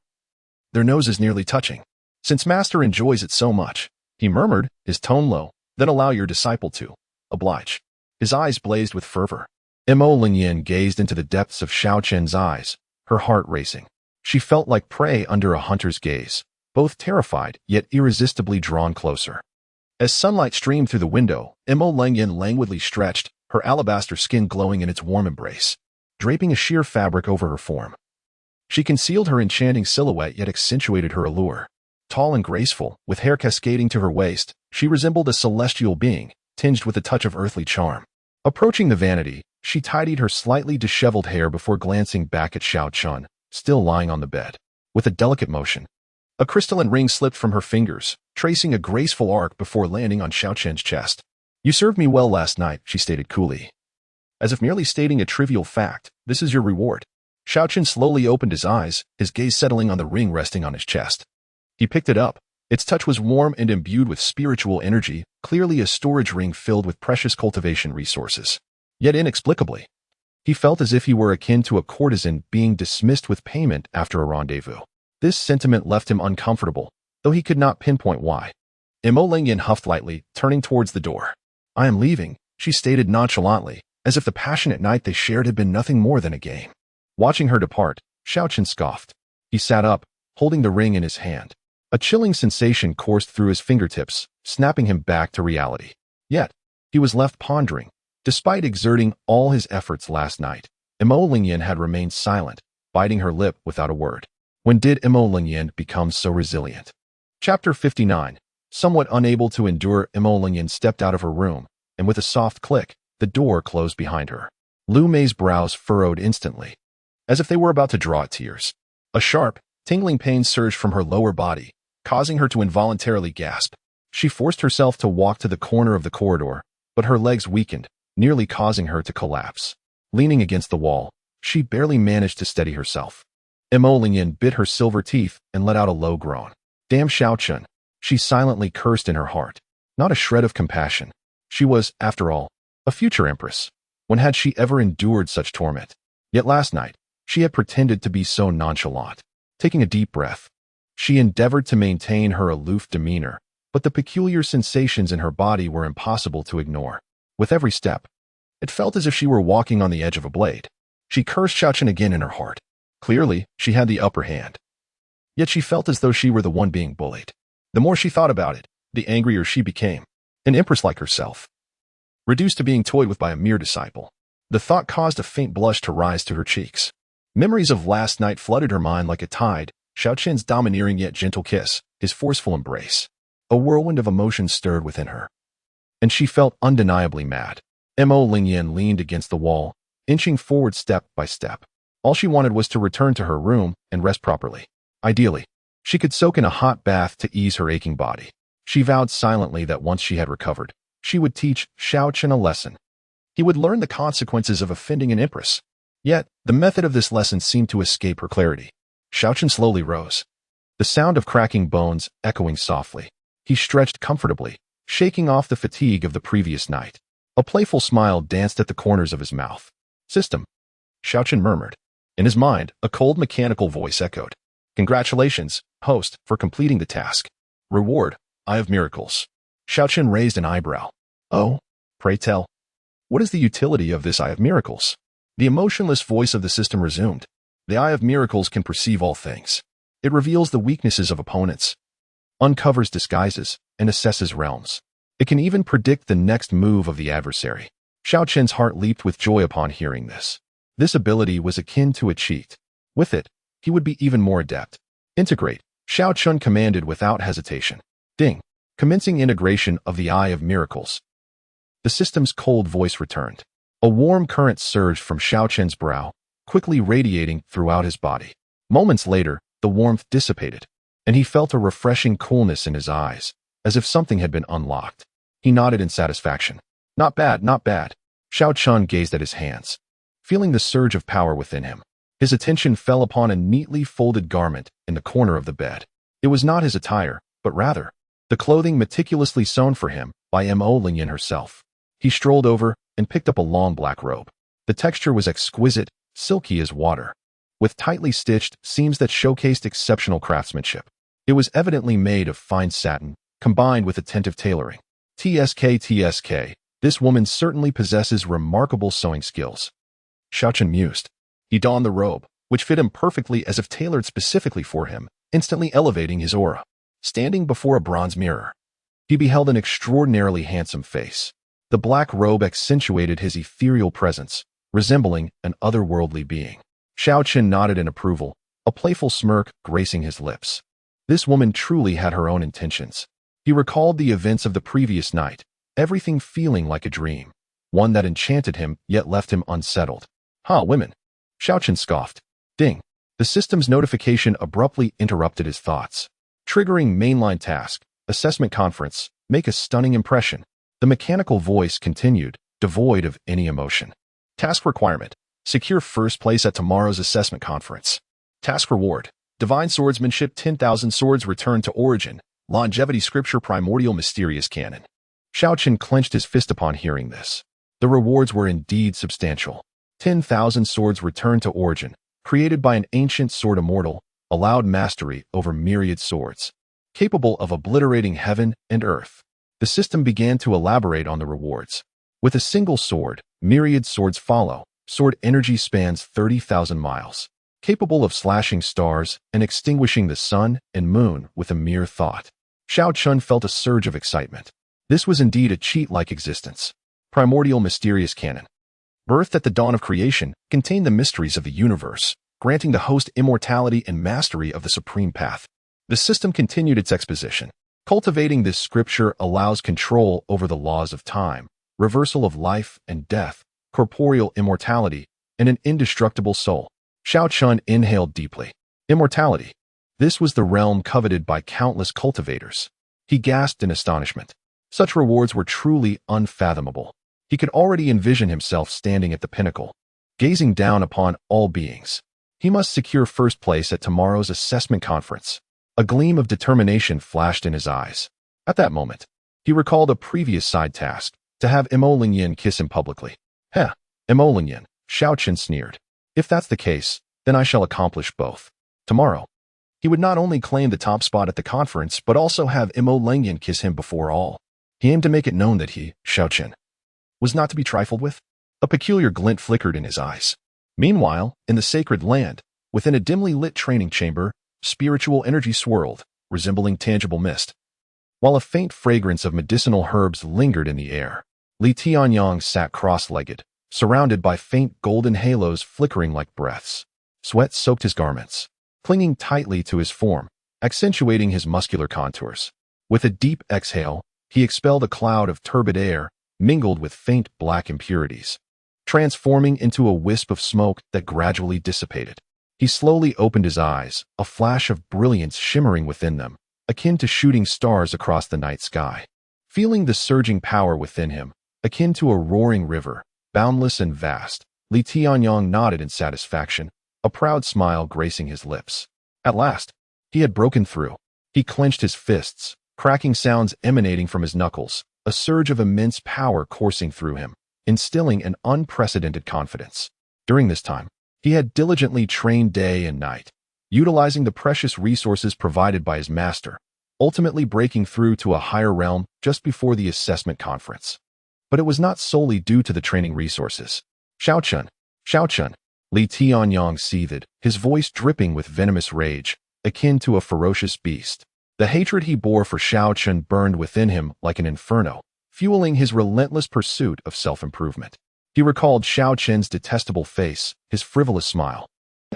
their noses nearly touching. "Since Master enjoys it so much," he murmured, his tone low, "then allow your disciple to oblige." His eyes blazed with fervor. Mo Lingyan gazed into the depths of Xiao Chen's eyes, her heart racing. She felt like prey under a hunter's gaze, both terrified yet irresistibly drawn closer. As sunlight streamed through the window, Mo Lingyan languidly stretched, her alabaster skin glowing in its warm embrace, draping a sheer fabric over her form. She concealed her enchanting silhouette yet accentuated her allure. Tall and graceful, with hair cascading to her waist, she resembled a celestial being, tinged with a touch of earthly charm. Approaching the vanity, she tidied her slightly disheveled hair before glancing back at Xiao Chen, still lying on the bed. With a delicate motion, a crystalline ring slipped from her fingers, tracing a graceful arc before landing on Xiao Chen's chest. "You served me well last night," she stated coolly. As if merely stating a trivial fact, "This is your reward." Xiao Chen slowly opened his eyes, his gaze settling on the ring resting on his chest. He picked it up. Its touch was warm and imbued with spiritual energy, clearly a storage ring filled with precious cultivation resources. Yet inexplicably, he felt as if he were akin to a courtesan being dismissed with payment after a rendezvous. This sentiment left him uncomfortable, though he could not pinpoint why. Mo Lingyan huffed lightly, turning towards the door. "I am leaving," she stated nonchalantly, as if the passionate night they shared had been nothing more than a game. Watching her depart, Xiao Chen scoffed. He sat up, holding the ring in his hand. A chilling sensation coursed through his fingertips, snapping him back to reality. Yet, he was left pondering. Despite exerting all his efforts last night, Mo Lingyan had remained silent, biting her lip without a word. When did Mo Lingyan become so resilient? Chapter 59. Somewhat unable to endure, Mo Lingyan stepped out of her room, and with a soft click, the door closed behind her. Lu Mei's brows furrowed instantly, as if they were about to draw tears. A sharp, tingling pain surged from her lower body, causing her to involuntarily gasp. She forced herself to walk to the corner of the corridor, but her legs weakened, nearly causing her to collapse. Leaning against the wall, she barely managed to steady herself. Mo Lingyan bit her silver teeth and let out a low groan. "Damn Xiao Chen," she silently cursed in her heart. Not a shred of compassion. She was, after all, a future empress. When had she ever endured such torment? Yet last night, she had pretended to be so nonchalant. Taking a deep breath, she endeavored to maintain her aloof demeanor, but the peculiar sensations in her body were impossible to ignore. With every step, it felt as if she were walking on the edge of a blade. She cursed Xiao Chen again in her heart. Clearly, she had the upper hand. Yet she felt as though she were the one being bullied. The more she thought about it, the angrier she became. An empress like herself, reduced to being toyed with by a mere disciple. The thought caused a faint blush to rise to her cheeks. Memories of last night flooded her mind like a tide, Xiao Chen's domineering yet gentle kiss, his forceful embrace. A whirlwind of emotion stirred within her. And she felt undeniably mad. Mo Lingyan leaned against the wall, inching forward step by step. All she wanted was to return to her room and rest properly. Ideally, she could soak in a hot bath to ease her aching body. She vowed silently that once she had recovered, she would teach Xiao Chen a lesson. He would learn the consequences of offending an empress. Yet, the method of this lesson seemed to escape her clarity. Xiao Chen slowly rose, the sound of cracking bones echoing softly. He stretched comfortably, shaking off the fatigue of the previous night. A playful smile danced at the corners of his mouth. System, Xiao Chen murmured. In his mind, a cold mechanical voice echoed. Congratulations, host, for completing the task. Reward, Eye of Miracles. Xiao Chen raised an eyebrow. Oh, pray tell. What is the utility of this Eye of Miracles? The emotionless voice of the system resumed. The Eye of Miracles can perceive all things. It reveals the weaknesses of opponents, uncovers disguises, and assesses realms. It can even predict the next move of the adversary. Xiao Chen's heart leaped with joy upon hearing this. This ability was akin to a cheat. With it, he would be even more adept. Integrate, Xiao Chen commanded without hesitation. Ding. Commencing integration of the Eye of Miracles. The system's cold voice returned. A warm current surged from Xiao Chen's brow, quickly radiating throughout his body. Moments later, the warmth dissipated, and he felt a refreshing coolness in his eyes, as if something had been unlocked. He nodded in satisfaction. Not bad, not bad. Xiao Chen gazed at his hands, feeling the surge of power within him. His attention fell upon a neatly folded garment in the corner of the bed. It was not his attire, but rather the clothing meticulously sewn for him by Mo Lingyan herself. He strolled over and picked up a long black robe. The texture was exquisite, silky as water, with tightly stitched seams that showcased exceptional craftsmanship. It was evidently made of fine satin, combined with attentive tailoring. TSK, this woman certainly possesses remarkable sewing skills. Xiao Chen mused. He donned the robe, which fit him perfectly as if tailored specifically for him, instantly elevating his aura. Standing before a bronze mirror, he beheld an extraordinarily handsome face. The black robe accentuated his ethereal presence, resembling an otherworldly being. Xiao Chen nodded in approval, a playful smirk gracing his lips. This woman truly had her own intentions. He recalled the events of the previous night, everything feeling like a dream, one that enchanted him yet left him unsettled. Women. Xiao Chen scoffed. Ding. The system's notification abruptly interrupted his thoughts. Triggering mainline task, assessment conference, make a stunning impression. The mechanical voice continued, devoid of any emotion. Task requirement, secure first place at tomorrow's assessment conference. Task reward, divine swordsmanship 10,000 swords return to origin, longevity scripture primordial mysterious canon. Xiao Chen clenched his fist upon hearing this. The rewards were indeed substantial. 10,000 swords returned to origin, created by an ancient sword immortal, allowed mastery over myriad swords, capable of obliterating heaven and earth. The system began to elaborate on the rewards. With a single sword, myriad swords follow. Sword energy spans 30,000 miles, capable of slashing stars and extinguishing the sun and moon with a mere thought. Xiao Chen felt a surge of excitement. This was indeed a cheat-like existence. Primordial mysterious canon. Birthed at the dawn of creation, contained the mysteries of the universe, granting the host immortality and mastery of the supreme path. The system continued its exposition. Cultivating this scripture allows control over the laws of time, reversal of life and death, corporeal immortality, and an indestructible soul. Xiao Chen inhaled deeply. Immortality. This was the realm coveted by countless cultivators. He gasped in astonishment. Such rewards were truly unfathomable. He could already envision himself standing at the pinnacle, gazing down upon all beings. He must secure first place at tomorrow's assessment conference. A gleam of determination flashed in his eyes. At that moment, he recalled a previous side task, to have Mo Lingyan kiss him publicly. Mo Lingyan, Xiao Chen sneered. If that's the case, then I shall accomplish both. Tomorrow, he would not only claim the top spot at the conference, but also have Mo Lingyan kiss him before all. He aimed to make it known that he, Xiao Chen, was not to be trifled with. A peculiar glint flickered in his eyes. Meanwhile, in the sacred land, within a dimly lit training chamber, Spiritual energy swirled, resembling tangible mist, while a faint fragrance of medicinal herbs lingered in the air. Li Tianyong sat cross-legged, surrounded by faint golden halos flickering like breaths. Sweat soaked his garments, clinging tightly to his form, accentuating his muscular contours. With a deep exhale, he expelled a cloud of turbid air, mingled with faint black impurities, transforming into a wisp of smoke that gradually dissipated. He slowly opened his eyes, a flash of brilliance shimmering within them, akin to shooting stars across the night sky. Feeling the surging power within him, akin to a roaring river, boundless and vast, Li Tianyong nodded in satisfaction, a proud smile gracing his lips. At last, he had broken through. He clenched his fists, cracking sounds emanating from his knuckles, a surge of immense power coursing through him, instilling an unprecedented confidence. During this time, he had diligently trained day and night, utilizing the precious resources provided by his master, ultimately breaking through to a higher realm just before the assessment conference. But it was not solely due to the training resources. Xiao Chen, Li Tianyong seethed, his voice dripping with venomous rage, akin to a ferocious beast. The hatred he bore for Xiao Chen burned within him like an inferno, fueling his relentless pursuit of self-improvement. He recalled Xiao Chen's detestable face, his frivolous smile,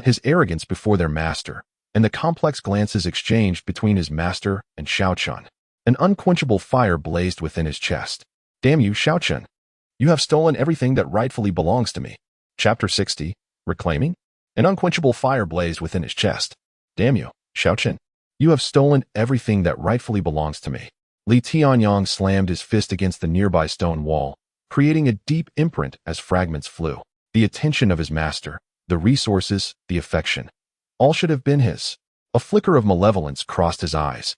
his arrogance before their master, and the complex glances exchanged between his master and Xiao Chen. An unquenchable fire blazed within his chest. Damn you, Xiao Chen! You have stolen everything that rightfully belongs to me. Chapter 60, Reclaiming? An unquenchable fire blazed within his chest. Damn you, Xiao Chen! You have stolen everything that rightfully belongs to me. Li Tianyong slammed his fist against the nearby stone wall, creating a deep imprint as fragments flew. The attention of his master, the resources, the affection, all should have been his. A flicker of malevolence crossed his eyes,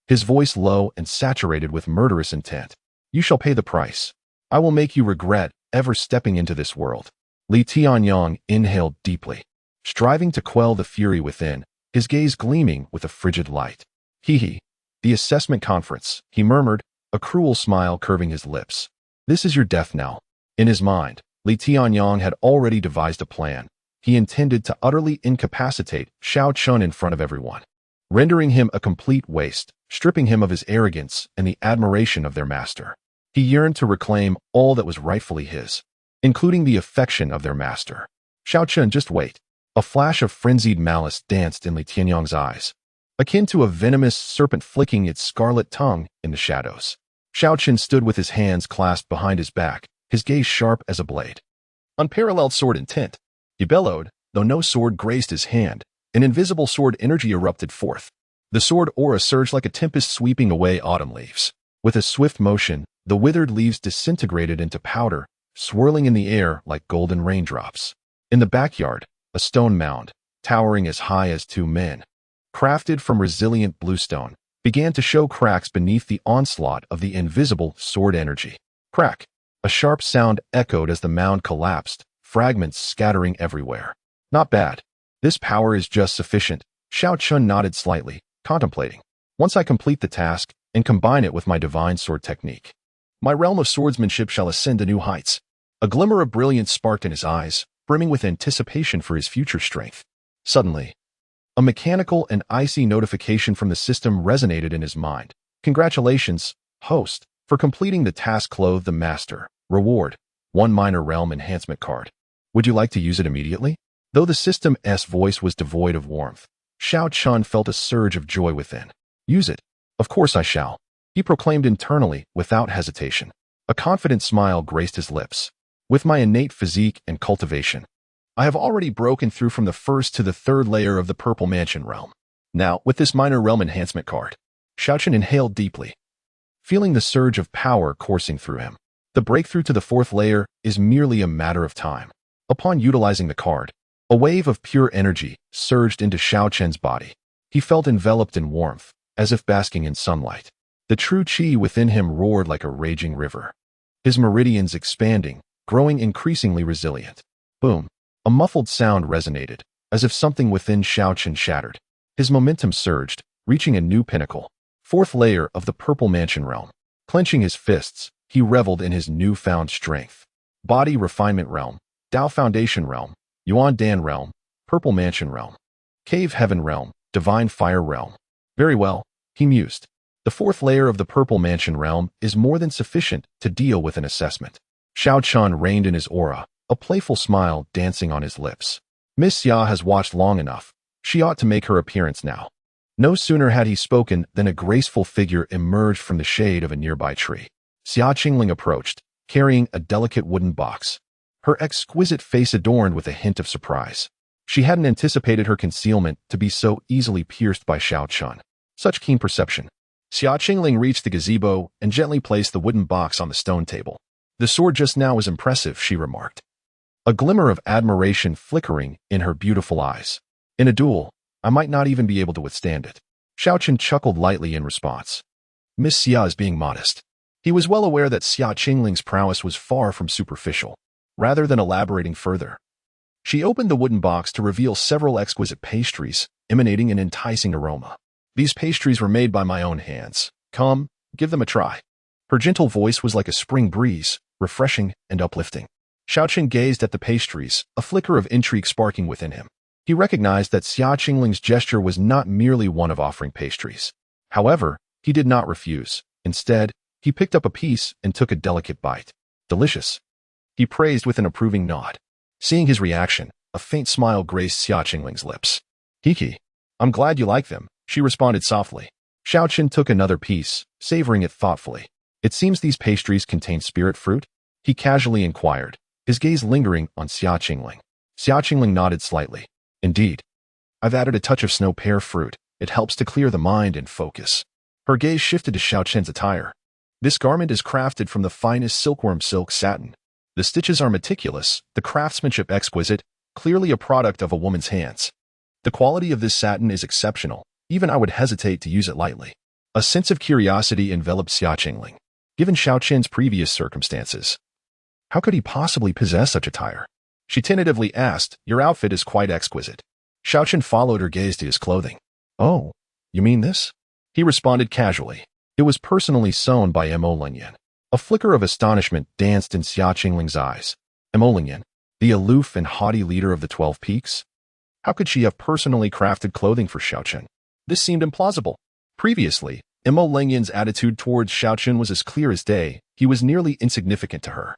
his voice low and saturated with murderous intent. You shall pay the price. I will make you regret ever stepping into this world. Li Tianyong inhaled deeply, striving to quell the fury within, his gaze gleaming with a frigid light. Hee. The assessment conference, he murmured, a cruel smile curving his lips. This is your death knell. In his mind, Li Tianyong had already devised a plan. He intended to utterly incapacitate Xiao Chen in front of everyone, rendering him a complete waste, stripping him of his arrogance and the admiration of their master. He yearned to reclaim all that was rightfully his, including the affection of their master. Xiao Chen, just wait. A flash of frenzied malice danced in Li Tianyong's eyes, akin to a venomous serpent flicking its scarlet tongue in the shadows. Xiao Chen stood with his hands clasped behind his back, his gaze sharp as a blade. Unparalleled sword intent. He bellowed, though no sword graced his hand. An invisible sword energy erupted forth. The sword aura surged like a tempest sweeping away autumn leaves. With a swift motion, the withered leaves disintegrated into powder, swirling in the air like golden raindrops. In the backyard, a stone mound, towering as high as 2 men, crafted from resilient bluestone, began to show cracks beneath the onslaught of the invisible sword energy. Crack! A sharp sound echoed as the mound collapsed, fragments scattering everywhere. Not bad. This power is just sufficient. Xiao Chen nodded slightly, contemplating. Once I complete the task and combine it with my divine sword technique, my realm of swordsmanship shall ascend to new heights. A glimmer of brilliance sparked in his eyes, brimming with anticipation for his future strength. Suddenly, a mechanical and icy notification from the system resonated in his mind. Congratulations, host, for completing the task. Clothe the master. Reward, 1 minor realm enhancement card. Would you like to use it immediately? Though the system's voice was devoid of warmth, Xiao Chen felt a surge of joy within. Use it. Of course I shall, he proclaimed internally without hesitation. A confident smile graced his lips. With my innate physique and cultivation, I have already broken through from the 1st to the 3rd layer of the Purple Mansion realm. Now, with this minor realm enhancement card, Xiao Chen inhaled deeply, feeling the surge of power coursing through him. The breakthrough to the 4th layer is merely a matter of time. Upon utilizing the card, a wave of pure energy surged into Xiao Chen's body. He felt enveloped in warmth, as if basking in sunlight. The true qi within him roared like a raging river, his meridians expanding, growing increasingly resilient. Boom! A muffled sound resonated, as if something within Xiao Chen shattered. His momentum surged, reaching a new pinnacle. 4th layer of the Purple Mansion realm. Clenching his fists, he reveled in his newfound strength. Body Refinement realm, Dao Foundation realm, Yuan Dan realm, Purple Mansion realm, Cave Heaven realm, Divine Fire Realm. Very well, he mused. The fourth layer of the Purple Mansion realm is more than sufficient to deal with an assessment. Xiao Chen reigned in his aura, a playful smile dancing on his lips. Miss Xia has watched long enough. She ought to make her appearance now. No sooner had he spoken than a graceful figure emerged from the shade of a nearby tree. Xia Qingling approached, carrying a delicate wooden box, her exquisite face adorned with a hint of surprise. She hadn't anticipated her concealment to be so easily pierced by Xiao Chen. Such keen perception. Xia Qingling reached the gazebo and gently placed the wooden box on the stone table. The sword just now was impressive, she remarked, a glimmer of admiration flickering in her beautiful eyes. In a duel, I might not even be able to withstand it. Xiao Chen chuckled lightly in response. Miss Xia is being modest. He was well aware that Xia Qingling's prowess was far from superficial. Rather than elaborating further, she opened the wooden box to reveal several exquisite pastries, emanating an enticing aroma. These pastries were made by my own hands. Come, give them a try. Her gentle voice was like a spring breeze, refreshing and uplifting. Xiao Chen gazed at the pastries, a flicker of intrigue sparking within him. He recognized that Xia Qingling's gesture was not merely one of offering pastries. However, he did not refuse. Instead, he picked up a piece and took a delicate bite. Delicious, he praised with an approving nod. Seeing his reaction, a faint smile graced Xia Qingling's lips. Hiki, I'm glad you like them, she responded softly. Xiao Chen took another piece, savoring it thoughtfully. It seems these pastries contain spirit fruit? He casually inquired, his gaze lingering on Xia Qingling. Xia Qingling nodded slightly. Indeed. I've added a touch of snow pear fruit. It helps to clear the mind and focus. Her gaze shifted to Xiao Chen's attire. This garment is crafted from the finest silkworm silk satin. The stitches are meticulous, the craftsmanship exquisite, clearly a product of a woman's hands. The quality of this satin is exceptional. Even I would hesitate to use it lightly. A sense of curiosity enveloped Xia Qingling. Given Xiao Chen's previous circumstances, how could he possibly possess such attire? She tentatively asked, your outfit is quite exquisite. Xiao Chen followed her gaze to his clothing. Oh, you mean this? He responded casually. It was personally sewn by Emolinyan. A flicker of astonishment danced in Xia Qingling's eyes. Emolinyan, the aloof and haughty leader of the 12 Peaks? How could she have personally crafted clothing for Xiao Chen? This seemed implausible. Previously, Emolinyan's attitude towards Xiao Chen was as clear as day. He was nearly insignificant to her.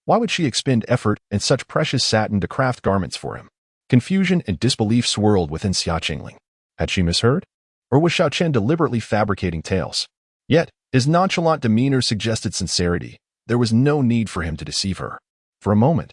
Why would she expend effort and such precious satin to craft garments for him? Confusion and disbelief swirled within Xia Qingling. Had she misheard? Or was Xiao Chen deliberately fabricating tales? Yet, his nonchalant demeanor suggested sincerity. There was no need for him to deceive her. For a moment,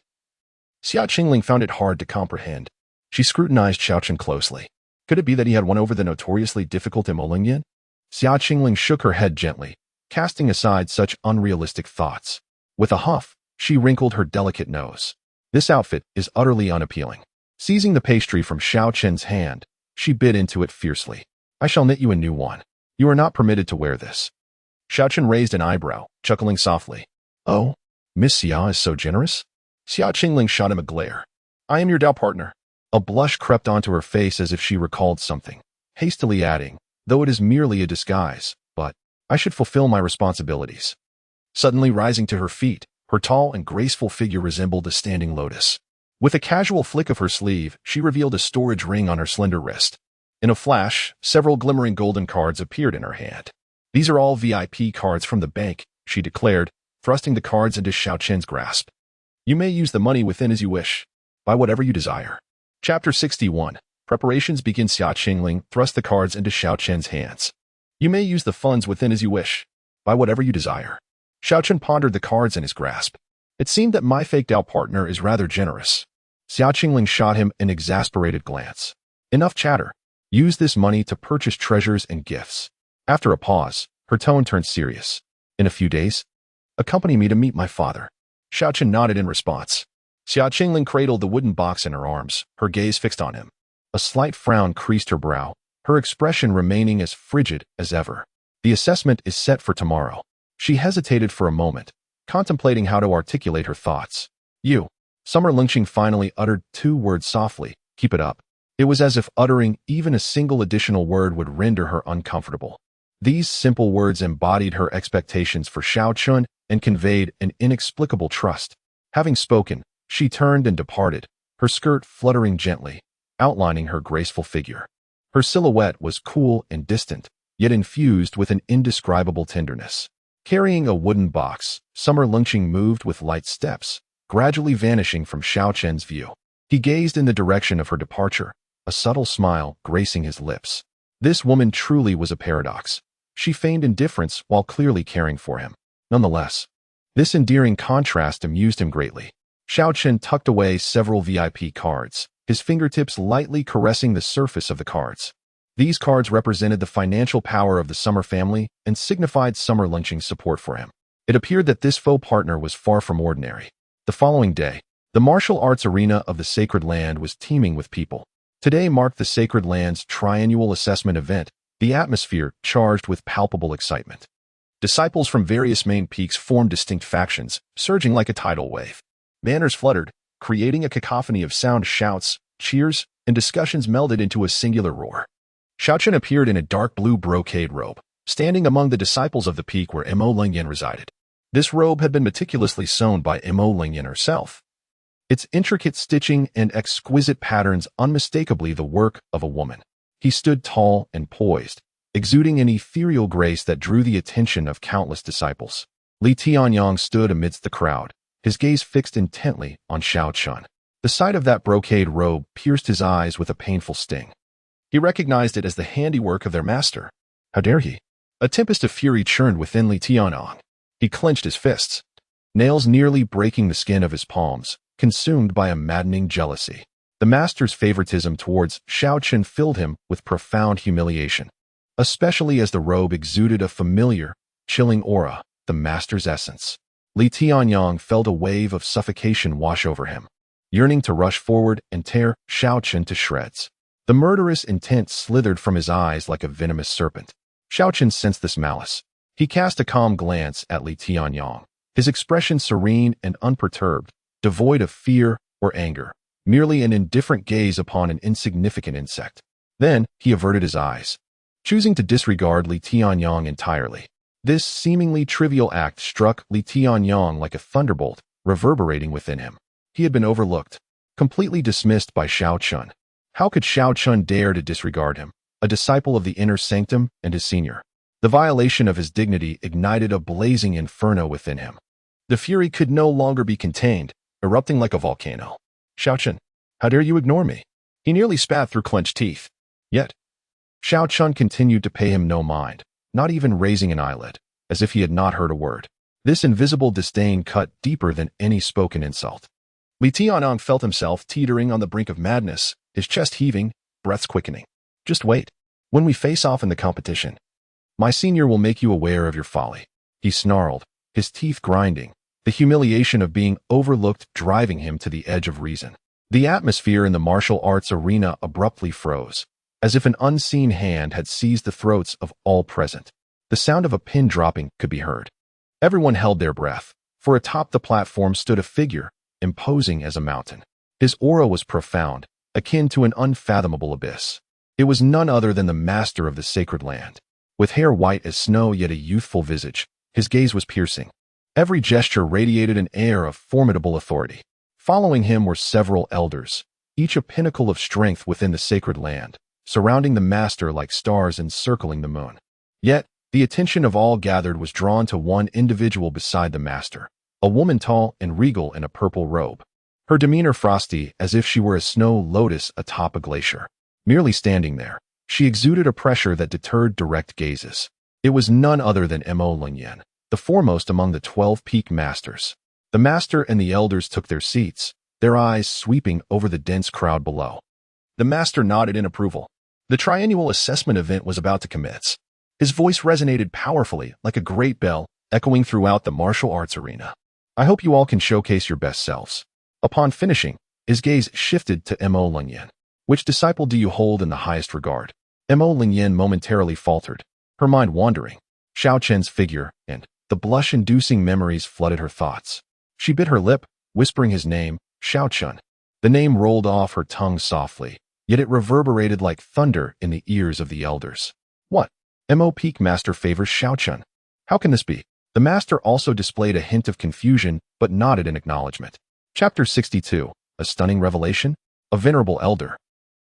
Xia Qingling found it hard to comprehend. She scrutinized Xiao Chen closely. Could it be that he had won over the notoriously difficult Emolinyan? Xia Qingling shook her head gently, casting aside such unrealistic thoughts. With a huff, she wrinkled her delicate nose. This outfit is utterly unappealing. Seizing the pastry from Xiao Chen's hand, she bit into it fiercely. I shall knit you a new one. You are not permitted to wear this. Xiao Chen raised an eyebrow, chuckling softly. Oh, Miss Xia is so generous? Xia Qingling shot him a glare. I am your Dao partner. A blush crept onto her face as if she recalled something, hastily adding, though it is merely a disguise, but I should fulfill my responsibilities. Suddenly rising to her feet, her tall and graceful figure resembled a standing lotus. With a casual flick of her sleeve, she revealed a storage ring on her slender wrist. In a flash, several glimmering golden cards appeared in her hand. These are all VIP cards from the bank, she declared, thrusting the cards into Xiao Chen's grasp. You may use the money within as you wish. Buy whatever you desire. Chapter 61. Preparations begin. Xia Qingling thrust the cards into Xiao Chen's hands. You may use the funds within as you wish. Buy whatever you desire. Xiao Chen pondered the cards in his grasp. It seemed that my fake Dao partner is rather generous. Xia Qingling shot him an exasperated glance. Enough chatter. Use this money to purchase treasures and gifts. After a pause, her tone turned serious. In a few days, accompany me to meet my father. Xiao Chen nodded in response. Xia Qingling cradled the wooden box in her arms, her gaze fixed on him. A slight frown creased her brow, her expression remaining as frigid as ever. The assessment is set for tomorrow. She hesitated for a moment, contemplating how to articulate her thoughts. You. Summer Lingqing finally uttered 2 words softly. Keep it up. It was as if uttering even a single additional word would render her uncomfortable. These simple words embodied her expectations for Xiao Chen and conveyed an inexplicable trust. Having spoken, she turned and departed, her skirt fluttering gently, outlining her graceful figure. Her silhouette was cool and distant, yet infused with an indescribable tenderness. Carrying a wooden box, Summer Lungqing moved with light steps, gradually vanishing from Xiao Chen's view. He gazed in the direction of her departure, a subtle smile gracing his lips. This woman truly was a paradox. She feigned indifference while clearly caring for him. Nonetheless, this endearing contrast amused him greatly. Xiao Chen tucked away several VIP cards, his fingertips lightly caressing the surface of the cards. These cards represented the financial power of the Summer family and signified Summer Lungqing's support for him. It appeared that this faux partner was far from ordinary. The following day, the martial arts arena of the Sacred Land was teeming with people. Today marked the Sacred Land's triannual assessment event, the atmosphere charged with palpable excitement. Disciples from various main peaks formed distinct factions, surging like a tidal wave. Banners fluttered, creating a cacophony of sound shouts, cheers, and discussions melded into a singular roar. Xiao Chen appeared in a dark blue brocade robe, standing among the disciples of the peak where Mo Lingyan resided. This robe had been meticulously sewn by Mo Lingyan herself. Its intricate stitching and exquisite patterns unmistakably the work of a woman. He stood tall and poised, exuding an ethereal grace that drew the attention of countless disciples. Li Tianyang stood amidst the crowd, his gaze fixed intently on Xiao Chen. The sight of that brocade robe pierced his eyes with a painful sting. He recognized it as the handiwork of their master. How dare he? A tempest of fury churned within Li Tianyang. He clenched his fists, nails nearly breaking the skin of his palms, consumed by a maddening jealousy. The master's favoritism towards Xiao Chen filled him with profound humiliation, especially as the robe exuded a familiar, chilling aura, the master's essence. Li Tianyang felt a wave of suffocation wash over him, yearning to rush forward and tear Xiao Chen to shreds. The murderous intent slithered from his eyes like a venomous serpent. Xiao Chen sensed this malice. He cast a calm glance at Li Tianyang, his expression serene and unperturbed, devoid of fear or anger, merely an indifferent gaze upon an insignificant insect. Then he averted his eyes, choosing to disregard Li Tianyang entirely. This seemingly trivial act struck Li Tianyang like a thunderbolt, reverberating within him. He had been overlooked, completely dismissed by Xiao Chen. How could Xiao Chen dare to disregard him, a disciple of the inner sanctum and his senior? The violation of his dignity ignited a blazing inferno within him. The fury could no longer be contained, erupting like a volcano. Xiao Chen, how dare you ignore me? He nearly spat through clenched teeth. Yet, Xiao Chen continued to pay him no mind, not even raising an eyelid, as if he had not heard a word. This invisible disdain cut deeper than any spoken insult. Li Tianyang felt himself teetering on the brink of madness, his chest heaving, breaths quickening. Just wait. When we face off in the competition, my senior will make you aware of your folly. He snarled, his teeth grinding, the humiliation of being overlooked driving him to the edge of reason. The atmosphere in the martial arts arena abruptly froze, as if an unseen hand had seized the throats of all present. The sound of a pin dropping could be heard. Everyone held their breath, for atop the platform stood a figure, imposing as a mountain. His aura was profound, akin to an unfathomable abyss. It was none other than the master of the Sacred Land. With hair white as snow yet a youthful visage, his gaze was piercing. Every gesture radiated an air of formidable authority. Following him were several elders, each a pinnacle of strength within the Sacred Land, surrounding the master like stars encircling the moon. Yet, the attention of all gathered was drawn to one individual beside the master, a woman tall and regal in a purple robe. Her demeanor frosty as if she were a snow lotus atop a glacier. Merely standing there, she exuded a pressure that deterred direct gazes. It was none other than Mo Lingyan, the foremost among the 12 peak masters. The master and the elders took their seats, their eyes sweeping over the dense crowd below. The master nodded in approval. The triennial assessment event was about to commence. His voice resonated powerfully like a great bell, echoing throughout the martial arts arena. I hope you all can showcase your best selves. Upon finishing, his gaze shifted to Mo Lingyan. Which disciple do you hold in the highest regard? Mo Lingyan momentarily faltered, her mind wandering. Xiao Chen's figure and the blush-inducing memories flooded her thoughts. She bit her lip, whispering his name, Xiao Chen. The name rolled off her tongue softly, yet it reverberated like thunder in the ears of the elders. What? Mo Peak Master favors Xiao Chen. How can this be? The master also displayed a hint of confusion, but nodded in acknowledgement. Chapter 62, A Stunning Revelation? A venerable elder.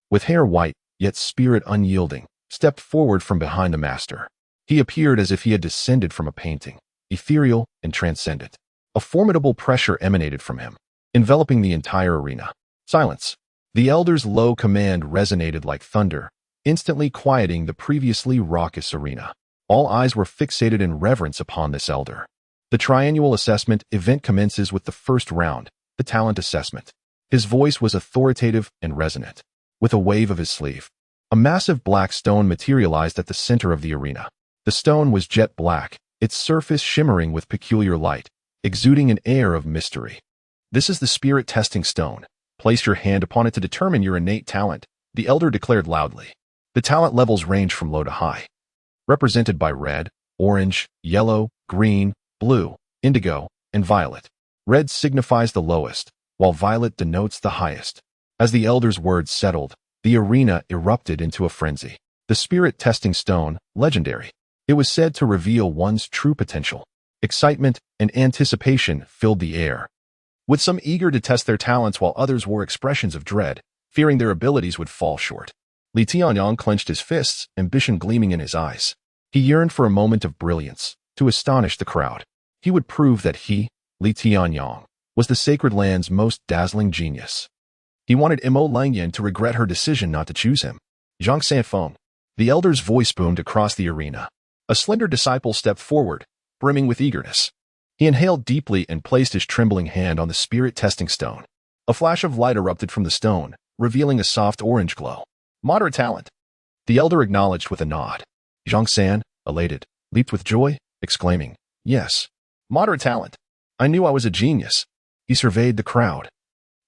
With hair white, yet spirit unyielding, stepped forward from behind the master. He appeared as if he had descended from a painting, ethereal and transcendent. A formidable pressure emanated from him, enveloping the entire arena. Silence. The elder's low command resonated like thunder, instantly quieting the previously raucous arena. All eyes were fixated in reverence upon this elder. The triannual assessment event commences with the first round, the talent assessment. His voice was authoritative and resonant. With a wave of his sleeve, a massive black stone materialized at the center of the arena. The stone was jet black, its surface shimmering with peculiar light, exuding an air of mystery. This is the spirit testing stone. Place your hand upon it to determine your innate talent, the elder declared loudly. The talent levels range from low to high, represented by red, orange, yellow, green, blue, indigo, and violet. Red signifies the lowest, while violet denotes the highest. As the elder's words settled, the arena erupted into a frenzy. The spirit testing stone, legendary. It was said to reveal one's true potential. Excitement and anticipation filled the air, with some eager to test their talents while others wore expressions of dread, fearing their abilities would fall short. Li Tianyang clenched his fists, ambition gleaming in his eyes. He yearned for a moment of brilliance, to astonish the crowd. He would prove that he, Li Tianyang, was the sacred land's most dazzling genius. He wanted Mo Langyan to regret her decision not to choose him. Zhang Sanfeng. The elder's voice boomed across the arena. A slender disciple stepped forward, brimming with eagerness. He inhaled deeply and placed his trembling hand on the spirit testing stone. A flash of light erupted from the stone, revealing a soft orange glow. Moderate talent. The elder acknowledged with a nod. Zhang San, elated, leaped with joy, exclaiming, "Yes, moderate talent. I knew I was a genius." He surveyed the crowd,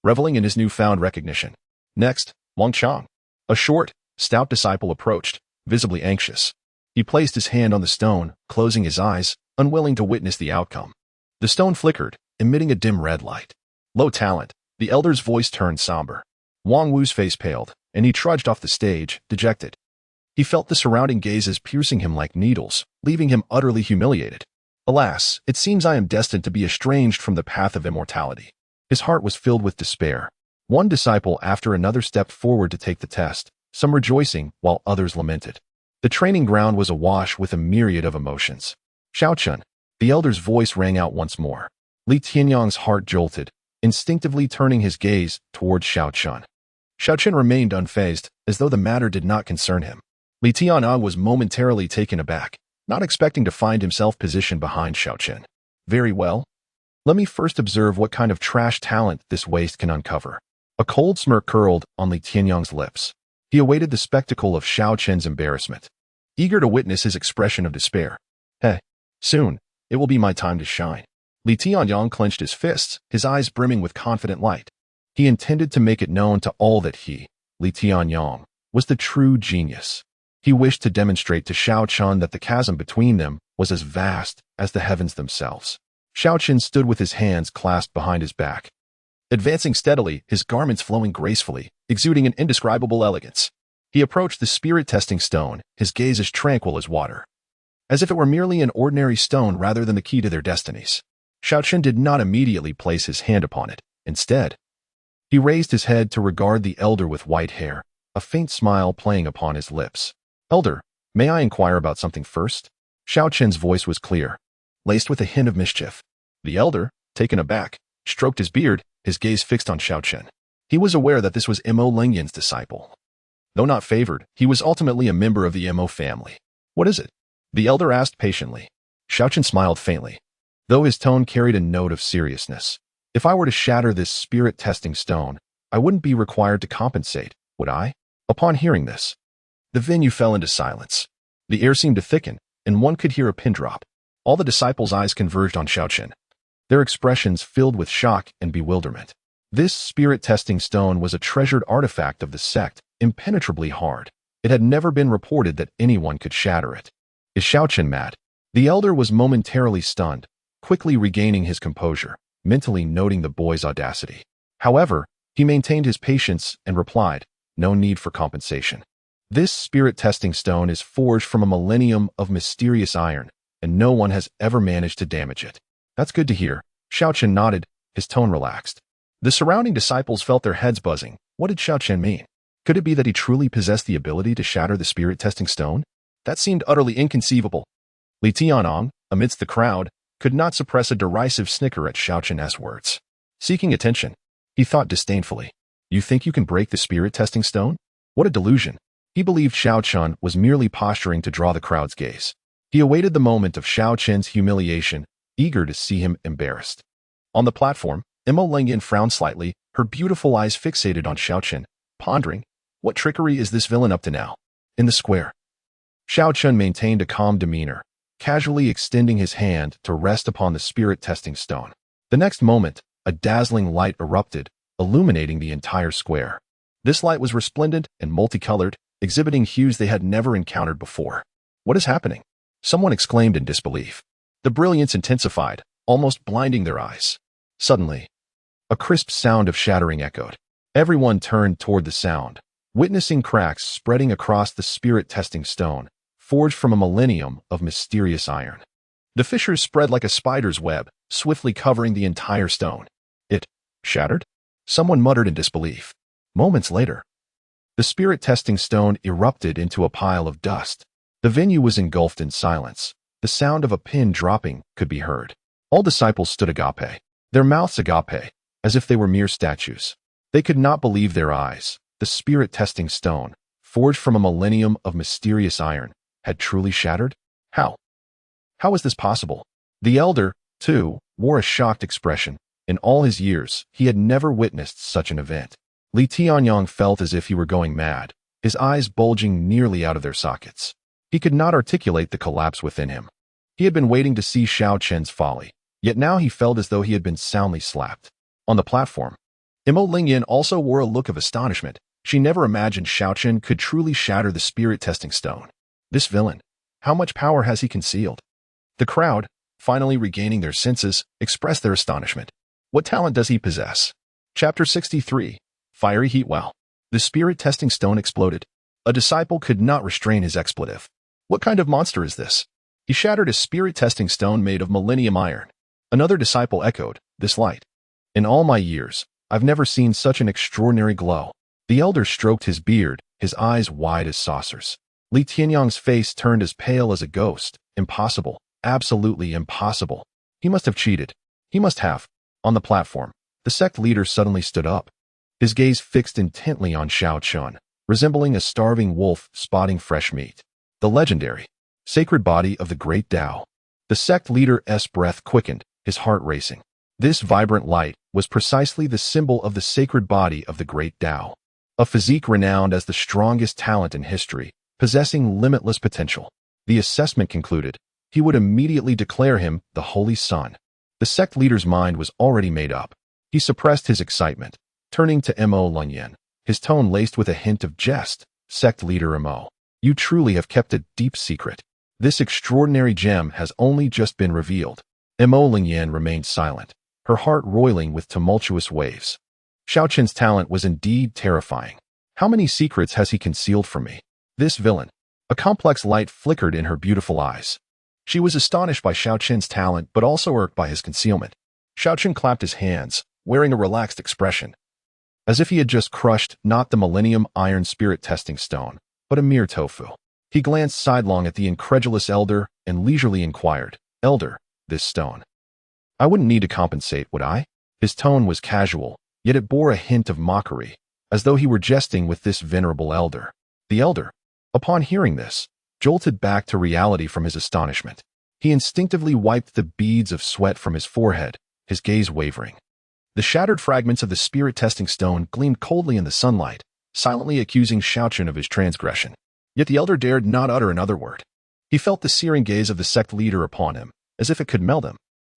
reveling in his newfound recognition. Next, Wang Chang. A short, stout disciple approached, visibly anxious. He placed his hand on the stone, closing his eyes, unwilling to witness the outcome. The stone flickered, emitting a dim red light. Low talent. The elder's voice turned somber. Wang Wu's face paled, and he trudged off the stage, dejected. He felt the surrounding gazes piercing him like needles, leaving him utterly humiliated. Alas, it seems I am destined to be estranged from the path of immortality. His heart was filled with despair. One disciple after another stepped forward to take the test, some rejoicing while others lamented. The training ground was awash with a myriad of emotions. Xiao Chen. The elder's voice rang out once more. Li Tianyang's heart jolted, instinctively turning his gaze towards Xiao Chen. Xiao Chen remained unfazed, as though the matter did not concern him. Li Tianyang was momentarily taken aback, not expecting to find himself positioned behind Xiao Chen. Very well. Let me first observe what kind of trash talent this waste can uncover. A cold smirk curled on Li Tianyang's lips. He awaited the spectacle of Xiao Chen's embarrassment, eager to witness his expression of despair. Hey, soon, it will be my time to shine. Li Tianyang clenched his fists, his eyes brimming with confident light. He intended to make it known to all that he, Li Tianyang, was the true genius. He wished to demonstrate to Xiao Chen that the chasm between them was as vast as the heavens themselves. Xiao Chen stood with his hands clasped behind his back, advancing steadily, his garments flowing gracefully, exuding an indescribable elegance. He approached the spirit-testing stone, his gaze as tranquil as water, as if it were merely an ordinary stone rather than the key to their destinies. Xiao Chen did not immediately place his hand upon it. Instead, he raised his head to regard the elder with white hair, a faint smile playing upon his lips. "Elder, may I inquire about something first?" Xiao Chen's voice was clear, laced with a hint of mischief. The elder, taken aback, stroked his beard, his gaze fixed on Xiao Chen. He was aware that this was Mo Lingyan's disciple. Though not favored, he was ultimately a member of the Mo family. "What is it?" the elder asked patiently. Xiao Chen smiled faintly, though his tone carried a note of seriousness. "If I were to shatter this spirit-testing stone, I wouldn't be required to compensate, would I?" Upon hearing this, the venue fell into silence. The air seemed to thicken, and one could hear a pin drop. All the disciples' eyes converged on Xiao Chen, their expressions filled with shock and bewilderment. This spirit-testing stone was a treasured artifact of the sect, impenetrably hard. It had never been reported that anyone could shatter it. Is Xiao Chen mad? The elder was momentarily stunned, quickly regaining his composure, mentally noting the boy's audacity. However, he maintained his patience and replied, "No need for compensation. This spirit-testing stone is forged from a millennium of mysterious iron, and no one has ever managed to damage it." "That's good to hear." Xiao Chen nodded, his tone relaxed. The surrounding disciples felt their heads buzzing. What did Xiao Chen mean? Could it be that he truly possessed the ability to shatter the spirit-testing stone? That seemed utterly inconceivable. Li Tianong, amidst the crowd, could not suppress a derisive snicker at Xiao Chen's words. Seeking attention, he thought disdainfully, "You think you can break the spirit-testing stone? What a delusion." He believed Xiao Chen was merely posturing to draw the crowd's gaze. He awaited the moment of Xiao Chen's humiliation, eager to see him embarrassed. On the platform, Emma Lingyan frowned slightly, her beautiful eyes fixated on Xiao Chen, pondering, what trickery is this villain up to now? In the square, Xiao Chen maintained a calm demeanor, casually extending his hand to rest upon the spirit-testing stone. The next moment, a dazzling light erupted, illuminating the entire square. This light was resplendent and multicolored, exhibiting hues they had never encountered before. "What is happening?" someone exclaimed in disbelief. The brilliance intensified, almost blinding their eyes. Suddenly, a crisp sound of shattering echoed. Everyone turned toward the sound, witnessing cracks spreading across the spirit-testing stone, forged from a millennium of mysterious iron. The fissures spread like a spider's web, swiftly covering the entire stone. "It shattered?" someone muttered in disbelief. Moments later, the spirit-testing stone erupted into a pile of dust. The venue was engulfed in silence. The sound of a pin dropping could be heard. All disciples stood agape, their mouths agape, as if they were mere statues. They could not believe their eyes. The spirit-testing stone, forged from a millennium of mysterious iron, had truly shattered? How? How was this possible? The elder, too, wore a shocked expression. In all his years, he had never witnessed such an event. Li Tianyong felt as if he were going mad, his eyes bulging nearly out of their sockets. He could not articulate the collapse within him. He had been waiting to see Xiao Chen's folly, yet now he felt as though he had been soundly slapped. On the platform, Imo Lingyan also wore a look of astonishment. She never imagined Xiao Chen could truly shatter the spirit-testing stone. This villain, how much power has he concealed? The crowd, finally regaining their senses, expressed their astonishment. What talent does he possess? Chapter 63. Fiery Heat. Wow. The spirit-testing stone exploded. A disciple could not restrain his expletive. What kind of monster is this? He shattered a spirit-testing stone made of millennium iron. Another disciple echoed, "This light. In all my years, I've never seen such an extraordinary glow." The elder stroked his beard, his eyes wide as saucers. Li Tianyong's face turned as pale as a ghost. Impossible. Absolutely impossible. He must have cheated. He must have. On the platform, the sect leader suddenly stood up, his gaze fixed intently on Xiao Chen, resembling a starving wolf spotting fresh meat. The legendary, sacred body of the great Tao. The sect leader's breath quickened, his heart racing. This vibrant light was precisely the symbol of the sacred body of the great Tao. A physique renowned as the strongest talent in history, possessing limitless potential. The assessment concluded, he would immediately declare him the Holy Son. The sect leader's mind was already made up. He suppressed his excitement, turning to Mo Lunyan, his tone laced with a hint of jest. "Sect leader Mo, you truly have kept a deep secret. This extraordinary gem has only just been revealed." Mo Lunyan remained silent, her heart roiling with tumultuous waves. Xiao Chen's talent was indeed terrifying. How many secrets has he concealed from me? This villain. A complex light flickered in her beautiful eyes. She was astonished by Xiao Chen's talent, but also irked by his concealment. Xiao Chen clapped his hands, wearing a relaxed expression, as if he had just crushed not the millennium iron spirit-testing stone, but a mere tofu. He glanced sidelong at the incredulous elder and leisurely inquired, "Elder, this stone. I wouldn't need to compensate, would I?" His tone was casual, yet it bore a hint of mockery, as though he were jesting with this venerable elder. The elder, upon hearing this, jolted back to reality from his astonishment. He instinctively wiped the beads of sweat from his forehead, his gaze wavering. The shattered fragments of the spirit-testing stone gleamed coldly in the sunlight, silently accusing Xiao Chen of his transgression. Yet the elder dared not utter another word. He felt the searing gaze of the sect leader upon him, as if it could melt him.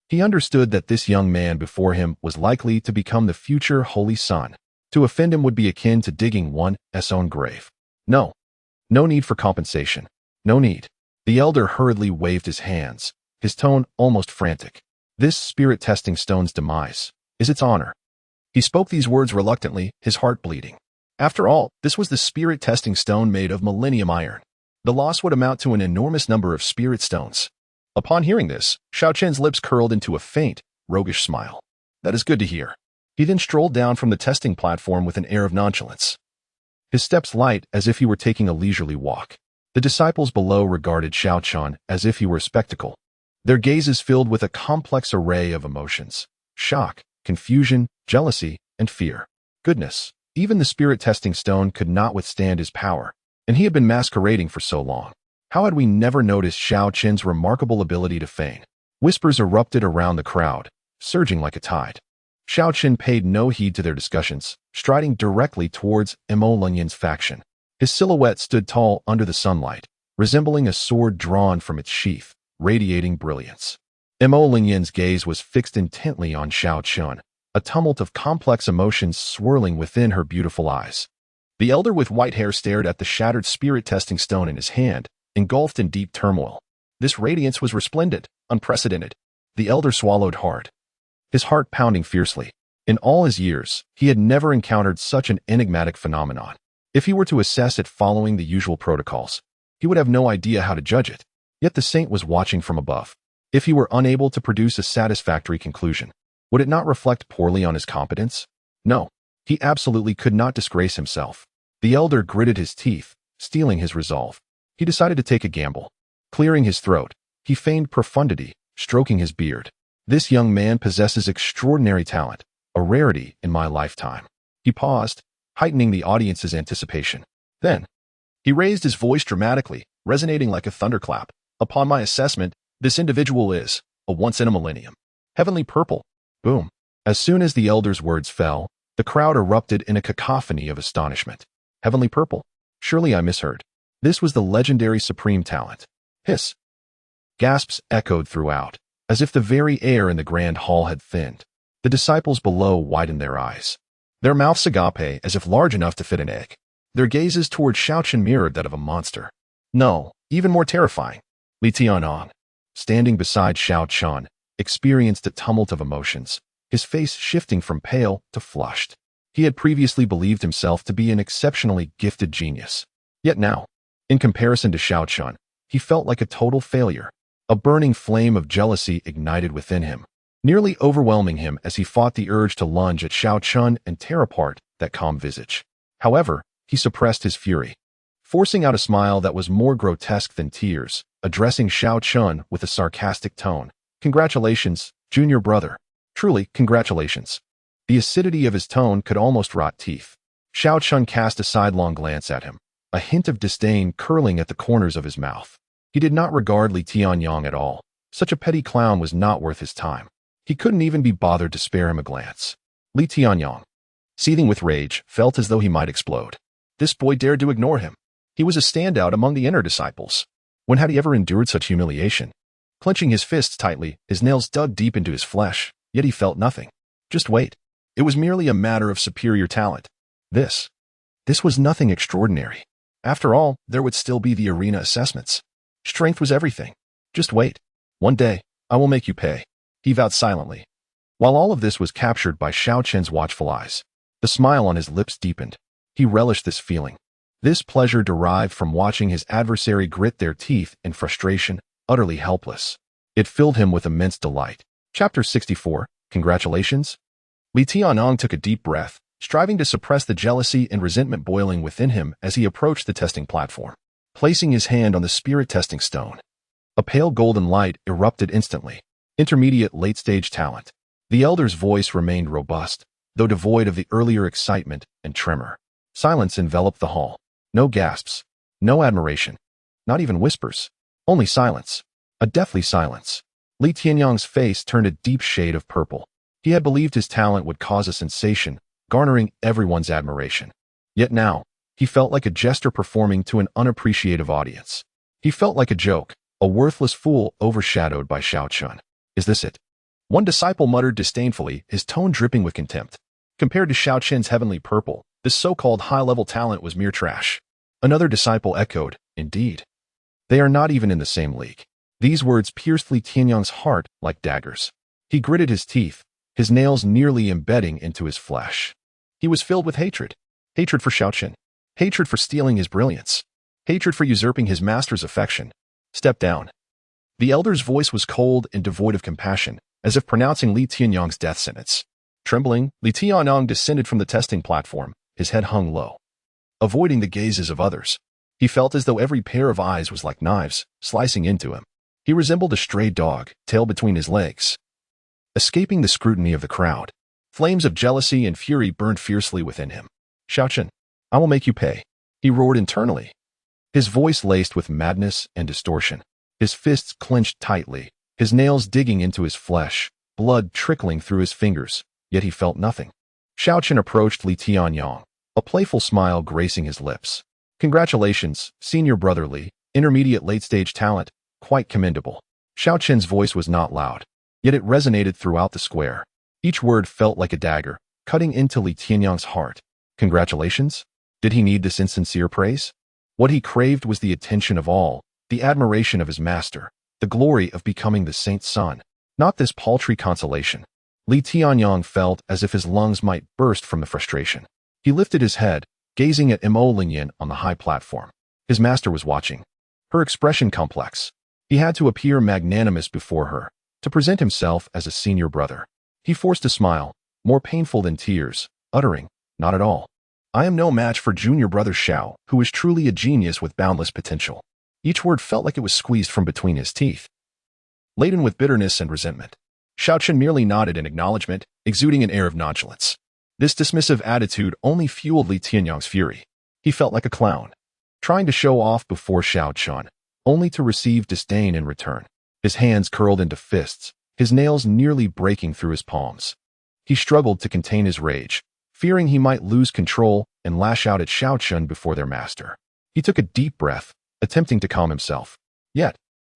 He understood that this young man before him was likely to become the future Holy Son. To offend him would be akin to digging one's own grave. No need for compensation. No need. The elder hurriedly waved his hands, his tone almost frantic. This spirit-testing stone's demise is its honor. He spoke these words reluctantly, his heart bleeding. After all, this was the spirit-testing stone made of millennium iron. The loss would amount to an enormous number of spirit stones. Upon hearing this, Xiao Chen's lips curled into a faint, roguish smile. "That is good to hear." He then strolled down from the testing platform with an air of nonchalance. his steps light as if he were taking a leisurely walk. The disciples below regarded Xiao Chen as if he were a spectacle, their gazes filled with a complex array of emotions: shock, confusion, jealousy, and fear. Goodness, even the spirit testing stone could not withstand his power, and he had been masquerading for so long. How had we never noticed Xiao Chen's remarkable ability to feign? Whispers erupted around the crowd, surging like a tide. Xiao Chen paid no heed to their discussions, striding directly towards Emolinyan's faction. His silhouette stood tall under the sunlight, resembling a sword drawn from its sheath, radiating brilliance. Emolinyan's gaze was fixed intently on Xiao Chen, a tumult of complex emotions swirling within her beautiful eyes. The elder with white hair stared at the shattered spirit-testing stone in his hand, engulfed in deep turmoil. This radiance was resplendent, unprecedented. The elder swallowed hard, his heart pounding fiercely. In all his years, he had never encountered such an enigmatic phenomenon. If he were to assess it following the usual protocols, he would have no idea how to judge it. Yet the saint was watching from above. If he were unable to produce a satisfactory conclusion, would it not reflect poorly on his competence? No, he absolutely could not disgrace himself. The elder gritted his teeth, steeling his resolve. He decided to take a gamble. Clearing his throat, he feigned profundity, stroking his beard. This young man possesses extraordinary talent, a rarity in my lifetime. He paused, heightening the audience's anticipation. Then, he raised his voice dramatically, resonating like a thunderclap. Upon my assessment, this individual is a once-in-a-millennium. Heavenly purple. Boom. As soon as the elder's words fell, the crowd erupted in a cacophony of astonishment. Heavenly purple. Surely I misheard. This was the legendary supreme talent. Hiss. Gasps echoed throughout, as if the very air in the grand hall had thinned. The disciples below widened their eyes, their mouths agape as if large enough to fit an egg. Their gazes toward Xiao Chen mirrored that of a monster. No, even more terrifying. Li Tianong, standing beside Xiao Chen, experienced a tumult of emotions, his face shifting from pale to flushed. He had previously believed himself to be an exceptionally gifted genius. Yet now, in comparison to Xiao Chen, he felt like a total failure. A burning flame of jealousy ignited within him, nearly overwhelming him as he fought the urge to lunge at Xiao Chen and tear apart that calm visage. However, he suppressed his fury, forcing out a smile that was more grotesque than tears, addressing Xiao Chen with a sarcastic tone. Congratulations, junior brother. Truly, congratulations. The acidity of his tone could almost rot teeth. Xiao Chen cast a sidelong glance at him, a hint of disdain curling at the corners of his mouth. He did not regard Li Tianyong at all. Such a petty clown was not worth his time. He couldn't even be bothered to spare him a glance. Li Tianyong, seething with rage, felt as though he might explode. This boy dared to ignore him. He was a standout among the inner disciples. When had he ever endured such humiliation? Clenching his fists tightly, his nails dug deep into his flesh, yet he felt nothing. Just wait. It was merely a matter of superior talent. This was nothing extraordinary. After all, there would still be the arena assessments. Strength was everything. Just wait. One day, I will make you pay. He vowed silently. While all of this was captured by Xiao Chen's watchful eyes, the smile on his lips deepened. He relished this feeling. This pleasure derived from watching his adversary grit their teeth in frustration, utterly helpless. It filled him with immense delight. Chapter 64. Congratulations. Li Tianong took a deep breath, striving to suppress the jealousy and resentment boiling within him as he approached the testing platform. Placing his hand on the spirit testing stone, a pale golden light erupted instantly. Intermediate late-stage talent. The elder's voice remained robust, though devoid of the earlier excitement and tremor. Silence enveloped the hall. No gasps, no admiration, not even whispers. Only silence. A deathly silence. Li Tianyong's face turned a deep shade of purple. He had believed his talent would cause a sensation, garnering everyone's admiration. Yet now, he felt like a jester performing to an unappreciative audience. He felt like a joke, a worthless fool overshadowed by Xiao Chen. Is this it? One disciple muttered disdainfully, his tone dripping with contempt. Compared to Xiao Chen's heavenly purple, this so-called high-level talent was mere trash. Another disciple echoed, indeed. They are not even in the same league. These words pierced Li Tianyong's heart like daggers. He gritted his teeth, his nails nearly embedding into his flesh. He was filled with hatred. Hatred for Xiao Chen. Hatred for stealing his brilliance. Hatred for usurping his master's affection. Step down. The elder's voice was cold and devoid of compassion, as if pronouncing Li Tianyong's death sentence. Trembling, Li Tianyong descended from the testing platform, his head hung low. avoiding the gazes of others. He felt as though every pair of eyes was like knives, slicing into him. He resembled a stray dog, tail between his legs, escaping the scrutiny of the crowd. Flames of jealousy and fury burned fiercely within him. Xiao Chen, I will make you pay, he roared internally, his voice laced with madness and distortion. His fists clenched tightly, his nails digging into his flesh, blood trickling through his fingers, yet he felt nothing. Xiao Chen approached Li Tianyang, a playful smile gracing his lips. Congratulations, senior brother Li, intermediate late-stage talent, quite commendable. Xiao Chen's voice was not loud, yet it resonated throughout the square. Each word felt like a dagger, cutting into Li Tianyang's heart. Congratulations? Did he need this insincere praise? What he craved was the attention of all, the admiration of his master, the glory of becoming the saint's son, not this paltry consolation. Li Tianyang felt as if his lungs might burst from the frustration. He lifted his head, gazing at Mo Lingyan on the high platform. His master was watching. Her expression complex. He had to appear magnanimous before her, to present himself as a senior brother. He forced a smile, more painful than tears, uttering, "Not at all. I am no match for junior brother Xiao, who is truly a genius with boundless potential." Each word felt like it was squeezed from between his teeth, laden with bitterness and resentment. Xiao Chen merely nodded in acknowledgement, exuding an air of nonchalance. This dismissive attitude only fueled Li Tianyang's fury. He felt like a clown, trying to show off before Xiao Chen, only to receive disdain in return. His hands curled into fists, his nails nearly breaking through his palms. He struggled to contain his rage, fearing he might lose control and lash out at Xiao Chen before their master. He took a deep breath, attempting to calm himself. Yet,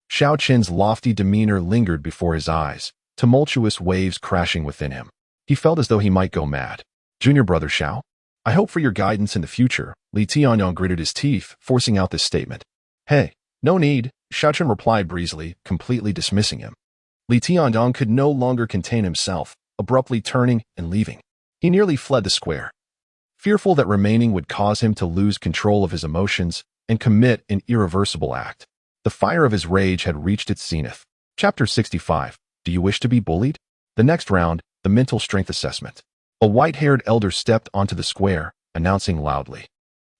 Xiao Chen's lofty demeanor lingered before his eyes, tumultuous waves crashing within him. He felt as though he might go mad. "Junior brother Xiao, I hope for your guidance in the future," Li Tianyang gritted his teeth, forcing out this statement. "Hey, no need," Xiao Chen replied breezily, completely dismissing him. Li Tianyang could no longer contain himself, abruptly turning and leaving. He nearly fled the square, fearful that remaining would cause him to lose control of his emotions and commit an irreversible act. The fire of his rage had reached its zenith. Chapter 65. Do you wish to be bullied? The next round, the mental strength assessment. A white-haired elder stepped onto the square, announcing loudly.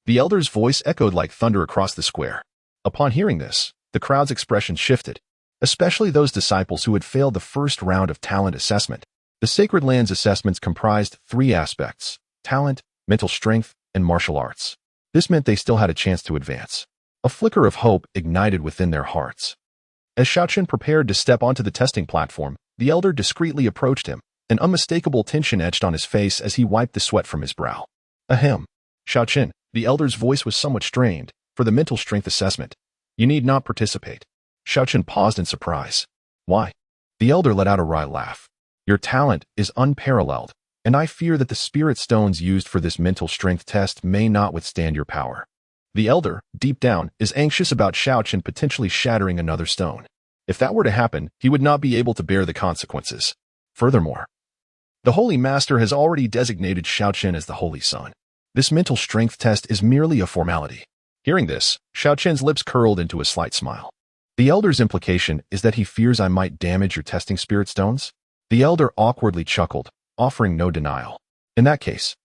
The elder's voice echoed like thunder across the square. Upon hearing this, the crowd's expression shifted, especially those disciples who had failed the first round of talent assessment. The Sacred Lands assessments comprised 3 aspects: talent, mental strength, and martial arts. This meant they still had a chance to advance. A flicker of hope ignited within their hearts. As Xiao Chen prepared to step onto the testing platform, the elder discreetly approached him, an unmistakable tension etched on his face as he wiped the sweat from his brow. Ahem. Xiao Chen, the elder's voice was somewhat strained. For the mental strength assessment, you need not participate. Xiao Chen paused in surprise. Why? The elder let out a wry laugh. Your talent is unparalleled, and I fear that the spirit stones used for this mental strength test may not withstand your power. The elder, deep down, is anxious about Xiao Chen potentially shattering another stone. If that were to happen, he would not be able to bear the consequences. Furthermore, the Holy Master has already designated Xiao Chen as the Holy Son. This mental strength test is merely a formality. Hearing this, Xiao Chen's lips curled into a slight smile. The elder's implication is that he fears I might damage your testing spirit stones? The elder awkwardly chuckled, offering no denial. In that case,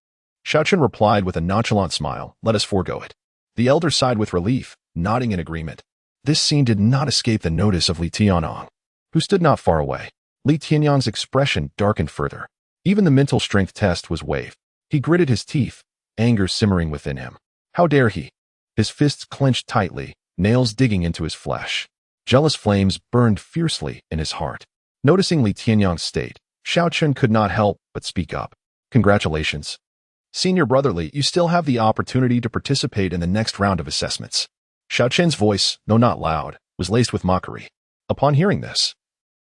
Xiao Chen replied with a nonchalant smile, let us forego it. The elder sighed with relief, nodding in agreement. This scene did not escape the notice of Li Tianyang, who stood not far away. Li Tianyang's expression darkened further. Even the mental strength test was waived. He gritted his teeth, anger simmering within him. How dare he? His fists clenched tightly, nails digging into his flesh. Jealous flames burned fiercely in his heart. Noticing Li Tianyang's state, Xiao Chen could not help but speak up. Congratulations. Senior brother Li, you still have the opportunity to participate in the next round of assessments. Xiao Chen's voice, though not loud, was laced with mockery. Upon hearing this,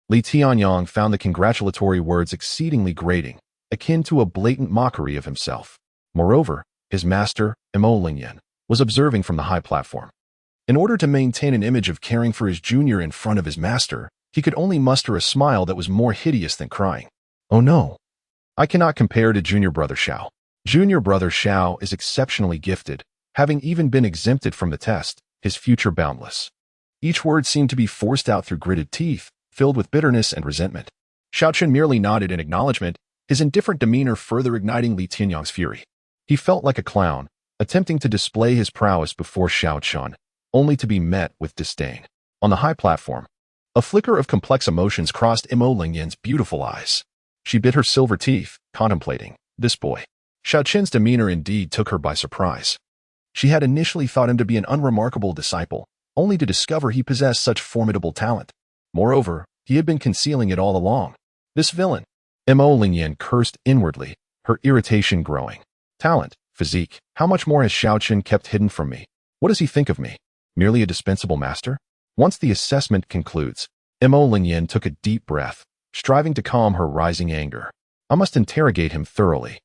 Li Tianyang found the congratulatory words exceedingly grating, akin to a blatant mockery of himself. Moreover, his master, Mo Lingyan, was observing from the high platform. In order to maintain an image of caring for his junior in front of his master, he could only muster a smile that was more hideous than crying. Oh no. I cannot compare to junior brother Xiao. Junior brother Xiao is exceptionally gifted, having even been exempted from the test, his future boundless. Each word seemed to be forced out through gritted teeth, filled with bitterness and resentment. Xiao Chen merely nodded in acknowledgement, his indifferent demeanor further igniting Li Tianyang's fury. He felt like a clown, attempting to display his prowess before Xiao Chen, only to be met with disdain. On the high platform, a flicker of complex emotions crossed Mo Lingyan's beautiful eyes. She bit her silver teeth, contemplating this boy. Xiao Chen's demeanor indeed took her by surprise. She had initially thought him to be an unremarkable disciple, only to discover he possessed such formidable talent. Moreover, he had been concealing it all along. This villain. Mo Lingyan cursed inwardly, her irritation growing. Talent, physique, how much more has Xiao Chen kept hidden from me? What does he think of me? Merely a dispensable master? Once the assessment concludes, Mo Lingyan took a deep breath, striving to calm her rising anger. I must interrogate him thoroughly.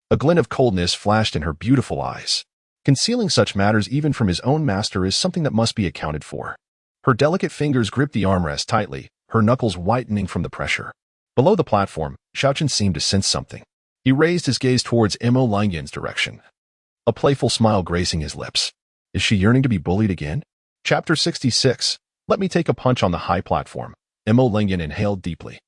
A glint of coldness flashed in her beautiful eyes. Concealing such matters even from his own master is something that must be accounted for. Her delicate fingers gripped the armrest tightly, her knuckles whitening from the pressure. Below the platform, Xiao Chen seemed to sense something. He raised his gaze towards Mo Lingyan's direction, a playful smile gracing his lips. Is she yearning to be bullied again? Chapter 66. Let me take a punch on the high platform. Mo Lingyan inhaled deeply,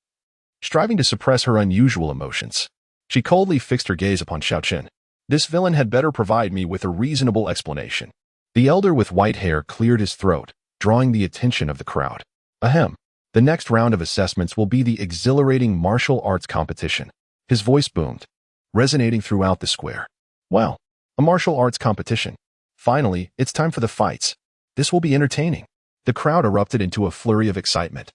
striving to suppress her unusual emotions. She coldly fixed her gaze upon Xiao Chen. This villain had better provide me with a reasonable explanation. The elder with white hair cleared his throat, drawing the attention of the crowd. Ahem. The next round of assessments will be the exhilarating martial arts competition. His voice boomed, resonating throughout the square. Wow, a martial arts competition. Finally, it's time for the fights. This will be entertaining. The crowd erupted into a flurry of excitement.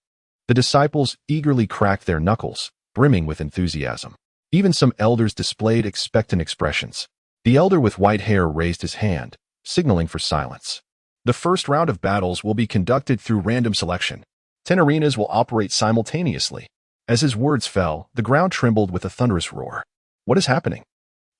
The disciples eagerly cracked their knuckles, brimming with enthusiasm. Even some elders displayed expectant expressions. The elder with white hair raised his hand, signaling for silence. The first round of battles will be conducted through random selection. 10 arenas will operate simultaneously. As his words fell, the ground trembled with a thunderous roar. What is happening?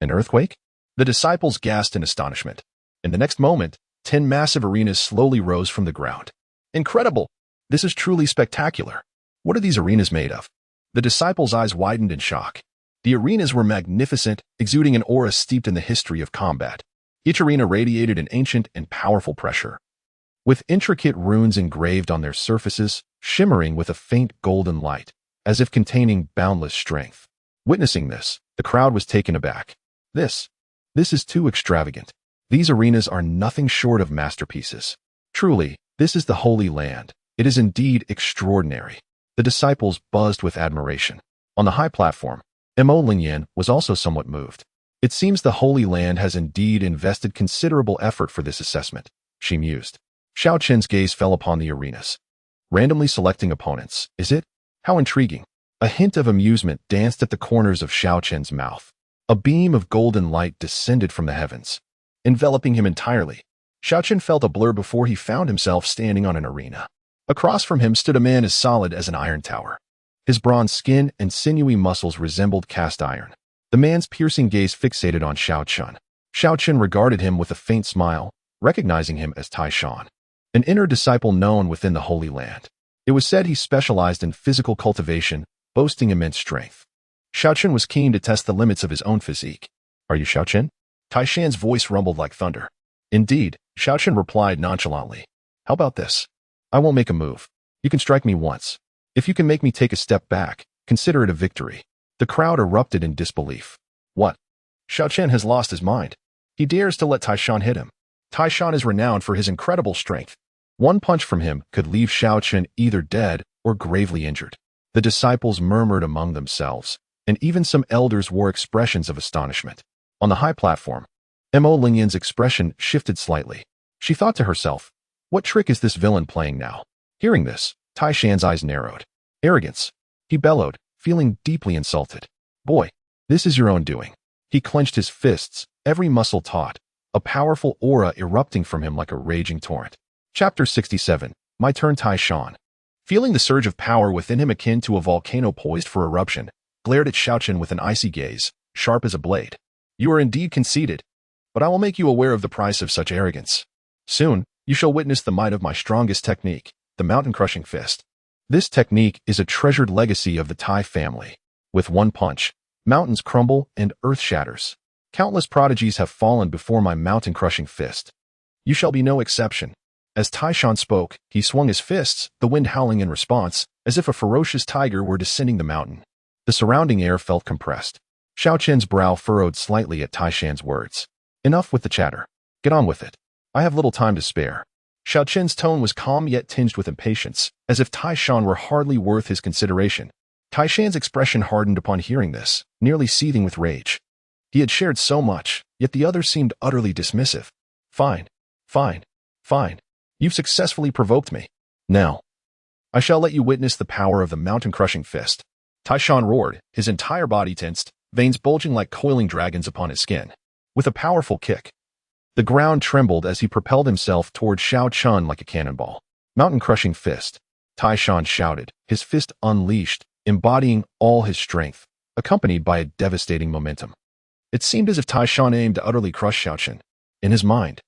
An earthquake? The disciples gasped in astonishment. In the next moment, 10 massive arenas slowly rose from the ground. Incredible! This is truly spectacular. What are these arenas made of? The disciples' eyes widened in shock. The arenas were magnificent, exuding an aura steeped in the history of combat. Each arena radiated an ancient and powerful pressure, with intricate runes engraved on their surfaces, shimmering with a faint golden light, as if containing boundless strength. Witnessing this, the crowd was taken aback. This is too extravagant. These arenas are nothing short of masterpieces. Truly, this is the Holy Land. It is indeed extraordinary. The disciples buzzed with admiration. On the high platform, Mo Lingyan was also somewhat moved. It seems the Holy Land has indeed invested considerable effort for this assessment, she mused. Xiao Chen's gaze fell upon the arenas, randomly selecting opponents. Is it? How intriguing. A hint of amusement danced at the corners of Xiao Chen's mouth. A beam of golden light descended from the heavens, enveloping him entirely. Xiao Chen felt a blur before he found himself standing on an arena. Across from him stood a man as solid as an iron tower. His bronze skin and sinewy muscles resembled cast iron. The man's piercing gaze fixated on Xiao Chen. Xiao Chen regarded him with a faint smile, recognizing him as Taishan, an inner disciple known within the Holy Land. It was said he specialized in physical cultivation, boasting immense strength. Xiao Chen was keen to test the limits of his own physique. Are you Xiao Chen? Taishan's voice rumbled like thunder. Indeed, Xiao Chen replied nonchalantly. How about this? I won't make a move. You can strike me once. If you can make me take a step back, consider it a victory. The crowd erupted in disbelief. What? Xiao Chen has lost his mind. He dares to let Taishan hit him. Taishan is renowned for his incredible strength. One punch from him could leave Xiao Chen either dead or gravely injured. The disciples murmured among themselves, and even some elders wore expressions of astonishment. On the high platform, Mo Lingyan's expression shifted slightly. She thought to herself, what trick is this villain playing now? Hearing this, Taishan's eyes narrowed. Arrogance. He bellowed, feeling deeply insulted. Boy, this is your own doing. He clenched his fists, every muscle taut, a powerful aura erupting from him like a raging torrent. Chapter 67. My turn. Taishan, feeling the surge of power within him akin to a volcano poised for eruption, glared at Xiao Chen with an icy gaze, sharp as a blade. You are indeed conceited, but I will make you aware of the price of such arrogance. Soon, you shall witness the might of my strongest technique, the mountain-crushing fist. This technique is a treasured legacy of the Tai family. With one punch, mountains crumble and earth shatters. Countless prodigies have fallen before my mountain-crushing fist. You shall be no exception. As Taishan spoke, he swung his fists, the wind howling in response, as if a ferocious tiger were descending the mountain. The surrounding air felt compressed. Xiao Chen's brow furrowed slightly at Taishan's words. Enough with the chatter. Get on with it. I have little time to spare. Xiao Chen's tone was calm yet tinged with impatience, as if Tai Shan were hardly worth his consideration. Tai Shan's expression hardened upon hearing this, nearly seething with rage. He had shared so much, yet the other seemed utterly dismissive. Fine. Fine. Fine. You've successfully provoked me. Now, I shall let you witness the power of the mountain-crushing fist. Tai Shan roared, his entire body tensed, veins bulging like coiling dragons upon his skin. With a powerful kick, the ground trembled as he propelled himself toward Xiao Chen like a cannonball. Mountain-crushing fist. Tai Shan shouted, his fist unleashed, embodying all his strength, accompanied by a devastating momentum. It seemed as if Tai Shan aimed to utterly crush Xiao Chen. In his mind,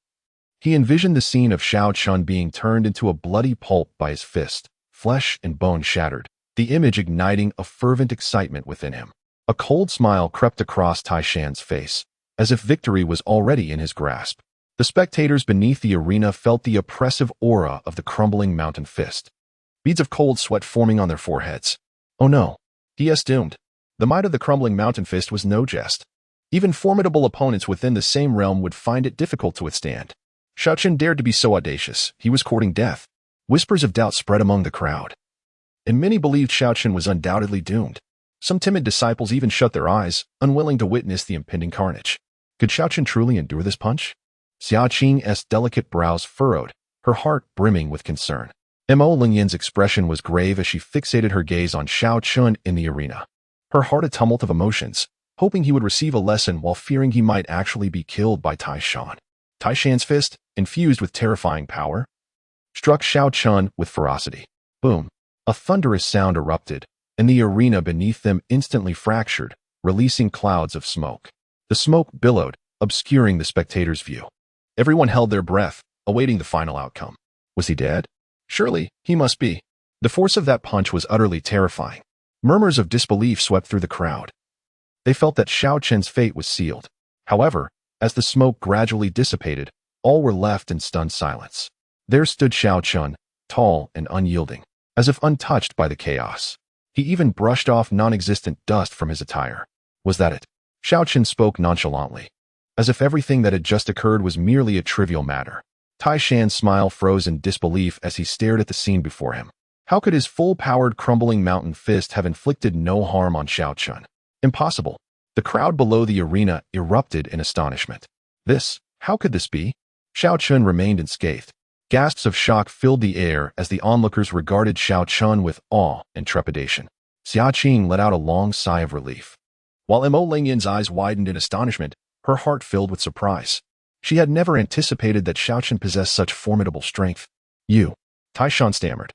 he envisioned the scene of Xiao Chen being turned into a bloody pulp by his fist, flesh and bone shattered, the image igniting a fervent excitement within him. A cold smile crept across Tai Shan's face, as if victory was already in his grasp. The spectators beneath the arena felt the oppressive aura of the crumbling mountain fist. Beads of cold sweat forming on their foreheads. Oh no, he is doomed. The might of the crumbling mountain fist was no jest. Even formidable opponents within the same realm would find it difficult to withstand. Xiao Chen dared to be so audacious, he was courting death. Whispers of doubt spread among the crowd, and many believed Xiao Chen was undoubtedly doomed. Some timid disciples even shut their eyes, unwilling to witness the impending carnage. Could Xiao Chen truly endure this punch? Xiao Qing's delicate brows furrowed, her heart brimming with concern. Mo Lingyin's expression was grave as she fixated her gaze on Xiao Chen in the arena. Her heart a tumult of emotions, hoping he would receive a lesson while fearing he might actually be killed by Tai Shan. Tai Shan's fist, infused with terrifying power, struck Xiao Chen with ferocity. Boom! A thunderous sound erupted, and the arena beneath them instantly fractured, releasing clouds of smoke. The smoke billowed, obscuring the spectators' view. Everyone held their breath, awaiting the final outcome. Was he dead? Surely, he must be. The force of that punch was utterly terrifying. Murmurs of disbelief swept through the crowd. They felt that Xiao Chen's fate was sealed. However, as the smoke gradually dissipated, all were left in stunned silence. There stood Xiao Chen, tall and unyielding, as if untouched by the chaos. He even brushed off non-existent dust from his attire. Was that it? Xiao Chen spoke nonchalantly, as if everything that had just occurred was merely a trivial matter. Tai Shan's smile froze in disbelief as he stared at the scene before him. How could his full-powered crumbling mountain fist have inflicted no harm on Xiao Chen? Impossible. The crowd below the arena erupted in astonishment. How could this be? Xiao Chen remained unscathed. Gasps of shock filled the air as the onlookers regarded Xiao Chen with awe and trepidation. Xia Qing let out a long sigh of relief. While Mo Lingyin's eyes widened in astonishment, her heart filled with surprise. She had never anticipated that Xiao Chen possessed such formidable strength. You, Tai Shan stammered,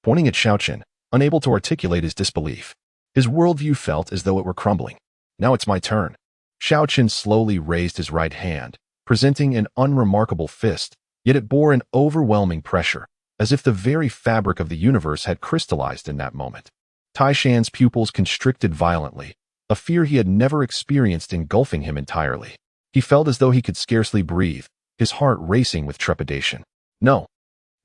pointing at Xiao Chen, unable to articulate his disbelief. His worldview felt as though it were crumbling. Now it's my turn. Xiao Chen slowly raised his right hand, presenting an unremarkable fist, yet it bore an overwhelming pressure, as if the very fabric of the universe had crystallized in that moment. Tai Shan's pupils constricted violently, a fear he had never experienced engulfing him entirely. He felt as though he could scarcely breathe, his heart racing with trepidation. No,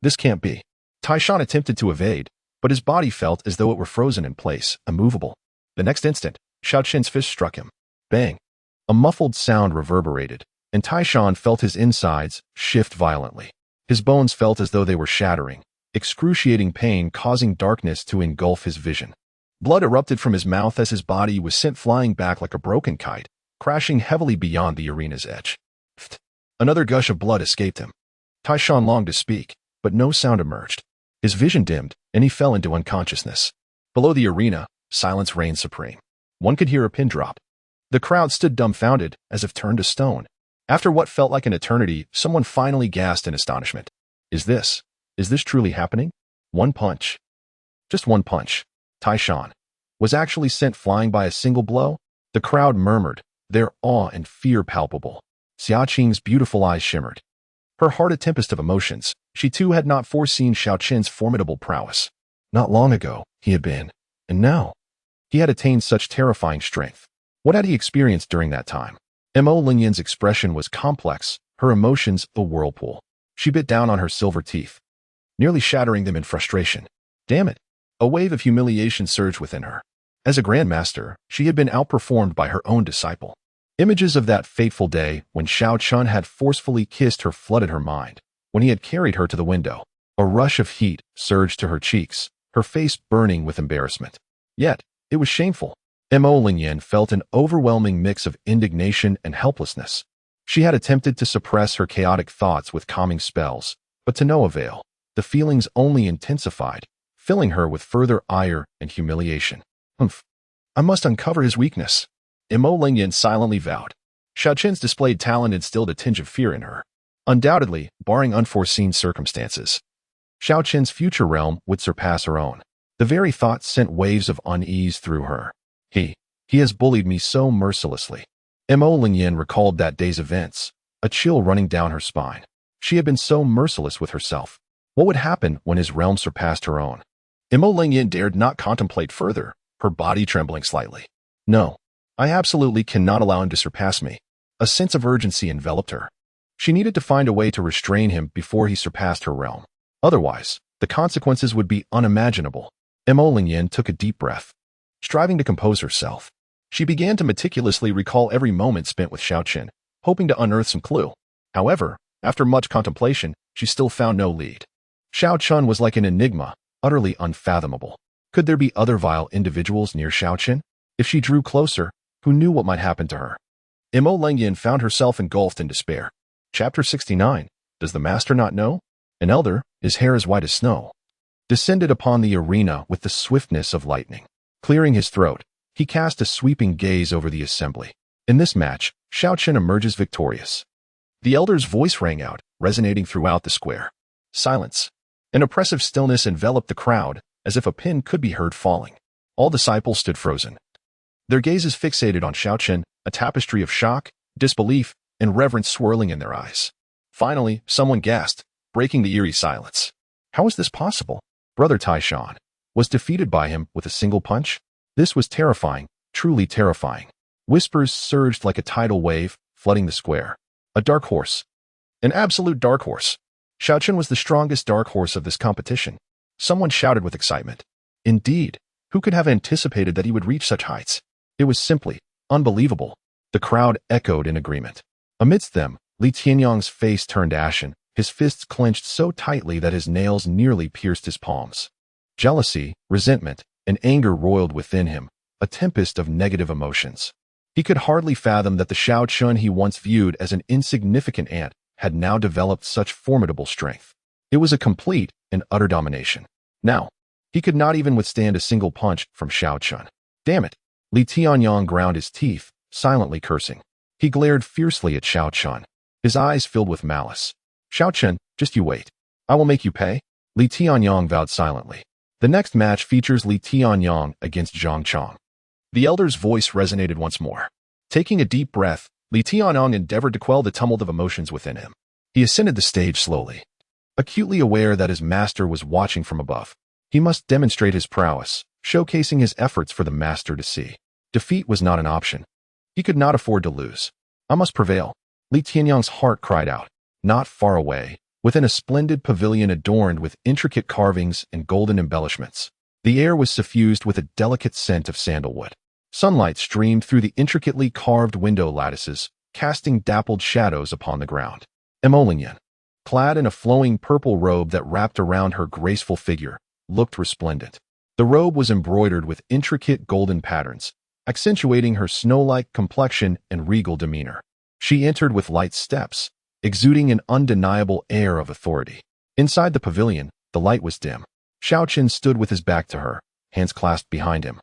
this can't be. Tai Shan attempted to evade, but his body felt as though it were frozen in place, immovable. The next instant, Xiao Chen's fist struck him. Bang! A muffled sound reverberated, and Tai Shan felt his insides shift violently. His bones felt as though they were shattering, excruciating pain causing darkness to engulf his vision. Blood erupted from his mouth as his body was sent flying back like a broken kite, crashing heavily beyond the arena's edge. Another gush of blood escaped him. Tai Shan longed to speak, but no sound emerged. His vision dimmed, and he fell into unconsciousness. Below the arena, silence reigned supreme. One could hear a pin drop. The crowd stood dumbfounded, as if turned to stone. After what felt like an eternity, someone finally gasped in astonishment. Is this truly happening? One punch. Just one punch. Tai Shan was actually sent flying by a single blow? The crowd murmured, their awe and fear palpable. Xia Qing's beautiful eyes shimmered. Her heart a tempest of emotions. She too had not foreseen Xiao Chen's formidable prowess. Not long ago, he had been, and now, he had attained such terrifying strength. What had he experienced during that time? Mo Lingyin's expression was complex, her emotions a whirlpool. She bit down on her silver teeth, nearly shattering them in frustration. Damn it! A wave of humiliation surged within her. As a grandmaster, she had been outperformed by her own disciple. Images of that fateful day when Xiao Chen had forcefully kissed her flooded her mind. When he had carried her to the window, a rush of heat surged to her cheeks, her face burning with embarrassment. Yet, it was shameful. Mo Lingyan felt an overwhelming mix of indignation and helplessness. She had attempted to suppress her chaotic thoughts with calming spells, but to no avail. The feelings only intensified, filling her with further ire and humiliation. I must uncover his weakness. Mo Lingyan silently vowed. Xiao Chen's displayed talent instilled a tinge of fear in her. Undoubtedly, barring unforeseen circumstances, Xiao Chen's future realm would surpass her own. The very thought sent waves of unease through her. He has bullied me so mercilessly. Mo Lingyan recalled that day's events, a chill running down her spine. She had been so merciless with herself. What would happen when his realm surpassed her own? Mo Lingyan dared not contemplate further, her body trembling slightly. No, I absolutely cannot allow him to surpass me. A sense of urgency enveloped her. She needed to find a way to restrain him before he surpassed her realm. Otherwise, the consequences would be unimaginable. Mo Lingyan took a deep breath. Striving to compose herself, she began to meticulously recall every moment spent with Xiao Chen, hoping to unearth some clue. However, after much contemplation, she still found no lead. Xiao Chen was like an enigma, utterly unfathomable. Could there be other vile individuals near Xiao Chen? If she drew closer, who knew what might happen to her? Mo Lingyan found herself engulfed in despair. Chapter 69. Does the master not know? An elder, his hair as white as snow, descended upon the arena with the swiftness of lightning. Clearing his throat, he cast a sweeping gaze over the assembly. In this match, Xiao Chen emerges victorious. The elder's voice rang out, resonating throughout the square. Silence. An oppressive stillness enveloped the crowd, as if a pin could be heard falling. All disciples stood frozen, their gazes fixated on Xiao Chen, a tapestry of shock, disbelief, and reverence swirling in their eyes. Finally, someone gasped, breaking the eerie silence. How is this possible? Brother Taishan was defeated by him with a single punch? This was terrifying, truly terrifying. Whispers surged like a tidal wave, flooding the square. A dark horse. An absolute dark horse. Xiao Chen was the strongest dark horse of this competition. Someone shouted with excitement. Indeed, who could have anticipated that he would reach such heights? It was simply unbelievable. The crowd echoed in agreement. Amidst them, Li Tianyang's face turned ashen, his fists clenched so tightly that his nails nearly pierced his palms. Jealousy, resentment, and anger roiled within him, a tempest of negative emotions. He could hardly fathom that the Xiao Chen he once viewed as an insignificant ant had now developed such formidable strength. It was a complete and utter domination. Now, he could not even withstand a single punch from Xiao Chen. Damn it! Li Tianyang ground his teeth, silently cursing. He glared fiercely at Xiao Chen, his eyes filled with malice. Xiao Chen, just you wait. I will make you pay. Li Tianyang vowed silently. The next match features Li Tianyang against Zhang Chong. The elder's voice resonated once more. Taking a deep breath, Li Tianyang endeavored to quell the tumult of emotions within him. He ascended the stage slowly, acutely aware that his master was watching from above. He must demonstrate his prowess, showcasing his efforts for the master to see. Defeat was not an option. He could not afford to lose. I must prevail. Li Tianyang's heart cried out. Not far away, within a splendid pavilion adorned with intricate carvings and golden embellishments, the air was suffused with a delicate scent of sandalwood. Sunlight streamed through the intricately carved window lattices, casting dappled shadows upon the ground. Mo Lingyan, clad in a flowing purple robe that wrapped around her graceful figure, looked resplendent. The robe was embroidered with intricate golden patterns, accentuating her snow-like complexion and regal demeanor. She entered with light steps, exuding an undeniable air of authority. Inside the pavilion, the light was dim. Xiao Chen stood with his back to her, hands clasped behind him,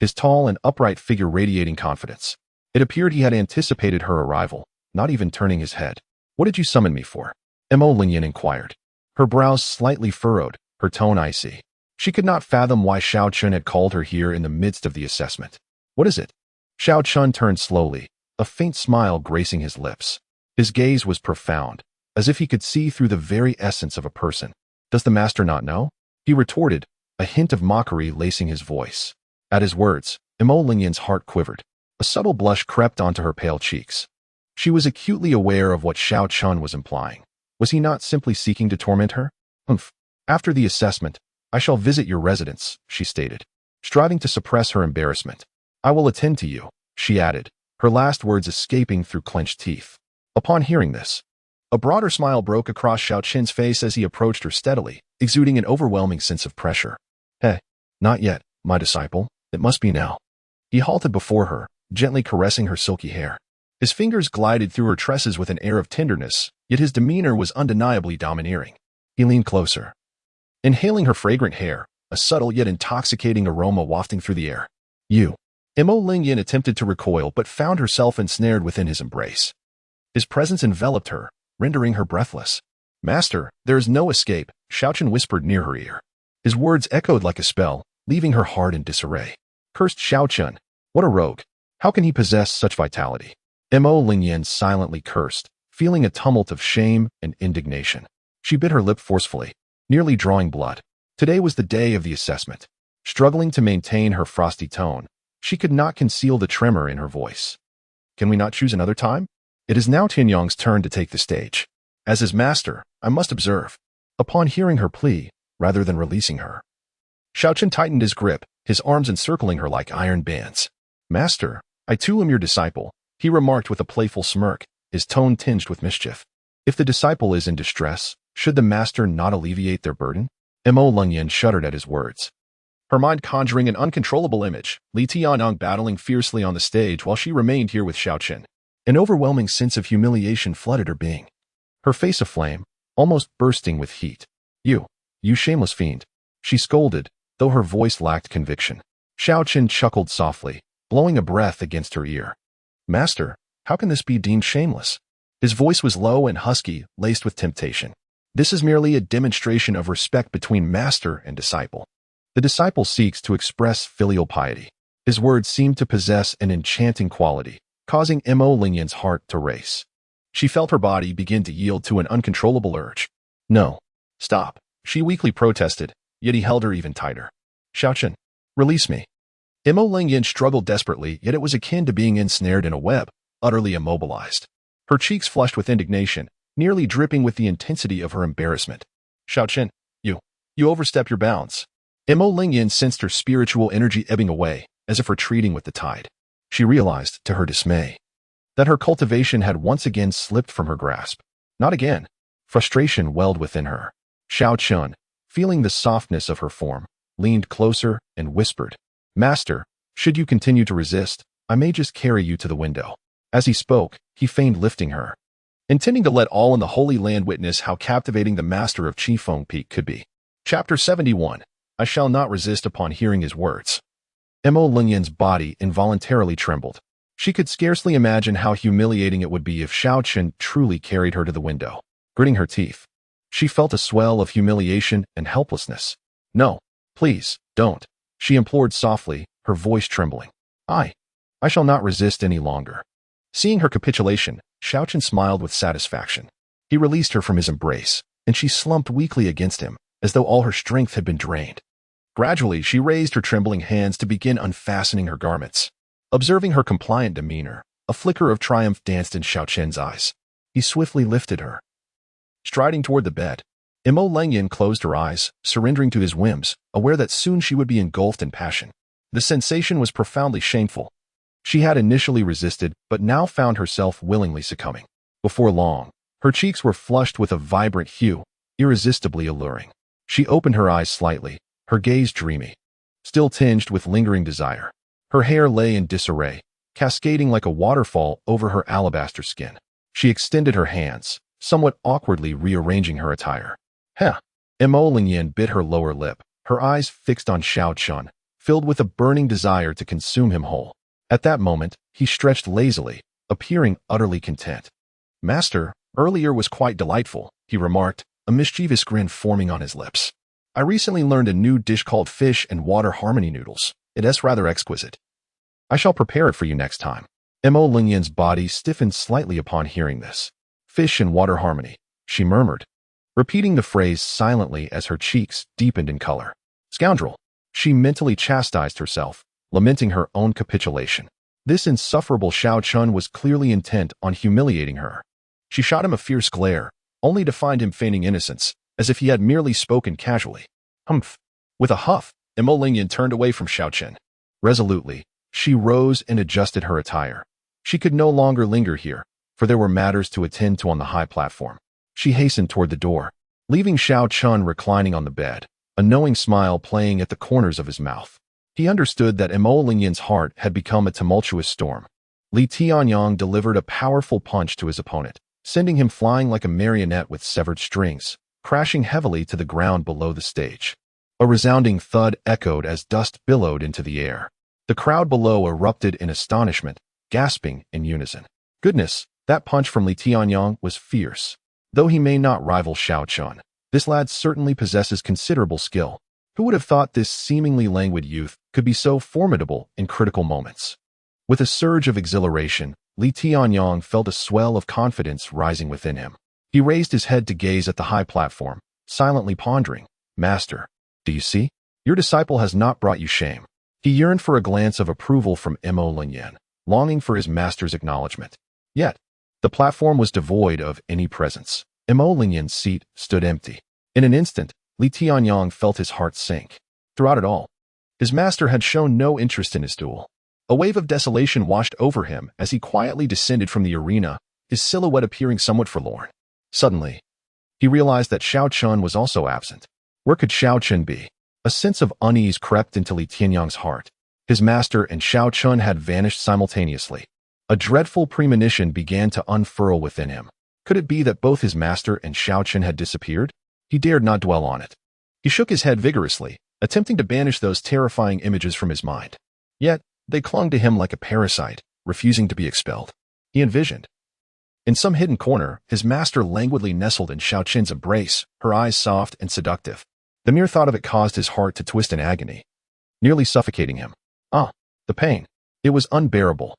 his tall and upright figure radiating confidence. It appeared he had anticipated her arrival, not even turning his head. What did you summon me for? Mo Lingyan inquired. Her brows slightly furrowed, her tone icy. She could not fathom why Xiao Chen had called her here in the midst of the assessment. What is it? Xiao Chen turned slowly, a faint smile gracing his lips. His gaze was profound, as if he could see through the very essence of a person. Does the master not know? He retorted, a hint of mockery lacing his voice. At his words, Mo Lingyan's heart quivered. A subtle blush crept onto her pale cheeks. She was acutely aware of what Xiao Chen was implying. Was he not simply seeking to torment her? After the assessment, I shall visit your residence, she stated, striving to suppress her embarrassment. I will attend to you, she added, her last words escaping through clenched teeth. Upon hearing this, a broader smile broke across Xiao Chen's face as he approached her steadily, exuding an overwhelming sense of pressure. Hey, not yet, my disciple. It must be now. He halted before her, gently caressing her silky hair. His fingers glided through her tresses with an air of tenderness, yet his demeanor was undeniably domineering. He leaned closer, inhaling her fragrant hair, a subtle yet intoxicating aroma wafting through the air. Mo Lingyan attempted to recoil but found herself ensnared within his embrace. His presence enveloped her, rendering her breathless. Master, there is no escape, Xiao Chen whispered near her ear. His words echoed like a spell, leaving her heart in disarray. Cursed Xiao Chen, what a rogue! How can he possess such vitality? Mo Lingyan silently cursed, feeling a tumult of shame and indignation. She bit her lip forcefully, nearly drawing blood. Today was the day of the assessment. Struggling to maintain her frosty tone, she could not conceal the tremor in her voice. Can we not choose another time? It is now Tianyang's turn to take the stage. As his master, I must observe. Upon hearing her plea, rather than releasing her, Xiao Chen tightened his grip, his arms encircling her like iron bands. Master, I too am your disciple, he remarked with a playful smirk, his tone tinged with mischief. If the disciple is in distress, should the master not alleviate their burden? Mo Lingyan shuddered at his words. Her mind conjuring an uncontrollable image, Li Tianyang battling fiercely on the stage while she remained here with Xiao Chen. An overwhelming sense of humiliation flooded her being. Her face aflame, almost bursting with heat. You shameless fiend, she scolded, though her voice lacked conviction. Xiao Chen chuckled softly, blowing a breath against her ear. Master, how can this be deemed shameless? His voice was low and husky, laced with temptation. This is merely a demonstration of respect between master and disciple. The disciple seeks to express filial piety. His words seemed to possess an enchanting quality, causing Mo Lingyan's heart to race. She felt her body begin to yield to an uncontrollable urge. No. Stop, she weakly protested, yet he held her even tighter. Xiao Chen, release me. Mo Lingyan struggled desperately, yet it was akin to being ensnared in a web, utterly immobilized. Her cheeks flushed with indignation, nearly dripping with the intensity of her embarrassment. Xiao Chen, you overstep your bounds. Mo Lingyan sensed her spiritual energy ebbing away, as if retreating with the tide. She realized, to her dismay, that her cultivation had once again slipped from her grasp. Not again. Frustration welled within her. Xiao Chen, feeling the softness of her form, leaned closer and whispered, Master, should you continue to resist, I may just carry you to the window. As he spoke, he feigned lifting her, intending to let all in the Holy Land witness how captivating the master of Qifeng Peak could be. Chapter 71. I shall not resist. Upon hearing his words, Mo Lingyan's body involuntarily trembled. She could scarcely imagine how humiliating it would be if Xiao Chen truly carried her to the window. Gritting her teeth, she felt a swell of humiliation and helplessness. No, please, don't, she implored softly, her voice trembling. I shall not resist any longer. Seeing her capitulation, Xiao Chen smiled with satisfaction. He released her from his embrace, and she slumped weakly against him, as though all her strength had been drained. Gradually, she raised her trembling hands to begin unfastening her garments. Observing her compliant demeanor, a flicker of triumph danced in Xiao Chen's eyes. He swiftly lifted her. Striding toward the bed, Mo Lingyan closed her eyes, surrendering to his whims, aware that soon she would be engulfed in passion. The sensation was profoundly shameful. She had initially resisted, but now found herself willingly succumbing. Before long, her cheeks were flushed with a vibrant hue, irresistibly alluring. She opened her eyes slightly, her gaze dreamy, still tinged with lingering desire. Her hair lay in disarray, cascading like a waterfall over her alabaster skin. She extended her hands, somewhat awkwardly rearranging her attire. Mo Lingyan bit her lower lip, her eyes fixed on Xiao Chen, filled with a burning desire to consume him whole. At that moment, he stretched lazily, appearing utterly content. Master, earlier was quite delightful, he remarked, a mischievous grin forming on his lips. I recently learned a new dish called fish and water harmony noodles. It is rather exquisite. I shall prepare it for you next time. Mo Lingyan's body stiffened slightly upon hearing this. Fish and water harmony, she murmured, repeating the phrase silently as her cheeks deepened in color. Scoundrel, she mentally chastised herself, lamenting her own capitulation. This insufferable Xiao Chen was clearly intent on humiliating her. She shot him a fierce glare, only to find him feigning innocence, as if he had merely spoken casually. Humph. With a huff, Mo Lingyan turned away from Xiao Chen. Resolutely, she rose and adjusted her attire. She could no longer linger here, for there were matters to attend to on the high platform. She hastened toward the door, leaving Xiao Chen reclining on the bed, a knowing smile playing at the corners of his mouth. He understood that Mo Lingyan's heart had become a tumultuous storm. Li Tianyang delivered a powerful punch to his opponent, sending him flying like a marionette with severed strings, crashing heavily to the ground below the stage. A resounding thud echoed as dust billowed into the air. The crowd below erupted in astonishment, gasping in unison. Goodness, that punch from Li Tianyang was fierce. Though he may not rival Xiao Chen, this lad certainly possesses considerable skill. Who would have thought this seemingly languid youth could be so formidable in critical moments? With a surge of exhilaration, Li Tianyang felt a swell of confidence rising within him. He raised his head to gaze at the high platform, silently pondering. Master, do you see? Your disciple has not brought you shame. He yearned for a glance of approval from Mo Lingyan, longing for his master's acknowledgement. Yet, the platform was devoid of any presence. Mo Lingyan's seat stood empty. In an instant, Li Tianyang felt his heart sink. Throughout it all, his master had shown no interest in his duel. A wave of desolation washed over him as he quietly descended from the arena, his silhouette appearing somewhat forlorn. Suddenly, he realized that Xiao Chen was also absent. Where could Xiao Chen be? A sense of unease crept into Li Tianyang's heart. His master and Xiao Chen had vanished simultaneously. A dreadful premonition began to unfurl within him. Could it be that both his master and Xiao Chen had disappeared? He dared not dwell on it. He shook his head vigorously, attempting to banish those terrifying images from his mind. Yet, they clung to him like a parasite, refusing to be expelled. He envisioned. In some hidden corner, his master languidly nestled in Xiao Chen's embrace, her eyes soft and seductive. The mere thought of it caused his heart to twist in agony, nearly suffocating him. The pain. It was unbearable.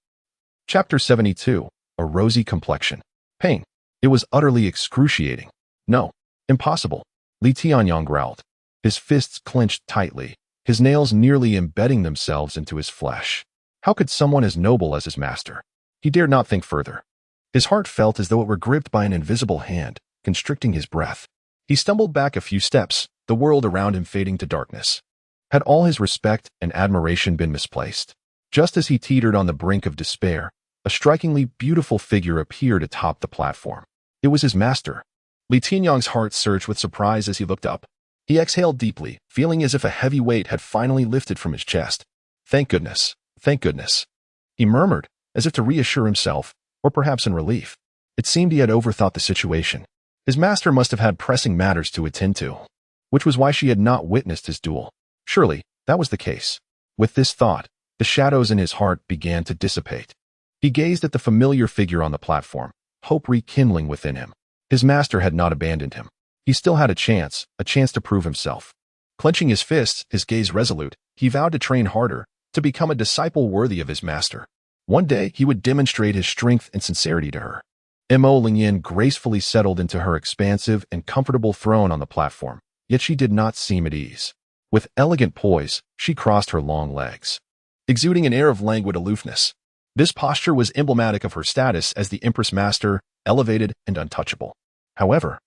Chapter 72. A Rosy Complexion. Pain. It was utterly excruciating. No. Impossible. Li Tianyang growled. His fists clenched tightly, his nails nearly embedding themselves into his flesh. How could someone as noble as his master? He dared not think further. His heart felt as though it were gripped by an invisible hand, constricting his breath. He stumbled back a few steps, the world around him fading to darkness. Had all his respect and admiration been misplaced? Just as he teetered on the brink of despair, a strikingly beautiful figure appeared atop the platform. It was his master. Li Tianyang's heart surged with surprise as he looked up. He exhaled deeply, feeling as if a heavy weight had finally lifted from his chest. Thank goodness, thank goodness. He murmured, as if to reassure himself, or perhaps in relief. It seemed he had overthought the situation. His master must have had pressing matters to attend to, which was why she had not witnessed his duel. Surely, that was the case. With this thought, the shadows in his heart began to dissipate. He gazed at the familiar figure on the platform, hope rekindling within him. His master had not abandoned him. He still had a chance to prove himself. Clenching his fists, his gaze resolute, he vowed to train harder, to become a disciple worthy of his master. One day, he would demonstrate his strength and sincerity to her. Mo Lingyan gracefully settled into her expansive and comfortable throne on the platform, yet she did not seem at ease. With elegant poise, she crossed her long legs, exuding an air of languid aloofness. This posture was emblematic of her status as the empress master, elevated and untouchable. However,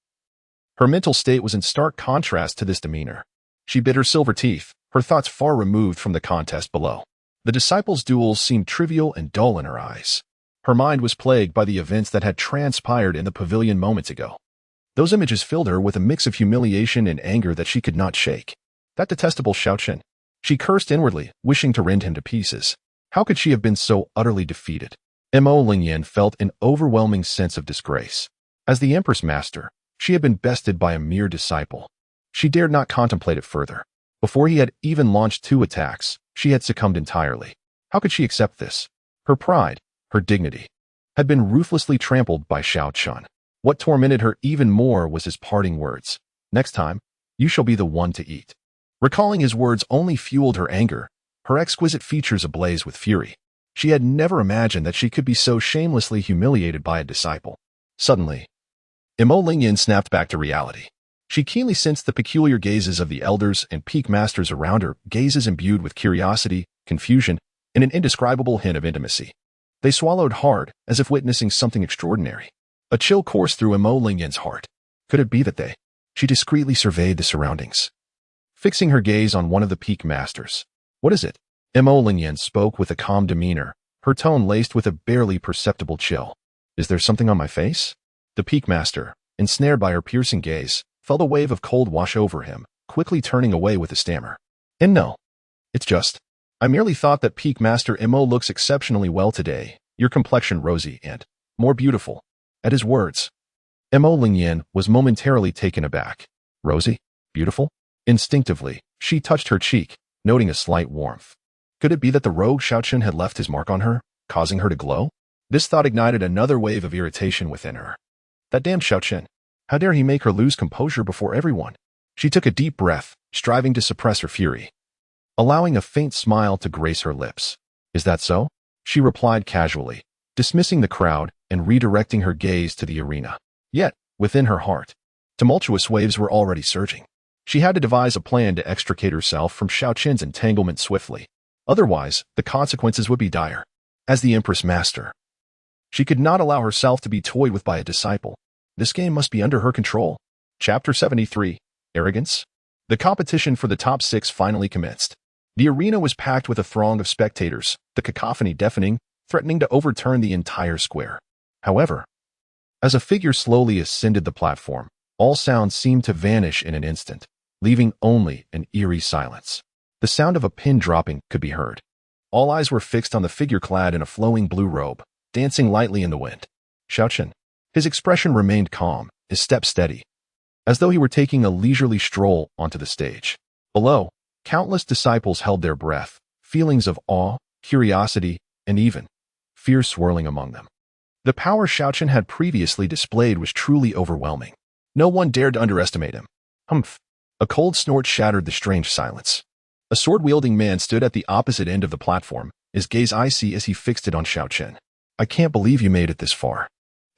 her mental state was in stark contrast to this demeanor. She bit her silver teeth, her thoughts far removed from the contest below. The disciples' duels seemed trivial and dull in her eyes. Her mind was plagued by the events that had transpired in the pavilion moments ago. Those images filled her with a mix of humiliation and anger that she could not shake. That detestable Xiao Chen. She cursed inwardly, wishing to rend him to pieces. How could she have been so utterly defeated? Mo Lingyan felt an overwhelming sense of disgrace. As the empress master, she had been bested by a mere disciple. She dared not contemplate it further. Before he had even launched 2 attacks, she had succumbed entirely. How could she accept this? Her pride, her dignity, had been ruthlessly trampled by Xiao Chen. What tormented her even more was his parting words. Next time, you shall be the one to eat. Recalling his words only fueled her anger, her exquisite features ablaze with fury. She had never imagined that she could be so shamelessly humiliated by a disciple. Suddenly, Mo Lingyan snapped back to reality. She keenly sensed the peculiar gazes of the elders and peak masters around her, gazes imbued with curiosity, confusion, and an indescribable hint of intimacy. They swallowed hard, as if witnessing something extraordinary. A chill coursed through Mo Lingyan's heart. Could it be that they? She discreetly surveyed the surroundings, fixing her gaze on one of the peak masters. What is it? Mo Lingyan spoke with a calm demeanor, her tone laced with a barely perceptible chill. Is there something on my face? The Peak Master, ensnared by her piercing gaze, felt a wave of cold wash over him, quickly turning away with a stammer. And no, it's just, I merely thought that Peak Master Imo looks exceptionally well today, your complexion rosy and more beautiful. At his words, Imo Lingyan was momentarily taken aback. Rosy? Beautiful? Instinctively, she touched her cheek, noting a slight warmth. Could it be that the rogue Xiao Chen had left his mark on her, causing her to glow? This thought ignited another wave of irritation within her. That damned Xiao Chen. How dare he make her lose composure before everyone? She took a deep breath, striving to suppress her fury, allowing a faint smile to grace her lips. Is that so? She replied casually, dismissing the crowd and redirecting her gaze to the arena. Yet, within her heart, tumultuous waves were already surging. She had to devise a plan to extricate herself from Xiao Chen's entanglement swiftly. Otherwise, the consequences would be dire. As the Empress Master, she could not allow herself to be toyed with by a disciple. This game must be under her control. Chapter 73. Arrogance. The competition for the top 6 finally commenced. The arena was packed with a throng of spectators, the cacophony deafening, threatening to overturn the entire square. However, as a figure slowly ascended the platform, all sounds seemed to vanish in an instant, leaving only an eerie silence. The sound of a pin dropping could be heard. All eyes were fixed on the figure clad in a flowing blue robe, dancing lightly in the wind. Xiao Chen. His expression remained calm, his step steady, as though he were taking a leisurely stroll onto the stage. Below, countless disciples held their breath, feelings of awe, curiosity, and even fear swirling among them. The power Xiao Chen had previously displayed was truly overwhelming. No one dared to underestimate him. Humph! A cold snort shattered the strange silence. A sword-wielding man stood at the opposite end of the platform, his gaze icy as he fixed it on Xiao Chen. I can't believe you made it this far.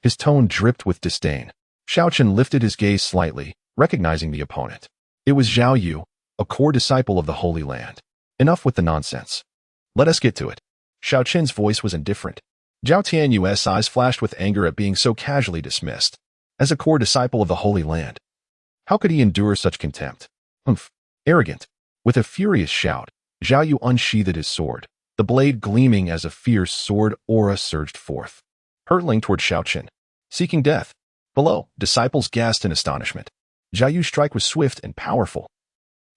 His tone dripped with disdain. Xiao Chen lifted his gaze slightly, recognizing the opponent. It was Zhao Yu, a core disciple of the Holy Land. Enough with the nonsense. Let us get to it. Xiao Chen's voice was indifferent. Zhao Tianyu's eyes flashed with anger at being so casually dismissed. As a core disciple of the Holy Land, how could he endure such contempt? Humph! Arrogant. With a furious shout, Zhao Yu unsheathed his sword, the blade gleaming as a fierce sword aura surged forth, hurtling toward Xiao Chen, seeking death. Below, disciples gasped in astonishment. Zhao Yu's strike was swift and powerful.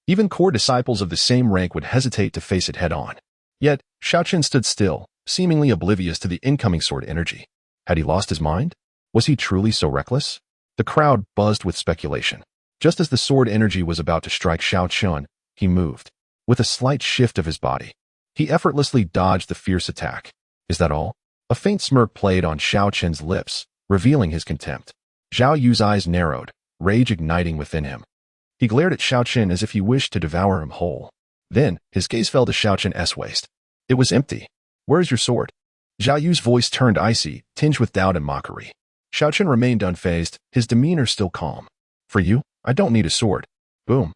Even core disciples of the same rank would hesitate to face it head-on. Yet, Xiao Chen stood still, seemingly oblivious to the incoming sword energy. Had he lost his mind? Was he truly so reckless? The crowd buzzed with speculation. Just as the sword energy was about to strike Xiao Chen, he moved. With a slight shift of his body, he effortlessly dodged the fierce attack. Is that all? A faint smirk played on Xiao Chen's lips, revealing his contempt. Zhao Yu's eyes narrowed, rage igniting within him. He glared at Xiao Chen as if he wished to devour him whole. Then, his gaze fell to Xiao Chen's waist. It was empty. Where is your sword? Zhao Yu's voice turned icy, tinged with doubt and mockery. Xiao Chen remained unfazed, his demeanor still calm. For you, I don't need a sword. Boom.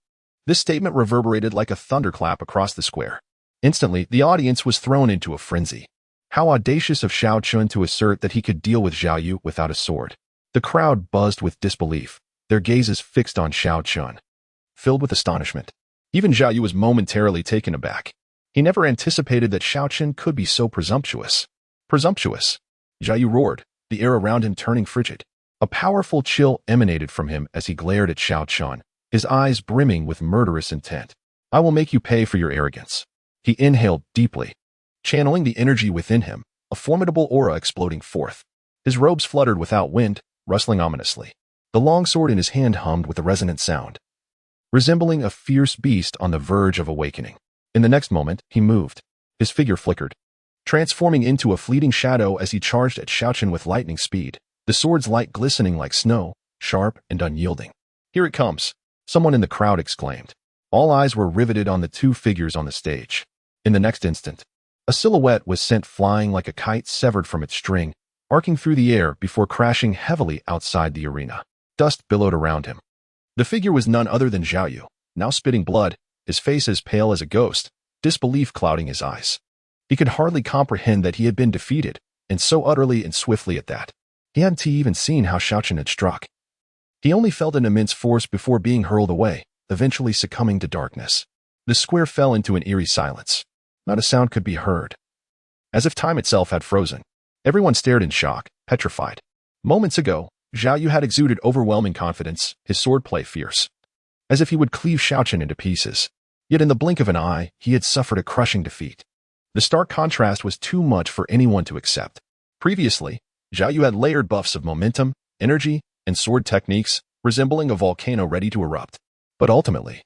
This statement reverberated like a thunderclap across the square. Instantly, the audience was thrown into a frenzy. How audacious of Xiao Chen to assert that he could deal with Zhao Yu without a sword. The crowd buzzed with disbelief, their gazes fixed on Xiao Chen, filled with astonishment. Even Zhao Yu was momentarily taken aback. He never anticipated that Xiao Chen could be so presumptuous. Presumptuous. Zhao Yu roared, the air around him turning frigid. A powerful chill emanated from him as he glared at Xiao Chen, his eyes brimming with murderous intent. I will make you pay for your arrogance. He inhaled deeply, channeling the energy within him, a formidable aura exploding forth. His robes fluttered without wind, rustling ominously. The long sword in his hand hummed with a resonant sound, resembling a fierce beast on the verge of awakening. In the next moment, he moved. His figure flickered, transforming into a fleeting shadow as he charged at Xiao Chen with lightning speed, the sword's light glistening like snow, sharp and unyielding. Here it comes, someone in the crowd exclaimed. All eyes were riveted on the two figures on the stage. In the next instant, a silhouette was sent flying like a kite severed from its string, arcing through the air before crashing heavily outside the arena. Dust billowed around him. The figure was none other than Zhao Yu, now spitting blood, his face as pale as a ghost, disbelief clouding his eyes. He could hardly comprehend that he had been defeated, and so utterly and swiftly at that. He hadn't even seen how Xiao Chen had struck. He only felt an immense force before being hurled away, eventually succumbing to darkness. The square fell into an eerie silence. Not a sound could be heard. as if time itself had frozen. Everyone stared in shock, petrified. Moments ago, Xiao Yu had exuded overwhelming confidence, his swordplay fierce, as if he would cleave Xiao Chen into pieces. Yet in the blink of an eye, he had suffered a crushing defeat. The stark contrast was too much for anyone to accept. Previously, Xiao Yu had layered buffs of momentum, energy, and sword techniques, resembling a volcano ready to erupt. But ultimately,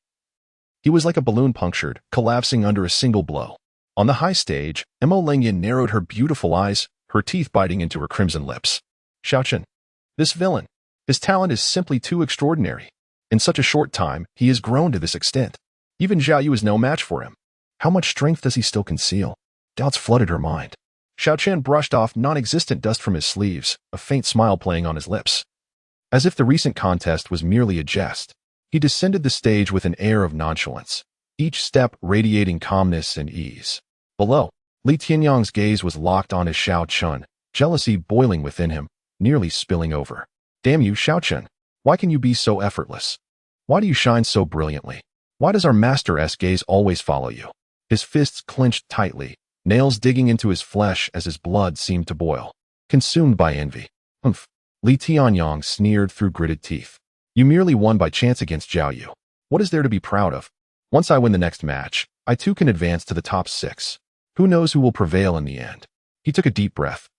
he was like a balloon punctured, collapsing under a single blow. On the high stage, Mo Lingyan narrowed her beautiful eyes, her teeth biting into her crimson lips. Xiao Chen. This villain. His talent is simply too extraordinary. In such a short time, he has grown to this extent. Even Xiao Yu is no match for him. How much strength does he still conceal? Doubts flooded her mind. Xiao Chen brushed off non-existent dust from his sleeves, a faint smile playing on his lips. As if the recent contest was merely a jest, he descended the stage with an air of nonchalance, each step radiating calmness and ease. Below, Li Tianyang's gaze was locked on his Xiao Chen, jealousy boiling within him, nearly spilling over. Damn you, Xiao Chen. Why can you be so effortless? Why do you shine so brilliantly? Why does our master's gaze always follow you? His fists clenched tightly, nails digging into his flesh as his blood seemed to boil. Consumed by envy. Humph. Li Tianyang sneered through gritted teeth. You merely won by chance against Xiao Yu. What is there to be proud of? Once I win the next match, I too can advance to the top 6. Who knows who will prevail in the end? He took a deep breath,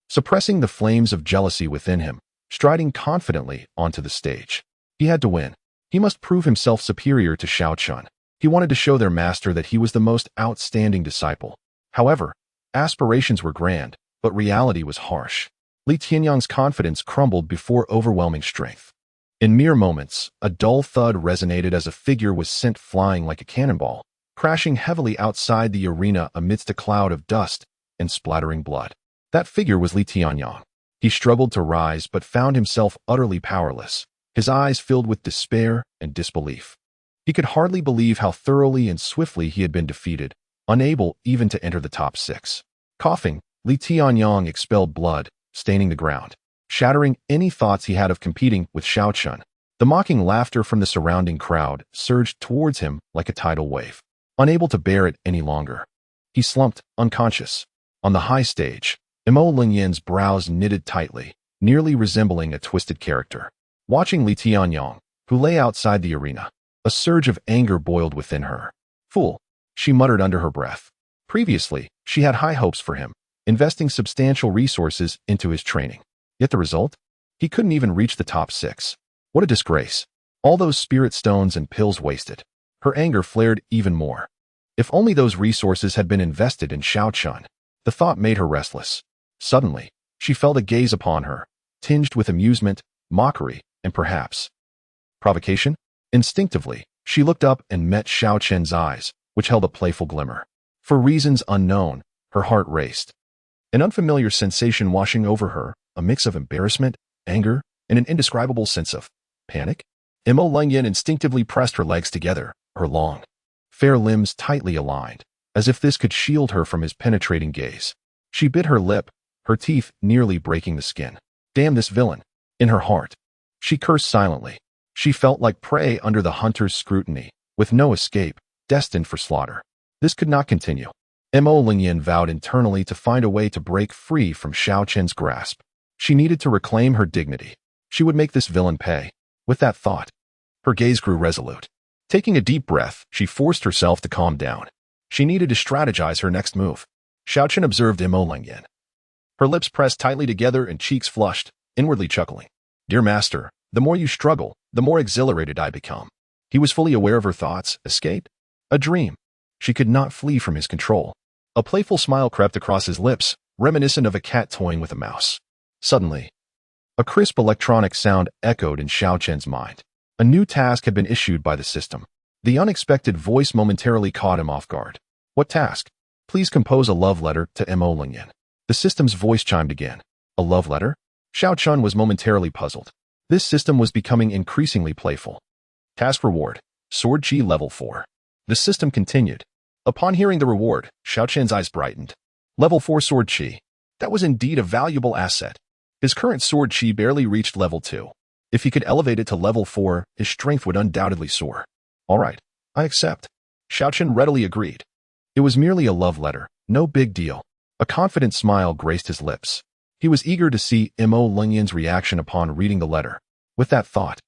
suppressing the flames of jealousy within him, striding confidently onto the stage. He had to win. He must prove himself superior to Xiao Chen. He wanted to show their master that he was the most outstanding disciple. However, aspirations were grand, but reality was harsh. Li Tianyang's confidence crumbled before overwhelming strength. In mere moments, a dull thud resonated as a figure was sent flying like a cannonball, crashing heavily outside the arena amidst a cloud of dust and splattering blood. That figure was Li Tianyang. He struggled to rise but found himself utterly powerless, his eyes filled with despair and disbelief. He could hardly believe how thoroughly and swiftly he had been defeated, unable even to enter the top 6. Coughing, Li Tianyang expelled blood, staining the ground, shattering any thoughts he had of competing with Xiao Chen. The mocking laughter from the surrounding crowd surged towards him like a tidal wave. Unable to bear it any longer, he slumped, unconscious. On the high stage, Mo Lingyan's brows knitted tightly, nearly resembling a twisted character. Watching Li Tianyang, who lay outside the arena, a surge of anger boiled within her. Fool, she muttered under her breath. Previously, she had high hopes for him, investing substantial resources into his training. Yet the result? He couldn't even reach the top 6. What a disgrace. All those spirit stones and pills wasted. Her anger flared even more. If only those resources had been invested in Xiao Chen. The thought made her restless. Suddenly, she felt a gaze upon her, tinged with amusement, mockery, and perhaps provocation. Instinctively, she looked up and met Xiao Chen's eyes, which held a playful glimmer. For reasons unknown, her heart raced. An unfamiliar sensation washing over her, a mix of embarrassment, anger, and an indescribable sense of panic. Mo Lingyan instinctively pressed her legs together, her long, fair limbs tightly aligned, as if this could shield her from his penetrating gaze. She bit her lip, her teeth nearly breaking the skin. Damn this villain. In her heart, she cursed silently. She felt like prey under the hunter's scrutiny, with no escape, destined for slaughter. This could not continue. Mo Lingyan vowed internally to find a way to break free from Xiao Chen's grasp. She needed to reclaim her dignity. She would make this villain pay. With that thought, her gaze grew resolute. Taking a deep breath, she forced herself to calm down. She needed to strategize her next move. Xiao Chen observed Mo Lingyan. Her lips pressed tightly together and cheeks flushed, inwardly chuckling. Dear master, the more you struggle, the more exhilarated I become. He was fully aware of her thoughts. Escape? A dream. She could not flee from his control. A playful smile crept across his lips, reminiscent of a cat toying with a mouse. Suddenly, a crisp electronic sound echoed in Xiao Chen's mind. A new task had been issued by the system. The unexpected voice momentarily caught him off guard. What task? Please compose a love letter to Mo Lingyan. The system's voice chimed again. A love letter? Xiao Chen was momentarily puzzled. This system was becoming increasingly playful. Task reward: Sword Chi level 4. The system continued. Upon hearing the reward, Xiao Chen's eyes brightened. Level 4 Sword Chi. That was indeed a valuable asset. His current Sword Chi barely reached level 2. If he could elevate it to level 4, his strength would undoubtedly soar. All right, I accept. Xiao Chen readily agreed. It was merely a love letter, no big deal. A confident smile graced his lips. He was eager to see Mo Lingyan's reaction upon reading the letter. With that thought,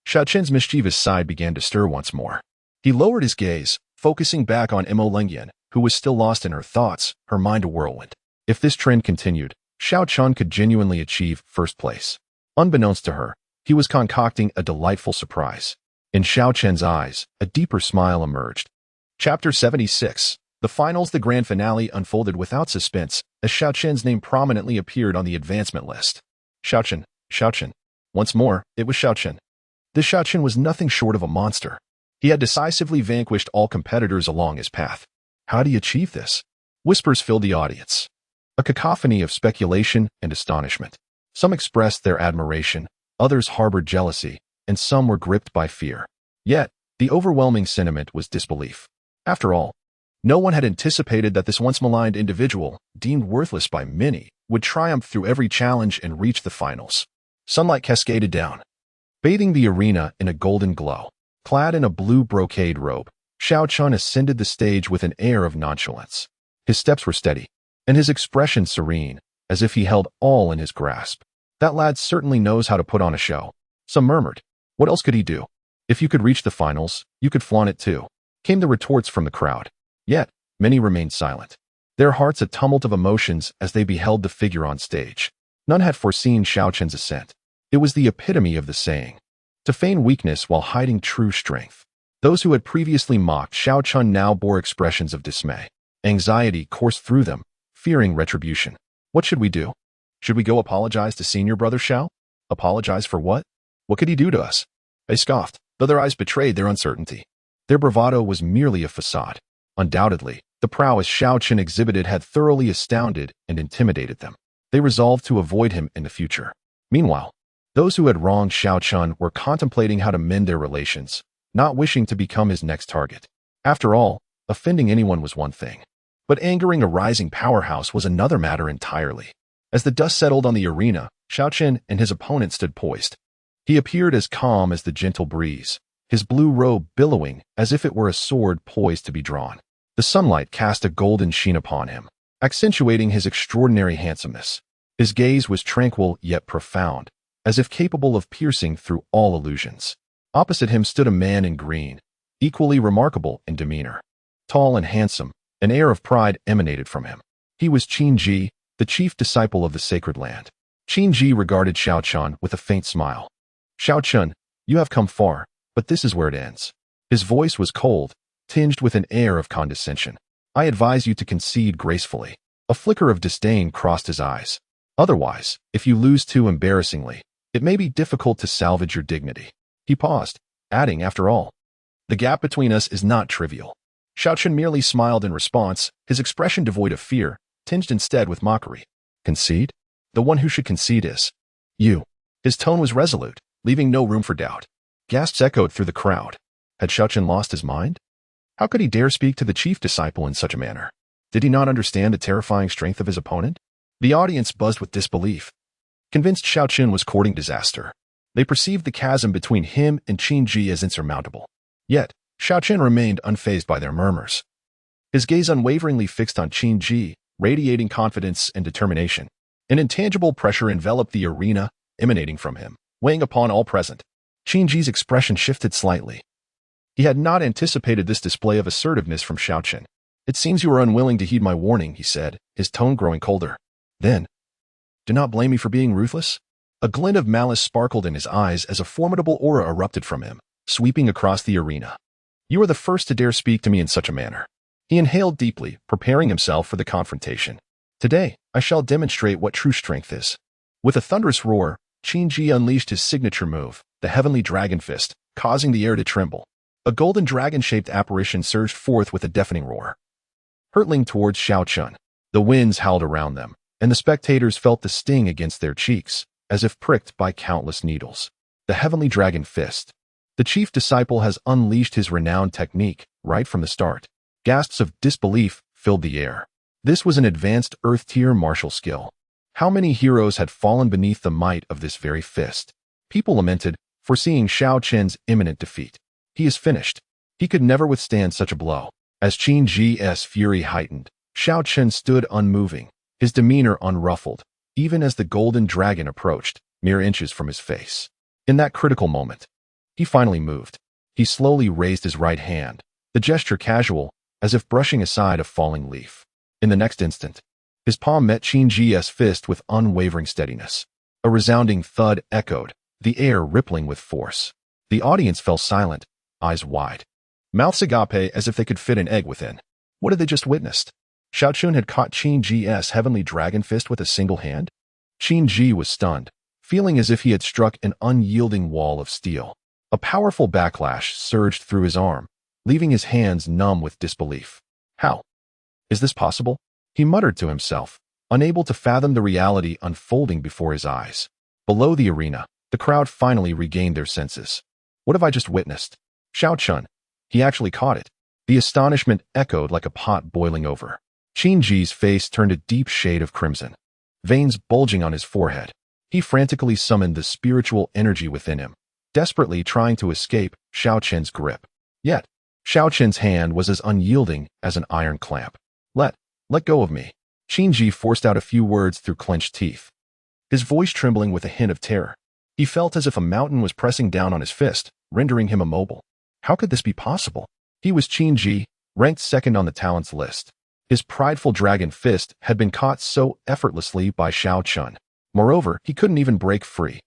Xiao Chen's mischievous side began to stir once more. He lowered his gaze, focusing back on Mo Lingyan, who was still lost in her thoughts, her mind a whirlwind. If this trend continued, Xiao Chen could genuinely achieve first place. Unbeknownst to her, he was concocting a delightful surprise. In Xiao Chen's eyes, a deeper smile emerged. Chapter 76. The finals. The grand finale unfolded without suspense, as Xiao Chen's name prominently appeared on the advancement list. Xiao Chen, Xiao Chen. Once more, it was Xiao Chen. This Xiao Chen was nothing short of a monster. He had decisively vanquished all competitors along his path. How did he achieve this? Whispers filled the audience. A cacophony of speculation and astonishment. Some expressed their admiration, others harbored jealousy, and some were gripped by fear. Yet, the overwhelming sentiment was disbelief. After all, no one had anticipated that this once maligned individual, deemed worthless by many, would triumph through every challenge and reach the finals. Sunlight cascaded down, bathing the arena in a golden glow. Clad in a blue brocade robe, Xiao Chen ascended the stage with an air of nonchalance. His steps were steady, and his expression serene, as if he held all in his grasp. That lad certainly knows how to put on a show. Some murmured. What else could he do? If you could reach the finals, you could flaunt it too, came the retorts from the crowd. Yet, many remained silent, their hearts a tumult of emotions as they beheld the figure on stage. None had foreseen Xiao Chen's ascent. It was the epitome of the saying, to feign weakness while hiding true strength. Those who had previously mocked Xiao Chen now bore expressions of dismay. Anxiety coursed through them, fearing retribution. What should we do? Should we go apologize to senior brother Xiao? Apologize for what? What could he do to us? They scoffed, though their eyes betrayed their uncertainty. Their bravado was merely a facade. Undoubtedly, the prowess Xiao Chen exhibited had thoroughly astounded and intimidated them. They resolved to avoid him in the future. Meanwhile, those who had wronged Xiao Chen were contemplating how to mend their relations, not wishing to become his next target. After all, offending anyone was one thing, but angering a rising powerhouse was another matter entirely. As the dust settled on the arena, Xiao Chen and his opponent stood poised. He appeared as calm as the gentle breeze, his blue robe billowing as if it were a sword poised to be drawn. The sunlight cast a golden sheen upon him, accentuating his extraordinary handsomeness. His gaze was tranquil yet profound, as if capable of piercing through all illusions. Opposite him stood a man in green, equally remarkable in demeanor. Tall and handsome, an air of pride emanated from him. He was Qin Ji, the chief disciple of the sacred land. Qin Ji regarded Xiao Chen with a faint smile. Xiao Chen, you have come far, but this is where it ends. His voice was cold, tinged with an air of condescension. I advise you to concede gracefully. A flicker of disdain crossed his eyes. Otherwise, if you lose too embarrassingly, it may be difficult to salvage your dignity. He paused, adding, after all, the gap between us is not trivial. Xiao Chen merely smiled in response, his expression devoid of fear, tinged instead with mockery. Concede? The one who should concede is you. His tone was resolute, leaving no room for doubt. Gasps echoed through the crowd. Had Xiao Chen lost his mind? How could he dare speak to the chief disciple in such a manner? Did he not understand the terrifying strength of his opponent? The audience buzzed with disbelief, convinced Xiao Chen was courting disaster. They perceived the chasm between him and Qin Ji as insurmountable. Yet, Xiao Chen remained unfazed by their murmurs. His gaze unwaveringly fixed on Qin Ji, radiating confidence and determination. An intangible pressure enveloped the arena, emanating from him, weighing upon all present. Qin Ji's expression shifted slightly. He had not anticipated this display of assertiveness from Xiao Chen. It seems you are unwilling to heed my warning, he said, his tone growing colder. Then, do not blame me for being ruthless. A glint of malice sparkled in his eyes as a formidable aura erupted from him, sweeping across the arena. You are the first to dare speak to me in such a manner. He inhaled deeply, preparing himself for the confrontation. Today, I shall demonstrate what true strength is. With a thunderous roar, Qin Ji unleashed his signature move, the heavenly dragon fist, causing the air to tremble. A golden dragon-shaped apparition surged forth with a deafening roar, hurtling towards Xiao Chen. The winds howled around them, and the spectators felt the sting against their cheeks, as if pricked by countless needles. The heavenly dragon fist. The chief disciple has unleashed his renowned technique right from the start. Gasps of disbelief filled the air. This was an advanced Earth-tier martial skill. How many heroes had fallen beneath the might of this very fist? People lamented, foreseeing Xiao Chen's imminent defeat. He is finished. He could never withstand such a blow. As Qin Ji's fury heightened, Xiao Chen stood unmoving, his demeanor unruffled, even as the golden dragon approached, mere inches from his face. In that critical moment, he finally moved. He slowly raised his right hand, the gesture casual, as if brushing aside a falling leaf. In the next instant, his palm met Qin Ji's fist with unwavering steadiness. A resounding thud echoed, the air rippling with force. The audience fell silent, eyes wide, mouths agape as if they could fit an egg within. What had they just witnessed? Xiao Chen had caught Qin Ji's heavenly dragon fist with a single hand? Qin Ji was stunned, feeling as if he had struck an unyielding wall of steel. A powerful backlash surged through his arm, leaving his hands numb with disbelief. How? Is this possible? He muttered to himself, unable to fathom the reality unfolding before his eyes. Below the arena, the crowd finally regained their senses. What have I just witnessed? Xiao Chen. He actually caught it. The astonishment echoed like a pot boiling over. Qin Ji's face turned a deep shade of crimson, veins bulging on his forehead. He frantically summoned the spiritual energy within him, desperately trying to escape Xiao Chen's grip. Yet, Xiao Chen's hand was as unyielding as an iron clamp. Let go of me. Qin Ji forced out a few words through clenched teeth, his voice trembling with a hint of terror. He felt as if a mountain was pressing down on his fist, rendering him immobile. How could this be possible? He was Qin Ji, ranked second on the talents list. His prideful dragon fist had been caught so effortlessly by Xiao Chen. Moreover, he couldn't even break free.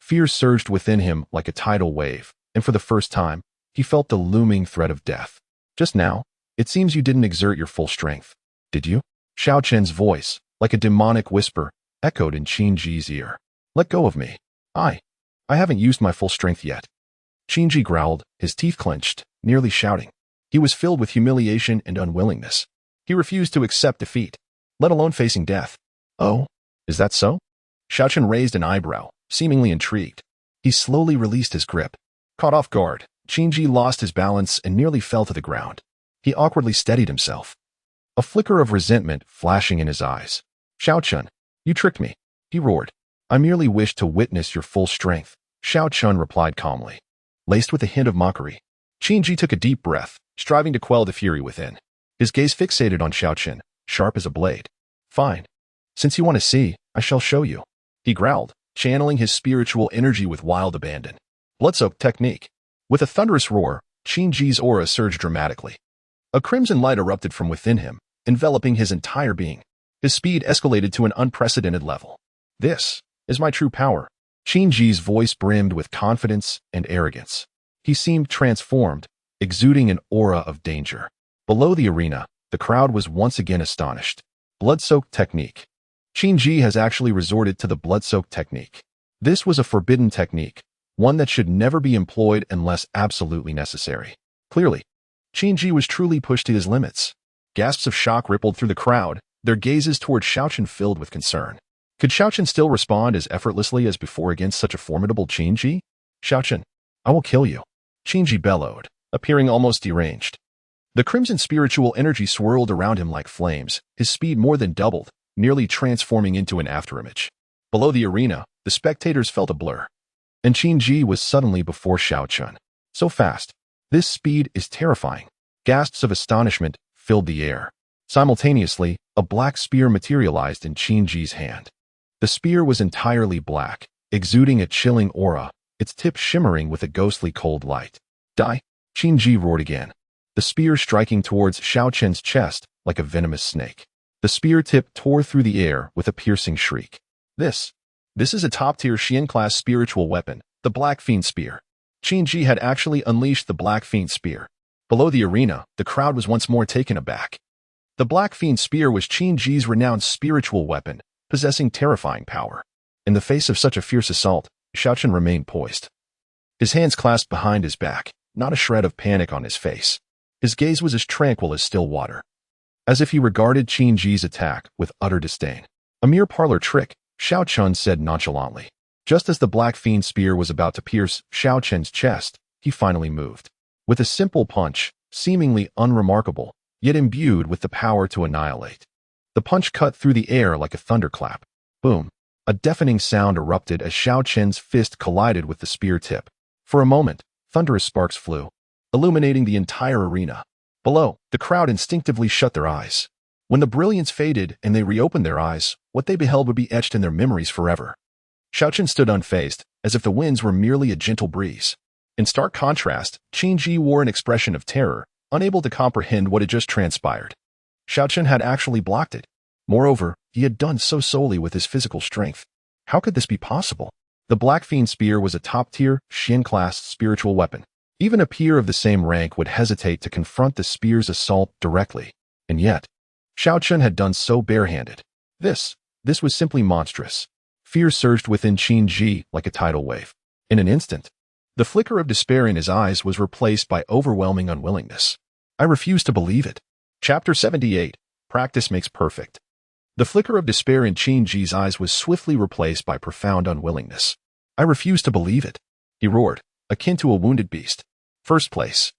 Fear surged within him like a tidal wave, and for the first time, he felt the looming threat of death. Just now, it seems you didn't exert your full strength. Did you? Xiao Chen's voice, like a demonic whisper, echoed in Qin Ji's ear. Let go of me. I haven't used my full strength yet. Qin Ji growled, his teeth clenched, nearly shouting. He was filled with humiliation and unwillingness. He refused to accept defeat, let alone facing death. Oh, is that so? Xiao Chen raised an eyebrow, seemingly intrigued. He slowly released his grip. Caught off guard, Qin Ji lost his balance and nearly fell to the ground. He awkwardly steadied himself, a flicker of resentment flashing in his eyes. Xiao Chen, you tricked me, he roared. I merely wished to witness your full strength, Xiao Chen replied calmly, laced with a hint of mockery. Qin Ji took a deep breath, striving to quell the fury within. His gaze fixated on Xiao Chen, sharp as a blade. Fine. Since you want to see, I shall show you, he growled, channeling his spiritual energy with wild abandon. Blood-soaked technique. With a thunderous roar, Qin Ji's aura surged dramatically. A crimson light erupted from within him, enveloping his entire being. His speed escalated to an unprecedented level. This is my true power. Qin Ji's voice brimmed with confidence and arrogance. He seemed transformed, exuding an aura of danger. Below the arena, the crowd was once again astonished. Blood-soaked technique. Qin Ji has actually resorted to the blood-soaked technique. This was a forbidden technique, one that should never be employed unless absolutely necessary. Clearly, Qin Ji was truly pushed to his limits. Gasps of shock rippled through the crowd, their gazes toward Xiao Chen filled with concern. Could Xiao Chen still respond as effortlessly as before against such a formidable Qin Ji? Xiao Chen, I will kill you, Qin Ji bellowed, appearing almost deranged. The crimson spiritual energy swirled around him like flames, his speed more than doubled, nearly transforming into an afterimage. Below the arena, the spectators felt a blur, and Qin Ji was suddenly before Xiao Chen. So fast. This speed is terrifying. Gasps of astonishment filled the air. Simultaneously, a black spear materialized in Qin Ji's hand. The spear was entirely black, exuding a chilling aura, its tip shimmering with a ghostly cold light. Die! Qin Ji roared again, the spear striking towards Xiao Chen's chest like a venomous snake. The spear tip tore through the air with a piercing shriek. This is a top-tier Xian-class spiritual weapon, the Black Fiend Spear. Qin Ji had actually unleashed the Black Fiend Spear. Below the arena, the crowd was once more taken aback. The Black Fiend Spear was Qin Ji's renowned spiritual weapon, possessing terrifying power. In the face of such a fierce assault, Xiao Chen remained poised, his hands clasped behind his back, not a shred of panic on his face. His gaze was as tranquil as still water, as if he regarded Qin Ji's attack with utter disdain. A mere parlor trick, Xiao Chen said nonchalantly. Just as the Black Fiend Spear was about to pierce Xiao Chen's chest, he finally moved. With a simple punch, seemingly unremarkable, yet imbued with the power to annihilate. The punch cut through the air like a thunderclap. Boom! A deafening sound erupted as Xiao Chen's fist collided with the spear tip. For a moment, thunderous sparks flew, illuminating the entire arena. Below, the crowd instinctively shut their eyes. When the brilliance faded and they reopened their eyes, what they beheld would be etched in their memories forever. Xiao Chen stood unfazed, as if the winds were merely a gentle breeze. In stark contrast, Qin Ji wore an expression of terror, unable to comprehend what had just transpired. Xiao Chen had actually blocked it. Moreover, he had done so solely with his physical strength. How could this be possible? The Black Fiend Spear was a top-tier, Xin-class spiritual weapon. Even a peer of the same rank would hesitate to confront the spear's assault directly. And yet, Xiao Chen had done so barehanded. This was simply monstrous. Fear surged within Qin Ji like a tidal wave. In an instant, the flicker of despair in his eyes was replaced by overwhelming unwillingness. I refuse to believe it. Chapter 78. Practice makes perfect. The flicker of despair in Qin Ji's eyes was swiftly replaced by profound unwillingness. I refuse to believe it, he roared, akin to a wounded beast. First place.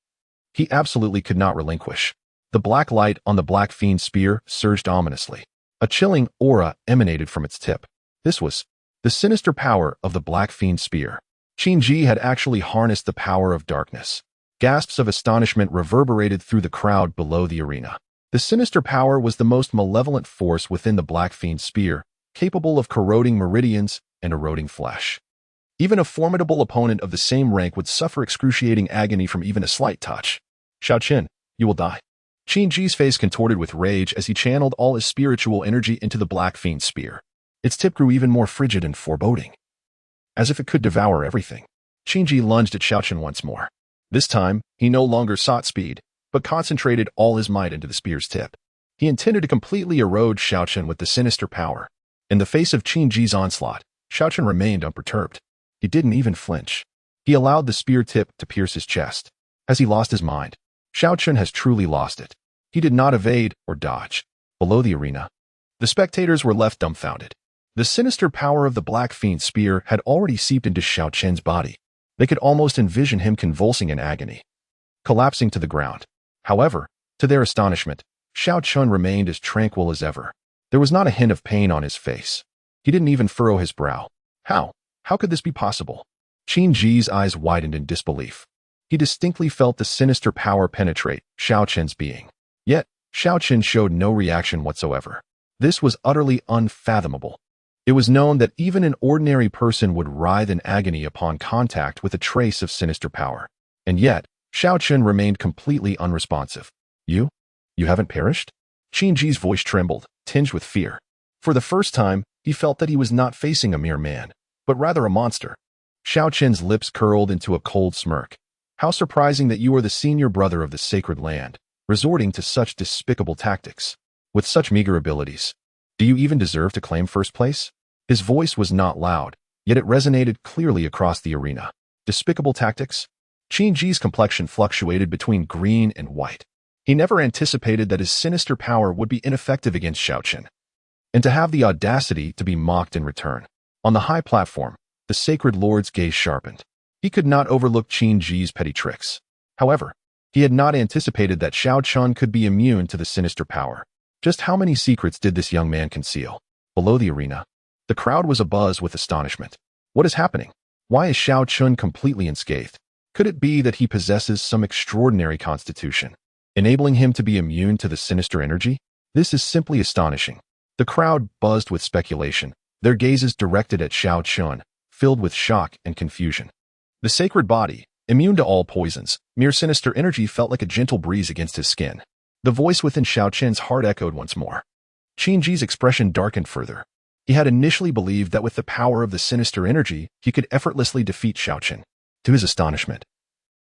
He absolutely could not relinquish. The black light on the Black Fiend Spear surged ominously. A chilling aura emanated from its tip. This was the sinister power of the Black Fiend Spear. Qin Ji had actually harnessed the power of darkness. Gasps of astonishment reverberated through the crowd below the arena. The sinister power was the most malevolent force within the Black Fiend Spear, capable of corroding meridians and eroding flesh. Even a formidable opponent of the same rank would suffer excruciating agony from even a slight touch. Xiao Chen, you will die. Qin Ji's face contorted with rage as he channeled all his spiritual energy into the Black Fiend Spear. Its tip grew even more frigid and foreboding. As if it could devour everything, Qin Ji lunged at Xiao Chen once more. This time, he no longer sought speed, but concentrated all his might into the spear's tip. He intended to completely erode Xiao Chen with the sinister power. In the face of Qin Ji's onslaught, Xiao Chen remained unperturbed. He didn't even flinch. He allowed the spear tip to pierce his chest. Has he lost his mind? Xiao Chen has truly lost it. He did not evade or dodge. Below the arena, the spectators were left dumbfounded. The sinister power of the Black Fiend Spear had already seeped into Xiao Chen's body. They could almost envision him convulsing in agony, collapsing to the ground. However, to their astonishment, Xiao Chen remained as tranquil as ever. There was not a hint of pain on his face. He didn't even furrow his brow. How could this be possible? Qin Ji's eyes widened in disbelief. He distinctly felt the sinister power penetrate Xiao Chen's being. Yet, Xiao Chen showed no reaction whatsoever. This was utterly unfathomable. It was known that even an ordinary person would writhe in agony upon contact with a trace of sinister power. And yet, Xiao Chen remained completely unresponsive. You haven't perished? Qin Ji's voice trembled, tinged with fear. For the first time, he felt that he was not facing a mere man, but rather a monster. Xiao Chen's lips curled into a cold smirk. How surprising that you are the senior brother of the sacred land, resorting to such despicable tactics. With such meager abilities, do you even deserve to claim first place? His voice was not loud, yet it resonated clearly across the arena. Despicable tactics? Qin Ji's complexion fluctuated between green and white. He never anticipated that his sinister power would be ineffective against Xiao Chen, and to have the audacity to be mocked in return. On the high platform, the sacred lord's gaze sharpened. He could not overlook Qin Ji's petty tricks. However, he had not anticipated that Xiao Chen could be immune to the sinister power. Just how many secrets did this young man conceal? Below the arena, the crowd was abuzz with astonishment. What is happening? Why is Xiao Chen completely unscathed? Could it be that he possesses some extraordinary constitution, enabling him to be immune to the sinister energy? This is simply astonishing. The crowd buzzed with speculation, their gazes directed at Xiao Chen, filled with shock and confusion. The sacred body, immune to all poisons, mere sinister energy felt like a gentle breeze against his skin. The voice within Xiao Chen's heart echoed once more. Qin Ji's expression darkened further. He had initially believed that with the power of the sinister energy, he could effortlessly defeat Xiao Chen. To his astonishment,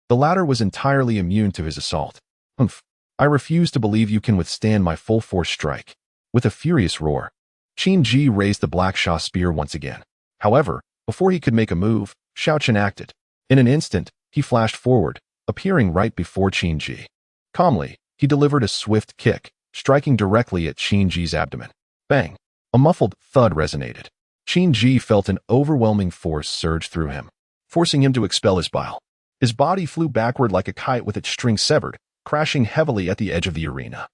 the latter was entirely immune to his assault. Humph! I refuse to believe you can withstand my full force strike. With a furious roar, Qin Ji raised the Black Sha spear once again. However, before he could make a move, Xiao Chen acted. In an instant, he flashed forward, appearing right before Qin Ji. Calmly, he delivered a swift kick, striking directly at Qin Ji's abdomen. Bang! A muffled thud resonated. Qin Ji felt an overwhelming force surge through him, forcing him to expel his bile. His body flew backward like a kite with its string severed, crashing heavily at the edge of the arena.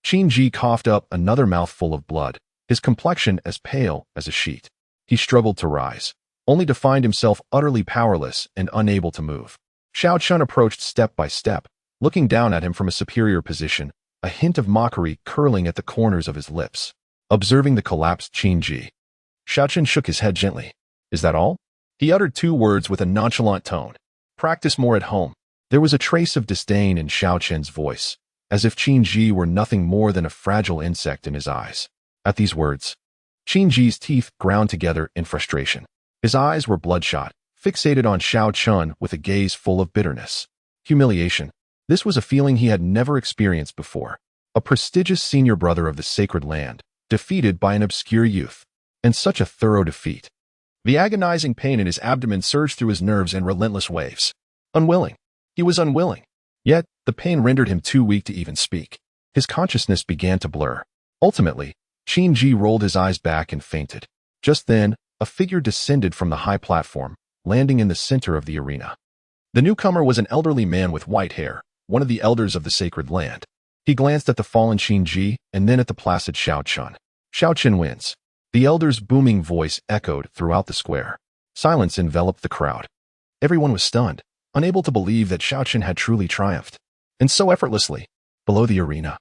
Qin Ji coughed up another mouthful of blood, his complexion as pale as a sheet. He struggled to rise, only to find himself utterly powerless and unable to move. Xiao Chen approached step by step, looking down at him from a superior position, a hint of mockery curling at the corners of his lips. Observing the collapsed Qin Ji, Xiao Chen shook his head gently. Is that all? He uttered two words with a nonchalant tone. Practice more at home. There was a trace of disdain in Xiao Chen's voice, as if Qin Ji were nothing more than a fragile insect in his eyes. At these words, Qin Ji's teeth ground together in frustration. His eyes were bloodshot, fixated on Xiao Chen with a gaze full of bitterness. Humiliation. This was a feeling he had never experienced before. A prestigious senior brother of the sacred land, defeated by an obscure youth. And such a thorough defeat. The agonizing pain in his abdomen surged through his nerves in relentless waves. Unwilling. He was unwilling. Yet, the pain rendered him too weak to even speak. His consciousness began to blur. Ultimately, Qin Ji rolled his eyes back and fainted. Just then, a figure descended from the high platform, landing in the center of the arena. The newcomer was an elderly man with white hair, one of the elders of the sacred land. He glanced at the fallen Qin Ji and then at the placid Xiao Chen. Xiao Chen wins. The elder's booming voice echoed throughout the square. Silence enveloped the crowd. Everyone was stunned, unable to believe that Xiao Chen had truly triumphed. And so effortlessly. Below the arena,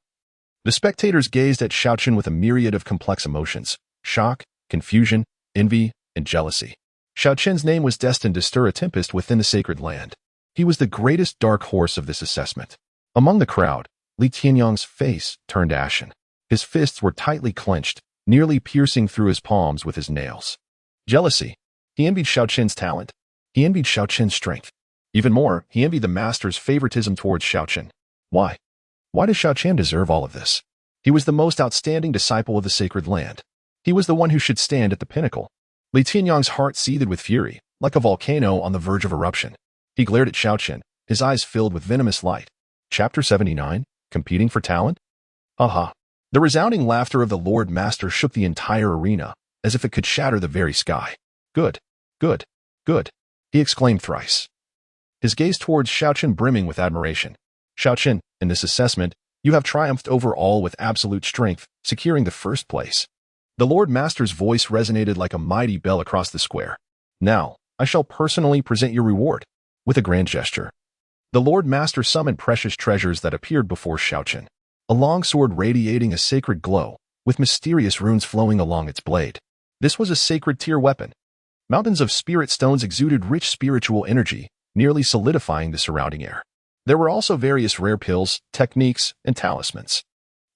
the spectators gazed at Xiao Chen with a myriad of complex emotions: shock, confusion, envy, and jealousy. Xiao Chen's name was destined to stir a tempest within the sacred land. He was the greatest dark horse of this assessment. Among the crowd, Li Tianyang's face turned ashen. His fists were tightly clenched, nearly piercing through his palms with his nails. Jealousy. He envied Xiao Chen's talent. He envied Xiao Chen's strength. Even more, he envied the master's favoritism towards Xiao Chen. Why? Why does Xiao Chen deserve all of this? He was the most outstanding disciple of the sacred land. He was the one who should stand at the pinnacle. Li Tianyang's heart seethed with fury, like a volcano on the verge of eruption. He glared at Xiao Chen, his eyes filled with venomous light. Chapter 79, Competing for Talent? Aha. The resounding laughter of the Lord Master shook the entire arena, as if it could shatter the very sky. Good, good, good, he exclaimed thrice, his gaze towards Xiao Chen brimming with admiration. Xiao Chen, in this assessment, you have triumphed over all with absolute strength, securing the first place. The Lord Master's voice resonated like a mighty bell across the square. Now, I shall personally present your reward. With a grand gesture, the Lord Master summoned precious treasures that appeared before Xiao Chen. A long sword radiating a sacred glow, with mysterious runes flowing along its blade. This was a sacred tier weapon. Mountains of spirit stones exuded rich spiritual energy, nearly solidifying the surrounding air. There were also various rare pills, techniques, and talismans.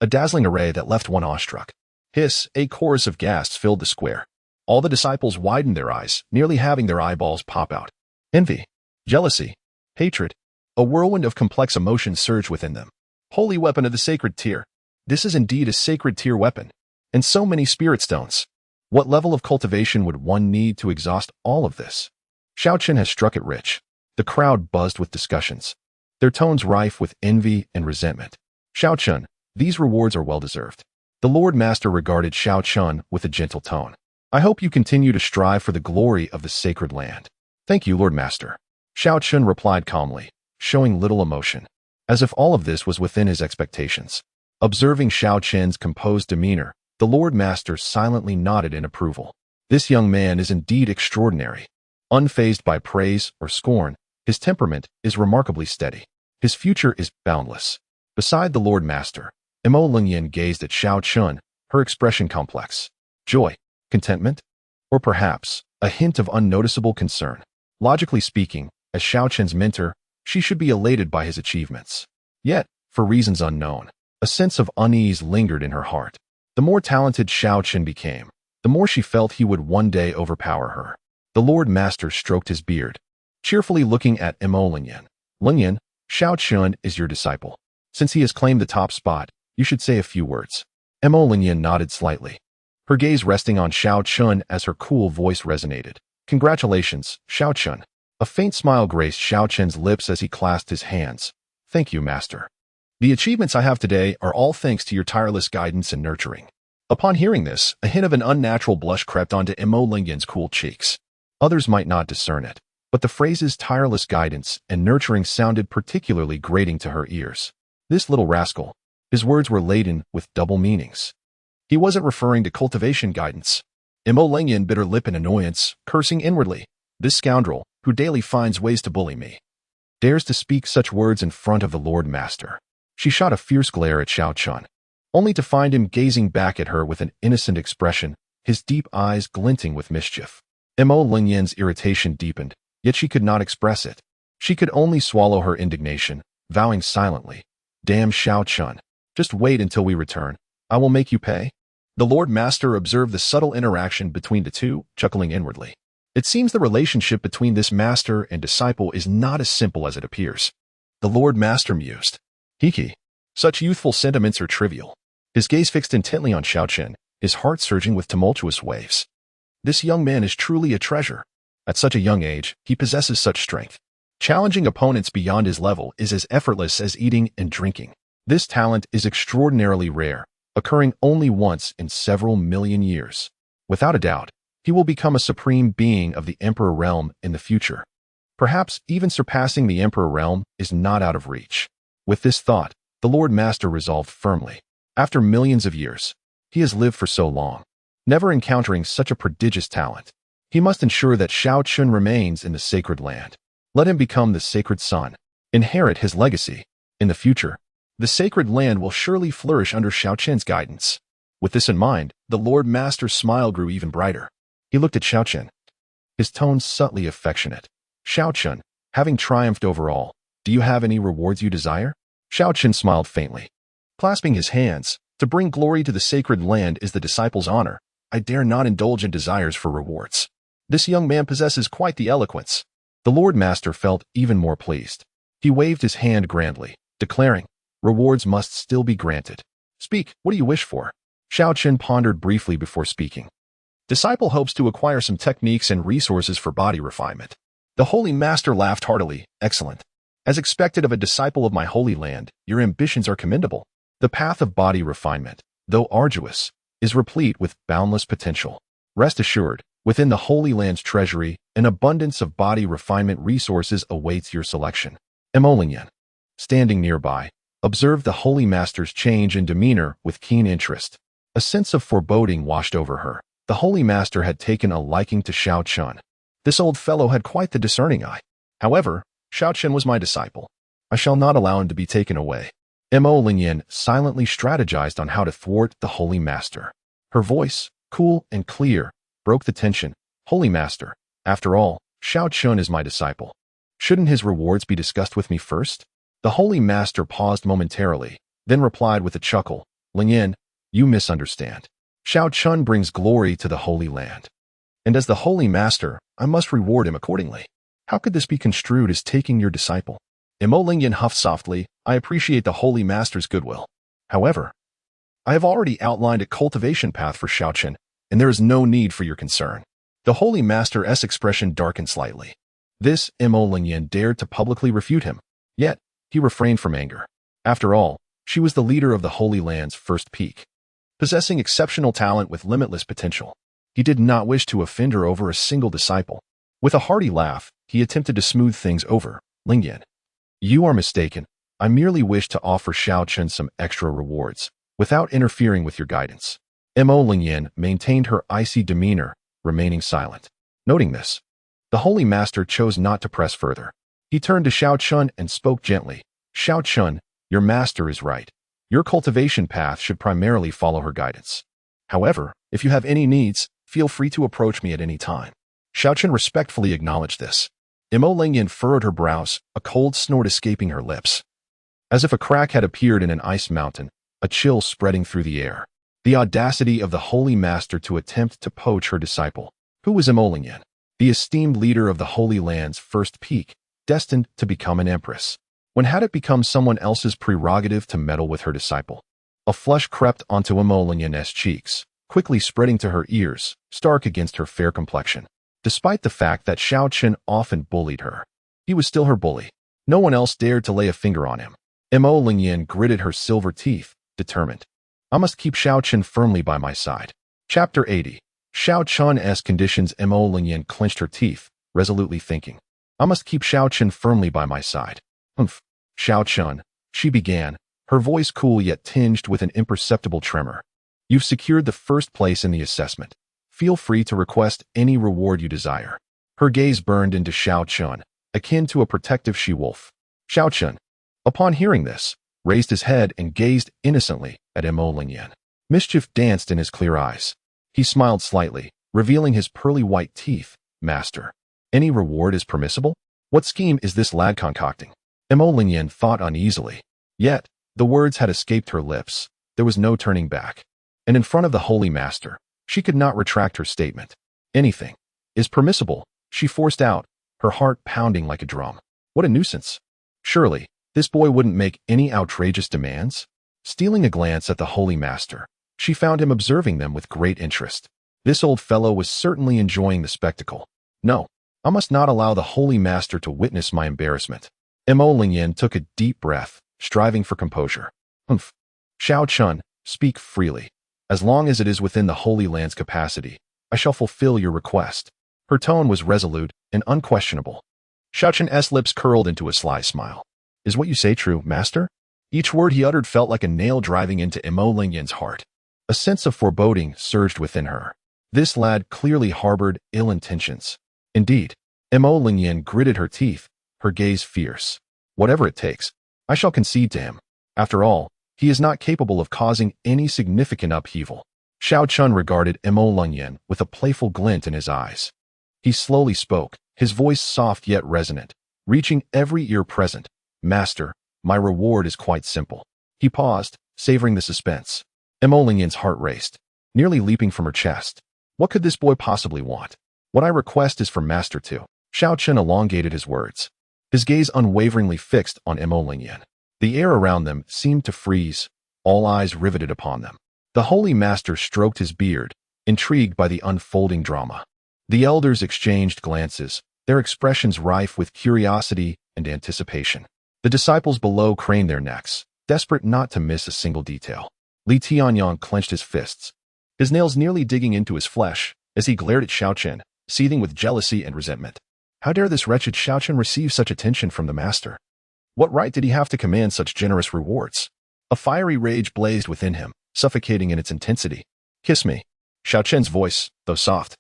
A dazzling array that left one awestruck. Hiss, a chorus of gasps filled the square. All the disciples widened their eyes, nearly having their eyeballs pop out. Envy, jealousy, hatred, a whirlwind of complex emotions surged within them. Holy weapon of the sacred tier. This is indeed a sacred tier weapon. And so many spirit stones. What level of cultivation would one need to exhaust all of this? Xiao Chen has struck it rich. The crowd buzzed with discussions, their tones rife with envy and resentment. Xiao Chen, these rewards are well-deserved. The Lord Master regarded Xiao Chen with a gentle tone. I hope you continue to strive for the glory of the sacred land. Thank you, Lord Master. Xiao Chen replied calmly, showing little emotion, as if all of this was within his expectations. Observing Xiao Chen's composed demeanor, the Lord Master silently nodded in approval. This young man is indeed extraordinary. Unfazed by praise or scorn, his temperament is remarkably steady. His future is boundless. Beside the Lord Master, Mo Lingyan gazed at Xiao Chen, her expression complex. Joy, contentment, or perhaps a hint of unnoticeable concern. Logically speaking, as Xiao Chen's mentor, she should be elated by his achievements. Yet, for reasons unknown, a sense of unease lingered in her heart. The more talented Xiao Chen became, the more she felt he would one day overpower her. The Lord Master stroked his beard, cheerfully looking at Mo Lingyan. Lingyan, Xiao Chen is your disciple. Since he has claimed the top spot, you should say a few words. Mo Lingyan nodded slightly, her gaze resting on Xiao Chen as her cool voice resonated. Congratulations, Xiao Chen. A faint smile graced Xiao Chen's lips as he clasped his hands. Thank you, Master. The achievements I have today are all thanks to your tireless guidance and nurturing. Upon hearing this, a hint of an unnatural blush crept onto Mo Lingyan's cool cheeks. Others might not discern it, but the phrases tireless guidance and nurturing sounded particularly grating to her ears. This little rascal. His words were laden with double meanings. He wasn't referring to cultivation guidance. Mo Lingyan bit her lip in annoyance, cursing inwardly. This scoundrel, who daily finds ways to bully me, dares to speak such words in front of the Lord Master. She shot a fierce glare at Xiao Chen, only to find him gazing back at her with an innocent expression, his deep eyes glinting with mischief. Mo Lingyan's irritation deepened, yet she could not express it. She could only swallow her indignation, vowing silently, "Damn Xiao Chen. Just wait until we return. I will make you pay." The Lord Master observed the subtle interaction between the two, chuckling inwardly. It seems the relationship between this master and disciple is not as simple as it appears. The Lord Master mused. Hiki. Such youthful sentiments are trivial. His gaze fixed intently on Xiao Chen, his heart surging with tumultuous waves. This young man is truly a treasure. At such a young age, he possesses such strength. Challenging opponents beyond his level is as effortless as eating and drinking. This talent is extraordinarily rare, occurring only once in several million years. Without a doubt, he will become a supreme being of the Emperor realm in the future. Perhaps even surpassing the Emperor realm is not out of reach. With this thought, the Lord Master resolved firmly. After millions of years, he has lived for so long, never encountering such a prodigious talent. He must ensure that Xiao Chen remains in the sacred land. Let him become the sacred son, inherit his legacy. In the future, the sacred land will surely flourish under Xiao Chen's guidance. With this in mind, the Lord Master's smile grew even brighter. He looked at Xiao Chen, his tone subtly affectionate. Xiao Chen, having triumphed over all, do you have any rewards you desire? Xiao Chen smiled faintly, clasping his hands. To bring glory to the sacred land is the disciple's honor. I dare not indulge in desires for rewards. This young man possesses quite the eloquence. The Lord Master felt even more pleased. He waved his hand grandly, declaring, rewards must still be granted. Speak, what do you wish for? Xiao Chen pondered briefly before speaking. Disciple hopes to acquire some techniques and resources for body refinement. The Holy Master laughed heartily. Excellent. As expected of a disciple of my holy land, your ambitions are commendable. The path of body refinement, though arduous, is replete with boundless potential. Rest assured, within the Holy Land's treasury, an abundance of body refinement resources awaits your selection. Mo Lingyan, standing nearby, observed the Holy Master's change in demeanor with keen interest. A sense of foreboding washed over her. The Holy Master had taken a liking to Xiao Chen. This old fellow had quite the discerning eye. However, Xiao Chen was my disciple. I shall not allow him to be taken away. Mo Lingyan silently strategized on how to thwart the Holy Master. Her voice, cool and clear, broke the tension. Holy Master, after all, Xiao Chen is my disciple. Shouldn't his rewards be discussed with me first? The Holy Master paused momentarily, then replied with a chuckle. Lingyan, you misunderstand. Xiao Chen brings glory to the Holy Land. And as the Holy Master, I must reward him accordingly. How could this be construed as taking your disciple? Mo Lingyan huffed softly. I appreciate the Holy Master's goodwill. However, I have already outlined a cultivation path for Xiao Chen, and there is no need for your concern. The Holy Master's expression darkened slightly. This Mo Lingyan dared to publicly refute him. Yet, he refrained from anger. After all, she was the leader of the Holy Land's first peak, possessing exceptional talent with limitless potential. He did not wish to offend her over a single disciple. With a hearty laugh, he attempted to smooth things over. Lingyan, you are mistaken. I merely wish to offer Xiao Chen some extra rewards, without interfering with your guidance. Mo Lingyan maintained her icy demeanor, remaining silent. Noting this, the Holy Master chose not to press further. He turned to Xiao Chen and spoke gently. Xiao Chen, your master is right. Your cultivation path should primarily follow her guidance. However, if you have any needs, feel free to approach me at any time. Xiao Chen respectfully acknowledged this. Mo Lingyan furrowed her brows, a cold snort escaping her lips. As if a crack had appeared in an ice mountain, a chill spreading through the air. The audacity of the Holy Master to attempt to poach her disciple. Who was Mo Lingyan? The esteemed leader of the Holy Land's first peak, destined to become an empress. When had it become someone else's prerogative to meddle with her disciple? A flush crept onto Mo Lingyan's cheeks, quickly spreading to her ears, stark against her fair complexion. Despite the fact that Xiao Chen often bullied her, he was still her bully. No one else dared to lay a finger on him. Mo Lingyan gritted her silver teeth, determined. I must keep Xiao Chen firmly by my side. Chapter 80. Xiao Chen's conditions. Mo Lingyan clenched her teeth, resolutely thinking. I must keep Xiao Chen firmly by my side. Humph. Xiao Chen, she began, her voice cool yet tinged with an imperceptible tremor. You've secured the first place in the assessment. Feel free to request any reward you desire. Her gaze burned into Xiao Chen, akin to a protective she-wolf. Xiao Chen, upon hearing this, raised his head and gazed innocently at Lingyan. Mischief danced in his clear eyes. He smiled slightly, revealing his pearly white teeth. Master, any reward is permissible? What scheme is this lad concocting? Lingyan thought uneasily. Yet, the words had escaped her lips. There was no turning back. And in front of the Holy Master, she could not retract her statement. Anything is permissible, she forced out, her heart pounding like a drum. What a nuisance. Surely, this boy wouldn't make any outrageous demands? Stealing a glance at the Holy Master, she found him observing them with great interest. This old fellow was certainly enjoying the spectacle. No, I must not allow the Holy Master to witness my embarrassment. Lingyan took a deep breath, striving for composure. Humph. Xiao Chen, speak freely. As long as it is within the Holy Land's capacity, I shall fulfill your request. Her tone was resolute and unquestionable. Xiao Chen's lips curled into a sly smile. Is what you say true, master? Each word he uttered felt like a nail driving into Lingyan's heart. A sense of foreboding surged within her. This lad clearly harbored ill intentions. Indeed, Lingyan gritted her teeth, her gaze fierce. Whatever it takes, I shall concede to him. After all, he is not capable of causing any significant upheaval. Xiao Chen regarded Lingyan with a playful glint in his eyes. He slowly spoke, his voice soft yet resonant, reaching every ear present. Master, my reward is quite simple. He paused, savoring the suspense. Lingyan's heart raced, nearly leaping from her chest. What could this boy possibly want? What I request is for Master too. Xiao Chen elongated his words, his gaze unwaveringly fixed on Lingyan. The air around them seemed to freeze, all eyes riveted upon them. The Holy Master stroked his beard, intrigued by the unfolding drama. The elders exchanged glances, their expressions rife with curiosity and anticipation. The disciples below craned their necks, desperate not to miss a single detail. Li Tianyang clenched his fists, his nails nearly digging into his flesh, as he glared at Xiao Chen, seething with jealousy and resentment. How dare this wretched Xiao Chen receive such attention from the master? What right did he have to command such generous rewards? A fiery rage blazed within him, suffocating in its intensity. Kiss me. Xiao Chen's voice, though soft,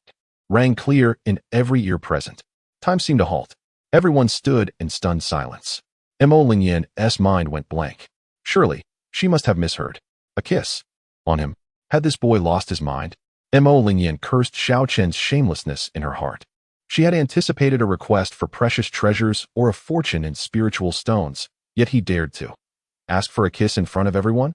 rang clear in every ear present. Time seemed to halt. Everyone stood in stunned silence. Lingyan's mind went blank. Surely, she must have misheard. A kiss. On him. Had this boy lost his mind? Lingyan cursed Xiao Chen's shamelessness in her heart. She had anticipated a request for precious treasures or a fortune in spiritual stones, yet he dared to ask for a kiss in front of everyone?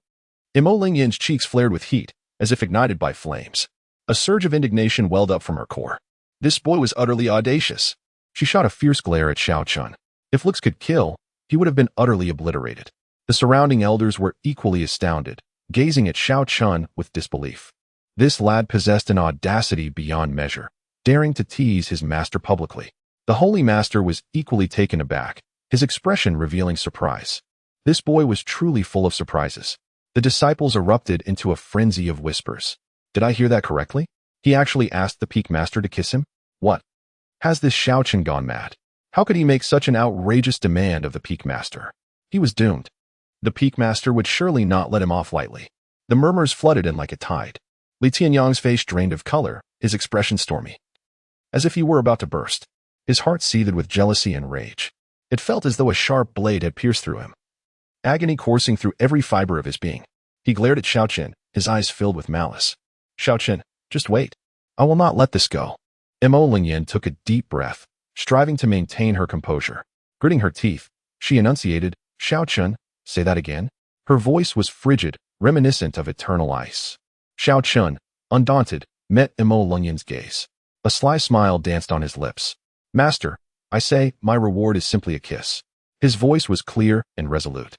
Lingyan's cheeks flared with heat, as if ignited by flames. A surge of indignation welled up from her core. This boy was utterly audacious. She shot a fierce glare at Xiao Chen. If looks could kill, he would have been utterly obliterated. The surrounding elders were equally astounded, gazing at Xiao Chen with disbelief. This lad possessed an audacity beyond measure, daring to tease his master publicly. The Holy Master was equally taken aback, his expression revealing surprise. This boy was truly full of surprises. The disciples erupted into a frenzy of whispers. Did I hear that correctly? He actually asked the Peak Master to kiss him? What? Has this Xiao Chen gone mad? How could he make such an outrageous demand of the Peak Master? He was doomed. The Peak Master would surely not let him off lightly. The murmurs flooded in like a tide. Li Tianyang's face drained of color, his expression stormy, as if he were about to burst. His heart seethed with jealousy and rage. It felt as though a sharp blade had pierced through him, agony coursing through every fiber of his being. He glared at Xiao Chen, his eyes filled with malice. Xiao Chen, just wait. I will not let this go. Lingyan took a deep breath, striving to maintain her composure. Gritting her teeth, she enunciated, Xiao Chen, say that again. Her voice was frigid, reminiscent of eternal ice. Xiao Chen, undaunted, met Lingyan's gaze. A sly smile danced on his lips. Master, I say, my reward is simply a kiss. His voice was clear and resolute,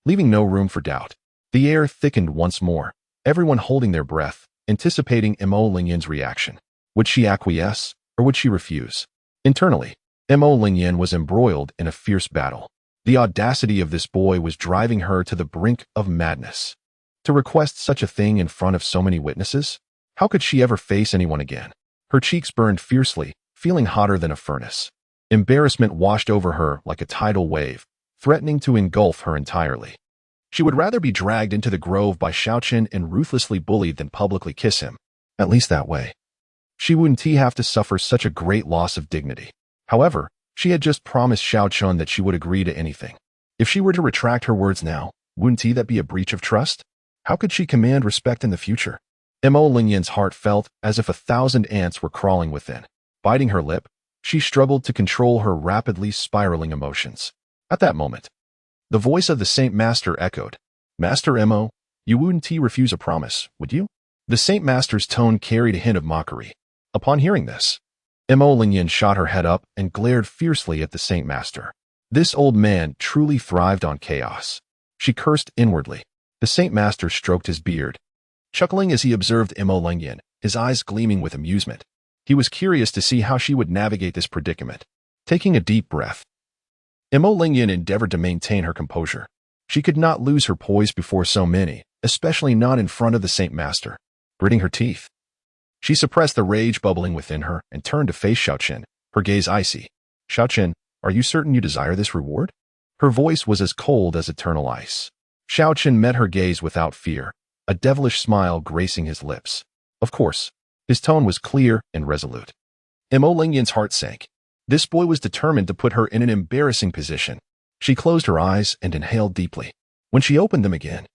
leaving no room for doubt. The air thickened once more, everyone holding their breath, anticipating Lingyan's reaction. Would she acquiesce, or would she refuse? Internally, Lingyan was embroiled in a fierce battle. The audacity of this boy was driving her to the brink of madness. To request such a thing in front of so many witnesses? How could she ever face anyone again? Her cheeks burned fiercely, feeling hotter than a furnace. Embarrassment washed over her like a tidal wave, threatening to engulf her entirely. She would rather be dragged into the grove by Xiao Chen and ruthlessly bullied than publicly kiss him. At least that way, she wouldn't have to suffer such a great loss of dignity. However, she had just promised Xiao Chen that she would agree to anything. If she were to retract her words now, Wouldn't that be a breach of trust? How could she command respect in the future? Mo Lingyan's heart felt as if 1,000 ants were crawling within. Biting her lip, she struggled to control her rapidly spiraling emotions. At that moment, the voice of the Saint Master echoed. Master Mo, you wouldn't refuse a promise, would you? The Saint Master's tone carried a hint of mockery. Upon hearing this, Mo Lingyan shot her head up and glared fiercely at the Saint Master. This old man truly thrived on chaos. She cursed inwardly. The Saint Master stroked his beard, chuckling as he observed Mo Lingyan, his eyes gleaming with amusement. He was curious to see how she would navigate this predicament. Taking a deep breath, Mo Lingyan endeavored to maintain her composure. She could not lose her poise before so many, especially not in front of the Saint Master. Gritting her teeth, she suppressed the rage bubbling within her and turned to face Xiao Chen, her gaze icy. Xiao Chen, are you certain you desire this reward? Her voice was as cold as eternal ice. Xiao Chen met her gaze without fear, a devilish smile gracing his lips. Of course, his tone was clear and resolute. Mo Lingyan's heart sank. This boy was determined to put her in an embarrassing position. She closed her eyes and inhaled deeply. When she opened them again,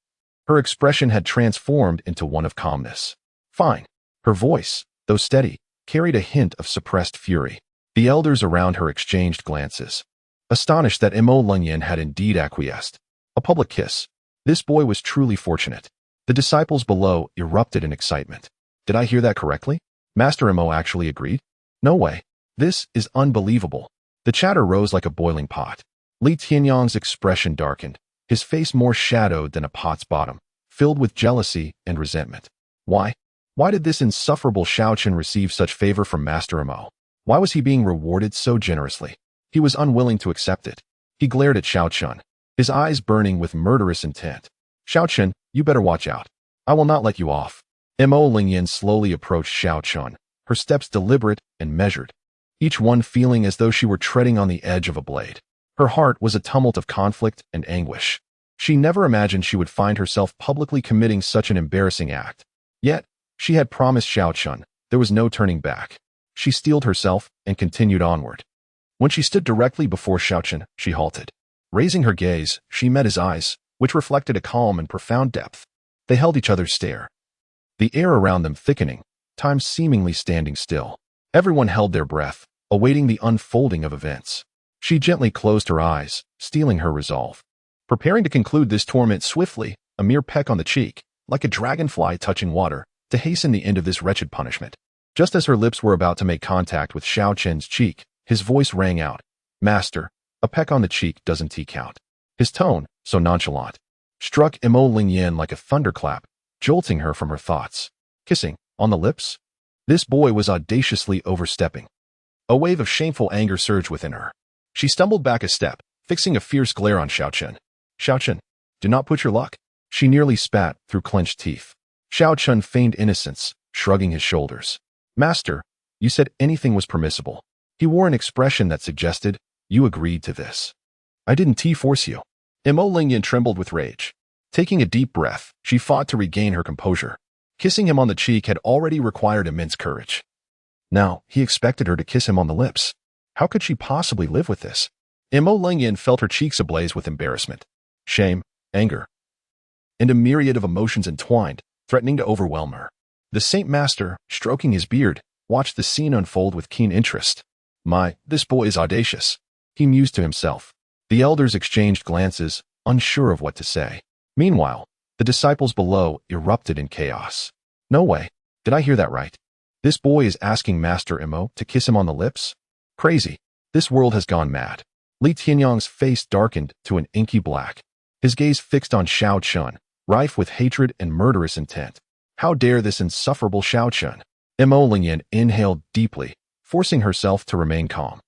her expression had transformed into one of calmness. Fine. Her voice, though steady, carried a hint of suppressed fury. The elders around her exchanged glances, astonished that Mo Lingyan had indeed acquiesced. A public kiss. This boy was truly fortunate. The disciples below erupted in excitement. Did I hear that correctly? Master Mo actually agreed? No way. This is unbelievable. The chatter rose like a boiling pot. Li Tianyang's expression darkened, his face more shadowed than a pot's bottom, filled with jealousy and resentment. Why? Why did this insufferable Xiao Chen receive such favor from Master Mo? Why was he being rewarded so generously? He was unwilling to accept it. He glared at Xiao Chen, his eyes burning with murderous intent. Xiao Chen, you better watch out. I will not let you off. Mo Lingyan slowly approached Xiao Chen, her steps deliberate and measured, each one feeling as though she were treading on the edge of a blade. Her heart was a tumult of conflict and anguish. She never imagined she would find herself publicly committing such an embarrassing act. Yet, she had promised Xiao Chen there was no turning back. She steeled herself and continued onward. When she stood directly before Xiao Chen, she halted. Raising her gaze, she met his eyes, which reflected a calm and profound depth. They held each other's stare, the air around them thickening, time seemingly standing still. Everyone held their breath, awaiting the unfolding of events. She gently closed her eyes, steeling her resolve. Preparing to conclude this torment swiftly, a mere peck on the cheek, like a dragonfly touching water, to hasten the end of this wretched punishment. Just as her lips were about to make contact with Xiao Chen's cheek, his voice rang out. Master, a peck on the cheek doesn't count. His tone, so nonchalant, struck Mo Lingyan like a thunderclap, jolting her from her thoughts. Kissing, on the lips? This boy was audaciously overstepping. A wave of shameful anger surged within her. She stumbled back a step, fixing a fierce glare on Xiao Chen. Xiao Chen, do not put your luck. She nearly spat through clenched teeth. Xiao Chen feigned innocence, shrugging his shoulders. Master, you said anything was permissible. He wore an expression that suggested, you agreed to this. I didn't force you. Mo Lingyan trembled with rage. Taking a deep breath, she fought to regain her composure. Kissing him on the cheek had already required immense courage. Now, he expected her to kiss him on the lips. How could she possibly live with this? Mo Lingyan felt her cheeks ablaze with embarrassment, shame, anger, and a myriad of emotions entwined, threatening to overwhelm her. The Saint Master, stroking his beard, watched the scene unfold with keen interest. This boy is audacious, he mused to himself. The elders exchanged glances, unsure of what to say. Meanwhile, the disciples below erupted in chaos. No way. Did I hear that right? This boy is asking Master Mo to kiss him on the lips? Crazy. This world has gone mad. Li Tianyang's face darkened to an inky black, his gaze fixed on Xiao Chen, rife with hatred and murderous intent. How dare this insufferable Xiao Chen? Mo Lingyan inhaled deeply, forcing herself to remain calm.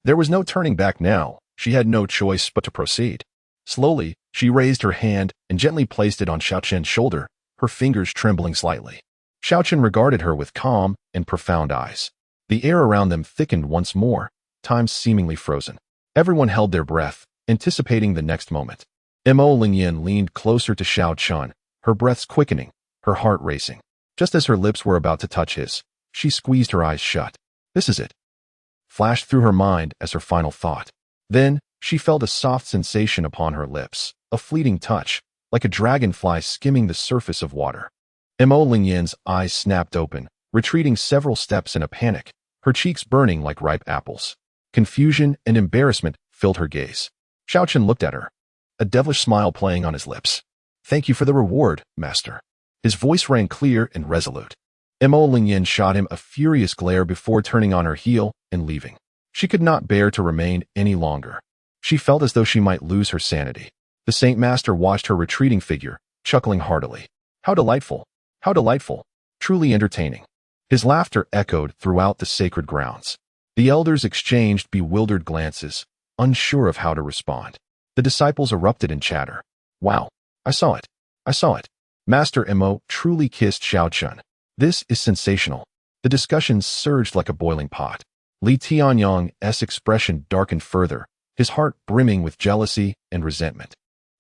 There was no turning back now. She had no choice but to proceed. Slowly, she raised her hand and gently placed it on Xiao Chen's shoulder, her fingers trembling slightly. Xiao Chen regarded her with calm and profound eyes. The air around them thickened once more, time seemingly frozen. Everyone held their breath, anticipating the next moment. Mo Lingyan leaned closer to Xiao Chen, her breaths quickening, her heart racing. Just as her lips were about to touch his, she squeezed her eyes shut. This is it, flashed through her mind as her final thought. Then, she felt a soft sensation upon her lips, a fleeting touch, like a dragonfly skimming the surface of water. Mo Lingyan's eyes snapped open, retreating several steps in a panic, her cheeks burning like ripe apples. Confusion and embarrassment filled her gaze. Xiao Chen looked at her, a devilish smile playing on his lips. "Thank you for the reward, master." His voice rang clear and resolute. Mo Lingyan shot him a furious glare before turning on her heel and leaving. She could not bear to remain any longer. She felt as though she might lose her sanity. The Saint Master watched her retreating figure, chuckling heartily. How delightful! How delightful! Truly entertaining. His laughter echoed throughout the sacred grounds. The elders exchanged bewildered glances, unsure of how to respond. The disciples erupted in chatter. "Wow! I saw it! I saw it! Master Mo truly kissed Xiao Chen. This is sensational." The discussion surged like a boiling pot. Li Tianyong's expression darkened further, his heart brimming with jealousy and resentment.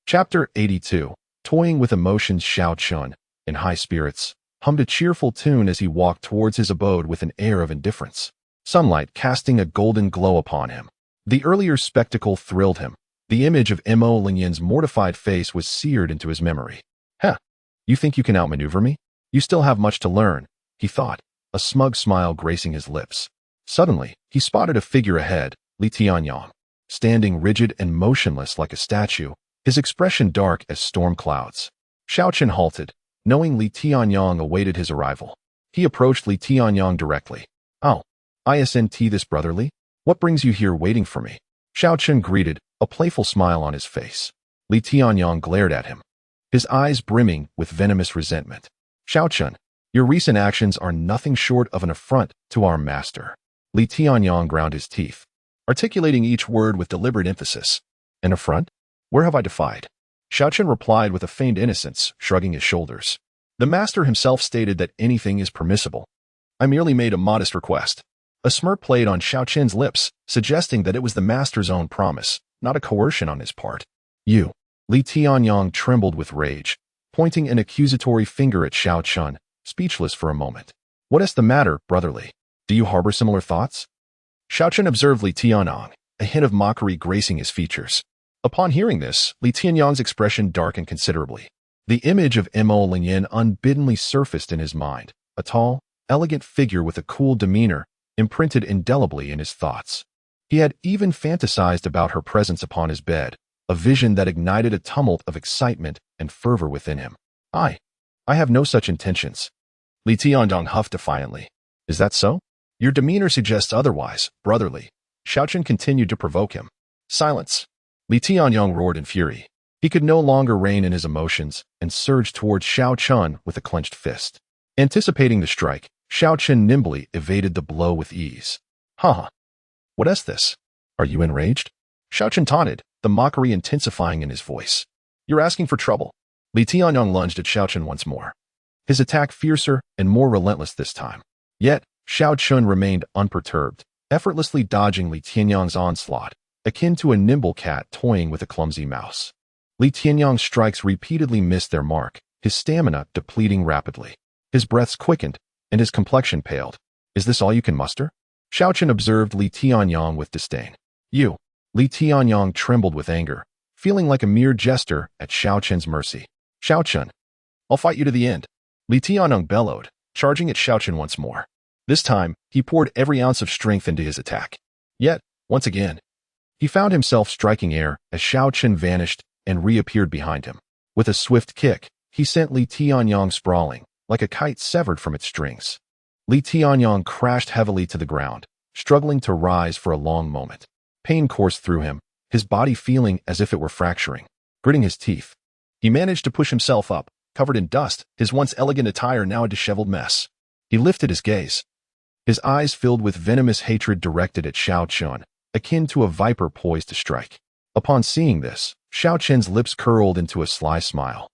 Chapter 82. Toying with emotions. Xiao Chen, in high spirits, hummed a cheerful tune as he walked towards his abode with an air of indifference. Sunlight casting a golden glow upon him. The earlier spectacle thrilled him. The image of Mo Lingyan's mortified face was seared into his memory. "Heh, you think you can outmaneuver me? You still have much to learn," he thought, a smug smile gracing his lips. Suddenly, he spotted a figure ahead, Li Tianyong, standing rigid and motionless like a statue, his expression dark as storm clouds. Xiao Chen halted, knowing Li Tianyong awaited his arrival. He approached Li Tianyong directly. "Oh, isn't this brotherly? What brings you here waiting for me?" Xiao Chen greeted, a playful smile on his face. Li Tianyong glared at him, his eyes brimming with venomous resentment. "Xiao Chen, your recent actions are nothing short of an affront to our master." Li Tianyong ground his teeth, articulating each word with deliberate emphasis. "An affront? Where have I defied?" Xiao Chen replied with a feigned innocence, shrugging his shoulders. "The master himself stated that anything is permissible. I merely made a modest request." A smirk played on Xiao Chen's lips, suggesting that it was the master's own promise, not a coercion on his part. "You." Li Tianyong trembled with rage, pointing an accusatory finger at Xiao Chen, speechless for a moment. "What is the matter, brotherly? Do you harbor similar thoughts?" Xiao Chen observed Li Tianyong, a hint of mockery gracing his features. Upon hearing this, Li Tianyong's expression darkened considerably. The image of Mo Lingyan unbiddenly surfaced in his mind, a tall, elegant figure with a cool demeanor, imprinted indelibly in his thoughts. He had even fantasized about her presence upon his bed, a vision that ignited a tumult of excitement and fervor within him. I have no such intentions." Li Tianyong huffed defiantly. "Is that so? Your demeanor suggests otherwise, brotherly." Xiao Chen continued to provoke him. "Silence." Li Tianyong roared in fury. He could no longer rein in his emotions and surged towards Xiao Chen with a clenched fist. Anticipating the strike, Xiao Chen nimbly evaded the blow with ease. "Ha! What is this? Are you enraged?" Xiao Chen taunted, the mockery intensifying in his voice. "You're asking for trouble." Li Tianyong lunged at Xiao Chen once more, his attack fiercer and more relentless this time. Yet, Xiao Chen remained unperturbed, effortlessly dodging Li Tianyong's onslaught, akin to a nimble cat toying with a clumsy mouse. Li Tianyong's strikes repeatedly missed their mark, his stamina depleting rapidly. His breaths quickened, and his complexion paled. "Is this all you can muster?" Xiao Chen observed Li Tianyong with disdain. "You." Li Tianyong trembled with anger, feeling like a mere jester at Xiao Chen's mercy. "Xiao Chen, I'll fight you to the end." Li Tianyong bellowed, charging at Xiao Chen once more. This time, he poured every ounce of strength into his attack. Yet, once again, he found himself striking air as Xiao Chen vanished and reappeared behind him. With a swift kick, he sent Li Tianyong sprawling, like a kite severed from its strings. Li Tianyong crashed heavily to the ground, struggling to rise for a long moment. Pain coursed through him, his body feeling as if it were fracturing. Gritting his teeth, he managed to push himself up, covered in dust, his once elegant attire now a disheveled mess. He lifted his gaze, his eyes filled with venomous hatred directed at Xiao Chen, akin to a viper poised to strike. Upon seeing this, Xiao Chen's lips curled into a sly smile,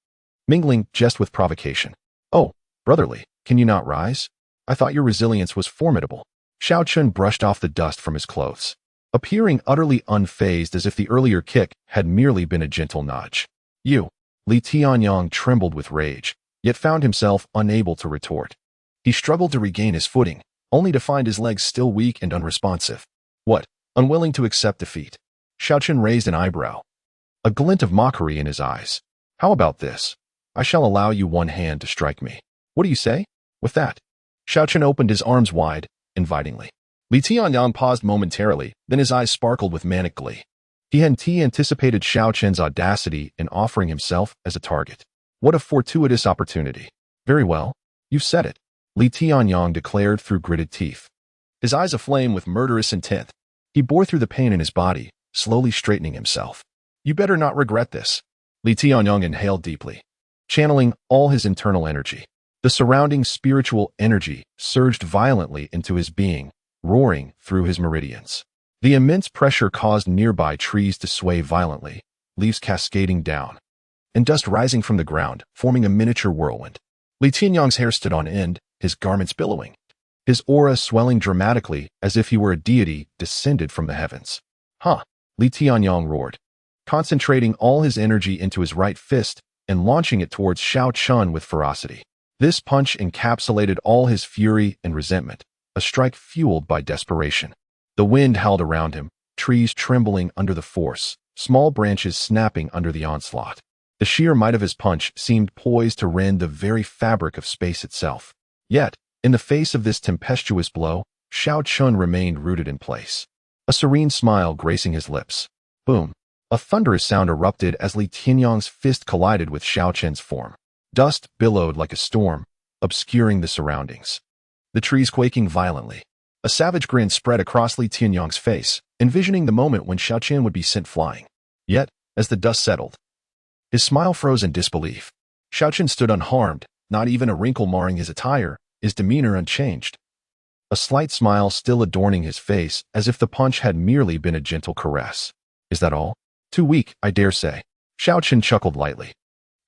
mingling jest with provocation. "Oh, brotherly, can you not rise? I thought your resilience was formidable." Xiao Chen brushed off the dust from his clothes, appearing utterly unfazed as if the earlier kick had merely been a gentle nudge. "You." Li Tianyong trembled with rage, yet found himself unable to retort. He struggled to regain his footing, only to find his legs still weak and unresponsive. "What? Unwilling to accept defeat?" Xiao Chen raised an eyebrow, a glint of mockery in his eyes. How about this? I shall allow you one hand to strike me. What do you say? With that, Xiao Chen opened his arms wide, invitingly. Li Tianyang paused momentarily, then his eyes sparkled with manic glee. He had anticipated Xiao Chen's audacity in offering himself as a target. What a fortuitous opportunity. Very well, you've said it, Li Tianyang declared through gritted teeth. His eyes aflame with murderous intent. He bore through the pain in his body, slowly straightening himself. You better not regret this. Li Tianyang inhaled deeply, channeling all his internal energy. The surrounding spiritual energy surged violently into his being, roaring through his meridians. The immense pressure caused nearby trees to sway violently, leaves cascading down, and dust rising from the ground, forming a miniature whirlwind. Li Tianyang's hair stood on end, his garments billowing. His aura swelling dramatically as if he were a deity descended from the heavens. Huh, Li Tianyang roared, concentrating all his energy into his right fist and launching it towards Xiao Chen with ferocity. This punch encapsulated all his fury and resentment, a strike fueled by desperation. The wind howled around him, trees trembling under the force, small branches snapping under the onslaught. The sheer might of his punch seemed poised to rend the very fabric of space itself. Yet, in the face of this tempestuous blow, Xiao Chen remained rooted in place, a serene smile gracing his lips. Boom! A thunderous sound erupted as Li Tianyang's fist collided with Xiao Chen's form. Dust billowed like a storm, obscuring the surroundings. The trees quaking violently. A savage grin spread across Li Tianyang's face, envisioning the moment when Xiao Chen would be sent flying. Yet, as the dust settled, his smile froze in disbelief. Xiao Chen stood unharmed, not even a wrinkle marring his attire, his demeanor unchanged. A slight smile still adorning his face, as if the punch had merely been a gentle caress. Is that all? Too weak, I dare say. Xiao Chen chuckled lightly,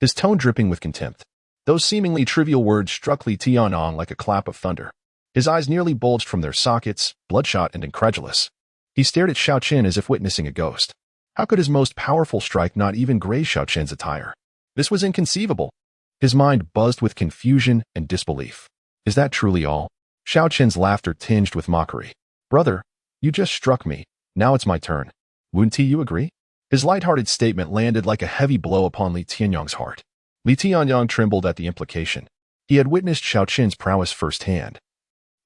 his tone dripping with contempt. Those seemingly trivial words struck Li Tianyang like a clap of thunder. His eyes nearly bulged from their sockets, bloodshot and incredulous. He stared at Xiao Chen as if witnessing a ghost. How could his most powerful strike not even graze Xiao Chen's attire? This was inconceivable. His mind buzzed with confusion and disbelief. Is that truly all? Xiao Chen's laughter tinged with mockery. Brother, you just struck me. Now it's my turn. Wouldn't you agree? His light-hearted statement landed like a heavy blow upon Li Tianyang's heart. Li Tianyang trembled at the implication. He had witnessed Xiao Chen's prowess firsthand.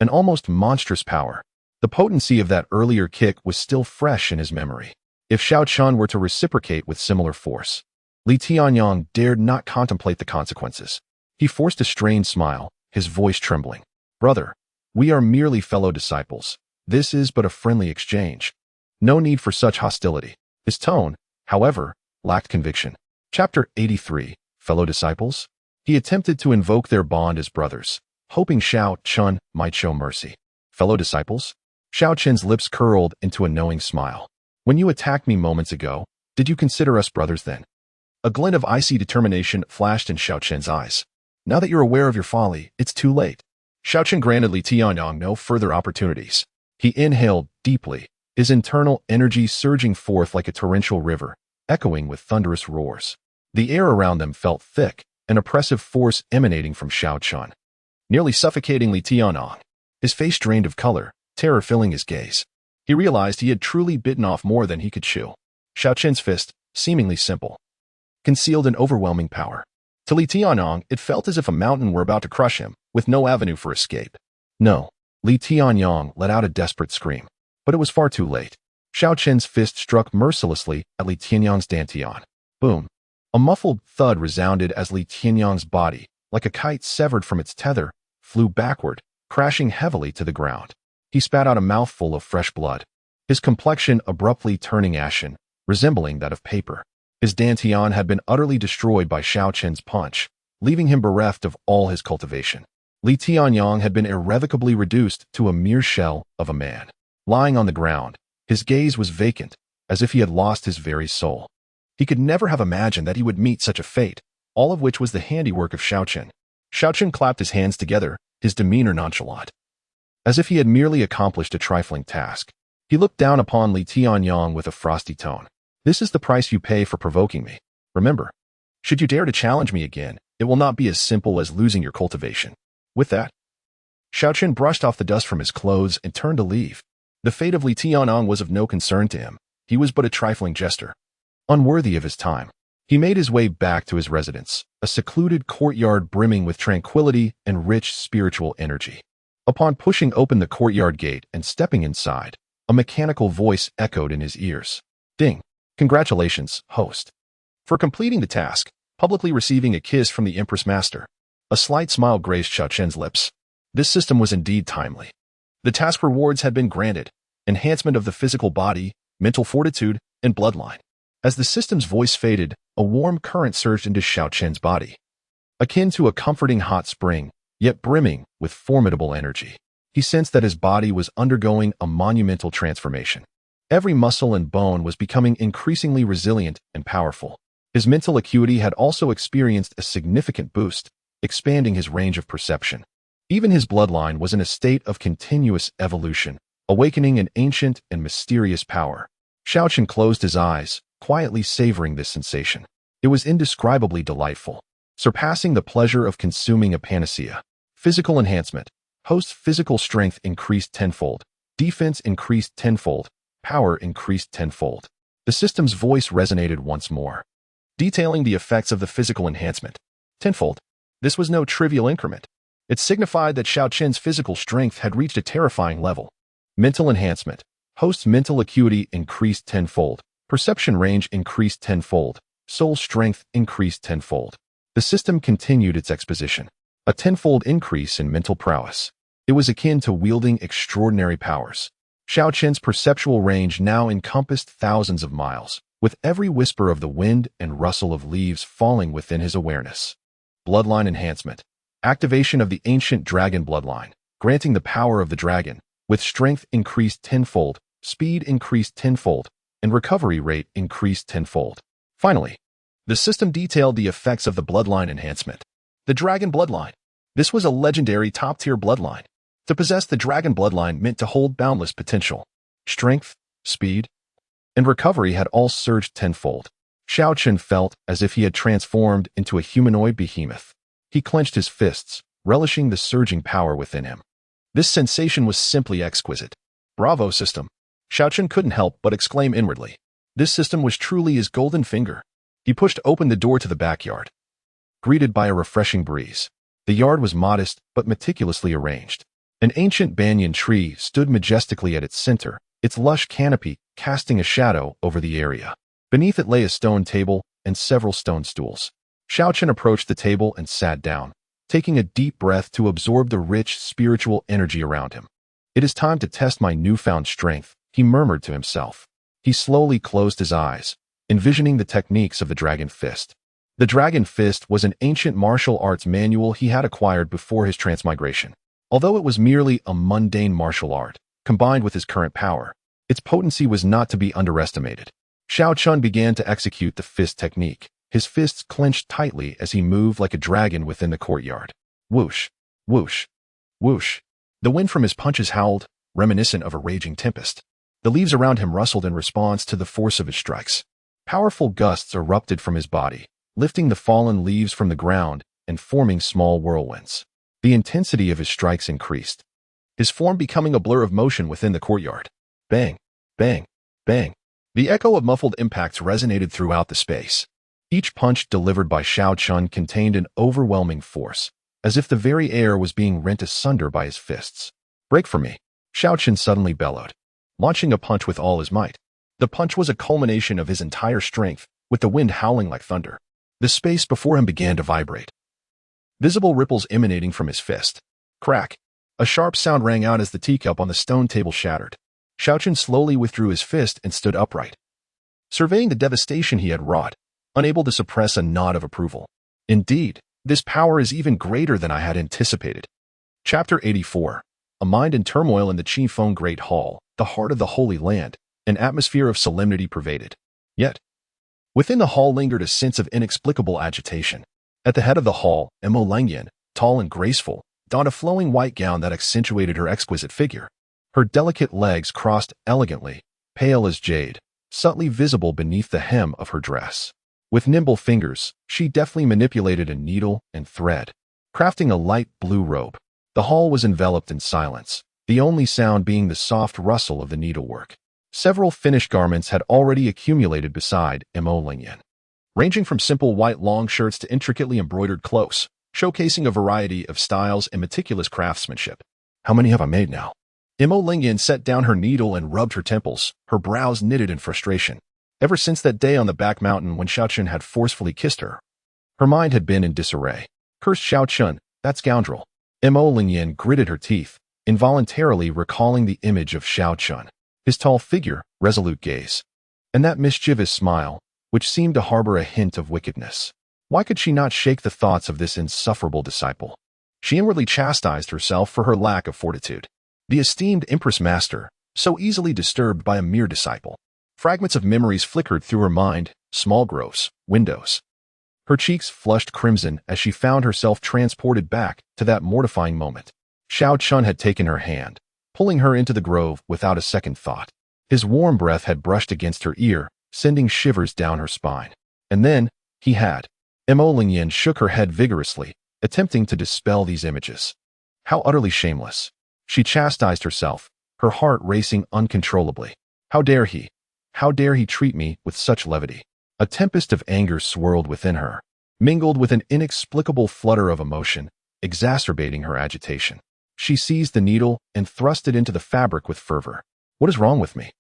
An almost monstrous power. The potency of that earlier kick was still fresh in his memory. If Xiao Chen were to reciprocate with similar force, Li Tianyang dared not contemplate the consequences. He forced a strained smile, his voice trembling. Brother, we are merely fellow disciples. This is but a friendly exchange. No need for such hostility. His tone, however, lacked conviction. Chapter 83, Fellow Disciples? He attempted to invoke their bond as brothers, hoping Xiao Chen might show mercy. Fellow disciples? Xiao Chen's lips curled into a knowing smile. When you attacked me moments ago, did you consider us brothers then? A glint of icy determination flashed in Xiao Chen's eyes. Now that you're aware of your folly, it's too late. Xiao Chen granted Li Tianyang no further opportunities. He inhaled deeply, his internal energy surging forth like a torrential river, echoing with thunderous roars. The air around them felt thick, an oppressive force emanating from Xiao Chen, nearly suffocating Li Tianyang. His face drained of color, terror filling his gaze. He realized he had truly bitten off more than he could chew. Xiao Chen's fist, seemingly simple, concealed an overwhelming power. To Li Tianyang, it felt as if a mountain were about to crush him, with no avenue for escape. No, Li Tianyang let out a desperate scream. But it was far too late. Xiao Chen's fist struck mercilessly at Li Tianyang's dantian. Boom. A muffled thud resounded as Li Tianyang's body, like a kite severed from its tether, flew backward, crashing heavily to the ground. He spat out a mouthful of fresh blood, his complexion abruptly turning ashen, resembling that of paper. His dantian had been utterly destroyed by Xiao Chen's punch, leaving him bereft of all his cultivation. Li Tianyang had been irrevocably reduced to a mere shell of a man. Lying on the ground, his gaze was vacant, as if he had lost his very soul. He could never have imagined that he would meet such a fate, all of which was the handiwork of Xiao Chen. Xiao Chen clapped his hands together, his demeanor nonchalant, as if he had merely accomplished a trifling task. He looked down upon Li Tianyang with a frosty tone. This is the price you pay for provoking me. Remember, should you dare to challenge me again, it will not be as simple as losing your cultivation. With that, Xiao Chen brushed off the dust from his clothes and turned to leave. The fate of Li Tianyang was of no concern to him. He was but a trifling jester, unworthy of his time. He made his way back to his residence, a secluded courtyard brimming with tranquility and rich spiritual energy. Upon pushing open the courtyard gate and stepping inside, a mechanical voice echoed in his ears. Ding! Congratulations, host, for completing the task, publicly receiving a kiss from the Empress Master. A slight smile graced Xiao Chen's lips. This system was indeed timely. The task rewards had been granted, enhancement of the physical body, mental fortitude, and bloodline. As the system's voice faded, a warm current surged into Xiao Chen's body, akin to a comforting hot spring, yet brimming with formidable energy. He sensed that his body was undergoing a monumental transformation. Every muscle and bone was becoming increasingly resilient and powerful. His mental acuity had also experienced a significant boost, expanding his range of perception. Even his bloodline was in a state of continuous evolution, awakening an ancient and mysterious power. Xiao Chen closed his eyes, quietly savoring this sensation. It was indescribably delightful, surpassing the pleasure of consuming a panacea. Physical enhancement. Host's physical strength increased tenfold. Defense increased tenfold. Power increased tenfold. The system's voice resonated once more, detailing the effects of the physical enhancement. Tenfold. This was no trivial increment. It signified that Xiao Chen's physical strength had reached a terrifying level. Mental enhancement. Host's mental acuity increased tenfold. Perception range increased tenfold. Soul strength increased tenfold. The system continued its exposition. A tenfold increase in mental prowess. It was akin to wielding extraordinary powers. Xiao Chen's perceptual range now encompassed thousands of miles, with every whisper of the wind and rustle of leaves falling within his awareness. Bloodline enhancement. Activation of the ancient dragon bloodline, granting the power of the dragon, with strength increased tenfold, speed increased tenfold, and recovery rate increased tenfold. Finally, the system detailed the effects of the bloodline enhancement. The dragon bloodline. This was a legendary top-tier bloodline. To possess the dragon bloodline meant to hold boundless potential. Strength, speed, and recovery had all surged tenfold. Xiao Chen felt as if he had transformed into a humanoid behemoth. He clenched his fists, relishing the surging power within him. This sensation was simply exquisite. Bravo, system! Xiao Chen couldn't help but exclaim inwardly. This system was truly his golden finger. He pushed open the door to the backyard, greeted by a refreshing breeze. The yard was modest but meticulously arranged. An ancient banyan tree stood majestically at its center, its lush canopy casting a shadow over the area. Beneath it lay a stone table and several stone stools. Xiao Chen approached the table and sat down, taking a deep breath to absorb the rich spiritual energy around him. It is time to test my newfound strength, he murmured to himself. He slowly closed his eyes, envisioning the techniques of the Dragon Fist. The Dragon Fist was an ancient martial arts manual he had acquired before his transmigration. Although it was merely a mundane martial art, combined with his current power, its potency was not to be underestimated. Xiao Chen began to execute the fist technique, his fists clenched tightly as he moved like a dragon within the courtyard. Whoosh, whoosh, whoosh. The wind from his punches howled, reminiscent of a raging tempest. The leaves around him rustled in response to the force of his strikes. Powerful gusts erupted from his body, lifting the fallen leaves from the ground and forming small whirlwinds. The intensity of his strikes increased, his form becoming a blur of motion within the courtyard. Bang, bang, bang. The echo of muffled impacts resonated throughout the space. Each punch delivered by Xiao Chen contained an overwhelming force, as if the very air was being rent asunder by his fists. Break for me, Xiao Chen suddenly bellowed, launching a punch with all his might. The punch was a culmination of his entire strength, with the wind howling like thunder. The space before him began to vibrate, visible ripples emanating from his fist. Crack! A sharp sound rang out as the teacup on the stone table shattered. Xiao Chen slowly withdrew his fist and stood upright, surveying the devastation he had wrought, unable to suppress a nod of approval. Indeed, this power is even greater than I had anticipated. Chapter 84. A mind in turmoil in the Qifeng Great Hall, the heart of the Holy Land, an atmosphere of solemnity pervaded. Yet, within the hall lingered a sense of inexplicable agitation. At the head of the hall, Mo Langyan, tall and graceful, donned a flowing white gown that accentuated her exquisite figure. Her delicate legs crossed elegantly, pale as jade, subtly visible beneath the hem of her dress. With nimble fingers, she deftly manipulated a needle and thread, crafting a light blue robe. The hall was enveloped in silence, the only sound being the soft rustle of the needlework. Several finished garments had already accumulated beside Mo Langyan. ranging from simple white long shirts to intricately embroidered cloaks, showcasing a variety of styles and meticulous craftsmanship. How many have I made now? Mo Lingyan set down her needle and rubbed her temples, her brows knitted in frustration. Ever since that day on the back mountain when Xiao Chen had forcefully kissed her, her mind had been in disarray. Cursed Xiao Chen, that scoundrel. Mo Lingyan gritted her teeth, involuntarily recalling the image of Xiao Chen, his tall figure, resolute gaze, and that mischievous smile, which seemed to harbor a hint of wickedness. Why could she not shake the thoughts of this insufferable disciple? She inwardly chastised herself for her lack of fortitude. The esteemed empress master, so easily disturbed by a mere disciple. Fragments of memories flickered through her mind, small groves, windows. Her cheeks flushed crimson as she found herself transported back to that mortifying moment. Xiao Chen had taken her hand, pulling her into the grove without a second thought. His warm breath had brushed against her ear, sending shivers down her spine. And then, he had. Mo Lingyan shook her head vigorously, attempting to dispel these images. How utterly shameless. She chastised herself, her heart racing uncontrollably. How dare he? How dare he treat me with such levity? A tempest of anger swirled within her, mingled with an inexplicable flutter of emotion, exacerbating her agitation. She seized the needle and thrust it into the fabric with fervor. What is wrong with me?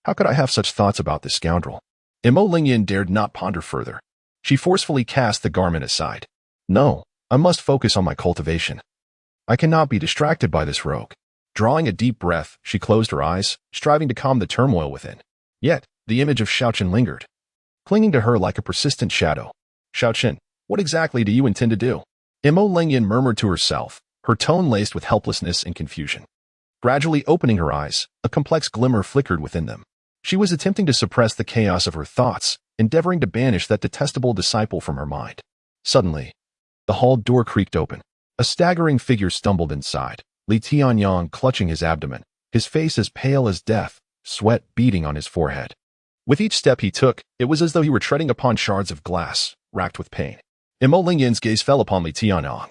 How could I have such thoughts about this scoundrel? Mo Lingyan dared not ponder further. She forcefully cast the garment aside. No, I must focus on my cultivation. I cannot be distracted by this rogue. Drawing a deep breath, she closed her eyes, striving to calm the turmoil within. Yet, the image of Xiao Chen lingered, clinging to her like a persistent shadow. Xiao Chen, what exactly do you intend to do? Mo Lingyan murmured to herself, her tone laced with helplessness and confusion. Gradually opening her eyes, a complex glimmer flickered within them. She was attempting to suppress the chaos of her thoughts, endeavoring to banish that detestable disciple from her mind. Suddenly, the hall door creaked open. A staggering figure stumbled inside, Li Tianyang clutching his abdomen, his face as pale as death, sweat beading on his forehead. With each step he took, it was as though he were treading upon shards of glass, racked with pain. Mo Lingyan's gaze fell upon Li Tianyang,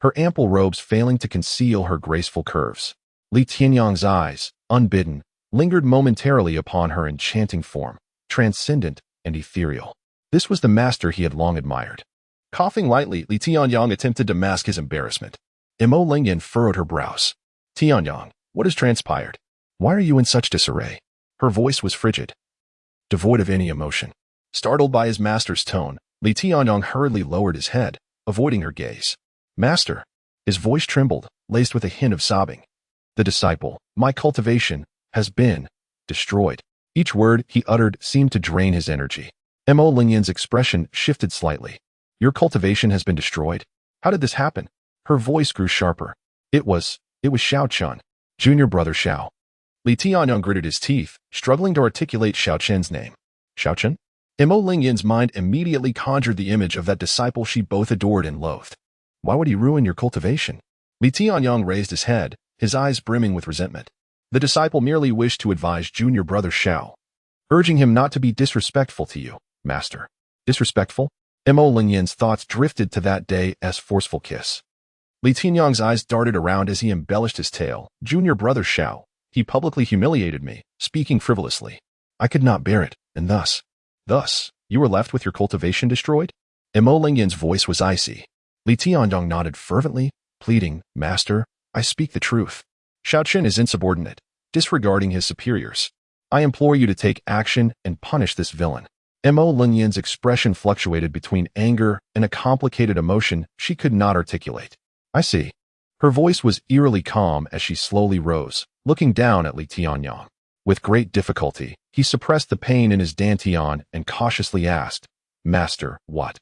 her ample robes failing to conceal her graceful curves. Li Tianyang's eyes, unbidden, lingered momentarily upon her enchanting form, transcendent and ethereal. This was the master he had long admired. Coughing lightly, Li Tianyang attempted to mask his embarrassment. Mo Lingyan furrowed her brows. Tianyang, what has transpired? Why are you in such disarray? Her voice was frigid, devoid of any emotion. Startled by his master's tone, Li Tianyang hurriedly lowered his head, avoiding her gaze. Master. His voice trembled, laced with a hint of sobbing. The disciple, my cultivation, has been destroyed. Each word he uttered seemed to drain his energy. Mo Lingyan's expression shifted slightly. Your cultivation has been destroyed? How did this happen? Her voice grew sharper. It was Xiao Chen, junior brother Xiao. Li Tianyang gritted his teeth, struggling to articulate Xiao Chen's name. Xiao Chen? Mo Lingyan's mind immediately conjured the image of that disciple she both adored and loathed. Why would he ruin your cultivation? Li Tianyang raised his head, his eyes brimming with resentment. The disciple merely wished to advise junior brother Xiao, urging him not to be disrespectful to you, master. Disrespectful? Mo Lingyan's thoughts drifted to that day's forceful kiss. Li Tianyang's eyes darted around as he embellished his tale. Junior brother Xiao, he publicly humiliated me, speaking frivolously. I could not bear it, and thus, you were left with your cultivation destroyed? Mo Lingyan's voice was icy. Li Tianyang nodded fervently, pleading, Master, I speak the truth. Xiao Chen is insubordinate, disregarding his superiors. I implore you to take action and punish this villain. Mo Lingyan's expression fluctuated between anger and a complicated emotion she could not articulate. I see. Her voice was eerily calm as she slowly rose, looking down at Li Tianyang. With great difficulty, he suppressed the pain in his dantian and cautiously asked, Master, what?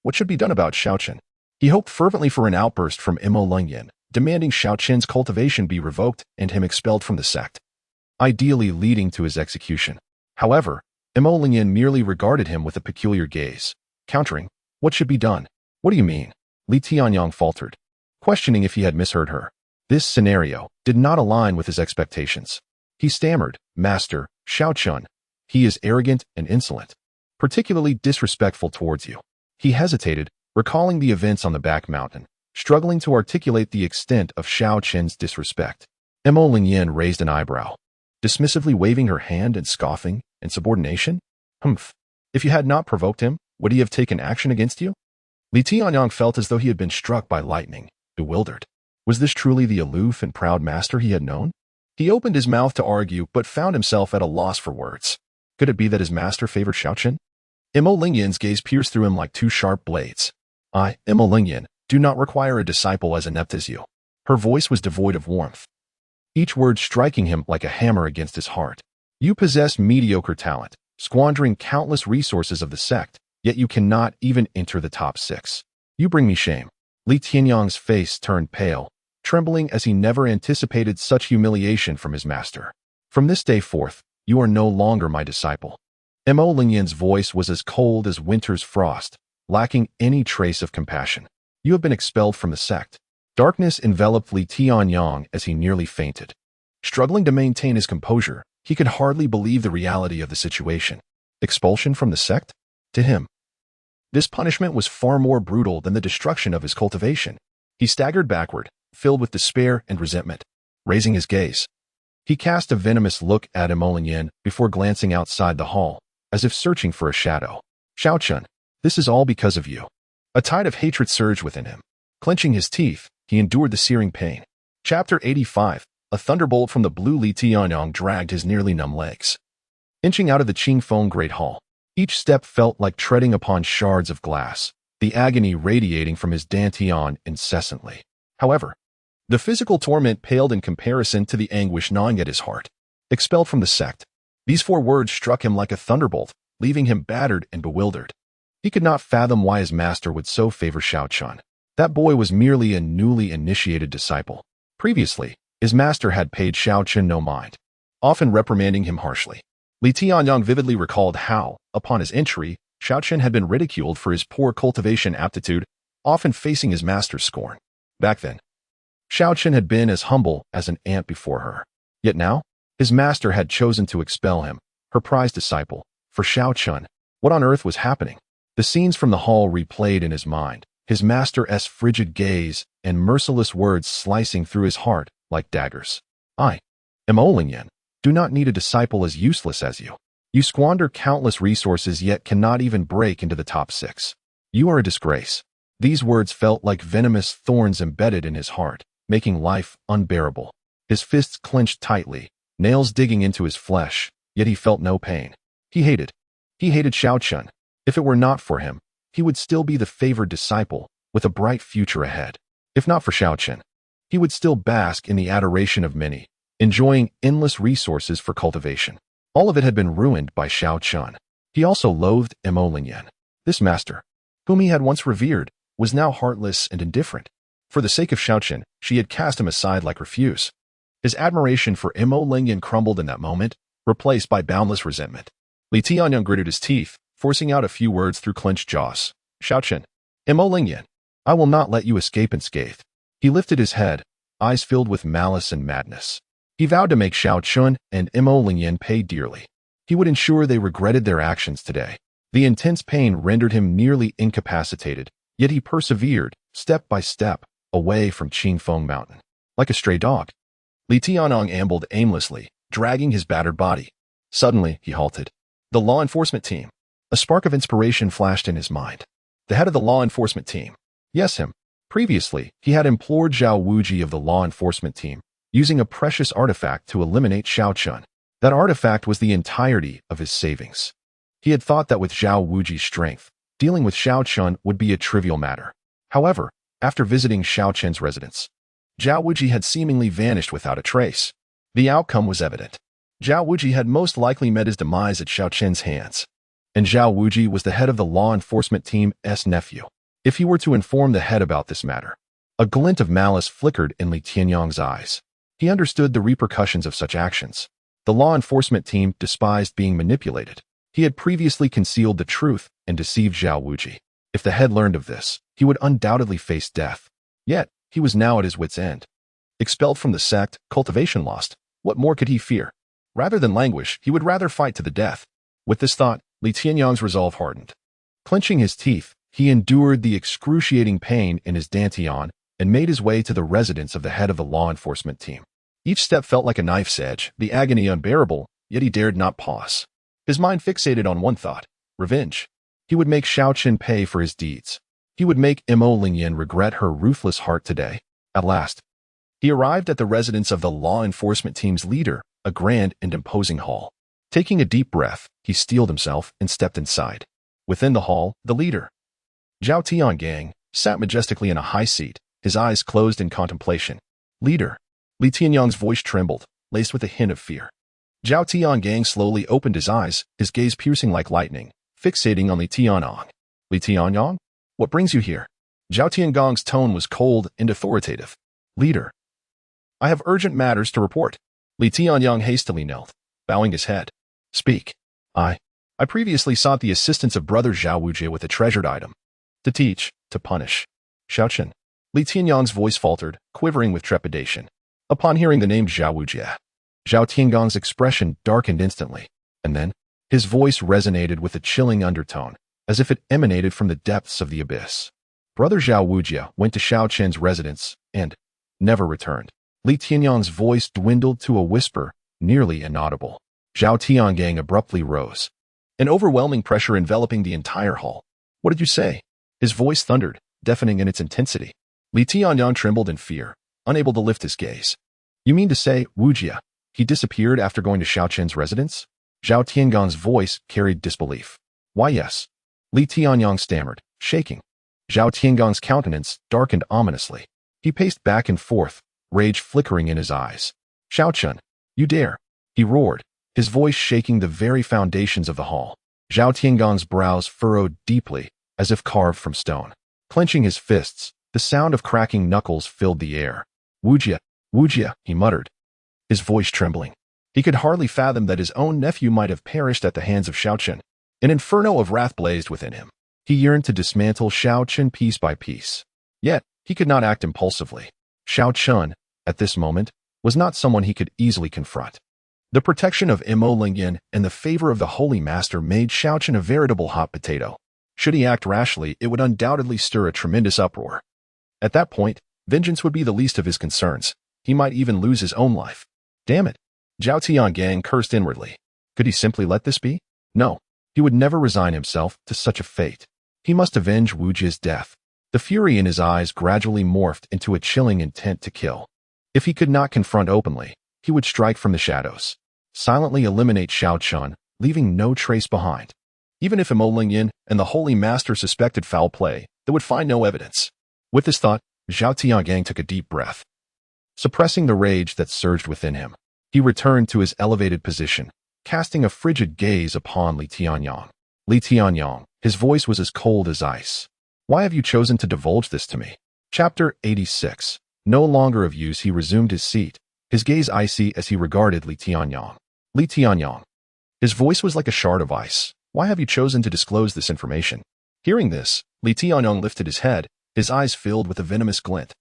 What should be done about Xiao Chen? He hoped fervently for an outburst from Mo Lingyan, demanding Xiao Chen's cultivation be revoked and him expelled from the sect, ideally leading to his execution. However, Mo Lingyan merely regarded him with a peculiar gaze, countering, What should be done? What do you mean? Li Tianyang faltered, questioning if he had misheard her. This scenario did not align with his expectations. He stammered, Master, Xiao Chen, he is arrogant and insolent, particularly disrespectful towards you. He hesitated, recalling the events on the back mountain, struggling to articulate the extent of Xiao Chen's disrespect. Mo Lingyan raised an eyebrow, dismissively waving her hand and scoffing, insubordination? Humph. If you had not provoked him, Would he have taken action against you? Li Tianyang felt as though he had been struck by lightning, bewildered. Was this truly the aloof and proud master he had known? He opened his mouth to argue, but found himself at a loss for words. Could it be that his master favored Xiao Chen? Imo Lingyan's gaze pierced through him like two sharp blades. I, Imo Lingyan, do not require a disciple as inept as you. Her voice was devoid of warmth, each word striking him like a hammer against his heart. You possess mediocre talent, squandering countless resources of the sect, yet you cannot even enter the top 6. You bring me shame. Li Tianyang's face turned pale, trembling as he never anticipated such humiliation from his master. From this day forth, you are no longer my disciple. Mo Lingyan's voice was as cold as winter's frost, lacking any trace of compassion. You have been expelled from the sect. Darkness enveloped Li Tianyang as he nearly fainted. Struggling to maintain his composure, he could hardly believe the reality of the situation. Expulsion from the sect? To him, this punishment was far more brutal than the destruction of his cultivation. He staggered backward, filled with despair and resentment. Raising his gaze, he cast a venomous look at Imo Lingyan before glancing outside the hall, as if searching for a shadow. Xiao Chen, this is all because of you. A tide of hatred surged within him. Clenching his teeth, he endured the searing pain. Chapter 85. A thunderbolt from the blue Li Tianyang dragged his nearly numb legs. Inching out of the Qingfeng Great Hall, each step felt like treading upon shards of glass, the agony radiating from his dantian incessantly. However, the physical torment paled in comparison to the anguish gnawing at his heart. Expelled from the sect. These 4 words struck him like a thunderbolt, leaving him battered and bewildered. He could not fathom why his master would so favor Xiao Chen. That boy was merely a newly initiated disciple. Previously, his master had paid Xiao Chen no mind, often reprimanding him harshly. Li Tianyang vividly recalled how, upon his entry, Xiao Chen had been ridiculed for his poor cultivation aptitude, often facing his master's scorn. Back then, Xiao Chen had been as humble as an ant before her. Yet now, his master had chosen to expel him, her prized disciple. For Xiao Chen, what on earth was happening? The scenes from the hall replayed in his mind, his master's frigid gaze and merciless words slicing through his heart like daggers. I, Imo Lingyan, do not need a disciple as useless as you. You squander countless resources yet cannot even break into the top 6. You are a disgrace. These words felt like venomous thorns embedded in his heart, making life unbearable. His fists clenched tightly, nails digging into his flesh, yet he felt no pain. He hated Xiao Chen. If it were not for him, he would still be the favored disciple, with a bright future ahead. If not for Xiao Chen, he would still bask in the adoration of many, enjoying endless resources for cultivation. All of it had been ruined by Xiao Chen. He also loathed Imo Lingyan. This master, whom he had once revered, was now heartless and indifferent. For the sake of Xiao Chen, she had cast him aside like refuse. His admiration for Imo Lingyan crumbled in that moment, replaced by boundless resentment. Li Tianyang gritted his teeth, forcing out a few words through clenched jaws. Xiao Chen, Imo Lingyan, I will not let you escape unscathed. He lifted his head, eyes filled with malice and madness. He vowed to make Xiao Chen and Imo Lingyan pay dearly. He would ensure they regretted their actions today. The intense pain rendered him nearly incapacitated, yet he persevered, step by step, away from Qingfeng Mountain. Like a stray dog, Li Tianyang ambled aimlessly, dragging his battered body. Suddenly, he halted. The law enforcement team. A spark of inspiration flashed in his mind. The head of the law enforcement team. Yes, him. Previously, he had implored Zhao Wuji of the law enforcement team, using a precious artifact to eliminate Xiao Chen. That artifact was the entirety of his savings. He had thought that with Zhao Wuji's strength, dealing with Xiao Chen would be a trivial matter. However, after visiting Xiao Chen's residence, Zhao Wuji had seemingly vanished without a trace. The outcome was evident. Zhao Wuji had most likely met his demise at Xiao Chen's hands. And Zhao Wuji was the head of the law enforcement team's nephew. If he were to inform the head about this matter, a glint of malice flickered in Li Tianyang's eyes. He understood the repercussions of such actions. The law enforcement team despised being manipulated. He had previously concealed the truth and deceived Zhao Wuji. If the head learned of this, he would undoubtedly face death. Yet, he was now at his wit's end. Expelled from the sect, cultivation lost. What more could he fear? Rather than languish, he would rather fight to the death. With this thought, Li Tianyang's resolve hardened. Clenching his teeth, he endured the excruciating pain in his dantian and made his way to the residence of the head of the law enforcement team. Each step felt like a knife's edge, the agony unbearable, yet he dared not pause. His mind fixated on one thought: revenge. He would make Xiao Chen pay for his deeds. He would make Mo Lingyan regret her ruthless heart today. At last, he arrived at the residence of the law enforcement team's leader, a grand and imposing hall. Taking a deep breath, he steeled himself and stepped inside. Within the hall, the leader, Zhao Tiangang, sat majestically in a high seat, his eyes closed in contemplation. Leader. Li Tianyang's voice trembled, laced with a hint of fear. Zhao Tiangang slowly opened his eyes, his gaze piercing like lightning, fixating on Li Tianyang. Li Tianyang? What brings you here? Zhao Tiangang's tone was cold and authoritative. Leader. I have urgent matters to report. Li Tianyang hastily knelt, bowing his head. Speak. I previously sought the assistance of brother Zhao Wujie with a treasured item. To teach, to punish. Xiao Chen. Li Tianyang's voice faltered, quivering with trepidation. Upon hearing the name Zhao Wujie, Zhao Tiangang's expression darkened instantly, and then, his voice resonated with a chilling undertone, as if it emanated from the depths of the abyss. Brother Zhao Wujie went to Xiao Chen's residence and never returned. Li Tianyang's voice dwindled to a whisper, nearly inaudible. Zhao Tiangang abruptly rose, an overwhelming pressure enveloping the entire hall. What did you say? His voice thundered, deafening in its intensity. Li Tianyang trembled in fear, unable to lift his gaze. You mean to say, Wujie, he disappeared after going to Xiao Chen's residence? Zhao Tiangang's voice carried disbelief. Why yes. Li Tianyang stammered, shaking. Zhao Tiangang's countenance darkened ominously. He paced back and forth, rage flickering in his eyes. Xiao Chen, you dare. He roared, his voice shaking the very foundations of the hall. Zhao Tiangang's brows furrowed deeply, as if carved from stone. Clenching his fists, the sound of cracking knuckles filled the air. Wujie, Wujie, he muttered, his voice trembling. He could hardly fathom that his own nephew might have perished at the hands of Xiao Chen. An inferno of wrath blazed within him. He yearned to dismantle Xiao Chen piece by piece. Yet, he could not act impulsively. Xiao Chen, at this moment, was not someone he could easily confront. The protection of Mo Lingyan and the favor of the Holy Master made Xiao Chen a veritable hot potato. Should he act rashly, it would undoubtedly stir a tremendous uproar. At that point, vengeance would be the least of his concerns. He might even lose his own life. Damn it. Zhao Tiangang cursed inwardly. Could he simply let this be? No. He would never resign himself to such a fate. He must avenge Wujie's death. The fury in his eyes gradually morphed into a chilling intent to kill. If he could not confront openly, he would strike from the shadows, silently eliminate Xiao Chen, leaving no trace behind. Even if Mo Lingyan and the Holy Master suspected foul play, they would find no evidence. With this thought, Zhao Tiangang took a deep breath. Suppressing the rage that surged within him, he returned to his elevated position, casting a frigid gaze upon Li Tianyang. Li Tianyang, his voice was as cold as ice. Why have you chosen to divulge this to me? Chapter 86. No longer of use, he resumed his seat, his gaze icy as he regarded Li Tianyang. Li Tianyang. His voice was like a shard of ice. Why have you chosen to disclose this information? Hearing this, Li Tianyang lifted his head, his eyes filled with a venomous glint.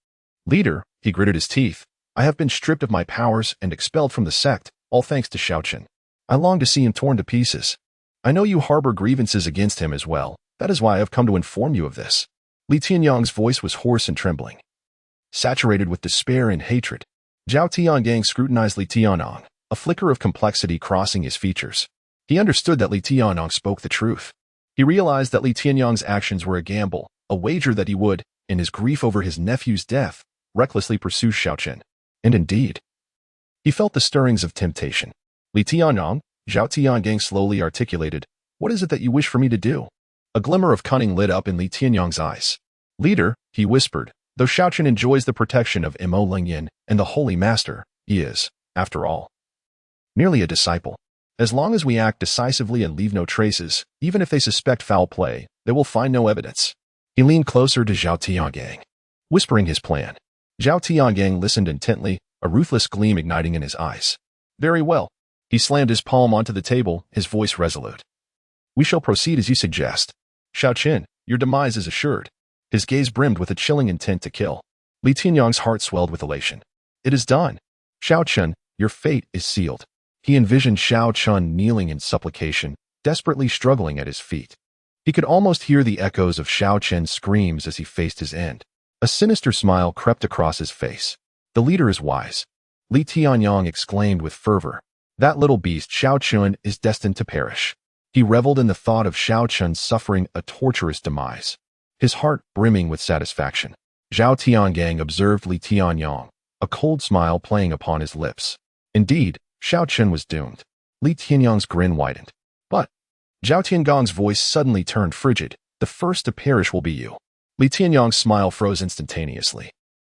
Leader, he gritted his teeth, I have been stripped of my powers and expelled from the sect, all thanks to Xiao Chen. I long to see him torn to pieces. I know you harbor grievances against him as well. That is why I have come to inform you of this. Li Tianyang's voice was hoarse and trembling, saturated with despair and hatred. Zhao Tiangang scrutinized Li Tianyang, a flicker of complexity crossing his features. He understood that Li Tianyang spoke the truth. He realized that Li Tianyang's actions were a gamble, a wager that he would, in his grief over his nephew's death, recklessly pursue Xiao Chen. And indeed, he felt the stirrings of temptation. Li Tianyang, Zhao Tiangang slowly articulated, what is it that you wish for me to do? A glimmer of cunning lit up in Li Tianyang's eyes. Leader, he whispered, though Xiao Chen enjoys the protection of Mo Lingyan and the Holy Master, he is, after all, merely a disciple. As long as we act decisively and leave no traces, even if they suspect foul play, they will find no evidence. He leaned closer to Zhao Tiangang, whispering his plan. Zhao Tiangang listened intently, a ruthless gleam igniting in his eyes. Very well. He slammed his palm onto the table, his voice resolute. We shall proceed as you suggest. Xiao Chen, your demise is assured. His gaze brimmed with a chilling intent to kill. Li Tianyang's heart swelled with elation. It is done. Xiao Chen, your fate is sealed. He envisioned Xiao Chen kneeling in supplication, desperately struggling at his feet. He could almost hear the echoes of Xiao Chen's screams as he faced his end. A sinister smile crept across his face. The leader is wise. Li Tianyang exclaimed with fervor. That little beast Xiao Chen is destined to perish. He reveled in the thought of Xiao Chen suffering a torturous demise, his heart brimming with satisfaction. Zhao Tiangang observed Li Tianyang, a cold smile playing upon his lips. Indeed, Xiao Chen was doomed. Li Tianyang's grin widened. But Zhao Tiangong's voice suddenly turned frigid. The first to perish will be you. Li Tianyang's smile froze instantaneously.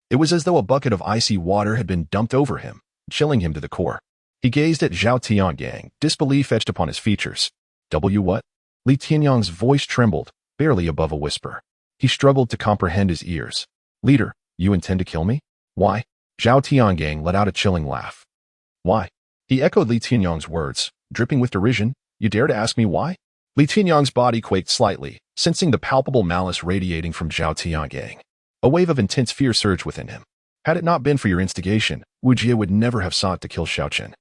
It was as though a bucket of icy water had been dumped over him, chilling him to the core. He gazed at Zhao Tiangang, disbelief etched upon his features. What? Li Tianyang's voice trembled, barely above a whisper. He struggled to comprehend his ears. Leader, you intend to kill me? Why? Zhao Tiangang let out a chilling laugh. Why? He echoed Li Tianyang's words, dripping with derision. You dare to ask me why? Li Tianyang's body quaked slightly, sensing the palpable malice radiating from Zhao Tiangang. A wave of intense fear surged within him. Had it not been for your instigation, Wu Jie would never have sought to kill Xiao Chen.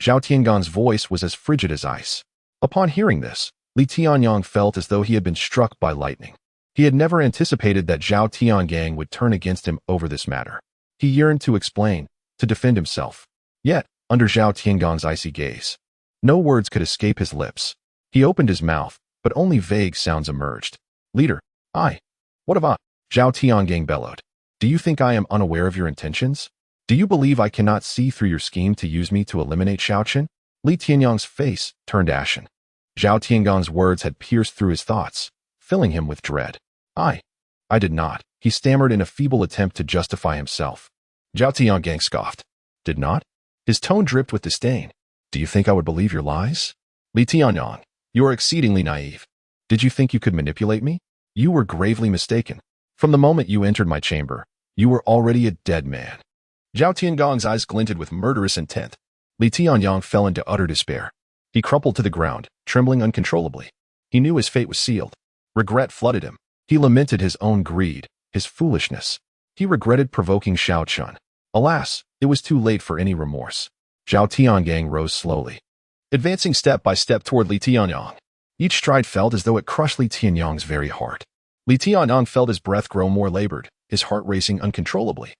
Zhao Tiangong's voice was as frigid as ice. Upon hearing this, Li Tianyang felt as though he had been struck by lightning. He had never anticipated that Zhao Tiangang would turn against him over this matter. He yearned to explain, to defend himself. Yet, under Zhao Tiangong's icy gaze, no words could escape his lips. He opened his mouth, but only vague sounds emerged. Leader, what have I? Zhao Tiangang bellowed. Do you think I am unaware of your intentions? Do you believe I cannot see through your scheme to use me to eliminate Xiao Chen? Li Tianyang's face turned ashen. Zhao Tiangong's words had pierced through his thoughts, filling him with dread. I did not, he stammered in a feeble attempt to justify himself. Zhao Tiangang scoffed. Did not? His tone dripped with disdain. Do you think I would believe your lies? Li Tianyang, you are exceedingly naive. Did you think you could manipulate me? You were gravely mistaken. From the moment you entered my chamber, you were already a dead man. Zhao Tiangong's eyes glinted with murderous intent. Li Tianyang fell into utter despair. He crumpled to the ground, trembling uncontrollably. He knew his fate was sealed. Regret flooded him. He lamented his own greed, his foolishness. He regretted provoking Xiao Chen. Alas, it was too late for any remorse. Zhao Tiangang rose slowly, advancing step by step toward Li Tianyang. Each stride felt as though it crushed Li Tianyang's very heart. Li Tianyang felt his breath grow more labored, his heart racing uncontrollably.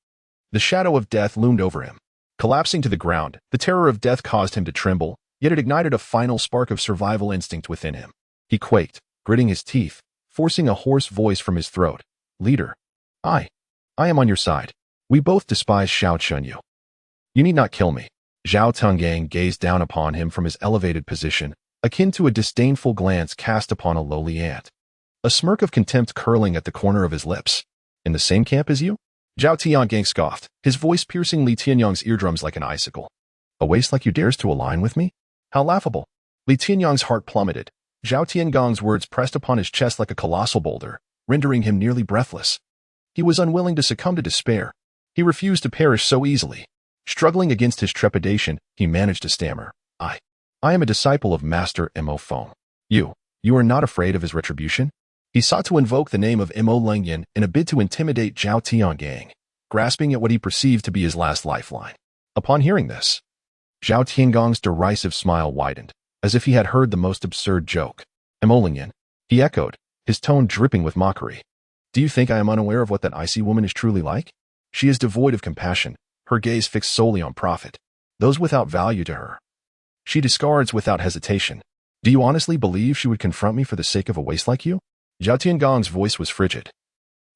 The shadow of death loomed over him. Collapsing to the ground, the terror of death caused him to tremble, yet it ignited a final spark of survival instinct within him. He quaked, gritting his teeth, forcing a hoarse voice from his throat. Leader, I am on your side. We both despise Xiao Chen. You need not kill me. Zhao Tiangang gazed down upon him from his elevated position, akin to a disdainful glance cast upon a lowly ant. A smirk of contempt curling at the corner of his lips. In the same camp as you? Zhao Tiangang scoffed, his voice piercing Li Tianyang's eardrums like an icicle. A waste like you dares to align with me? How laughable. Li Tianyang's heart plummeted. Zhao Tiangong's words pressed upon his chest like a colossal boulder, rendering him nearly breathless. He was unwilling to succumb to despair. He refused to perish so easily. Struggling against his trepidation, he managed to stammer. I am a disciple of Master Mo Feng. You are not afraid of his retribution? He sought to invoke the name of Mo Lengyan in a bid to intimidate Zhao Tiangang, grasping at what he perceived to be his last lifeline. Upon hearing this, Zhao Tiangong's derisive smile widened, as if he had heard the most absurd joke. Mo Lengyan, he echoed, his tone dripping with mockery. Do you think I am unaware of what that icy woman is truly like? She is devoid of compassion, her gaze fixed solely on profit, those without value to her. She discards without hesitation. Do you honestly believe she would confront me for the sake of a waste like you? Zhao Tiangong's voice was frigid,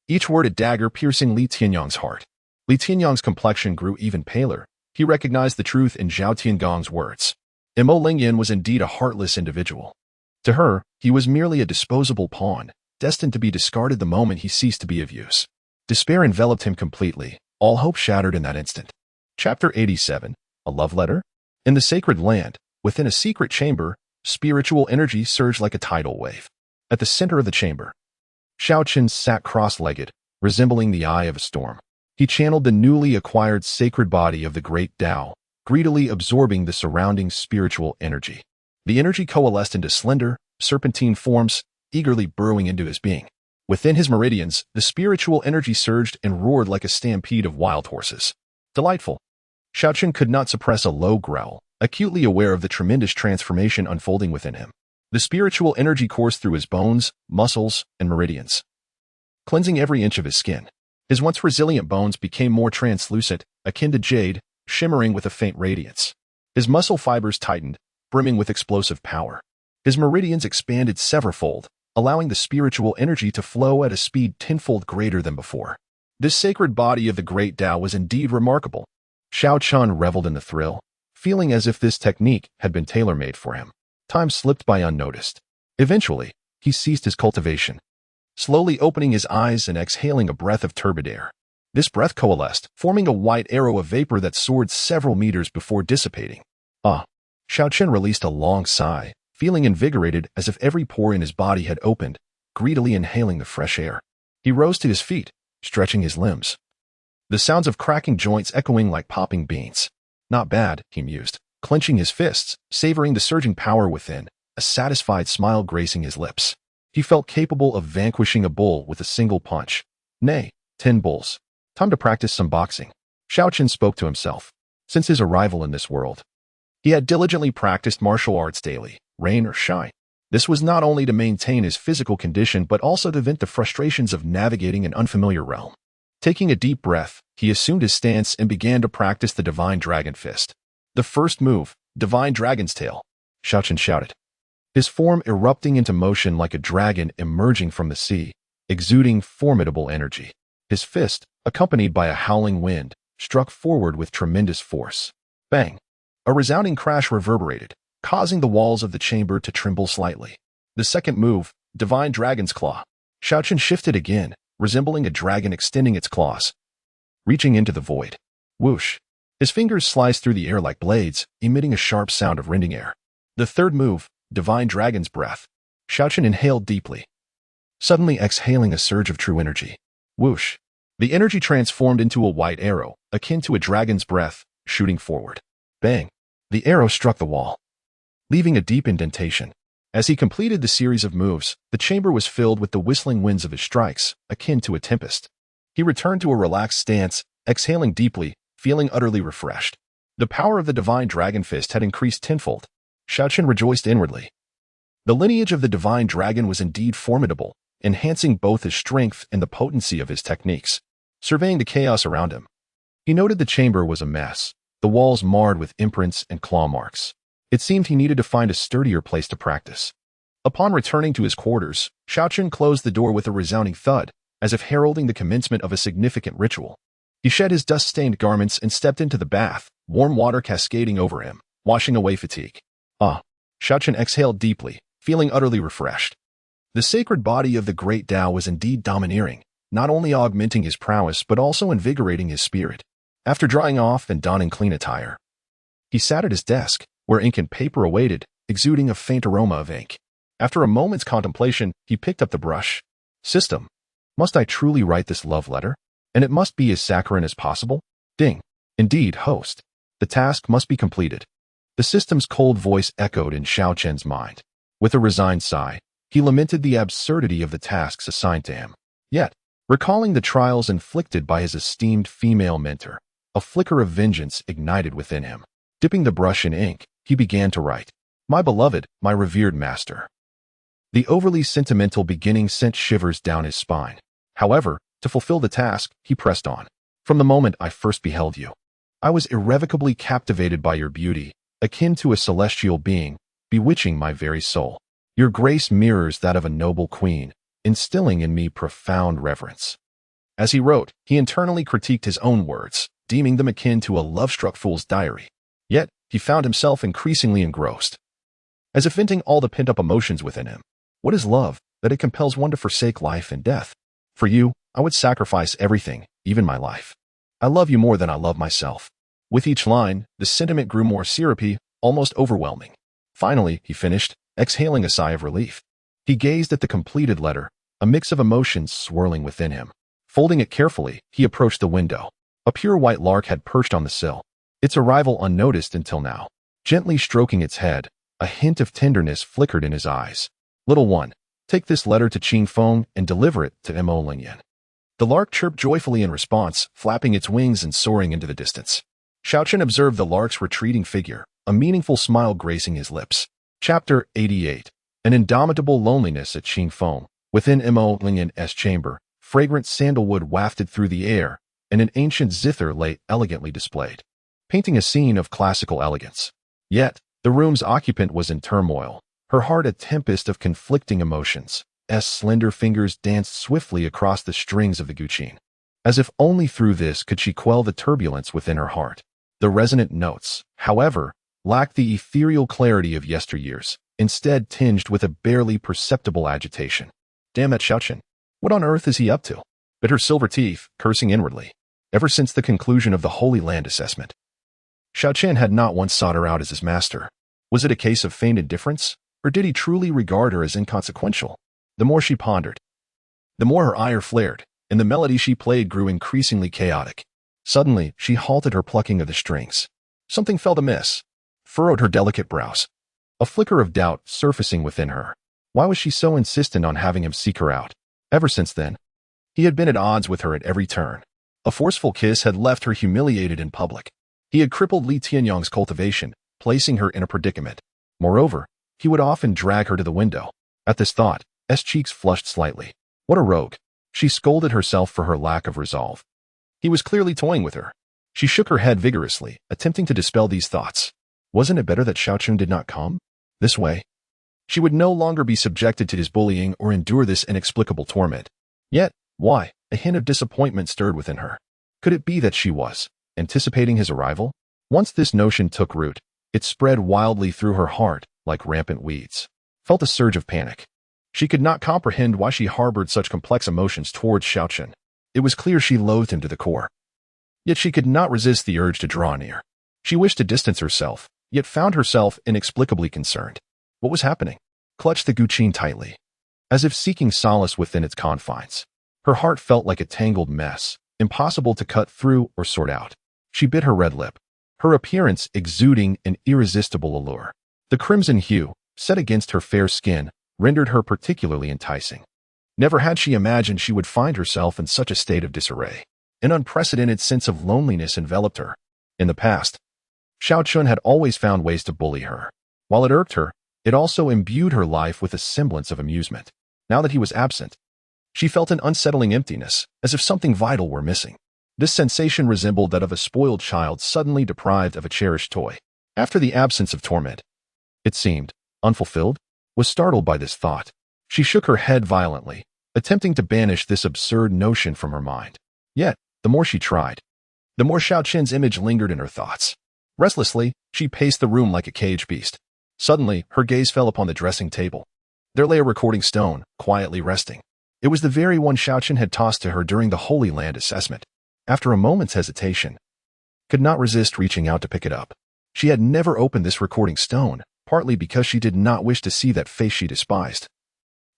each word a dagger piercing Li Tianyang's heart. Li Tianyang's complexion grew even paler. He recognized the truth in Zhao Tiangong's words. Mo Lengyan was indeed a heartless individual. To her, he was merely a disposable pawn, destined to be discarded the moment he ceased to be of use. Despair enveloped him completely, all hope shattered in that instant. Chapter 87, A Love Letter? In the sacred land, within a secret chamber, spiritual energy surged like a tidal wave. At the center of the chamber, Xiao Chen sat cross-legged, resembling the eye of a storm. He channeled the newly acquired sacred body of the great Tao, greedily absorbing the surrounding spiritual energy. The energy coalesced into slender, serpentine forms, eagerly burrowing into his being. Within his meridians, the spiritual energy surged and roared like a stampede of wild horses. Delightful. Xiao Chen could not suppress a low growl, acutely aware of the tremendous transformation unfolding within him. The spiritual energy coursed through his bones, muscles, and meridians, cleansing every inch of his skin. His once resilient bones became more translucent, akin to jade, shimmering with a faint radiance. His muscle fibers tightened, brimming with explosive power. His meridians expanded severalfold, allowing the spiritual energy to flow at a speed tenfold greater than before. This sacred body of the great Tao was indeed remarkable. Xiao Chen reveled in the thrill, feeling as if this technique had been tailor-made for him. Time slipped by unnoticed. Eventually, he ceased his cultivation, slowly opening his eyes and exhaling a breath of turbid air. This breath coalesced, forming a white arrow of vapor that soared several meters before dissipating. Ah! Xiao Chen released a long sigh, feeling invigorated as if every pore in his body had opened, greedily inhaling the fresh air. He rose to his feet, stretching his limbs, the sounds of cracking joints echoing like popping beans. Not bad, he mused, clenching his fists, savoring the surging power within, a satisfied smile gracing his lips. He felt capable of vanquishing a bull with a single punch. Nay, 10 bulls. Time to practice some boxing. Xiao Chen spoke to himself. Since his arrival in this world, he had diligently practiced martial arts daily, rain or shine. This was not only to maintain his physical condition but also to vent the frustrations of navigating an unfamiliar realm. Taking a deep breath, he assumed his stance and began to practice the Divine Dragon Fist. The first move, Divine Dragon's Tail. Xiao Chen shouted, his form erupting into motion like a dragon emerging from the sea, exuding formidable energy. His fist, accompanied by a howling wind, struck forward with tremendous force. Bang! A resounding crash reverberated, causing the walls of the chamber to tremble slightly. The second move, Divine Dragon's Claw. Xiao Chen shifted again, resembling a dragon extending its claws, reaching into the void. Whoosh! His fingers sliced through the air like blades, emitting a sharp sound of rending air. The third move, Divine Dragon's Breath. Xiao Chen inhaled deeply, suddenly exhaling a surge of true energy. Whoosh! The energy transformed into a white arrow, akin to a dragon's breath, shooting forward. Bang! The arrow struck the wall, leaving a deep indentation. As he completed the series of moves, the chamber was filled with the whistling winds of his strikes, akin to a tempest. He returned to a relaxed stance, exhaling deeply, feeling utterly refreshed. The power of the Divine Dragon Fist had increased tenfold. Xiao Chen rejoiced inwardly. The lineage of the Divine Dragon was indeed formidable, enhancing both his strength and the potency of his techniques. Surveying the chaos around him, he noted the chamber was a mess, the walls marred with imprints and claw marks. It seemed he needed to find a sturdier place to practice. Upon returning to his quarters, Xiao Chen closed the door with a resounding thud, as if heralding the commencement of a significant ritual. He shed his dust-stained garments and stepped into the bath, warm water cascading over him, washing away fatigue. Ah! Xiao Chen exhaled deeply, feeling utterly refreshed. The sacred body of the great Tao was indeed domineering, not only augmenting his prowess but also invigorating his spirit. After drying off and donning clean attire, he sat at his desk, where ink and paper awaited, exuding a faint aroma of ink. After a moment's contemplation, he picked up the brush. System. Must I truly write this love letter? And it must be as saccharine as possible? Ding. Indeed, host. The task must be completed. The system's cold voice echoed in Xiao Chen's mind. With a resigned sigh, he lamented the absurdity of the tasks assigned to him. Yet, recalling the trials inflicted by his esteemed female mentor, a flicker of vengeance ignited within him. Dipping the brush in ink, he began to write. My beloved, my revered master. The overly sentimental beginning sent shivers down his spine. However, to fulfill the task, he pressed on. From the moment I first beheld you, I was irrevocably captivated by your beauty, akin to a celestial being, bewitching my very soul. Your grace mirrors that of a noble queen, instilling in me profound reverence. As he wrote, he internally critiqued his own words, deeming them akin to a love-struck fool's diary. Yet, he found himself increasingly engrossed, as if venting all the pent-up emotions within him. What is love, that it compels one to forsake life and death? For you, I would sacrifice everything, even my life. I love you more than I love myself. With each line, the sentiment grew more syrupy, almost overwhelming. Finally, he finished, exhaling a sigh of relief. He gazed at the completed letter, a mix of emotions swirling within him. Folding it carefully, he approached the window. A pure white lark had perched on the sill, its arrival unnoticed until now. Gently stroking its head, a hint of tenderness flickered in his eyes. Little one, take this letter to Qingfeng and deliver it to Mo Lingyan. The lark chirped joyfully in response, flapping its wings and soaring into the distance. Xiao Chen observed the lark's retreating figure, a meaningful smile gracing his lips. Chapter 88. An indomitable loneliness at Qingfeng. Within Mo Lingyan's chamber, fragrant sandalwood wafted through the air, and an ancient zither lay elegantly displayed, painting a scene of classical elegance. Yet, the room's occupant was in turmoil, Her heart a tempest of conflicting emotions. S. slender fingers danced swiftly across the strings of the guqin, as if only through this could she quell the turbulence within her heart. The resonant notes, however, lacked the ethereal clarity of yesteryears, instead tinged with a barely perceptible agitation. Damn that Xiao Chen. What on earth is he up to? Bit her silver teeth, cursing inwardly. Ever since the conclusion of the Holy Land assessment, Xiao Chen had not once sought her out as his master. Was it a case of feigned indifference, or did he truly regard her as inconsequential? The more she pondered, the more her ire flared, and the melody she played grew increasingly chaotic. Suddenly, she halted her plucking of the strings. Something felt amiss, furrowed her delicate brows, a flicker of doubt surfacing within her. Why was she so insistent on having him seek her out? Ever since then, he had been at odds with her at every turn. A forceful kiss had left her humiliated in public. He had crippled Li Tianyang's cultivation, placing her in a predicament. Moreover, he would often drag her to the window. At this thought, S. cheeks flushed slightly. What a rogue. She scolded herself for her lack of resolve. He was clearly toying with her. She shook her head vigorously, attempting to dispel these thoughts. Wasn't it better that Xiao Chen did not come? This way, she would no longer be subjected to his bullying or endure this inexplicable torment. Yet, why? A hint of disappointment stirred within her. Could it be that she was anticipating his arrival? Once this notion took root, it spread wildly through her heart like rampant weeds. Felt a surge of panic. She could not comprehend why she harbored such complex emotions towards Xiao Chen. It was clear she loathed him to the core. Yet she could not resist the urge to draw near. She wished to distance herself, yet found herself inexplicably concerned. What was happening? Clutched the guqin tightly, as if seeking solace within its confines. Her heart felt like a tangled mess, impossible to cut through or sort out. She bit her red lip, her appearance exuding an irresistible allure. The crimson hue, set against her fair skin, rendered her particularly enticing. Never had she imagined she would find herself in such a state of disarray. An unprecedented sense of loneliness enveloped her. In the past, Xiao Chen had always found ways to bully her. While it irked her, it also imbued her life with a semblance of amusement. Now that he was absent, she felt an unsettling emptiness, as if something vital were missing. This sensation resembled that of a spoiled child suddenly deprived of a cherished toy. After the absence of torment, it seemed, unfulfilled, was startled by this thought. She shook her head violently, attempting to banish this absurd notion from her mind. Yet, the more she tried, the more Xiao Chen's image lingered in her thoughts. Restlessly, she paced the room like a caged beast. Suddenly, her gaze fell upon the dressing table. There lay a recording stone, quietly resting. It was the very one Xiao Chen had tossed to her during the Holy Land assessment. After a moment's hesitation, could not resist reaching out to pick it up. She had never opened this recording stone, partly because she did not wish to see that face she despised,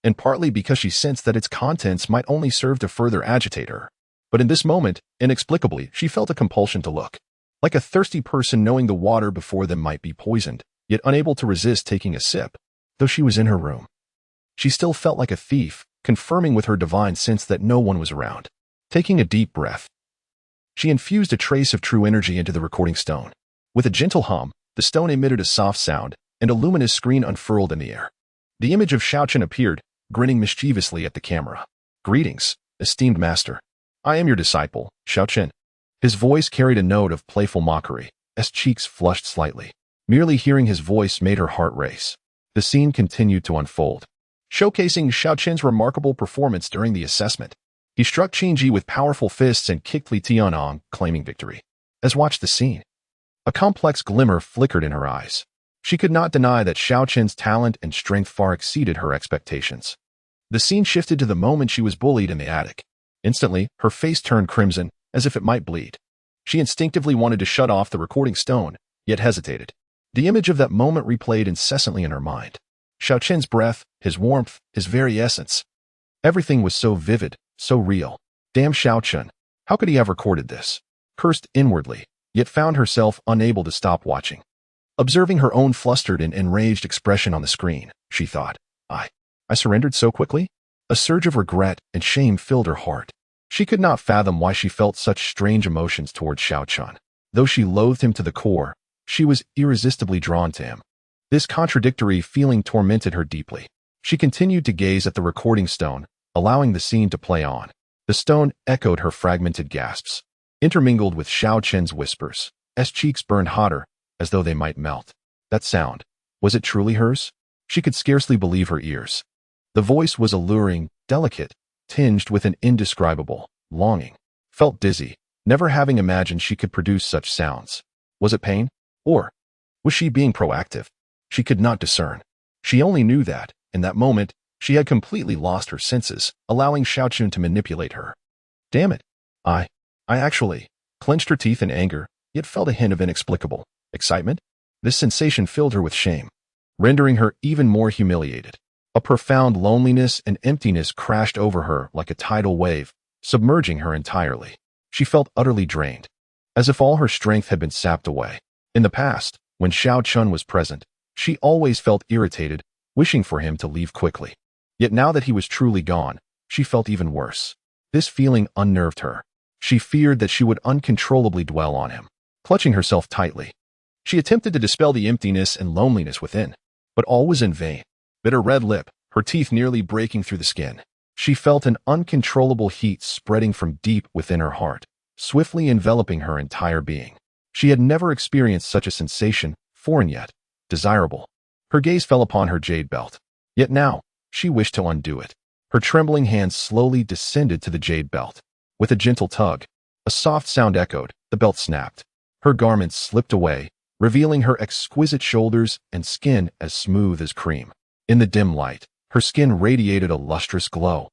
and partly because she sensed that its contents might only serve to further agitate her. But in this moment, inexplicably, she felt a compulsion to look. Like a thirsty person knowing the water before them might be poisoned, yet unable to resist taking a sip. Though she was in her room, she still felt like a thief, confirming with her divine sense that no one was around. Taking a deep breath, she infused a trace of true energy into the recording stone. With a gentle hum, the stone emitted a soft sound, and a luminous screen unfurled in the air. The image of Xiao Chen appeared, grinning mischievously at the camera. Greetings, esteemed master. I am your disciple, Xiao Chen. His voice carried a note of playful mockery. S. cheeks flushed slightly. Merely hearing his voice made her heart race. The scene continued to unfold, showcasing Xiao Chen's remarkable performance during the assessment. He struck Qingji with powerful fists and kicked Li Tianyang, claiming victory. As watched the scene, a complex glimmer flickered in her eyes. She could not deny that Xiao Chen's talent and strength far exceeded her expectations. The scene shifted to the moment she was bullied in the attic. Instantly, her face turned crimson, as if it might bleed. She instinctively wanted to shut off the recording stone, yet hesitated. The image of that moment replayed incessantly in her mind. Xiao Chen's breath, his warmth, his very essence. Everything was so vivid, so real. Damn Xiao Chen. How could he have recorded this? Cursed inwardly, yet found herself unable to stop watching. Observing her own flustered and enraged expression on the screen, she thought, I surrendered so quickly? A surge of regret and shame filled her heart. She could not fathom why she felt such strange emotions towards Xiao Chen. Though she loathed him to the core, she was irresistibly drawn to him. This contradictory feeling tormented her deeply. She continued to gaze at the recording stone, allowing the scene to play on. The stone echoed her fragmented gasps, intermingled with Xiao Chen's whispers. S. cheeks burned hotter, as though they might melt. That sound, was it truly hers? She could scarcely believe her ears. The voice was alluring, delicate, tinged with an indescribable longing. Felt dizzy, never having imagined she could produce such sounds. Was it pain? Or was she being proactive? She could not discern. She only knew that, in that moment, she had completely lost her senses, allowing Xiao Chen to manipulate her. Damn it. I actually clenched her teeth in anger, yet felt a hint of inexplicable excitement. This sensation filled her with shame, rendering her even more humiliated. A profound loneliness and emptiness crashed over her like a tidal wave, submerging her entirely. She felt utterly drained, as if all her strength had been sapped away. In the past, when Xiao Chen was present, she always felt irritated, wishing for him to leave quickly. Yet now that he was truly gone, she felt even worse. This feeling unnerved her. She feared that she would uncontrollably dwell on him. Clutching herself tightly, she attempted to dispel the emptiness and loneliness within, but all was in vain. Bit her red lip, her teeth nearly breaking through the skin. She felt an uncontrollable heat spreading from deep within her heart, swiftly enveloping her entire being. She had never experienced such a sensation, foreign yet desirable. Her gaze fell upon her jade belt. Yet now, she wished to undo it. Her trembling hands slowly descended to the jade belt. With a gentle tug, a soft sound echoed, the belt snapped. Her garments slipped away, revealing her exquisite shoulders and skin as smooth as cream. In the dim light, her skin radiated a lustrous glow,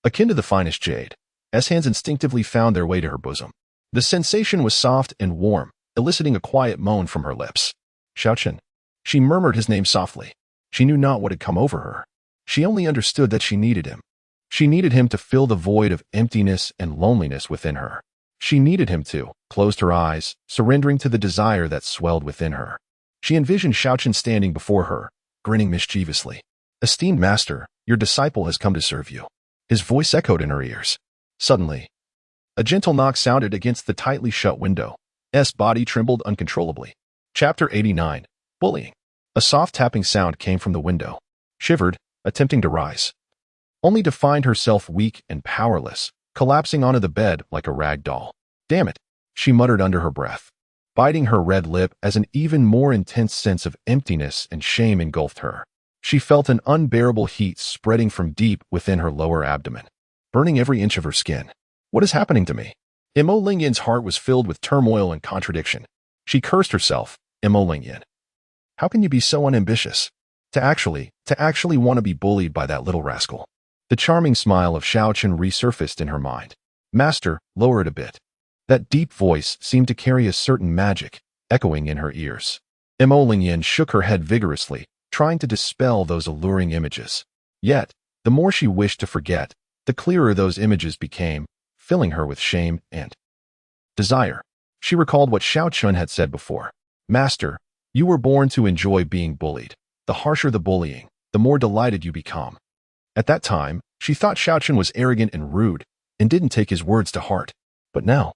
akin to the finest jade, as hands instinctively found their way to her bosom. The sensation was soft and warm, eliciting a quiet moan from her lips. Xiao Chen. She murmured his name softly. She knew not what had come over her. She only understood that she needed him. She needed him to fill the void of emptiness and loneliness within her. She needed him to, closed her eyes, surrendering to the desire that swelled within her. She envisioned Xiao Chen standing before her, grinning mischievously. Esteemed master, your disciple has come to serve you. His voice echoed in her ears. Suddenly, a gentle knock sounded against the tightly shut window. S body trembled uncontrollably. Chapter 89. Bullying. A soft tapping sound came from the window. Shivered, attempting to rise, only to find herself weak and powerless, collapsing onto the bed like a rag doll. Damn it, she muttered under her breath, biting her red lip as an even more intense sense of emptiness and shame engulfed her. She felt an unbearable heat spreading from deep within her lower abdomen, burning every inch of her skin. What is happening to me? Mo Lingyan's heart was filled with turmoil and contradiction. She cursed herself. Mo Lingyan, how can you be so unambitious? To actually want to be bullied by that little rascal. The charming smile of Xiao Chen resurfaced in her mind. Master, lower it a bit. That deep voice seemed to carry a certain magic, echoing in her ears. Mo Lingyan shook her head vigorously, trying to dispel those alluring images. Yet, the more she wished to forget, the clearer those images became, filling her with shame and desire. She recalled what Xiao Chen had said before. Master, you were born to enjoy being bullied. The harsher the bullying, the more delighted you become. At that time, she thought Xiao Chen was arrogant and rude, and didn't take his words to heart. But now,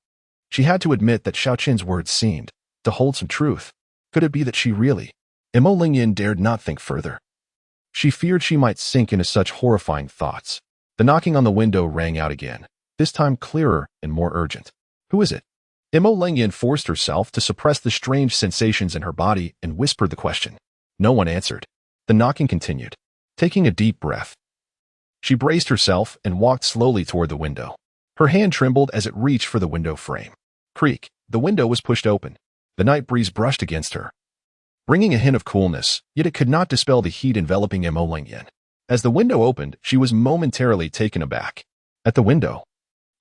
she had to admit that Xiao Chen's words seemed to hold some truth. Could it be that she really? Mo Lingyan dared not think further. She feared she might sink into such horrifying thoughts. The knocking on the window rang out again, this time clearer and more urgent. Who is it? Mo Lingyan forced herself to suppress the strange sensations in her body and whispered the question. No one answered. The knocking continued. Taking a deep breath, she braced herself and walked slowly toward the window. Her hand trembled as it reached for the window frame. Creak, the window was pushed open. The night breeze brushed against her, bringing a hint of coolness, yet it could not dispel the heat enveloping Mo Lingyan. As the window opened, she was momentarily taken aback. At the window,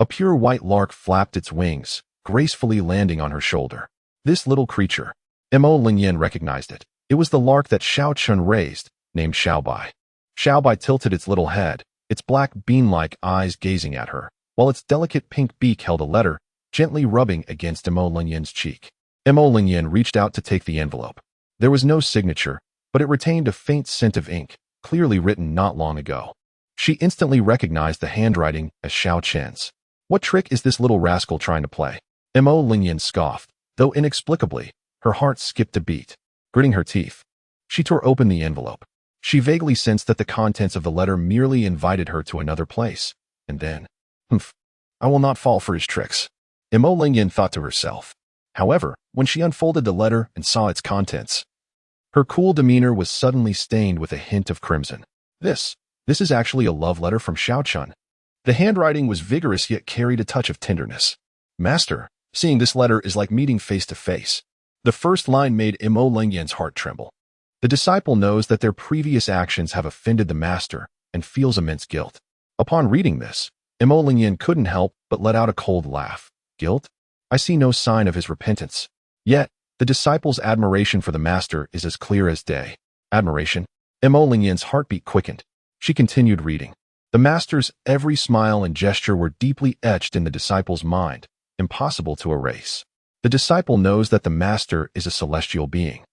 a pure white lark flapped its wings, gracefully landing on her shoulder. This little creature, Mo Lingyan recognized it. It was the lark that Xiao Chen raised, named Xiaobai. Xiaobai tilted its little head, its black bean-like eyes gazing at her, while its delicate pink beak held a letter, gently rubbing against Mo Lingyan's cheek. Mo Lingyan reached out to take the envelope. There was no signature, but it retained a faint scent of ink, clearly written not long ago. She instantly recognized the handwriting as Xiao Chen's. What trick is this little rascal trying to play? Mo Lingyan scoffed, though inexplicably, her heart skipped a beat. Gritting her teeth, she tore open the envelope. She vaguely sensed that the contents of the letter merely invited her to another place. And then, I will not fall for his tricks, Mo Lingyan thought to herself. However, when she unfolded the letter and saw its contents, Her cool demeanor was suddenly stained with a hint of crimson. This is actually a love letter from Xiao Chen. The handwriting was vigorous yet carried a touch of tenderness. Master, seeing this letter is like meeting face to face. The first line made Mo Lingyan's heart tremble. The disciple knows that their previous actions have offended the master and feels immense guilt. Upon reading this, Mo Lingyan couldn't help but let out a cold laugh. Guilt? I see no sign of his repentance. Yet, the disciple's admiration for the master is as clear as day. Admiration? Mo Lingyan's heartbeat quickened. She continued reading. The master's every smile and gesture were deeply etched in the disciple's mind, impossible to erase. The disciple knows that the master is a celestial being,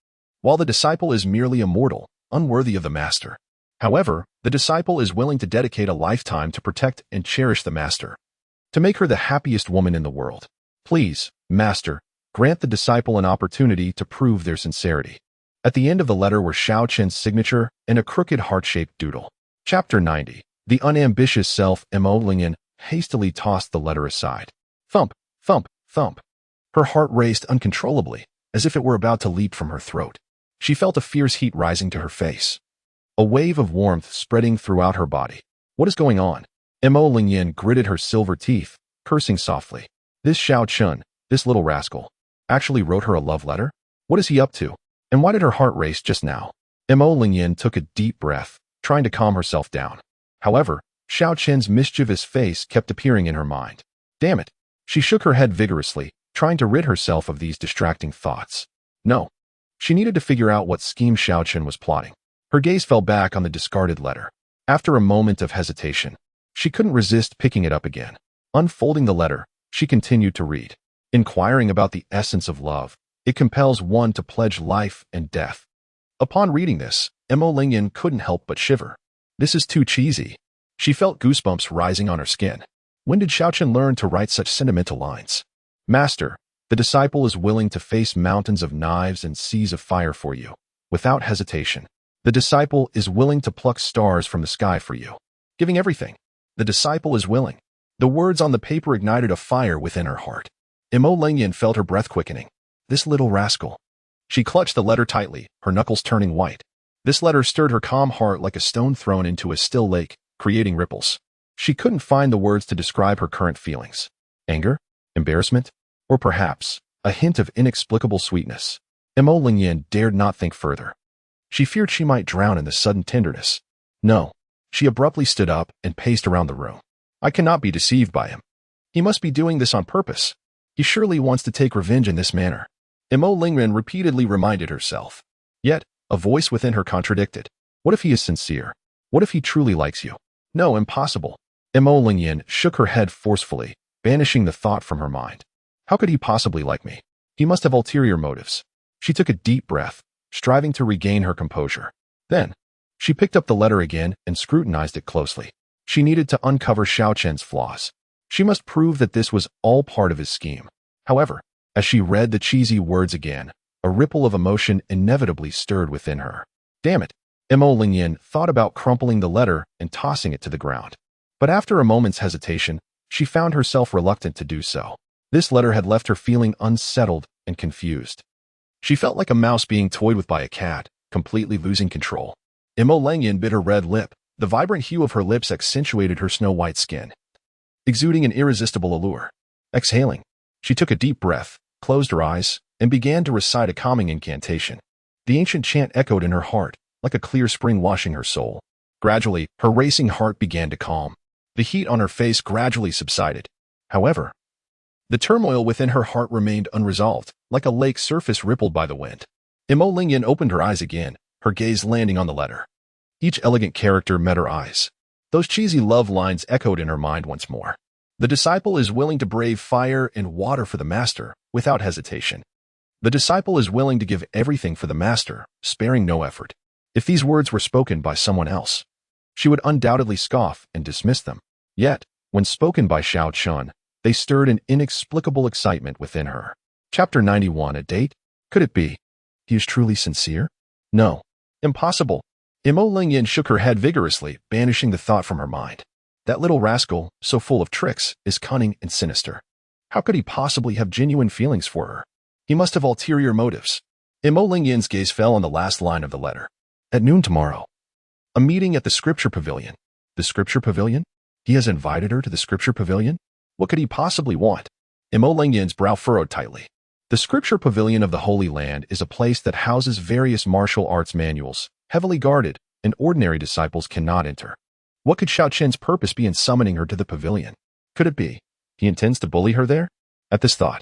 while the disciple is merely a mortal, unworthy of the master. However, the disciple is willing to dedicate a lifetime to protect and cherish the master, to make her the happiest woman in the world. Please, master, grant the disciple an opportunity to prove their sincerity. At the end of the letter were Xiao Chen's signature and a crooked heart-shaped doodle. Chapter 90. The unambitious self. Mo Lingyan hastily tossed the letter aside. Thump, thump, thump. Her heart raced uncontrollably, as if it were about to leap from her throat. She felt a fierce heat rising to her face, a wave of warmth spreading throughout her body. What is going on? Mo Lingyan gritted her silver teeth, cursing softly. This Xiao Chen, this little rascal, actually wrote her a love letter? What is he up to? And why did her heart race just now? Mo Lingyan took a deep breath, trying to calm herself down. However, Xiao Chen's mischievous face kept appearing in her mind. Damn it! She shook her head vigorously, trying to rid herself of these distracting thoughts. No. She needed to figure out what scheme Xiao Chen was plotting. Her gaze fell back on the discarded letter. After a moment of hesitation, she couldn't resist picking it up again. Unfolding the letter, she continued to read. Inquiring about the essence of love, it compels one to pledge life and death. Upon reading this, Mo Lingyan couldn't help but shiver. This is too cheesy. She felt goosebumps rising on her skin. When did Xiao Chen learn to write such sentimental lines? Master, the disciple is willing to face mountains of knives and seas of fire for you. Without hesitation, the disciple is willing to pluck stars from the sky for you. Giving everything. The disciple is willing. The words on the paper ignited a fire within her heart. Mo Lingyan felt her breath quickening. This little rascal. She clutched the letter tightly, her knuckles turning white. This letter stirred her calm heart like a stone thrown into a still lake, creating ripples. She couldn't find the words to describe her current feelings. Anger? Embarrassment? Or perhaps, a hint of inexplicable sweetness. Mo Lingyan dared not think further. She feared she might drown in the sudden tenderness. No. She abruptly stood up and paced around the room. I cannot be deceived by him. He must be doing this on purpose. He surely wants to take revenge in this manner. Mo Lingyan repeatedly reminded herself. Yet, a voice within her contradicted. What if he is sincere? What if he truly likes you? No, impossible. Mo Lingyan shook her head forcefully, banishing the thought from her mind. How could he possibly like me? He must have ulterior motives. She took a deep breath, striving to regain her composure. Then, she picked up the letter again and scrutinized it closely. She needed to uncover Xiao Chen's flaws. She must prove that this was all part of his scheme. However, as she read the cheesy words again, a ripple of emotion inevitably stirred within her. Damn it! Mo Lingyan thought about crumpling the letter and tossing it to the ground. But after a moment's hesitation, she found herself reluctant to do so. This letter had left her feeling unsettled and confused. She felt like a mouse being toyed with by a cat, completely losing control. Mo Lingyan bit her red lip. The vibrant hue of her lips accentuated her snow-white skin, exuding an irresistible allure. Exhaling, she took a deep breath, closed her eyes, and began to recite a calming incantation. The ancient chant echoed in her heart, like a clear spring washing her soul. Gradually, her racing heart began to calm. The heat on her face gradually subsided. However, the turmoil within her heart remained unresolved, like a lake surface rippled by the wind. Mo Lingyan opened her eyes again, her gaze landing on the letter. Each elegant character met her eyes. Those cheesy love lines echoed in her mind once more. The disciple is willing to brave fire and water for the master, without hesitation. The disciple is willing to give everything for the master, sparing no effort. If these words were spoken by someone else, she would undoubtedly scoff and dismiss them. Yet, when spoken by Xiao Chen, they stirred an inexplicable excitement within her. Chapter 91. A date? Could it be? He is truly sincere? No. Impossible. Mo Lingyan shook her head vigorously, banishing the thought from her mind. That little rascal, so full of tricks, is cunning and sinister. How could he possibly have genuine feelings for her? He must have ulterior motives. Mo Lingyin's gaze fell on the last line of the letter. At noon tomorrow. A meeting at the scripture pavilion. The scripture pavilion? He has invited her to the scripture pavilion? What could he possibly want? Mo Lingyin's brow furrowed tightly. The scripture pavilion of the Holy Land is a place that houses various martial arts manuals, heavily guarded, and ordinary disciples cannot enter. What could Xiao Chen's purpose be in summoning her to the pavilion? Could it be he intends to bully her there? At this thought,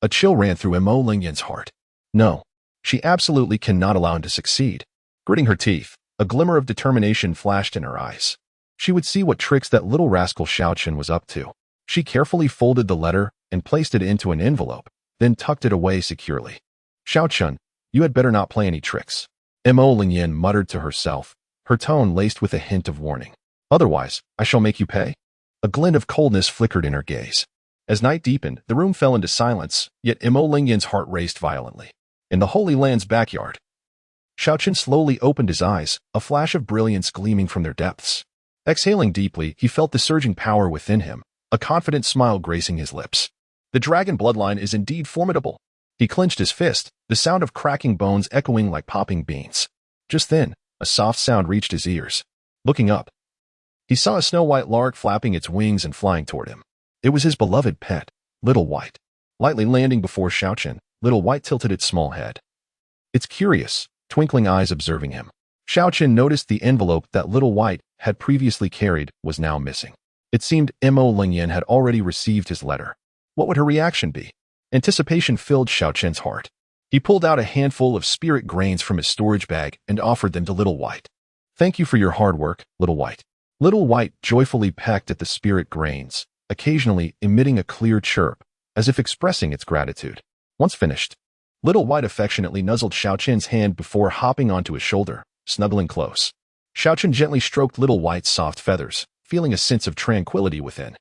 a chill ran through Mo Lingyin's heart. No, she absolutely cannot allow him to succeed. Gritting her teeth, a glimmer of determination flashed in her eyes. She would see what tricks that little rascal Xiao Chen was up to. She carefully folded the letter and placed it into an envelope, then tucked it away securely. Xiao Chen, you had better not play any tricks. Mo Lingyan muttered to herself, her tone laced with a hint of warning. Otherwise, I shall make you pay. A glint of coldness flickered in her gaze. As night deepened, the room fell into silence, yet Mo Lingyan's heart raced violently. In the Holy Land's backyard, Xiao Chen slowly opened his eyes, a flash of brilliance gleaming from their depths. Exhaling deeply, he felt the surging power within him, a confident smile gracing his lips. The dragon bloodline is indeed formidable. He clenched his fist, the sound of cracking bones echoing like popping beans. Just then, a soft sound reached his ears. Looking up, he saw a snow-white lark flapping its wings and flying toward him. It was his beloved pet, Little White. Lightly landing before Xiao Chen, Little White tilted its small head, its curious, twinkling eyes observing him. Xiao Chen noticed the envelope that Little White had previously carried was now missing. It seemed Mo Lingyan had already received his letter. What would her reaction be? Anticipation filled Xiao Chen's heart. He pulled out a handful of spirit grains from his storage bag and offered them to Little White. Thank you for your hard work, Little White. Little White joyfully pecked at the spirit grains, occasionally emitting a clear chirp, as if expressing its gratitude. Once finished, Little White affectionately nuzzled Xiao Chen's hand before hopping onto his shoulder, snuggling close. Xiao Chen gently stroked Little White's soft feathers, feeling a sense of tranquility within.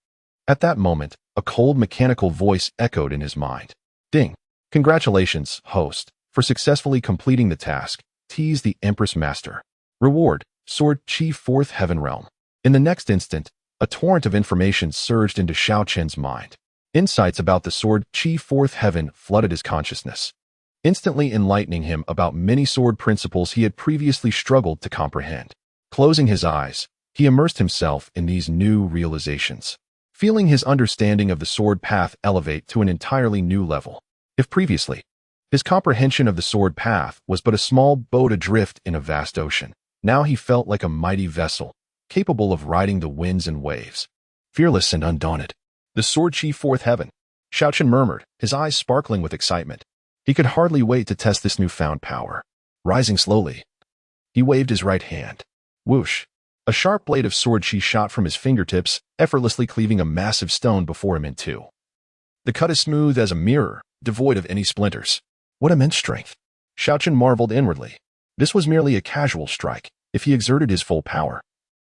At that moment, a cold mechanical voice echoed in his mind. Ding! Congratulations, host, for successfully completing the task. Tease the Empress Master. Reward, Sword Chi Fourth Heaven Realm. In the next instant, a torrent of information surged into Xiao Chen's mind. Insights about the Sword Chi Fourth Heaven flooded his consciousness, instantly enlightening him about many sword principles he had previously struggled to comprehend. Closing his eyes, he immersed himself in these new realizations, feeling his understanding of the sword path elevate to an entirely new level. If previously, his comprehension of the sword path was but a small boat adrift in a vast ocean, now he felt like a mighty vessel, capable of riding the winds and waves. Fearless and undaunted. The Sword Chi Fourth Heaven, Xiao Chen murmured, his eyes sparkling with excitement. He could hardly wait to test this newfound power. Rising slowly, he waved his right hand. Whoosh! A sharp blade of sword chi shot from his fingertips, effortlessly cleaving a massive stone before him in two. The cut is smooth as a mirror, devoid of any splinters. What immense strength! Xiao Chen marveled inwardly. This was merely a casual strike. If he exerted his full power,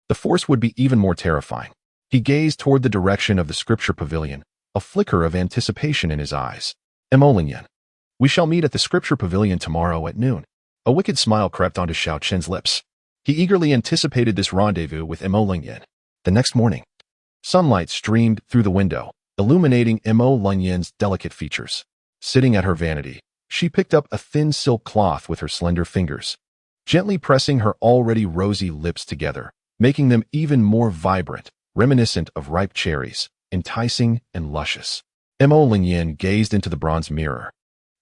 the force would be even more terrifying. He gazed toward the direction of the scripture pavilion, a flicker of anticipation in his eyes. Mo Lingyan, we shall meet at the scripture pavilion tomorrow at noon. A wicked smile crept onto Xiao Chen's lips. He eagerly anticipated this rendezvous with Mo Lingyan. The next morning, sunlight streamed through the window, illuminating Mo Lingyan's delicate features. Sitting at her vanity, she picked up a thin silk cloth with her slender fingers, gently pressing her already rosy lips together, making them even more vibrant, reminiscent of ripe cherries, enticing and luscious. Mo Lingyan gazed into the bronze mirror,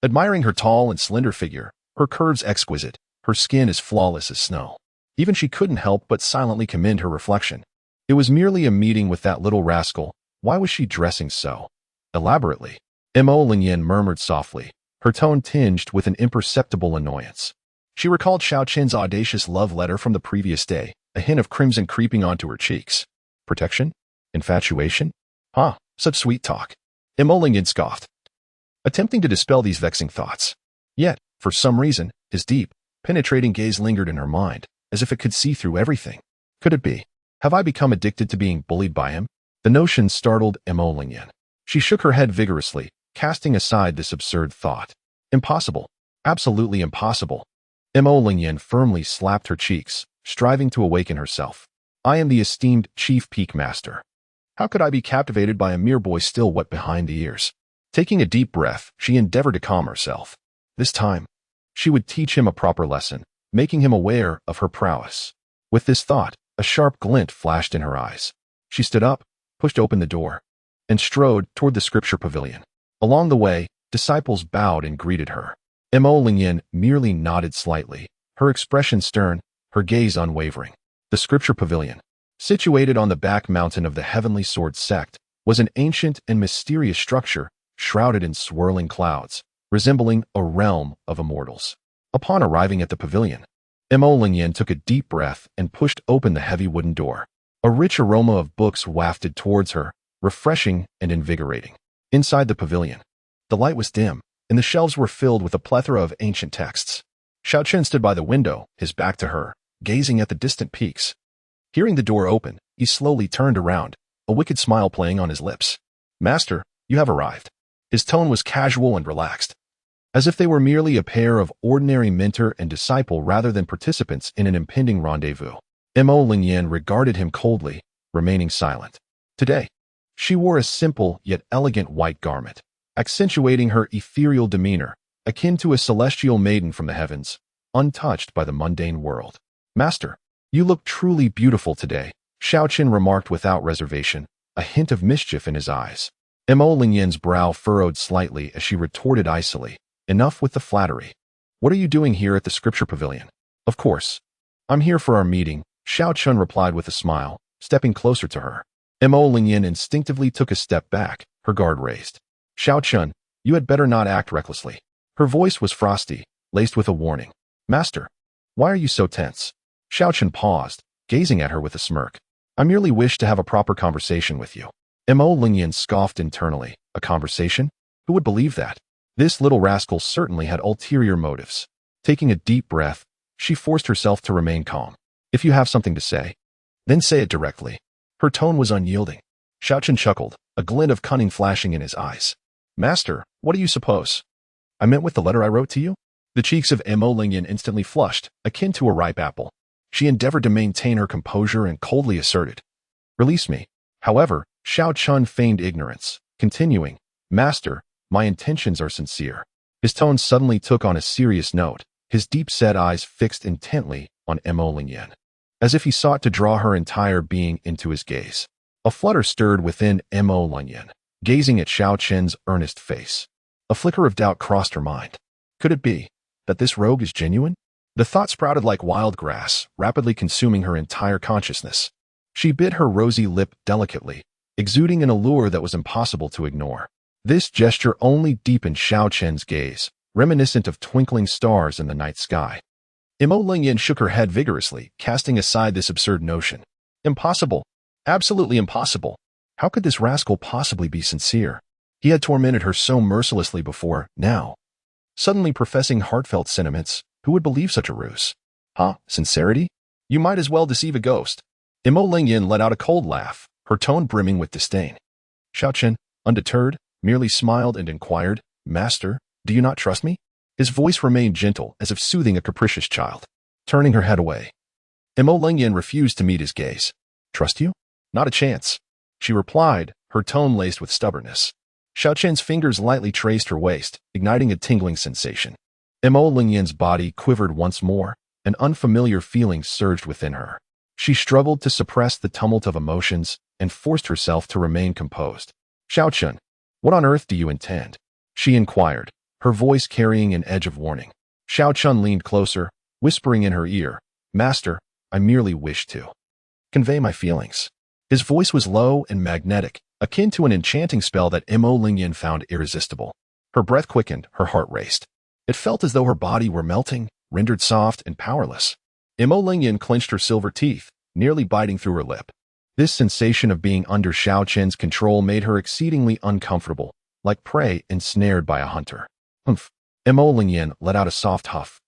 admiring her tall and slender figure, her curves exquisite, her skin as flawless as snow. Even she couldn't help but silently commend her reflection. It was merely a meeting with that little rascal. Why was she dressing so elaborately? Mo Lingyan murmured softly, her tone tinged with an imperceptible annoyance. She recalled Xiao Chen's audacious love letter from the previous day, a hint of crimson creeping onto her cheeks. Protection? Infatuation? Such sweet talk. Mo Lingyan scoffed, attempting to dispel these vexing thoughts. Yet, for some reason, his deep, penetrating gaze lingered in her mind, as if it could see through everything. Could it be? Have I become addicted to being bullied by him? The notion startled Mo Lingyan. She shook her head vigorously, casting aside this absurd thought. Impossible. Absolutely impossible. Mo Lingyan firmly slapped her cheeks, striving to awaken herself. I am the esteemed Chief Peak Master. How could I be captivated by a mere boy still wet behind the ears? Taking a deep breath, she endeavored to calm herself. This time, She would teach him a proper lesson, making him aware of her prowess. With this thought, a sharp glint flashed in her eyes. She stood up, pushed open the door, and strode toward the scripture pavilion. Along the way, disciples bowed and greeted her. Mo Lingyan merely nodded slightly, her expression stern, her gaze unwavering. The scripture pavilion, situated on the back mountain of the Heavenly Sword sect, was an ancient and mysterious structure shrouded in swirling clouds, resembling a realm of immortals. Upon arriving at the pavilion, Mo Lingyan took a deep breath and pushed open the heavy wooden door. A rich aroma of books wafted towards her, refreshing and invigorating. Inside the pavilion, the light was dim, and the shelves were filled with a plethora of ancient texts. Xiao Chen stood by the window, his back to her, gazing at the distant peaks. Hearing the door open, he slowly turned around, a wicked smile playing on his lips. "Master, you have arrived." His tone was casual and relaxed, as if they were merely a pair of ordinary mentor and disciple rather than participants in an impending rendezvous. Mo Lingyan regarded him coldly, remaining silent. Today, she wore a simple yet elegant white garment, accentuating her ethereal demeanor, akin to a celestial maiden from the heavens, untouched by the mundane world. "Master, you look truly beautiful today," Xiao Chen remarked without reservation, a hint of mischief in his eyes. Mo Lingyan's brow furrowed slightly as she retorted icily, "Enough with the flattery. What are you doing here at the scripture pavilion?" "Of course, I'm here for our meeting," Xiao Chen replied with a smile, stepping closer to her. Mo Lingyan instinctively took a step back, her guard raised. "Xiao Chen, you had better not act recklessly." Her voice was frosty, laced with a warning. "Master, why are you so tense?" Xiao Chen paused, gazing at her with a smirk. "I merely wish to have a proper conversation with you." Mo Lingyan scoffed internally. A conversation? Who would believe that? This little rascal certainly had ulterior motives. Taking a deep breath, she forced herself to remain calm. "If you have something to say, then say it directly." Her tone was unyielding. Xiao Chen chuckled, a glint of cunning flashing in his eyes. "Master, what do you suppose I meant with the letter I wrote to you?" The cheeks of Mo Lingyan instantly flushed, akin to a ripe apple. She endeavored to maintain her composure and coldly asserted, "Release me." However, Xiao Chen feigned ignorance, continuing, "Master, my intentions are sincere." His tone suddenly took on a serious note, his deep-set eyes fixed intently on Mo Lingyan, as if he sought to draw her entire being into his gaze. A flutter stirred within Mo Lingyan, gazing at Xiao Chen's earnest face. A flicker of doubt crossed her mind. Could it be that this rogue is genuine? The thought sprouted like wild grass, rapidly consuming her entire consciousness. She bit her rosy lip delicately, exuding an allure that was impossible to ignore. This gesture only deepened Xiao Chen's gaze, reminiscent of twinkling stars in the night sky. Mo Lingyan shook her head vigorously, casting aside this absurd notion. Impossible. Absolutely impossible. How could this rascal possibly be sincere? He had tormented her so mercilessly before, now, suddenly professing heartfelt sentiments, who would believe such a ruse? Huh? Sincerity? You might as well deceive a ghost. Mo Lingyan let out a cold laugh, her tone brimming with disdain. Xiao Chen, undeterred, merely smiled and inquired, "Master, do you not trust me?" His voice remained gentle, as if soothing a capricious child. Turning her head away, Mo Lingyan refused to meet his gaze. "Trust you? Not a chance," she replied, her tone laced with stubbornness. Xiao Chen's fingers lightly traced her waist, igniting a tingling sensation. Mo Lingyan's body quivered once more, an unfamiliar feeling surged within her. She struggled to suppress the tumult of emotions and forced herself to remain composed. "Xiao Chen, what on earth do you intend?" she inquired, her voice carrying an edge of warning. Xiao Chen leaned closer, whispering in her ear, "Master, I merely wish to convey my feelings." His voice was low and magnetic, akin to an enchanting spell that Mo Lingyan found irresistible. Her breath quickened, her heart raced. It felt as though her body were melting, rendered soft and powerless. Mo Lingyan clenched her silver teeth, nearly biting through her lip. This sensation of being under Xiao Chen's control made her exceedingly uncomfortable, like prey ensnared by a hunter. "Humph." Mo Lingyan let out a soft huff,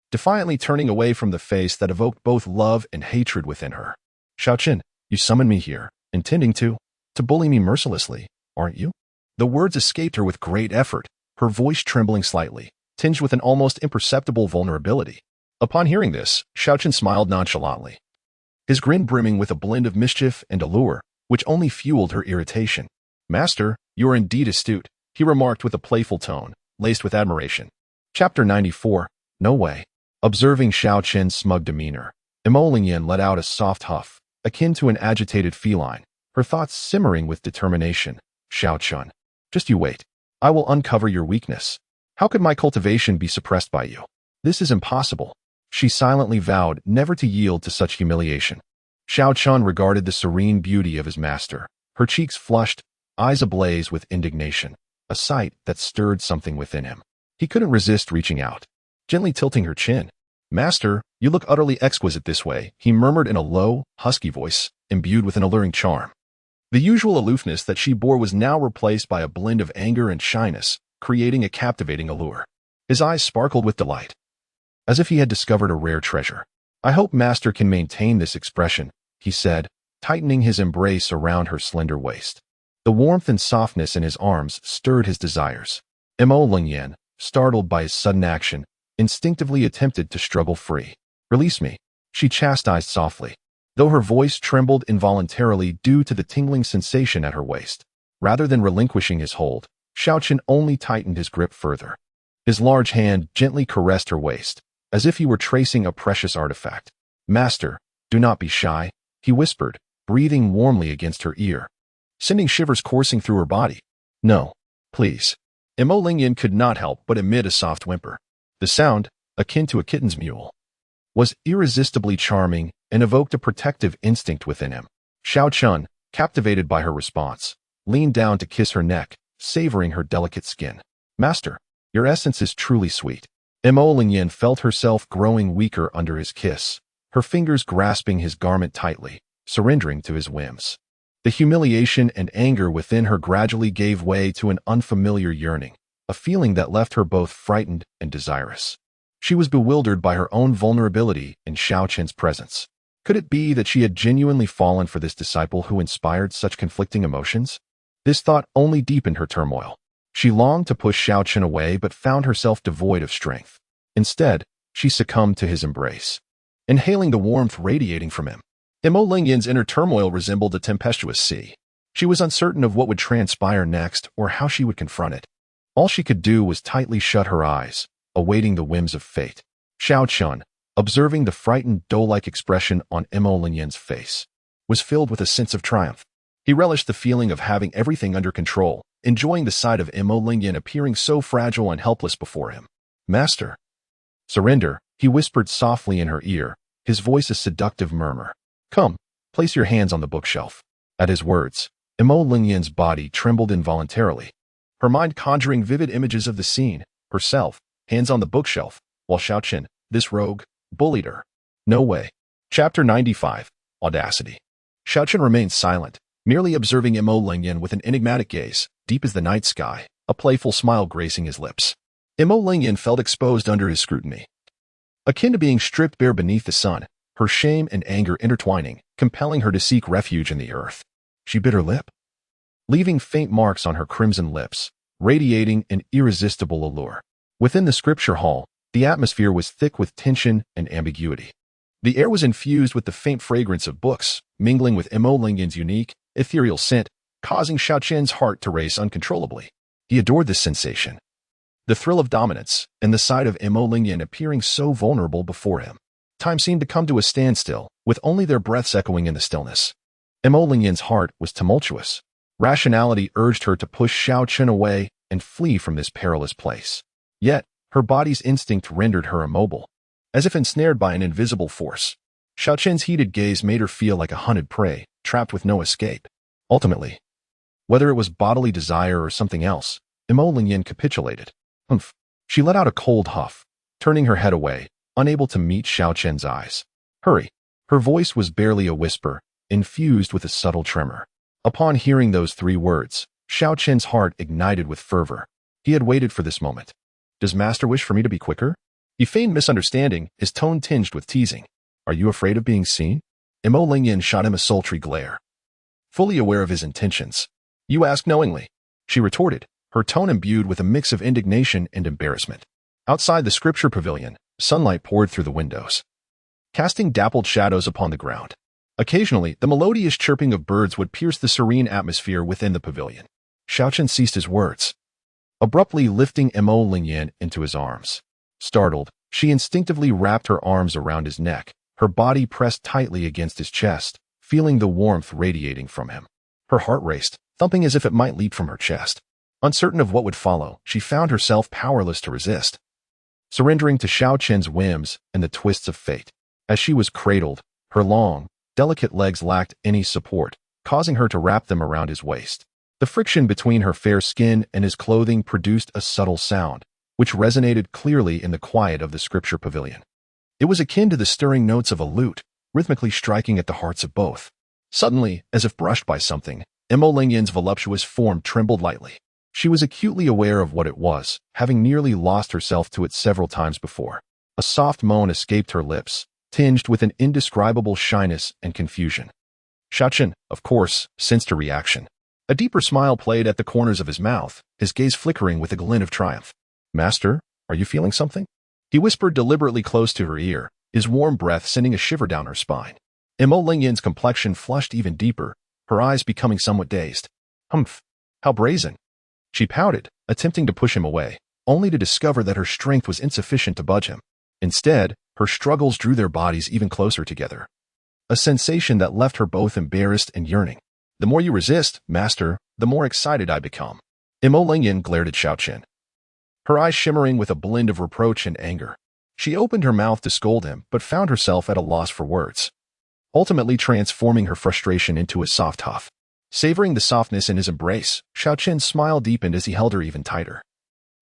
defiantly turning away from the face that evoked both love and hatred within her. "Xiao Chen, you summoned me here, intending to bully me mercilessly, aren't you?" The words escaped her with great effort, her voice trembling slightly, tinged with an almost imperceptible vulnerability. Upon hearing this, Xiao Chen smiled nonchalantly, his grin brimming with a blend of mischief and allure, which only fueled her irritation. "Master, you are indeed astute," he remarked with a playful tone, laced with admiration. Chapter 94. No way. Observing Xiao Chen's smug demeanor, Emo Lingyan let out a soft huff, akin to an agitated feline, her thoughts simmering with determination. Xiao Chen, just you wait. I will uncover your weakness. How could my cultivation be suppressed by you? This is impossible. She silently vowed never to yield to such humiliation. Xiao Chen regarded the serene beauty of his master, her cheeks flushed, eyes ablaze with indignation, a sight that stirred something within him. He couldn't resist reaching out, gently tilting her chin. Master, you look utterly exquisite this way, he murmured in a low, husky voice, imbued with an alluring charm. The usual aloofness that she bore was now replaced by a blend of anger and shyness, creating a captivating allure. His eyes sparkled with delight, as if he had discovered a rare treasure. I hope Master can maintain this expression, he said, tightening his embrace around her slender waist. The warmth and softness in his arms stirred his desires. Emo Lingyan, startled by his sudden action, instinctively attempted to struggle free. Release me, she chastised softly, though her voice trembled involuntarily due to the tingling sensation at her waist. Rather than relinquishing his hold, Xiao Chen only tightened his grip further. His large hand gently caressed her waist, as if he were tracing a precious artifact. Master, do not be shy, he whispered, breathing warmly against her ear, sending shivers coursing through her body. No, please. Emo Lingyan could not help but emit a soft whimper. The sound, akin to a kitten's mewl, was irresistibly charming and evoked a protective instinct within him. Xiao Chen, captivated by her response, leaned down to kiss her neck, savoring her delicate skin. Master, your essence is truly sweet. Emo Lingyan felt herself growing weaker under his kiss, her fingers grasping his garment tightly, surrendering to his whims. The humiliation and anger within her gradually gave way to an unfamiliar yearning, a feeling that left her both frightened and desirous. She was bewildered by her own vulnerability in Xiao Chen's presence. Could it be that she had genuinely fallen for this disciple who inspired such conflicting emotions? This thought only deepened her turmoil. She longed to push Xiao Chen away but found herself devoid of strength. Instead, she succumbed to his embrace, inhaling the warmth radiating from him. Emo Lingyan's inner turmoil resembled a tempestuous sea. She was uncertain of what would transpire next or how she would confront it. All she could do was tightly shut her eyes, awaiting the whims of fate. Xiao Chen, observing the frightened, doe-like expression on Emo Lingyan's face, was filled with a sense of triumph. He relished the feeling of having everything under control, enjoying the sight of Emo Lingyan appearing so fragile and helpless before him. Master, surrender, he whispered softly in her ear, his voice a seductive murmur. Come, place your hands on the bookshelf. At his words, Emo Lingyan's body trembled involuntarily, her mind conjuring vivid images of the scene, herself, hands on the bookshelf, while Xiao Chen, this rogue, bullied her. No way. Chapter 95, Audacity. Xiao Chen remained silent, merely observing Emo Lingyan with an enigmatic gaze, deep as the night sky, a playful smile gracing his lips. Emo Lingyan felt exposed under his scrutiny, akin to being stripped bare beneath the sun, her shame and anger intertwining, compelling her to seek refuge in the earth. She bit her lip, leaving faint marks on her crimson lips, radiating an irresistible allure. Within the scripture hall, the atmosphere was thick with tension and ambiguity. The air was infused with the faint fragrance of books, mingling with Emo Lingyan's unique, ethereal scent, causing Xiao Chen's heart to race uncontrollably. He adored this sensation, the thrill of dominance, and the sight of Emo Lingyan appearing so vulnerable before him. Time seemed to come to a standstill, with only their breaths echoing in the stillness. Emo Lingyan's heart was tumultuous. Rationality urged her to push Xiao Chen away and flee from this perilous place. Yet, her body's instinct rendered her immobile, as if ensnared by an invisible force. Xiao Chen's heated gaze made her feel like a hunted prey, trapped with no escape. Ultimately, whether it was bodily desire or something else, Emo Lingyan capitulated. Humph. She let out a cold huff, turning her head away, unable to meet Xiao Chen's eyes. Hurry. Her voice was barely a whisper, infused with a subtle tremor. Upon hearing those 3 words, Xiao Chen's heart ignited with fervor. He had waited for this moment. Does Master wish for me to be quicker? He feigned misunderstanding, his tone tinged with teasing. Are you afraid of being seen? Emo Lingyan shot him a sultry glare, fully aware of his intentions. You ask knowingly, she retorted, her tone imbued with a mix of indignation and embarrassment. Outside the scripture pavilion, sunlight poured through the windows, casting dappled shadows upon the ground. Occasionally, the melodious chirping of birds would pierce the serene atmosphere within the pavilion. Xiao Chen ceased his words, abruptly lifting Emo Lingyan into his arms. Startled, She instinctively wrapped her arms around his neck, her body pressed tightly against his chest, feeling the warmth radiating from him. Her heart raced, thumping as if it might leap from her chest. Uncertain of what would follow, she found herself powerless to resist, surrendering to Xiao Chen's whims and the twists of fate. As she was cradled, her long, delicate legs lacked any support, causing her to wrap them around his waist. The friction between her fair skin and his clothing produced a subtle sound, which resonated clearly in the quiet of the scripture pavilion. It was akin to the stirring notes of a lute, rhythmically striking at the hearts of both. Suddenly, as if brushed by something, Mo Lingyan's voluptuous form trembled lightly. She was acutely aware of what it was, having nearly lost herself to it several times before. A soft moan escaped her lips, tinged with an indescribable shyness and confusion. Xiao Chen, of course, sensed her reaction. A deeper smile played at the corners of his mouth, his gaze flickering with a glint of triumph. "Master, are you feeling something?" He whispered deliberately close to her ear, his warm breath sending a shiver down her spine. Mo Lingyan's complexion flushed even deeper, her eyes becoming somewhat dazed. "Humph, how brazen." She pouted, attempting to push him away, only to discover that her strength was insufficient to budge him. Instead, her struggles drew their bodies even closer together. A sensation that left her both embarrassed and yearning. "The more you resist, Master, the more excited I become." Mo Lingyan glared at Xiao Chen, her eyes shimmering with a blend of reproach and anger. She opened her mouth to scold him, but found herself at a loss for words, ultimately transforming her frustration into a soft huff. Savoring the softness in his embrace, Xiao Chen's smile deepened as he held her even tighter,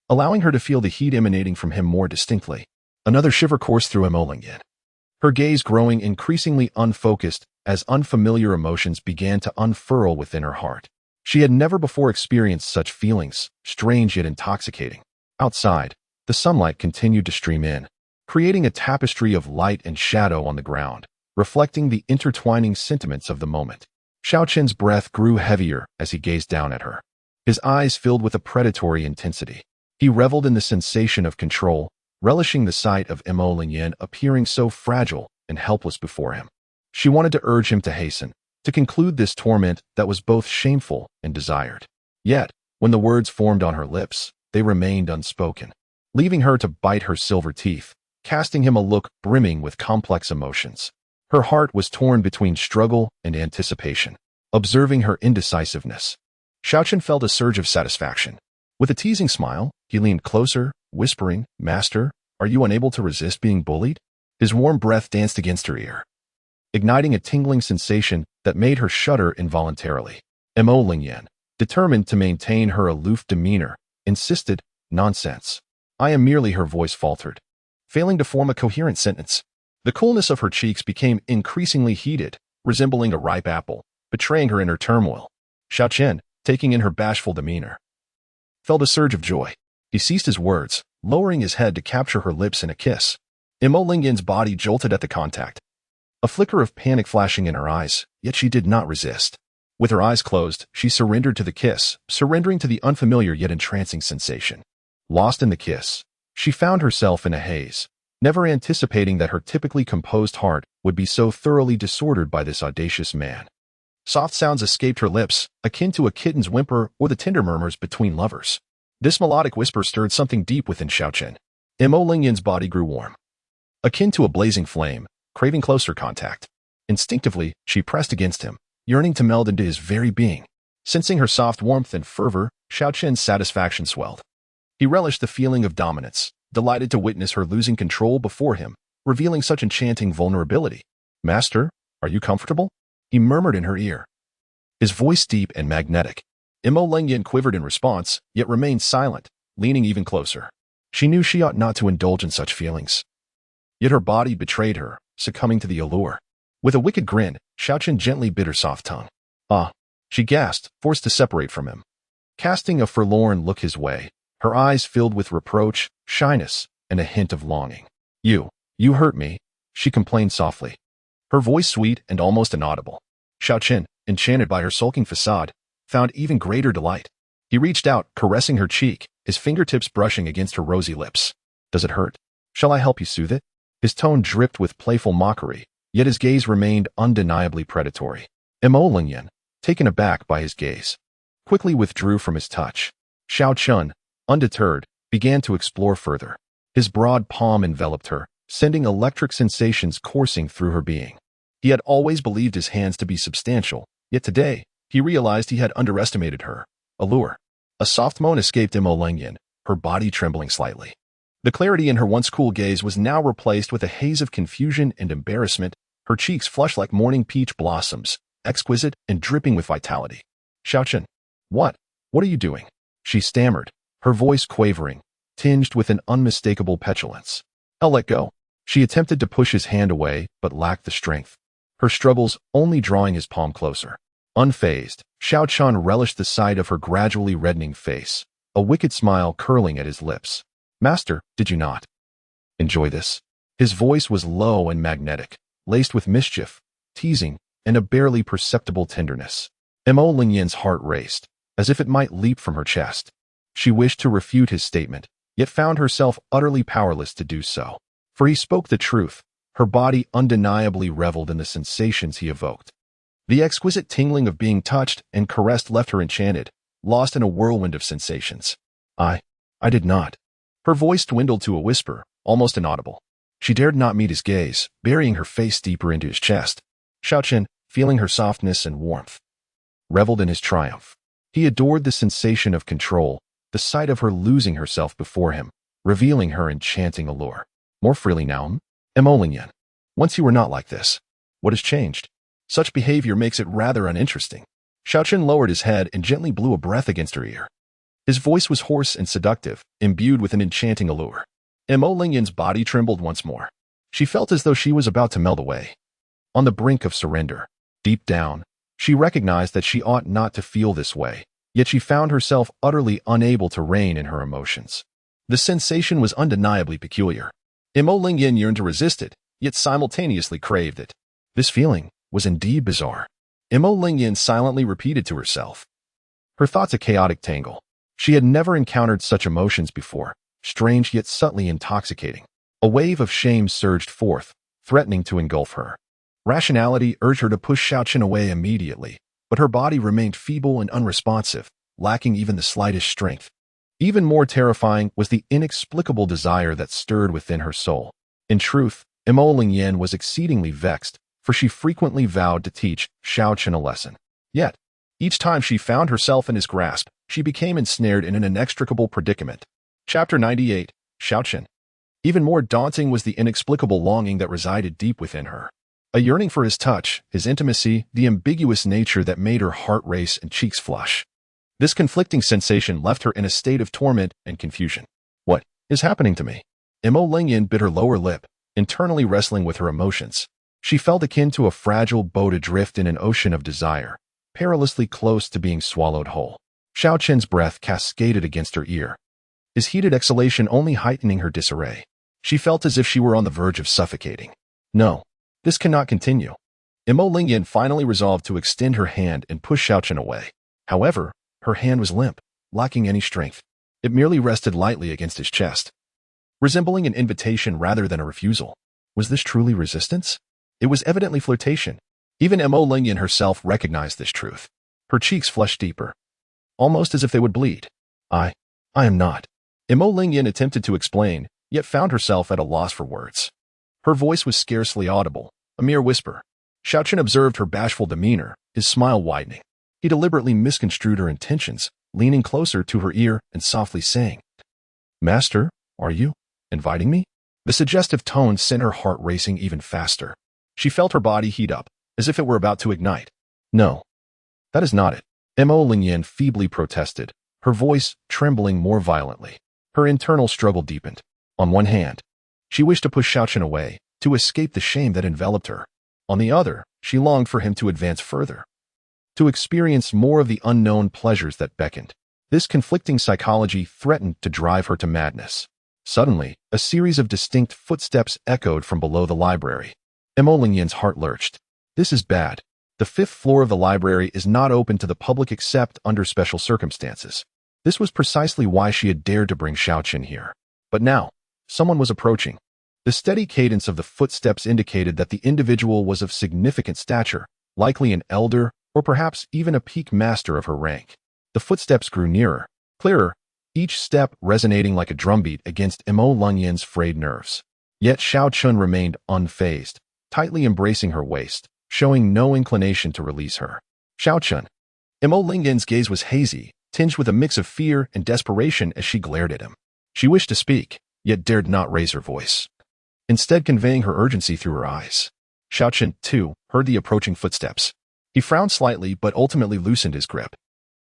allowing her to feel the heat emanating from him more distinctly. Another shiver coursed through Mo Lingyan, her gaze growing increasingly unfocused as unfamiliar emotions began to unfurl within her heart. She had never before experienced such feelings, strange yet intoxicating. Outside, the sunlight continued to stream in, creating a tapestry of light and shadow on the ground, reflecting the intertwining sentiments of the moment. Xiao Chen's breath grew heavier as he gazed down at her, his eyes filled with a predatory intensity. He reveled in the sensation of control, relishing the sight of Mo Lingyan appearing so fragile and helpless before him. She wanted to urge him to hasten, to conclude this torment that was both shameful and desired. Yet, when the words formed on her lips, they remained unspoken, leaving her to bite her silver teeth, casting him a look brimming with complex emotions. Her heart was torn between struggle and anticipation. Observing her indecisiveness, Xiao Chen felt a surge of satisfaction. With a teasing smile, he leaned closer, whispering, "Master, are you unable to resist being bullied?" His warm breath danced against her ear, igniting a tingling sensation that made her shudder involuntarily. Mo Lingyan, determined to maintain her aloof demeanor, insisted, "Nonsense. I am merely," her voice faltered, failing to form a coherent sentence. The coolness of her cheeks became increasingly heated, resembling a ripe apple, betraying her inner turmoil. Xiao Chen, taking in her bashful demeanor, felt a surge of joy. He ceased his words, lowering his head to capture her lips in a kiss. Mo Lingyan's body jolted at the contact, a flicker of panic flashing in her eyes, yet she did not resist. With her eyes closed, she surrendered to the kiss, surrendering to the unfamiliar yet entrancing sensation. Lost in the kiss, she found herself in a haze, never anticipating that her typically composed heart would be so thoroughly disordered by this audacious man. Soft sounds escaped her lips, akin to a kitten's whimper or the tender murmurs between lovers. This melodic whisper stirred something deep within Xiao Chen. Mo Lingyan's body grew warm, akin to a blazing flame, craving closer contact. Instinctively, she pressed against him, yearning to meld into his very being. Sensing her soft warmth and fervor, Xiao Chen's satisfaction swelled. He relished the feeling of dominance, delighted to witness her losing control before him, revealing such enchanting vulnerability. "Master, are you comfortable?" he murmured in her ear, his voice deep and magnetic. Mo Lingyan quivered in response, yet remained silent, leaning even closer. She knew she ought not to indulge in such feelings, yet her body betrayed her, succumbing to the allure. With a wicked grin, Xiao Chen gently bit her soft tongue. "Ah," she gasped, forced to separate from him. Casting a forlorn look his way, her eyes filled with reproach, shyness, and a hint of longing. You hurt me," she complained softly, her voice sweet and almost inaudible. Xiao Chen, enchanted by her sulking facade, found even greater delight. He reached out, caressing her cheek, his fingertips brushing against her rosy lips. "Does it hurt? Shall I help you soothe it?" His tone dripped with playful mockery, yet his gaze remained undeniably predatory. Mo Lingyan, taken aback by his gaze, quickly withdrew from his touch. Xiao Chen, undeterred, began to explore further. His broad palm enveloped her, sending electric sensations coursing through her being. He had always believed his hands to be substantial, yet today, he realized he had underestimated her allure. A soft moan escaped Lingyan, her body trembling slightly. The clarity in her once cool gaze was now replaced with a haze of confusion and embarrassment, her cheeks flushed like morning peach blossoms, exquisite and dripping with vitality. Xiao Chen. What are you doing? She stammered, her voice quavering, tinged with an unmistakable petulance. I'll let go. She attempted to push his hand away, but lacked the strength. Her struggles only drawing his palm closer. Unfazed, Xiao Chen relished the sight of her gradually reddening face, a wicked smile curling at his lips. Master, did you not enjoy this? His voice was low and magnetic, laced with mischief, teasing, and a barely perceptible tenderness. Lingyan's heart raced, as if it might leap from her chest. She wished to refute his statement, yet found herself utterly powerless to do so. For he spoke the truth. Her body undeniably reveled in the sensations he evoked. The exquisite tingling of being touched and caressed left her enchanted, lost in a whirlwind of sensations. I did not. Her voice dwindled to a whisper, almost inaudible. She dared not meet his gaze, burying her face deeper into his chest. Xiao Chen, feeling her softness and warmth, reveled in his triumph. He adored the sensation of control, the sight of her losing herself before him, revealing her enchanting allure. More freely now, Lingyan. Once you were not like this. What has changed? Such behavior makes it rather uninteresting. Xiao Chen lowered his head and gently blew a breath against her ear. His voice was hoarse and seductive, imbued with an enchanting allure. Lingyan's body trembled once more. She felt as though she was about to melt away. On the brink of surrender, deep down, she recognized that she ought not to feel this way, yet she found herself utterly unable to rein in her emotions. The sensation was undeniably peculiar. Lingyan yearned to resist it, yet simultaneously craved it. This feeling was indeed bizarre. Lingyan silently repeated to herself. Her thoughts a chaotic tangle. She had never encountered such emotions before, strange yet subtly intoxicating. A wave of shame surged forth, threatening to engulf her. Rationality urged her to push Xiao Chen away immediately, but her body remained feeble and unresponsive, lacking even the slightest strength. Even more terrifying was the inexplicable desire that stirred within her soul. In truth, Lingyan was exceedingly vexed, for she frequently vowed to teach Xiao Chen a lesson. Yet, each time she found herself in his grasp, she became ensnared in an inextricable predicament. Chapter 98, Xiao Chen. Even more daunting was the inexplicable longing that resided deep within her. A yearning for his touch, his intimacy, the ambiguous nature that made her heart race and cheeks flush. This conflicting sensation left her in a state of torment and confusion. What is happening to me? Lingyan bit her lower lip, internally wrestling with her emotions. She felt akin to a fragile boat adrift in an ocean of desire, perilously close to being swallowed whole. Xiao Chen's breath cascaded against her ear, his heated exhalation only heightening her disarray. She felt as if she were on the verge of suffocating. No, this cannot continue. Lingyan finally resolved to extend her hand and push Xiao Chen away. However, her hand was limp, lacking any strength. It merely rested lightly against his chest, resembling an invitation rather than a refusal. Was this truly resistance? It was evidently flirtation. Even Lingyan herself recognized this truth. Her cheeks flushed deeper, almost as if they would bleed. I am not. Lingyan attempted to explain, yet found herself at a loss for words. Her voice was scarcely audible, a mere whisper. Xiao Chen observed her bashful demeanor, his smile widening. He deliberately misconstrued her intentions, leaning closer to her ear and softly saying, Master, are you inviting me? The suggestive tone sent her heart racing even faster. She felt her body heat up, as if it were about to ignite. No, that is not it. Lingyan feebly protested, her voice trembling more violently. Her internal struggle deepened. On one hand, she wished to push Xiao Chen away, to escape the shame that enveloped her. On the other, she longed for him to advance further, to experience more of the unknown pleasures that beckoned. This conflicting psychology threatened to drive her to madness. Suddenly, a series of distinct footsteps echoed from below the library. Lingyan's heart lurched. This is bad. The 5th floor of the library is not open to the public except under special circumstances. This was precisely why she had dared to bring Xiao Chen here. But now, someone was approaching. The steady cadence of the footsteps indicated that the individual was of significant stature, likely an elder or perhaps even a peak master of her rank. The footsteps grew nearer, clearer, each step resonating like a drumbeat against Mo Lungyan's frayed nerves. Yet Xiao Chen remained unfazed, tightly embracing her waist, showing no inclination to release her. Xiao Chen. Mo Lungyan's gaze was hazy, tinged with a mix of fear and desperation as she glared at him. She wished to speak, yet dared not raise her voice, instead conveying her urgency through her eyes. Xiao Chen, too, heard the approaching footsteps. He frowned slightly but ultimately loosened his grip.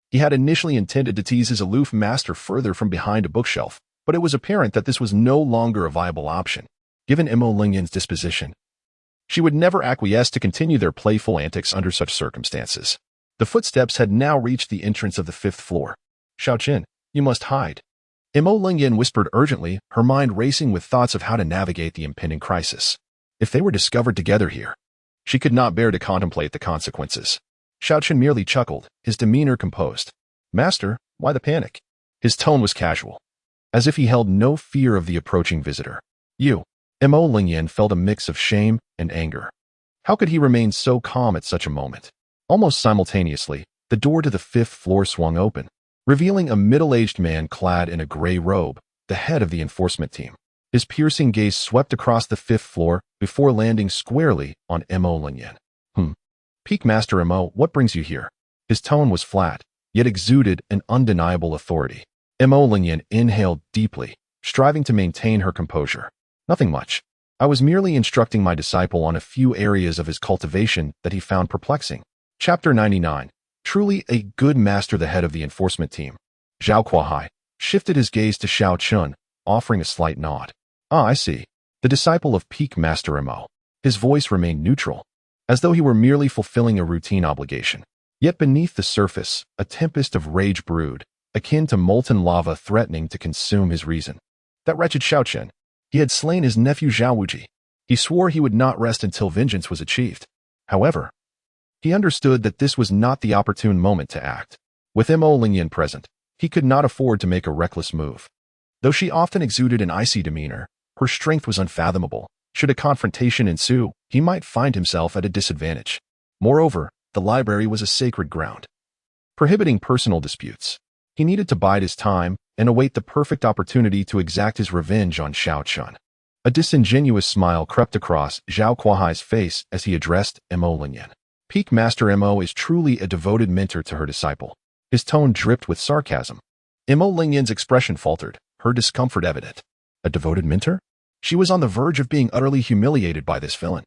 He had initially intended to tease his aloof master further from behind a bookshelf, but it was apparent that this was no longer a viable option, given Mo Lingyan's disposition. She would never acquiesce to continue their playful antics under such circumstances. The footsteps had now reached the entrance of the 5th floor. Xiao Chen, you must hide. Mo Lingyan whispered urgently, her mind racing with thoughts of how to navigate the impending crisis. If they were discovered together here, she could not bear to contemplate the consequences. Xiao Chen merely chuckled, his demeanor composed. Master, why the panic? His tone was casual, as if he held no fear of the approaching visitor. You. Mo Lingyan felt a mix of shame and anger. How could he remain so calm at such a moment? Almost simultaneously, the door to the 5th floor swung open, revealing a middle-aged man clad in a gray robe, the head of the enforcement team. His piercing gaze swept across the 5th floor before landing squarely on Mo Lingyan. Peak Master Mo, what brings you here? His tone was flat, yet exuded an undeniable authority. Mo Lingyan inhaled deeply, striving to maintain her composure. Nothing much. I was merely instructing my disciple on a few areas of his cultivation that he found perplexing. Chapter 99. Truly a good master. The head of the enforcement team, Zhao Kuahai, shifted his gaze to Xiao Chen, offering a slight nod. Ah, I see. The disciple of Peak Master Mo. His voice remained neutral, as though he were merely fulfilling a routine obligation. Yet beneath the surface, a tempest of rage brewed, akin to molten lava threatening to consume his reason. That wretched Xiao Chen. He had slain his nephew Zhao Wuji. He swore he would not rest until vengeance was achieved. However, he understood that this was not the opportune moment to act. With Mo Lingyan present, he could not afford to make a reckless move. Though she often exuded an icy demeanor, her strength was unfathomable. Should a confrontation ensue, he might find himself at a disadvantage. Moreover, the library was a sacred ground, prohibiting personal disputes. He needed to bide his time and await the perfect opportunity to exact his revenge on Xiao Chen. A disingenuous smile crept across Zhao Kuahai's face as he addressed Mo Lingyan. Peak Master Mo is truly a devoted mentor to her disciple. His tone dripped with sarcasm. Mo Lingyan's expression faltered, her discomfort evident. A devoted mentor? She was on the verge of being utterly humiliated by this villain.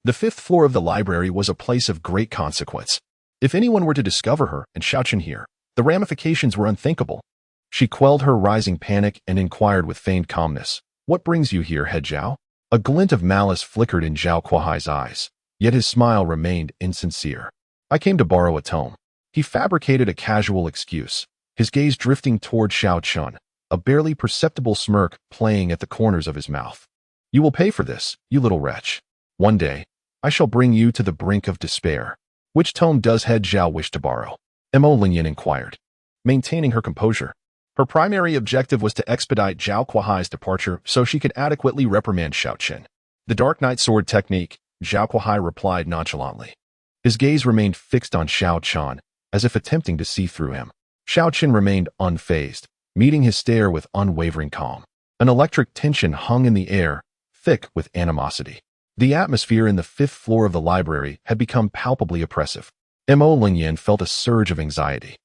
The 5th floor of the library was a place of great consequence. If anyone were to discover her and Xiao Chen here, the ramifications were unthinkable. She quelled her rising panic and inquired with feigned calmness. What brings you here, head Zhao? A glint of malice flickered in Zhao Kuahai's eyes, yet his smile remained insincere. I came to borrow a tome. He fabricated a casual excuse, his gaze drifting toward Xiao Chen, a barely perceptible smirk playing at the corners of his mouth. You will pay for this, you little wretch. One day, I shall bring you to the brink of despair. Which tome does head Zhao wish to borrow? Mo Lingyan inquired, maintaining her composure. Her primary objective was to expedite Zhao Kuahai's departure so she could adequately reprimand Xiao Chen. The Dark Knight Sword technique, Zhao Kuahai replied nonchalantly. His gaze remained fixed on Xiao Chen, as if attempting to see through him. Xiao Chen remained unfazed, meeting his stare with unwavering calm. An electric tension hung in the air, thick with animosity. The atmosphere in the 5th floor of the library had become palpably oppressive. Mo Lingyan felt a surge of anxiety.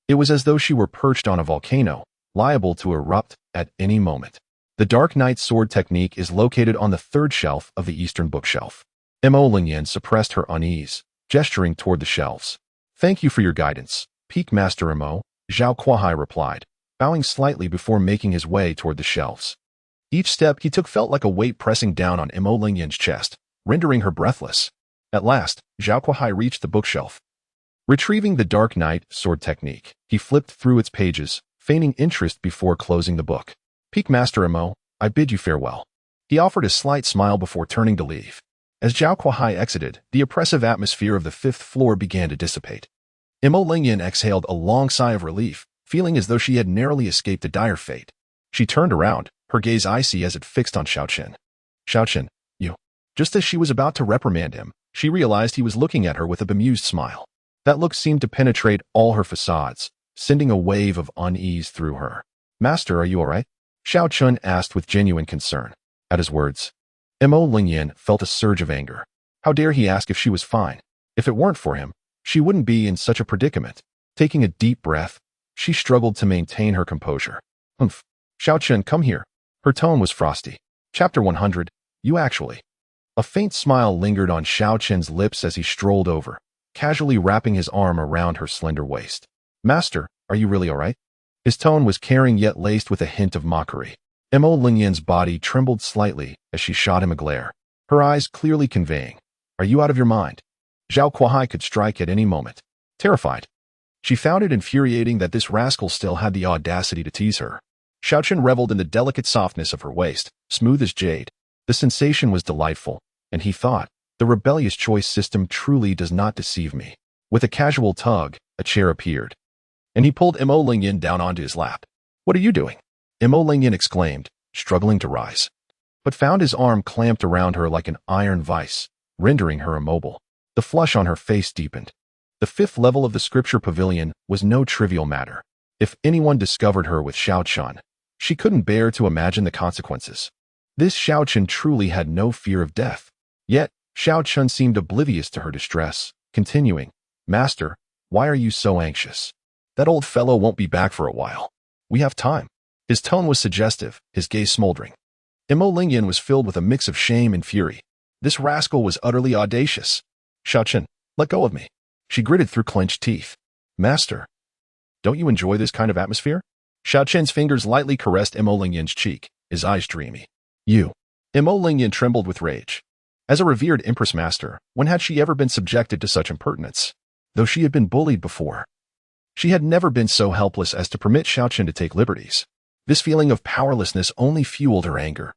It was as though she were perched on a volcano, liable to erupt at any moment. The Dark Knight Sword technique is located on the 3rd shelf of the eastern bookshelf. Mo Lingyan suppressed her unease, gesturing toward the shelves. Thank you for your guidance, Peak Master Mo, Zhao Kuahai replied, bowing slightly before making his way toward the shelves. Each step he took felt like a weight pressing down on Mo Lingyan's chest, rendering her breathless. At last, Zhao Kuahai reached the bookshelf. Retrieving the Dark Knight Sword technique, he flipped through its pages, feigning interest before closing the book. Peak Master Mo, I bid you farewell. He offered a slight smile before turning to leave. As Zhao Kuahai exited, the oppressive atmosphere of the 5th floor began to dissipate. Mo Lingyan exhaled a long sigh of relief, feeling as though she had narrowly escaped a dire fate. She turned around, her gaze icy as it fixed on Xiao Chen. Xiao Chen, you. Just as she was about to reprimand him, she realized he was looking at her with a bemused smile. That look seemed to penetrate all her facades, sending a wave of unease through her. Master, are you all right? Xiao Chen asked with genuine concern. At his words, Mo Lingyan felt a surge of anger. How dare he ask if she was fine? If it weren't for him, she wouldn't be in such a predicament. Taking a deep breath, she struggled to maintain her composure. Humph. Xiao Chen, come here. Her tone was frosty. Chapter 100, You actually. A faint smile lingered on Xiao Chen's lips as he strolled over, casually wrapping his arm around her slender waist. Master, are you really all right? His tone was caring yet laced with a hint of mockery. Mo Lingyan's body trembled slightly as she shot him a glare, her eyes clearly conveying, Are you out of your mind? Zhao Kuai could strike at any moment. Terrified, she found it infuriating that this rascal still had the audacity to tease her. Xiao Chen reveled in the delicate softness of her waist, smooth as jade. The sensation was delightful, and he thought, the rebellious choice system truly does not deceive me. With a casual tug, a chair appeared, and he pulled Mo Lingyan down onto his lap. What are you doing? Mo Lingyan exclaimed, struggling to rise, but found his arm clamped around her like an iron vice, rendering her immobile. The flush on her face deepened. The 5th level of the scripture pavilion was no trivial matter. If anyone discovered her with Xiao Chen, she couldn't bear to imagine the consequences. This Xiao Chen truly had no fear of death. Yet, Xiao Chen seemed oblivious to her distress, continuing, Master, why are you so anxious? That old fellow won't be back for a while. We have time. His tone was suggestive, his gaze smoldering. Mo Lingyan was filled with a mix of shame and fury. This rascal was utterly audacious. Xiao Chen, let go of me. She gritted through clenched teeth. Master, don't you enjoy this kind of atmosphere? Xiao Chen's fingers lightly caressed Mo Lingyan's cheek, his eyes dreamy. You. Mo Lingyan trembled with rage. As a revered empress master, when had she ever been subjected to such impertinence? Though she had been bullied before, she had never been so helpless as to permit Xiao Chen to take liberties. This feeling of powerlessness only fueled her anger,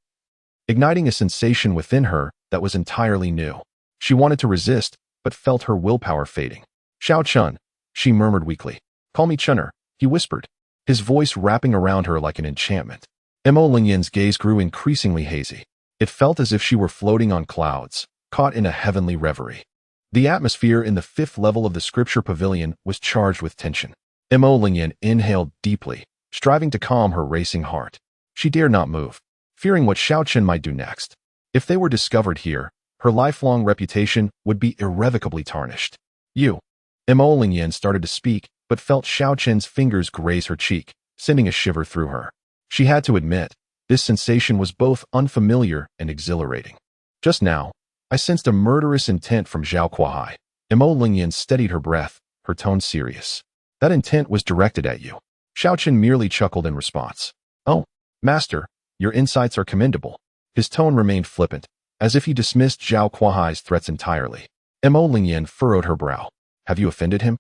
igniting a sensation within her that was entirely new. She wanted to resist, but felt her willpower fading. Xiao Chen, she murmured weakly. Call me Chener, he whispered, his voice wrapping around her like an enchantment. Mo Lingyan's gaze grew increasingly hazy. It felt as if she were floating on clouds, caught in a heavenly reverie. The atmosphere in the 5th level of the scripture pavilion was charged with tension. Mo Lingyan inhaled deeply, striving to calm her racing heart. She dared not move, fearing what Xiao Chen might do next. If they were discovered here, her lifelong reputation would be irrevocably tarnished. You. Mo Lingyan started to speak, but felt Xiao Chen's fingers graze her cheek, sending a shiver through her. She had to admit, this sensation was both unfamiliar and exhilarating. Just now, I sensed a murderous intent from Zhao Kuai. Mo Lingyan steadied her breath, her tone serious. That intent was directed at you. Xiao Chen merely chuckled in response. Oh, master, your insights are commendable. His tone remained flippant, as if he dismissed Zhao Kuai's threats entirely. Mo Lingyan furrowed her brow. Have you offended him?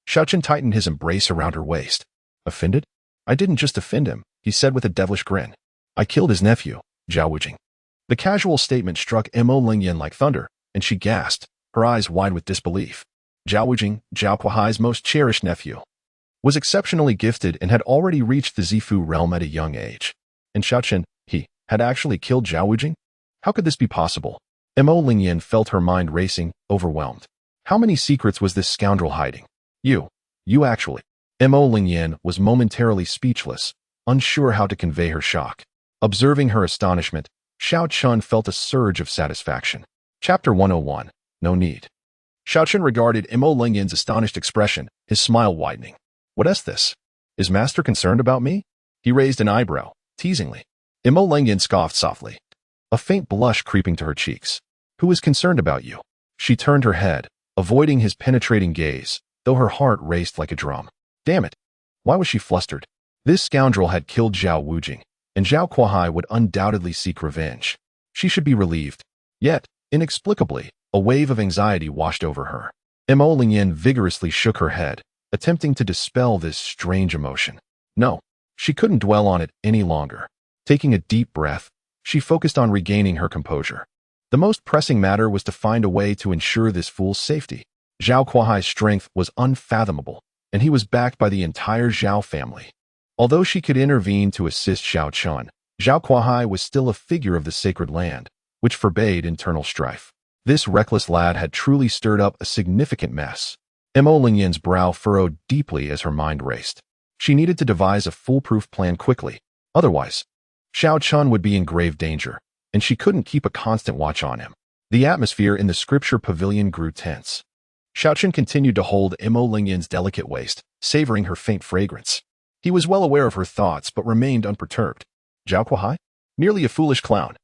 Xiao Chen tightened his embrace around her waist. Offended? I didn't just offend him, he said with a devilish grin. I killed his nephew, Zhao Wujing. The casual statement struck Mo Lingyan like thunder, and she gasped, her eyes wide with disbelief. Zhao Wujing, Zhao Kuai's most cherished nephew, was exceptionally gifted and had already reached the Zifu realm at a young age. And Xiao Chen, he, had actually killed Zhao Wujing? How could this be possible? Mo Lingyan felt her mind racing, overwhelmed. How many secrets was this scoundrel hiding? You actually. Mo Lingyan was momentarily speechless, unsure how to convey her shock. Observing her astonishment, Xiao Chen felt a surge of satisfaction. Chapter 101, No Need. Xiao Chen regarded Mo Lingyan's astonished expression, his smile widening. What is this? Is master concerned about me? He raised an eyebrow, teasingly. Mo Lingyan scoffed softly, a faint blush creeping to her cheeks. Who is concerned about you? She turned her head, avoiding his penetrating gaze, though her heart raced like a drum. Damn it! Why was she flustered? This scoundrel had killed Zhao Wujing, and Zhao Kuai would undoubtedly seek revenge. She should be relieved. Yet, inexplicably, a wave of anxiety washed over her. Mo Lingyan vigorously shook her head, attempting to dispel this strange emotion. No, she couldn't dwell on it any longer. Taking a deep breath, she focused on regaining her composure. The most pressing matter was to find a way to ensure this fool's safety. Zhao Kuai's strength was unfathomable, and he was backed by the entire Zhao family. Although she could intervene to assist Xiao Chen, Zhao Kuai was still a figure of the sacred land, which forbade internal strife. This reckless lad had truly stirred up a significant mess. Mo Lingyan's brow furrowed deeply as her mind raced. She needed to devise a foolproof plan quickly. Otherwise, Xiao Chen would be in grave danger, and she couldn't keep a constant watch on him. The atmosphere in the scripture pavilion grew tense. Xiao Chen continued to hold Mo Lingyan's delicate waist, savoring her faint fragrance. He was well aware of her thoughts, but remained unperturbed. Zhao Kuai? Merely a foolish clown.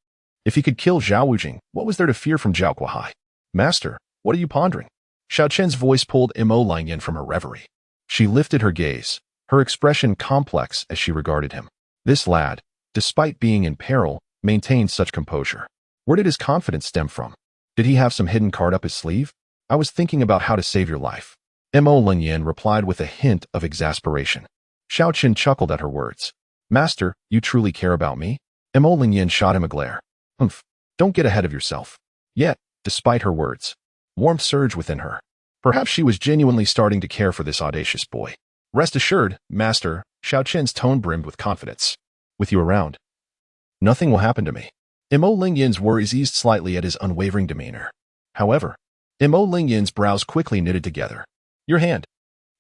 If he could kill Zhao Wujing, what was there to fear from Zhao Kuai? Master, what are you pondering? Xiao Chen's voice pulled Mo Lingyan from her reverie. She lifted her gaze, her expression complex as she regarded him. This lad, despite being in peril, maintained such composure. Where did his confidence stem from? Did he have some hidden card up his sleeve? I was thinking about how to save your life. Mo Lingyan replied with a hint of exasperation. Xiao Chen chuckled at her words. Master, you truly care about me? Mo Lingyan shot him a glare. Humph, don't get ahead of yourself. Yet, despite her words, warmth surged within her. Perhaps she was genuinely starting to care for this audacious boy. Rest assured, Master, Xiao Chen's tone brimmed with confidence. With you around, nothing will happen to me. Mo Lingyan's worries eased slightly at his unwavering demeanor. However, Mo Lingyan's brows quickly knitted together. Your hand.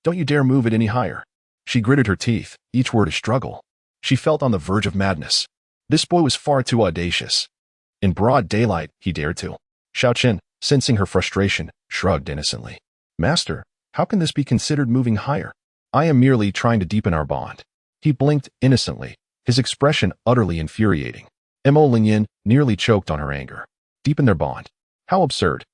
Don't you dare move it any higher. She gritted her teeth, each word a struggle. She felt on the verge of madness. This boy was far too audacious. In broad daylight, he dared to. Xiao Chen, sensing her frustration, shrugged innocently. Master, how can this be considered moving higher? I am merely trying to deepen our bond. He blinked innocently, his expression utterly infuriating. Mo Lingyan nearly choked on her anger. Deepen their bond. How absurd.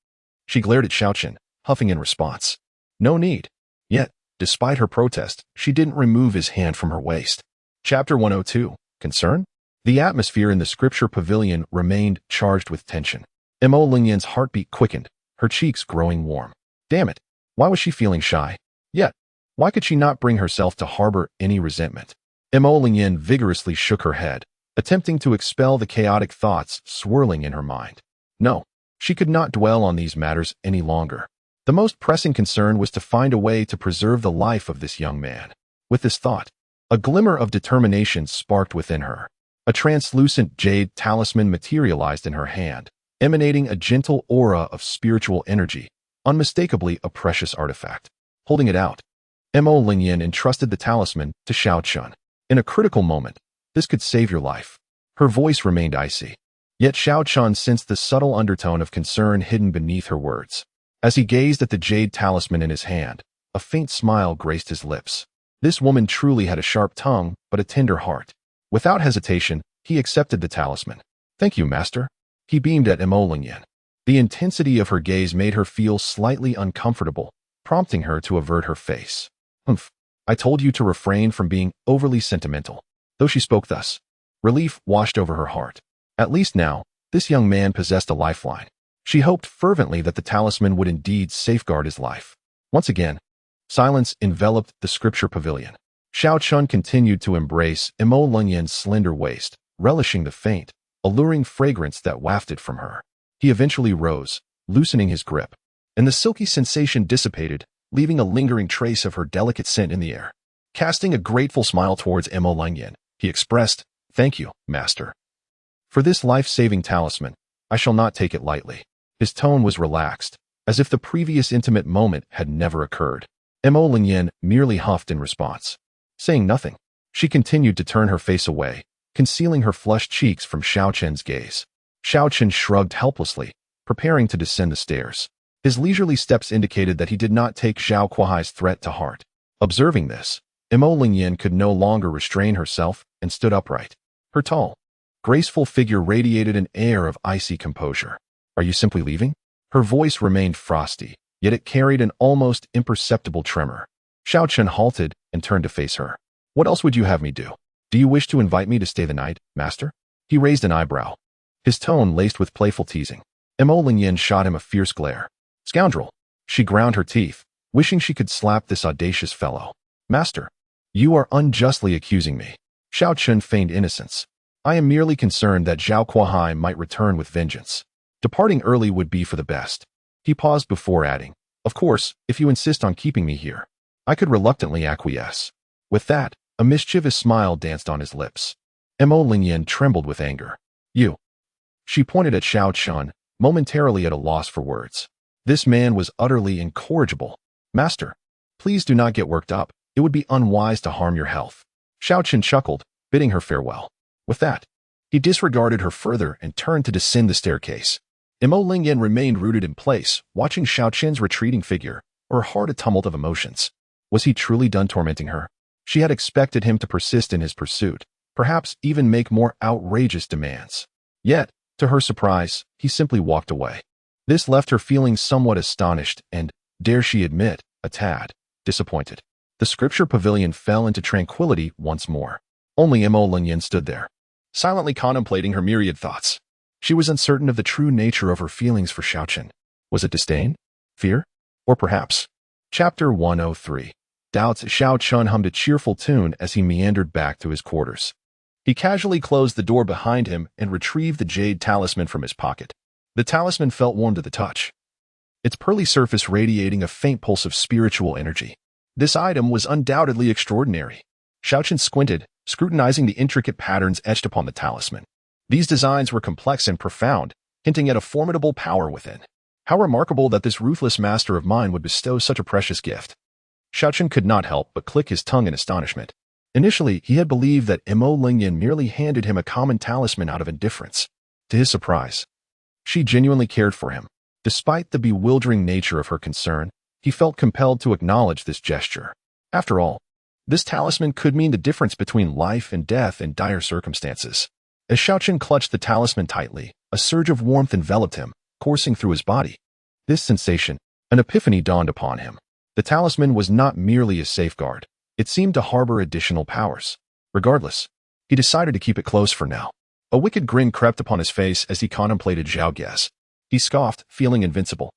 She glared at Xiao Chen, huffing in response. No need. Yet, despite her protest, she didn't remove his hand from her waist. Chapter 102. Concern? The atmosphere in the scripture pavilion remained charged with tension. Mo Lingyan's heartbeat quickened, her cheeks growing warm. Damn it. Why was she feeling shy? Yet, why could she not bring herself to harbor any resentment? Mo Lingyan vigorously shook her head, attempting to expel the chaotic thoughts swirling in her mind. No, she could not dwell on these matters any longer. The most pressing concern was to find a way to preserve the life of this young man. With this thought, a glimmer of determination sparked within her. A translucent jade talisman materialized in her hand, emanating a gentle aura of spiritual energy, unmistakably a precious artifact. Holding it out, Mo Lingyan entrusted the talisman to Xiao Chen. In a critical moment, this could save your life. Her voice remained icy. Yet Xiao Chen sensed the subtle undertone of concern hidden beneath her words. As he gazed at the jade talisman in his hand, a faint smile graced his lips. This woman truly had a sharp tongue, but a tender heart. Without hesitation, he accepted the talisman. Thank you, Master. He beamed at Mo Lingyan. The intensity of her gaze made her feel slightly uncomfortable, prompting her to avert her face. Humph. I told you to refrain from being overly sentimental. Though she spoke thus, relief washed over her heart. At least now, this young man possessed a lifeline. She hoped fervently that the talisman would indeed safeguard his life. Once again, silence enveloped the scripture pavilion. Xiao Chen continued to embrace Mo Lingyan's slender waist, relishing the faint, alluring fragrance that wafted from her. He eventually rose, loosening his grip, and the silky sensation dissipated, leaving a lingering trace of her delicate scent in the air. Casting a grateful smile towards Mo Lingyan, he expressed, Thank you, Master. For this life-saving talisman, I shall not take it lightly. His tone was relaxed, as if the previous intimate moment had never occurred. Mo Lingyan merely huffed in response. Saying nothing, she continued to turn her face away, concealing her flushed cheeks from Xiao Chen's gaze. Xiao Chen shrugged helplessly, preparing to descend the stairs. His leisurely steps indicated that he did not take Zhao Kuai's threat to heart. Observing this, Mo Lingyan could no longer restrain herself and stood upright. Her tall, graceful figure radiated an air of icy composure. Are you simply leaving? Her voice remained frosty, yet it carried an almost imperceptible tremor. Xiao Chen halted and turned to face her. What else would you have me do? Do you wish to invite me to stay the night, Master? He raised an eyebrow, his tone laced with playful teasing. Mo Lingyan shot him a fierce glare. Scoundrel! She ground her teeth, wishing she could slap this audacious fellow. Master, you are unjustly accusing me. Xiao Chen feigned innocence. I am merely concerned that Zhao Kuai might return with vengeance. Departing early would be for the best. He paused before adding, Of course, if you insist on keeping me here. I could reluctantly acquiesce. With that, a mischievous smile danced on his lips. Mo Lingyan trembled with anger. You. She pointed at Xiao Chen, momentarily at a loss for words. This man was utterly incorrigible. Master, please do not get worked up. It would be unwise to harm your health. Xiao Chen chuckled, bidding her farewell. With that, he disregarded her further and turned to descend the staircase. Mo Lingyan remained rooted in place, watching Xiao Chen's retreating figure, her heart a tumult of emotions. Was he truly done tormenting her? She had expected him to persist in his pursuit, perhaps even make more outrageous demands. Yet, to her surprise, he simply walked away. This left her feeling somewhat astonished and, dare she admit, a tad disappointed. The scripture pavilion fell into tranquility once more. Only Mo Lingyan stood there, silently contemplating her myriad thoughts. She was uncertain of the true nature of her feelings for Xiao Chen. Was it disdain? Fear? Or perhaps? Chapter 103. Doubts. Xiao Chen hummed a cheerful tune as he meandered back to his quarters. He casually closed the door behind him and retrieved the jade talisman from his pocket. The talisman felt warm to the touch, its pearly surface radiating a faint pulse of spiritual energy. This item was undoubtedly extraordinary. Xiao Chen squinted, scrutinizing the intricate patterns etched upon the talisman. These designs were complex and profound, hinting at a formidable power within. How remarkable that this ruthless master of mine would bestow such a precious gift. Xiao Chen could not help but click his tongue in astonishment. Initially, he had believed that Mo Lingyan merely handed him a common talisman out of indifference. To his surprise, she genuinely cared for him. Despite the bewildering nature of her concern, he felt compelled to acknowledge this gesture. After all, this talisman could mean the difference between life and death in dire circumstances. As Xiao Chen clutched the talisman tightly, a surge of warmth enveloped him, coursing through his body. This sensation, an epiphany dawned upon him. The talisman was not merely a safeguard. It seemed to harbor additional powers. Regardless, he decided to keep it close for now. A wicked grin crept upon his face as he contemplated Zhao Guess. He scoffed, feeling invincible.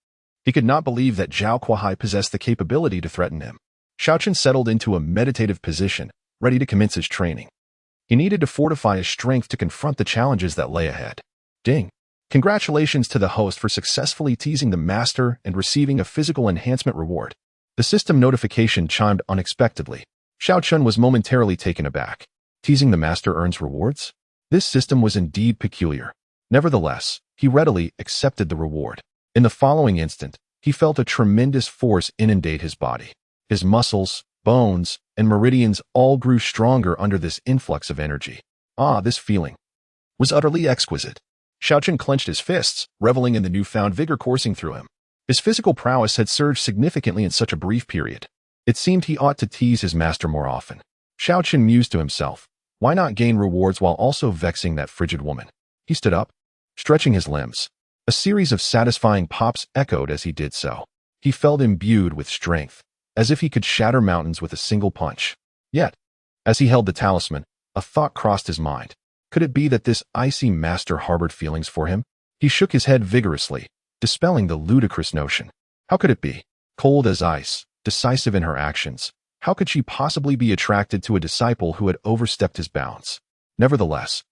He could not believe that Zhao Kuai possessed the capability to threaten him. Xiao Chen settled into a meditative position, ready to commence his training. He needed to fortify his strength to confront the challenges that lay ahead. Ding! Congratulations to the host for successfully teasing the master and receiving a physical enhancement reward. The system notification chimed unexpectedly. Xiao Chen was momentarily taken aback. Teasing the master earns rewards? This system was indeed peculiar. Nevertheless, he readily accepted the reward. In the following instant, he felt a tremendous force inundate his body. His muscles, bones, and meridians all grew stronger under this influx of energy. This feeling was utterly exquisite. Xiao Chen clenched his fists, reveling in the newfound vigor coursing through him. His physical prowess had surged significantly in such a brief period. It seemed he ought to tease his master more often. Xiao Chen mused to himself, why not gain rewards while also vexing that frigid woman? He stood up, stretching his limbs. A series of satisfying pops echoed as he did so. He felt imbued with strength, as if he could shatter mountains with a single punch. Yet, as he held the talisman, a thought crossed his mind. Could it be that this icy master harbored feelings for him? He shook his head vigorously, dispelling the ludicrous notion. How could it be? Cold as ice, decisive in her actions. How could she possibly be attracted to a disciple who had overstepped his bounds? Nevertheless,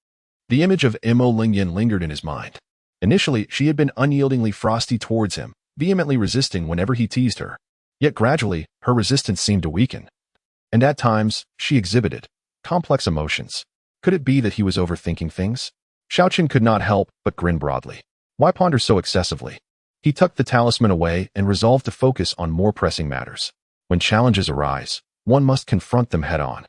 the image of Mo Lingyan lingered in his mind. Initially, she had been unyieldingly frosty towards him, vehemently resisting whenever he teased her. Yet gradually, her resistance seemed to weaken. And at times, she exhibited complex emotions. Could it be that he was overthinking things? Xiao Chen could not help but grin broadly. Why ponder so excessively? He tucked the talisman away and resolved to focus on more pressing matters. When challenges arise, one must confront them head-on.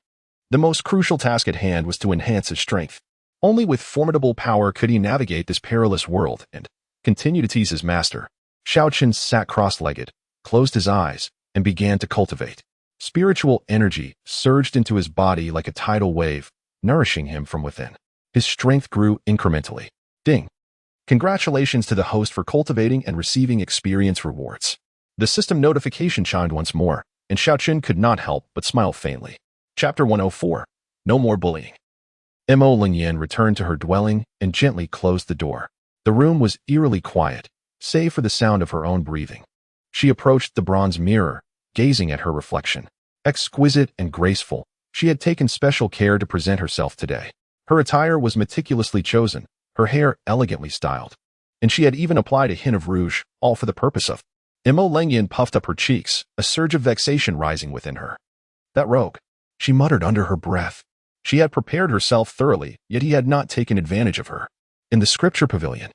The most crucial task at hand was to enhance his strength. Only with formidable power could he navigate this perilous world and continue to tease his master. Xiao Chen sat cross-legged, closed his eyes, and began to cultivate. Spiritual energy surged into his body like a tidal wave, nourishing him from within. His strength grew incrementally. Ding! Congratulations to the host for cultivating and receiving experience rewards. The system notification chimed once more, and Xiao Chen could not help but smile faintly. Chapter 104. No more bullying. Mo Lingyan returned to her dwelling and gently closed the door. The room was eerily quiet, save for the sound of her own breathing. She approached the bronze mirror, gazing at her reflection. Exquisite and graceful, she had taken special care to present herself today. Her attire was meticulously chosen, her hair elegantly styled, and she had even applied a hint of rouge, all for the purpose of. Mo Lingyan puffed up her cheeks, a surge of vexation rising within her. That rogue, she muttered under her breath. She had prepared herself thoroughly, yet he had not taken advantage of her. In the scripture pavilion,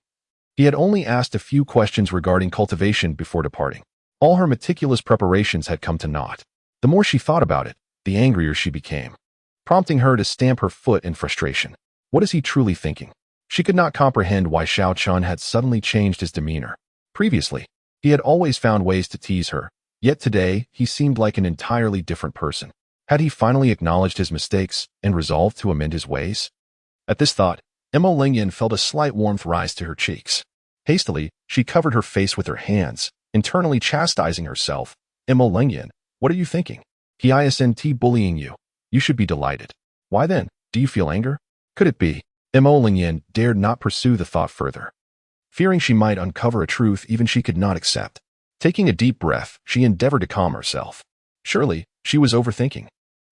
he had only asked a few questions regarding cultivation before departing. All her meticulous preparations had come to naught. The more she thought about it, the angrier she became, prompting her to stamp her foot in frustration. What is he truly thinking? She could not comprehend why Xiao Chen had suddenly changed his demeanor. Previously, he had always found ways to tease her, yet today he seemed like an entirely different person. Had he finally acknowledged his mistakes and resolved to amend his ways? At this thought, Emma Lingyan felt a slight warmth rise to her cheeks. Hastily, she covered her face with her hands, internally chastising herself. Emma Lingyan, what are you thinking? He isn't bullying you. You should be delighted. Why then? Do you feel anger? Could it be? Emma Lingyan dared not pursue the thought further, fearing she might uncover a truth even she could not accept. Taking a deep breath, she endeavored to calm herself. Surely, she was overthinking.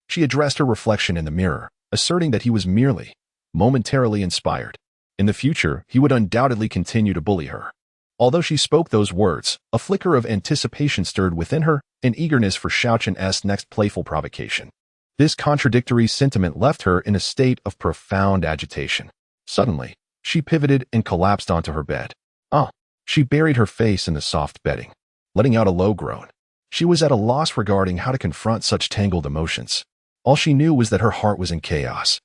She addressed her reflection in the mirror, asserting that he was merely momentarily inspired. In the future, he would undoubtedly continue to bully her. Although she spoke those words, a flicker of anticipation stirred within her, an eagerness for Xiao Chen's next playful provocation. This contradictory sentiment left her in a state of profound agitation. Suddenly, she pivoted and collapsed onto her bed. She buried her face in the soft bedding, letting out a low groan. She was at a loss regarding how to confront such tangled emotions. All she knew was that her heart was in chaos.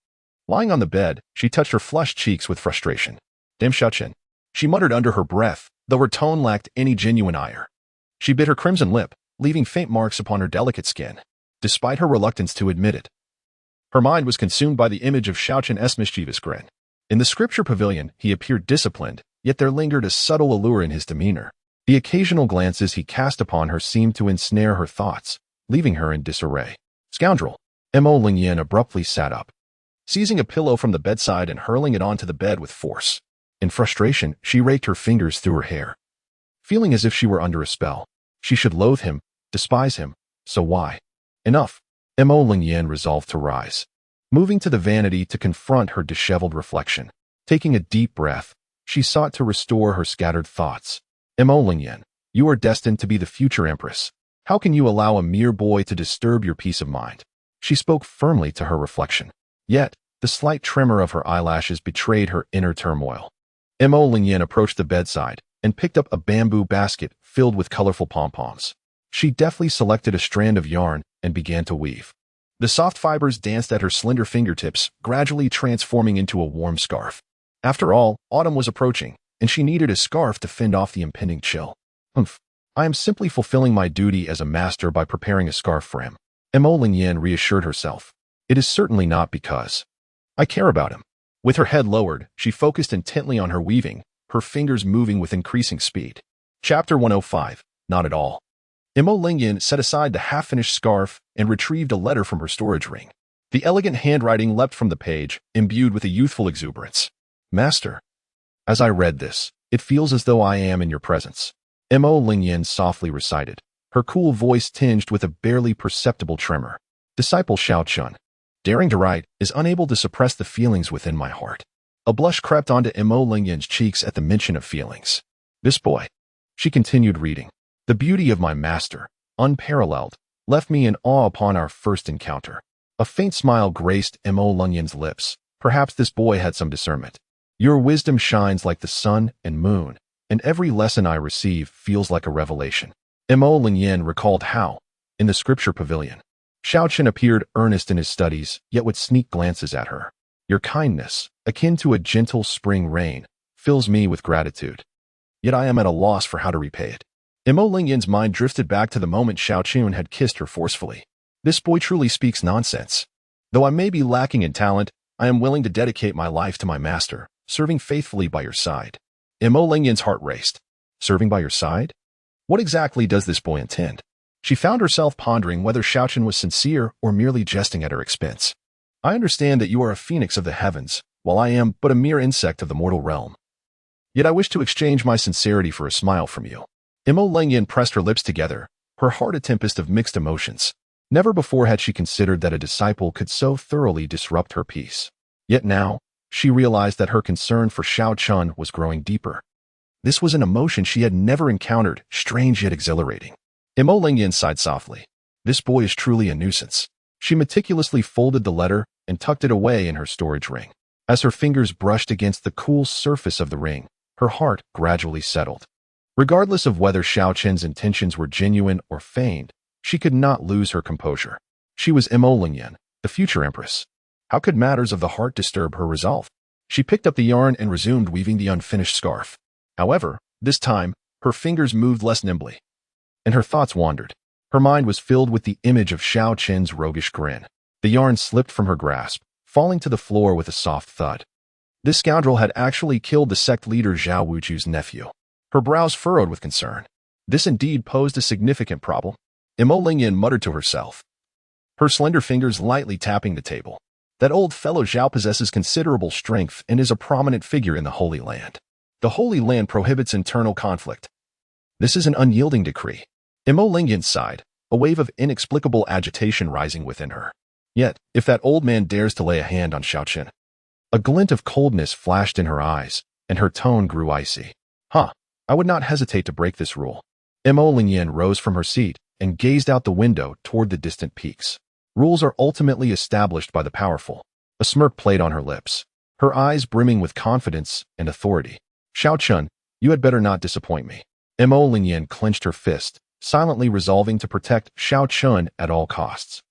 Lying on the bed, she touched her flushed cheeks with frustration. Damn Xiao Chen, she muttered under her breath, though her tone lacked any genuine ire. She bit her crimson lip, leaving faint marks upon her delicate skin, despite her reluctance to admit it. Her mind was consumed by the image of Xiao Chen's mischievous grin. In the scripture pavilion, he appeared disciplined, yet there lingered a subtle allure in his demeanor. The occasional glances he cast upon her seemed to ensnare her thoughts, leaving her in disarray. Scoundrel! Emma Lingyan abruptly sat up, seizing a pillow from the bedside and hurling it onto the bed with force. In frustration, she raked her fingers through her hair, feeling as if she were under a spell. She should loathe him, despise him, so why? Enough. Emma Lingyan resolved to rise, moving to the vanity to confront her disheveled reflection. Taking a deep breath, she sought to restore her scattered thoughts. Emma Lingyan, you are destined to be the future empress. How can you allow a mere boy to disturb your peace of mind? She spoke firmly to her reflection. Yet, the slight tremor of her eyelashes betrayed her inner turmoil. Emma Lingyan approached the bedside and picked up a bamboo basket filled with colorful pom-poms. She deftly selected a strand of yarn and began to weave. The soft fibers danced at her slender fingertips, gradually transforming into a warm scarf. After all, autumn was approaching, and she needed a scarf to fend off the impending chill. I am simply fulfilling my duty as a master by preparing a scarf for him. Emma Lingyan reassured herself. It is certainly not because I care about him. With her head lowered, she focused intently on her weaving, her fingers moving with increasing speed. Chapter 105. Not at all. Emma Lingyan set aside the half-finished scarf and retrieved a letter from her storage ring. The elegant handwriting leapt from the page, imbued with a youthful exuberance. Master. As I read this, it feels as though I am in your presence. Emma Lingyan softly recited, her cool voice tinged with a barely perceptible tremor. Disciple Xiao Chen, daring to write, is unable to suppress the feelings within my heart. A blush crept onto Emma Lingyan's cheeks at the mention of feelings. This boy, she continued reading, the beauty of my master, unparalleled, left me in awe upon our first encounter. A faint smile graced Emma Lingyan's lips. Perhaps this boy had some discernment. Your wisdom shines like the sun and moon, and every lesson I receive feels like a revelation. Emma Lingyan recalled how, in the scripture pavilion, Xiao Chen appeared earnest in his studies, yet would sneak glances at her. Your kindness, akin to a gentle spring rain, fills me with gratitude. Yet I am at a loss for how to repay it. Emma Lingyan's mind drifted back to the moment Xiao Chen had kissed her forcefully. This boy truly speaks nonsense. Though I may be lacking in talent, I am willing to dedicate my life to my master, serving faithfully by your side. Emma Lingyan's heart raced. Serving by your side? What exactly does this boy intend? She found herself pondering whether Xiao Chen was sincere or merely jesting at her expense. I understand that you are a phoenix of the heavens, while I am but a mere insect of the mortal realm. Yet I wish to exchange my sincerity for a smile from you. Emma Lingyan pressed her lips together, her heart a tempest of mixed emotions. Never before had she considered that a disciple could so thoroughly disrupt her peace. Yet now, she realized that her concern for Xiao Chen was growing deeper. This was an emotion she had never encountered, strange yet exhilarating. Emma Lingyan sighed softly. This boy is truly a nuisance. She meticulously folded the letter and tucked it away in her storage ring. As her fingers brushed against the cool surface of the ring, her heart gradually settled. Regardless of whether Xiao Chen's intentions were genuine or feigned, she could not lose her composure. She was Imolinyan, the future empress. How could matters of the heart disturb her resolve? She picked up the yarn and resumed weaving the unfinished scarf. However, this time, her fingers moved less nimbly, and her thoughts wandered. Her mind was filled with the image of Xiao Chen's roguish grin. The yarn slipped from her grasp, falling to the floor with a soft thud. This scoundrel had actually killed the sect leader Zhao Wuchu's nephew. Her brows furrowed with concern. This indeed posed a significant problem. Imolinyan muttered to herself, her slender fingers lightly tapping the table. That old fellow Zhao possesses considerable strength and is a prominent figure in the Holy Land. The Holy Land prohibits internal conflict. This is an unyielding decree. Imolinyan sighed, a wave of inexplicable agitation rising within her. Yet, if that old man dares to lay a hand on Xiao Chen. A glint of coldness flashed in her eyes, and her tone grew icy. I would not hesitate to break this rule. Imolinyan rose from her seat and gazed out the window toward the distant peaks. Rules are ultimately established by the powerful. A smirk played on her lips, her eyes brimming with confidence and authority. Xiao Chen, you had better not disappoint me. Imolinyan clenched her fist, silently resolving to protect Xiao Chen at all costs.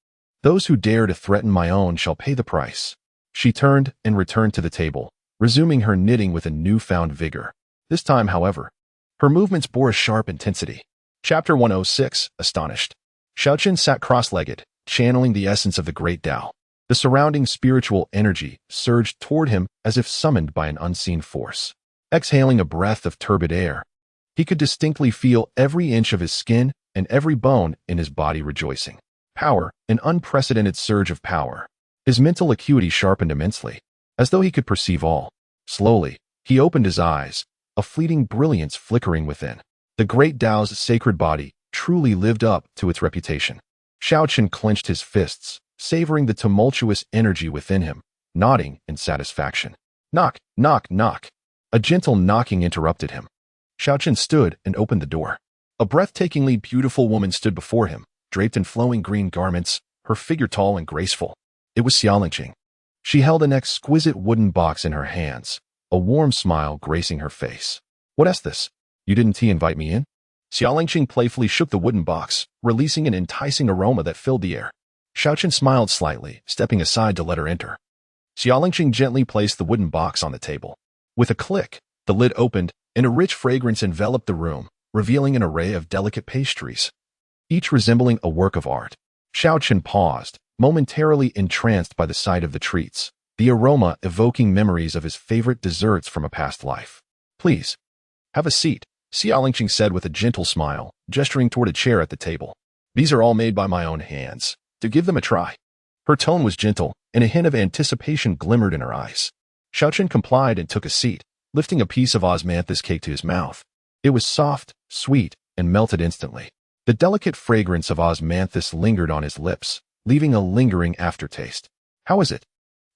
Those who dare to threaten my own shall pay the price. She turned and returned to the table, resuming her knitting with a newfound vigor. This time, however, her movements bore a sharp intensity. Chapter 106, Astonished. Xiao Chen sat cross-legged, channeling the essence of the great Tao. The surrounding spiritual energy surged toward him as if summoned by an unseen force. Exhaling a breath of turbid air, he could distinctly feel every inch of his skin and every bone in his body rejoicing. Power, an unprecedented surge of power. His mental acuity sharpened immensely, as though he could perceive all. Slowly, he opened his eyes, a fleeting brilliance flickering within. The great Tao's sacred body truly lived up to its reputation. Xiao Chen clenched his fists, savoring the tumultuous energy within him, nodding in satisfaction. Knock, knock, knock. A gentle knocking interrupted him. Xiao Chen stood and opened the door. A breathtakingly beautiful woman stood before him, draped in flowing green garments, her figure tall and graceful. It was Xiao Chen. She held an exquisite wooden box in her hands, a warm smile gracing her face. What's this? You didn't invite me in? Xiao Chen playfully shook the wooden box, releasing an enticing aroma that filled the air. Xiao Chen smiled slightly, stepping aside to let her enter. Xiao Chen gently placed the wooden box on the table. With a click, the lid opened, and a rich fragrance enveloped the room, revealing an array of delicate pastries, each resembling a work of art. Xiao Chen paused, momentarily entranced by the sight of the treats, the aroma evoking memories of his favorite desserts from a past life. Please, have a seat, Xiao Chen said with a gentle smile, gesturing toward a chair at the table. These are all made by my own hands. To give them a try. Her tone was gentle, and a hint of anticipation glimmered in her eyes. Xiao Chen complied and took a seat, lifting a piece of osmanthus cake to his mouth. It was soft, sweet, and melted instantly. The delicate fragrance of osmanthus lingered on his lips, leaving a lingering aftertaste. How is it?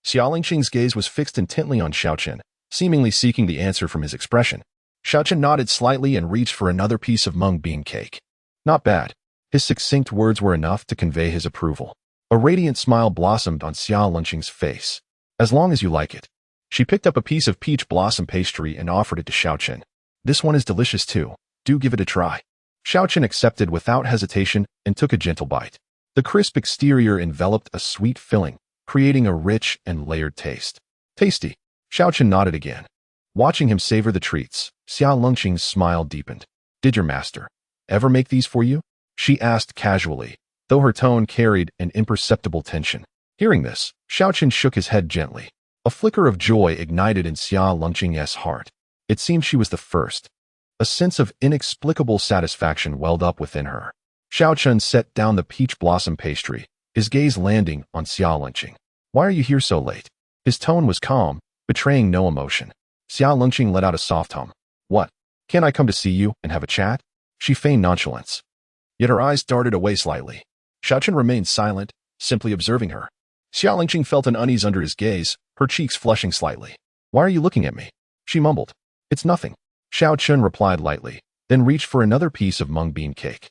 Xiao Chen's gaze was fixed intently on Xiao Chen, seemingly seeking the answer from his expression. Xiao Chen nodded slightly and reached for another piece of mung bean cake. Not bad. His succinct words were enough to convey his approval. A radiant smile blossomed on Xiao Chen's face. As long as you like it. She picked up a piece of peach blossom pastry and offered it to Xiao Chen. This one is delicious too. Do give it a try. Xiao Chen accepted without hesitation and took a gentle bite. The crisp exterior enveloped a sweet filling, creating a rich and layered taste. Tasty. Xiao Chen nodded again. Watching him savor the treats, Xiao Chen's smile deepened. Did your master ever make these for you? She asked casually, though her tone carried an imperceptible tension. Hearing this, Xiao Chen shook his head gently. A flicker of joy ignited in Xiao Chen's heart. It seemed she was the first. A sense of inexplicable satisfaction welled up within her. Xiao Chen set down the peach blossom pastry, his gaze landing on Xiao Chen. Why are you here so late? His tone was calm, betraying no emotion. Xiao Chen let out a soft hum. What? Can't I come to see you and have a chat? She feigned nonchalance. Yet her eyes darted away slightly. Xiao Chen remained silent, simply observing her. Xiao Chen felt an unease under his gaze, her cheeks flushing slightly. Why are you looking at me? She mumbled. It's nothing. Xiao Chen replied lightly, then reached for another piece of mung bean cake.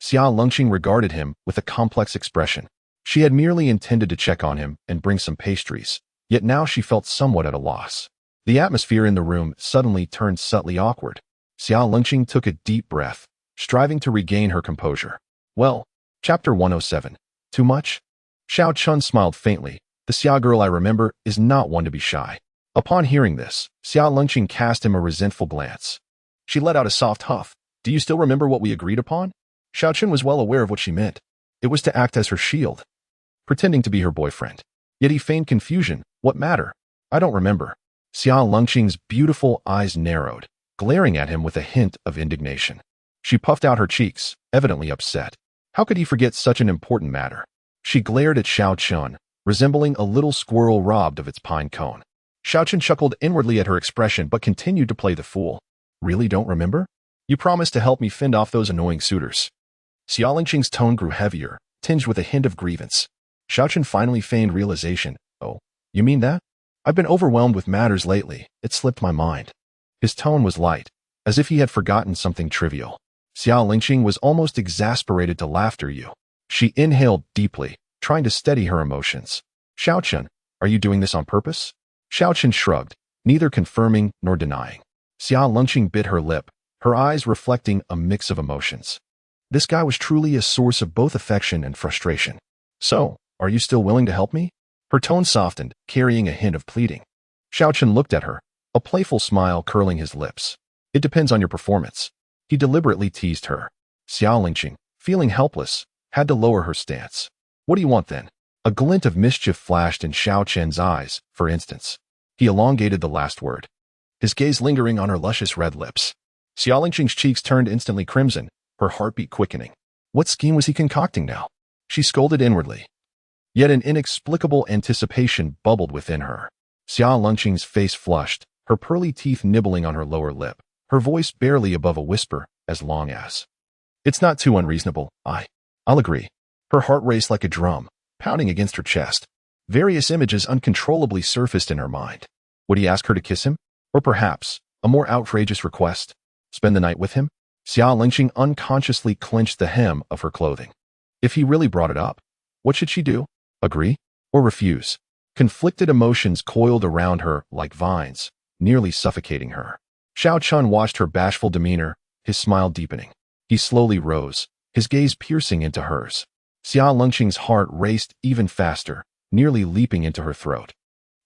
Xiao Chen regarded him with a complex expression. She had merely intended to check on him and bring some pastries, yet now she felt somewhat at a loss. The atmosphere in the room suddenly turned subtly awkward. Xiao Chen took a deep breath, striving to regain her composure. Well, Chapter 107. Too much? Xiao Chen smiled faintly. The Xia girl I remember is not one to be shy. Upon hearing this, Xia Lengqing cast him a resentful glance. She let out a soft huff. Do you still remember what we agreed upon? Xiao Chen was well aware of what she meant. It was to act as her shield, pretending to be her boyfriend. Yet he feigned confusion. What matter? I don't remember. Xia Lengqing's beautiful eyes narrowed, glaring at him with a hint of indignation. She puffed out her cheeks, evidently upset. How could he forget such an important matter? She glared at Xiao Chen, resembling a little squirrel robbed of its pine cone. Xiao Chen chuckled inwardly at her expression but continued to play the fool. Really don't remember? You promised to help me fend off those annoying suitors. Xia Lengqing's tone grew heavier, tinged with a hint of grievance. Xiao Chen finally feigned realization. Oh, you mean that? I've been overwhelmed with matters lately. It slipped my mind. His tone was light, as if he had forgotten something trivial. Xia Lengqing was almost exasperated to laughter. She inhaled deeply, trying to steady her emotions. Xiao Chen, are you doing this on purpose? Xiao Chen shrugged, neither confirming nor denying. Xia Lengqing bit her lip, her eyes reflecting a mix of emotions. This guy was truly a source of both affection and frustration. So, are you still willing to help me? Her tone softened, carrying a hint of pleading. Xiao Chen looked at her, a playful smile curling his lips. It depends on your performance. He deliberately teased her. Xia Lengqing, feeling helpless, had to lower her stance. What do you want then? A glint of mischief flashed in Xiao Chen's eyes, for instance. He elongated the last word, his gaze lingering on her luscious red lips. Xia Lengqing's cheeks turned instantly crimson, her heartbeat quickening. What scheme was he concocting now? She scolded inwardly. Yet an inexplicable anticipation bubbled within her. Xia Lengqing's face flushed, her pearly teeth nibbling on her lower lip, her voice barely above a whisper, as long as. It's not too unreasonable, I'll agree. Her heart raced like a drum, pounding against her chest. Various images uncontrollably surfaced in her mind. Would he ask her to kiss him? Or perhaps, a more outrageous request, spend the night with him? Xia Lengqing unconsciously clenched the hem of her clothing. If he really brought it up, what should she do? Agree? Or refuse? Conflicted emotions coiled around her like vines, nearly suffocating her. Xiao Chen watched her bashful demeanor, his smile deepening. He slowly rose, his gaze piercing into hers. Xia Lengqing's heart raced even faster, nearly leaping into her throat.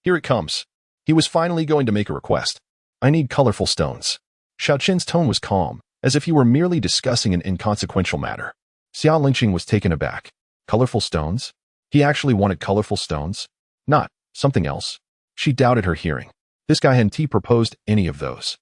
Here it comes. He was finally going to make a request. I need colorful stones. Xiao Chen's tone was calm, as if he were merely discussing an inconsequential matter. Xia Lengqing was taken aback. Colorful stones? He actually wanted colorful stones? Not something else. She doubted her hearing. This guy hadn't proposed any of those.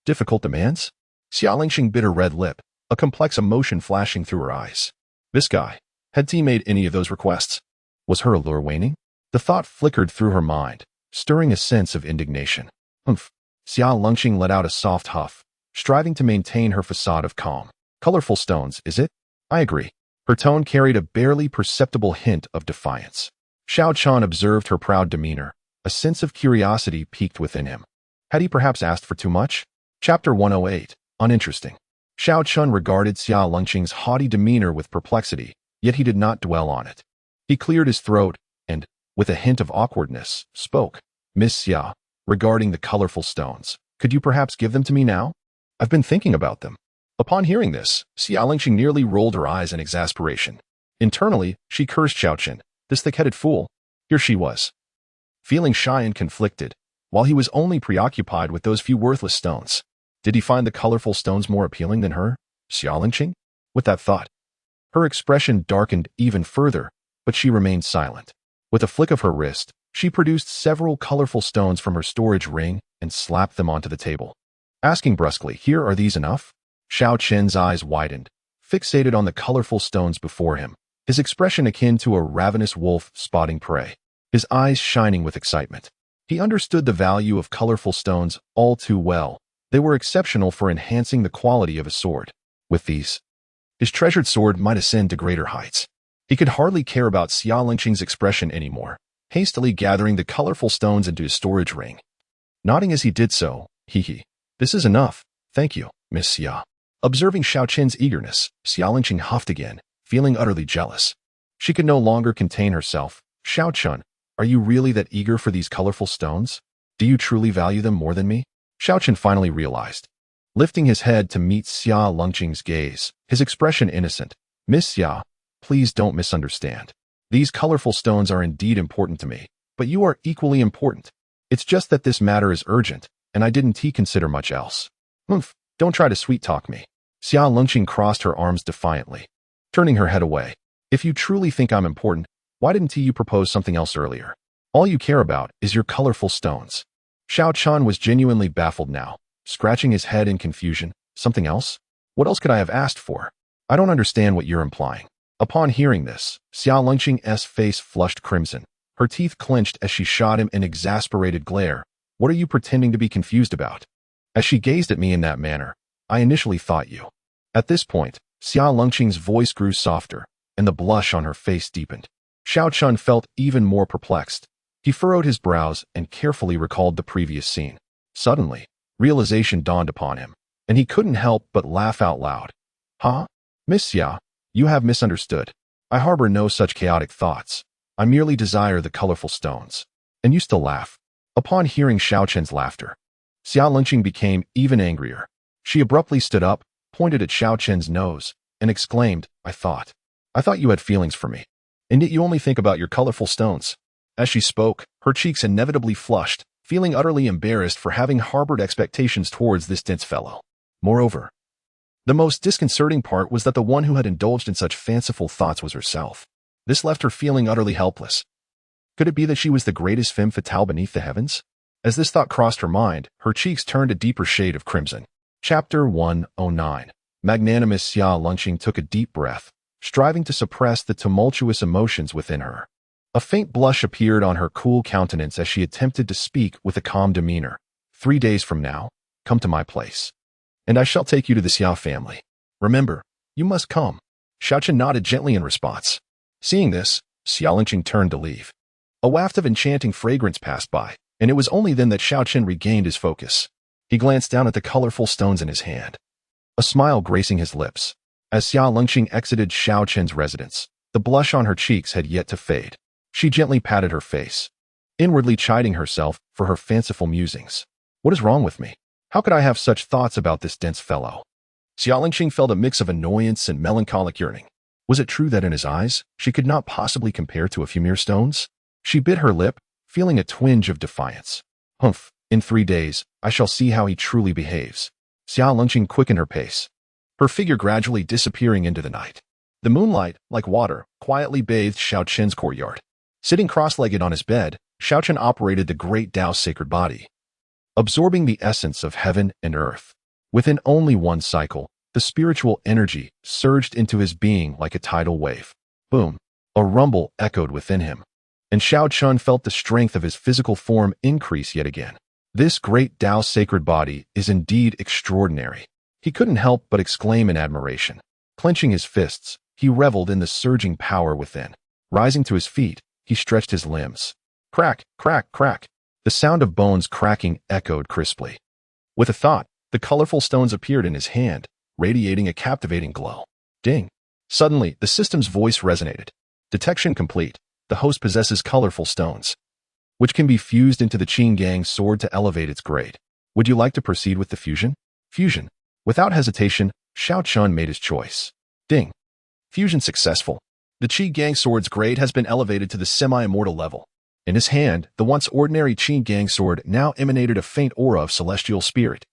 Difficult demands? Xia Lengqing bit her red lip, a complex emotion flashing through her eyes. This guy, had T made any of those requests? Was her allure waning? The thought flickered through her mind, stirring a sense of indignation. Humph. Xia Lengqing let out a soft huff, striving to maintain her facade of calm. Colorful stones, is it? I agree. Her tone carried a barely perceptible hint of defiance. Xiao Chen observed her proud demeanor. A sense of curiosity piqued within him. Had he perhaps asked for too much? Chapter 108. Uninteresting. Xiao Chen regarded Xia Lengqing's haughty demeanor with perplexity, yet he did not dwell on it. He cleared his throat and, with a hint of awkwardness, spoke. Miss Xia, regarding the colorful stones, could you perhaps give them to me now? I've been thinking about them. Upon hearing this, Xia Lengqing nearly rolled her eyes in exasperation. Internally, she cursed Xiao Chen, this thick-headed fool. Here she was, feeling shy and conflicted, while he was only preoccupied with those few worthless stones. Did he find the colorful stones more appealing than her, Xia Lengqing? With that thought, her expression darkened even further, but she remained silent. With a flick of her wrist, she produced several colorful stones from her storage ring and slapped them onto the table. Asking brusquely, here, are these enough? Xiao Chen's eyes widened, fixated on the colorful stones before him, his expression akin to a ravenous wolf spotting prey, his eyes shining with excitement. He understood the value of colorful stones all too well. They were exceptional for enhancing the quality of a sword. With these, his treasured sword might ascend to greater heights. He could hardly care about Xia Lengqing's expression anymore, hastily gathering the colorful stones into his storage ring. Nodding as he did so, this is enough, thank you, Miss Xia. Observing Xiao Chen's eagerness, Xia Lengqing huffed again, feeling utterly jealous. She could no longer contain herself. Xiao Chen, are you really that eager for these colorful stones? Do you truly value them more than me? Xiao Chen finally realized. Lifting his head to meet Xia Lengqing's gaze, his expression innocent. Miss Xia, please don't misunderstand. These colorful stones are indeed important to me, but you are equally important. It's just that this matter is urgent, and I didn't consider much else. Humph, don't try to sweet-talk me. Xiao Lengqing crossed her arms defiantly, turning her head away. If you truly think I'm important, why didn't you propose something else earlier? All you care about is your colorful stones. Xiao Chen was genuinely baffled now, scratching his head in confusion. Something else? What else could I have asked for? I don't understand what you're implying. Upon hearing this, Xiao Lengqing's face flushed crimson. Her teeth clenched as she shot him an exasperated glare. What are you pretending to be confused about? As she gazed at me in that manner, I initially thought you. At this point, Xiao Lengqing's voice grew softer, and the blush on her face deepened. Xiao Chen felt even more perplexed. He furrowed his brows and carefully recalled the previous scene. Suddenly, realization dawned upon him, and he couldn't help but laugh out loud. Huh? Miss Xiao, you have misunderstood. I harbor no such chaotic thoughts. I merely desire the colorful stones. And you still laugh. Upon hearing Xiao Chen's laughter, Xiao Lengqing became even angrier. She abruptly stood up, pointed at Xiao Chen's nose, and exclaimed, I thought you had feelings for me. And yet you only think about your colorful stones. As she spoke, her cheeks inevitably flushed, feeling utterly embarrassed for having harbored expectations towards this dense fellow. Moreover, the most disconcerting part was that the one who had indulged in such fanciful thoughts was herself. This left her feeling utterly helpless. Could it be that she was the greatest femme fatale beneath the heavens? As this thought crossed her mind, her cheeks turned a deeper shade of crimson. Chapter 109. Magnanimous Xiao Lengqing took a deep breath, striving to suppress the tumultuous emotions within her. A faint blush appeared on her cool countenance as she attempted to speak with a calm demeanor. 3 days from now, come to my place, and I shall take you to the Xiao family. Remember, you must come. Xiao Chen nodded gently in response. Seeing this, Xiao Lengqing turned to leave. A waft of enchanting fragrance passed by, and it was only then that Xiao Chen regained his focus. He glanced down at the colorful stones in his hand, a smile gracing his lips. As Xiao Lengqing exited Xiao Chen's residence, the blush on her cheeks had yet to fade. She gently patted her face, inwardly chiding herself for her fanciful musings. What is wrong with me? How could I have such thoughts about this dense fellow? Xiao Lengqing felt a mix of annoyance and melancholic yearning. Was it true that in his eyes, she could not possibly compare to a few mere stones? She bit her lip, feeling a twinge of defiance. Humph, in 3 days, I shall see how he truly behaves. Xiao Lengqing quickened her pace, her figure gradually disappearing into the night. The moonlight, like water, quietly bathed Xiao Chen's courtyard. Sitting cross-legged on his bed, Xiao Chen operated the great Tao's sacred body, absorbing the essence of heaven and earth. Within only one cycle, the spiritual energy surged into his being like a tidal wave. Boom! A rumble echoed within him, and Xiao Chen felt the strength of his physical form increase yet again. This great Tao's sacred body is indeed extraordinary. He couldn't help but exclaim in admiration. Clenching his fists, he reveled in the surging power within. Rising to his feet, he stretched his limbs. Crack, crack, crack. The sound of bones cracking echoed crisply. With a thought, the colorful stones appeared in his hand, radiating a captivating glow. Ding! Suddenly, the system's voice resonated. Detection complete. The host possesses colorful stones, which can be fused into the Qin Gang sword to elevate its grade. Would you like to proceed with the fusion? Fusion. Without hesitation, Xiao Chen made his choice. Ding! Fusion successful. The Qi Gang sword's grade has been elevated to the semi-immortal level. In his hand, the once ordinary Qi Gang sword now emanated a faint aura of celestial spirit.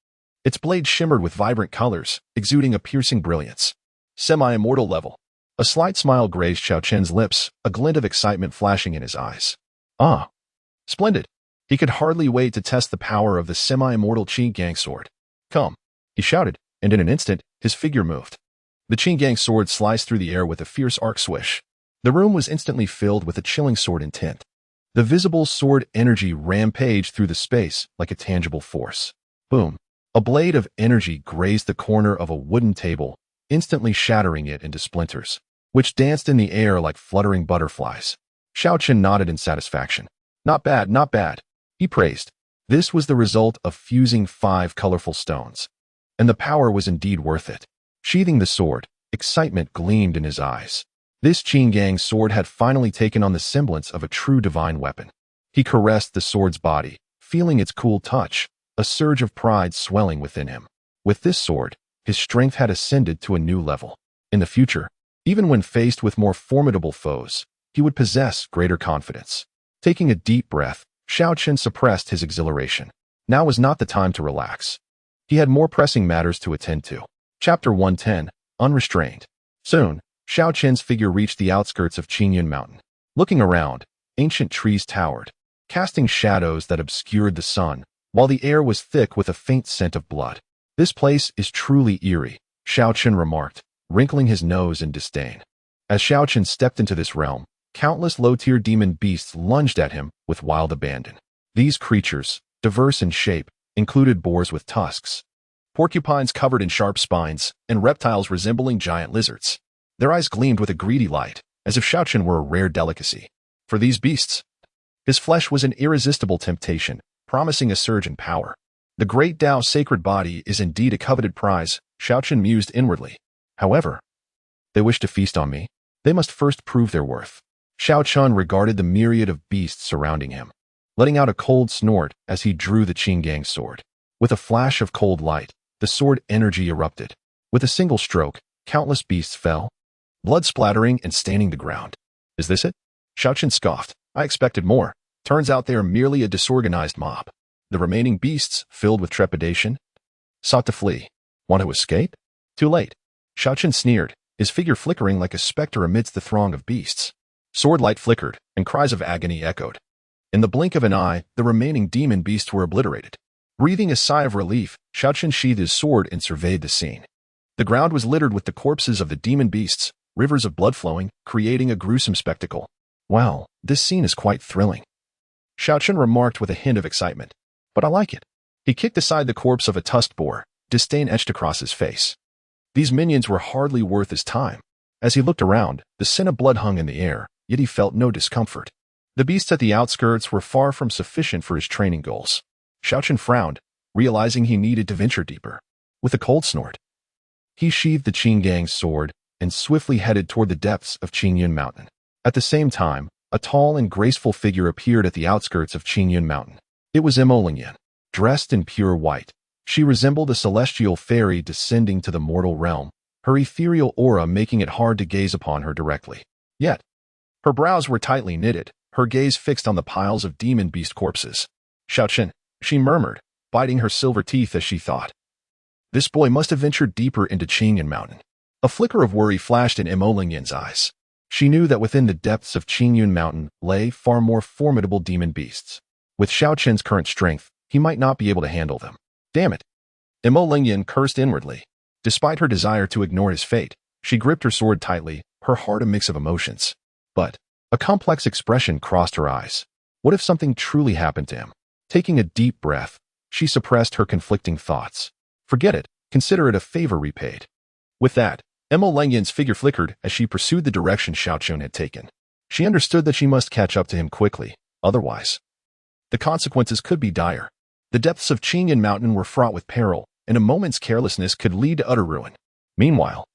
Its blade shimmered with vibrant colors, exuding a piercing brilliance. Semi-immortal level. A slight smile grazed Xiao Chen's lips, a glint of excitement flashing in his eyes. Ah! Splendid! He could hardly wait to test the power of the semi-immortal Qi Gang sword. Come! He shouted, and in an instant, his figure moved. The Qin Gang sword sliced through the air with a fierce arc swish. The room was instantly filled with a chilling sword intent. The visible sword energy rampaged through the space like a tangible force. Boom! A blade of energy grazed the corner of a wooden table, instantly shattering it into splinters, which danced in the air like fluttering butterflies. Xiao Chen nodded in satisfaction. Not bad, not bad, he praised. This was the result of fusing 5 colorful stones, and the power was indeed worth it. Sheathing the sword, excitement gleamed in his eyes. This Qin Gang sword had finally taken on the semblance of a true divine weapon. He caressed the sword's body, feeling its cool touch, a surge of pride swelling within him. With this sword, his strength had ascended to a new level. In the future, even when faced with more formidable foes, he would possess greater confidence. Taking a deep breath, Xiao Chen suppressed his exhilaration. Now was not the time to relax. He had more pressing matters to attend to. Chapter 110, Unrestrained. Soon, Xiao Chen's figure reached the outskirts of Qingyun Mountain. Looking around, ancient trees towered, casting shadows that obscured the sun, while the air was thick with a faint scent of blood. This place is truly eerie, Xiao Chen remarked, wrinkling his nose in disdain. As Xiao Chen stepped into this realm, countless low-tier demon beasts lunged at him with wild abandon. These creatures, diverse in shape, included boars with tusks, porcupines covered in sharp spines, and reptiles resembling giant lizards. Their eyes gleamed with a greedy light, as if Xiao Chen were a rare delicacy. For these beasts, his flesh was an irresistible temptation, promising a surge in power. The great Tao's sacred body is indeed a coveted prize, Xiao Chen mused inwardly. However, they wish to feast on me. They must first prove their worth. Xiao Chen regarded the myriad of beasts surrounding him, letting out a cold snort as he drew the Qinggang sword. With a flash of cold light, the sword energy erupted. With a single stroke, countless beasts fell, blood splattering and staining the ground. Is this it? Xiao Chen scoffed. I expected more. Turns out they are merely a disorganized mob. The remaining beasts, filled with trepidation, sought to flee. Want to escape? Too late. Xiao Chen sneered, his figure flickering like a specter amidst the throng of beasts. Sword light flickered, and cries of agony echoed. In the blink of an eye, the remaining demon beasts were obliterated. Breathing a sigh of relief, Xiao Chen sheathed his sword and surveyed the scene. The ground was littered with the corpses of the demon beasts, rivers of blood flowing, creating a gruesome spectacle. Wow, this scene is quite thrilling, Xiao Chen remarked with a hint of excitement. But I like it. He kicked aside the corpse of a tusked boar, disdain etched across his face. These minions were hardly worth his time. As he looked around, the scent of blood hung in the air, yet he felt no discomfort. The beasts at the outskirts were far from sufficient for his training goals. Xiao Chen frowned, realizing he needed to venture deeper. With a cold snort, he sheathed the Qinggang's sword and swiftly headed toward the depths of Qingyun Mountain. At the same time, a tall and graceful figure appeared at the outskirts of Qingyun Mountain. It was empress, dressed in pure white. She resembled a celestial fairy descending to the mortal realm, her ethereal aura making it hard to gaze upon her directly. Yet, her brows were tightly knitted, her gaze fixed on the piles of demon beast corpses. Xiao Chen, she murmured, biting her silver teeth as she thought. This boy must have ventured deeper into Qingyun Mountain. A flicker of worry flashed in Empress's eyes. She knew that within the depths of Qingyun Mountain lay far more formidable demon beasts. With Xiao Chen's current strength, he might not be able to handle them. Damn it! Empress cursed inwardly. Despite her desire to ignore his fate, she gripped her sword tightly, her heart a mix of emotions. But a complex expression crossed her eyes. What if something truly happened to him? Taking a deep breath, she suppressed her conflicting thoughts. Forget it, consider it a favor repaid. With that, Empress's figure flickered as she pursued the direction Xiao Chen had taken. She understood that she must catch up to him quickly, otherwise the consequences could be dire. The depths of Qingyun Mountain were fraught with peril, and a moment's carelessness could lead to utter ruin. Meanwhile,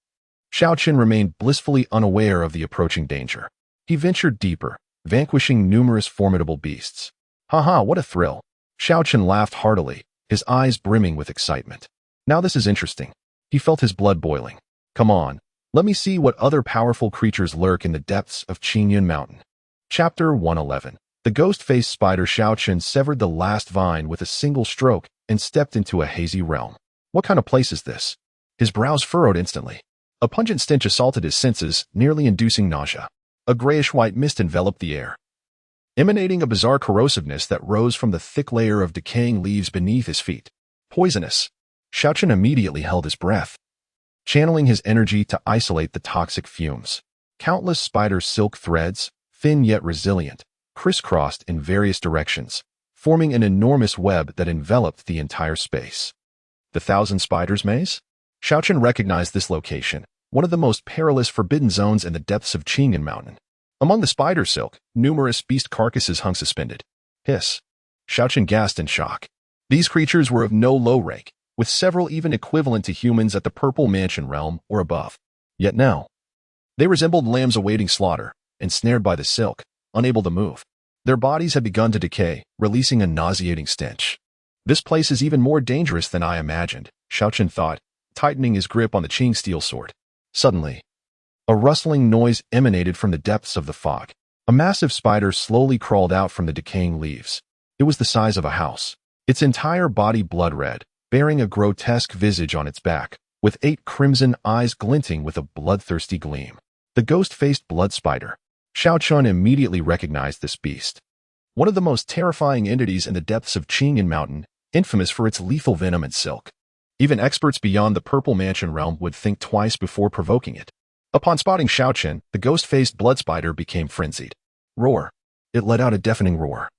Xiao Chen remained blissfully unaware of the approaching danger. He ventured deeper, vanquishing numerous formidable beasts. Haha, what a thrill! Xiao Chen laughed heartily, his eyes brimming with excitement. Now this is interesting. He felt his blood boiling. Come on, let me see what other powerful creatures lurk in the depths of Qingyun Mountain. Chapter 111. The ghost-faced spider Xiao Chen severed the last vine with a single stroke and stepped into a hazy realm. What kind of place is this? His brows furrowed instantly. A pungent stench assaulted his senses, nearly inducing nausea. A grayish-white mist enveloped the air, emanating a bizarre corrosiveness that rose from the thick layer of decaying leaves beneath his feet. Poisonous. Xiao Chen immediately held his breath, channeling his energy to isolate the toxic fumes. Countless spider silk threads, thin yet resilient, crisscrossed in various directions, forming an enormous web that enveloped the entire space. The Thousand Spiders Maze? Xiao Chen recognized this location, one of the most perilous forbidden zones in the depths of Qingyun Mountain. Among the spider silk, numerous beast carcasses hung suspended. Hiss. Xiao Chen gasped in shock. These creatures were of no low rank, with several even equivalent to humans at the Purple Mansion realm or above. Yet now, they resembled lambs awaiting slaughter, ensnared by the silk, unable to move. Their bodies had begun to decay, releasing a nauseating stench. This place is even more dangerous than I imagined, Xiao Chen thought, tightening his grip on the Qing steel sword. Suddenly, a rustling noise emanated from the depths of the fog. A massive spider slowly crawled out from the decaying leaves. It was the size of a house, its entire body blood red, bearing a grotesque visage on its back, with 8 crimson eyes glinting with a bloodthirsty gleam. The ghost-faced blood spider. Xiao Chen immediately recognized this beast. One of the most terrifying entities in the depths of Qingyan Mountain, infamous for its lethal venom and silk. Even experts beyond the Purple Mansion realm would think twice before provoking it. Upon spotting Xiao Chen, the ghost-faced blood spider became frenzied. Roar. It let out a deafening roar,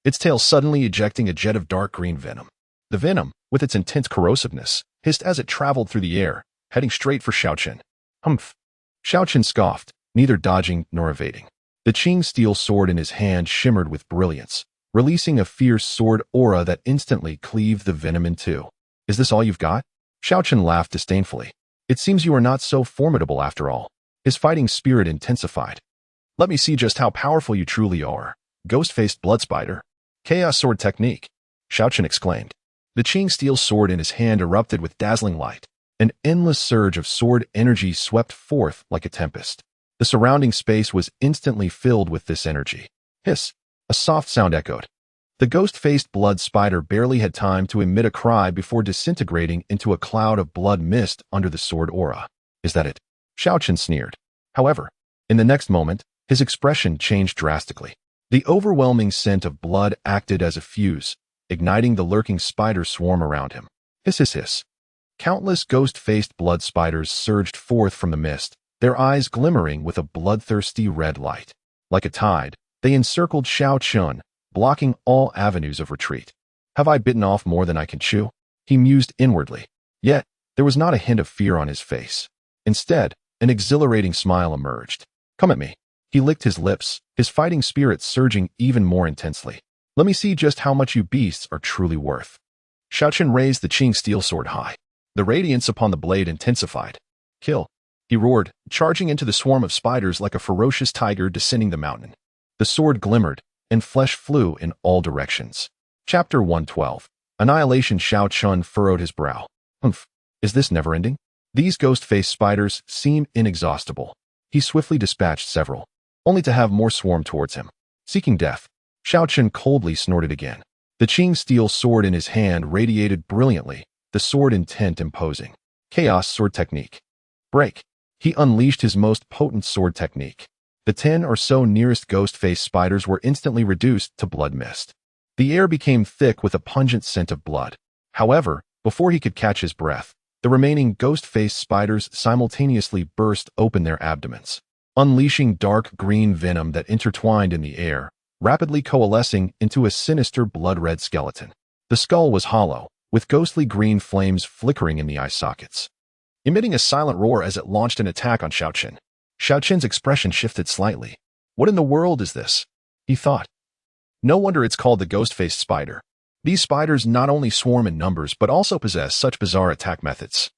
its tail suddenly ejecting a jet of dark green venom. The venom, with its intense corrosiveness, hissed as it traveled through the air, heading straight for Xiao Chen. Humph. Xiao Chen scoffed, neither dodging nor evading. The Qing steel sword in his hand shimmered with brilliance, releasing a fierce sword aura that instantly cleaved the venom in two. Is this all you've got? Xiao Chen laughed disdainfully. It seems you are not so formidable after all. His fighting spirit intensified. Let me see just how powerful you truly are, ghost-faced blood spider. Chaos sword technique, Xiao Chen exclaimed. The Qing steel sword in his hand erupted with dazzling light. An endless surge of sword energy swept forth like a tempest. The surrounding space was instantly filled with this energy. Hiss! A soft sound echoed. The ghost-faced blood spider barely had time to emit a cry before disintegrating into a cloud of blood mist under the sword aura. Is that it? Xiao Chen sneered. However, in the next moment, his expression changed drastically. The overwhelming scent of blood acted as a fuse, igniting the lurking spider swarm around him. Hiss hiss hiss. Countless ghost-faced blood spiders surged forth from the mist, their eyes glimmering with a bloodthirsty red light. Like a tide, they encircled Xiao Chen, blocking all avenues of retreat. Have I bitten off more than I can chew? He mused inwardly. Yet, there was not a hint of fear on his face. Instead, an exhilarating smile emerged. Come at me. He licked his lips, his fighting spirit surging even more intensely. Let me see just how much you beasts are truly worth. Xiao Chen raised the Qing steel sword high. The radiance upon the blade intensified. Kill. He roared, charging into the swarm of spiders like a ferocious tiger descending the mountain. The sword glimmered, and flesh flew in all directions. Chapter 112. Annihilation. Xiao Chen furrowed his brow. Humph. Is this never-ending? These ghost-faced spiders seem inexhaustible. He swiftly dispatched several, only to have more swarm towards him. Seeking death, Xiao Chen coldly snorted again. The Qing steel sword in his hand radiated brilliantly, the sword intent imposing. Chaos sword technique. Break. He unleashed his most potent sword technique. The 10 or so nearest ghost-faced spiders were instantly reduced to blood mist. The air became thick with a pungent scent of blood. However, before he could catch his breath, the remaining ghost-faced spiders simultaneously burst open their abdomens, unleashing dark green venom that intertwined in the air, rapidly coalescing into a sinister blood-red skeleton. The skull was hollow, with ghostly green flames flickering in the eye sockets, emitting a silent roar as it launched an attack on Xiao Chen. Xiao Chen's expression shifted slightly. What in the world is this? He thought. No wonder it's called the ghost-faced spider. These spiders not only swarm in numbers but also possess such bizarre attack methods.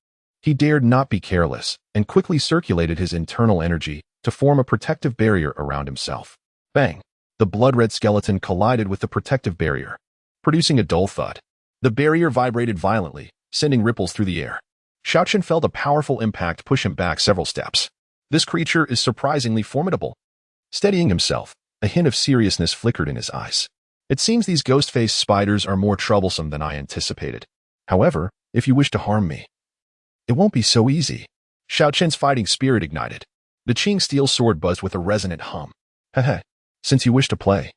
He dared not be careless, and quickly circulated his internal energy to form a protective barrier around himself. Bang! The blood-red skeleton collided with the protective barrier, producing a dull thud. The barrier vibrated violently, sending ripples through the air. Xiao Chen felt a powerful impact push him back several steps. This creature is surprisingly formidable. Steadying himself, a hint of seriousness flickered in his eyes. It seems these ghost-faced spiders are more troublesome than I anticipated. However, if you wish to harm me, it won't be so easy. Xiao Chen's fighting spirit ignited. The Qing steel sword buzzed with a resonant hum. Heh. Since you wish to play,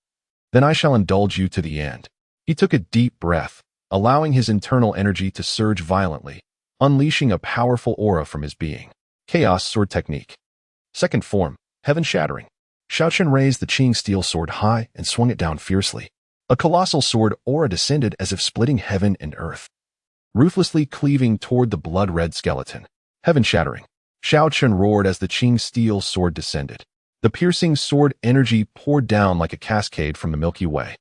then I shall indulge you to the end. He took a deep breath, allowing his internal energy to surge violently, unleashing a powerful aura from his being. Chaos sword technique. Second form, heaven shattering. Xiao Chen raised the Qing steel sword high and swung it down fiercely. A colossal sword aura descended as if splitting heaven and earth, ruthlessly cleaving toward the blood-red skeleton. Heaven shattering. Xiao Chen roared as the Qing steel sword descended. The piercing sword energy poured down like a cascade from the Milky Way.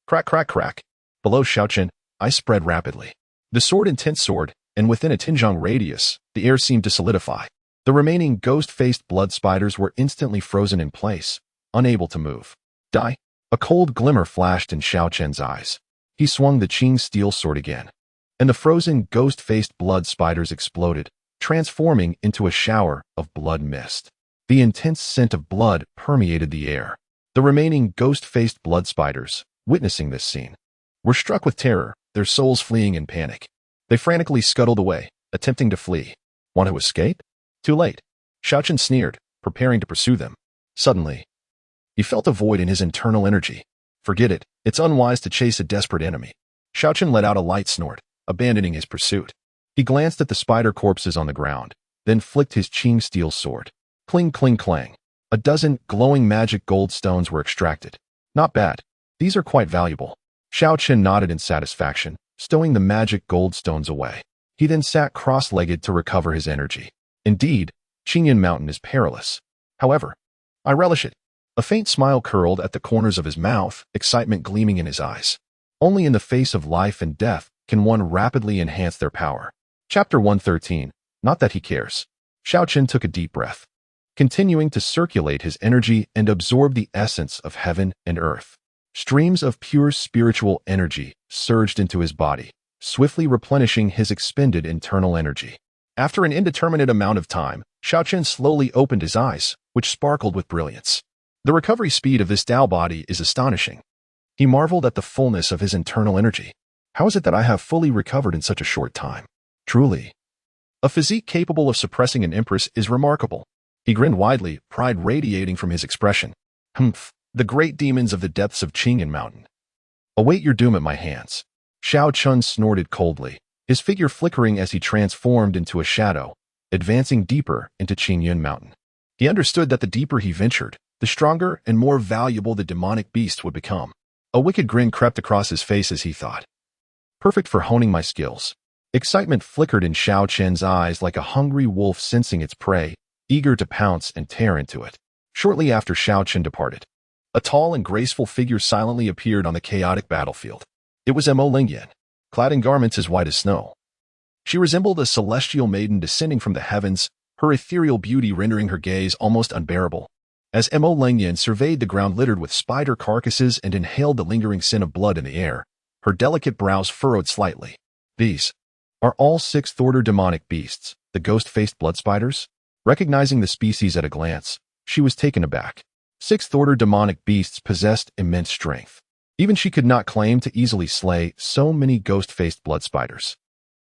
Crack, crack, crack. Below Xiao Chen, ice spread rapidly. The sword intense sword, and within a Tinjiang radius, the air seemed to solidify. The remaining ghost-faced blood spiders were instantly frozen in place, unable to move. Die. A cold glimmer flashed in Xiao Chen's eyes. He swung the Qing steel sword again, and the frozen ghost-faced blood spiders exploded, transforming into a shower of blood mist. The intense scent of blood permeated the air, The remaining ghost-faced blood spiders, witnessing this scene, were struck with terror, their souls fleeing in panic. They frantically scuttled away, attempting to flee. Want to escape? Too late. Xiao Chen sneered, preparing to pursue them. Suddenly, he felt a void in his internal energy. Forget it, it's unwise to chase a desperate enemy. Xiao Chen let out a light snort, abandoning his pursuit. He glanced at the spider corpses on the ground, then flicked his Qing steel sword. Cling, cling, clang. A dozen glowing magic gold stones were extracted. Not bad. These are quite valuable. Xiao Chen nodded in satisfaction, stowing the magic gold stones away. He then sat cross-legged to recover his energy. Indeed, Qingyan Mountain is perilous. However, I relish it. A faint smile curled at the corners of his mouth, excitement gleaming in his eyes. Only in the face of life and death can one rapidly enhance their power. Chapter 113. Not that he cares. Xiao Chen took a deep breath, continuing to circulate his energy and absorb the essence of heaven and earth. Streams of pure spiritual energy surged into his body, swiftly replenishing his expended internal energy. After an indeterminate amount of time, Xiao Chen slowly opened his eyes, which sparkled with brilliance. The recovery speed of this Tao body is astonishing. He marveled at the fullness of his internal energy. How is it that I have fully recovered in such a short time? Truly, a physique capable of suppressing an empress is remarkable. He grinned widely, pride radiating from his expression. Humph, the great demons of the depths of Qingyan Mountain. Await your doom at my hands. Xiao Chen snorted coldly, his figure flickering as he transformed into a shadow, advancing deeper into Qingyan Mountain. He understood that the deeper he ventured, the stronger and more valuable the demonic beast would become. A wicked grin crept across his face as he thought. Perfect for honing my skills. Excitement flickered in Xiao Chen's eyes like a hungry wolf sensing its prey, eager to pounce and tear into it. Shortly after Xiao Chen departed, a tall and graceful figure silently appeared on the chaotic battlefield. It was Mo Lingyan, clad in garments as white as snow. She resembled a celestial maiden descending from the heavens, her ethereal beauty rendering her gaze almost unbearable. As Mo Lingyan surveyed the ground littered with spider carcasses and inhaled the lingering scent of blood in the air, her delicate brows furrowed slightly. These are all sixth-order demonic beasts, the ghost-faced blood spiders? Recognizing the species at a glance, she was taken aback. Sixth-order demonic beasts possessed immense strength. Even she could not claim to easily slay so many ghost-faced blood spiders.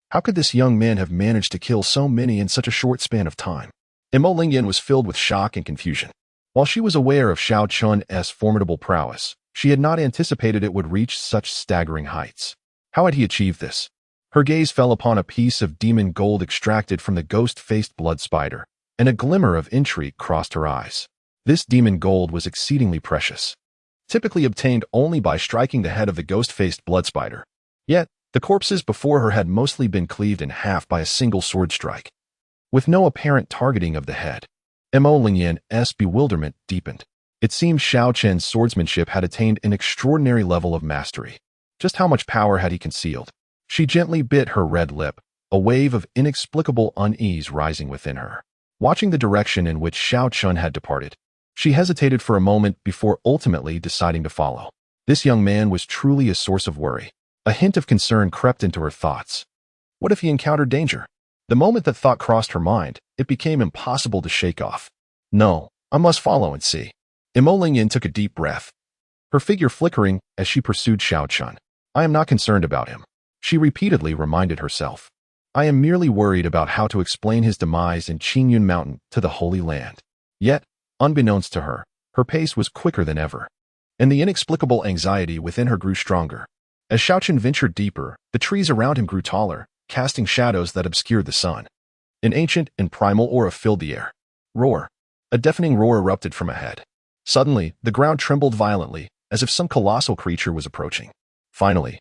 How could this young man have managed to kill so many in such a short span of time? Mo Lingyan was filled with shock and confusion. While she was aware of Xiao Chen's formidable prowess, she had not anticipated it would reach such staggering heights. How had he achieved this? Her gaze fell upon a piece of demon gold extracted from the ghost-faced blood spider, and a glimmer of intrigue crossed her eyes. This demon gold was exceedingly precious, typically obtained only by striking the head of the ghost-faced blood spider. Yet, the corpses before her had mostly been cleaved in half by a single sword strike. With no apparent targeting of the head, Mo Lingyan's bewilderment deepened. It seemed Xiao Chen's swordsmanship had attained an extraordinary level of mastery. Just how much power had he concealed? She gently bit her red lip, a wave of inexplicable unease rising within her. Watching the direction in which Xiao Chen had departed, she hesitated for a moment before ultimately deciding to follow. This young man was truly a source of worry. A hint of concern crept into her thoughts. What if he encountered danger? The moment that thought crossed her mind, it became impossible to shake off. No, I must follow and see. Mo Lingyan took a deep breath, her figure flickering as she pursued Xiao Chen. I am not concerned about him, she repeatedly reminded herself. I am merely worried about how to explain his demise in Qingyan Mountain to the Holy Land. Yet, unbeknownst to her, her pace was quicker than ever, and the inexplicable anxiety within her grew stronger. As Xiao Chen ventured deeper, the trees around him grew taller, casting shadows that obscured the sun. An ancient and primal aura filled the air. Roar. A deafening roar erupted from ahead. Suddenly, the ground trembled violently, as if some colossal creature was approaching. Finally,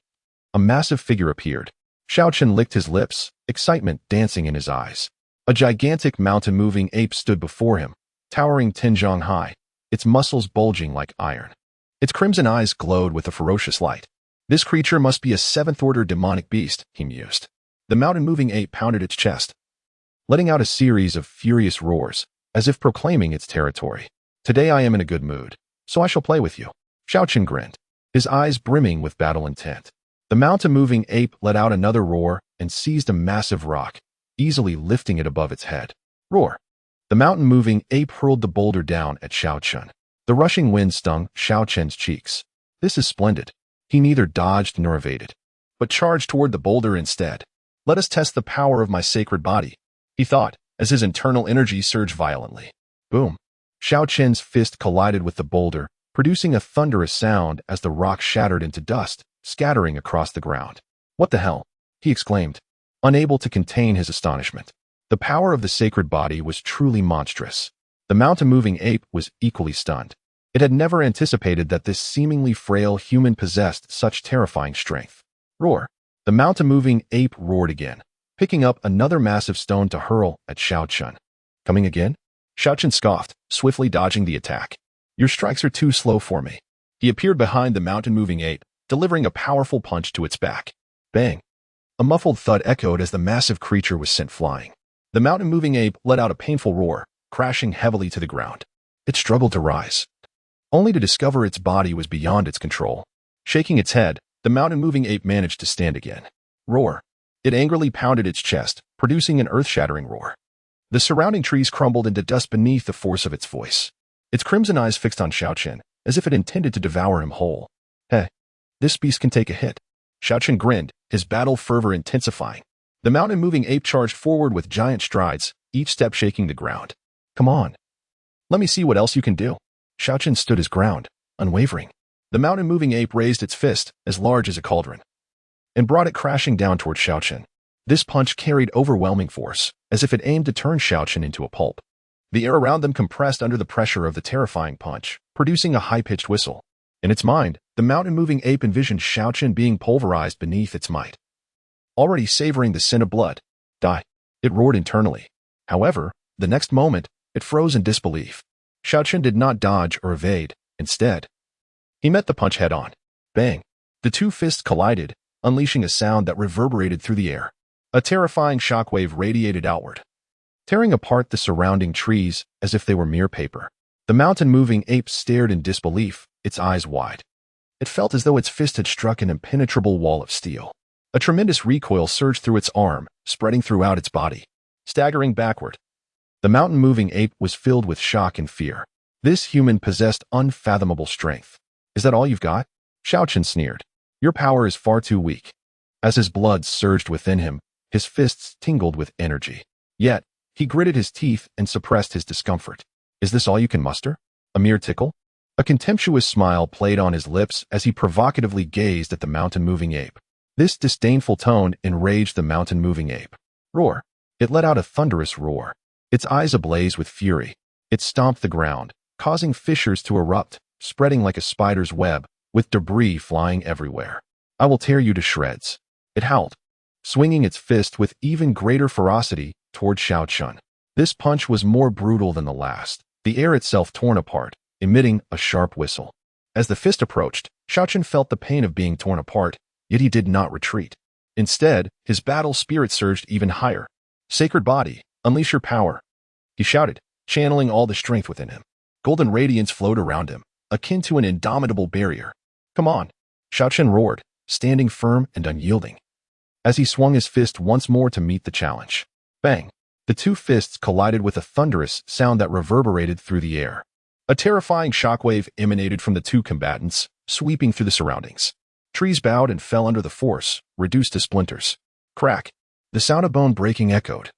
a massive figure appeared. Xiao Chen licked his lips, excitement dancing in his eyes. A gigantic mountain-moving ape stood before him, towering 10 zhang high, its muscles bulging like iron. Its crimson eyes glowed with a ferocious light. This creature must be a seventh-order demonic beast, he mused. The mountain-moving ape pounded its chest, letting out a series of furious roars, as if proclaiming its territory. Today I am in a good mood, so I shall play with you. Xiao Chen grinned, his eyes brimming with battle intent. The mountain-moving ape let out another roar and seized a massive rock, easily lifting it above its head. Roar. The mountain-moving ape hurled the boulder down at Xiao Chen. The rushing wind stung Xiao Chen's cheeks. This is splendid. He neither dodged nor evaded, but charged toward the boulder instead. Let us test the power of my sacred body, he thought, as his internal energy surged violently. Boom! Xiao Chen's fist collided with the boulder, producing a thunderous sound as the rock shattered into dust, scattering across the ground. What the hell? He exclaimed, unable to contain his astonishment. The power of the sacred body was truly monstrous. The mountain-moving ape was equally stunned. It had never anticipated that this seemingly frail human possessed such terrifying strength. Roar! The mountain-moving ape roared again, picking up another massive stone to hurl at Xiao Chen. Coming again? Xiao Chen scoffed, swiftly dodging the attack. Your strikes are too slow for me. He appeared behind the mountain-moving ape, delivering a powerful punch to its back. Bang! A muffled thud echoed as the massive creature was sent flying. The mountain-moving ape let out a painful roar, crashing heavily to the ground. It struggled to rise, only to discover its body was beyond its control. Shaking its head, the mountain-moving ape managed to stand again. Roar! It angrily pounded its chest, producing an earth-shattering roar. The surrounding trees crumbled into dust beneath the force of its voice. Its crimson eyes fixed on Xiao Chen, as if it intended to devour him whole. Hey, this beast can take a hit. Xiao Chen grinned, his battle fervor intensifying. The mountain-moving ape charged forward with giant strides, each step shaking the ground. Come on. Let me see what else you can do. Xiao Chen stood his ground, unwavering. The mountain-moving ape raised its fist, as large as a cauldron, and brought it crashing down toward Xiao Chen. This punch carried overwhelming force, as if it aimed to turn Xiao Chen into a pulp. The air around them compressed under the pressure of the terrifying punch, producing a high-pitched whistle. In its mind, the mountain-moving ape envisioned Xiao Chen being pulverized beneath its might. Already savoring the scent of blood. Die! It roared internally. However, the next moment, it froze in disbelief. Xiao Chen did not dodge or evade. Instead, he met the punch head-on. Bang! The two fists collided, unleashing a sound that reverberated through the air. A terrifying shockwave radiated outward, tearing apart the surrounding trees as if they were mere paper. The mountain-moving ape stared in disbelief, its eyes wide. It felt as though its fist had struck an impenetrable wall of steel. A tremendous recoil surged through its arm, spreading throughout its body. Staggering backward, the mountain-moving ape was filled with shock and fear. This human possessed unfathomable strength. Is that all you've got? Xiao Chen sneered. Your power is far too weak. As his blood surged within him, his fists tingled with energy. Yet, he gritted his teeth and suppressed his discomfort. Is this all you can muster? A mere tickle? A contemptuous smile played on his lips as he provocatively gazed at the mountain-moving ape. This disdainful tone enraged the mountain-moving ape. Roar! It let out a thunderous roar. Its eyes ablaze with fury. It stomped the ground, causing fissures to erupt, spreading like a spider's web, with debris flying everywhere. I will tear you to shreds. It howled, swinging its fist with even greater ferocity toward Xiao Chen. This punch was more brutal than the last, the air itself torn apart, emitting a sharp whistle. As the fist approached, Xiao Chen felt the pain of being torn apart, yet he did not retreat. Instead, his battle spirit surged even higher. Sacred body, unleash your power, he shouted, channeling all the strength within him. Golden radiance flowed around him, akin to an indomitable barrier. Come on, Xiao Chen roared, standing firm and unyielding, as he swung his fist once more to meet the challenge. Bang! The two fists collided with a thunderous sound that reverberated through the air. A terrifying shockwave emanated from the two combatants, sweeping through the surroundings. Trees bowed and fell under the force, reduced to splinters. Crack! The sound of bone breaking echoed.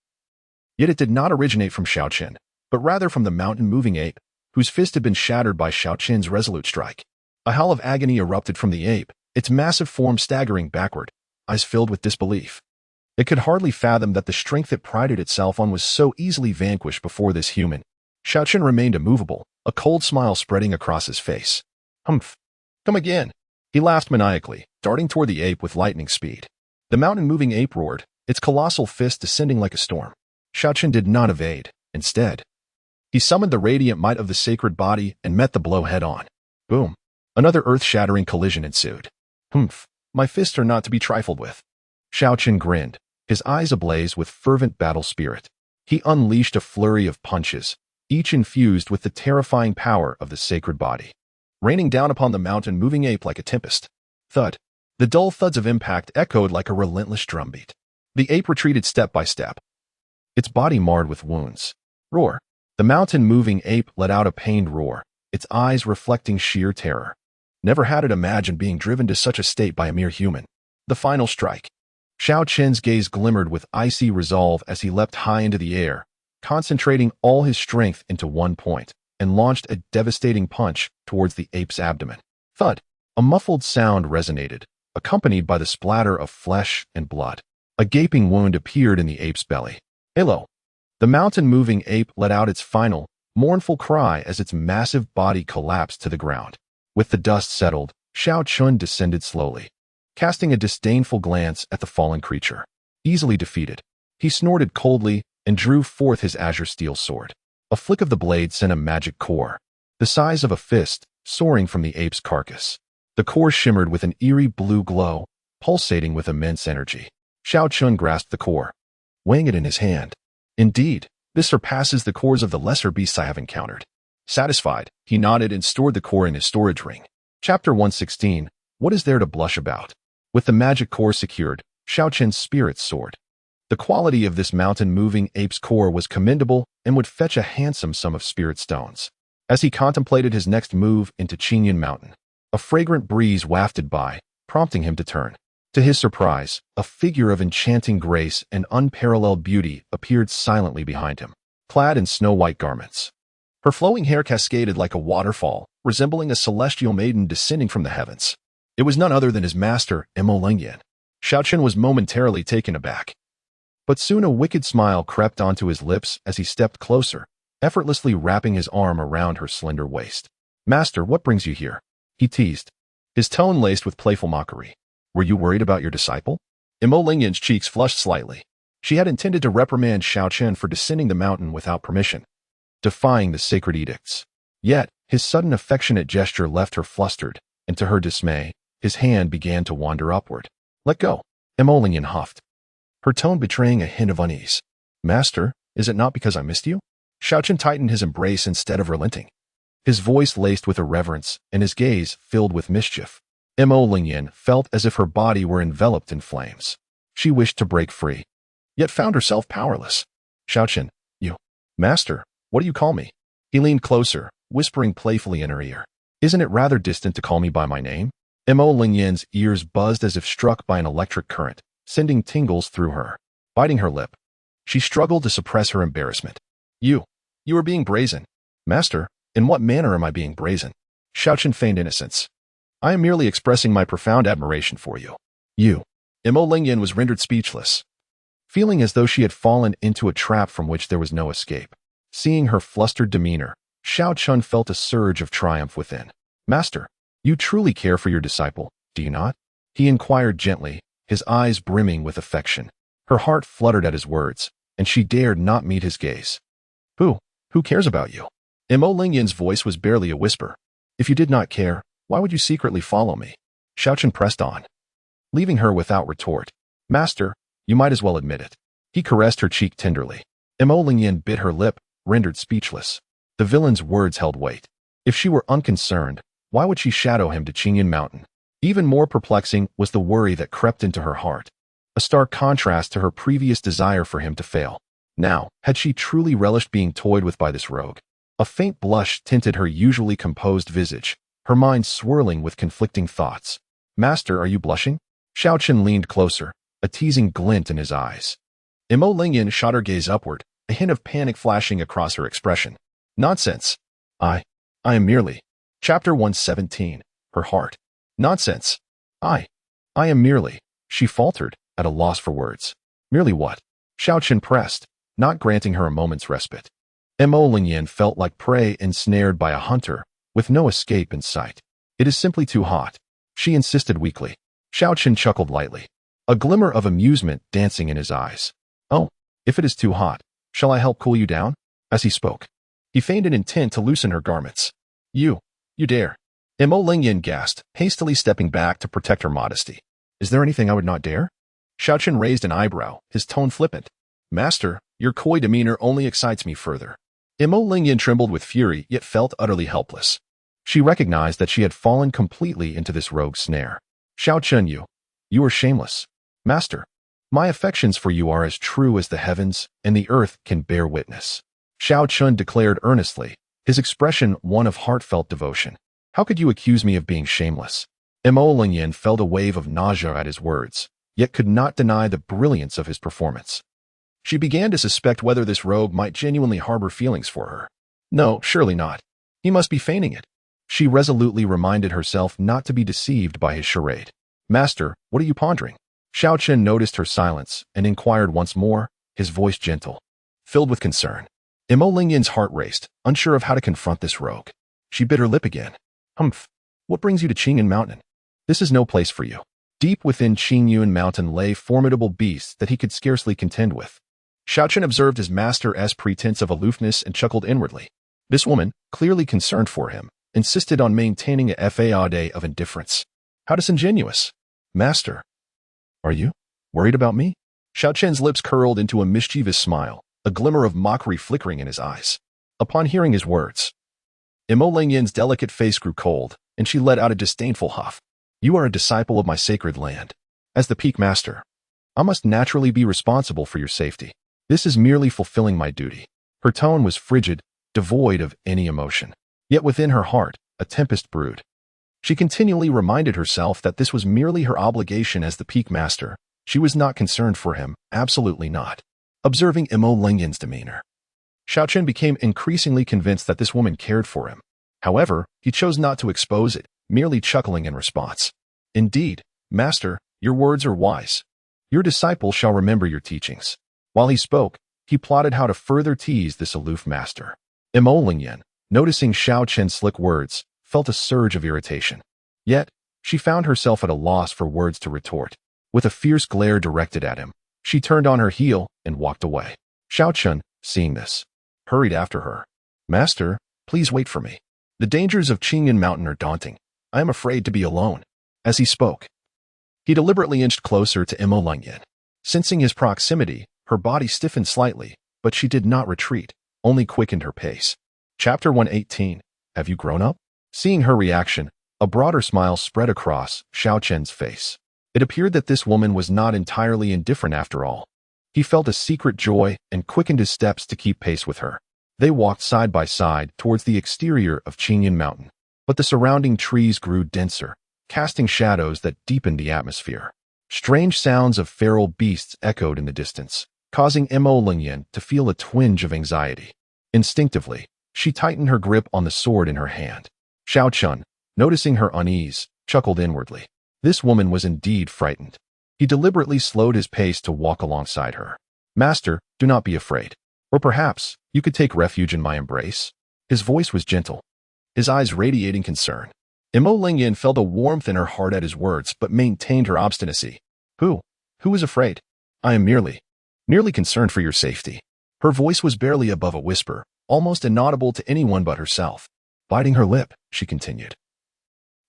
Yet it did not originate from Xiao Chen, but rather from the mountain-moving ape, whose fist had been shattered by Xiao Chen's resolute strike. A howl of agony erupted from the ape, its massive form staggering backward, eyes filled with disbelief. It could hardly fathom that the strength it prided itself on was so easily vanquished before this human. Xiao Chen remained immovable, a cold smile spreading across his face. Humph! Come again! He laughed maniacally, darting toward the ape with lightning speed. The mountain-moving ape roared, its colossal fist descending like a storm. Xiao Chen did not evade. Instead, he summoned the radiant might of the sacred body and met the blow head-on. Boom! Another earth-shattering collision ensued. Humph! My fists are not to be trifled with. Xiao Chen grinned, his eyes ablaze with fervent battle spirit. He unleashed a flurry of punches, each infused with the terrifying power of the sacred body, raining down upon the mountain-moving ape like a tempest. Thud! The dull thuds of impact echoed like a relentless drumbeat. The ape retreated step by step, its body marred with wounds. Roar! The mountain-moving ape let out a pained roar, its eyes reflecting sheer terror. Never had it imagined being driven to such a state by a mere human. The final strike. Xiao Chen's gaze glimmered with icy resolve as he leapt high into the air, concentrating all his strength into one point, and launched a devastating punch towards the ape's abdomen. Thud! A muffled sound resonated, accompanied by the splatter of flesh and blood. A gaping wound appeared in the ape's belly. Hello! The mountain-moving ape let out its final, mournful cry as its massive body collapsed to the ground. With the dust settled, Xiao Chen descended slowly, casting a disdainful glance at the fallen creature. Easily defeated, he snorted coldly and drew forth his azure steel sword. A flick of the blade sent a magic core, the size of a fist, soaring from the ape's carcass. The core shimmered with an eerie blue glow, pulsating with immense energy. Xiao Chen grasped the core, weighing it in his hand. Indeed, this surpasses the cores of the lesser beasts I have encountered. Satisfied, he nodded and stored the core in his storage ring. Chapter 116. What is there to blush about? With the magic core secured, Xiao Chen's spirits soared. The quality of this mountain-moving ape's core was commendable and would fetch a handsome sum of spirit stones. As he contemplated his next move into Qinyan Mountain, a fragrant breeze wafted by, prompting him to turn. To his surprise, a figure of enchanting grace and unparalleled beauty appeared silently behind him, clad in snow-white garments. Her flowing hair cascaded like a waterfall, resembling a celestial maiden descending from the heavens. It was none other than his master, Xiao. Xiao Chen was momentarily taken aback. But soon a wicked smile crept onto his lips as he stepped closer, effortlessly wrapping his arm around her slender waist. Master, what brings you here? He teased, his tone laced with playful mockery. Were you worried about your disciple? Xiao's cheeks flushed slightly. She had intended to reprimand Xiao Chen for descending the mountain without permission, defying the sacred edicts. Yet, his sudden affectionate gesture left her flustered, and to her dismay, his hand began to wander upward. Let go, Xiao huffed, her tone betraying a hint of unease. Master, is it not because I missed you? Xiao Chen tightened his embrace instead of relenting, his voice laced with irreverence and his gaze filled with mischief. Xiao felt as if her body were enveloped in flames. She wished to break free, yet found herself powerless. Xiao Chen, you. Master, what do you call me? He leaned closer, whispering playfully in her ear. Isn't it rather distant to call me by my name? Xiao's ears buzzed as if struck by an electric current, sending tingles through her. Biting her lip, she struggled to suppress her embarrassment. You are being brazen. Master, in what manner am I being brazen? Xiao Chen feigned innocence. I am merely expressing my profound admiration for you. You. Xiao was rendered speechless, feeling as though she had fallen into a trap from which there was no escape. Seeing her flustered demeanor, Xiao Chen felt a surge of triumph within. Master, you truly care for your disciple, do you not? He inquired gently, his eyes brimming with affection. Her heart fluttered at his words, and she dared not meet his gaze. Who cares about you? Xiao's voice was barely a whisper. If you did not care, why would you secretly follow me? Xiao Chen pressed on, leaving her without retort. Master, you might as well admit it. He caressed her cheek tenderly. Xiao bit her lip, rendered speechless. The villain's words held weight. If she were unconcerned, why would she shadow him to Qinyan Mountain? Even more perplexing was the worry that crept into her heart, a stark contrast to her previous desire for him to fail. Now, had she truly relished being toyed with by this rogue? A faint blush tinted her usually composed visage, her mind swirling with conflicting thoughts. Master, are you blushing? Xiao Chen leaned closer, a teasing glint in his eyes. Xiao shot her gaze upward, a hint of panic flashing across her expression. Nonsense. I am merely. Chapter 117. Her heart. Nonsense. I am merely. She faltered, at a loss for words. Merely what? Xiao Chen pressed, not granting her a moment's respite. Xiao felt like prey ensnared by a hunter, with no escape in sight. It is simply too hot, she insisted weakly. Xiao Chen chuckled lightly, a glimmer of amusement dancing in his eyes. Oh, if it is too hot, shall I help cool you down? As he spoke, he feigned an intent to loosen her garments. You dare. Xiao gasped, hastily stepping back to protect her modesty. Is there anything I would not dare? Xiao Chen raised an eyebrow, his tone flippant. Master, your coy demeanor only excites me further. Xiao trembled with fury, yet felt utterly helpless. She recognized that she had fallen completely into this rogue's snare. Xiao Chen, you are shameless. Master, my affections for you are as true as the heavens and the earth can bear witness. Xiao Chen declared earnestly, his expression one of heartfelt devotion. How could you accuse me of being shameless? Mo Lingyan felt a wave of nausea at his words, yet could not deny the brilliance of his performance. She began to suspect whether this rogue might genuinely harbor feelings for her. No, surely not. He must be feigning it. She resolutely reminded herself not to be deceived by his charade. Master, what are you pondering? Xiao Chen noticed her silence and inquired once more, his voice gentle, filled with concern. Mo Lingyan's heart raced, unsure of how to confront this rogue. She bit her lip again. Humph. What brings you to Qingyun Mountain? This is no place for you. Deep within Qingyun Mountain lay formidable beasts that he could scarcely contend with. Xiao Chen observed his master's pretense of aloofness and chuckled inwardly. This woman, clearly concerned for him, insisted on maintaining a facade of indifference. How disingenuous. Master, are you worried about me? Xiao Chen's lips curled into a mischievous smile, a glimmer of mockery flickering in his eyes. Upon hearing his words, Mo Lingyan's delicate face grew cold, and she let out a disdainful huff. You are a disciple of my sacred land. As the peak master, I must naturally be responsible for your safety. This is merely fulfilling my duty. Her tone was frigid, devoid of any emotion. Yet within her heart, a tempest brewed. She continually reminded herself that this was merely her obligation as the peak master. She was not concerned for him, absolutely not. Observing Mo Lingyan's demeanor, Xiao Chen became increasingly convinced that this woman cared for him. However, he chose not to expose it, merely chuckling in response. Indeed, Master, your words are wise. Your disciple shall remember your teachings. While he spoke, he plotted how to further tease this aloof master. Mo Lingyan, noticing Xiao Chen's slick words, felt a surge of irritation. Yet, she found herself at a loss for words to retort. With a fierce glare directed at him, she turned on her heel and walked away. Xiao Chen, seeing this, hurried after her. Master, please wait for me. The dangers of Qingyun Mountain are daunting. I am afraid to be alone. As he spoke, he deliberately inched closer to Mo Lingyan. Sensing his proximity, her body stiffened slightly, but she did not retreat, only quickened her pace. Chapter 118. Have you grown up? Seeing her reaction, a broader smile spread across Xiao Chen's face. It appeared that this woman was not entirely indifferent after all. He felt a secret joy and quickened his steps to keep pace with her. They walked side by side towards the exterior of Qingyun Mountain, but the surrounding trees grew denser, casting shadows that deepened the atmosphere. Strange sounds of feral beasts echoed in the distance, causing Mo Lingyan to feel a twinge of anxiety. Instinctively, she tightened her grip on the sword in her hand. Xiao Chen, noticing her unease, chuckled inwardly. This woman was indeed frightened. He deliberately slowed his pace to walk alongside her. Master, do not be afraid. Or perhaps, you could take refuge in my embrace. His voice was gentle, his eyes radiating concern. Mo Lingyan felt a warmth in her heart at his words, but maintained her obstinacy. Who is afraid? I am merely concerned for your safety. Her voice was barely above a whisper, almost inaudible to anyone but herself. Biting her lip, she continued.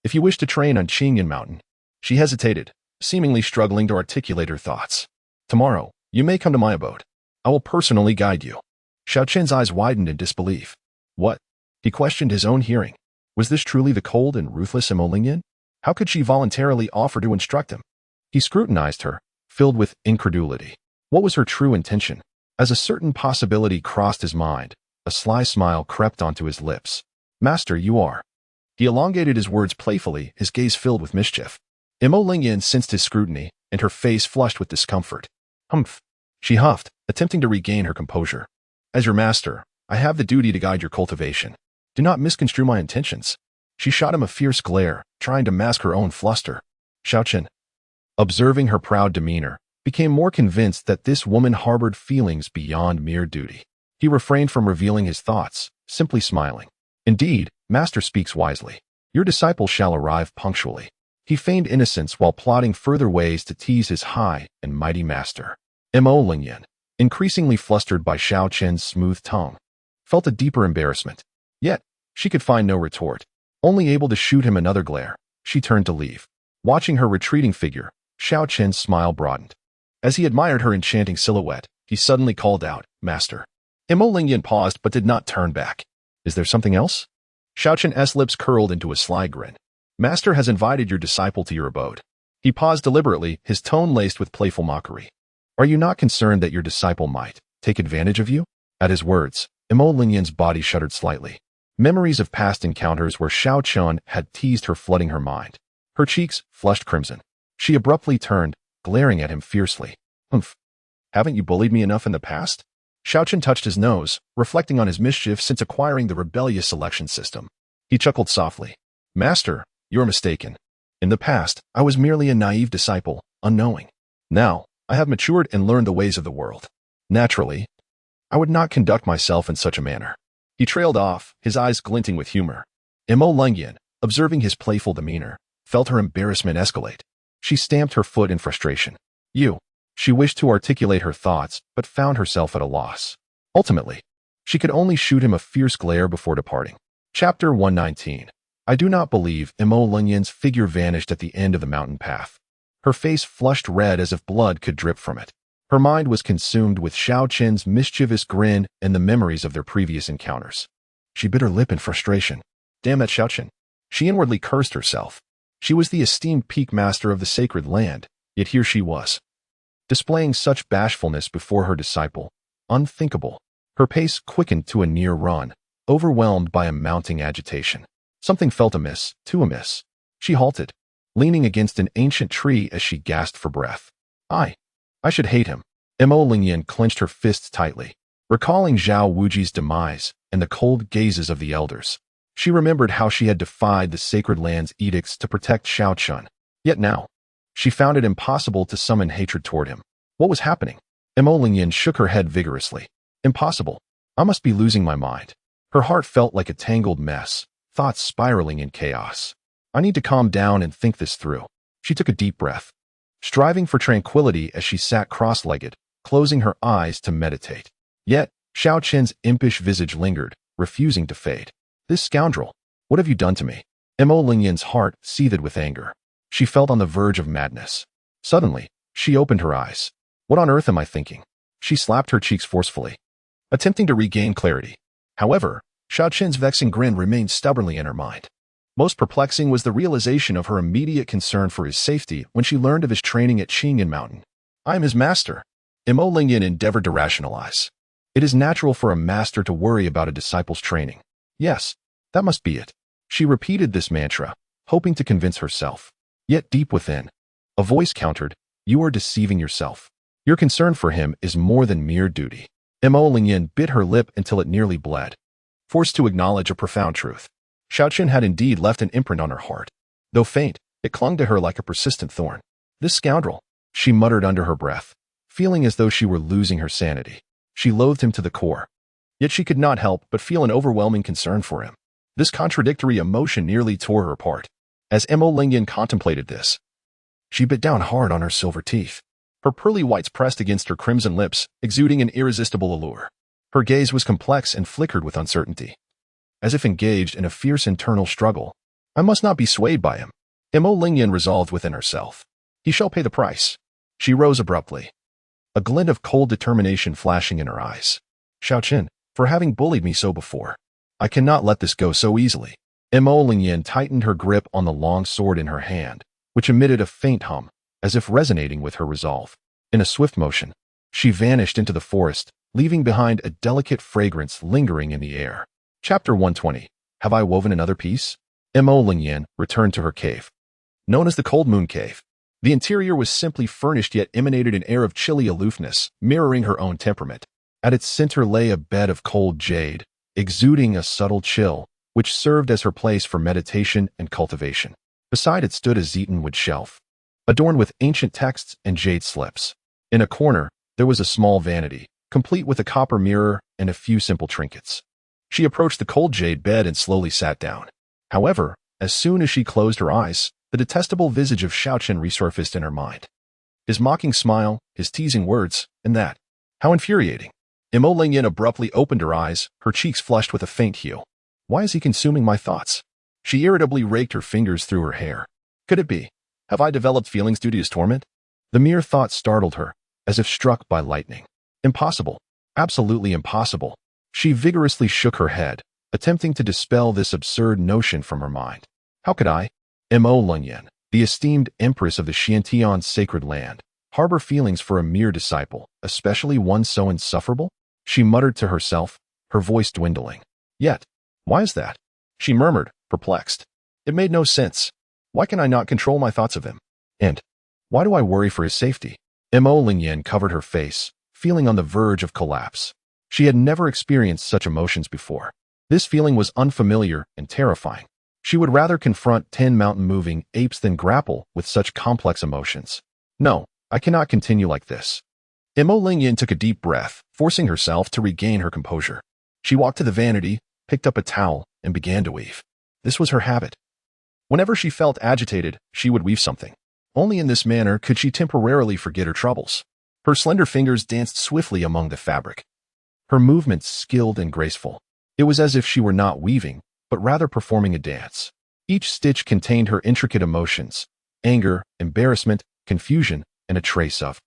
If you wish to train on Qingyun Mountain. She hesitated, seemingly struggling to articulate her thoughts. Tomorrow, you may come to my abode. I will personally guide you. Xiao Chen's eyes widened in disbelief. What? He questioned his own hearing. Was this truly the cold and ruthless Mo Lingyan? How could she voluntarily offer to instruct him? He scrutinized her, filled with incredulity. What was her true intention? As a certain possibility crossed his mind, a sly smile crept onto his lips. Master, you are. He elongated his words playfully, his gaze filled with mischief. Mo Lingyan sensed his scrutiny, and her face flushed with discomfort. Humph. She huffed, attempting to regain her composure. As your master, I have the duty to guide your cultivation. Do not misconstrue my intentions. She shot him a fierce glare, trying to mask her own fluster. Xiao Chen, observing her proud demeanor, became more convinced that this woman harbored feelings beyond mere duty. He refrained from revealing his thoughts, simply smiling. Indeed, Master speaks wisely. Your disciple shall arrive punctually. He feigned innocence while plotting further ways to tease his high and mighty master. Mo Lingyan, increasingly flustered by Xiao Chen's smooth tone, felt a deeper embarrassment. Yet, she could find no retort. Only able to shoot him another glare, she turned to leave. Watching her retreating figure, Xiao Chen's smile broadened. As he admired her enchanting silhouette, he suddenly called out, Master. Mo Lingyan paused but did not turn back. Is there something else? Xiao Chen's lips curled into a sly grin. Master has invited your disciple to your abode. He paused deliberately, his tone laced with playful mockery. Are you not concerned that your disciple might take advantage of you? At his words, Mo Lingyan's body shuddered slightly. Memories of past encounters where Xiao Chen had teased her flooding her mind. Her cheeks flushed crimson. She abruptly turned, glaring at him fiercely. Humph. Haven't you bullied me enough in the past? Xiao Chen touched his nose, reflecting on his mischief since acquiring the rebellious selection system. He chuckled softly. Master, you're mistaken. In the past, I was merely a naive disciple, unknowing. Now, I have matured and learned the ways of the world. Naturally, I would not conduct myself in such a manner. He trailed off, his eyes glinting with humor. Mo Lengyan, observing his playful demeanor, felt her embarrassment escalate. She stamped her foot in frustration. You. She wished to articulate her thoughts, but found herself at a loss. Ultimately, she could only shoot him a fierce glare before departing. Chapter 119. I do not believe Mo Lengyan's figure vanished at the end of the mountain path. Her face flushed red as if blood could drip from it. Her mind was consumed with Xiao Chen's mischievous grin and the memories of their previous encounters. She bit her lip in frustration. Damn that Xiao Chen. She inwardly cursed herself. She was the esteemed peak master of the sacred land, yet here she was, displaying such bashfulness before her disciple. Unthinkable. Her pace quickened to a near run, overwhelmed by a mounting agitation. Something felt amiss, too amiss. She halted, leaning against an ancient tree as she gasped for breath. I should hate him. Mo Lingyan clenched her fists tightly, recalling Zhao Wuji's demise and the cold gazes of the elders. She remembered how she had defied the sacred land's edicts to protect Xiao Chen. Yet now, she found it impossible to summon hatred toward him. What was happening? Mo Lingyan shook her head vigorously. Impossible. I must be losing my mind. Her heart felt like a tangled mess, thoughts spiraling in chaos. I need to calm down and think this through. She took a deep breath, striving for tranquility as she sat cross-legged, closing her eyes to meditate. Yet, Xiao Chen's impish visage lingered, refusing to fade. This scoundrel, what have you done to me? Mo Lingyan's heart seethed with anger. She felt on the verge of madness. Suddenly, she opened her eyes. What on earth am I thinking? She slapped her cheeks forcefully, attempting to regain clarity. However, Xiao Chen's vexing grin remained stubbornly in her mind. Most perplexing was the realization of her immediate concern for his safety when she learned of his training at Qingyan Mountain. I am his master. Mo Lingyan endeavored to rationalize. It is natural for a master to worry about a disciple's training. Yes, that must be it. She repeated this mantra, hoping to convince herself. Yet deep within, a voice countered, you are deceiving yourself. Your concern for him is more than mere duty. Mo Lingyan bit her lip until it nearly bled, forced to acknowledge a profound truth. Xiao Chen had indeed left an imprint on her heart. Though faint, it clung to her like a persistent thorn. This scoundrel, she muttered under her breath, feeling as though she were losing her sanity. She loathed him to the core. Yet she could not help but feel an overwhelming concern for him. This contradictory emotion nearly tore her apart. As Mo Lingyan contemplated this, she bit down hard on her silver teeth. Her pearly whites pressed against her crimson lips, exuding an irresistible allure. Her gaze was complex and flickered with uncertainty, as if engaged in a fierce internal struggle. I must not be swayed by him. Mo Lingyan resolved within herself. He shall pay the price. She rose abruptly, a glint of cold determination flashing in her eyes. Xiao Chen, for having bullied me so before, I cannot let this go so easily. Mo Lingyan tightened her grip on the long sword in her hand, which emitted a faint hum, as if resonating with her resolve. In a swift motion, she vanished into the forest, leaving behind a delicate fragrance lingering in the air. Chapter 120. Have I woven another piece? Mo Lingyan returned to her cave, known as the Cold Moon Cave. The interior was simply furnished yet emanated an air of chilly aloofness, mirroring her own temperament. At its center lay a bed of cold jade, exuding a subtle chill, which served as her place for meditation and cultivation. Beside it stood a zeton wood shelf, adorned with ancient texts and jade slips. In a corner, there was a small vanity, complete with a copper mirror and a few simple trinkets. She approached the cold jade bed and slowly sat down. However, as soon as she closed her eyes, the detestable visage of Xiao Chen resurfaced in her mind. His mocking smile, his teasing words, and that. How infuriating. Mo Lingyan abruptly opened her eyes, her cheeks flushed with a faint hue. Why is he consuming my thoughts? She irritably raked her fingers through her hair. Could it be? Have I developed feelings due to his torment? The mere thought startled her, as if struck by lightning. Impossible. Absolutely impossible. She vigorously shook her head, attempting to dispel this absurd notion from her mind. How could I, Mo Lingyan, the esteemed empress of the Xiantian sacred land, harbor feelings for a mere disciple, especially one so insufferable? She muttered to herself, her voice dwindling. Yet, Why is that? She murmured, perplexed. It made no sense. Why can I not control my thoughts of him? And why do I worry for his safety? Mo Lingyan covered her face, feeling on the verge of collapse. She had never experienced such emotions before. This feeling was unfamiliar and terrifying. She would rather confront 10 mountain-moving apes than grapple with such complex emotions. No, I cannot continue like this. Mo Lingyan took a deep breath, forcing herself to regain her composure. She walked to the vanity, picked up a towel, and began to weave. This was her habit. Whenever she felt agitated, she would weave something. Only in this manner could she temporarily forget her troubles. Her slender fingers danced swiftly among the fabric. Her movements skilled and graceful. It was as if she were not weaving, but rather performing a dance. Each stitch contained her intricate emotions: anger, embarrassment, confusion, and a trace of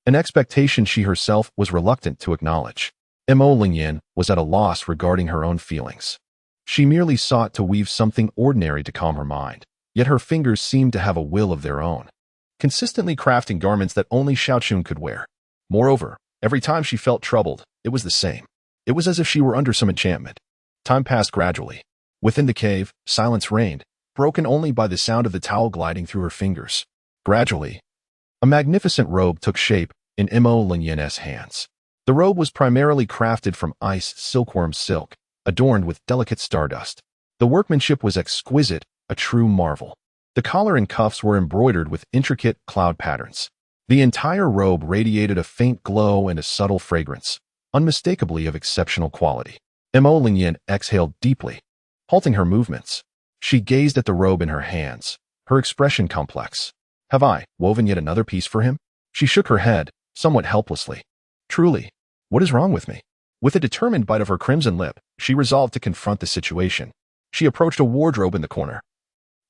an expectation she herself was reluctant to acknowledge. Mo Lingyan was at a loss regarding her own feelings. She merely sought to weave something ordinary to calm her mind, yet her fingers seemed to have a will of their own, consistently crafting garments that only Xiao Chen could wear. Moreover, every time she felt troubled, it was the same. It was as if she were under some enchantment. Time passed gradually. Within the cave, silence reigned, broken only by the sound of the towel gliding through her fingers. Gradually, a magnificent robe took shape in Mo Lingyan's hands. The robe was primarily crafted from ice silkworm silk, adorned with delicate stardust. The workmanship was exquisite, a true marvel. The collar and cuffs were embroidered with intricate cloud patterns. The entire robe radiated a faint glow and a subtle fragrance, unmistakably of exceptional quality. Mo Lingyan exhaled deeply, halting her movements. She gazed at the robe in her hands, her expression complex. Have I woven yet another piece for him? She shook her head, somewhat helplessly. Truly, what is wrong with me? With a determined bite of her crimson lip, she resolved to confront the situation. She approached a wardrobe in the corner,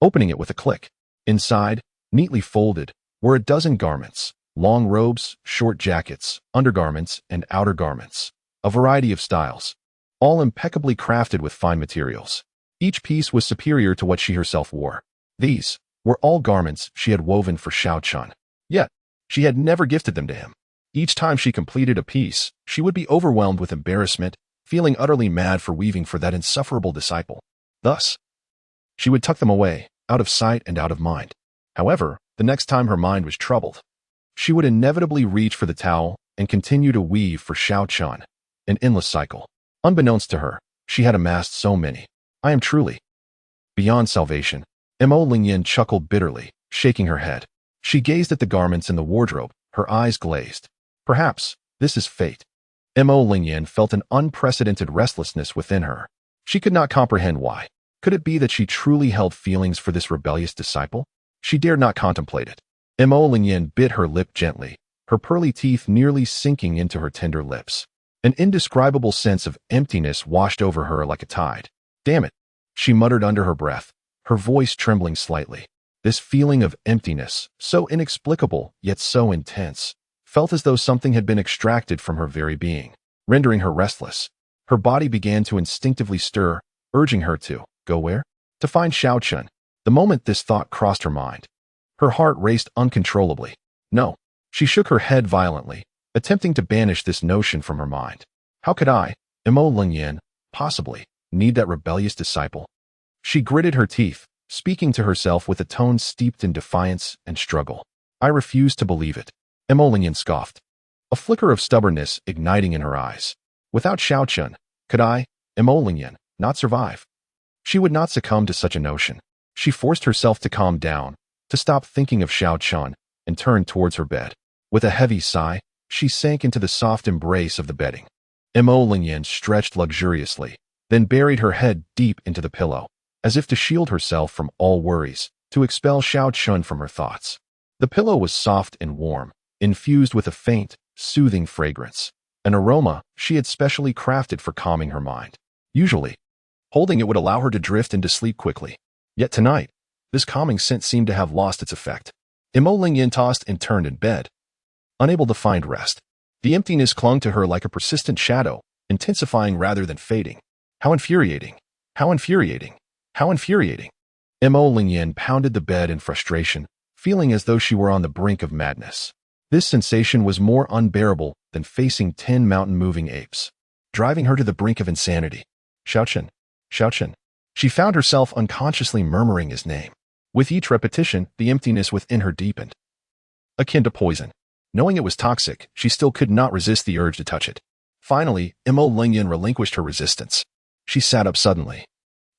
opening it with a click. Inside, neatly folded, were a dozen garments: long robes, short jackets, undergarments, and outer garments. A variety of styles, all impeccably crafted with fine materials. Each piece was superior to what she herself wore. These were all garments she had woven for Xiao Chen. Yet, she had never gifted them to him. Each time she completed a piece, she would be overwhelmed with embarrassment, feeling utterly mad for weaving for that insufferable disciple. Thus, she would tuck them away, out of sight and out of mind. However, the next time her mind was troubled, she would inevitably reach for the towel and continue to weave for Xiao Chen, an endless cycle. Unbeknownst to her, she had amassed so many. I am truly beyond salvation. Mo Lingyan chuckled bitterly, shaking her head. She gazed at the garments in the wardrobe, her eyes glazed. Perhaps this is fate. Mo Lingyan felt an unprecedented restlessness within her. She could not comprehend why. Could it be that she truly held feelings for this rebellious disciple? She dared not contemplate it. Mo Lingyan bit her lip gently, her pearly teeth nearly sinking into her tender lips. An indescribable sense of emptiness washed over her like a tide. Damn it, she muttered under her breath, her voice trembling slightly. This feeling of emptiness, so inexplicable yet so intense, felt as though something had been extracted from her very being, rendering her restless. Her body began to instinctively stir, urging her to go where? To find Xiao Chen. The moment this thought crossed her mind, her heart raced uncontrollably. No, she shook her head violently, attempting to banish this notion from her mind. How could I, Mo Lingyan, possibly need that rebellious disciple? She gritted her teeth, speaking to herself with a tone steeped in defiance and struggle. I refuse to believe it. Mo Lingyan scoffed, a flicker of stubbornness igniting in her eyes. Without Xiao Chen, could I, Mo Lingyan, not survive? She would not succumb to such a notion. She forced herself to calm down, to stop thinking of Xiao Chen, and turned towards her bed. With a heavy sigh, she sank into the soft embrace of the bedding. Mo Lingyan stretched luxuriously, then buried her head deep into the pillow, as if to shield herself from all worries, to expel Xiao Chen from her thoughts. The pillow was soft and warm, infused with a faint, soothing fragrance, an aroma she had specially crafted for calming her mind. Usually, holding it would allow her to drift into sleep quickly. Yet tonight, this calming scent seemed to have lost its effect. Mo Lingyan tossed and turned in bed, unable to find rest. The emptiness clung to her like a persistent shadow, intensifying rather than fading. How infuriating! How infuriating! How infuriating! Mo Lingyan pounded the bed in frustration, feeling as though she were on the brink of madness. This sensation was more unbearable than facing 10 mountain-moving apes, driving her to the brink of insanity. Xiao Chen. Xiao Chen. She found herself unconsciously murmuring his name. With each repetition, the emptiness within her deepened, akin to poison. Knowing it was toxic, she still could not resist the urge to touch it. Finally, Mo Lingyan relinquished her resistance. She sat up suddenly,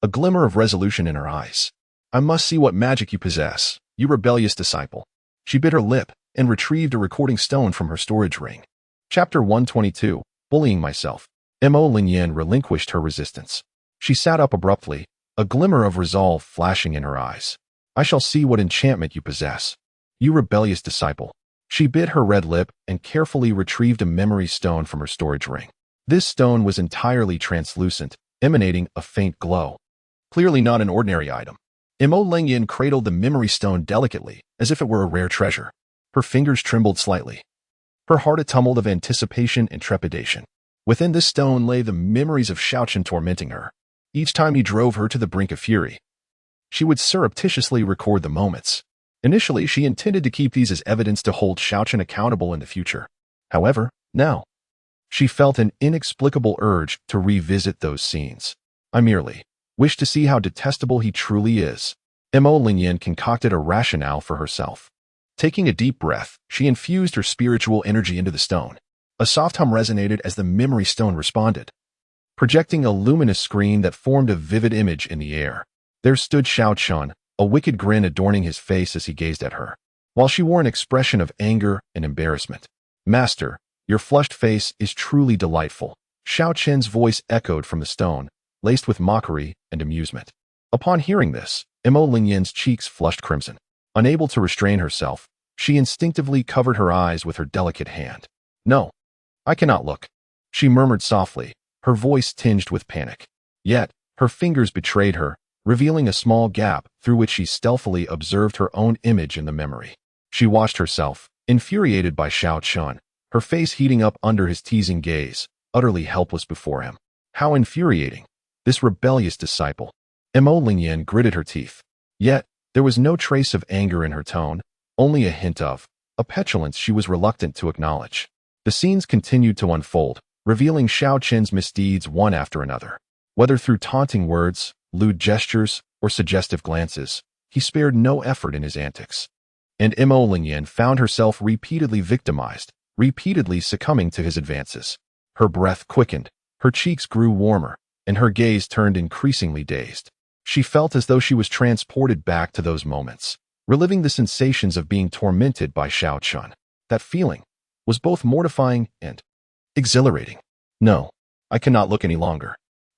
a glimmer of resolution in her eyes. I must see what magic you possess, you rebellious disciple. She bit her lip and retrieved a recording stone from her storage ring. Chapter 122, Bullying Myself. Mo Lingyan relinquished her resistance. She sat up abruptly, a glimmer of resolve flashing in her eyes. I shall see what enchantment you possess, you rebellious disciple. She bit her red lip and carefully retrieved a memory stone from her storage ring. This stone was entirely translucent, emanating a faint glow. Clearly not an ordinary item. Mo Lingyan cradled the memory stone delicately, as if it were a rare treasure. Her fingers trembled slightly. Her heart a tumult of anticipation and trepidation. Within this stone lay the memories of Xiao Chen tormenting her. Each time he drove her to the brink of fury, she would surreptitiously record the moments. Initially, she intended to keep these as evidence to hold Xiao Chen accountable in the future. However, now, she felt an inexplicable urge to revisit those scenes. I merely wished to see how detestable he truly is. Mo Lingyan concocted a rationale for herself. Taking a deep breath, she infused her spiritual energy into the stone. A soft hum resonated as the memory stone responded, projecting a luminous screen that formed a vivid image in the air. There stood Xiao Chen, a wicked grin adorning his face as he gazed at her, while she wore an expression of anger and embarrassment. Master, your flushed face is truly delightful. Xiao Chen's voice echoed from the stone, laced with mockery and amusement. Upon hearing this, Mo Lingyan's cheeks flushed crimson. Unable to restrain herself, she instinctively covered her eyes with her delicate hand. No, I cannot look, she murmured softly, her voice tinged with panic. Yet, her fingers betrayed her, revealing a small gap through which she stealthily observed her own image in the memory. She watched herself, infuriated by Xiao Chen, her face heating up under his teasing gaze, utterly helpless before him. How infuriating! This rebellious disciple. Mo Lingyan gritted her teeth. Yet, there was no trace of anger in her tone, only a hint of a petulance she was reluctant to acknowledge. The scenes continued to unfold, revealing Xiao Chen's misdeeds one after another. Whether through taunting words, lewd gestures, or suggestive glances, he spared no effort in his antics. And Mo Lingyan found herself repeatedly victimized, repeatedly succumbing to his advances. Her breath quickened, her cheeks grew warmer, and her gaze turned increasingly dazed. She felt as though she was transported back to those moments, reliving the sensations of being tormented by Xiao Chen. That feeling was both mortifying and exhilarating. No, I cannot look any longer.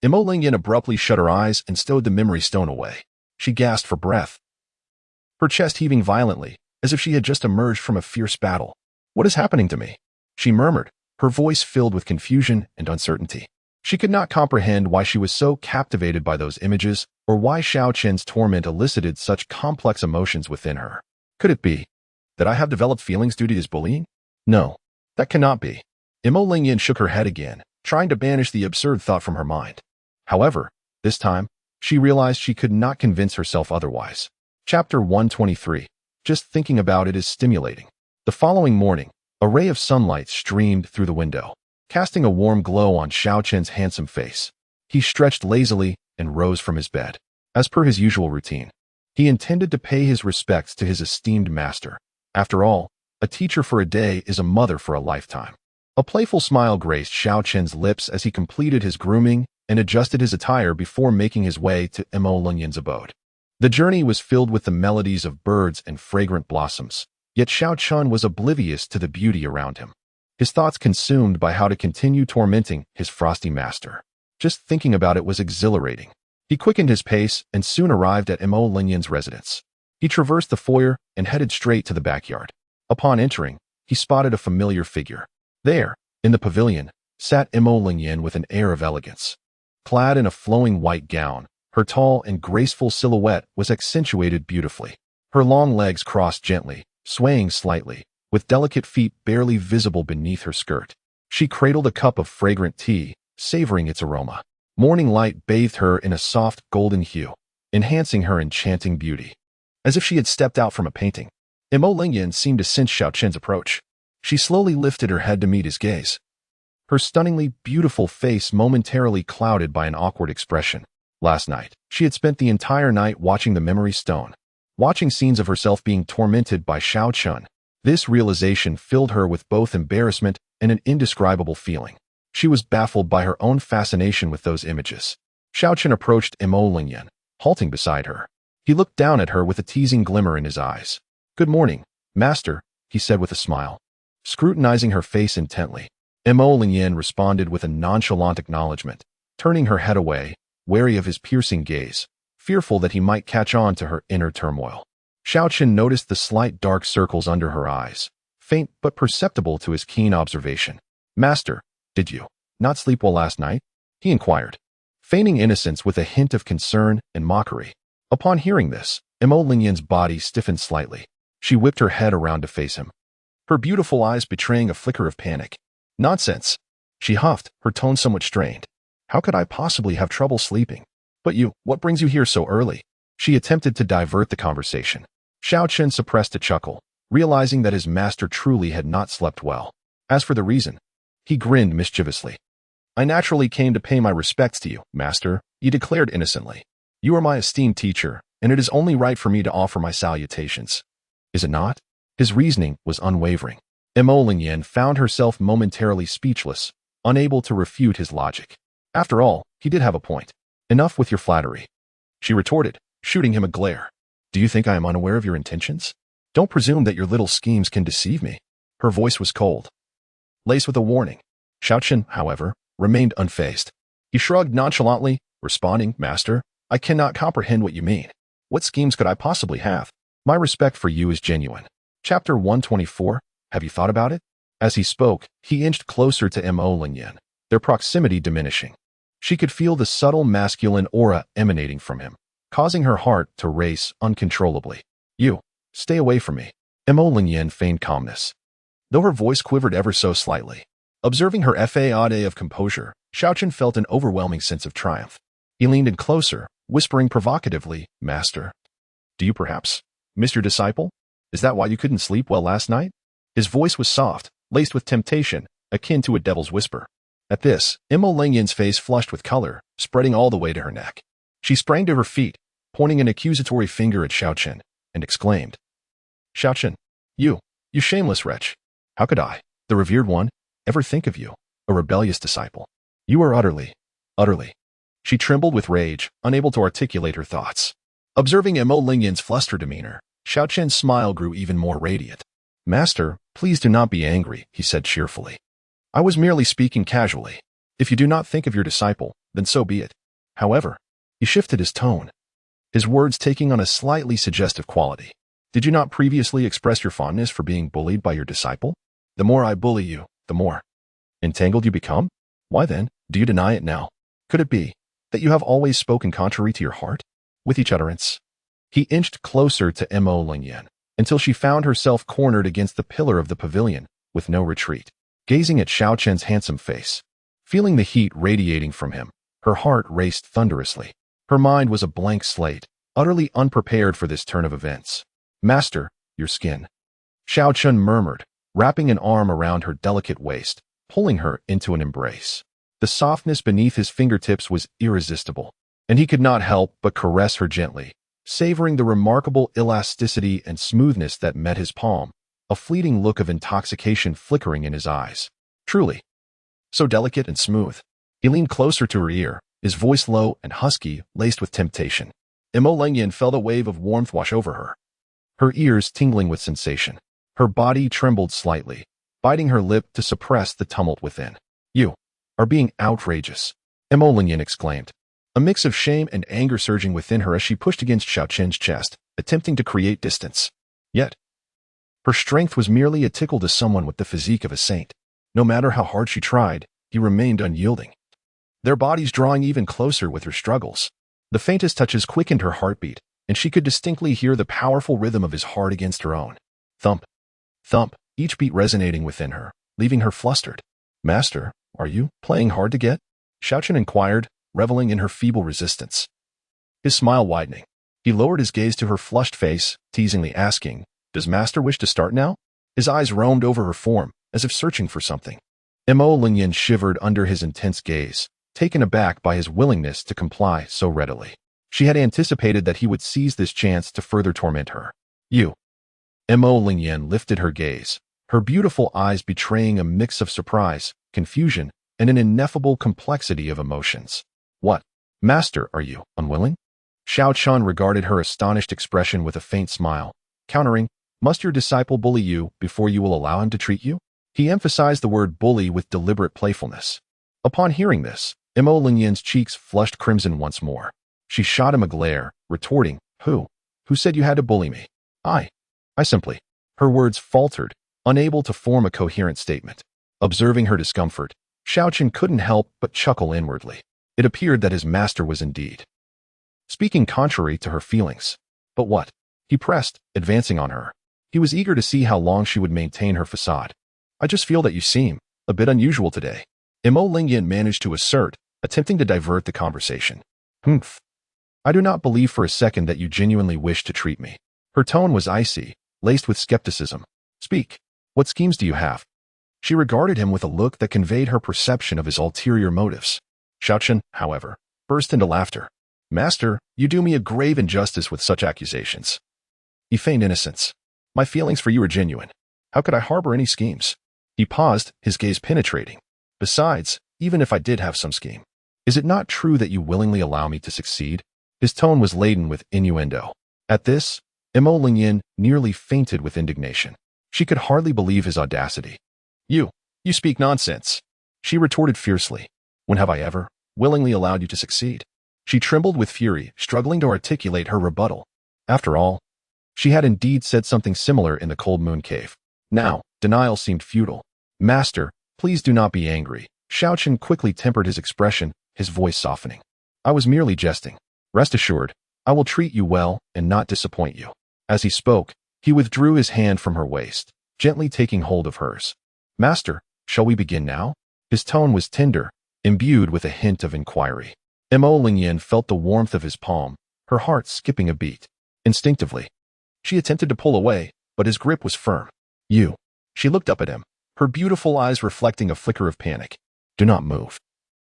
Mo Lingyan abruptly shut her eyes and stowed the memory stone away. She gasped for breath, her chest heaving violently, as if she had just emerged from a fierce battle. What is happening to me? She murmured, her voice filled with confusion and uncertainty. She could not comprehend why she was so captivated by those images, or why Xiao Chen's torment elicited such complex emotions within her. Could it be that I have developed feelings due to his bullying? No, that cannot be. Mo Lingyan shook her head again, trying to banish the absurd thought from her mind. However, this time, she realized she could not convince herself otherwise. Chapter 123. Just thinking about it is stimulating. The following morning, a ray of sunlight streamed through the window, casting a warm glow on Xiao Chen's handsome face. He stretched lazily and rose from his bed. As per his usual routine, he intended to pay his respects to his esteemed master. After all, a teacher for a day is a mother for a lifetime. A playful smile graced Xiao Chen's lips as he completed his grooming and adjusted his attire before making his way to Mo Lingyan's abode. The journey was filled with the melodies of birds and fragrant blossoms, yet Xiao Chen was oblivious to the beauty around him, his thoughts consumed by how to continue tormenting his frosty master. Just thinking about it was exhilarating. He quickened his pace and soon arrived at Mo Lingyan's residence. He traversed the foyer and headed straight to the backyard. Upon entering, he spotted a familiar figure. There, in the pavilion, sat Mo Lingyan with an air of elegance. Clad in a flowing white gown, her tall and graceful silhouette was accentuated beautifully. Her long legs crossed gently, swaying slightly, with delicate feet barely visible beneath her skirt. She cradled a cup of fragrant tea, savoring its aroma. Morning light bathed her in a soft golden hue, enhancing her enchanting beauty. As if she had stepped out from a painting, Mo Lingyan seemed to sense Xiao Chen's approach. She slowly lifted her head to meet his gaze, her stunningly beautiful face momentarily clouded by an awkward expression. Last night, she had spent the entire night watching the memory stone, watching scenes of herself being tormented by Xiao Chen. This realization filled her with both embarrassment and an indescribable feeling. She was baffled by her own fascination with those images. Xiao Chen approached Emolinyan, halting beside her. He looked down at her with a teasing glimmer in his eyes. "Good morning, master," he said with a smile. Scrutinizing her face intently, Emolinyan responded with a nonchalant acknowledgement, turning her head away, wary of his piercing gaze, fearful that he might catch on to her inner turmoil. Xiao Chen noticed the slight dark circles under her eyes, faint but perceptible to his keen observation. "Master, did you not sleep well last night?" he inquired, feigning innocence with a hint of concern and mockery. Upon hearing this, Emolinyan's body stiffened slightly. She whipped her head around to face him, her beautiful eyes betraying a flicker of panic. "Nonsense," she huffed, her tone somewhat strained. "How could I possibly have trouble sleeping? But what brings you here so early?" She attempted to divert the conversation. Xiao Chen suppressed a chuckle, realizing that his master truly had not slept well. As for the reason, he grinned mischievously. "I naturally came to pay my respects to you, master," he declared innocently. "You are my esteemed teacher, and it is only right for me to offer my salutations. Is it not?" His reasoning was unwavering. Emolinyan found herself momentarily speechless, unable to refute his logic. After all, he did have a point. "Enough with your flattery," she retorted, shooting him a glare. "Do you think I am unaware of your intentions? Don't presume that your little schemes can deceive me." Her voice was cold, laced with a warning. Xiao Chen, however, remained unfazed. He shrugged nonchalantly, responding, "Master, I cannot comprehend what you mean. What schemes could I possibly have? My respect for you is genuine." Chapter 124, Have you thought about it? As he spoke, he inched closer to Emolinyan, their proximity diminishing. She could feel the subtle masculine aura emanating from him, causing her heart to race uncontrollably. "You, stay away from me." Emolinyan feigned calmness, though her voice quivered ever so slightly. Observing her facade of composure, Xiao Chen felt an overwhelming sense of triumph. He leaned in closer, whispering provocatively, "Master, do you perhaps miss your disciple? Is that why you couldn't sleep well last night?" His voice was soft, laced with temptation, akin to a devil's whisper. At this, Emolinyan's face flushed with color, spreading all the way to her neck. She sprang to her feet, pointing an accusatory finger at Xiao Chen, and exclaimed, "Xiao Chen, you shameless wretch! How could I, the revered one, ever think of you, a rebellious disciple? You are utterly..." She trembled with rage, unable to articulate her thoughts. Observing Emolinyan's flustered demeanor, Xiao Chen's smile grew even more radiant. "Master, please do not be angry," he said cheerfully. "I was merely speaking casually. If you do not think of your disciple, then so be it. However," he shifted his tone, his words taking on a slightly suggestive quality. "Did you not previously express your fondness for being bullied by your disciple? The more I bully you, the more entangled you become? Why then, do you deny it now? Could it be that you have always spoken contrary to your heart?" With each utterance, he inched closer to Emolinyan, until she found herself cornered against the pillar of the pavilion, with no retreat. Gazing at Xiao Chen's handsome face, feeling the heat radiating from him, her heart raced thunderously. Her mind was a blank slate, utterly unprepared for this turn of events. "Master, your skin," Xiao Chen murmured, wrapping an arm around her delicate waist, pulling her into an embrace. The softness beneath his fingertips was irresistible, and he could not help but caress her gently, savoring the remarkable elasticity and smoothness that met his palm, a fleeting look of intoxication flickering in his eyes. Truly, so delicate and smooth. He leaned closer to her ear, his voice low and husky, laced with temptation. Emolinyan felt a wave of warmth wash over her, her ears tingling with sensation. Her body trembled slightly, biting her lip to suppress the tumult within. "You are being outrageous," Emolinyan exclaimed, a mix of shame and anger surging within her as she pushed against Xiao Chen's chest, attempting to create distance. Yet, her strength was merely a tickle to someone with the physique of a saint. No matter how hard she tried, he remained unyielding, their bodies drawing even closer with her struggles. The faintest touches quickened her heartbeat, and she could distinctly hear the powerful rhythm of his heart against her own. Thump, thump, each beat resonating within her, leaving her flustered. "Master, are you playing hard to get?" Xiao Chen inquired, reveling in her feeble resistance. His smile widening, he lowered his gaze to her flushed face, teasingly asking, "Does Master wish to start now?" His eyes roamed over her form, as if searching for something. Emolinyan shivered under his intense gaze, taken aback by his willingness to comply so readily. She had anticipated that he would seize this chance to further torment her. You. Mo Lingyan lifted her gaze, her beautiful eyes betraying a mix of surprise, confusion, and an ineffable complexity of emotions. What, master, are you unwilling? Xiao Chen regarded her astonished expression with a faint smile, countering, must your disciple bully you before you will allow him to treat you? He emphasized the word bully with deliberate playfulness. Upon hearing this, Mo Lingyan's cheeks flushed crimson once more. She shot him a glare, retorting, Who said you had to bully me? I simply. Her words faltered, unable to form a coherent statement. Observing her discomfort, Xiao Chen couldn't help but chuckle inwardly. It appeared that his master was indeed speaking contrary to her feelings. But what? He pressed, advancing on her. He was eager to see how long she would maintain her facade. I just feel that you seem a bit unusual today. Mo Lingyan managed to assert, attempting to divert the conversation. Humph. I do not believe for a second that you genuinely wish to treat me. Her tone was icy, laced with skepticism. Speak. What schemes do you have? She regarded him with a look that conveyed her perception of his ulterior motives. Xiao Chen, however, burst into laughter. Master, you do me a grave injustice with such accusations. He feigned innocence. My feelings for you are genuine. How could I harbor any schemes? He paused, his gaze penetrating. Besides, even if I did have some scheme, is it not true that you willingly allow me to succeed? His tone was laden with innuendo. At this, Mo Lingyan nearly fainted with indignation. She could hardly believe his audacity. You speak nonsense. She retorted fiercely. When have I ever willingly allowed you to succeed? She trembled with fury, struggling to articulate her rebuttal. After all, she had indeed said something similar in the Cold Moon Cave. Now, denial seemed futile. Master, please do not be angry. Xiao Chen quickly tempered his expression, his voice softening. I was merely jesting. Rest assured, I will treat you well and not disappoint you. As he spoke, he withdrew his hand from her waist, gently taking hold of hers. Master, shall we begin now? His tone was tender, imbued with a hint of inquiry. Mo Lingyan felt the warmth of his palm, her heart skipping a beat. Instinctively, she attempted to pull away, but his grip was firm. You. She looked up at him, her beautiful eyes reflecting a flicker of panic. Do not move.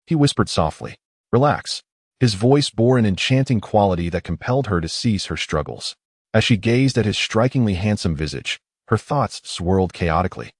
He whispered softly. Relax. His voice bore an enchanting quality that compelled her to cease her struggles. As she gazed at his strikingly handsome visage, her thoughts swirled chaotically.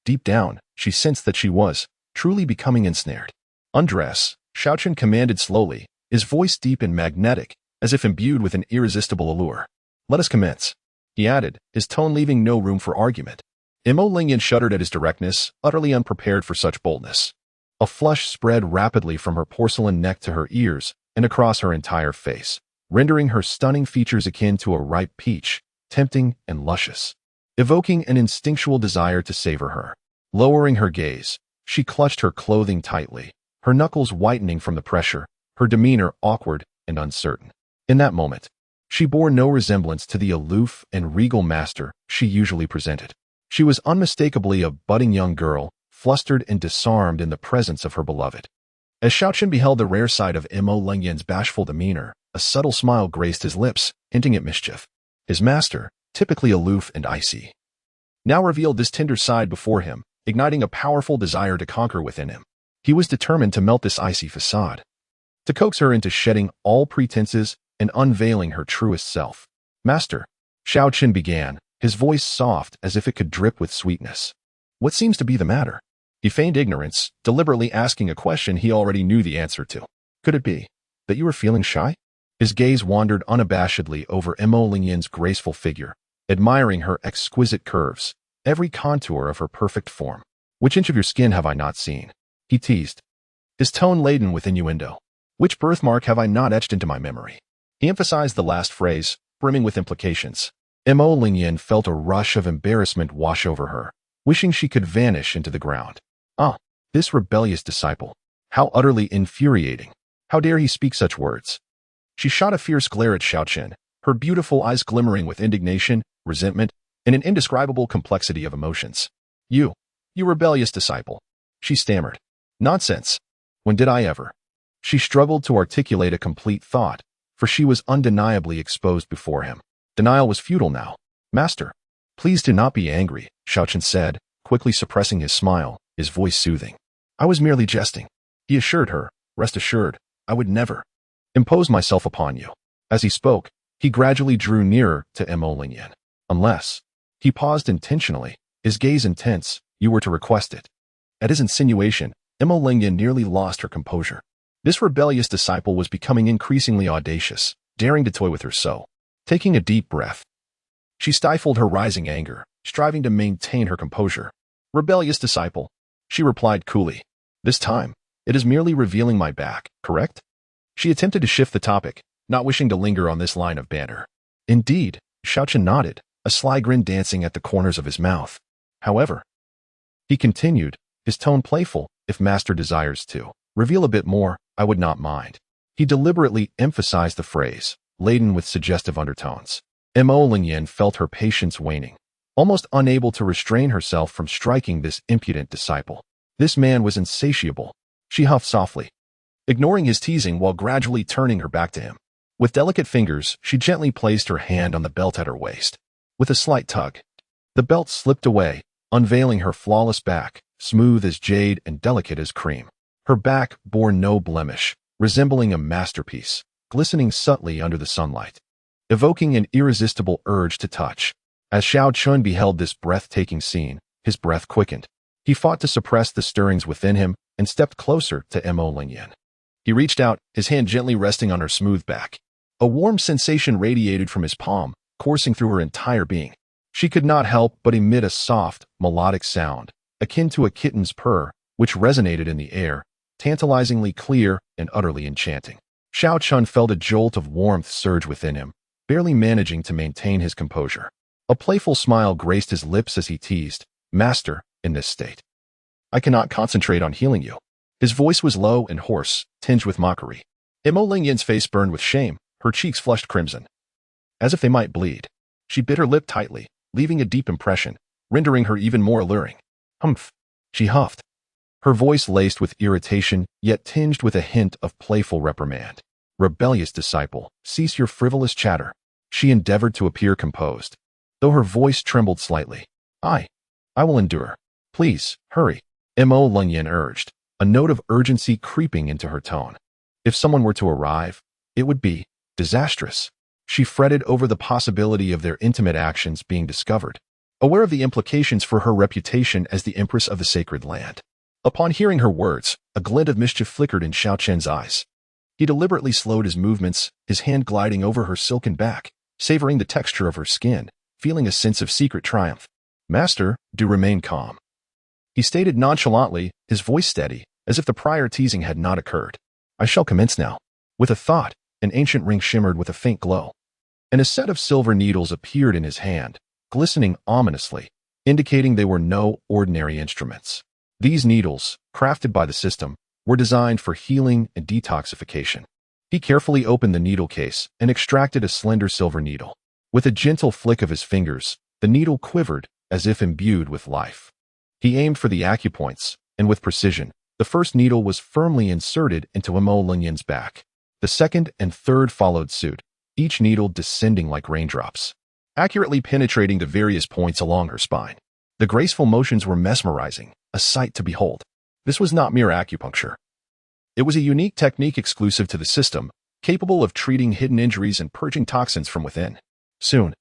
Deep down, she sensed that she was truly becoming ensnared. Undress, Xiao Chen commanded slowly, his voice deep and magnetic, as if imbued with an irresistible allure. Let us commence, he added, his tone leaving no room for argument. Mo Lingyan shuddered at his directness, utterly unprepared for such boldness. A flush spread rapidly from her porcelain neck to her ears and across her entire face, rendering her stunning features akin to a ripe peach, tempting and luscious, evoking an instinctual desire to savor her. Lowering her gaze, she clutched her clothing tightly, her knuckles whitening from the pressure, her demeanor awkward and uncertain. In that moment, she bore no resemblance to the aloof and regal master she usually presented. She was unmistakably a budding young girl, flustered and disarmed in the presence of her beloved. As Xiao Chen beheld the rare side of Mo Lingyan's bashful demeanor, a subtle smile graced his lips, hinting at mischief. His master, typically aloof and icy, now revealed this tender side before him, igniting a powerful desire to conquer within him. He was determined to melt this icy facade, to coax her into shedding all pretenses and unveiling her truest self. Master, Xiao Chen began, his voice soft as if it could drip with sweetness. What seems to be the matter? He feigned ignorance, deliberately asking a question he already knew the answer to. Could it be that you were feeling shy? His gaze wandered unabashedly over Mo Lingyan's graceful figure, admiring her exquisite curves, every contour of her perfect form. Which inch of your skin have I not seen? He teased, his tone laden with innuendo. Which birthmark have I not etched into my memory? He emphasized the last phrase, brimming with implications. Mo Lingyan felt a rush of embarrassment wash over her, wishing she could vanish into the ground. Ah, this rebellious disciple. How utterly infuriating. How dare he speak such words? She shot a fierce glare at Xiao Chen, her beautiful eyes glimmering with indignation, resentment, and an indescribable complexity of emotions. You rebellious disciple. She stammered. Nonsense. When did I ever? She struggled to articulate a complete thought, for she was undeniably exposed before him. Denial was futile now. Master, please do not be angry, Xiao Chen said, quickly suppressing his smile, his voice soothing. I was merely jesting, he assured her, Rest assured, I would never impose myself upon you. As he spoke, he gradually drew nearer to Mo Lingyan. Unless, he paused intentionally, his gaze intense, you were to request it. At his insinuation, Mo Lingyan nearly lost her composure. This rebellious disciple was becoming increasingly audacious, daring to toy with her so. Taking a deep breath, she stifled her rising anger, striving to maintain her composure. Rebellious disciple, she replied coolly. This time, it is merely revealing my back, correct? She attempted to shift the topic, not wishing to linger on this line of banter. Indeed, Xiao Chen nodded, a sly grin dancing at the corners of his mouth. However, he continued, his tone playful, if master desires to reveal a bit more, I would not mind. He deliberately emphasized the phrase, laden with suggestive undertones. Mo Lingyan felt her patience waning, almost unable to restrain herself from striking this impudent disciple. This man was insatiable. She huffed softly, ignoring his teasing while gradually turning her back to him. With delicate fingers, she gently placed her hand on the belt at her waist. With a slight tug, the belt slipped away, unveiling her flawless back, smooth as jade and delicate as cream. Her back bore no blemish, resembling a masterpiece, glistening subtly under the sunlight, evoking an irresistible urge to touch. As Xiao Chen beheld this breathtaking scene, his breath quickened. He fought to suppress the stirrings within him and stepped closer to Mo Lingyan. He reached out, his hand gently resting on her smooth back. A warm sensation radiated from his palm, coursing through her entire being. She could not help but emit a soft, melodic sound, akin to a kitten's purr, which resonated in the air, tantalizingly clear and utterly enchanting. Xiao Chen felt a jolt of warmth surge within him, barely managing to maintain his composure. A playful smile graced his lips as he teased, Master, in this state, I cannot concentrate on healing you. His voice was low and hoarse, tinged with mockery. Mo Lingyan's face burned with shame, her cheeks flushed crimson. As if they might bleed, she bit her lip tightly, leaving a deep impression, rendering her even more alluring. Humph, she huffed, her voice laced with irritation, yet tinged with a hint of playful reprimand. Rebellious disciple, cease your frivolous chatter. She endeavored to appear composed, though her voice trembled slightly. I will endure. Please, hurry, Mo Lingyan urged, a note of urgency creeping into her tone. If someone were to arrive, it would be disastrous. She fretted over the possibility of their intimate actions being discovered, aware of the implications for her reputation as the empress of the sacred land. Upon hearing her words, a glint of mischief flickered in Xiao Chen's eyes. He deliberately slowed his movements, his hand gliding over her silken back, savoring the texture of her skin, feeling a sense of secret triumph. Master, do remain calm. He stated nonchalantly, his voice steady, as if the prior teasing had not occurred. I shall commence now. With a thought, an ancient ring shimmered with a faint glow, and a set of silver needles appeared in his hand, glistening ominously, indicating they were no ordinary instruments. These needles, crafted by the system, were designed for healing and detoxification. He carefully opened the needle case and extracted a slender silver needle. With a gentle flick of his fingers, the needle quivered as if imbued with life. He aimed for the acupoints, and with precision, the first needle was firmly inserted into Mo Lingyan's back. The second and third followed suit, each needle descending like raindrops, accurately penetrating the various points along her spine. The graceful motions were mesmerizing, a sight to behold. This was not mere acupuncture. It was a unique technique exclusive to the system, capable of treating hidden injuries and purging toxins from within. Soon,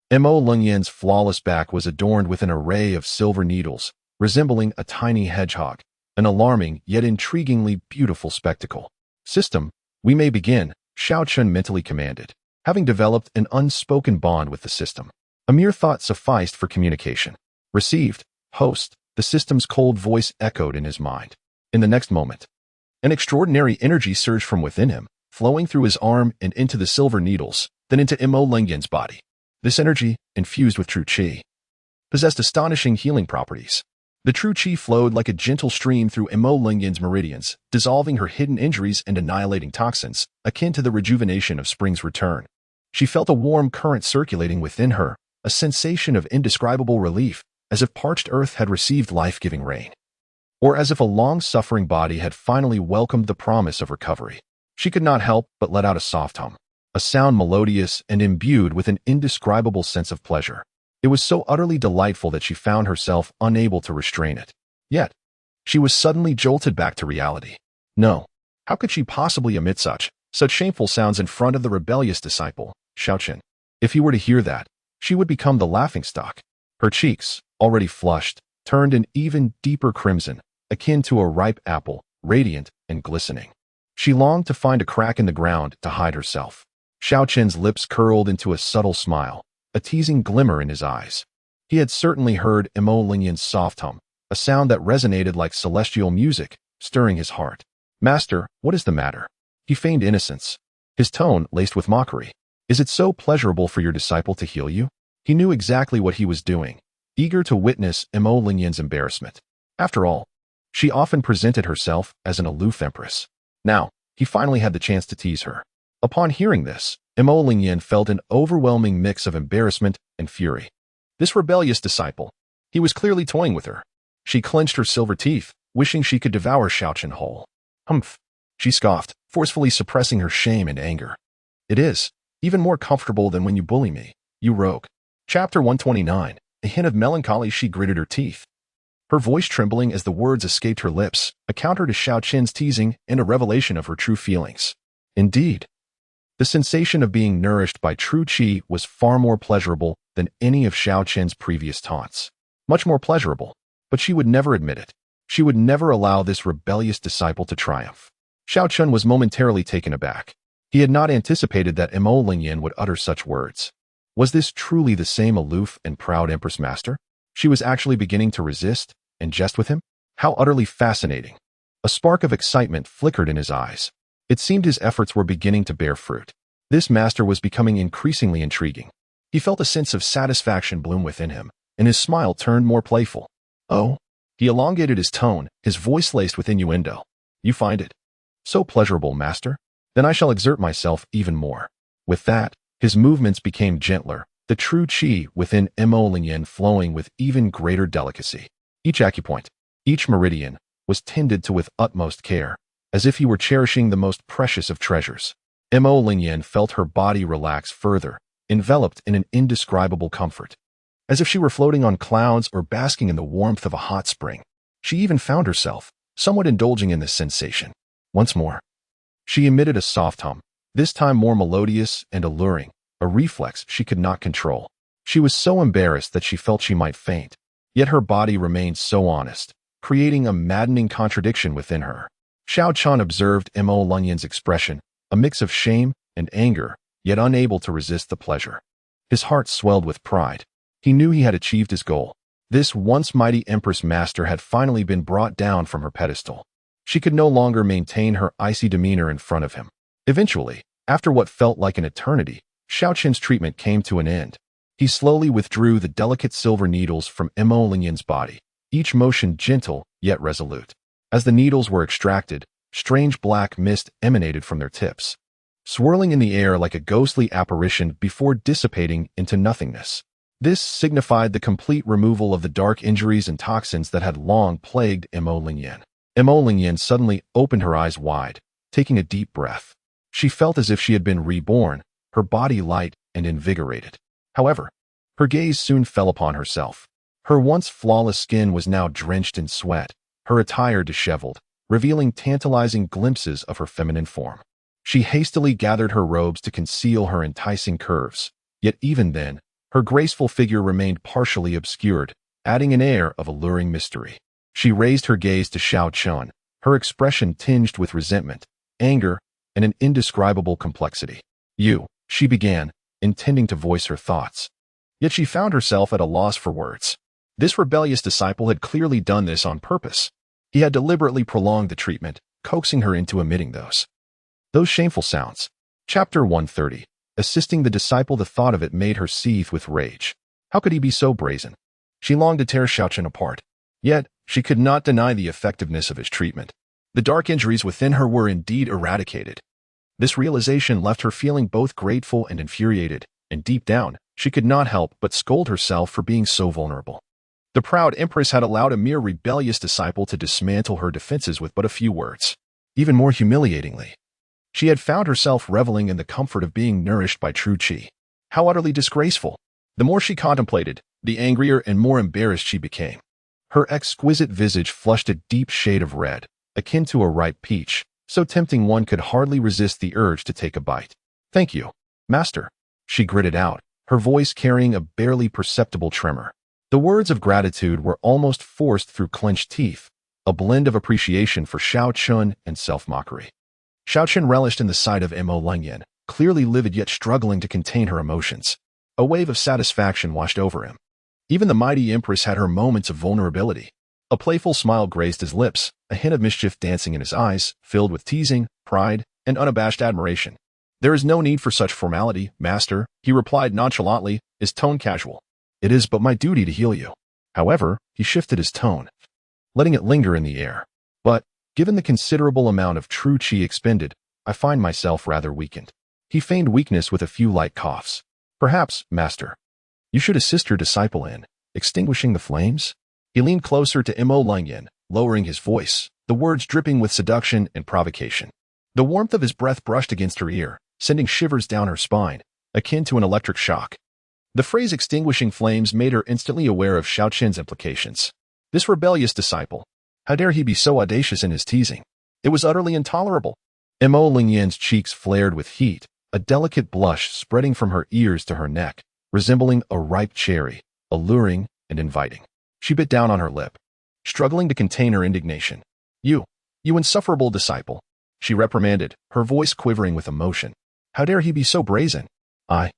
Mo Lingyan's flawless back was adorned with an array of silver needles, resembling a tiny hedgehog, an alarming yet intriguingly beautiful spectacle. System, we may begin, Xiao Chen mentally commanded, having developed an unspoken bond with the system. A mere thought sufficed for communication. Received, host, the system's cold voice echoed in his mind. In the next moment, an extraordinary energy surged from within him, flowing through his arm and into the silver needles, then into Mo Lingyan's body. This energy, infused with true qi, possessed astonishing healing properties. The true qi flowed like a gentle stream through Mo Lingyan's meridians, dissolving her hidden injuries and annihilating toxins, akin to the rejuvenation of spring's return. She felt a warm current circulating within her, a sensation of indescribable relief, as if parched earth had received life-giving rain, or as if a long-suffering body had finally welcomed the promise of recovery. She could not help but let out a soft hum, a sound melodious and imbued with an indescribable sense of pleasure. It was so utterly delightful that she found herself unable to restrain it. Yet, she was suddenly jolted back to reality. No, How could she possibly emit such shameful sounds in front of the rebellious disciple, Xiao Chen? If he were to hear that, she would become the laughingstock. Her cheeks, already flushed, turned an even deeper crimson, akin to a ripe apple, radiant and glistening. She longed to find a crack in the ground to hide herself. Xiao Chen's lips curled into a subtle smile, a teasing glimmer in his eyes. He had certainly heard Lingyan's soft hum, a sound that resonated like celestial music, stirring his heart. "Master, what is the matter?" He feigned innocence, his tone laced with mockery. "Is it so pleasurable for your disciple to heal you?" He knew exactly what he was doing, eager to witness Lingyan's embarrassment. After all, she often presented herself as an aloof empress. Now, he finally had the chance to tease her. Upon hearing this, Lingyan felt an overwhelming mix of embarrassment and fury. This rebellious disciple, he was clearly toying with her. She clenched her silver teeth, wishing she could devour Xiao Chen whole. "Humph," she scoffed, forcefully suppressing her shame and anger. "It is even more comfortable than when you bully me, you rogue." Chapter 129. A hint of melancholy. She gritted her teeth, her voice trembling as the words escaped her lips, a counter to Xiao Chen's teasing and a revelation of her true feelings. Indeed, the sensation of being nourished by true qi was far more pleasurable than any of Xiao Chen's previous taunts. Much more pleasurable, but she would never admit it. She would never allow this rebellious disciple to triumph. Xiao Chen was momentarily taken aback. He had not anticipated that Lingyan would utter such words. Was this truly the same aloof and proud Empress Master? She was actually beginning to resist and jest with him? How utterly fascinating. A spark of excitement flickered in his eyes. It seemed his efforts were beginning to bear fruit. This master was becoming increasingly intriguing. He felt a sense of satisfaction bloom within him, and his smile turned more playful. "Oh?" He elongated his tone, his voice laced with innuendo. "You find it so pleasurable, master? Then I shall exert myself even more." With that, his movements became gentler, the true qi within Lingyan flowing with even greater delicacy. Each acupoint, each meridian, was tended to with utmost care, as if he were cherishing the most precious of treasures. Lingyan felt her body relax further, enveloped in an indescribable comfort, as if she were floating on clouds or basking in the warmth of a hot spring. She even found herself somewhat indulging in this sensation. Once more, she emitted a soft hum, this time more melodious and alluring, a reflex she could not control. She was so embarrassed that she felt she might faint, yet her body remained so honest, creating a maddening contradiction within her. Xiao Chen observed Lingyan's expression, a mix of shame and anger, yet unable to resist the pleasure. His heart swelled with pride. He knew he had achieved his goal. This once mighty Empress Master had finally been brought down from her pedestal. She could no longer maintain her icy demeanor in front of him. Eventually, after what felt like an eternity, Xiao Chen's treatment came to an end. He slowly withdrew the delicate silver needles from Lingyan's body, each motion gentle yet resolute. As the needles were extracted, strange black mist emanated from their tips, swirling in the air like a ghostly apparition before dissipating into nothingness. This signified the complete removal of the dark injuries and toxins that had long plagued Lingyan. Lingyan suddenly opened her eyes wide, taking a deep breath. She felt as if she had been reborn, her body light and invigorated. However, her gaze soon fell upon herself. Her once flawless skin was now drenched in sweat, her attire disheveled, revealing tantalizing glimpses of her feminine form. She hastily gathered her robes to conceal her enticing curves, yet even then, her graceful figure remained partially obscured, adding an air of alluring mystery. She raised her gaze to Xiao Chen, her expression tinged with resentment, anger, and an indescribable complexity. "You," she began, intending to voice her thoughts. Yet she found herself at a loss for words. This rebellious disciple had clearly done this on purpose. He had deliberately prolonged the treatment, coaxing her into emitting those shameful sounds. Chapter 130. Assisting the disciple. The thought of it made her seethe with rage. How could he be so brazen? She longed to tear Xiao Chen apart. Yet, she could not deny the effectiveness of his treatment. The dark injuries within her were indeed eradicated. This realization left her feeling both grateful and infuriated, and deep down, she could not help but scold herself for being so vulnerable. The proud empress had allowed a mere rebellious disciple to dismantle her defenses with but a few words. Even more humiliatingly, she had found herself reveling in the comfort of being nourished by true qi. How utterly disgraceful! The more she contemplated, the angrier and more embarrassed she became. Her exquisite visage flushed a deep shade of red, akin to a ripe peach, so tempting one could hardly resist the urge to take a bite. "Thank you, master," she gritted out, her voice carrying a barely perceptible tremor. The words of gratitude were almost forced through clenched teeth, a blend of appreciation for Xiao Chen and self-mockery. Xiao Chen relished in the sight of Mo Lingyan, clearly livid yet struggling to contain her emotions. A wave of satisfaction washed over him. Even the mighty empress had her moments of vulnerability. A playful smile graced his lips, a hint of mischief dancing in his eyes, filled with teasing, pride, and unabashed admiration. "There is no need for such formality, master," he replied nonchalantly, his tone casual. "It is but my duty to heal you." However, he shifted his tone, letting it linger in the air. "But, given the considerable amount of true qi expended, I find myself rather weakened." He feigned weakness with a few light coughs. "Perhaps, master, you should assist your disciple in extinguishing the flames?" He leaned closer to Mo Lingyan, lowering his voice, the words dripping with seduction and provocation. The warmth of his breath brushed against her ear, sending shivers down her spine, akin to an electric shock. The phrase extinguishing flames made her instantly aware of Xiao Chen's implications. This rebellious disciple, how dare he be so audacious in his teasing? It was utterly intolerable. Mo Lingyan's cheeks flared with heat, a delicate blush spreading from her ears to her neck, resembling a ripe cherry, alluring and inviting. She bit down on her lip, struggling to contain her indignation. You insufferable disciple," she reprimanded, her voice quivering with emotion. "How dare he be so brazen?" I.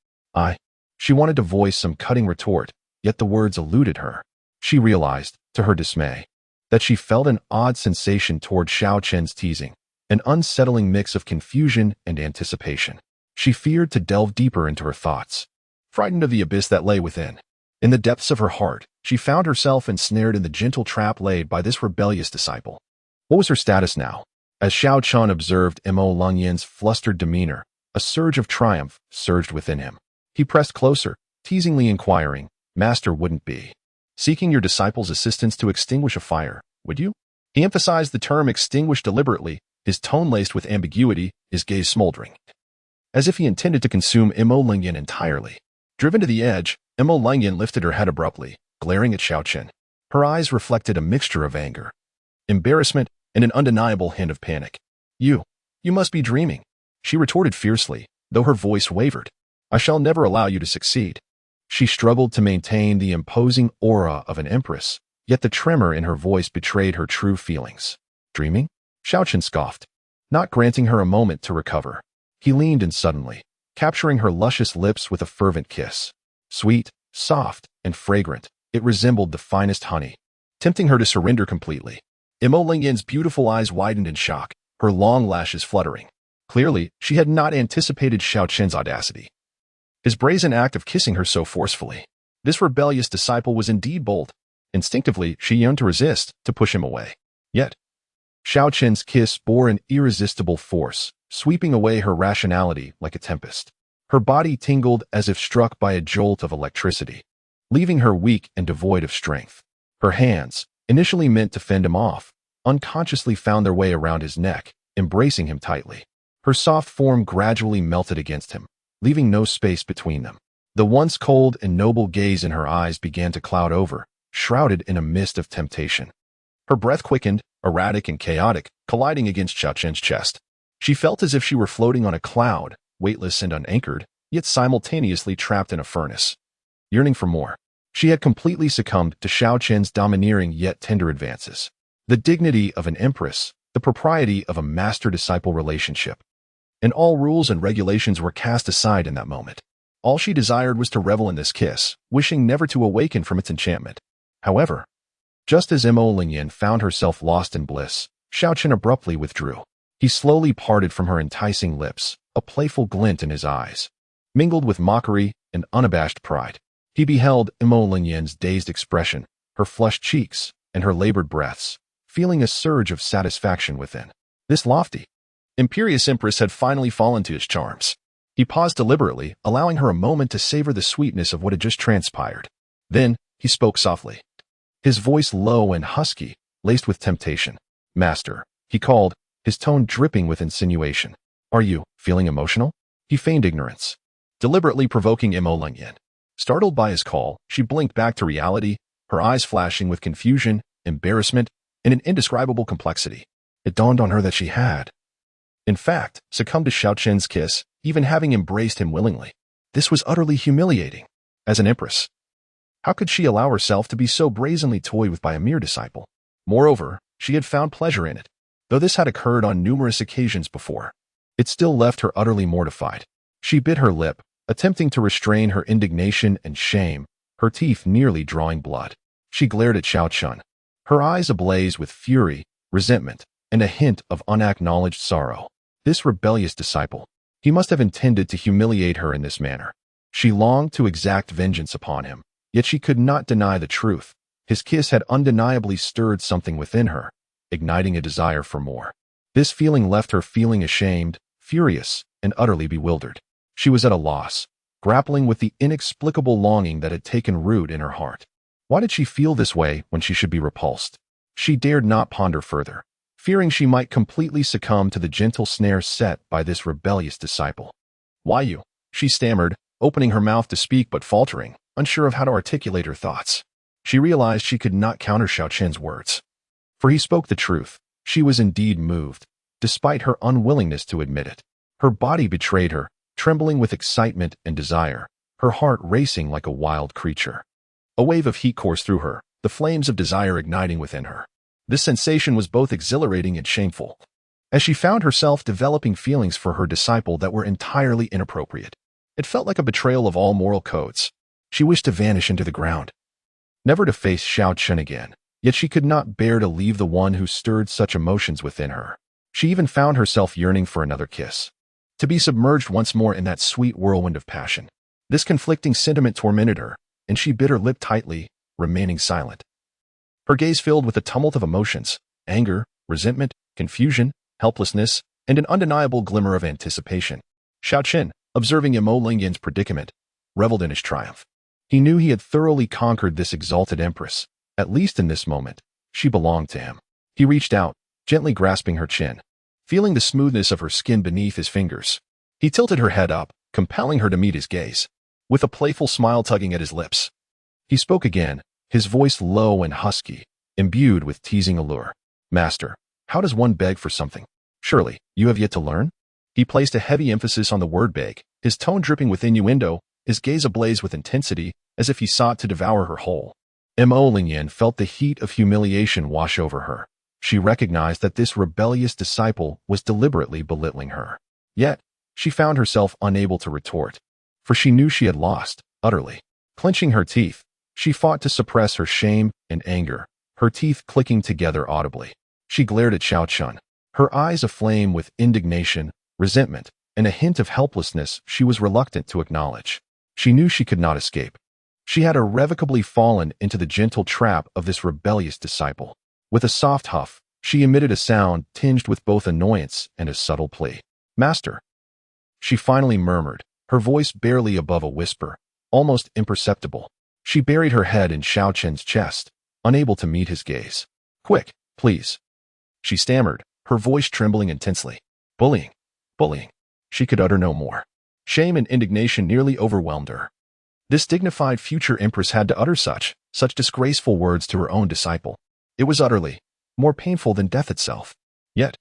She wanted to voice some cutting retort, yet the words eluded her. She realized, to her dismay, that she felt an odd sensation toward Xiao Chen's teasing, an unsettling mix of confusion and anticipation. She feared to delve deeper into her thoughts, frightened of the abyss that lay within. In the depths of her heart, she found herself ensnared in the gentle trap laid by this rebellious disciple. What was her status now? As Xiao Chen observed Mo Lingyan's flustered demeanor, a surge of triumph surged within him. He pressed closer, teasingly inquiring, "Master wouldn't be seeking your disciple's assistance to extinguish a fire, would you?" He emphasized the term extinguish deliberately, his tone laced with ambiguity, his gaze smoldering, as if he intended to consume Mo Lingyan entirely. Driven to the edge, Mo Lingyan lifted her head abruptly, glaring at Xiao Chen. Her eyes reflected a mixture of anger, embarrassment, and an undeniable hint of panic. You must be dreaming," she retorted fiercely, though her voice wavered. "I shall never allow you to succeed." She struggled to maintain the imposing aura of an empress, yet the tremor in her voice betrayed her true feelings. "Dreaming?" Xiao Chen scoffed, not granting her a moment to recover. He leaned in suddenly, capturing her luscious lips with a fervent kiss. Sweet, soft, and fragrant, it resembled the finest honey, tempting her to surrender completely. Mo Lingyan's beautiful eyes widened in shock, her long lashes fluttering. Clearly, she had not anticipated Xiao Chen's audacity. His brazen act of kissing her so forcefully. This rebellious disciple was indeed bold. Instinctively, she yearned to resist, to push him away. Yet, Xiao Chen's kiss bore an irresistible force, sweeping away her rationality like a tempest. Her body tingled as if struck by a jolt of electricity, leaving her weak and devoid of strength. Her hands, initially meant to fend him off, unconsciously found their way around his neck, embracing him tightly. Her soft form gradually melted against him, leaving no space between them. The once cold and noble gaze in her eyes began to cloud over, shrouded in a mist of temptation. Her breath quickened, erratic and chaotic, colliding against Xiao Chen's chest. She felt as if she were floating on a cloud, weightless and unanchored, yet simultaneously trapped in a furnace. Yearning for more, she had completely succumbed to Xiao Chen's domineering yet tender advances. The dignity of an empress, the propriety of a master-disciple relationship, and all rules and regulations were cast aside in that moment. All she desired was to revel in this kiss, wishing never to awaken from its enchantment. However, just as Mo Lingyan found herself lost in bliss, Xiao Chen abruptly withdrew. He slowly parted from her enticing lips, a playful glint in his eyes, mingled with mockery and unabashed pride. He beheld Mo Lingyan's dazed expression, her flushed cheeks, and her labored breaths, feeling a surge of satisfaction within. This lofty, imperious empress had finally fallen to his charms. He paused deliberately, allowing her a moment to savor the sweetness of what had just transpired. Then, he spoke softly, his voice low and husky, laced with temptation. "Master," he called, his tone dripping with insinuation. "Are you feeling emotional?" He feigned ignorance, deliberately provoking Mo Lingyan. Startled by his call, she blinked back to reality, her eyes flashing with confusion, embarrassment, and an indescribable complexity. It dawned on her that she had, In fact, succumbed to Xiao Chen's kiss, even having embraced him willingly. This was utterly humiliating. As an empress, how could she allow herself to be so brazenly toyed with by a mere disciple? Moreover, she had found pleasure in it. Though this had occurred on numerous occasions before, it still left her utterly mortified. She bit her lip, attempting to restrain her indignation and shame, her teeth nearly drawing blood. She glared at Xiao Chen, her eyes ablaze with fury, resentment, and a hint of unacknowledged sorrow. This rebellious disciple, he must have intended to humiliate her in this manner. She longed to exact vengeance upon him, yet she could not deny the truth. His kiss had undeniably stirred something within her, igniting a desire for more. This feeling left her feeling ashamed, furious, and utterly bewildered. She was at a loss, grappling with the inexplicable longing that had taken root in her heart. Why did she feel this way when she should be repulsed? She dared not ponder further, fearing she might completely succumb to the gentle snare set by this rebellious disciple. "Why you?" she stammered, opening her mouth to speak but faltering, unsure of how to articulate her thoughts. She realized she could not counter Xiao Chen's words, for he spoke the truth. She was indeed moved, despite her unwillingness to admit it. Her body betrayed her, trembling with excitement and desire, her heart racing like a wild creature. A wave of heat coursed through her, the flames of desire igniting within her. This sensation was both exhilarating and shameful, as she found herself developing feelings for her disciple that were entirely inappropriate. It felt like a betrayal of all moral codes. She wished to vanish into the ground, never to face Xiao Chen again, yet she could not bear to leave the one who stirred such emotions within her. She even found herself yearning for another kiss, to be submerged once more in that sweet whirlwind of passion. This conflicting sentiment tormented her, and she bit her lip tightly, remaining silent. Her gaze filled with a tumult of emotions, anger, resentment, confusion, helplessness, and an undeniable glimmer of anticipation. Xiao Chen, observing Imo Lingyan's predicament, reveled in his triumph. He knew he had thoroughly conquered this exalted empress. At least in this moment, she belonged to him. He reached out, gently grasping her chin, feeling the smoothness of her skin beneath his fingers. He tilted her head up, compelling her to meet his gaze, with a playful smile tugging at his lips. He spoke again, his voice low and husky, imbued with teasing allure. "Master, how does one beg for something? Surely, you have yet to learn?" He placed a heavy emphasis on the word beg, his tone dripping with innuendo, his gaze ablaze with intensity, as if he sought to devour her whole. Imo Lingyan felt the heat of humiliation wash over her. She recognized that this rebellious disciple was deliberately belittling her. Yet, she found herself unable to retort, for she knew she had lost, utterly. Clenching her teeth, she fought to suppress her shame and anger, her teeth clicking together audibly. She glared at Xiao Chen, her eyes aflame with indignation, resentment, and a hint of helplessness she was reluctant to acknowledge. She knew she could not escape. She had irrevocably fallen into the gentle trap of this rebellious disciple. With a soft huff, she emitted a sound tinged with both annoyance and a subtle plea. "Master," she finally murmured, her voice barely above a whisper, almost imperceptible. She buried her head in Xiao Chen's chest, unable to meet his gaze. "Quick, please," she stammered, her voice trembling intensely. Bullying. She could utter no more. Shame and indignation nearly overwhelmed her. This dignified future empress had to utter such disgraceful words to her own disciple. It was utterly more painful than death itself. Yet,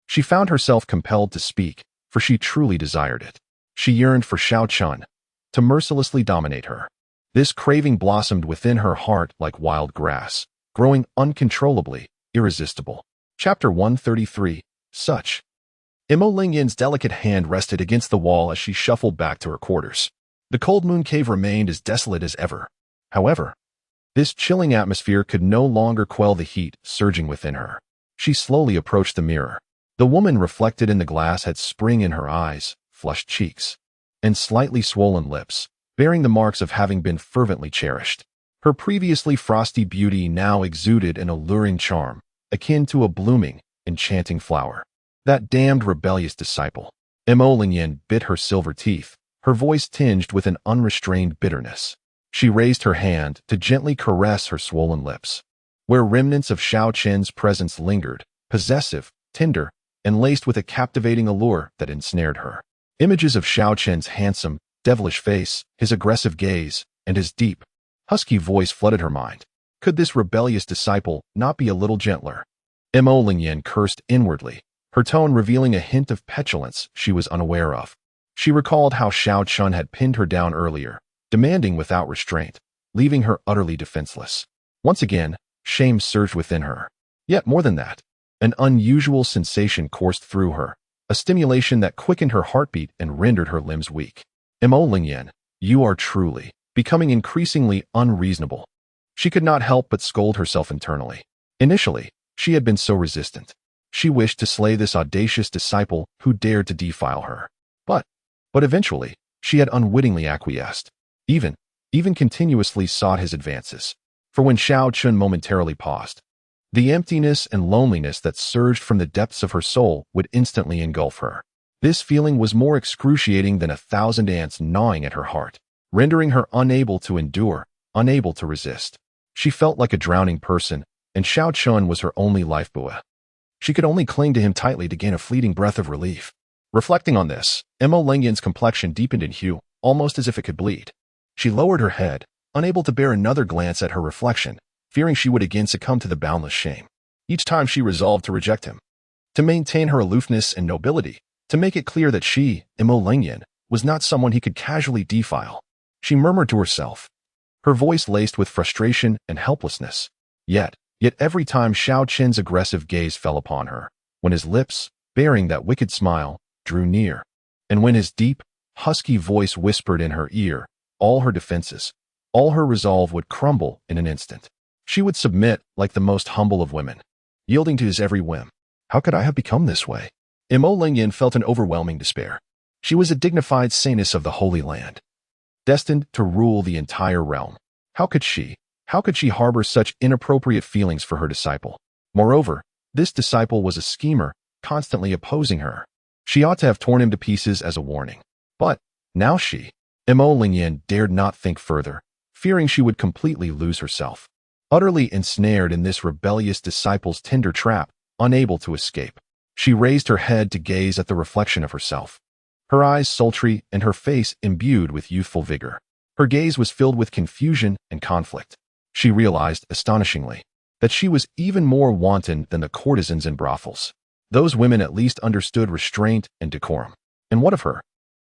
she found herself compelled to speak, for she truly desired it. She yearned for Xiao Chen to mercilessly dominate her. This craving blossomed within her heart like wild grass, growing uncontrollably, irresistible. Chapter 133. Such. Imo Lingyan's delicate hand rested against the wall as she shuffled back to her quarters. The cold moon cave remained as desolate as ever. However, this chilling atmosphere could no longer quell the heat surging within her. She slowly approached the mirror. The woman reflected in the glass had spring in her eyes, flushed cheeks, and slightly swollen lips, bearing the marks of having been fervently cherished. Her previously frosty beauty now exuded an alluring charm, akin to a blooming, enchanting flower. That damned rebellious disciple. Imo Lingyan bit her silver teeth, her voice tinged with an unrestrained bitterness. She raised her hand to gently caress her swollen lips, where remnants of Xiao Chen's presence lingered, possessive, tender, and laced with a captivating allure that ensnared her. Images of Xiao Chen's handsome, devilish face, his aggressive gaze, and his deep, husky voice flooded her mind. Could this rebellious disciple not be a little gentler? Imo Lingyan cursed inwardly, her tone revealing a hint of petulance she was unaware of. She recalled how Xiao Chen had pinned her down earlier, demanding without restraint, leaving her utterly defenseless. Once again, shame surged within her. Yet more than that, an unusual sensation coursed through her, a stimulation that quickened her heartbeat and rendered her limbs weak. Mo Lingyan, you are truly becoming increasingly unreasonable. She could not help but scold herself internally. Initially, she had been so resistant. She wished to slay this audacious disciple who dared to defile her. But eventually, she had unwittingly acquiesced, even continuously sought his advances. For when Xiao Chen momentarily paused, the emptiness and loneliness that surged from the depths of her soul would instantly engulf her. This feeling was more excruciating than 1,000 ants gnawing at her heart, rendering her unable to endure, unable to resist. She felt like a drowning person, and Xiao Chen was her only lifebuoy. She could only cling to him tightly to gain a fleeting breath of relief. Reflecting on this, Mo Lingyan's complexion deepened in hue, almost as if it could bleed. She lowered her head, unable to bear another glance at her reflection, fearing she would again succumb to the boundless shame. Each time she resolved to reject him, to maintain her aloofness and nobility, to make it clear that she, Mo Lingyan, was not someone he could casually defile. She murmured to herself, her voice laced with frustration and helplessness. Yet every time Xiao Chen's aggressive gaze fell upon her, when his lips, bearing that wicked smile, drew near, and when his deep, husky voice whispered in her ear, all her defenses, all her resolve would crumble in an instant. She would submit like the most humble of women, yielding to his every whim. How could I have become this way? Mo Lingyan felt an overwhelming despair. She was a dignified saintess of the Holy Land, destined to rule the entire realm. How could she harbor such inappropriate feelings for her disciple? Moreover, this disciple was a schemer, constantly opposing her. She ought to have torn him to pieces as a warning. But now Mo Lingyan dared not think further, fearing she would completely lose herself. Utterly ensnared in this rebellious disciple's tender trap, unable to escape, she raised her head to gaze at the reflection of herself. Her eyes sultry and her face imbued with youthful vigor. Her gaze was filled with confusion and conflict. She realized, astonishingly, that she was even more wanton than the courtesans in brothels. Those women at least understood restraint and decorum. And what of her?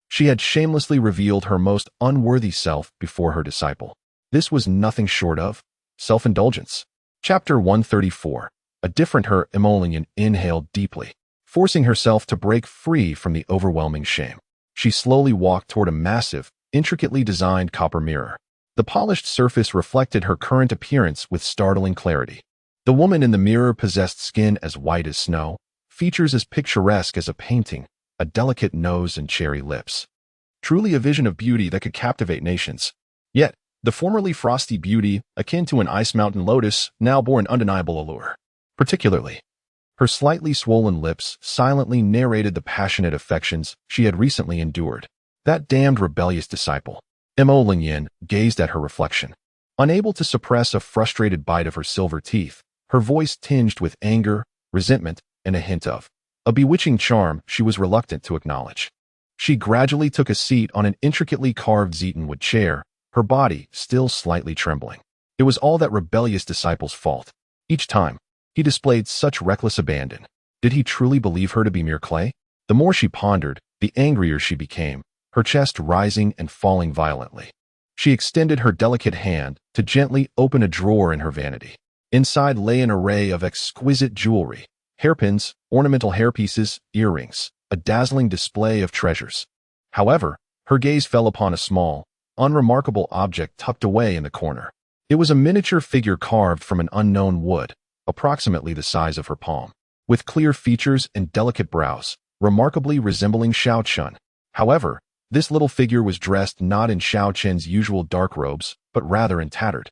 She had shamelessly revealed her most unworthy self before her disciple. This was nothing short of self-indulgence. Chapter 134. A different her. Mo Lingyan inhaled deeply, forcing herself to break free from the overwhelming shame. She slowly walked toward a massive, intricately designed copper mirror. The polished surface reflected her current appearance with startling clarity. The woman in the mirror possessed skin as white as snow, features as picturesque as a painting, a delicate nose and cherry lips. Truly a vision of beauty that could captivate nations. Yet, the formerly frosty beauty, akin to an ice mountain lotus, now bore an undeniable allure. Particularly, her slightly swollen lips silently narrated the passionate affections she had recently endured. That damned rebellious disciple. Mo Lingyan gazed at her reflection, unable to suppress a frustrated bite of her silver teeth, her voice tinged with anger, resentment, and a hint of a bewitching charm she was reluctant to acknowledge. She gradually took a seat on an intricately carved zetonwood chair, her body still slightly trembling. It was all that rebellious disciple's fault. Each time, he displayed such reckless abandon. Did he truly believe her to be mere clay? The more she pondered, the angrier she became, her chest rising and falling violently. She extended her delicate hand to gently open a drawer in her vanity. Inside lay an array of exquisite jewelry, hairpins, ornamental hairpieces, earrings, a dazzling display of treasures. However, her gaze fell upon a small, unremarkable object tucked away in the corner. It was a miniature figure carved from an unknown wood, approximately the size of her palm, with clear features and delicate brows, remarkably resembling Xiao Chen. However, this little figure was dressed not in Xiao Chen's usual dark robes, but rather in tattered,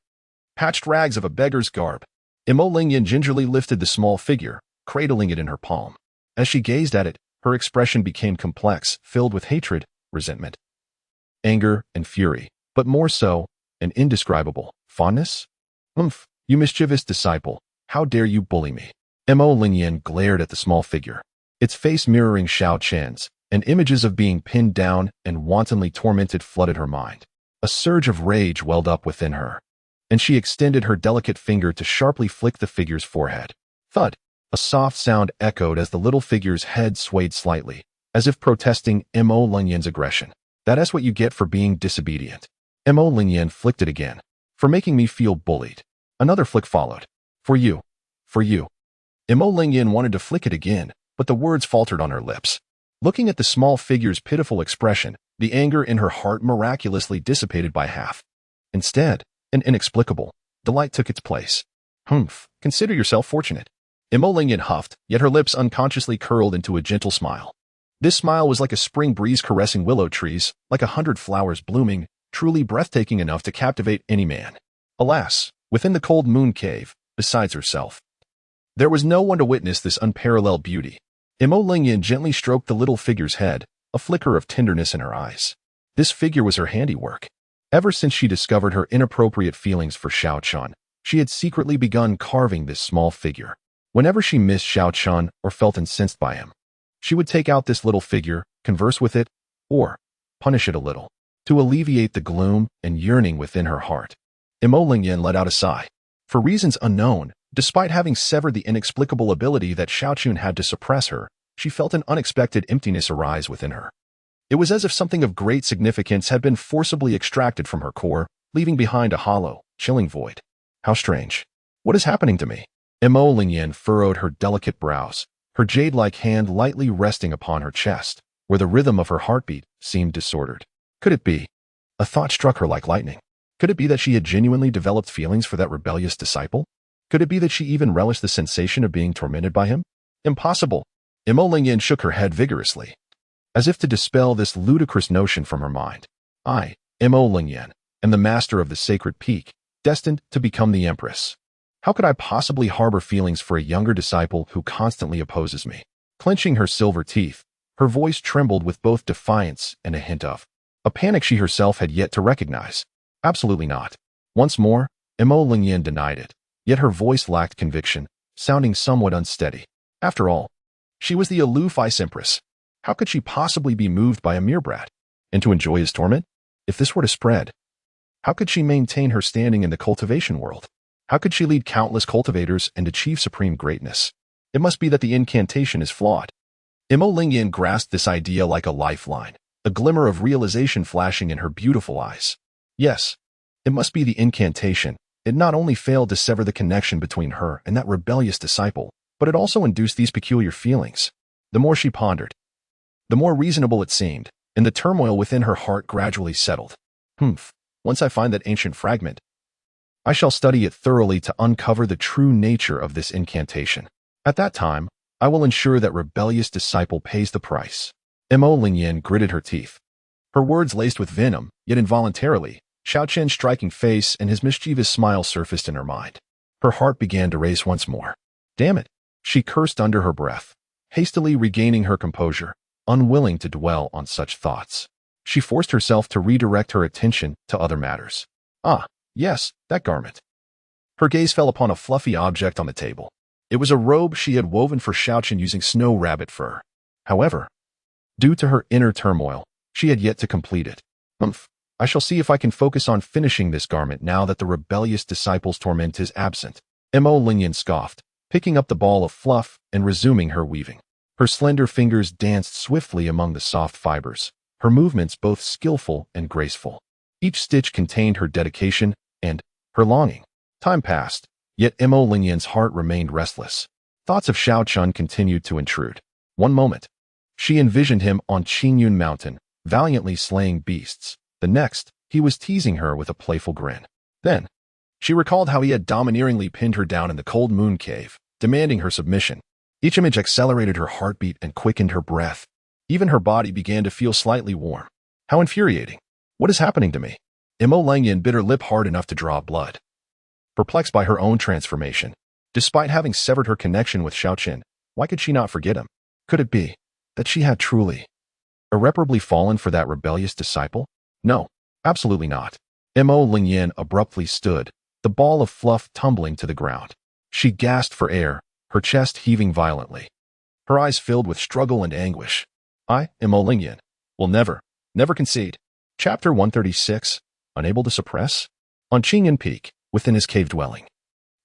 patched rags of a beggar's garb. Mo Lingyan gingerly lifted the small figure, cradling it in her palm. As she gazed at it, her expression became complex, filled with hatred, resentment, anger, and fury, but more so, an indescribable fondness. "Umph, you mischievous disciple, how dare you bully me?" Mo Lingyan glared at the small figure, its face mirroring Xiao Chen's, and images of being pinned down and wantonly tormented flooded her mind. A surge of rage welled up within her, and she extended her delicate finger to sharply flick the figure's forehead. Thud! A soft sound echoed as the little figure's head swayed slightly, as if protesting Mo Lingyan's aggression. That's what you get for being disobedient. Mo Lingyan flicked it again. For making me feel bullied. Another flick followed. For you. For you. Mo Lingyan wanted to flick it again, but the words faltered on her lips. Looking at the small figure's pitiful expression, the anger in her heart miraculously dissipated by half. Instead, an inexplicable delight took its place. Consider yourself fortunate. Mo Lingyan huffed, yet her lips unconsciously curled into a gentle smile. This smile was like a spring breeze caressing willow trees, like 100 flowers blooming, truly breathtaking enough to captivate any man. Alas, within the cold moon cave, besides herself, there was no one to witness this unparalleled beauty. Mo Lingyan gently stroked the little figure's head, a flicker of tenderness in her eyes. This figure was her handiwork. Ever since she discovered her inappropriate feelings for Xiao Chen, she had secretly begun carving this small figure. Whenever she missed Xiao Chen or felt incensed by him, she would take out this little figure, converse with it, or punish it a little, to alleviate the gloom and yearning within her heart. Mo Lingyan let out a sigh. For reasons unknown, despite having severed the inexplicable ability that Xiao Chen had to suppress her, she felt an unexpected emptiness arise within her. It was as if something of great significance had been forcibly extracted from her core, leaving behind a hollow, chilling void. How strange. What is happening to me? Mo Lingyan furrowed her delicate brows, her jade-like hand lightly resting upon her chest, where the rhythm of her heartbeat seemed disordered. Could it be? A thought struck her like lightning. Could it be that she had genuinely developed feelings for that rebellious disciple? Could it be that she even relished the sensation of being tormented by him? Impossible. Mo Lingyan shook her head vigorously, as if to dispel this ludicrous notion from her mind. I, Mo Lingyan, am the master of the sacred peak, destined to become the empress. How could I possibly harbor feelings for a younger disciple who constantly opposes me? Clenching her silver teeth, her voice trembled with both defiance and a hint of a panic she herself had yet to recognize. Absolutely not. Once more, Mo Lingyan denied it, yet her voice lacked conviction, sounding somewhat unsteady. After all, she was the aloof ice empress. How could she possibly be moved by a mere brat? And to enjoy his torment? If this were to spread, how could she maintain her standing in the cultivation world? How could she lead countless cultivators and achieve supreme greatness? It must be that the incantation is flawed. Mo Lingyan grasped this idea like a lifeline, a glimmer of realization flashing in her beautiful eyes. Yes, it must be the incantation. It not only failed to sever the connection between her and that rebellious disciple, but it also induced these peculiar feelings. The more she pondered, the more reasonable it seemed, and the turmoil within her heart gradually settled. Once I find that ancient fragment, I shall study it thoroughly to uncover the true nature of this incantation. At that time, I will ensure that rebellious disciple pays the price. Mo Lingyan gritted her teeth. Her words laced with venom, yet involuntarily, Xiao Chen's striking face and his mischievous smile surfaced in her mind. Her heart began to race once more. Damn it! She cursed under her breath, hastily regaining her composure, unwilling to dwell on such thoughts. She forced herself to redirect her attention to other matters. Ah, yes, that garment. Her gaze fell upon a fluffy object on the table. It was a robe she had woven for Xiao Chen using snow rabbit fur. However, due to her inner turmoil, she had yet to complete it. I shall see if I can focus on finishing this garment now that the rebellious disciple's torment is absent. Mo Lingyan scoffed, picking up the ball of fluff and resuming her weaving. Her slender fingers danced swiftly among the soft fibers, her movements both skillful and graceful. Each stitch contained her dedication and her longing. Time passed, yet Mo Lingyan's heart remained restless. Thoughts of Xiao Chen continued to intrude. One moment, she envisioned him on Qingyun Mountain, valiantly slaying beasts. The next, he was teasing her with a playful grin. Then, she recalled how he had domineeringly pinned her down in the cold moon cave, demanding her submission. Each image accelerated her heartbeat and quickened her breath. Even her body began to feel slightly warm. How infuriating. What is happening to me? Mo Lingyan bit her lip hard enough to draw blood. Perplexed by her own transformation, despite having severed her connection with Xiao Chen, why could she not forget him? Could it be that she had truly, irreparably fallen for that rebellious disciple? No, absolutely not. Mo Lingyan abruptly stood, the ball of fluff tumbling to the ground. She gasped for air, her chest heaving violently. Her eyes filled with struggle and anguish. I, Mo Lingyan, will never concede. Chapter 136, Unable to Suppress? On Qingyun Peak, within his cave dwelling,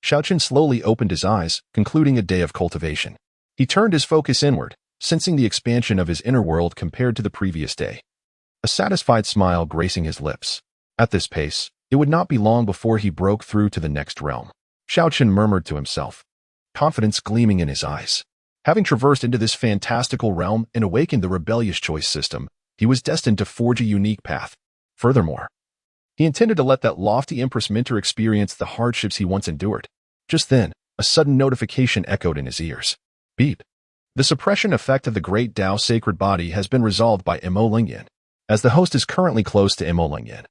Xiao Chen slowly opened his eyes, concluding a day of cultivation. He turned his focus inward, sensing the expansion of his inner world compared to the previous day. A satisfied smile gracing his lips. At this pace, it would not be long before he broke through to the next realm. Xiao Chen murmured to himself, confidence gleaming in his eyes. Having traversed into this fantastical realm and awakened the rebellious choice system, he was destined to forge a unique path. Furthermore, he intended to let that lofty Empress mentor experience the hardships he once endured. Just then, a sudden notification echoed in his ears. Beep. The suppression effect of the Great Tao Sacred Body has been resolved by Mo Lingyan. As the host is currently close to Mo Lingyan,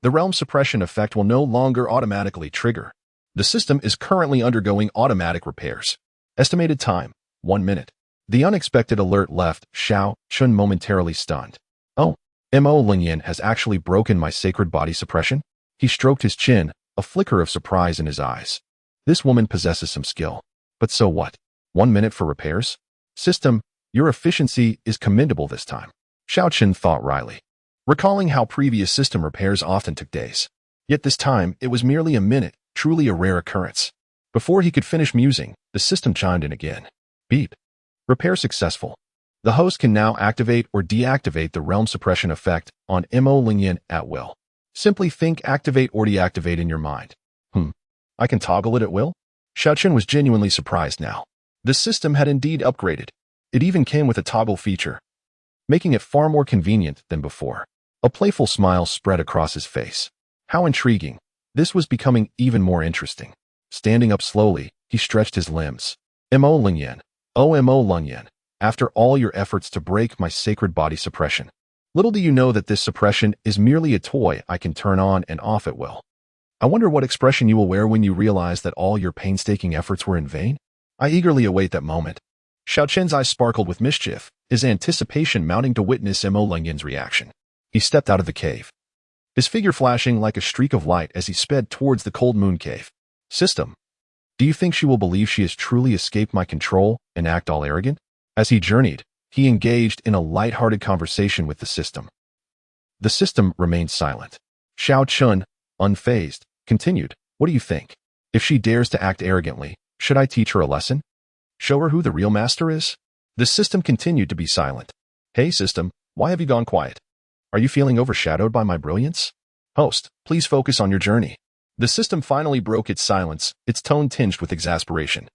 the realm suppression effect will no longer automatically trigger. The system is currently undergoing automatic repairs. Estimated time, 1 minute. The unexpected alert left Xiao Chen momentarily stunned. Oh, Mo Lingyan has actually broken my sacred body suppression? He stroked his chin, a flicker of surprise in his eyes. This woman possesses some skill. But so what? 1 minute for repairs? System, your efficiency is commendable this time. Xiao Chen thought wryly, recalling how previous system repairs often took days. Yet this time, it was merely a minute, truly a rare occurrence. Before he could finish musing, the system chimed in again. Beep. Repair successful. The host can now activate or deactivate the realm suppression effect on Mo Lingyan at will. Simply think activate or deactivate in your mind. I can toggle it at will? Xiao Chen was genuinely surprised now. The system had indeed upgraded. It even came with a toggle feature, making it far more convenient than before. A playful smile spread across his face. How intriguing. This was becoming even more interesting. Standing up slowly, he stretched his limbs. Mo Lingyan. Oh, Mo Lingyan. After all your efforts to break my sacred body suppression, little do you know that this suppression is merely a toy I can turn on and off at will. I wonder what expression you will wear when you realize that all your painstaking efforts were in vain? I eagerly await that moment. Xiao Chen's eyes sparkled with mischief, his anticipation mounting to witness Mo Lingyan's reaction. He stepped out of the cave, his figure flashing like a streak of light as he sped towards the cold moon cave. System, do you think she will believe she has truly escaped my control and act all arrogant? As he journeyed, he engaged in a light-hearted conversation with the system. The system remained silent. Xiao Chen, unfazed, continued, what do you think? If she dares to act arrogantly, should I teach her a lesson? Show her who the real master is? The system continued to be silent. Hey system, why have you gone quiet? Are you feeling overshadowed by my brilliance? Host, please focus on your journey. The system finally broke its silence, its tone tinged with exasperation.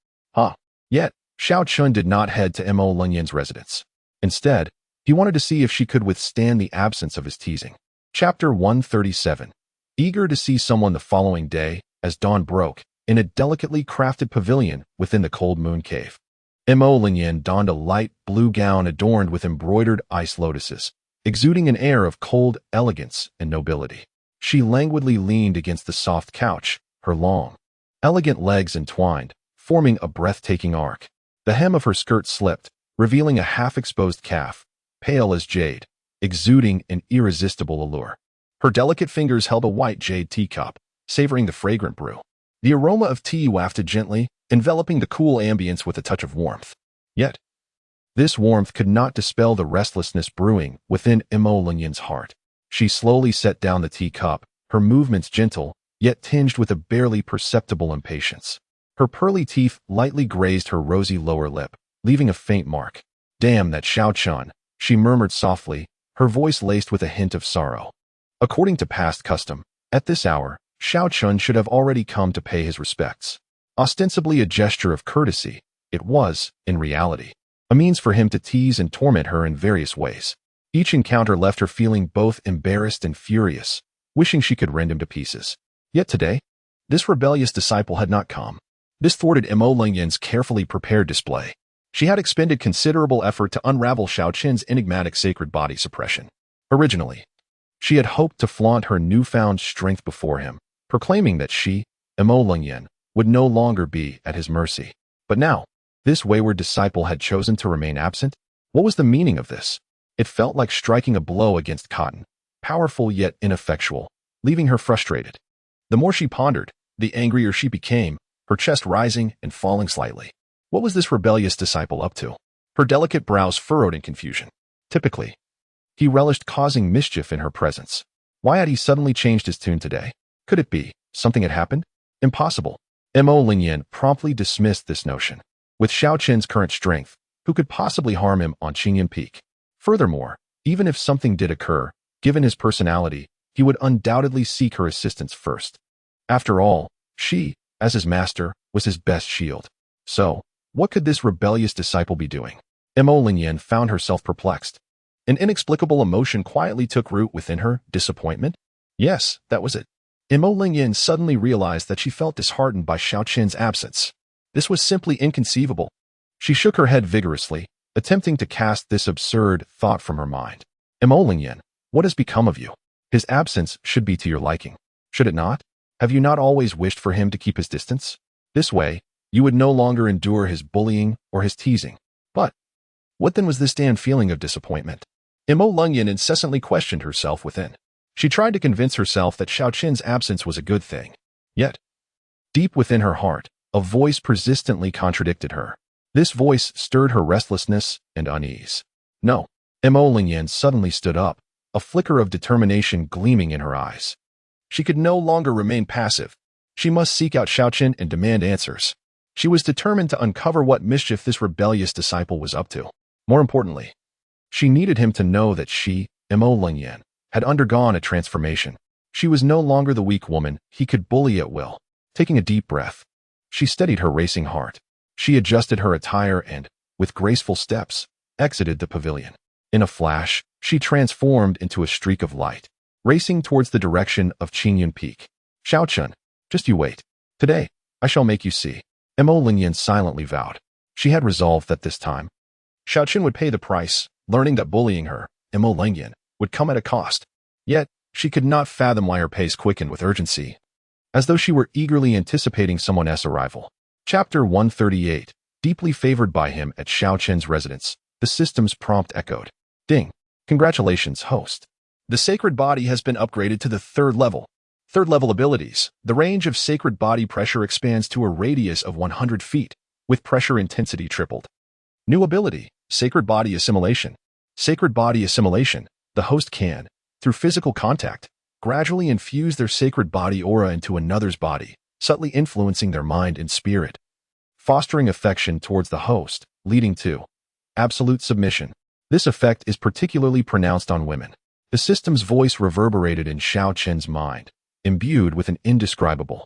Yet, Xiao Chen did not head to Mo Lingyan's residence. Instead, he wanted to see if she could withstand the absence of his teasing. Chapter 137. Eager to see someone the following day, as dawn broke, in a delicately crafted pavilion within the cold moon cave. Mo Lingyan donned a light blue gown adorned with embroidered ice lotuses, exuding an air of cold elegance and nobility. She languidly leaned against the soft couch, her long, elegant legs entwined, forming a breathtaking arc. The hem of her skirt slipped, revealing a half-exposed calf, pale as jade, exuding an irresistible allure. Her delicate fingers held a white jade teacup, savoring the fragrant brew. The aroma of tea wafted gently, enveloping the cool ambience with a touch of warmth. Yet, this warmth could not dispel the restlessness brewing within Mo Lingyan's heart. She slowly set down the teacup, her movements gentle, yet tinged with a barely perceptible impatience. Her pearly teeth lightly grazed her rosy lower lip, leaving a faint mark. Damn that Xiao Chen, she murmured softly, her voice laced with a hint of sorrow. According to past custom, at this hour, Xiao Chen should have already come to pay his respects. Ostensibly a gesture of courtesy, it was, in reality, a means for him to tease and torment her in various ways. Each encounter left her feeling both embarrassed and furious, wishing she could rend him to pieces. Yet today, this rebellious disciple had not come. This thwarted Mo Lingyan's carefully prepared display. She had expended considerable effort to unravel Xiao Chen's enigmatic sacred body suppression. Originally, she had hoped to flaunt her newfound strength before him, proclaiming that she, Mo Lingyan, would no longer be at his mercy. But now, this wayward disciple had chosen to remain absent? What was the meaning of this? It felt like striking a blow against cotton, powerful yet ineffectual, leaving her frustrated. The more she pondered, the angrier she became, her chest rising and falling slightly. What was this rebellious disciple up to? Her delicate brows furrowed in confusion. Typically, he relished causing mischief in her presence. Why had he suddenly changed his tune today? Could it be something had happened? Impossible. Mo Lingyan promptly dismissed this notion. With Xiao Chen's current strength, who could possibly harm him on Qingyan Peak? Furthermore, even if something did occur, given his personality, he would undoubtedly seek her assistance first. After all, she, as his master, was his best shield. So, what could this rebellious disciple be doing? Mo Lingyan found herself perplexed. An inexplicable emotion quietly took root within her. Disappointment? Yes, that was it. Mo Lingyan suddenly realized that she felt disheartened by Xiao Chen's absence. This was simply inconceivable. She shook her head vigorously, attempting to cast this absurd thought from her mind. Mo Lingyan, what has become of you? His absence should be to your liking. Should it not? Have you not always wished for him to keep his distance? This way, you would no longer endure his bullying or his teasing. But what then was this damn feeling of disappointment? Mo Lingyan incessantly questioned herself within. She tried to convince herself that Xiao Chen's absence was a good thing. Yet, deep within her heart, a voice persistently contradicted her. This voice stirred her restlessness and unease. No. Mo Lingyan suddenly stood up, a flicker of determination gleaming in her eyes. She could no longer remain passive. She must seek out Xiao Chen and demand answers. She was determined to uncover what mischief this rebellious disciple was up to. More importantly, she needed him to know that she, Mo Lingyan, had undergone a transformation. She was no longer the weak woman he could bully at will. Taking a deep breath, she steadied her racing heart. She adjusted her attire and, with graceful steps, exited the pavilion. In a flash, she transformed into a streak of light, racing towards the direction of Qingyan Peak. Xiao Chen, just you wait. Today, I shall make you see. Mo Lingyan silently vowed. She had resolved that this time, Xiao Chen would pay the price, learning that bullying her, Mo Lingyan, would come at a cost. Yet, she could not fathom why her pace quickened with urgency, as though she were eagerly anticipating someone else's arrival. Chapter 138. Deeply favored by him at Xiao Chen's residence, the system's prompt echoed. Ding. Congratulations, host. The sacred body has been upgraded to the third level. Third level abilities. The range of sacred body pressure expands to a radius of 100 feet, with pressure intensity tripled. New ability, sacred body assimilation. Sacred body assimilation. The host can, through physical contact, gradually infuse their sacred body aura into another's body, subtly influencing their mind and spirit, fostering affection towards the host, leading to absolute submission. This effect is particularly pronounced on women. The system's voice reverberated in Xiao Chen's mind, imbued with an indescribable